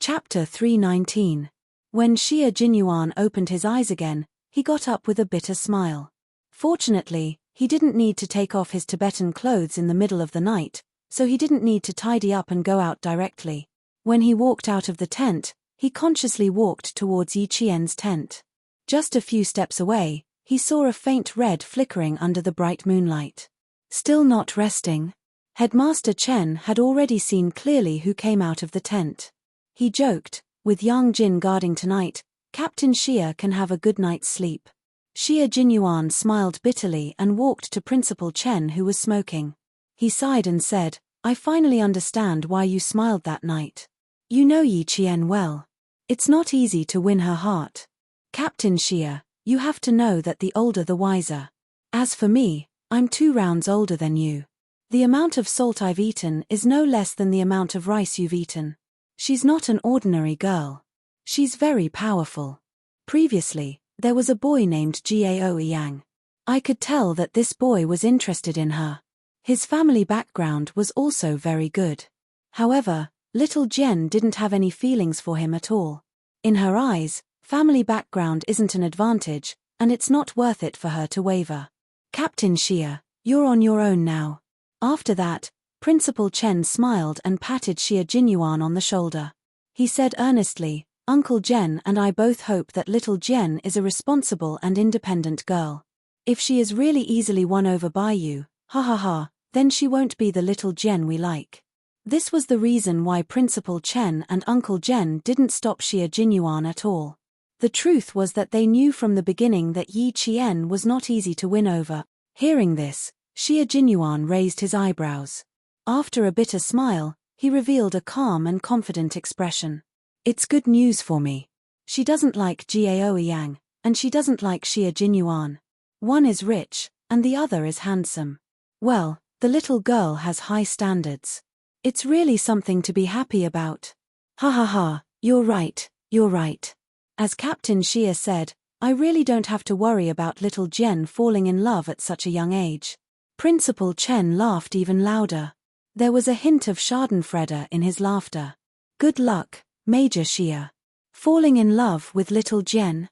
Chapter 319. When Xie Jinyuan opened his eyes again, he got up with a bitter smile. Fortunately, he didn't need to take off his Tibetan clothes in the middle of the night, so he didn't need to tidy up and go out directly. When he walked out of the tent, he consciously walked towards Yi Qian's tent. Just a few steps away, he saw a faint red flickering under the bright moonlight. Still not resting? Headmaster Chen had already seen clearly who came out of the tent. He joked, with Yang Jin guarding tonight, Captain Xie can have a good night's sleep. Xie Jinyuan smiled bitterly and walked to Principal Chen who was smoking. He sighed and said, I finally understand why you smiled that night. You know Yi Qian well. It's not easy to win her heart. Captain Xie, you have to know that the older the wiser. As for me, I'm 2 rounds older than you. The amount of salt I've eaten is no less than the amount of rice you've eaten. She's not an ordinary girl. She's very powerful. Previously, there was a boy named Gao Yang. I could tell that this boy was interested in her. His family background was also very good. However, little Jen didn't have any feelings for him at all. In her eyes, family background isn't an advantage, and it's not worth it for her to waver. Captain Xie, you're on your own now. After that, Principal Chen smiled and patted Xie Jinyuan on the shoulder. He said earnestly, Uncle Jen and I both hope that little Jen is a responsible and independent girl. If she is really easily won over by you, ha ha ha, then she won't be the little Jen we like. This was the reason why Principal Chen and Uncle Jen didn't stop Xie Jinyuan at all. The truth was that they knew from the beginning that Yi Qian was not easy to win over. Hearing this, Xie Jinyuan raised his eyebrows. After a bitter smile, he revealed a calm and confident expression. It's good news for me. She doesn't like Gao Yang, and she doesn't like Xie Jinyuan. One is rich, and the other is handsome. Well, the little girl has high standards. It's really something to be happy about. Ha ha ha, you're right, you're right. As Captain Xie said, I really don't have to worry about little Jen falling in love at such a young age. Principal Chen laughed even louder. There was a hint of schadenfreude in his laughter. Good luck, Major Xie. Falling in love with little Jen?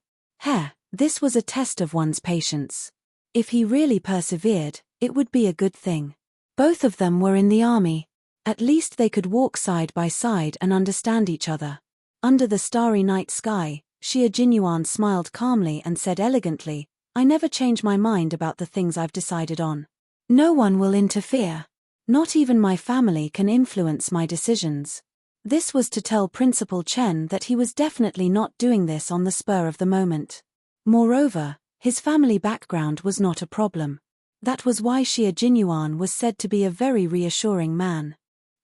This was a test of one's patience. If he really persevered, it would be a good thing. Both of them were in the army. At least they could walk side by side and understand each other. Under the starry night sky, Xie Jinyuan smiled calmly and said elegantly, I never change my mind about the things I've decided on. No one will interfere. Not even my family can influence my decisions. This was to tell Principal Chen that he was definitely not doing this on the spur of the moment. Moreover, his family background was not a problem. That was why Xie Jinyuan was said to be a very reassuring man.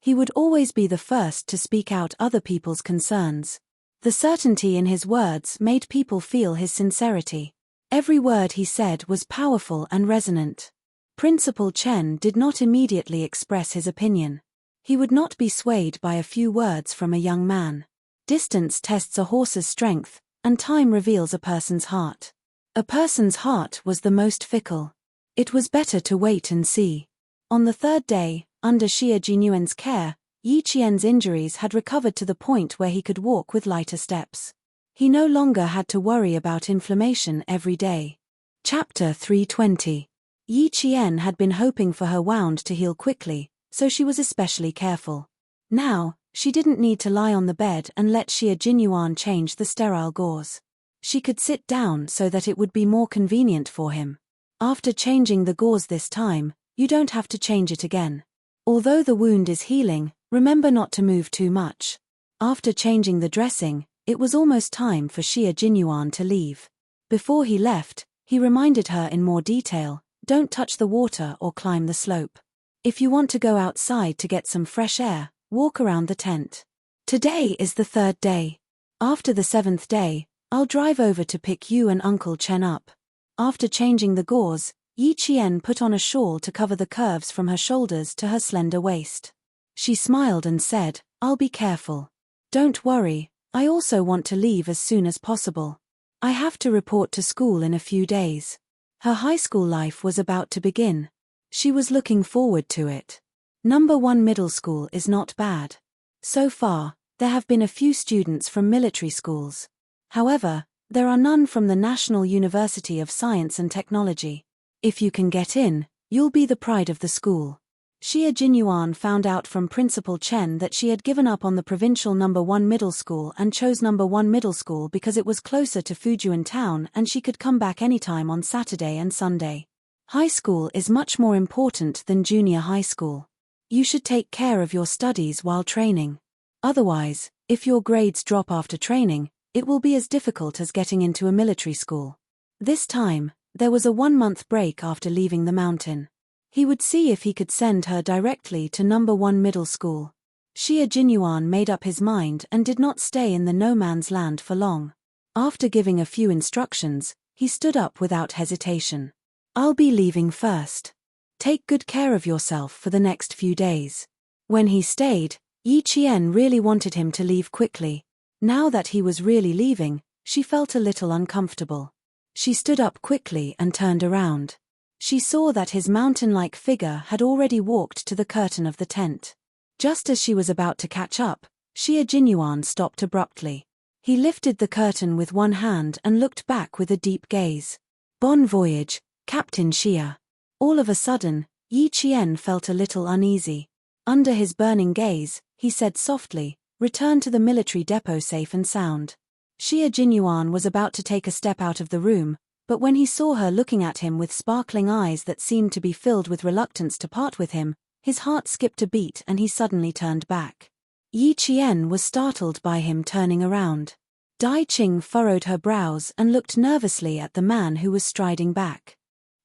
He would always be the first to speak out other people's concerns. The certainty in his words made people feel his sincerity. Every word he said was powerful and resonant. Principal Chen did not immediately express his opinion. He would not be swayed by a few words from a young man. Distance tests a horse's strength, and time reveals a person's heart. A person's heart was the most fickle. It was better to wait and see. On the 3rd day, under Xie Jinyuan's care, Yi Qian's injuries had recovered to the point where he could walk with lighter steps. He no longer had to worry about inflammation every day. Chapter 320. Yi Qian had been hoping for her wound to heal quickly, so she was especially careful. Now, she didn't need to lie on the bed and let Xie Jinyuan change the sterile gauze. She could sit down so that it would be more convenient for him. After changing the gauze this time, you don't have to change it again. Although the wound is healing, remember not to move too much. After changing the dressing, it was almost time for Xie Jinyuan to leave. Before he left, he reminded her in more detail, don't touch the water or climb the slope. If you want to go outside to get some fresh air, walk around the tent. Today is the 3rd day. After the 7th day, I'll drive over to pick you and Uncle Chen up. After changing the gauze, Yi Qian put on a shawl to cover the curves from her shoulders to her slender waist. She smiled and said, I'll be careful. Don't worry, I also want to leave as soon as possible. I have to report to school in a few days. Her high school life was about to begin. She was looking forward to it. Number 1 middle school is not bad. So far, there have been a few students from military schools. However, there are none from the National University of Science and Technology. If you can get in, you'll be the pride of the school. Xia Jinyuan found out from Principal Chen that she had given up on the provincial number 1 middle school and chose number 1 middle school because it was closer to Fujian town and she could come back anytime on Saturday and Sunday. High school is much more important than junior high school. You should take care of your studies while training. Otherwise, if your grades drop after training, it will be as difficult as getting into a military school. This time, there was a 1-month break after leaving the mountain. He would see if he could send her directly to number 1 middle school. Xia Jinyuan made up his mind and did not stay in the no man's land for long. After giving a few instructions, he stood up without hesitation. I'll be leaving first. Take good care of yourself for the next few days. When he stayed, Yi Qian really wanted him to leave quickly. Now that he was really leaving, she felt a little uncomfortable. She stood up quickly and turned around. She saw that his mountain-like figure had already walked to the curtain of the tent. Just as she was about to catch up, Xia Jinyuan stopped abruptly. He lifted the curtain with one hand and looked back with a deep gaze. Bon voyage, Captain Xia. All of a sudden, Yi Qian felt a little uneasy. Under his burning gaze, he said softly, return to the military depot safe and sound. Xia Jinyuan was about to take a step out of the room, but when he saw her looking at him with sparkling eyes that seemed to be filled with reluctance to part with him, his heart skipped a beat and he suddenly turned back. Yi Qian was startled by him turning around. Dai Qing furrowed her brows and looked nervously at the man who was striding back.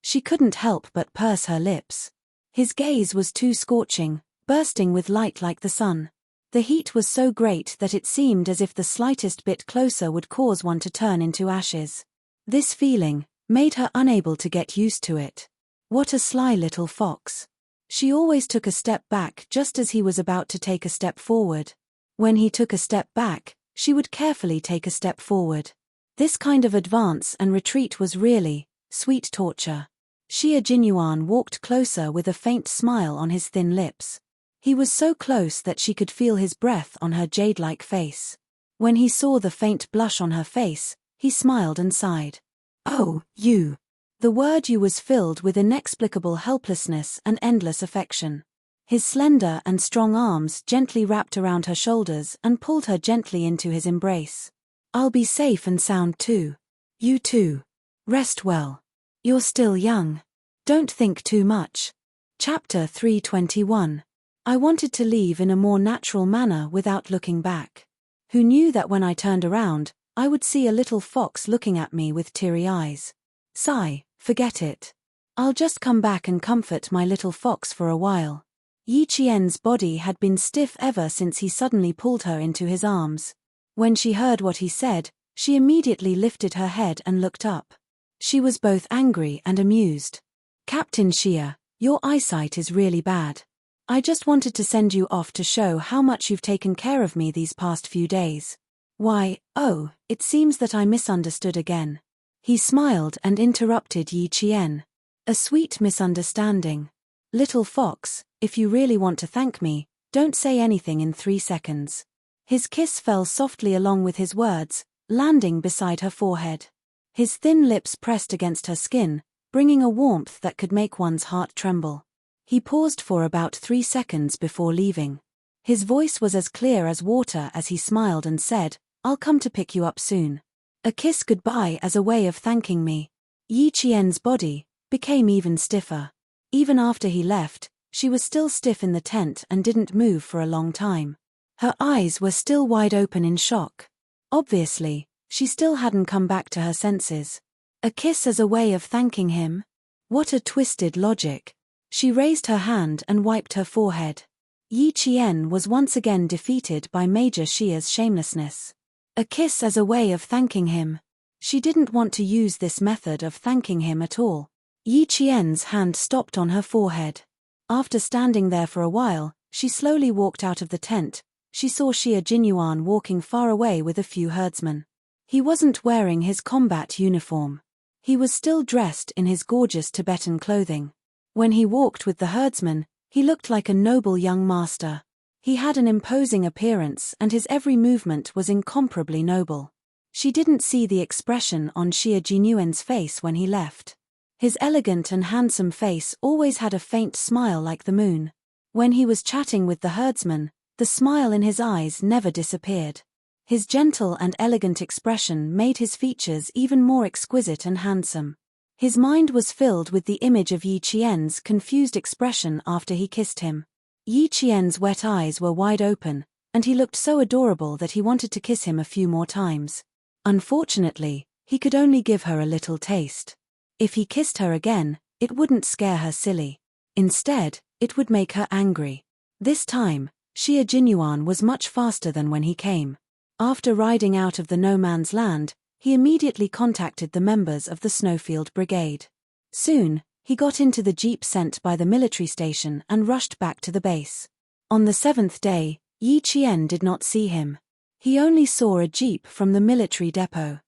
She couldn't help but purse her lips. His gaze was too scorching, bursting with light like the sun. The heat was so great that it seemed as if the slightest bit closer would cause one to turn into ashes. This feeling made her unable to get used to it. What a sly little fox. She always took a step back just as he was about to take a step forward. When he took a step back, she would carefully take a step forward. This kind of advance and retreat was really sweet torture. Xia Jinyuan walked closer with a faint smile on his thin lips. He was so close that she could feel his breath on her jade-like face. When he saw the faint blush on her face, he smiled and sighed. Oh, you. The word you was filled with inexplicable helplessness and endless affection. His slender and strong arms gently wrapped around her shoulders and pulled her gently into his embrace. I'll be safe and sound too. You too. Rest well. You're still young. Don't think too much. Chapter 321. I wanted to leave in a more natural manner without looking back. Who knew that when I turned around, I would see a little fox looking at me with teary eyes. Sigh, forget it. I'll just come back and comfort my little fox for a while. Yi Qian's body had been stiff ever since he suddenly pulled her into his arms. When she heard what he said, she immediately lifted her head and looked up. She was both angry and amused. Captain Xia, your eyesight is really bad. I just wanted to send you off to show how much you've taken care of me these past few days. Why, oh, it seems that I misunderstood again. He smiled and interrupted Yi Qian. A sweet misunderstanding. Little fox, if you really want to thank me, don't say anything in 3 seconds. His kiss fell softly along with his words, landing beside her forehead. His thin lips pressed against her skin, bringing a warmth that could make one's heart tremble. He paused for about 3 seconds before leaving. His voice was as clear as water as he smiled and said, I'll come to pick you up soon. A kiss goodbye as a way of thanking me. Yi Qian's body became even stiffer. Even after he left, she was still stiff in the tent and didn't move for a long time. Her eyes were still wide open in shock. Obviously, she still hadn't come back to her senses. A kiss as a way of thanking him? What a twisted logic. She raised her hand and wiped her forehead. Yi Qian was once again defeated by Major Xia's shamelessness. A kiss as a way of thanking him. She didn't want to use this method of thanking him at all. Yi Qian's hand stopped on her forehead. After standing there for a while, she slowly walked out of the tent. She saw Xia Jinyuan walking far away with a few herdsmen. He wasn't wearing his combat uniform. He was still dressed in his gorgeous Tibetan clothing. When he walked with the herdsmen, he looked like a noble young master. He had an imposing appearance and his every movement was incomparably noble. She didn't see the expression on Xia Jinyuan's face when he left. His elegant and handsome face always had a faint smile like the moon. When he was chatting with the herdsman, the smile in his eyes never disappeared. His gentle and elegant expression made his features even more exquisite and handsome. His mind was filled with the image of Yi Qian's confused expression after he kissed him. Yi Qian's wet eyes were wide open, and he looked so adorable that he wanted to kiss him a few more times. Unfortunately, he could only give her a little taste. If he kissed her again, it wouldn't scare her silly. Instead, it would make her angry. This time, Xia Jinyuan was much faster than when he came. After riding out of the no man's land, he immediately contacted the members of the Snowfield Brigade. Soon, he got into the jeep sent by the military station and rushed back to the base. On the 7th day, Yi Qian did not see him. He only saw a jeep from the military depot.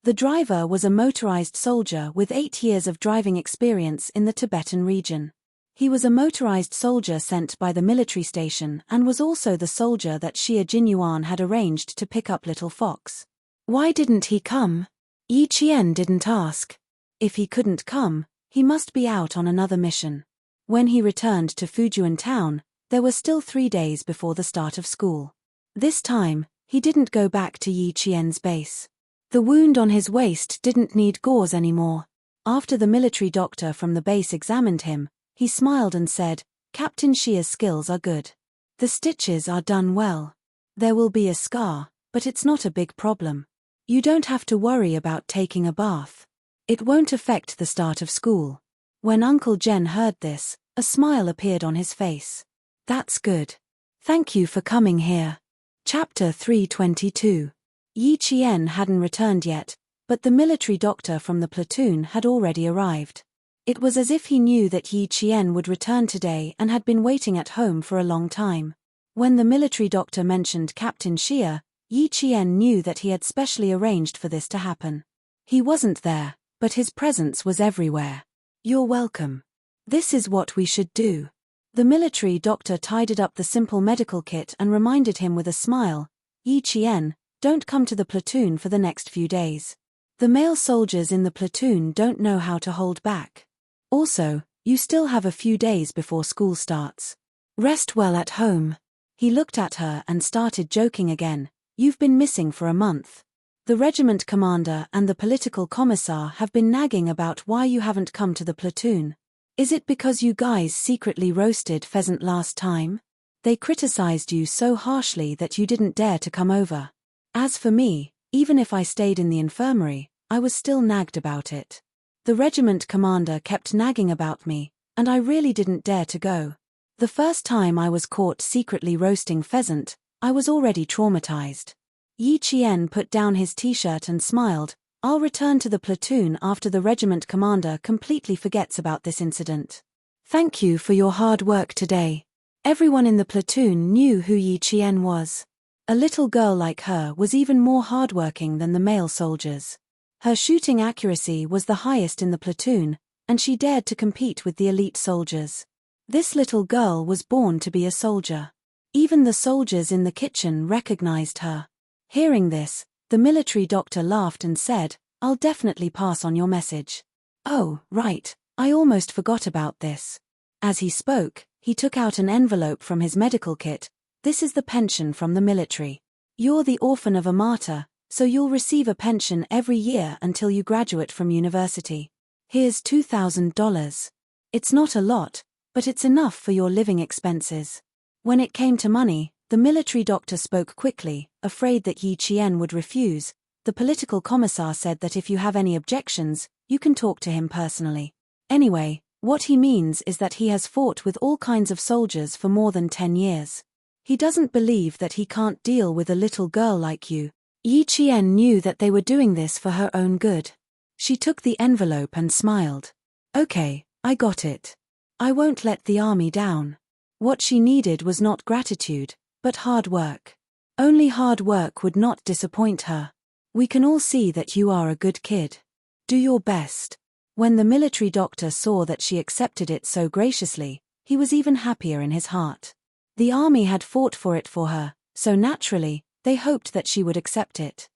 The driver was a motorized soldier with 8 years of driving experience in the Tibetan region. He was a motorized soldier sent by the military station and was also the soldier that Xia Jinyuan had arranged to pick up Little Fox. Why didn't he come? Yi Qian didn't ask. If he couldn't come, he must be out on another mission. When he returned to Fujian town, there were still 3 days before the start of school. This time, he didn't go back to Yi Qian's base. The wound on his waist didn't need gauze anymore. After the military doctor from the base examined him, he smiled and said, "Captain Xia's skills are good. The stitches are done well. There will be a scar, but it's not a big problem. You don't have to worry about taking a bath. It won't affect the start of school." When Uncle Jen heard this, a smile appeared on his face. "That's good. Thank you for coming here." Chapter 322. Yi Qian hadn't returned yet, but the military doctor from the platoon had already arrived. It was as if he knew that Yi Qian would return today and had been waiting at home for a long time. When the military doctor mentioned Captain Xia, Yi Qian knew that he had specially arranged for this to happen. He wasn't there, but his presence was everywhere. "You're welcome. This is what we should do." The military doctor tidied up the simple medical kit and reminded him with a smile, "Yi Qian, don't come to the platoon for the next few days. The male soldiers in the platoon don't know how to hold back. Also, you still have a few days before school starts. Rest well at home." He looked at her and started joking again. "You've been missing for a month. The regiment commander and the political commissar have been nagging about why you haven't come to the platoon. Is it because you guys secretly roasted pheasant last time? They criticized you so harshly that you didn't dare to come over. As for me, even if I stayed in the infirmary, I was still nagged about it. The regiment commander kept nagging about me, and I really didn't dare to go. The first time I was caught secretly roasting pheasant, I was already traumatized." Yi Qian put down his t-shirt and smiled. "I'll return to the platoon after the regiment commander completely forgets about this incident." "Thank you for your hard work today." Everyone in the platoon knew who Yi Qian was. A little girl like her was even more hardworking than the male soldiers. Her shooting accuracy was the highest in the platoon, and she dared to compete with the elite soldiers. This little girl was born to be a soldier. Even the soldiers in the kitchen recognized her. Hearing this, the military doctor laughed and said, "I'll definitely pass on your message." "Oh, right, I almost forgot about this." As he spoke, he took out an envelope from his medical kit. "This is the pension from the military. You're the orphan of a martyr, so you'll receive a pension every year until you graduate from university. Here's $2,000. It's not a lot, but it's enough for your living expenses." When it came to money, the military doctor spoke quickly, afraid that Yi Qian would refuse. The political commissar said that if you have any objections, You can talk to him personally. Anyway, what he means is that he has fought with all kinds of soldiers for more than 10 years. He doesn't believe that he can't deal with a little girl like you. Yi Qian knew that they were doing this for her own good. She took the envelope and smiled. Okay, I got it. I won't let the army down. What she needed was not gratitude, but hard work. Only hard work would not disappoint her. We can all see that you are a good kid. Do your best. When the military doctor saw that she accepted it so graciously, he was even happier in his heart. The army had fought for it for her, so naturally, they hoped that she would accept it.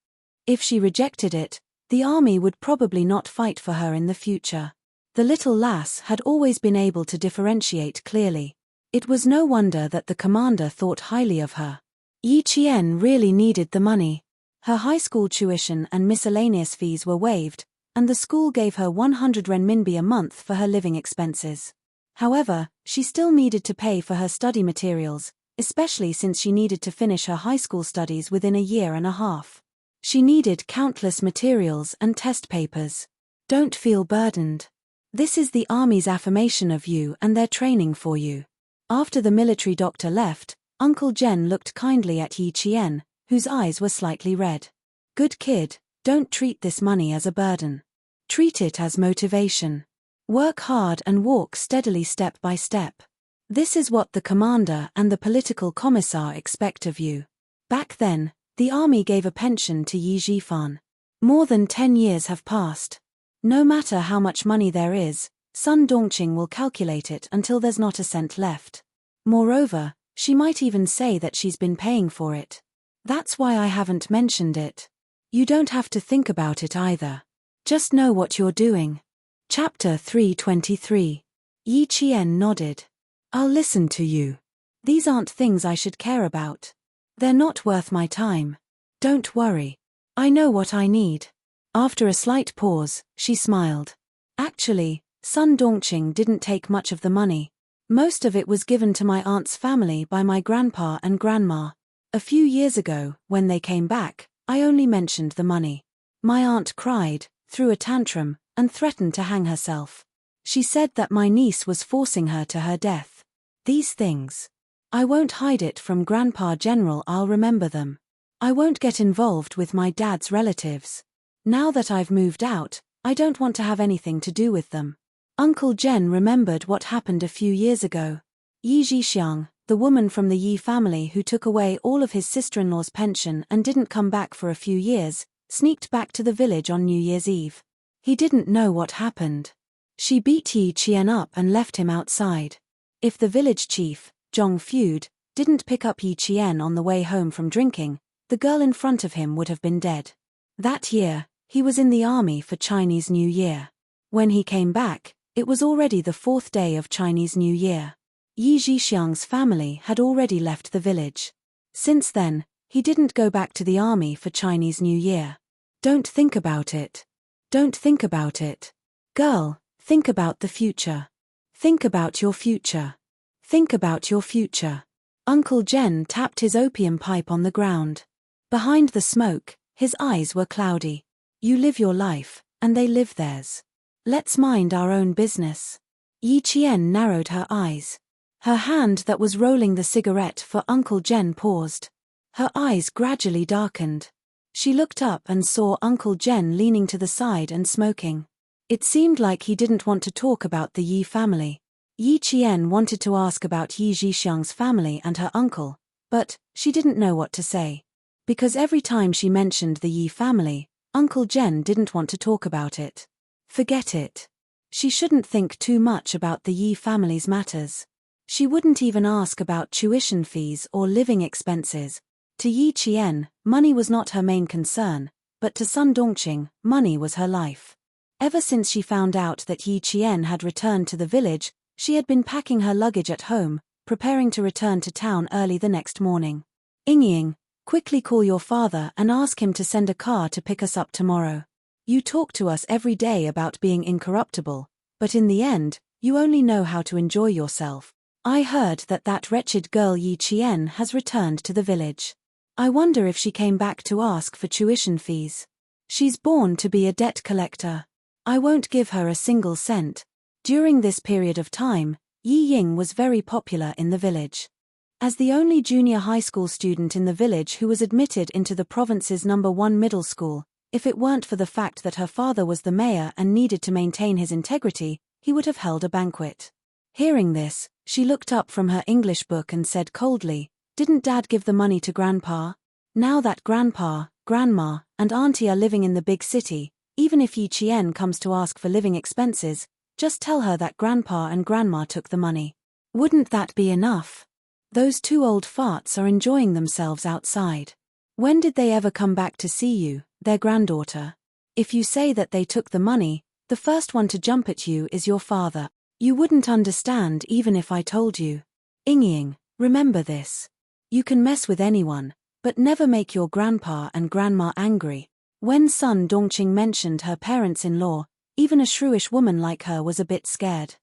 If she rejected it, the army would probably not fight for her in the future. The little lass had always been able to differentiate clearly. It was no wonder that the commander thought highly of her. Yi Qian really needed the money. Her high school tuition and miscellaneous fees were waived, and the school gave her 100 renminbi a month for her living expenses. However, she still needed to pay for her study materials, especially since she needed to finish her high school studies within a year and a half. She needed countless materials and test papers. Don't feel burdened. This is the army's affirmation of you and their training for you. After the military doctor left, Uncle Jen looked kindly at Yi Qian, whose eyes were slightly red. Good kid, don't treat this money as a burden. Treat it as motivation. Work hard and walk steadily step by step. This is what the commander and the political commissar expect of you. Back then, the army gave a pension to Yi Jifan. More than 10 years have passed. No matter how much money there is, Sun Dongqing will calculate it until there's not a cent left. Moreover, she might even say that she's been paying for it. That's why I haven't mentioned it. You don't have to think about it either. Just know what you're doing. Chapter 323. Yi Qian nodded. I'll listen to you. These aren't things I should care about. They're not worth my time. Don't worry. I know what I need. After a slight pause, she smiled. Actually, Sun Dongqing didn't take much of the money. Most of it was given to my aunt's family by my grandpa and grandma. A few years ago, when they came back, I only mentioned the money. My aunt cried, threw a tantrum, and threatened to hang herself. She said that my niece was forcing her to her death. These things. I won't hide it from Grandpa General. I'll remember them. I won't get involved with my dad's relatives. Now that I've moved out, I don't want to have anything to do with them. Uncle Jen remembered what happened a few years ago. Yi Zhixiang, the woman from the Yi family who took away all of his sister-in-law's pension and didn't come back for a few years, sneaked back to the village on New Year's Eve. He didn't know what happened. She beat Yi Qian up and left him outside. If the village chief, Zhong Feud, didn't pick up Yi Qian on the way home from drinking, the girl in front of him would have been dead. That year, he was in the army for Chinese New Year. When he came back, it was already the 4th day of Chinese New Year. Yi Zhixiang's family had already left the village. Since then, he didn't go back to the army for Chinese New Year. Don't think about it. Don't think about it. Girl, think about the future. Think about your future. Think about your future. Uncle Jen tapped his opium pipe on the ground. Behind the smoke, his eyes were cloudy. You live your life, and they live theirs. Let's mind our own business. Yi Qian narrowed her eyes. Her hand that was rolling the cigarette for Uncle Jen paused. Her eyes gradually darkened. She looked up and saw Uncle Jen leaning to the side and smoking. It seemed like he didn't want to talk about the Yi family. Yi Qian wanted to ask about Yi Zhixiang's family and her uncle, but she didn't know what to say. Because every time she mentioned the Yi family, Uncle Jen didn't want to talk about it. Forget it. She shouldn't think too much about the Yi family's matters. She wouldn't even ask about tuition fees or living expenses. To Yi Qian, money was not her main concern, but to Sun Dongqing, money was her life. Ever since she found out that Yi Qian had returned to the village, she had been packing her luggage at home, preparing to return to town early the next morning. Ying, quickly call your father and ask him to send a car to pick us up tomorrow. You talk to us every day about being incorruptible, but in the end, you only know how to enjoy yourself. I heard that that wretched girl Yi Qian has returned to the village. I wonder if she came back to ask for tuition fees. She's born to be a debt collector. I won't give her a single cent. During this period of time, Yi Ying was very popular in the village. As the only junior high school student in the village who was admitted into the province's #1 middle school, if it weren't for the fact that her father was the mayor and needed to maintain his integrity, he would have held a banquet. Hearing this, she looked up from her English book and said coldly, "Didn't Dad give the money to Grandpa? Now that Grandpa, Grandma, and Auntie are living in the big city, even if Yi Qian comes to ask for living expenses, just tell her that Grandpa and Grandma took the money. Wouldn't that be enough? Those two old farts are enjoying themselves outside. When did they ever come back to see you, their granddaughter? If you say that they took the money, the first one to jump at you is your father. You wouldn't understand even if I told you. Ying, remember this. You can mess with anyone, but never make your grandpa and grandma angry." When Sun Dongqing mentioned her parents-in-law, even a shrewish woman like her was a bit scared.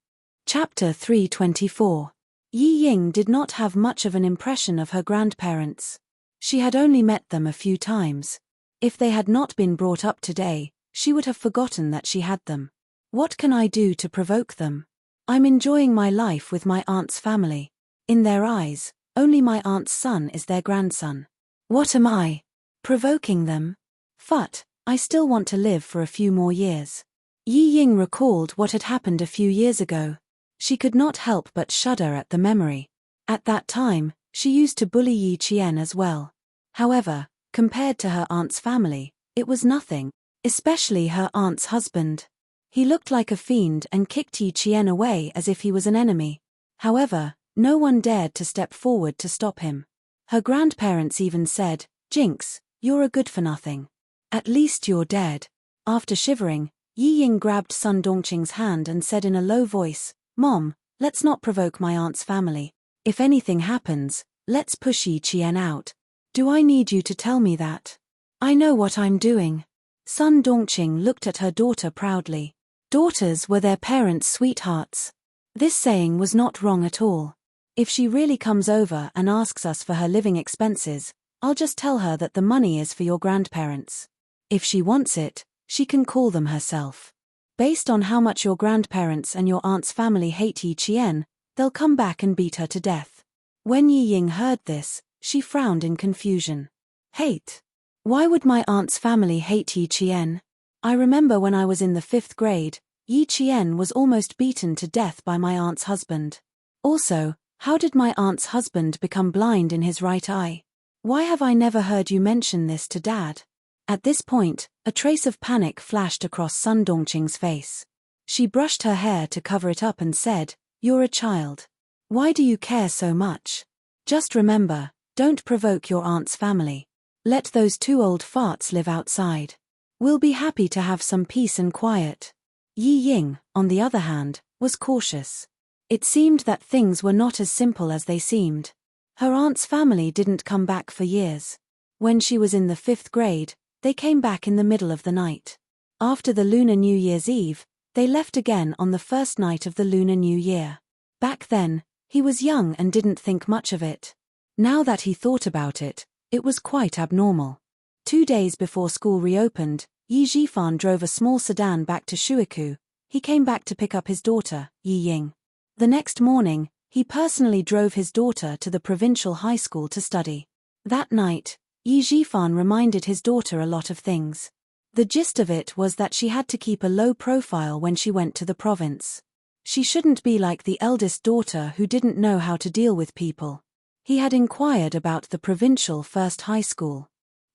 Chapter 324. Yi Ying did not have much of an impression of her grandparents. She had only met them a few times. If they had not been brought up today, she would have forgotten that she had them. What can I do to provoke them? I'm enjoying my life with my aunt's family. In their eyes, only my aunt's son is their grandson. What am I? Provoking them? Phut, I still want to live for a few more years. Yi Ying recalled what had happened a few years ago. She could not help but shudder at the memory. At that time, she used to bully Yi Qian as well. However, compared to her aunt's family, it was nothing, especially her aunt's husband. He looked like a fiend and kicked Yi Qian away as if he was an enemy. However, no one dared to step forward to stop him. Her grandparents even said, "Jinx, you're a good-for-nothing. At least you're dead." After shivering, Yi Ying grabbed Sun Dongqing's hand and said in a low voice, "Mom, let's not provoke my aunt's family. If anything happens, let's push Yi Qian out. Do I need you to tell me that? I know what I'm doing." Sun Dongqing looked at her daughter proudly. Daughters were their parents' sweethearts. This saying was not wrong at all. If she really comes over and asks us for her living expenses, I'll just tell her that the money is for your grandparents. If she wants it, she can call them herself. Based on how much your grandparents and your aunt's family hate Yi Qian, they'll come back and beat her to death. When Yi Ying heard this, she frowned in confusion. Hate? Why would my aunt's family hate Yi Qian? I remember when I was in the 5th grade, Yi Qian was almost beaten to death by my aunt's husband. Also, how did my aunt's husband become blind in his right eye? Why have I never heard you mention this to Dad? At this point, a trace of panic flashed across Sun Dongqing's face. She brushed her hair to cover it up and said, "You're a child. Why do you care so much? Just remember, don't provoke your aunt's family. Let those two old farts live outside. We'll be happy to have some peace and quiet." Yi Ying, on the other hand, was cautious. It seemed that things were not as simple as they seemed. Her aunt's family didn't come back for years. When she was in the 5th grade, they came back in the middle of the night. After the Lunar New Year's Eve, they left again on the first night of the Lunar New Year. Back then, he was young and didn't think much of it. Now that he thought about it, it was quite abnormal. 2 days before school reopened, Yi Zhifan drove a small sedan back to Shuiku. He came back to pick up his daughter, Yi Ying. The next morning, he personally drove his daughter to the provincial high school to study. That night, Yi Zhifan reminded his daughter a lot of things. The gist of it was that she had to keep a low profile when she went to the province. She shouldn't be like the eldest daughter who didn't know how to deal with people. He had inquired about the provincial first high school.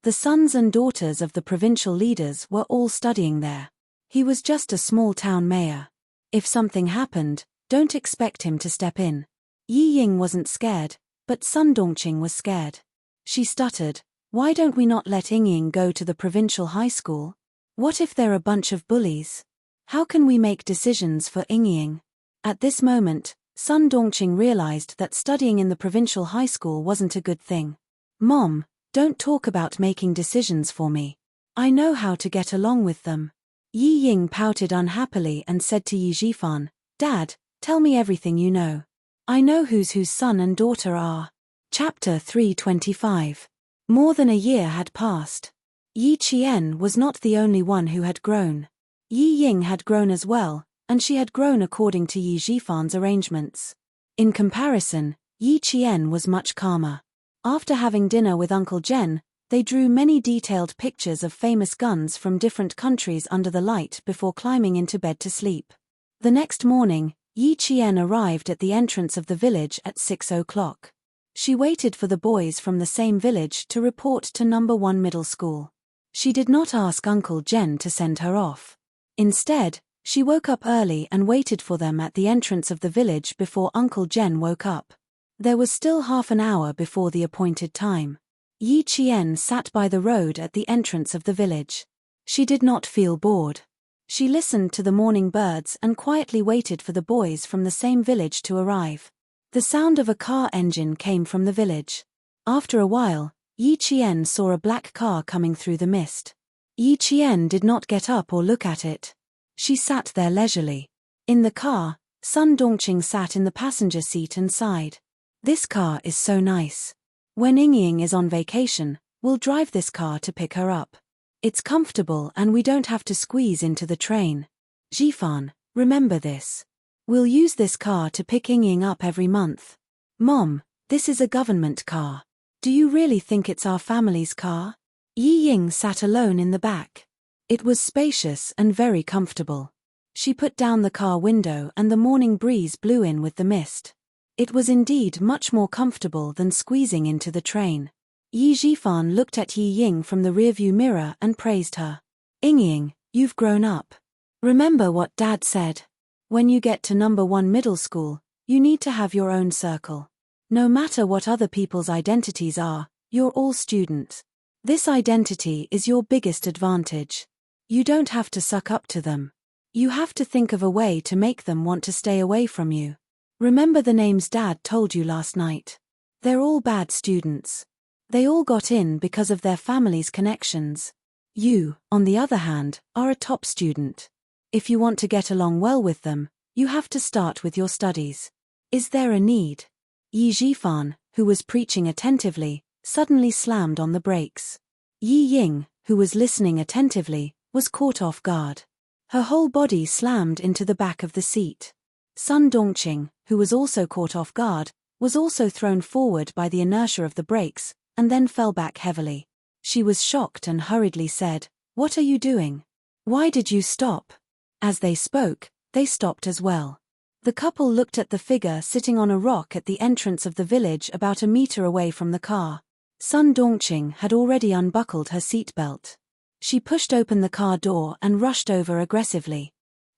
The sons and daughters of the provincial leaders were all studying there. He was just a small-town mayor. If something happened, don't expect him to step in. Yi Ying wasn't scared, but Sun Dongqing was scared. She stuttered, "Why don't we not let Ying go to the provincial high school? What if they're a bunch of bullies? How can we make decisions for Ying?" At this moment, Sun Dongqing realized that studying in the provincial high school wasn't a good thing. "Mom, don't talk about making decisions for me. I know how to get along with them." Yi Ying pouted unhappily and said to Yi Zhifan, "Dad, tell me everything you know. I know whose son and daughter are." Chapter 325. More than a year had passed. Yi Qian was not the only one who had grown. Yi Ying had grown as well, and she had grown according to Yi Jifan's arrangements. In comparison, Yi Qian was much calmer. After having dinner with Uncle Jen, they drew many detailed pictures of famous guns from different countries under the light before climbing into bed to sleep. The next morning, Yi Qian arrived at the entrance of the village at 6 o'clock. She waited for the boys from the same village to report to number 1 middle school. She did not ask Uncle Jen to send her off. Instead, she woke up early and waited for them at the entrance of the village before Uncle Jen woke up. There was still half an hour before the appointed time. Yi Qian sat by the road at the entrance of the village. She did not feel bored. She listened to the morning birds and quietly waited for the boys from the same village to arrive. The sound of a car engine came from the village. After a while, Yi Qian saw a black car coming through the mist. Yi Qian did not get up or look at it. She sat there leisurely. In the car, Sun Dongqing sat in the passenger seat and sighed. This car is so nice. When Ying is on vacation, we'll drive this car to pick her up. It's comfortable and we don't have to squeeze into the train. Jifan, remember this. We'll use this car to pick Ying up every month. Mom, this is a government car. Do you really think it's our family's car? Yi Ying sat alone in the back. It was spacious and very comfortable. She put down the car window and the morning breeze blew in with the mist. It was indeed much more comfortable than squeezing into the train. Yi Jifan looked at Yi Ying from the rearview mirror and praised her. Ying, you've grown up. Remember what Dad said. When you get to number 1 middle school, you need to have your own circle. No matter what other people's identities are, you're all students. This identity is your biggest advantage. You don't have to suck up to them. You have to think of a way to make them want to stay away from you. Remember the names Dad told you last night. They're all bad students. They all got in because of their family's connections. You, on the other hand, are a top student. If you want to get along well with them, you have to start with your studies. Is there a need? Yi Jifan, who was preaching attentively, suddenly slammed on the brakes. Yi Ying, who was listening attentively, was caught off guard. Her whole body slammed into the back of the seat. Sun Dongqing, who was also caught off guard, was also thrown forward by the inertia of the brakes, and then fell back heavily. She was shocked and hurriedly said, "What are you doing? Why did you stop?" As they spoke, they stopped as well. The couple looked at the figure sitting on a rock at the entrance of the village about a meter away from the car. Sun Dongqing had already unbuckled her seatbelt. She pushed open the car door and rushed over aggressively.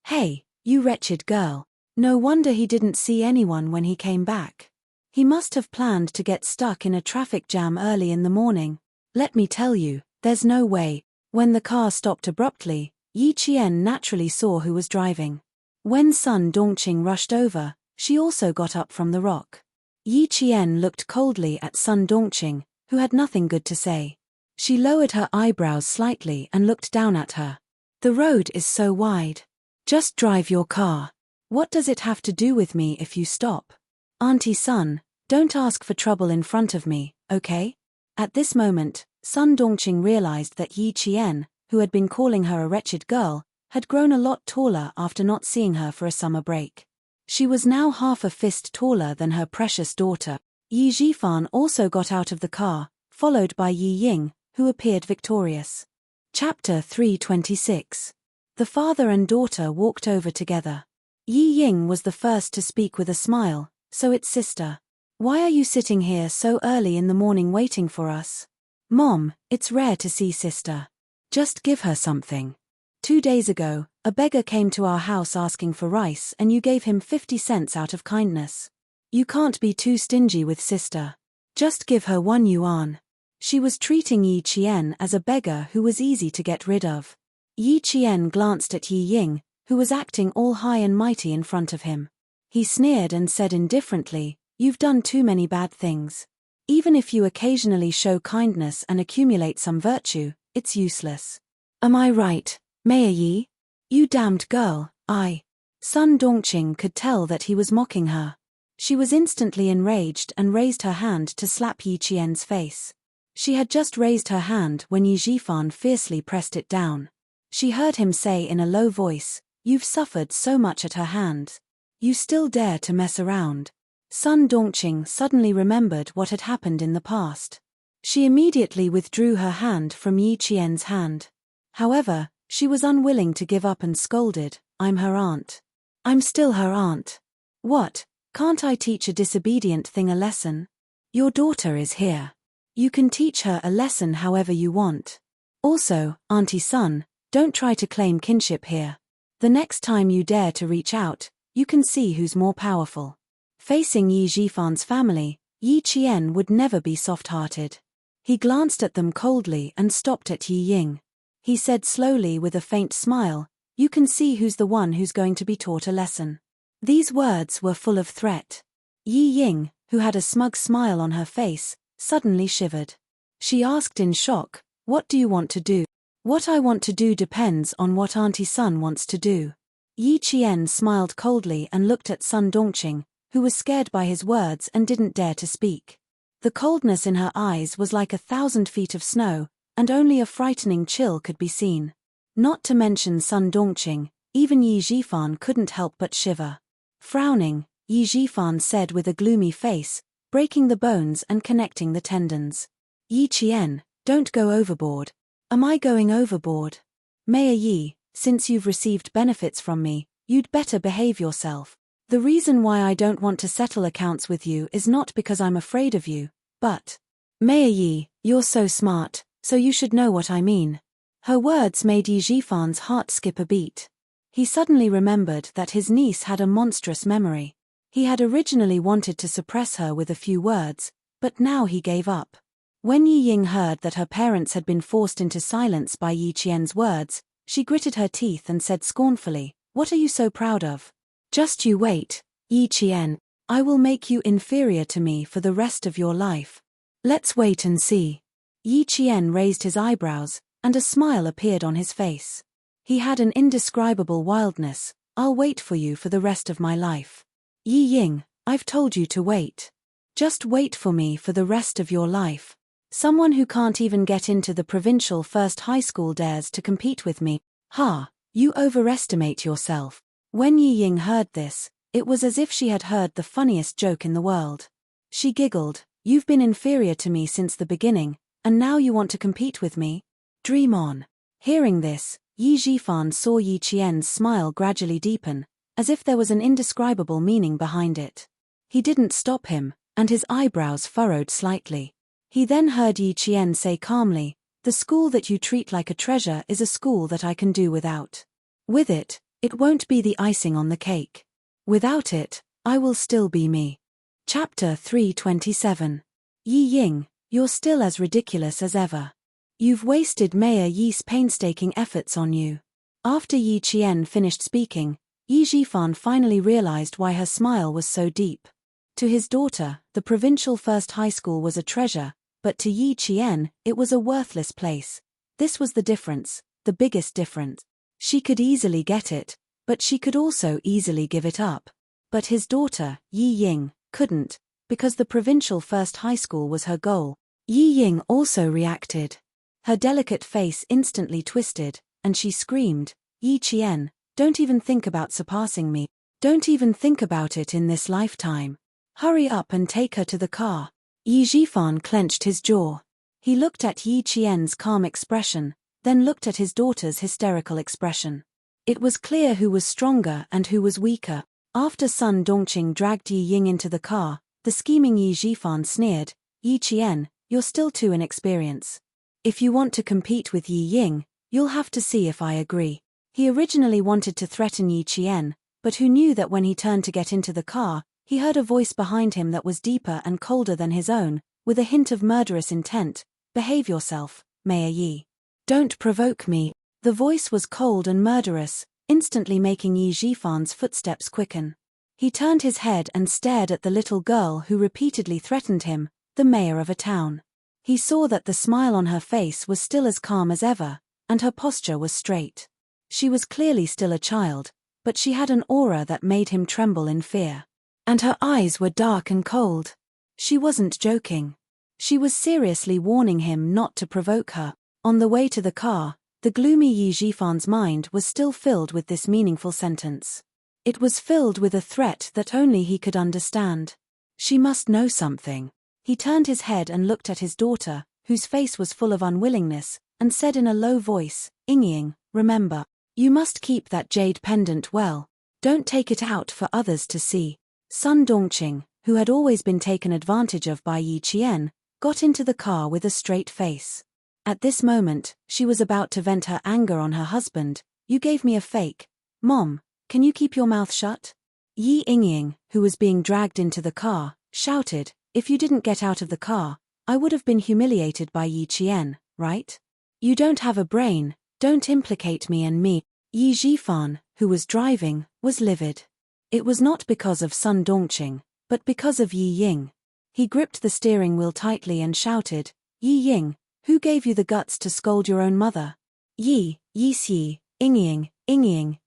"Hey, you wretched girl. No wonder he didn't see anyone when he came back. He must have planned to get stuck in a traffic jam early in the morning. Let me tell you, there's no way." When the car stopped abruptly, Yi Qian naturally saw who was driving. When Sun Dongqing rushed over, she also got up from the rock. Yi Qian looked coldly at Sun Dongqing, who had nothing good to say. She lowered her eyebrows slightly and looked down at her. "The road is so wide. Just drive your car. What does it have to do with me if you stop? Auntie Sun, don't ask for trouble in front of me, okay?" At this moment, Sun Dongqing realized that Yi Qian, who had been calling her a wretched girl, had grown a lot taller after not seeing her for a summer break. She was now half a fist taller than her precious daughter. Yi Jifan also got out of the car, followed by Yi Ying, who appeared victorious. Chapter 326. The father and daughter walked over together. Yi Ying was the first to speak with a smile. "So it's sister. Why are you sitting here so early in the morning waiting for us?" "Mom, it's rare to see sister. Just give her something. 2 days ago, a beggar came to our house asking for rice and you gave him 50 cents out of kindness. You can't be too stingy with sister. Just give her 1 yuan. She was treating Yi Qian as a beggar who was easy to get rid of. Yi Qian glanced at Yi Ying, who was acting all high and mighty in front of him. He sneered and said indifferently, "You've done too many bad things. Even if you occasionally show kindness and accumulate some virtue, it's useless. Am I right, Mayor Yi? You damned girl, I." Sun Dongqing could tell that he was mocking her. She was instantly enraged and raised her hand to slap Yi Qian's face. She had just raised her hand when Yi Jifan fiercely pressed it down. She heard him say in a low voice, "You've suffered so much at her hands. You still dare to mess around." Sun Dongqing suddenly remembered what had happened in the past. She immediately withdrew her hand from Yi Qian's hand. However, she was unwilling to give up and scolded, "I'm her aunt. I'm still her aunt. What, can't I teach a disobedient thing a lesson? Your daughter is here. You can teach her a lesson however you want. Also, Auntie Sun, don't try to claim kinship here. The next time you dare to reach out, you can see who's more powerful." Facing Yi Jifan's family, Yi Qian would never be soft-hearted. He glanced at them coldly and stopped at Yi Ying. He said slowly with a faint smile, "You can see who's the one who's going to be taught a lesson." These words were full of threat. Yi Ying, who had a smug smile on her face, suddenly shivered. She asked in shock, "What do you want to do?" "What I want to do depends on what Auntie Sun wants to do." Yi Qian smiled coldly and looked at Sun Dongqing, who was scared by his words and didn't dare to speak. The coldness in her eyes was like 1,000 feet of snow, and only a frightening chill could be seen. Not to mention Sun Dongqing, even Yi Jifan couldn't help but shiver. Frowning, Yi Jifan said with a gloomy face, "Breaking the bones and connecting the tendons. Yi Qian, don't go overboard." "Am I going overboard? Mayor Yi, since you've received benefits from me, you'd better behave yourself. The reason why I don't want to settle accounts with you is not because I'm afraid of you, but... Mayor Yi, you're so smart, so you should know what I mean." Her words made Yi Jifan's heart skip a beat. He suddenly remembered that his niece had a monstrous memory. He had originally wanted to suppress her with a few words, but now he gave up. When Yi Ying heard that her parents had been forced into silence by Yi Qian's words, she gritted her teeth and said scornfully, "What are you so proud of? Just you wait, Yi Qian. I will make you inferior to me for the rest of your life. Let's wait and see." Yi Qian raised his eyebrows, and a smile appeared on his face. He had an indescribable wildness. "I'll wait for you for the rest of my life. Yi Ying, I've told you to wait. Just wait for me for the rest of your life. Someone who can't even get into the provincial first high school dares to compete with me. Ha, you overestimate yourself." When Yi Ying heard this, it was as if she had heard the funniest joke in the world. She giggled, "You've been inferior to me since the beginning, and now you want to compete with me? Dream on." Hearing this, Yi Jifan saw Yi Qian's smile gradually deepen, as if there was an indescribable meaning behind it. He didn't stop him, and his eyebrows furrowed slightly. He then heard Yi Qian say calmly, "The school that you treat like a treasure is a school that I can do without. With it, it won't be the icing on the cake. Without it, I will still be me." Chapter 327. Yi Ying, you're still as ridiculous as ever. You've wasted Mayor Yi's painstaking efforts on you. After Yi Qian finished speaking, Yi Jifan finally realized why her smile was so deep. To his daughter, the provincial first high school was a treasure, but to Yi Qian, it was a worthless place. This was the difference, the biggest difference. She could easily get it, but she could also easily give it up. But his daughter, Yi Ying, couldn't, because the provincial first high school was her goal. Yi Ying also reacted. Her delicate face instantly twisted, and she screamed, "Yi Qian, don't even think about surpassing me. Don't even think about it in this lifetime. Hurry up and take her to the car." Yi Jifan clenched his jaw. He looked at Yi Qian's calm expression, then looked at his daughter's hysterical expression. It was clear who was stronger and who was weaker. After Sun Dongqing dragged Yi Ying into the car, the scheming Yi Jifan sneered, "Yi Qian, you're still too inexperienced. If you want to compete with Yi Ying, you'll have to see if I agree." He originally wanted to threaten Yi Qian, but who knew that when he turned to get into the car, he heard a voice behind him that was deeper and colder than his own, with a hint of murderous intent. "Behave yourself, Mayor Yi. Don't provoke me." The voice was cold and murderous, instantly making Yi Jifan's footsteps quicken. He turned his head and stared at the little girl who repeatedly threatened him, the mayor of a town. He saw that the smile on her face was still as calm as ever, and her posture was straight. She was clearly still a child, but she had an aura that made him tremble in fear. And her eyes were dark and cold. She wasn't joking. She was seriously warning him not to provoke her. On the way to the car, The gloomy Yi Jifan's mind was still filled with this meaningful sentence. It was filled with a threat that only he could understand. She must know something. He turned his head and looked at his daughter, whose face was full of unwillingness, and said in a low voice, "Yingying, remember, you must keep that jade pendant well. Don't take it out for others to see." Sun Dongqing, who had always been taken advantage of by Yi Qian, got into the car with a straight face. At this moment, she was about to vent her anger on her husband. "You gave me a fake. Mom, can you keep your mouth shut?" Yi Yingying, who was being dragged into the car, shouted, "If you didn't get out of the car, I would have been humiliated by Yi Qian, right? You don't have a brain, don't implicate me and me." Yi Jifan, who was driving, was livid. It was not because of Sun Dongqing, but because of Yi Ying. He gripped the steering wheel tightly and shouted, "Yi Ying, who gave you the guts to scold your own mother?" Yi, Yi, Yingying,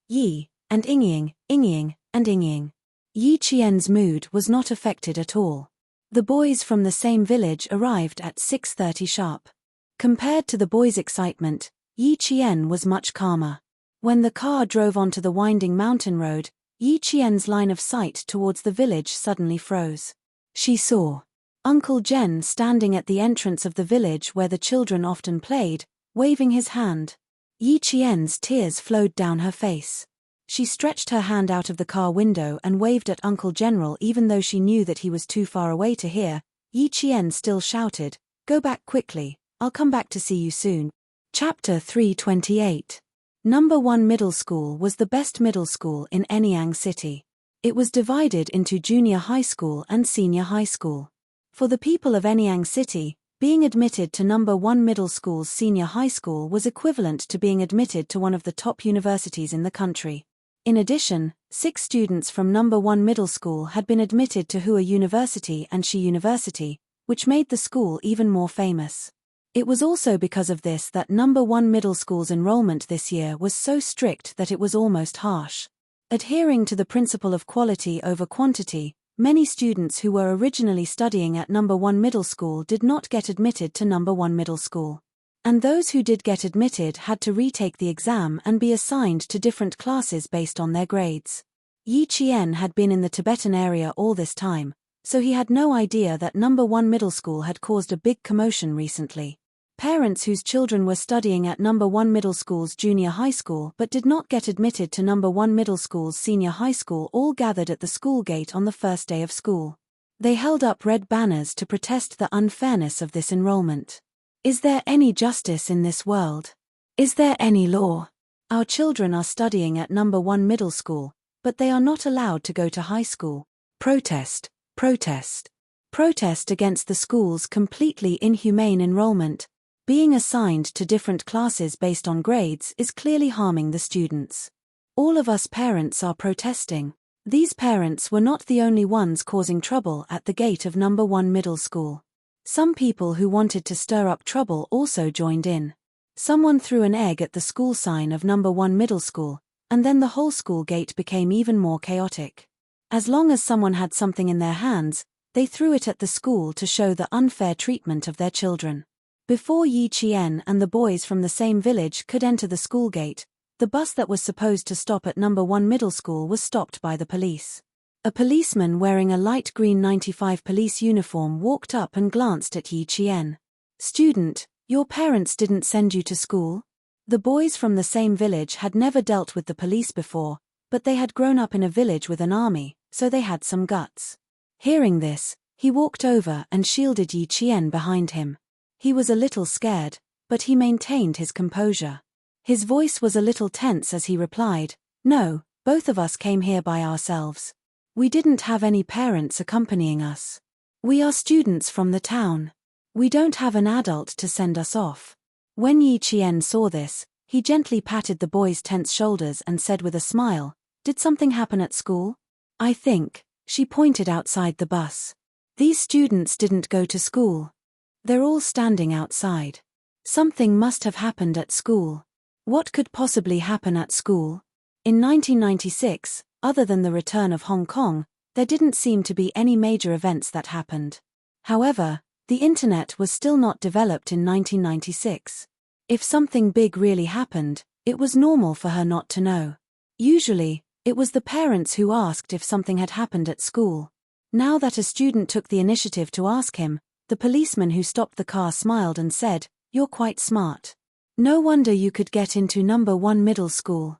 Yi, and Yingying, and Yingying. Yi Qian's mood was not affected at all. The boys from the same village arrived at 6:30 sharp. Compared to the boys' excitement, Yi Qian was much calmer. When the car drove onto the winding mountain road, Yi Qian's line of sight towards the village suddenly froze. She saw Uncle Zhen standing at the entrance of the village where the children often played, waving his hand. Yi Qian's tears flowed down her face. She stretched her hand out of the car window and waved at Uncle General even though she knew that he was too far away to hear. Yi Qian still shouted, "Go back quickly, I'll come back to see you soon." Chapter 328. Number 1 Middle School was the best middle school in Anyang City. It was divided into junior high school and senior high school. For the people of Anyang City, being admitted to number 1 Middle School's senior high school was equivalent to being admitted to one of the top universities in the country. In addition, 6 students from number 1 Middle School had been admitted to Hua University and Shi University, which made the school even more famous. It was also because of this that number 1 Middle School's enrollment this year was so strict that it was almost harsh. Adhering to the principle of quality over quantity, many students who were originally studying at number 1 Middle School did not get admitted to number 1 Middle School. And those who did get admitted had to retake the exam and be assigned to different classes based on their grades. Yi Qian had been in the Tibetan area all this time, so he had no idea that number 1 Middle School had caused a big commotion recently. Parents whose children were studying at number 1 Middle School's junior high school but did not get admitted to number 1 Middle School's senior high school all gathered at the school gate on the first day of school. They held up red banners to protest the unfairness of this enrollment. "Is there any justice in this world? Is there any law? Our children are studying at number 1 Middle School, but they are not allowed to go to high school." Protest, protest, protest against the school's completely inhumane enrollment. Being assigned to different classes based on grades is clearly harming the students. All of us parents are protesting. These parents were not the only ones causing trouble at the gate of number 1 Middle School. Some people who wanted to stir up trouble also joined in. Someone threw an egg at the school sign of number 1 Middle School, and then the whole school gate became even more chaotic. As long as someone had something in their hands, they threw it at the school to show the unfair treatment of their children. Before Yi Qian and the boys from the same village could enter the school gate, the bus that was supposed to stop at number 1 Middle School was stopped by the police. A policeman wearing a light green 95 police uniform walked up and glanced at Yi Qian. "Student, your parents didn't send you to school?" The boys from the same village had never dealt with the police before, but they had grown up in a village with an army, so they had some guts. Hearing this, he walked over and shielded Yi Qian behind him. He was a little scared, but he maintained his composure. His voice was a little tense as he replied, "No, both of us came here by ourselves. We didn't have any parents accompanying us. We are students from the town. We don't have an adult to send us off." When Yi Qian saw this, he gently patted the boy's tense shoulders and said with a smile, "Did something happen at school?" "I think," she pointed outside the bus. "These students didn't go to school. They're all standing outside. Something must have happened at school. What could possibly happen at school?" In 1996, other than the return of Hong Kong, there didn't seem to be any major events that happened. However, the internet was still not developed in 1996. If something big really happened, it was normal for her not to know. Usually, it was the parents who asked if something had happened at school. Now that a student took the initiative to ask him, the policeman who stopped the car smiled and said, "You're quite smart. No wonder you could get into number 1 middle school."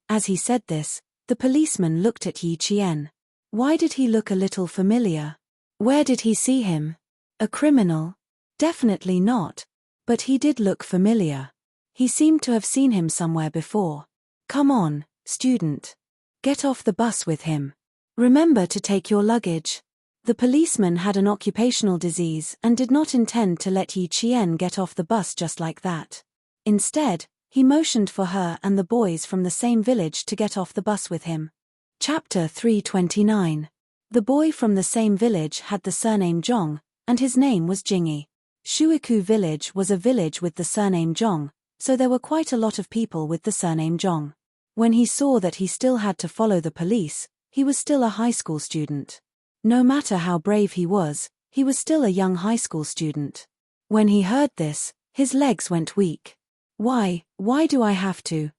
As he said this, the policeman looked at Yi Qian. Why did he look a little familiar? Where did he see him? A criminal? Definitely not. But he did look familiar. He seemed to have seen him somewhere before. "Come on, student. Get off the bus with him. Remember to take your luggage." The policeman had an occupational disease and did not intend to let Yi Qian get off the bus just like that. Instead, he motioned for her and the boys from the same village to get off the bus with him. Chapter 329. The boy from the same village had the surname Zhong, and his name was Jingyi. Shuiku village was a village with the surname Zhong, so there were quite a lot of people with the surname Zhong. When he saw that he still had to follow the police, he was still a high school student. No matter how brave he was still a young high school student. When he heard this, his legs went weak. Why do I have to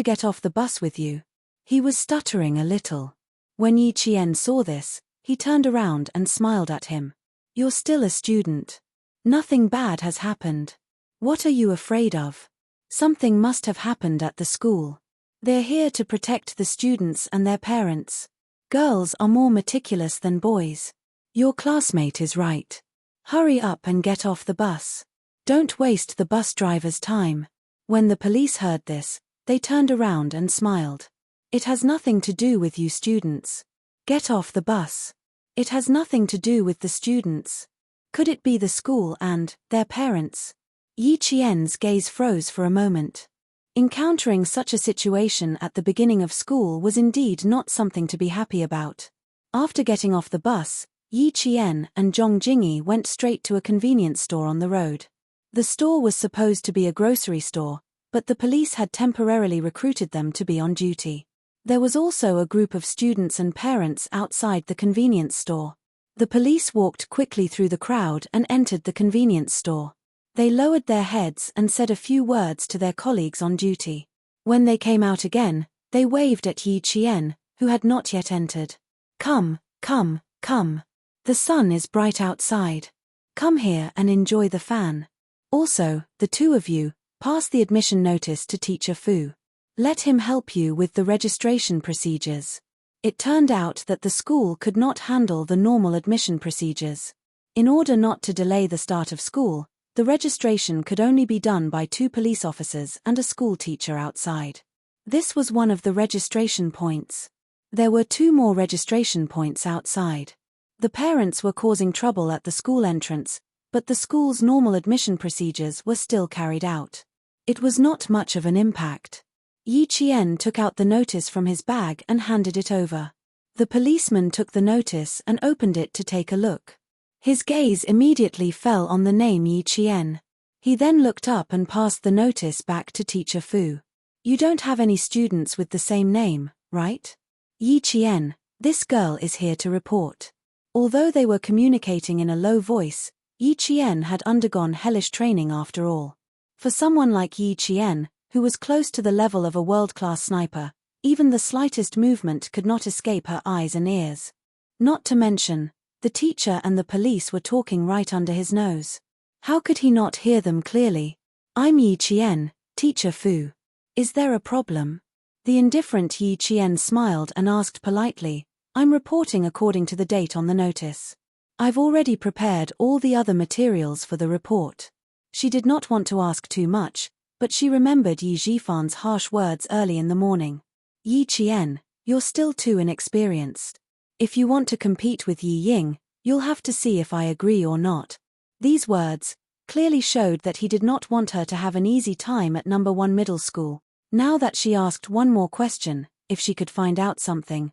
get off the bus with you?" He was stuttering a little. When Yi Qian saw this, he turned around and smiled at him. "You're still a student. Nothing bad has happened. What are you afraid of? Something must have happened at the school. They're here to protect the students and their parents. Girls are more meticulous than boys. Your classmate is right. Hurry up and get off the bus. Don't waste the bus driver's time." When the police heard this, they turned around and smiled. "It has nothing to do with you students. Get off the bus. It has nothing to do with the students. Could it be the school and their parents?" Yi Qian's gaze froze for a moment. Encountering such a situation at the beginning of school was indeed not something to be happy about. After getting off the bus, Yi Qian and Zhong Jingyi went straight to a convenience store on the road. The store was supposed to be a grocery store, but the police had temporarily recruited them to be on duty. There was also a group of students and parents outside the convenience store. The police walked quickly through the crowd and entered the convenience store. They lowered their heads and said a few words to their colleagues on duty. When they came out again, they waved at Yi Qian, who had not yet entered. Come. The sun is bright outside. Come here and enjoy the fan. Also, the two of you, pass the admission notice to Teacher Fu. Let him help you with the registration procedures." It turned out that the school could not handle the normal admission procedures. In order not to delay the start of school, the registration could only be done by 2 police officers and a school teacher outside. This was one of the registration points. There were 2 more registration points outside. The parents were causing trouble at the school entrance, but the school's normal admission procedures were still carried out. It was not much of an impact. Yi Qian took out the notice from his bag and handed it over. The policeman took the notice and opened it to take a look. His gaze immediately fell on the name Yi Qian. He then looked up and passed the notice back to Teacher Fu. "You don't have any students with the same name, right?" "Yi Qian, this girl is here to report." Although they were communicating in a low voice, Yi Qian had undergone hellish training after all. For someone like Yi Qian, who was close to the level of a world-class sniper, even the slightest movement could not escape her eyes and ears. Not to mention, the teacher and the police were talking right under his nose. How could he not hear them clearly? "I'm Yi Qian, Teacher Fu. Is there a problem?" The indifferent Yi Qian smiled and asked politely, "I'm reporting according to the date on the notice. I've already prepared all the other materials for the report." She did not want to ask too much, but she remembered Yi Jifan's harsh words early in the morning. "Yi Qian, you're still too inexperienced. If you want to compete with Yi Ying, you'll have to see if I agree or not." These words clearly showed that he did not want her to have an easy time at number 1 middle school. Now that she asked one more question, if she could find out something,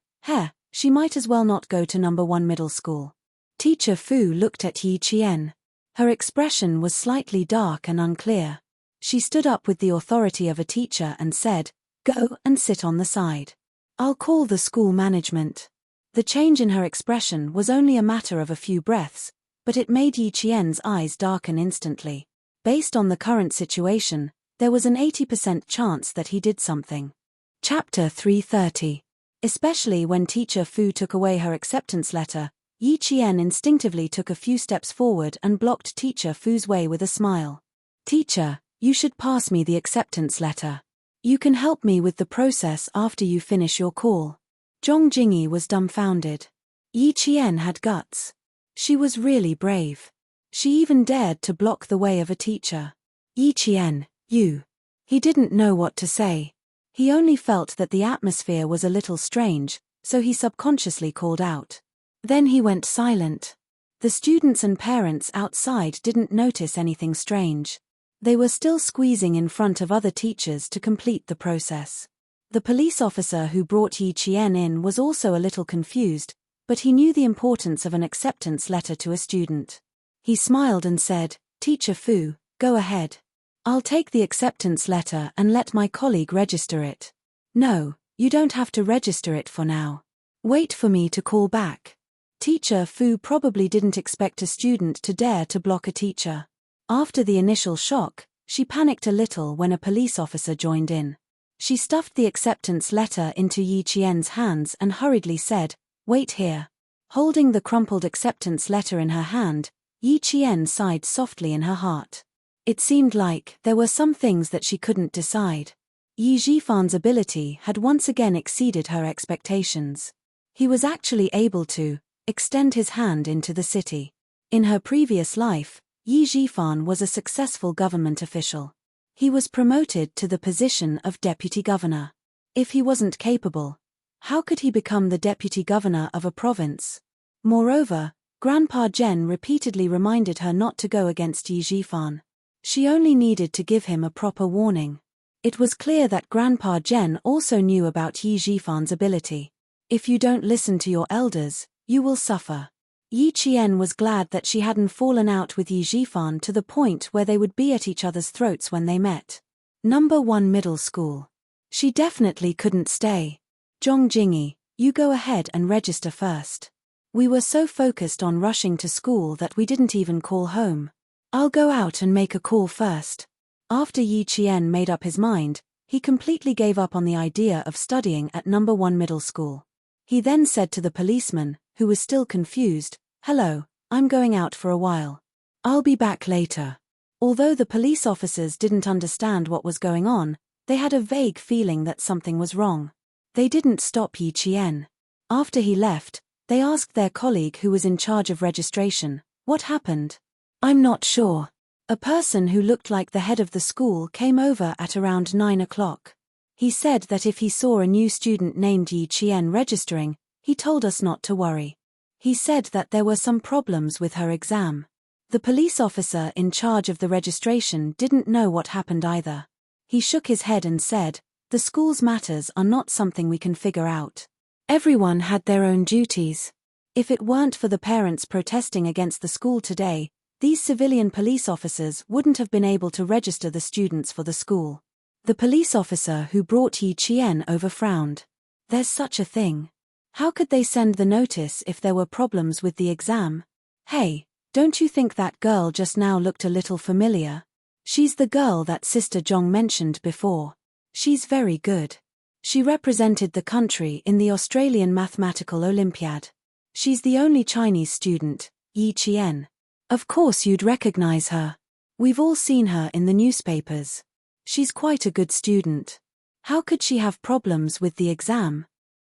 she might as well not go to number 1 middle school. Teacher Fu looked at Yi Qian. Her expression was slightly dark and unclear. She stood up with the authority of a teacher and said, "Go and sit on the side. I'll call the school management." The change in her expression was only a matter of a few breaths, but it made Yi Qian's eyes darken instantly. Based on the current situation, there was an 80% chance that he did something. Chapter 330. Especially when Teacher Fu took away her acceptance letter, Yi Qian instinctively took a few steps forward and blocked Teacher Fu's way with a smile. "Teacher, you should pass me the acceptance letter. You can help me with the process after you finish your call." Zhong Jingyi was dumbfounded. Yi Qian had guts. She was really brave. She even dared to block the way of a teacher. "Yi Qian, you." He didn't know what to say. He only felt that the atmosphere was a little strange, so he subconsciously called out. Then he went silent. The students and parents outside didn't notice anything strange. They were still squeezing in front of other teachers to complete the process. The police officer who brought Yi Qian in was also a little confused, but he knew the importance of an acceptance letter to a student. He smiled and said, "Teacher Fu, go ahead. I'll take the acceptance letter and let my colleague register it." "No, you don't have to register it for now. Wait for me to call back." Teacher Fu probably didn't expect a student to dare to block a teacher. After the initial shock, she panicked a little when a police officer joined in. She stuffed the acceptance letter into Yi Qian's hands and hurriedly said, "Wait here." Holding the crumpled acceptance letter in her hand, Yi Qian sighed softly in her heart. It seemed like there were some things that she couldn't decide. Yi Jifan's ability had once again exceeded her expectations. He was actually able to extend his hand into the city. In her previous life, Yi Jifan was a successful government official. He was promoted to the position of deputy governor. If he wasn't capable, how could he become the deputy governor of a province? Moreover, Grandpa Zhen repeatedly reminded her not to go against Yi Jifan. She only needed to give him a proper warning. It was clear that Grandpa Zhen also knew about Yi Jifan's ability. If you don't listen to your elders, you will suffer. Yi Qian was glad that she hadn't fallen out with Yi Jifan to the point where they would be at each other's throats when they met. Number 1 Middle School. She definitely couldn't stay. "Zhong Jingyi, you go ahead and register first. We were so focused on rushing to school that we didn't even call home. I'll go out and make a call first." After Yi Qian made up his mind, he completely gave up on the idea of studying at number 1 Middle School. He then said to the policeman, who was still confused, "Hello, I'm going out for a while. I'll be back later." Although the police officers didn't understand what was going on, they had a vague feeling that something was wrong. They didn't stop Yi Qian. After he left, they asked their colleague who was in charge of registration, "What happened?" "I'm not sure. A person who looked like the head of the school came over at around 9 o'clock. He said that if he saw a new student named Yi Qian registering, he told us not to worry. He said that there were some problems with her exam." The police officer in charge of the registration didn't know what happened either. He shook his head and said, "The school's matters are not something we can figure out. Everyone had their own duties. If it weren't for the parents protesting against the school today, these civilian police officers wouldn't have been able to register the students for the school." The police officer who brought Yi Qian over frowned. There's such a thing. How could they send the notice if there were problems with the exam? "Hey, don't you think that girl just now looked a little familiar? She's the girl that Sister Zhong mentioned before. She's very good. She represented the country in the Australian Mathematical Olympiad. She's the only Chinese student, Yi Qian. Of course you'd recognize her. We've all seen her in the newspapers. She's quite a good student. How could she have problems with the exam?"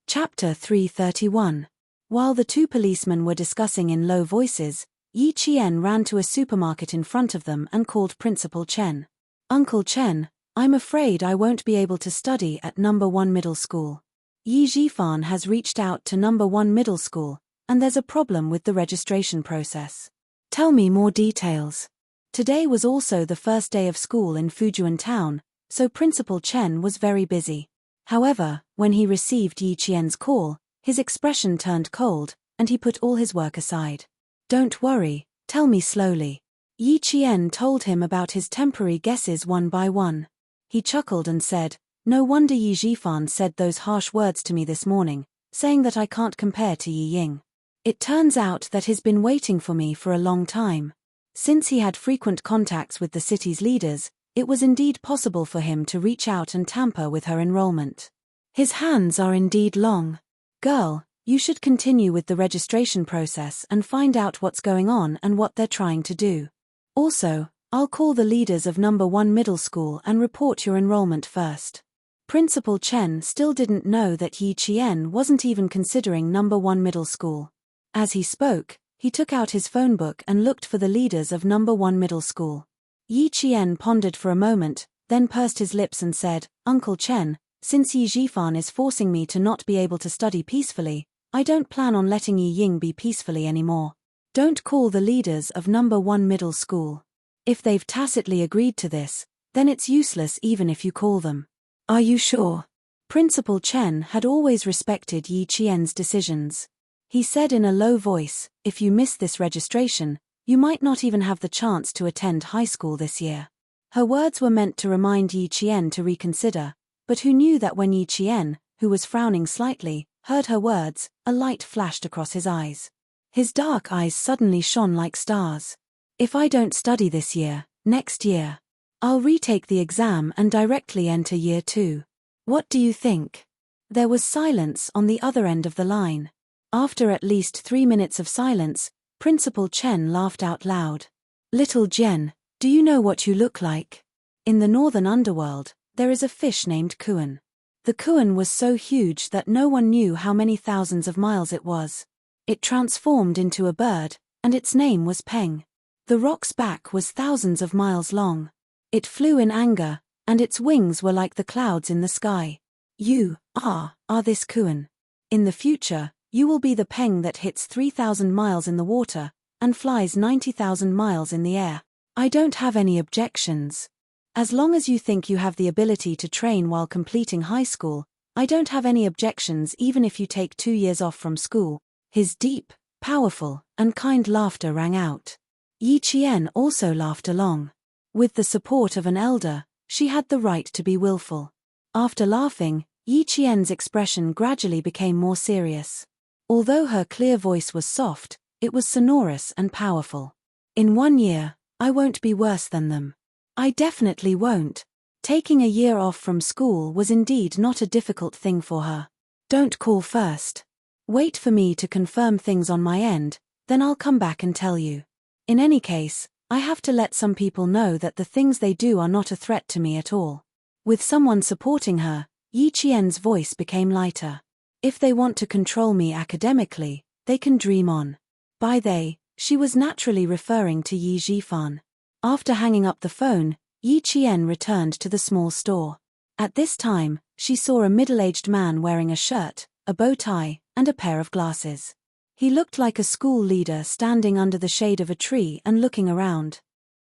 Chapter 331. While the two policemen were discussing in low voices, Yi Qian ran to a supermarket in front of them and called Principal Chen. "Uncle Chen, I'm afraid I won't be able to study at number 1 Middle School. Yi Jifan has reached out to number 1 Middle School, and there's a problem with the registration process." "Tell me more details." Today was also the first day of school in Fujian town, so Principal Chen was very busy. However, when he received Yi Qian's call, his expression turned cold, and he put all his work aside. "Don't worry, tell me slowly." Yi Qian told him about his temporary guesses one by one. He chuckled and said, "No wonder Yi Jifan said those harsh words to me this morning, saying that I can't compare to Yi Ying. It turns out that he's been waiting for me for a long time. Since he had frequent contacts with the city's leaders, it was indeed possible for him to reach out and tamper with her enrollment. His hands are indeed long. Girl, you should continue with the registration process and find out what's going on and what they're trying to do. Also, I'll call the leaders of number 1 middle school and report your enrollment first. Principal Chen still didn't know that Yi Qian wasn't even considering number 1 middle school. As he spoke, he took out his phone book and looked for the leaders of number 1 middle school. Yi Qian pondered for a moment, then pursed his lips and said, Uncle Chen, since Yi Zhifan is forcing me to not be able to study peacefully, I don't plan on letting Yi Ying be peacefully anymore. Don't call the leaders of number 1 middle school. If they've tacitly agreed to this, then it's useless even if you call them. Are you sure? Principal Chen had always respected Yi Qian's decisions. He said in a low voice, if you miss this registration, you might not even have the chance to attend high school this year. Her words were meant to remind Yi Qian to reconsider, but who knew that when Yi Qian, who was frowning slightly, heard her words, a light flashed across his eyes. His dark eyes suddenly shone like stars. If I don't study this year, next year, I'll retake the exam and directly enter year 2. What do you think? There was silence on the other end of the line. After at least 3 minutes of silence, Principal Chen laughed out loud. Little Jen, do you know what you look like? In the northern underworld, there is a fish named Kuan. The Kuan was so huge that no one knew how many thousands of miles it was. It transformed into a bird, and its name was Peng. The rock's back was thousands of miles long. It flew in anger, and its wings were like the clouds in the sky. You are this Kuan. In the future, you will be the Peng that hits 3,000 miles in the water, and flies 90,000 miles in the air. I don't have any objections. As long as you think you have the ability to train while completing high school, I don't have any objections even if you take 2 years off from school. His deep, powerful, and kind laughter rang out. Yi Qian also laughed along. With the support of an elder, she had the right to be willful. After laughing, Yi Qian's expression gradually became more serious. Although her clear voice was soft, it was sonorous and powerful. In 1 year, I won't be worse than them. I definitely won't. Taking a year off from school was indeed not a difficult thing for her. Don't call first. Wait for me to confirm things on my end, then I'll come back and tell you. In any case, I have to let some people know that the things they do are not a threat to me at all. With someone supporting her, Yi Qian's voice became lighter. If they want to control me academically, they can dream on. By they, she was naturally referring to Yi Zhifan. After hanging up the phone, Yi Qian returned to the small store. At this time, she saw a middle-aged man wearing a shirt, a bow tie, and a pair of glasses. He looked like a school leader standing under the shade of a tree and looking around.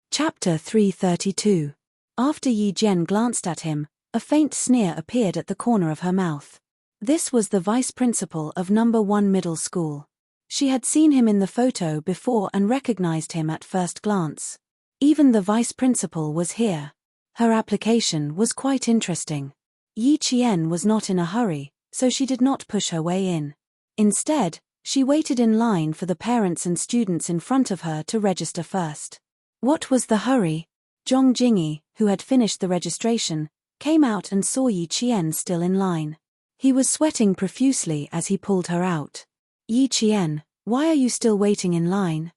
Chapter 332. After Yi Jian glanced at him, a faint sneer appeared at the corner of her mouth. This was the vice principal of number 1 middle school. She had seen him in the photo before and recognized him at first glance. Even the vice principal was here. Her application was quite interesting. Yi Qian was not in a hurry, so she did not push her way in. Instead, she waited in line for the parents and students in front of her to register first. What was the hurry? Zhong Jingyi, who had finished the registration, came out and saw Yi Qian still in line. He was sweating profusely as he pulled her out. Yi Qian, why are you still waiting in line?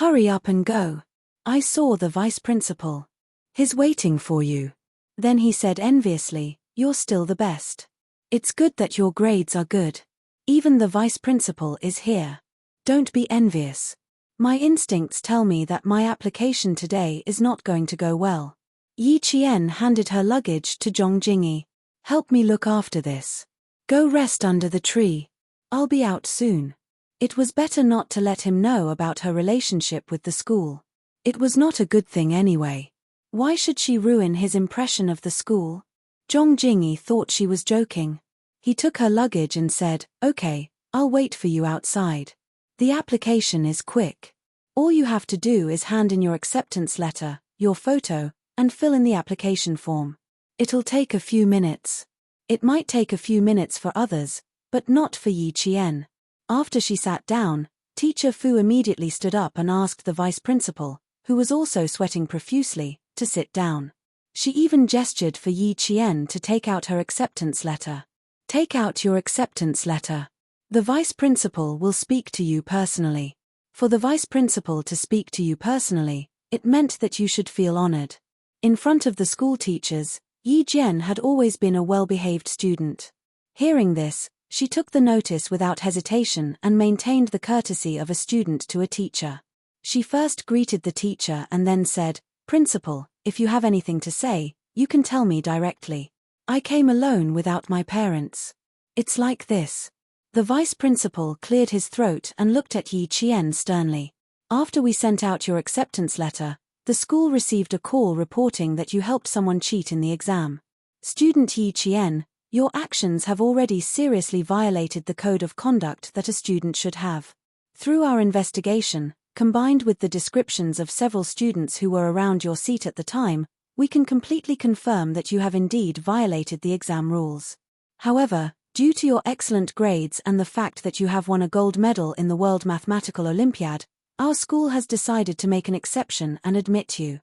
Hurry up and go. I saw the vice principal. He's waiting for you. Then he said enviously, you're still the best. It's good that your grades are good. Even the vice principal is here. Don't be envious. My instincts tell me that my application today is not going to go well. Yi Qian handed her luggage to Zhong Jingyi. Help me look after this. Go rest under the tree. I'll be out soon. It was better not to let him know about her relationship with the school. It was not a good thing anyway. Why should she ruin his impression of the school? Zhong Jingyi thought she was joking. He took her luggage and said, okay, I'll wait for you outside. The application is quick. All you have to do is hand in your acceptance letter, your photo, and fill in the application form. It'll take a few minutes. It might take a few minutes for others, but not for Yi Qian. After she sat down, Teacher Fu immediately stood up and asked the vice principal, who was also sweating profusely, to sit down. She even gestured for Yi Qian to take out her acceptance letter. Take out your acceptance letter. The vice principal will speak to you personally. For the vice principal to speak to you personally, it meant that you should feel honored. In front of the school teachers, Yi Jian had always been a well-behaved student. Hearing this, she took the notice without hesitation and maintained the courtesy of a student to a teacher. She first greeted the teacher and then said, "Principal, if you have anything to say, you can tell me directly. I came alone without my parents. It's like this." The vice principal cleared his throat and looked at Yi Qian sternly. "After we sent out your acceptance letter, the school received a call reporting that you helped someone cheat in the exam. Student Yi Qian, your actions have already seriously violated the code of conduct that a student should have. Through our investigation, combined with the descriptions of several students who were around your seat at the time, we can completely confirm that you have indeed violated the exam rules. However, due to your excellent grades and the fact that you have won a gold medal in the World Mathematical Olympiad, our school has decided to make an exception and admit you."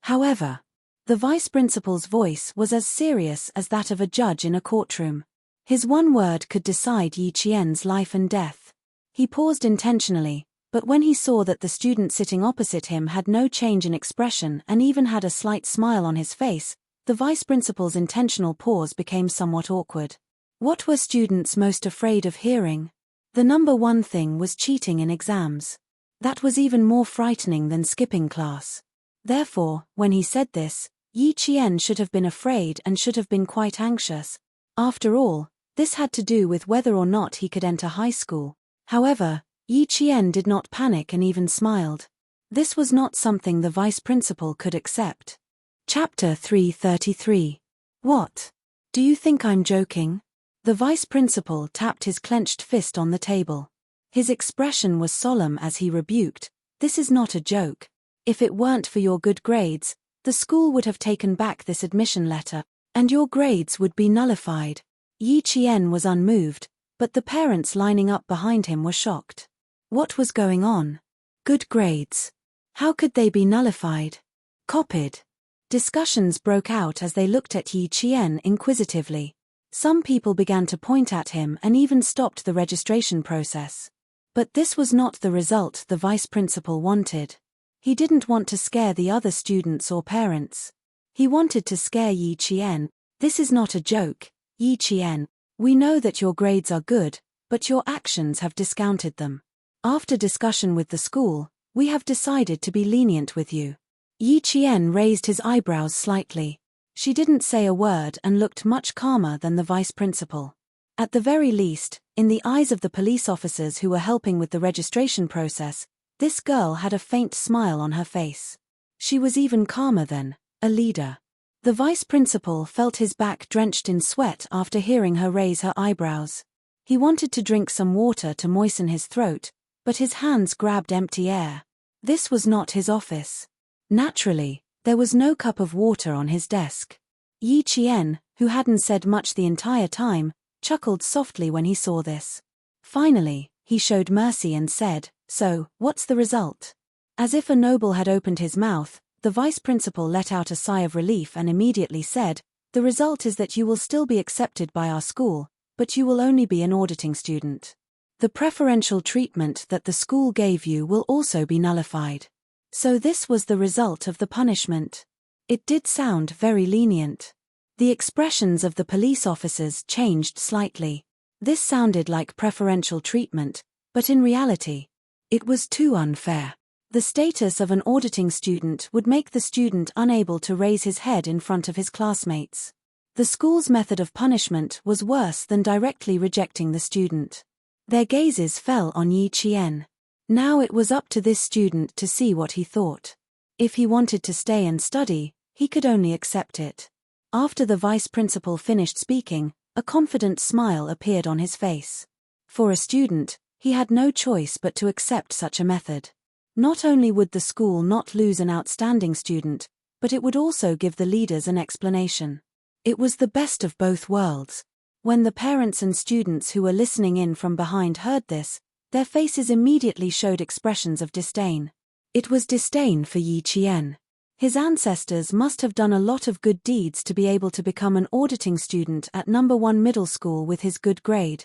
However, the vice principal's voice was as serious as that of a judge in a courtroom. His one word could decide Yi Qian's life and death. He paused intentionally, but when he saw that the student sitting opposite him had no change in expression and even had a slight smile on his face, the vice principal's intentional pause became somewhat awkward. What were students most afraid of hearing? The number one thing was cheating in exams. That was even more frightening than skipping class. Therefore, when he said this, Yi Qian should have been afraid and should have been quite anxious. After all, this had to do with whether or not he could enter high school. However, Yi Qian did not panic and even smiled. This was not something the vice principal could accept. Chapter 333. What? Do you think I'm joking? The vice principal tapped his clenched fist on the table. His expression was solemn as he rebuked, "This is not a joke. If it weren't for your good grades, the school would have taken back this admission letter, and your grades would be nullified." Yi Qian was unmoved, but the parents lining up behind him were shocked. What was going on? Good grades. How could they be nullified? Copied. Discussions broke out as they looked at Yi Qian inquisitively. Some people began to point at him and even stopped the registration process. But this was not the result the vice principal wanted. He didn't want to scare the other students or parents. He wanted to scare Yi Qian. "This is not a joke, Yi Qian. We know that your grades are good, but your actions have discounted them. After discussion with the school, we have decided to be lenient with you." Yi Qian raised his eyebrows slightly. She didn't say a word and looked much calmer than the vice principal. At the very least, in the eyes of the police officers who were helping with the registration process, this girl had a faint smile on her face. She was even calmer than a leader. The vice principal felt his back drenched in sweat after hearing her raise her eyebrows. He wanted to drink some water to moisten his throat, but his hands grabbed empty air. This was not his office. Naturally, there was no cup of water on his desk. Yi Qian, who hadn't said much the entire time, chuckled softly when he saw this. Finally, he showed mercy and said, "So, what's the result?" As if a noble had opened his mouth, the vice principal let out a sigh of relief and immediately said, "The result is that you will still be accepted by our school, but you will only be an auditing student. The preferential treatment that the school gave you will also be nullified." So this was the result of the punishment. It did sound very lenient. The expressions of the police officers changed slightly. This sounded like preferential treatment, but in reality, it was too unfair. The status of an auditing student would make the student unable to raise his head in front of his classmates. The school's method of punishment was worse than directly rejecting the student. Their gazes fell on Yi Qian. Now it was up to this student to see what he thought. If he wanted to stay and study, he could only accept it. After the vice principal finished speaking, a confident smile appeared on his face. For a student, he had no choice but to accept such a method. Not only would the school not lose an outstanding student, but it would also give the leaders an explanation. It was the best of both worlds. When the parents and students who were listening in from behind heard this, their faces immediately showed expressions of disdain. It was disdain for Yi Qian. His ancestors must have done a lot of good deeds to be able to become an auditing student at number 1 middle school with his good grade.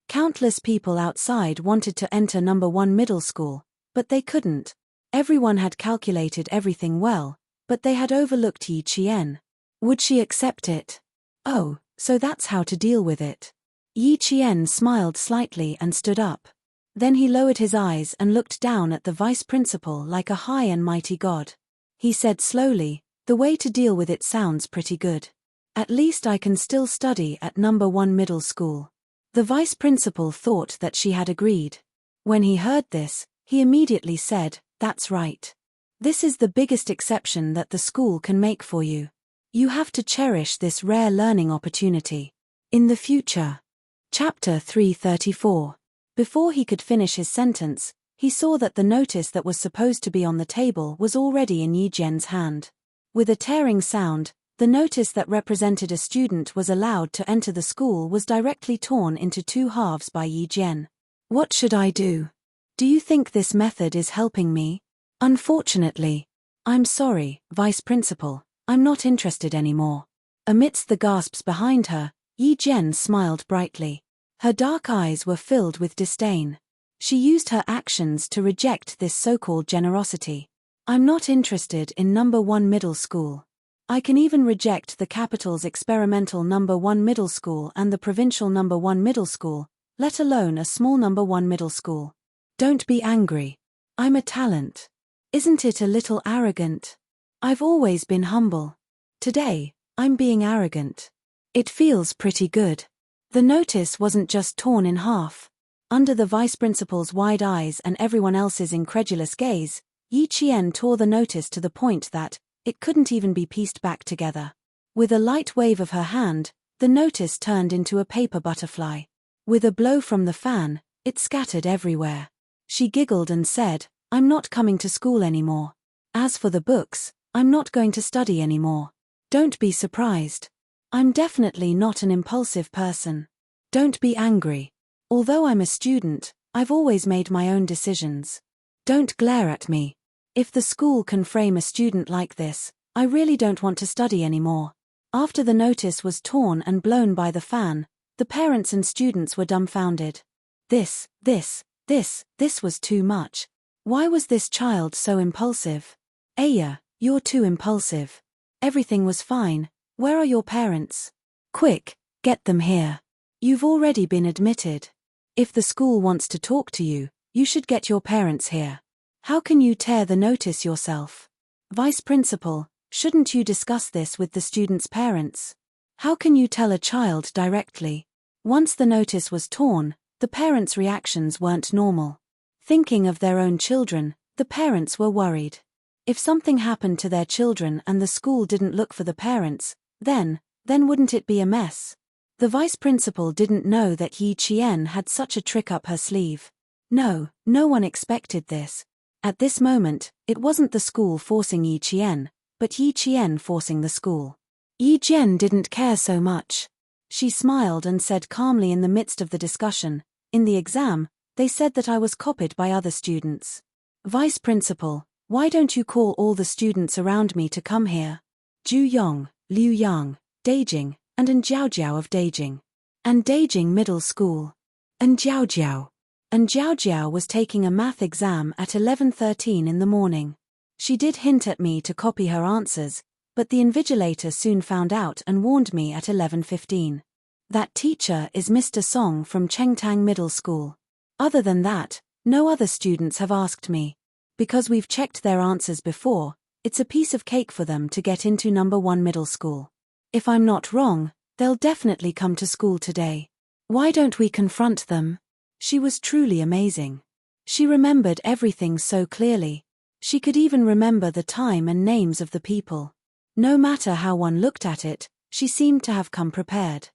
Countless people outside wanted to enter number 1 middle school, but they couldn't. Everyone had calculated everything well, but they had overlooked Yi Qian. Would she accept it? Oh, so that's how to deal with it. Yi Qian smiled slightly and stood up. Then he lowered his eyes and looked down at the vice principal like a high and mighty god. He said slowly, "The way to deal with it sounds pretty good. At least I can still study at number 1 middle school." The vice principal thought that she had agreed. When he heard this, he immediately said, "That's right. This is the biggest exception that the school can make for you. You have to cherish this rare learning opportunity. In the future." Chapter 334. Before he could finish his sentence, he saw that the notice that was supposed to be on the table was already in Yi Jian's hand. With a tearing sound, the notice that represented a student was allowed to enter the school was directly torn into 2 halves by Yi Jian. "What should I do? Do you think this method is helping me?" "Unfortunately. I'm sorry, Vice Principal, I'm not interested anymore." Amidst the gasps behind her, Yi Jian smiled brightly. Her dark eyes were filled with disdain. She used her actions to reject this so-called generosity. "I'm not interested in number 1 middle school. I can even reject the capital's experimental number 1 middle school and the provincial number 1 middle school, let alone a small number 1 middle school. Don't be angry. I'm a talent. Isn't it a little arrogant? I've always been humble. Today, I'm being arrogant. It feels pretty good." The notice wasn't just torn in half. Under the vice principal's wide eyes and everyone else's incredulous gaze, Yi Qian tore the notice to the point that it couldn't even be pieced back together. With a light wave of her hand, the notice turned into a paper butterfly. With a blow from the fan, it scattered everywhere. She giggled and said, "I'm not coming to school anymore. As for the books, I'm not going to study anymore. Don't be surprised. I'm definitely not an impulsive person. Don't be angry. Although I'm a student, I've always made my own decisions. Don't glare at me. If the school can frame a student like this, I really don't want to study anymore." After the notice was torn and blown by the fan, the parents and students were dumbfounded. This was too much. Why was this child so impulsive? "Aya, you're too impulsive. Everything was fine. Where are your parents? Quick, get them here. You've already been admitted. If the school wants to talk to you, you should get your parents here. How can you tear the notice yourself? Vice Principal, shouldn't you discuss this with the students' parents? How can you tell a child directly?" Once the notice was torn, the parents' reactions weren't normal. Thinking of their own children, the parents were worried. If something happened to their children and the school didn't look for the parents, then wouldn't it be a mess? The vice principal didn't know that Yi Qian had such a trick up her sleeve. No one expected this. At this moment, it wasn't the school forcing Yi Qian, but Yi Qian forcing the school. Yi Jian didn't care so much. She smiled and said calmly in the midst of the discussion, "In the exam, they said that I was copied by other students. Vice Principal, why don't you call all the students around me to come here? Zhu Yong, Liu Yang, Deijing, and Jiaojiao of Deijing. And Deijing Middle School. And Jiaojiao was taking a math exam at 11:13 in the morning. She did hint at me to copy her answers, but the invigilator soon found out and warned me at 11:15. That teacher is Mr. Song from Chengtang Middle School. Other than that, no other students have asked me. Because we've checked their answers before, it's a piece of cake for them to get into number 1 middle school. If I'm not wrong, they'll definitely come to school today. Why don't we confront them?" She was truly amazing. She remembered everything so clearly. She could even remember the time and names of the people. No matter how one looked at it, she seemed to have come prepared.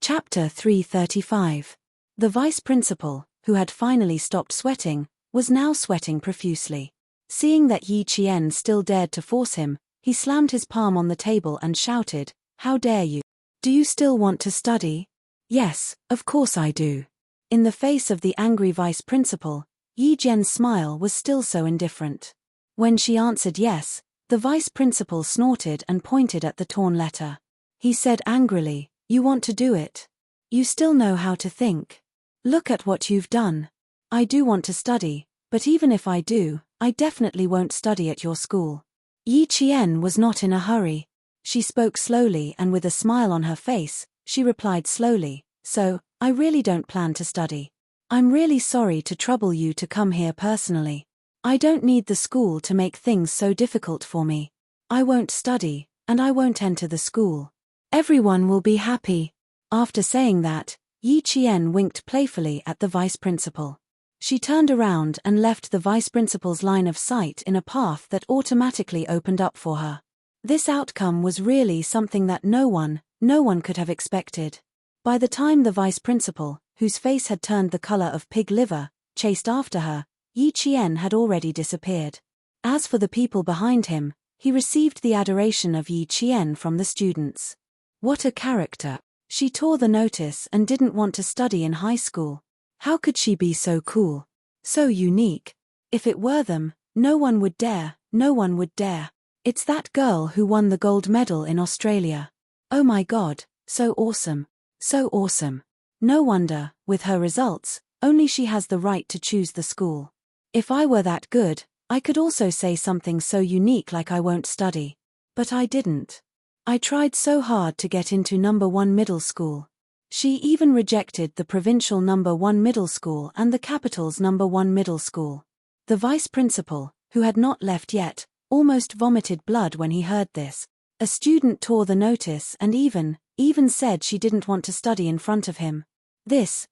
Chapter 335. The vice principal, who had finally stopped sweating, was now sweating profusely. Seeing that Yi Qian still dared to force him, he slammed his palm on the table and shouted, "How dare you? Do you still want to study?" "Yes, of course I do." In the face of the angry vice principal, Yi Jian's smile was still so indifferent. When she answered yes, the vice principal snorted and pointed at the torn letter. He said angrily, "You want to do it? You still know how to think. Look at what you've done. I do want to study, but even if I do, I definitely won't study at your school." Yi Qian was not in a hurry. She spoke slowly and with a smile on her face. She replied slowly, "So, I really don't plan to study. I'm really sorry to trouble you to come here personally. I don't need the school to make things so difficult for me. I won't study, and I won't enter the school. Everyone will be happy." After saying that, Yi Qian winked playfully at the vice principal. She turned around and left the vice principal's line of sight in a path that automatically opened up for her. This outcome was really something that no one could have expected. By the time the vice principal, whose face had turned the color of pig liver, chased after her, Yi Qian had already disappeared. As for the people behind him, he received the adoration of Yi Qian from the students. What a character! She tore the notice and didn't want to study in high school. How could she be so cool? So unique. If it were them, no one would dare. It's that girl who won the gold medal in Australia. Oh my God, so awesome. So awesome. No wonder, with her results, only she has the right to choose the school. If I were that good, I could also say something so unique like I won't study. But I didn't. I tried so hard to get into number 1 middle school. She even rejected the provincial number 1 middle school and the capital's number 1 middle school. The vice principal, who had not left yet, almost vomited blood when he heard this. A student tore the notice and even said she didn't want to study in front of him. This,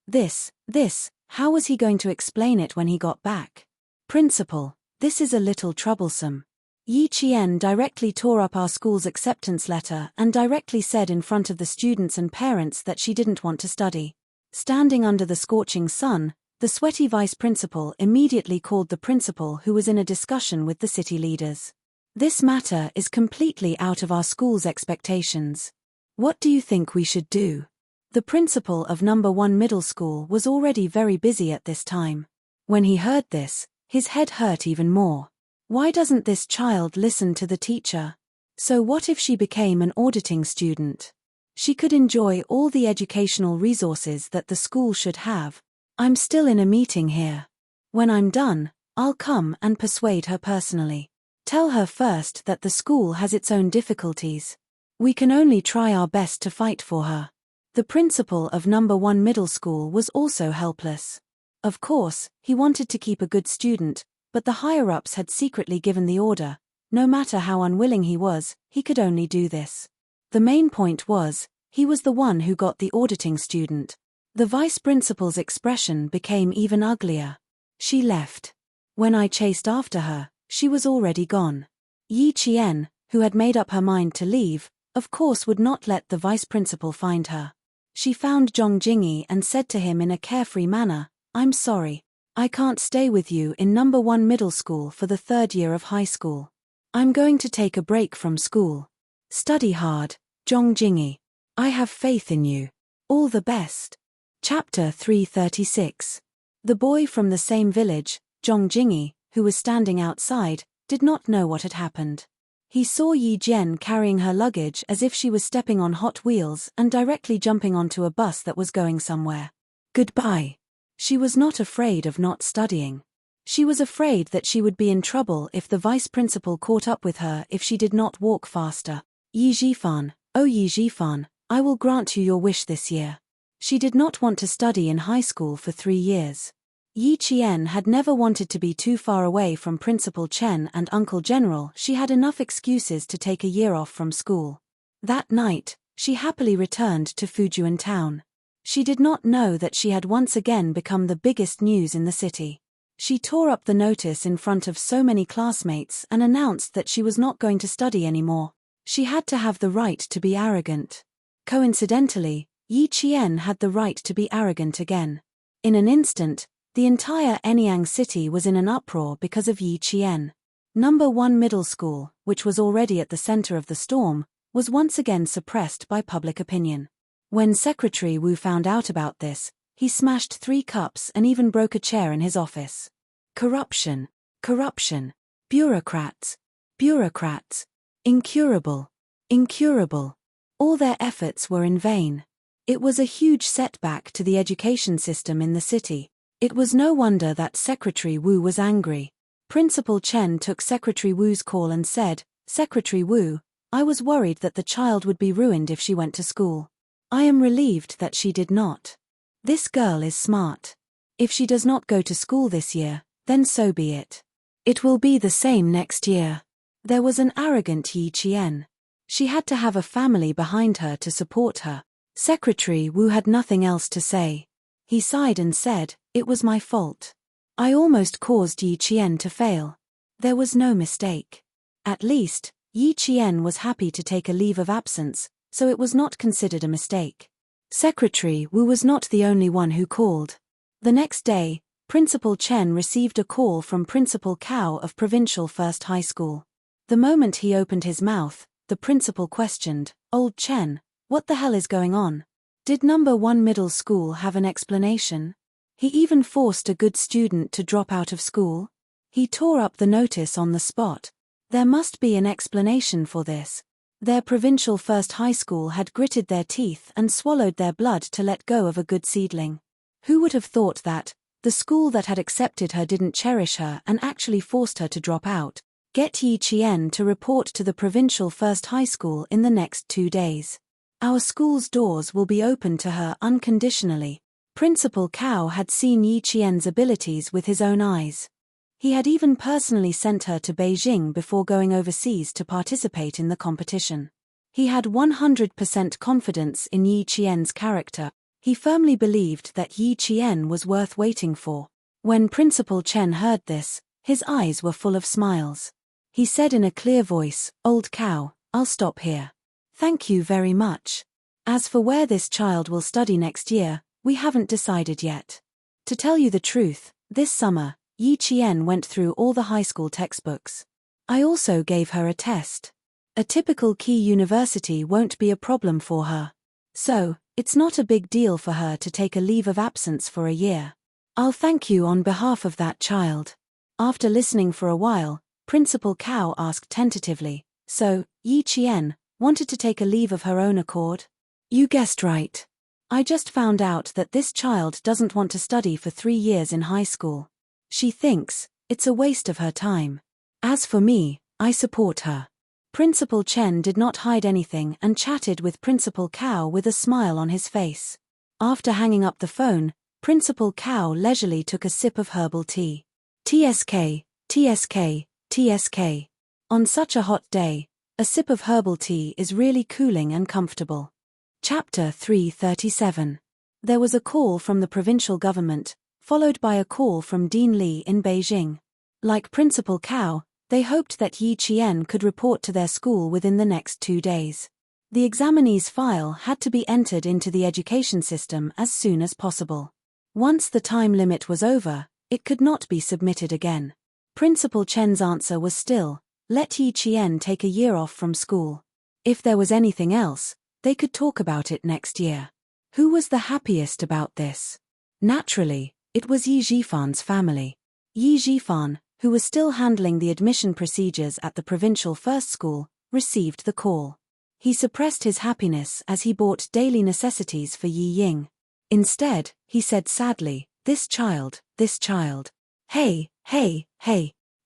how was he going to explain it when he got back? "Principal, this is a little troublesome." Yi Qian directly tore up our school's acceptance letter and directly said in front of the students and parents that she didn't want to study. Standing under the scorching sun, the sweaty vice principal immediately called the principal, who was in a discussion with the city leaders. "This matter is completely out of our school's expectations. What do you think we should do?" The principal of number 1 middle school was already very busy at this time. When he heard this, his head hurt even more. Why doesn't this child listen to the teacher? So what if she became an auditing student? She could enjoy all the educational resources that the school should have. "I'm still in a meeting here. When I'm done, I'll come and persuade her personally. Tell her first that the school has its own difficulties. We can only try our best to fight for her." The principal of number 1 middle school was also helpless. Of course, he wanted to keep a good student, but the higher-ups had secretly given the order. No matter how unwilling he was, he could only do this. The main point was, he was the one who got the auditing student. The vice principal's expression became even uglier. She left. When I chased after her, she was already gone. Yi Qian, who had made up her mind to leave, of course would not let the vice principal find her. She found Zhong Jingyi and said to him in a carefree manner, "I'm sorry. I can't stay with you in number 1 middle school for the 3rd year of high school. I'm going to take a break from school. Study hard, Zhong Jingyi. I have faith in you. All the best." Chapter 336. The boy from the same village, Zhong Jingyi, who was standing outside, did not know what had happened. He saw Yi Jian carrying her luggage as if she was stepping on hot wheels and directly jumping onto a bus that was going somewhere. Goodbye. She was not afraid of not studying. She was afraid that she would be in trouble if the vice principal caught up with her if she did not walk faster. "Yi Jifan, oh Yi Jifan, I will grant you your wish this year." She did not want to study in high school for 3 years. Yi Qian had never wanted to be too far away from Principal Chen and Uncle General. She had enough excuses to take a year off from school. That night, she happily returned to Fujian town. She did not know that she had once again become the biggest news in the city. She tore up the notice in front of so many classmates and announced that she was not going to study anymore. She had to have the right to be arrogant. Coincidentally, Yi Qian had the right to be arrogant again. In an instant, the entire Anyang city was in an uproar because of Yi Qian. Number 1 middle school, which was already at the center of the storm, was once again suppressed by public opinion. When Secretary Wu found out about this, he smashed 3 cups and even broke a chair in his office. Corruption. Bureaucrats. Bureaucrats. Incurable. Incurable. All their efforts were in vain. It was a huge setback to the education system in the city. It was no wonder that Secretary Wu was angry. Principal Chen took Secretary Wu's call and said, "Secretary Wu, I was worried that the child would be ruined if she went to school. I am relieved that she did not. This girl is smart. If she does not go to school this year, then so be it. It will be the same next year." There was an arrogant Yi Qian. She had to have a family behind her to support her. Secretary Wu had nothing else to say. He sighed and said, "It was my fault. I almost caused Yi Qian to fail." There was no mistake. At least, Yi Qian was happy to take a leave of absence, so it was not considered a mistake. Secretary Wu was not the only one who called. The next day, Principal Chen received a call from Principal Cao of Provincial First High School. The moment he opened his mouth, the principal questioned, "Old Chen, what the hell is going on? Did number 1 middle school have an explanation? He even forced a good student to drop out of school? He tore up the notice on the spot. There must be an explanation for this." Their provincial first high school had gritted their teeth and swallowed their blood to let go of a good seedling. Who would have thought that the school that had accepted her didn't cherish her and actually forced her to drop out? Get Yi Qian to report to the provincial first high school in the next 2 days. Our school's doors will be open to her unconditionally. Principal Cao had seen Yi Qian's abilities with his own eyes. He had even personally sent her to Beijing before going overseas to participate in the competition. He had 100% confidence in Yi Qian's character. He firmly believed that Yi Qian was worth waiting for. When Principal Chen heard this, his eyes were full of smiles. He said in a clear voice, "Old Cao, I'll stop here. Thank you very much. As for where this child will study next year, we haven't decided yet. To tell you the truth, this summer, Yi Qian went through all the high school textbooks. I also gave her a test. A typical key university won't be a problem for her. So, it's not a big deal for her to take a leave of absence for a year. I'll thank you on behalf of that child." After listening for a while, Principal Cao asked tentatively, "So, Yi Qian wanted to take a leave of her own accord?" "You guessed right. I just found out that this child doesn't want to study for 3 years in high school. She thinks it's a waste of her time. As for me, I support her." Principal Chen did not hide anything and chatted with Principal Cao with a smile on his face. After hanging up the phone, Principal Cao leisurely took a sip of herbal tea. TSK, TSK, TSK. On such a hot day, a sip of herbal tea is really cooling and comfortable. Chapter 337. There was a call from the provincial government, followed by a call from Dean Li in Beijing. Like Principal Cao, they hoped that Yi Qian could report to their school within the next 2 days. The examinee's file had to be entered into the education system as soon as possible. Once the time limit was over, it could not be submitted again. Principal Chen's answer was still, let Yi Qian take a year off from school. If there was anything else, they could talk about it next year. Who was the happiest about this? Naturally, it was Yi Zhifan's family. Yi Zhifan, who was still handling the admission procedures at the provincial first school, received the call. He suppressed his happiness as he bought daily necessities for Yi Ying. Instead, he said sadly, this child. Hey,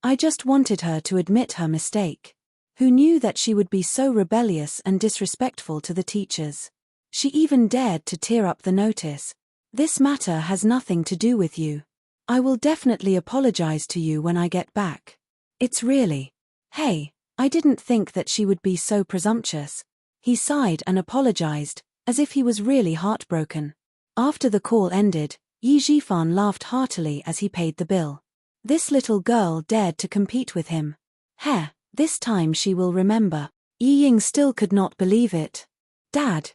I just wanted her to admit her mistake. Who knew that she would be so rebellious and disrespectful to the teachers? She even dared to tear up the notice. This matter has nothing to do with you. I will definitely apologize to you when I get back. It's really. Hey, I didn't think that she would be so presumptuous. He sighed and apologized, as if he was really heartbroken. After the call ended, Yi Zhifan laughed heartily as he paid the bill. This little girl dared to compete with him. This time she will remember. Yi Ying still could not believe it. Dad,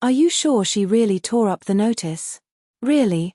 are you sure she really tore up the notice? Really?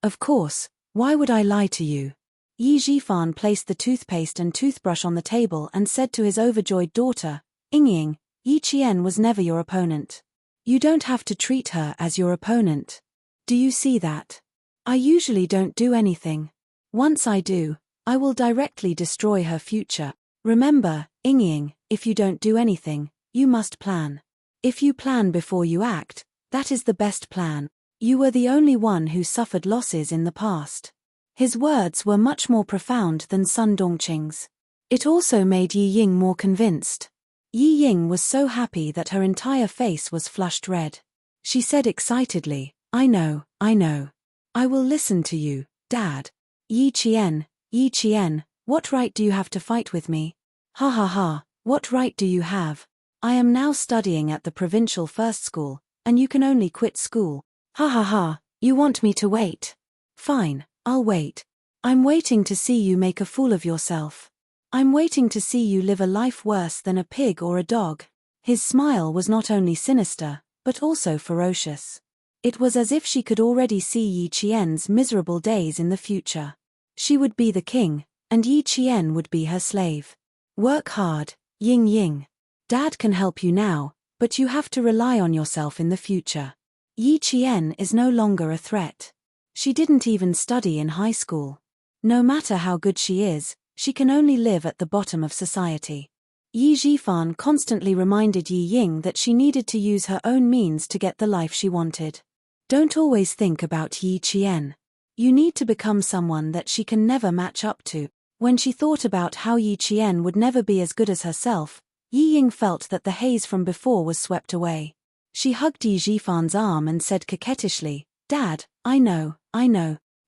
Of course, why would I lie to you? Yi Zhifan placed the toothpaste and toothbrush on the table and said to his overjoyed daughter, Ying, Yi Qian was never your opponent. You don't have to treat her as your opponent. Do you see that? I usually don't do anything. Once I do, I will directly destroy her future. Remember, Ying, if you don't do anything, you must plan. If you plan before you act, that is the best plan. You were the only one who suffered losses in the past. His words were much more profound than Sun Dongqing's. It also made Yi Ying more convinced. Yi Ying was so happy that her entire face was flushed red. She said excitedly, I know. I will listen to you, Dad. Yi Qian, what right do you have to fight with me? Ha ha ha, what right do you have? I am now studying at the provincial first school, and you can only quit school. Ha ha ha, you want me to wait? Fine, I'll wait. I'm waiting to see you make a fool of yourself. I'm waiting to see you live a life worse than a pig or a dog. His smile was not only sinister, but also ferocious. It was as if she could already see Yi Qian's miserable days in the future. She would be the king, and Yi Qian would be her slave. Work hard, Ying. Dad can help you now, but you have to rely on yourself in the future. Yi Qian is no longer a threat. She didn't even study in high school. No matter how good she is, she can only live at the bottom of society. Yi Zhifan constantly reminded Yi Ying that she needed to use her own means to get the life she wanted. Don't always think about Yi Qian. You need to become someone that she can never match up to. When she thought about how Yi Qian would never be as good as herself, Yi Ying felt that the haze from before was swept away. She hugged Yi Zhifan's arm and said coquettishly, Dad, I know.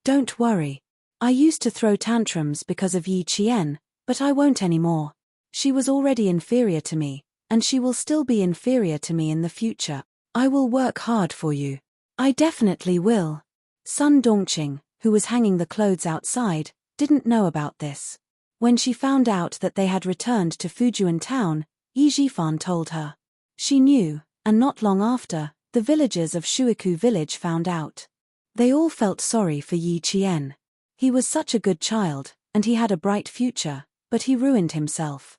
Don't worry. I used to throw tantrums because of Yi Qian, but I won't anymore. She was already inferior to me, and she will still be inferior to me in the future. I will work hard for you. I definitely will. Sun Dongqing, who was hanging the clothes outside, didn't know about this. When she found out that they had returned to Fujian town, Yi Zhifan told her. She knew, and not long after, the villagers of Shuiku village found out. They all felt sorry for Yi Qian. He was such a good child, and he had a bright future, but he ruined himself.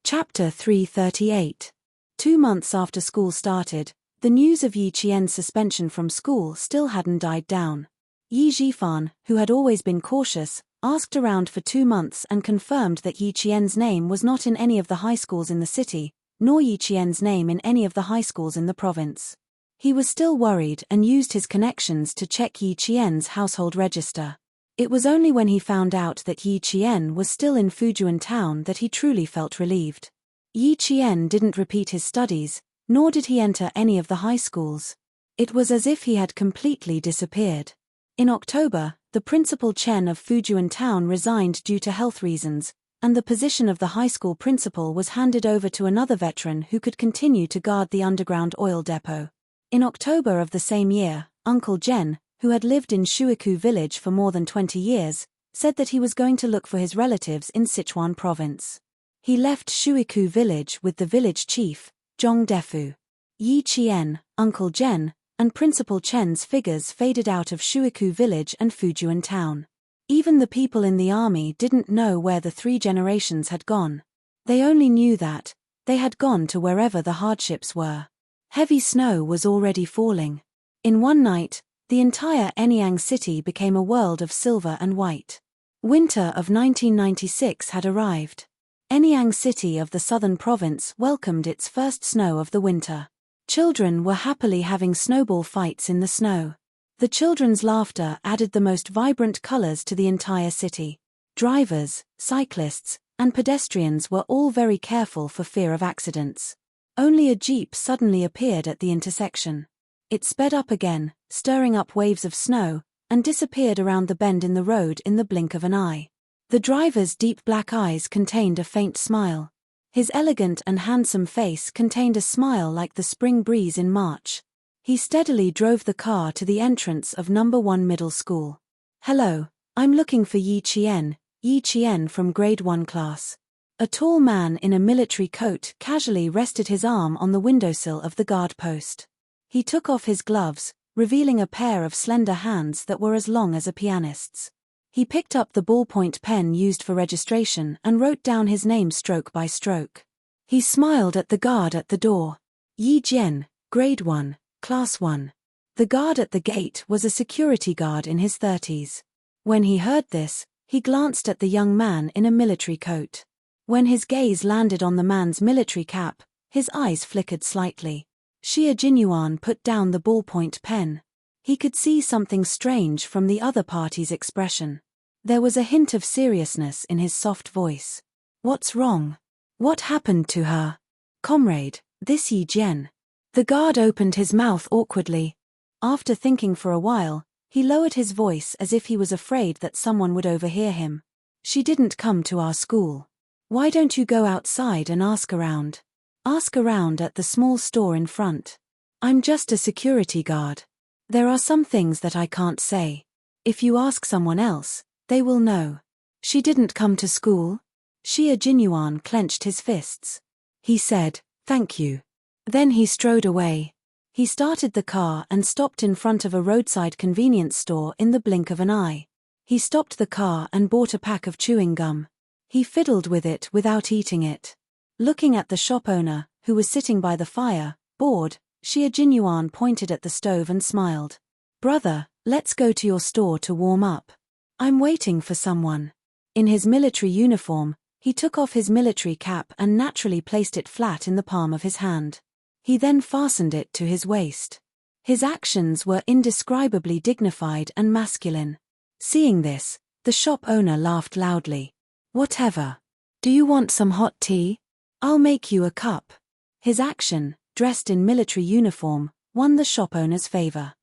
Chapter 338. 2 months after school started, the news of Yi Qian's suspension from school still hadn't died down. Yi Zhifan, who had always been cautious, asked around for 2 months and confirmed that Yi Qian's name was not in any of the high schools in the city, nor Yi Qian's name in any of the high schools in the province. He was still worried and used his connections to check Yi Qian's household register. It was only when he found out that Yi Qian was still in Fujian town that he truly felt relieved. Yi Qian didn't repeat his studies, nor did he enter any of the high schools. It was as if he had completely disappeared. In October, the principal Chen of Fujian town resigned due to health reasons, and the position of the high school principal was handed over to another veteran who could continue to guard the underground oil depot. In October of the same year, Uncle Jen, who had lived in Shuiku village for more than 20 years, said that he was going to look for his relatives in Sichuan province. He left Shuiku village with the village chief, Zhong Defu. Yi Qian, Uncle Jen, and Principal Chen's figures faded out of Shuiku village and Fujian town. Even the people in the army didn't know where the 3 generations had gone. They only knew that they had gone to wherever the hardships were. Heavy snow was already falling. In one night, the entire Enyang city became a world of silver and white. Winter of 1996 had arrived. Enyang city of the southern province welcomed its first snow of the winter. Children were happily having snowball fights in the snow. The children's laughter added the most vibrant colors to the entire city. Drivers, cyclists, and pedestrians were all very careful for fear of accidents. Only a jeep suddenly appeared at the intersection. It sped up again, stirring up waves of snow, and disappeared around the bend in the road in the blink of an eye. The driver's deep black eyes contained a faint smile. His elegant and handsome face contained a smile like the spring breeze in March. He steadily drove the car to the entrance of No. 1 Middle School. Hello, I'm looking for Yi Qian from grade 1 class. A tall man in a military coat casually rested his arm on the windowsill of the guard post. He took off his gloves, revealing a pair of slender hands that were as long as a pianist's. He picked up the ballpoint pen used for registration and wrote down his name stroke by stroke. He smiled at the guard at the door. Yi Jian, grade 1, class 1. The guard at the gate was a security guard in his 30s. When he heard this, He glanced at the young man in a military coat. When his gaze landed on the man's military cap, his eyes flickered slightly. Xie Jinyuan put down the ballpoint pen. He could see something strange from the other party's expression. There was a hint of seriousness in his soft voice. What's wrong? What happened to her? Comrade, this Yi Jian. The guard opened his mouth awkwardly. After thinking for a while, he lowered his voice as if he was afraid that someone would overhear him. She didn't come to our school. Why don't you go outside and ask around? Ask around at the small store in front. I'm just a security guard. There are some things that I can't say. If you ask someone else, they will know. She didn't come to school? Xie Jinyuan clenched his fists. He said, "Thank you." Then he strode away. He started the car and stopped in front of a roadside convenience store in the blink of an eye. He stopped the car and bought a pack of chewing gum. He fiddled with it without eating it. Looking at the shop owner, who was sitting by the fire, bored, Xie Jinyuan pointed at the stove and smiled. "Brother, let's go to your store to warm up. I'm waiting for someone." In his military uniform, he took off his military cap and naturally placed it flat in the palm of his hand. He then fastened it to his waist. His actions were indescribably dignified and masculine. Seeing this, the shop owner laughed loudly. "Whatever. Do you want some hot tea? I'll make you a cup." His action, dressed in military uniform, won the shop owner's favor.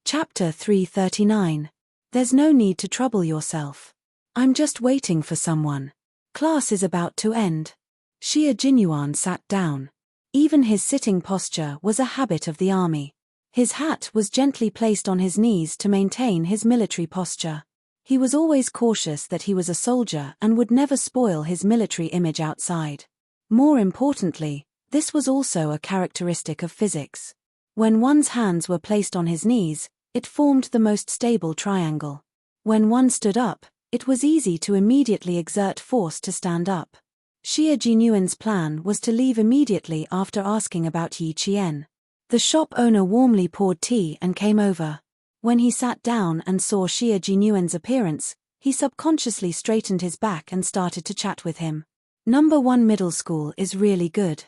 Chapter 339. There's no need to trouble yourself. I'm just waiting for someone. Class is about to end. Xie Jinyuan sat down. Even his sitting posture was a habit of the army. His hat was gently placed on his knees to maintain his military posture. He was always cautious that he was a soldier and would never spoil his military image outside. More importantly, this was also a characteristic of physics. When one's hands were placed on his knees, it formed the most stable triangle. When one stood up, it was easy to immediately exert force to stand up. Xie Jinyuan's plan was to leave immediately after asking about Yi Qian. The shop owner warmly poured tea and came over. When he sat down and saw Xie Jinyuan's appearance, he subconsciously straightened his back and started to chat with him. Number 1 middle school is really good.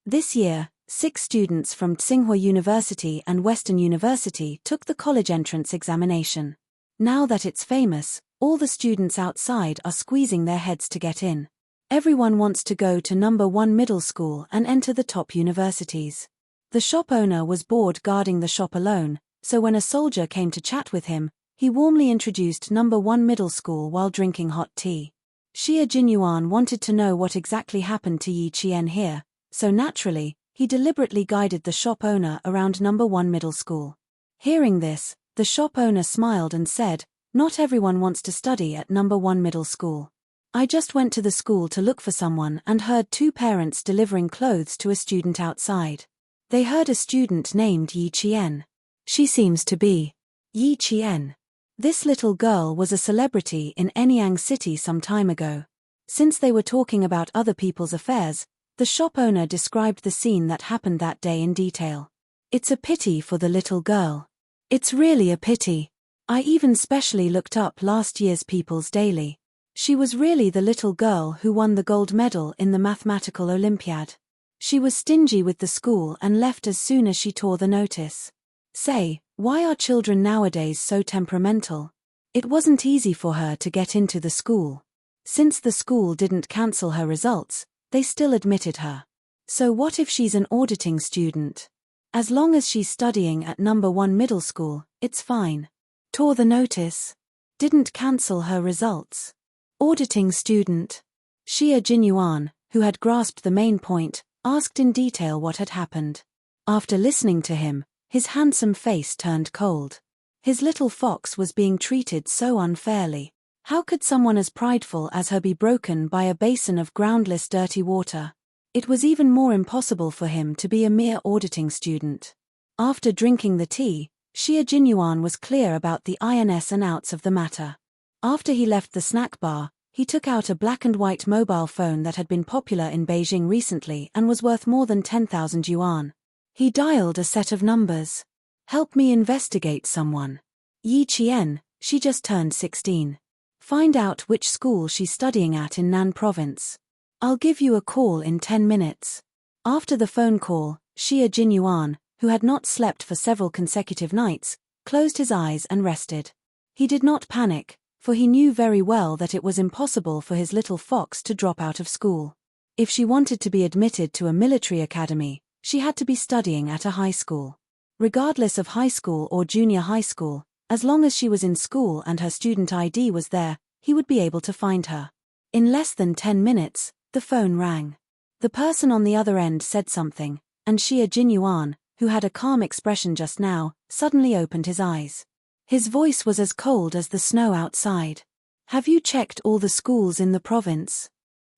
This year, 6 students from Tsinghua University and Western University took the college entrance examination. Now that it's famous, all the students outside are squeezing their heads to get in. Everyone wants to go to number 1 middle school and enter the top universities. The shop owner was bored guarding the shop alone, so when a soldier came to chat with him, he warmly introduced number 1 middle school while drinking hot tea. Xie Jinyuan wanted to know what exactly happened to Yi Qian here, so naturally, he deliberately guided the shop owner around number 1 middle school. Hearing this, the shop owner smiled and said, "Not everyone wants to study at number 1 middle school. I just went to the school to look for someone and heard 2 parents delivering clothes to a student outside. They heard a student named Yi Qian. She seems to be Yi Qian. This little girl was a celebrity in Anyang City some time ago." Since they were talking about other people's affairs, the shop owner described the scene that happened that day in detail. "It's a pity for the little girl. It's really a pity. I even specially looked up last year's People's Daily. She was really the little girl who won the gold medal in the mathematical Olympiad. She was stingy with the school and left as soon as she tore the notice. Say, why are children nowadays so temperamental? It wasn't easy for her to get into the school. Since the school didn't cancel her results, they still admitted her. So what if she's an auditing student? As long as she's studying at number 1 middle school, it's fine. Tore the notice. Didn't cancel her results. Auditing student." Xie Jinyuan, who had grasped the main point, asked in detail what had happened. After listening to him, his handsome face turned cold. His little fox was being treated so unfairly. How could someone as prideful as her be broken by a basin of groundless dirty water? It was even more impossible for him to be a mere auditing student. After drinking the tea, Xie Jinyuan was clear about the ins and outs of the matter. After he left the snack bar, he took out a black and white mobile phone that had been popular in Beijing recently and was worth more than 10,000 yuan. He dialed a set of numbers. "Help me investigate someone. Yi Qian, she just turned 16. Find out which school she's studying at in Nan province. I'll give you a call in 10 minutes. After the phone call, Xia Jinyuan, who had not slept for several consecutive nights, closed his eyes and rested. He did not panic, for he knew very well that it was impossible for his little fox to drop out of school. If she wanted to be admitted to a military academy, she had to be studying at a high school. Regardless of high school or junior high school, as long as she was in school and her student ID was there, he would be able to find her. In less than 10 minutes, the phone rang. The person on the other end said something, and Xia Jinyuan, who had a calm expression just now, suddenly opened his eyes. His voice was as cold as the snow outside. Have you checked all the schools in the province?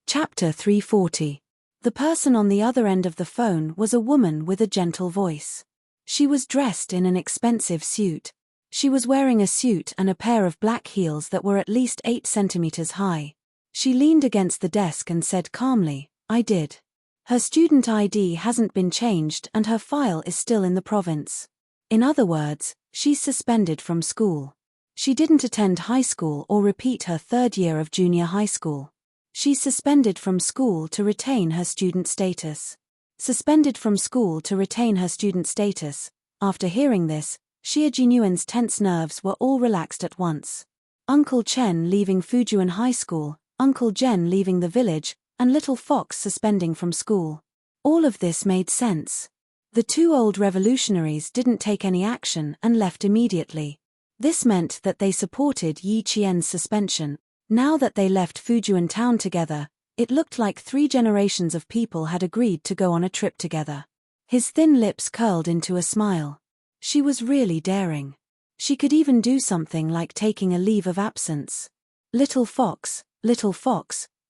Chapter 340. The person on the other end of the phone was a woman with a gentle voice. She was dressed in an expensive suit. She was wearing a suit and a pair of black heels that were at least 8 centimeters high. She leaned against the desk and said calmly, "I did. Her student ID hasn't been changed and her file is still in the province. In other words, she's suspended from school. She didn't attend high school or repeat her 3rd year of junior high school. She's suspended from school to retain her student status." Suspended from school to retain her student status. After hearing this, Xia Jinyuan's tense nerves were all relaxed at once. Uncle Chen leaving Fujuan High School, Uncle Jen leaving the village, and little Fox suspending from school. All of this made sense. The 2 old revolutionaries didn't take any action and left immediately. This meant that they supported Yi Qian's suspension. Now that they left Fujuan town together, it looked like 3 generations of people had agreed to go on a trip together. His thin lips curled into a smile. She was really daring. She could even do something like taking a leave of absence. Little Fox,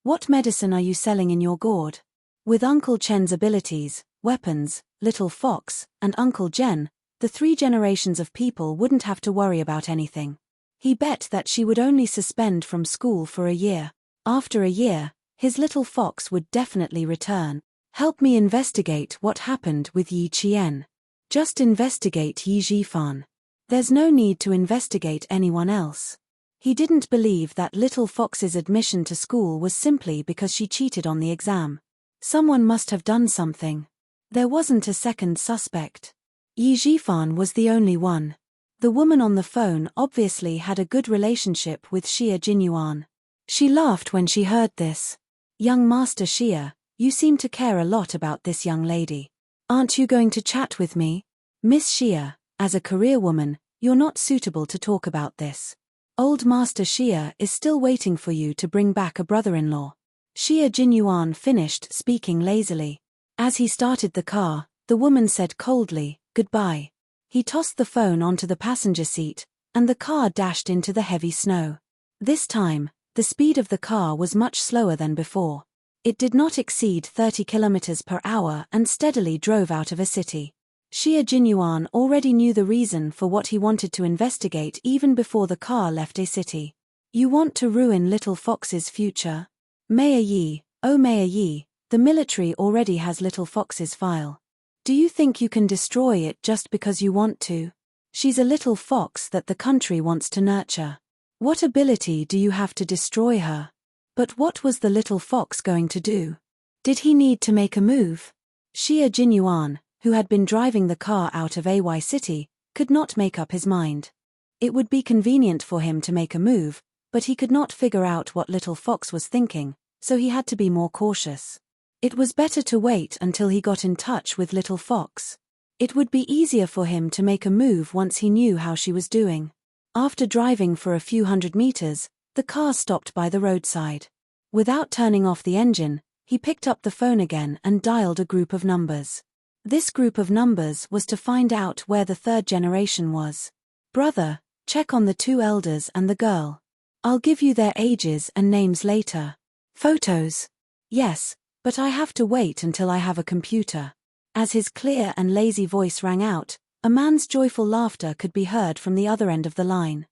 what medicine are you selling in your gourd? With Uncle Chen's abilities, weapons, Little Fox, and Uncle Jen, the 3 generations of people wouldn't have to worry about anything. He bet that she would only suspend from school for a year. After a year, his little fox would definitely return. Help me investigate what happened with Yi Qian. Just investigate Yi Zhifan. There's no need to investigate anyone else. He didn't believe that little fox's admission to school was simply because she cheated on the exam. Someone must have done something. There wasn't a second suspect. Yi Zhifan was the only one. The woman on the phone obviously had a good relationship with Xia Jinyuan. She laughed when she heard this. Young Master Xia, you seem to care a lot about this young lady. Aren't you going to chat with me? Miss Xia, as a career woman, you're not suitable to talk about this. Old Master Xia is still waiting for you to bring back a brother-in-law. Xia Jinyuan finished speaking lazily. As he started the car, the woman said coldly, "Goodbye." He tossed the phone onto the passenger seat, and the car dashed into the heavy snow. This time, the speed of the car was much slower than before. It did not exceed 30 kilometers per hour and steadily drove out of a city. Xia Jinyuan already knew the reason for what he wanted to investigate even before the car left a city. You want to ruin Little Fox's future? Mayor Yi, oh Mayor Yi, the military already has Little Fox's file. Do you think you can destroy it just because you want to? She's a little fox that the country wants to nurture. What ability do you have to destroy her? But what was the little fox going to do? Did he need to make a move? Xia Jinyuan, who had been driving the car out of AY City, could not make up his mind. It would be convenient for him to make a move, but he could not figure out what Little Fox was thinking, so he had to be more cautious. It was better to wait until he got in touch with Little Fox. It would be easier for him to make a move once he knew how she was doing. After driving for a few hundred meters, the car stopped by the roadside. Without turning off the engine, he picked up the phone again and dialed a group of numbers. This group of numbers was to find out where the 3rd generation was. Brother, check on the 2 elders and the girl. I'll give you their ages and names later. Photos? Yes, but I have to wait until I have a computer. As his clear and lazy voice rang out, a man's joyful laughter could be heard from the other end of the line.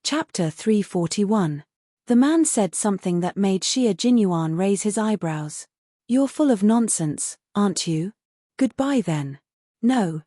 Chapter 341. The man said something that made Xia Jinyuan raise his eyebrows. You're full of nonsense, aren't you? Goodbye then. No,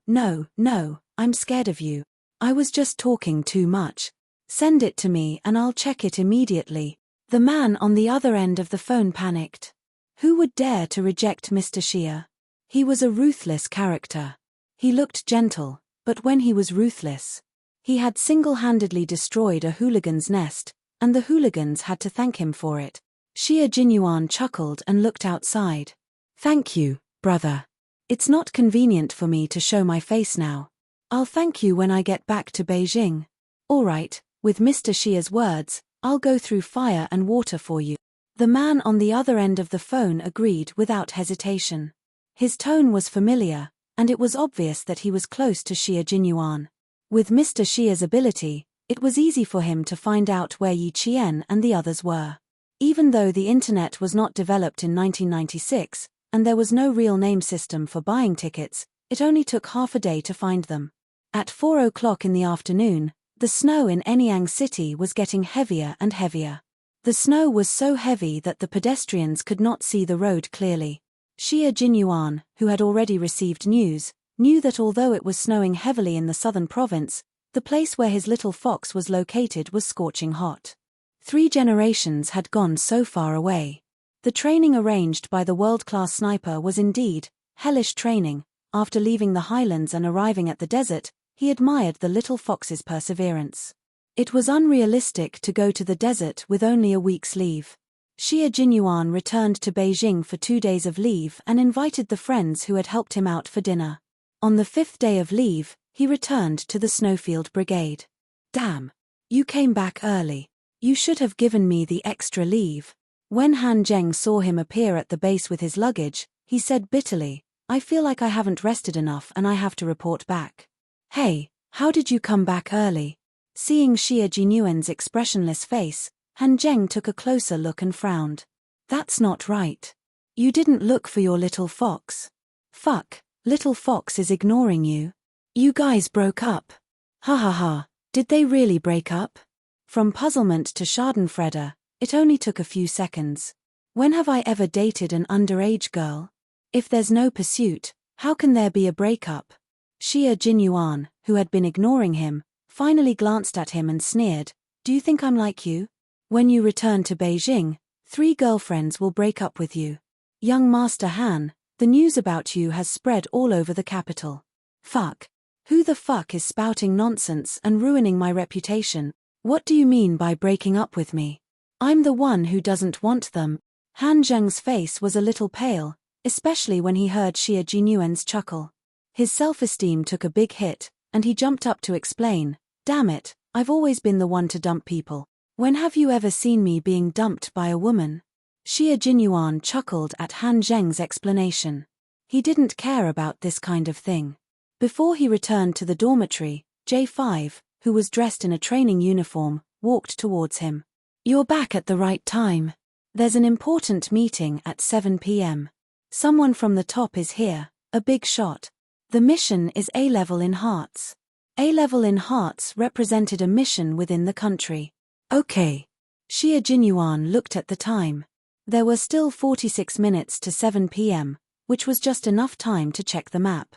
I'm scared of you. I was just talking too much. Send it to me and I'll check it immediately. The man on the other end of the phone panicked. Who would dare to reject Mr. Xia? He was a ruthless character. He looked gentle, but when he was ruthless, he had single-handedly destroyed a hooligan's nest, and the hooligans had to thank him for it. Xia Jinyuan chuckled and looked outside. Thank you, brother. It's not convenient for me to show my face now. I'll thank you when I get back to Beijing. All right, with Mr. Xia's words, I'll go through fire and water for you. The man on the other end of the phone agreed without hesitation. His tone was familiar, and it was obvious that he was close to Xia Jinyuan. With Mr. Xia's ability, it was easy for him to find out where Yi Qian and the others were. Even though the internet was not developed in 1996, and there was no real name system for buying tickets, it only took half a day to find them. At 4 o'clock in the afternoon, the snow in Anyang City was getting heavier and heavier. The snow was so heavy that the pedestrians could not see the road clearly. Xia Jinyuan, who had already received news, knew that although it was snowing heavily in the southern province, the place where his little fox was located was scorching hot. 3 generations had gone so far away. The training arranged by the world-class sniper was indeed hellish training. After leaving the highlands and arriving at the desert, he admired the little fox's perseverance. It was unrealistic to go to the desert with only a week's leave. Xia Jinyuan returned to Beijing for 2 days of leave and invited the friends who had helped him out for dinner. On the 5th day of leave, he returned to the Snowfield Brigade. Damn! You came back early. You should have given me the extra leave. When Han Zheng saw him appear at the base with his luggage, he said bitterly, I feel like I haven't rested enough and I have to report back. Hey, how did you come back early? Seeing Xia Jinyuan's expressionless face, Han Zheng took a closer look and frowned. That's not right. You didn't look for your little fox. Fuck, little fox is ignoring you. You guys broke up. Ha ha ha, did they really break up? From puzzlement to schadenfreude, it only took a few seconds. When have I ever dated an underage girl? If there's no pursuit, how can there be a breakup? Xia Jinyuan, who had been ignoring him, finally glanced at him and sneered, Do you think I'm like you? When you return to Beijing, 3 girlfriends will break up with you. Young Master Han, the news about you has spread all over the capital. Fuck. Who the fuck is spouting nonsense and ruining my reputation? What do you mean by breaking up with me? I'm the one who doesn't want them. Han Zheng's face was a little pale, especially when he heard Xia Jinyuan's chuckle. His self-esteem took a big hit, and he jumped up to explain, Damn it, I've always been the one to dump people. When have you ever seen me being dumped by a woman? Xia Jinyuan chuckled at Han Zheng's explanation. He didn't care about this kind of thing. Before he returned to the dormitory, J5, who was dressed in a training uniform, walked towards him. You're back at the right time. There's an important meeting at 7 p.m. Someone from the top is here, a big shot. The mission is A-level in Hearts. A-level in Hearts represented a mission within the country. Okay. Xia Jinyuan looked at the time. There were still 46 minutes to 7 p.m., which was just enough time to check the map.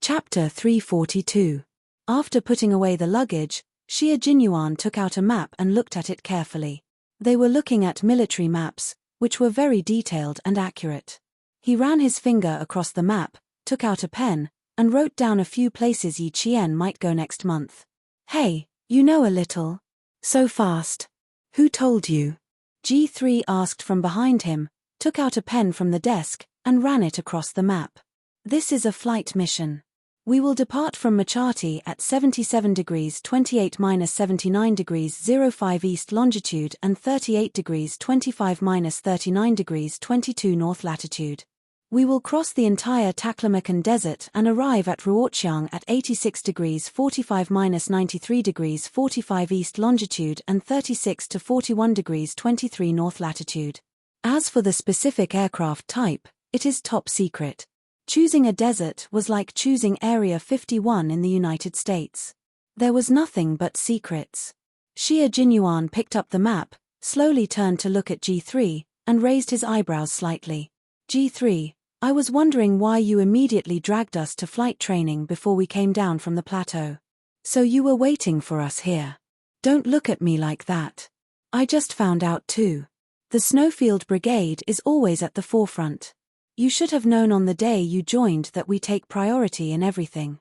Chapter 342. After putting away the luggage, Xia Jinyuan took out a map and looked at it carefully. They were looking at military maps, which were very detailed and accurate. He ran his finger across the map, took out a pen, and wrote down a few places Yi Qian might go next month. Hey, you know a little. So fast. Who told you? G3 asked from behind him, took out a pen from the desk, and ran it across the map. This is a flight mission. We will depart from Machati at 77 degrees 28-79 degrees 05 east longitude and 38 degrees 25-39 degrees 22 north latitude. We will cross the entire Taklamakan Desert and arrive at Ruoqiang at 86 degrees 45-93 degrees 45 east longitude and 36 to 41 degrees 23 north latitude. As for the specific aircraft type, it is top secret. Choosing a desert was like choosing Area 51 in the United States. There was nothing but secrets. Xia Jinyuan picked up the map, slowly turned to look at G3, and raised his eyebrows slightly. G3, I was wondering why you immediately dragged us to flight training before we came down from the plateau. So you were waiting for us here. Don't look at me like that. I just found out too. The Snowfield Brigade is always at the forefront. You should have known on the day you joined that we take priority in everything.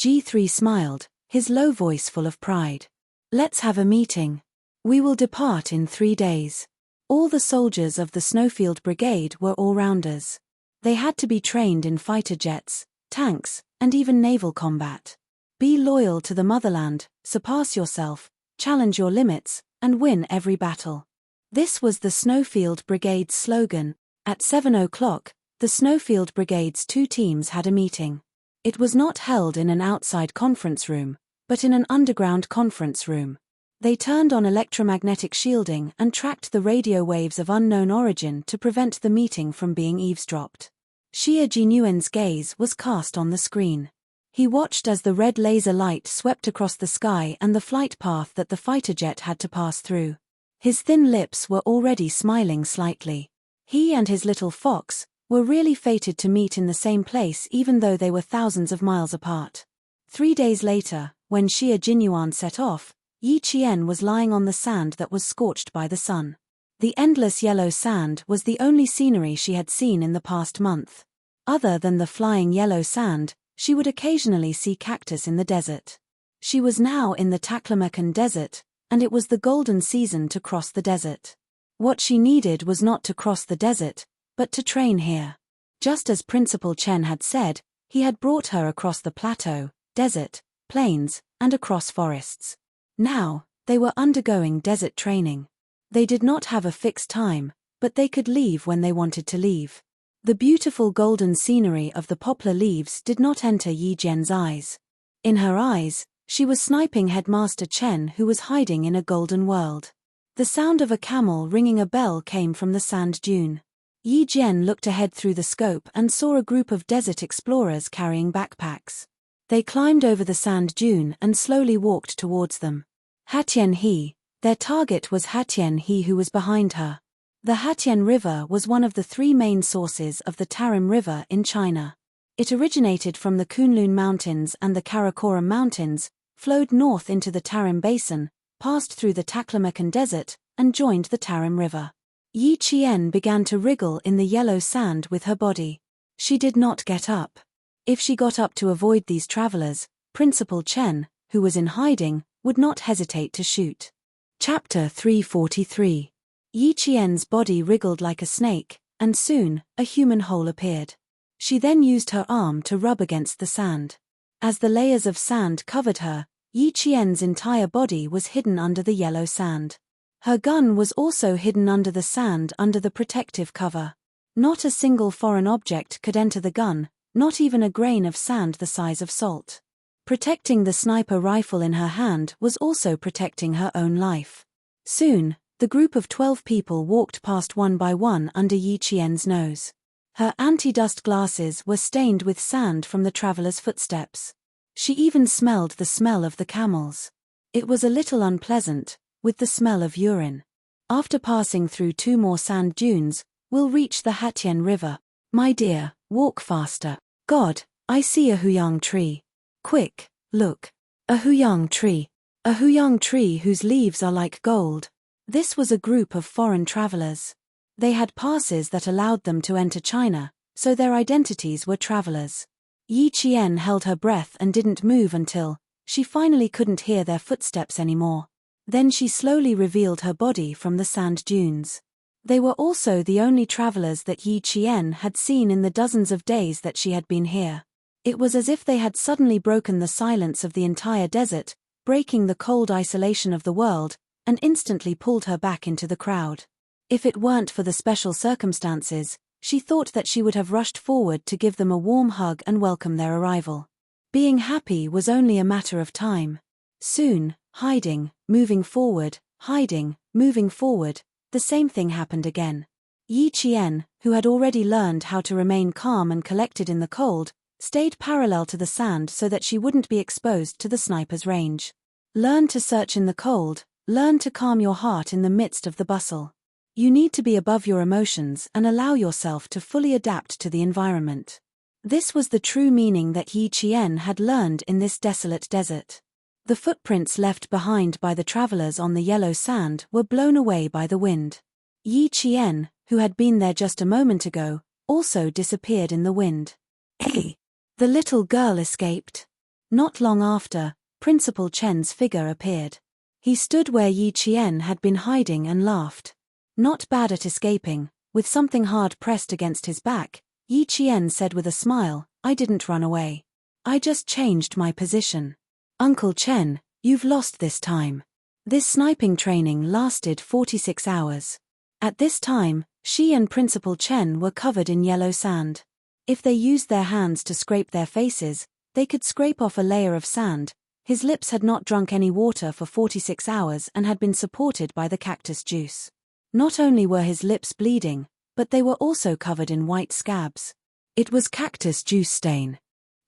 G3 smiled, his low voice full of pride. Let's have a meeting. We will depart in 3 days. All the soldiers of the Snowfield Brigade were all-rounders. They had to be trained in fighter jets, tanks, and even naval combat. Be loyal to the motherland, surpass yourself, challenge your limits, and win every battle. This was the Snowfield Brigade's slogan. At 7 o'clock, the Snowfield Brigade's 2 teams had a meeting. It was not held in an outside conference room, but in an underground conference room. They turned on electromagnetic shielding and tracked the radio waves of unknown origin to prevent the meeting from being eavesdropped. Xie Jinyuan's gaze was cast on the screen. He watched as the red laser light swept across the sky and the flight path that the fighter jet had to pass through. His thin lips were already smiling slightly. He and his little fox were really fated to meet in the same place even though they were thousands of miles apart. 3 days later, when Xie Jinyuan set off, Yi Qian was lying on the sand that was scorched by the sun. The endless yellow sand was the only scenery she had seen in the past month. Other than the flying yellow sand, she would occasionally see cactus in the desert. She was now in the Taklamakan Desert, and it was the golden season to cross the desert. What she needed was not to cross the desert, but to train here. Just as Principal Chen had said, he had brought her across the plateau, desert, plains, and across forests. Now, they were undergoing desert training. They did not have a fixed time, but they could leave when they wanted to leave. The beautiful golden scenery of the poplar leaves did not enter Yi Jian's eyes. In her eyes, she was sniping Headmaster Chen, who was hiding in a golden world. The sound of a camel ringing a bell came from the sand dune. Yi Jian looked ahead through the scope and saw a group of desert explorers carrying backpacks. They climbed over the sand dune and slowly walked towards them. Hatian He. Their target was Hatian He, who was behind her. The Hatian River was one of the 3 main sources of the Tarim River in China. It originated from the Kunlun Mountains and the Karakoram Mountains, flowed north into the Tarim Basin, passed through the Taklamakan Desert, and joined the Tarim River. Yi Qian began to wriggle in the yellow sand with her body. She did not get up. If she got up to avoid these travelers, Principal Chen, who was in hiding, would not hesitate to shoot. Chapter 343. Yi Qian's body wriggled like a snake, and soon, a human hole appeared. She then used her arm to rub against the sand. As the layers of sand covered her, Yi Qian's entire body was hidden under the yellow sand. Her gun was also hidden under the sand under the protective cover. Not a single foreign object could enter the gun, not even a grain of sand the size of salt. Protecting the sniper rifle in her hand was also protecting her own life. Soon, the group of 12 people walked past one by one under Yi Qian's nose. Her anti-dust glasses were stained with sand from the travelers' footsteps. She even smelled the smell of the camels. It was a little unpleasant, with the smell of urine. After passing through 2 more sand dunes, we'll reach the Hatian River. My dear, walk faster. God, I see a huyang tree. Quick, look. A huyang tree. A huyang tree whose leaves are like gold. This was a group of foreign travelers. They had passes that allowed them to enter China, so their identities were travelers. Yi Qian held her breath and didn't move until she finally couldn't hear their footsteps anymore. Then she slowly revealed her body from the sand dunes. They were also the only travelers that Yi Qian had seen in the dozens of days that she had been here. It was as if they had suddenly broken the silence of the entire desert, breaking the cold isolation of the world, and instantly pulled her back into the crowd. If it weren't for the special circumstances, she thought that she would have rushed forward to give them a warm hug and welcome their arrival. Being happy was only a matter of time. Soon, hiding, moving forward, hiding, moving forward, the same thing happened again. Yi Qian, who had already learned how to remain calm and collected in the cold, stayed parallel to the sand so that she wouldn't be exposed to the sniper's range. Learn to search in the cold, learn to calm your heart in the midst of the bustle. You need to be above your emotions and allow yourself to fully adapt to the environment. This was the true meaning that Yi Qian had learned in this desolate desert. The footprints left behind by the travelers on the yellow sand were blown away by the wind. Yi Qian, who had been there just a moment ago, also disappeared in the wind. Hey! The little girl escaped. Not long after, Principal Chen's figure appeared. He stood where Yi Qian had been hiding and laughed. Not bad at escaping, with something hard pressed against his back, Yi Qian said with a smile, I didn't run away. I just changed my position. Uncle Chen, you've lost this time. This sniping training lasted 46 hours. At this time, she and Principal Chen were covered in yellow sand. If they used their hands to scrape their faces, they could scrape off a layer of sand. His lips had not drunk any water for 46 hours and had been supported by the cactus juice. Not only were his lips bleeding, but they were also covered in white scabs. It was cactus juice stain.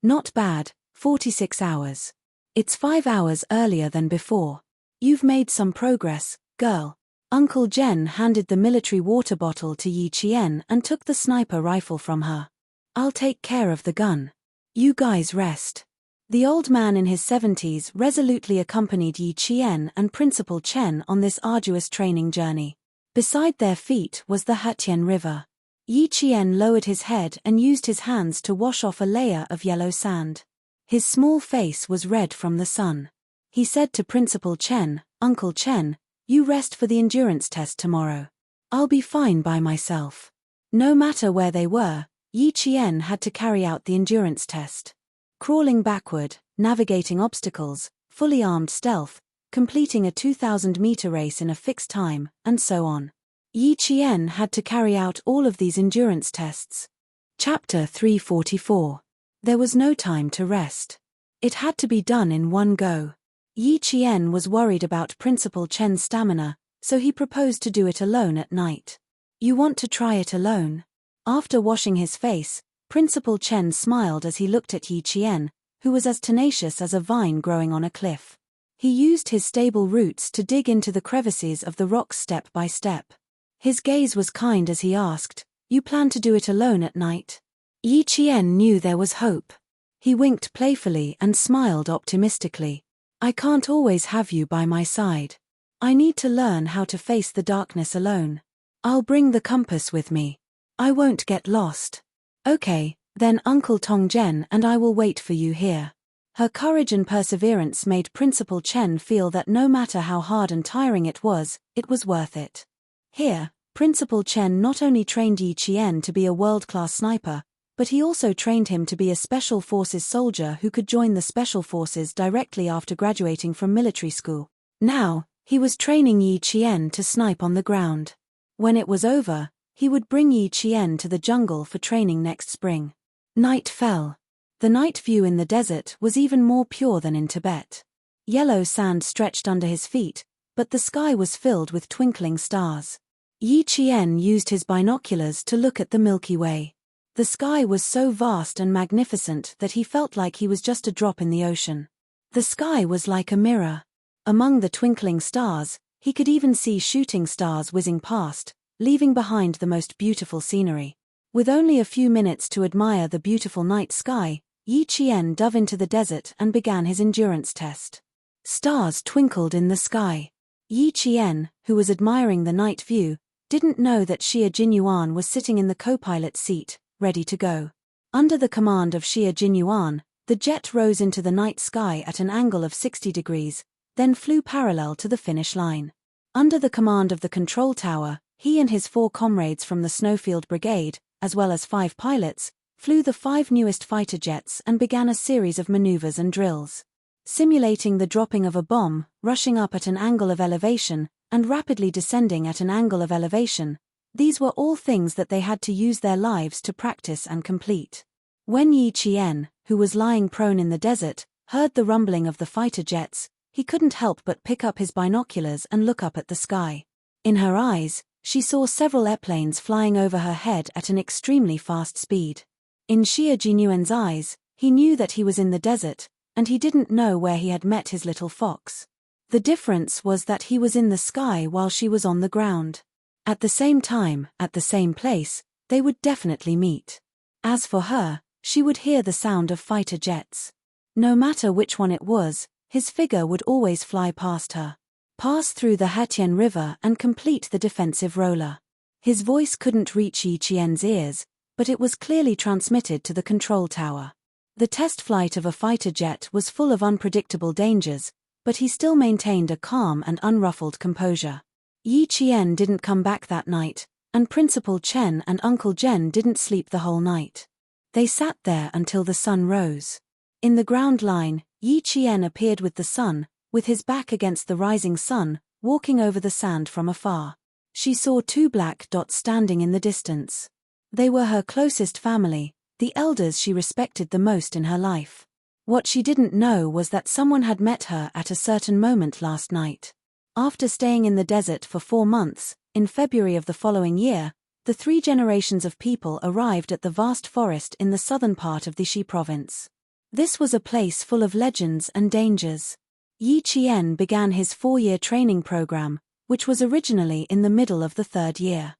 Not bad, 46 hours. It's 5 hours earlier than before. You've made some progress, girl. Uncle Jen handed the military water bottle to Yi Qian and took the sniper rifle from her. I'll take care of the gun. You guys rest. The old man in his 70s resolutely accompanied Yi Qian and Principal Chen on this arduous training journey. Beside their feet was the Hetian River. Yi Qian lowered his head and used his hands to wash off a layer of yellow sand. His small face was red from the sun. He said to Principal Chen, Uncle Chen, you rest for the endurance test tomorrow. I'll be fine by myself. No matter where they were, Yi Qian had to carry out the endurance test. Crawling backward, navigating obstacles, fully armed stealth, completing a 2,000-meter race in a fixed time, and so on. Yi Qian had to carry out all of these endurance tests. Chapter 344. There was no time to rest. It had to be done in one go. Yi Qian was worried about Principal Chen's stamina, so he proposed to do it alone at night. You want to try it alone? After washing his face, Principal Chen smiled as he looked at Yi Qian, who was as tenacious as a vine growing on a cliff. He used his stable roots to dig into the crevices of the rocks step by step. His gaze was kind as he asked, You plan to do it alone at night? Yi Qian knew there was hope. He winked playfully and smiled optimistically. I can't always have you by my side. I need to learn how to face the darkness alone. I'll bring the compass with me. I won't get lost. Okay, then Uncle Tongzhen and I will wait for you here. Her courage and perseverance made Principal Chen feel that no matter how hard and tiring it was worth it. Here, Principal Chen not only trained Yi Qian to be a world-class sniper, but he also trained him to be a Special Forces soldier who could join the Special Forces directly after graduating from military school. Now, he was training Yi Qian to snipe on the ground. When it was over, he would bring Yi Qian to the jungle for training next spring. Night fell. The night view in the desert was even more pure than in Tibet. Yellow sand stretched under his feet, but the sky was filled with twinkling stars. Yi Qian used his binoculars to look at the Milky Way. The sky was so vast and magnificent that he felt like he was just a drop in the ocean. The sky was like a mirror. Among the twinkling stars, he could even see shooting stars whizzing past, leaving behind the most beautiful scenery. With only a few minutes to admire the beautiful night sky, Yi Qian dove into the desert and began his endurance test. Stars twinkled in the sky. Yi Qian, who was admiring the night view, didn't know that Xie Jinyuan was sitting in the co-pilot seat, ready to go. Under the command of Xie Jinyuan, the jet rose into the night sky at an angle of 60 degrees, then flew parallel to the finish line. Under the command of the control tower, he and his 4 comrades from the Snowfield Brigade, as well as 5 pilots, flew the 5 newest fighter jets and began a series of maneuvers and drills. Simulating the dropping of a bomb, rushing up at an angle of elevation, and rapidly descending at an angle of elevation, these were all things that they had to use their lives to practice and complete. When Yi Qian, who was lying prone in the desert, heard the rumbling of the fighter jets, he couldn't help but pick up his binoculars and look up at the sky. In her eyes, she saw several airplanes flying over her head at an extremely fast speed. In Xie Jinyuan's eyes, he knew that he was in the desert, and he didn't know where he had met his little fox. The difference was that he was in the sky while she was on the ground. At the same time, at the same place, they would definitely meet. As for her, she would hear the sound of fighter jets. No matter which one it was, His figure would always fly past her, pass through the Hatien River and complete the defensive roller. His voice couldn't reach Yi Qian's ears, but it was clearly transmitted to the control tower. The test flight of a fighter jet was full of unpredictable dangers, but he still maintained a calm and unruffled composure. Yi Qian didn't come back that night, and Principal Chen and Uncle Zhen didn't sleep the whole night. They sat there until the sun rose. In the ground line, Yi Qian appeared with the sun, with his back against the rising sun, walking over the sand from afar. She saw 2 black dots standing in the distance. They were her closest family, the elders she respected the most in her life. What she didn't know was that someone had met her at a certain moment last night. After staying in the desert for 4 months, in February of the following year, the 3 generations of people arrived at the vast forest in the southern part of the Xi province. This was a place full of legends and dangers. Yi Qian began his 4-year training program, which was originally in the middle of the 3rd year.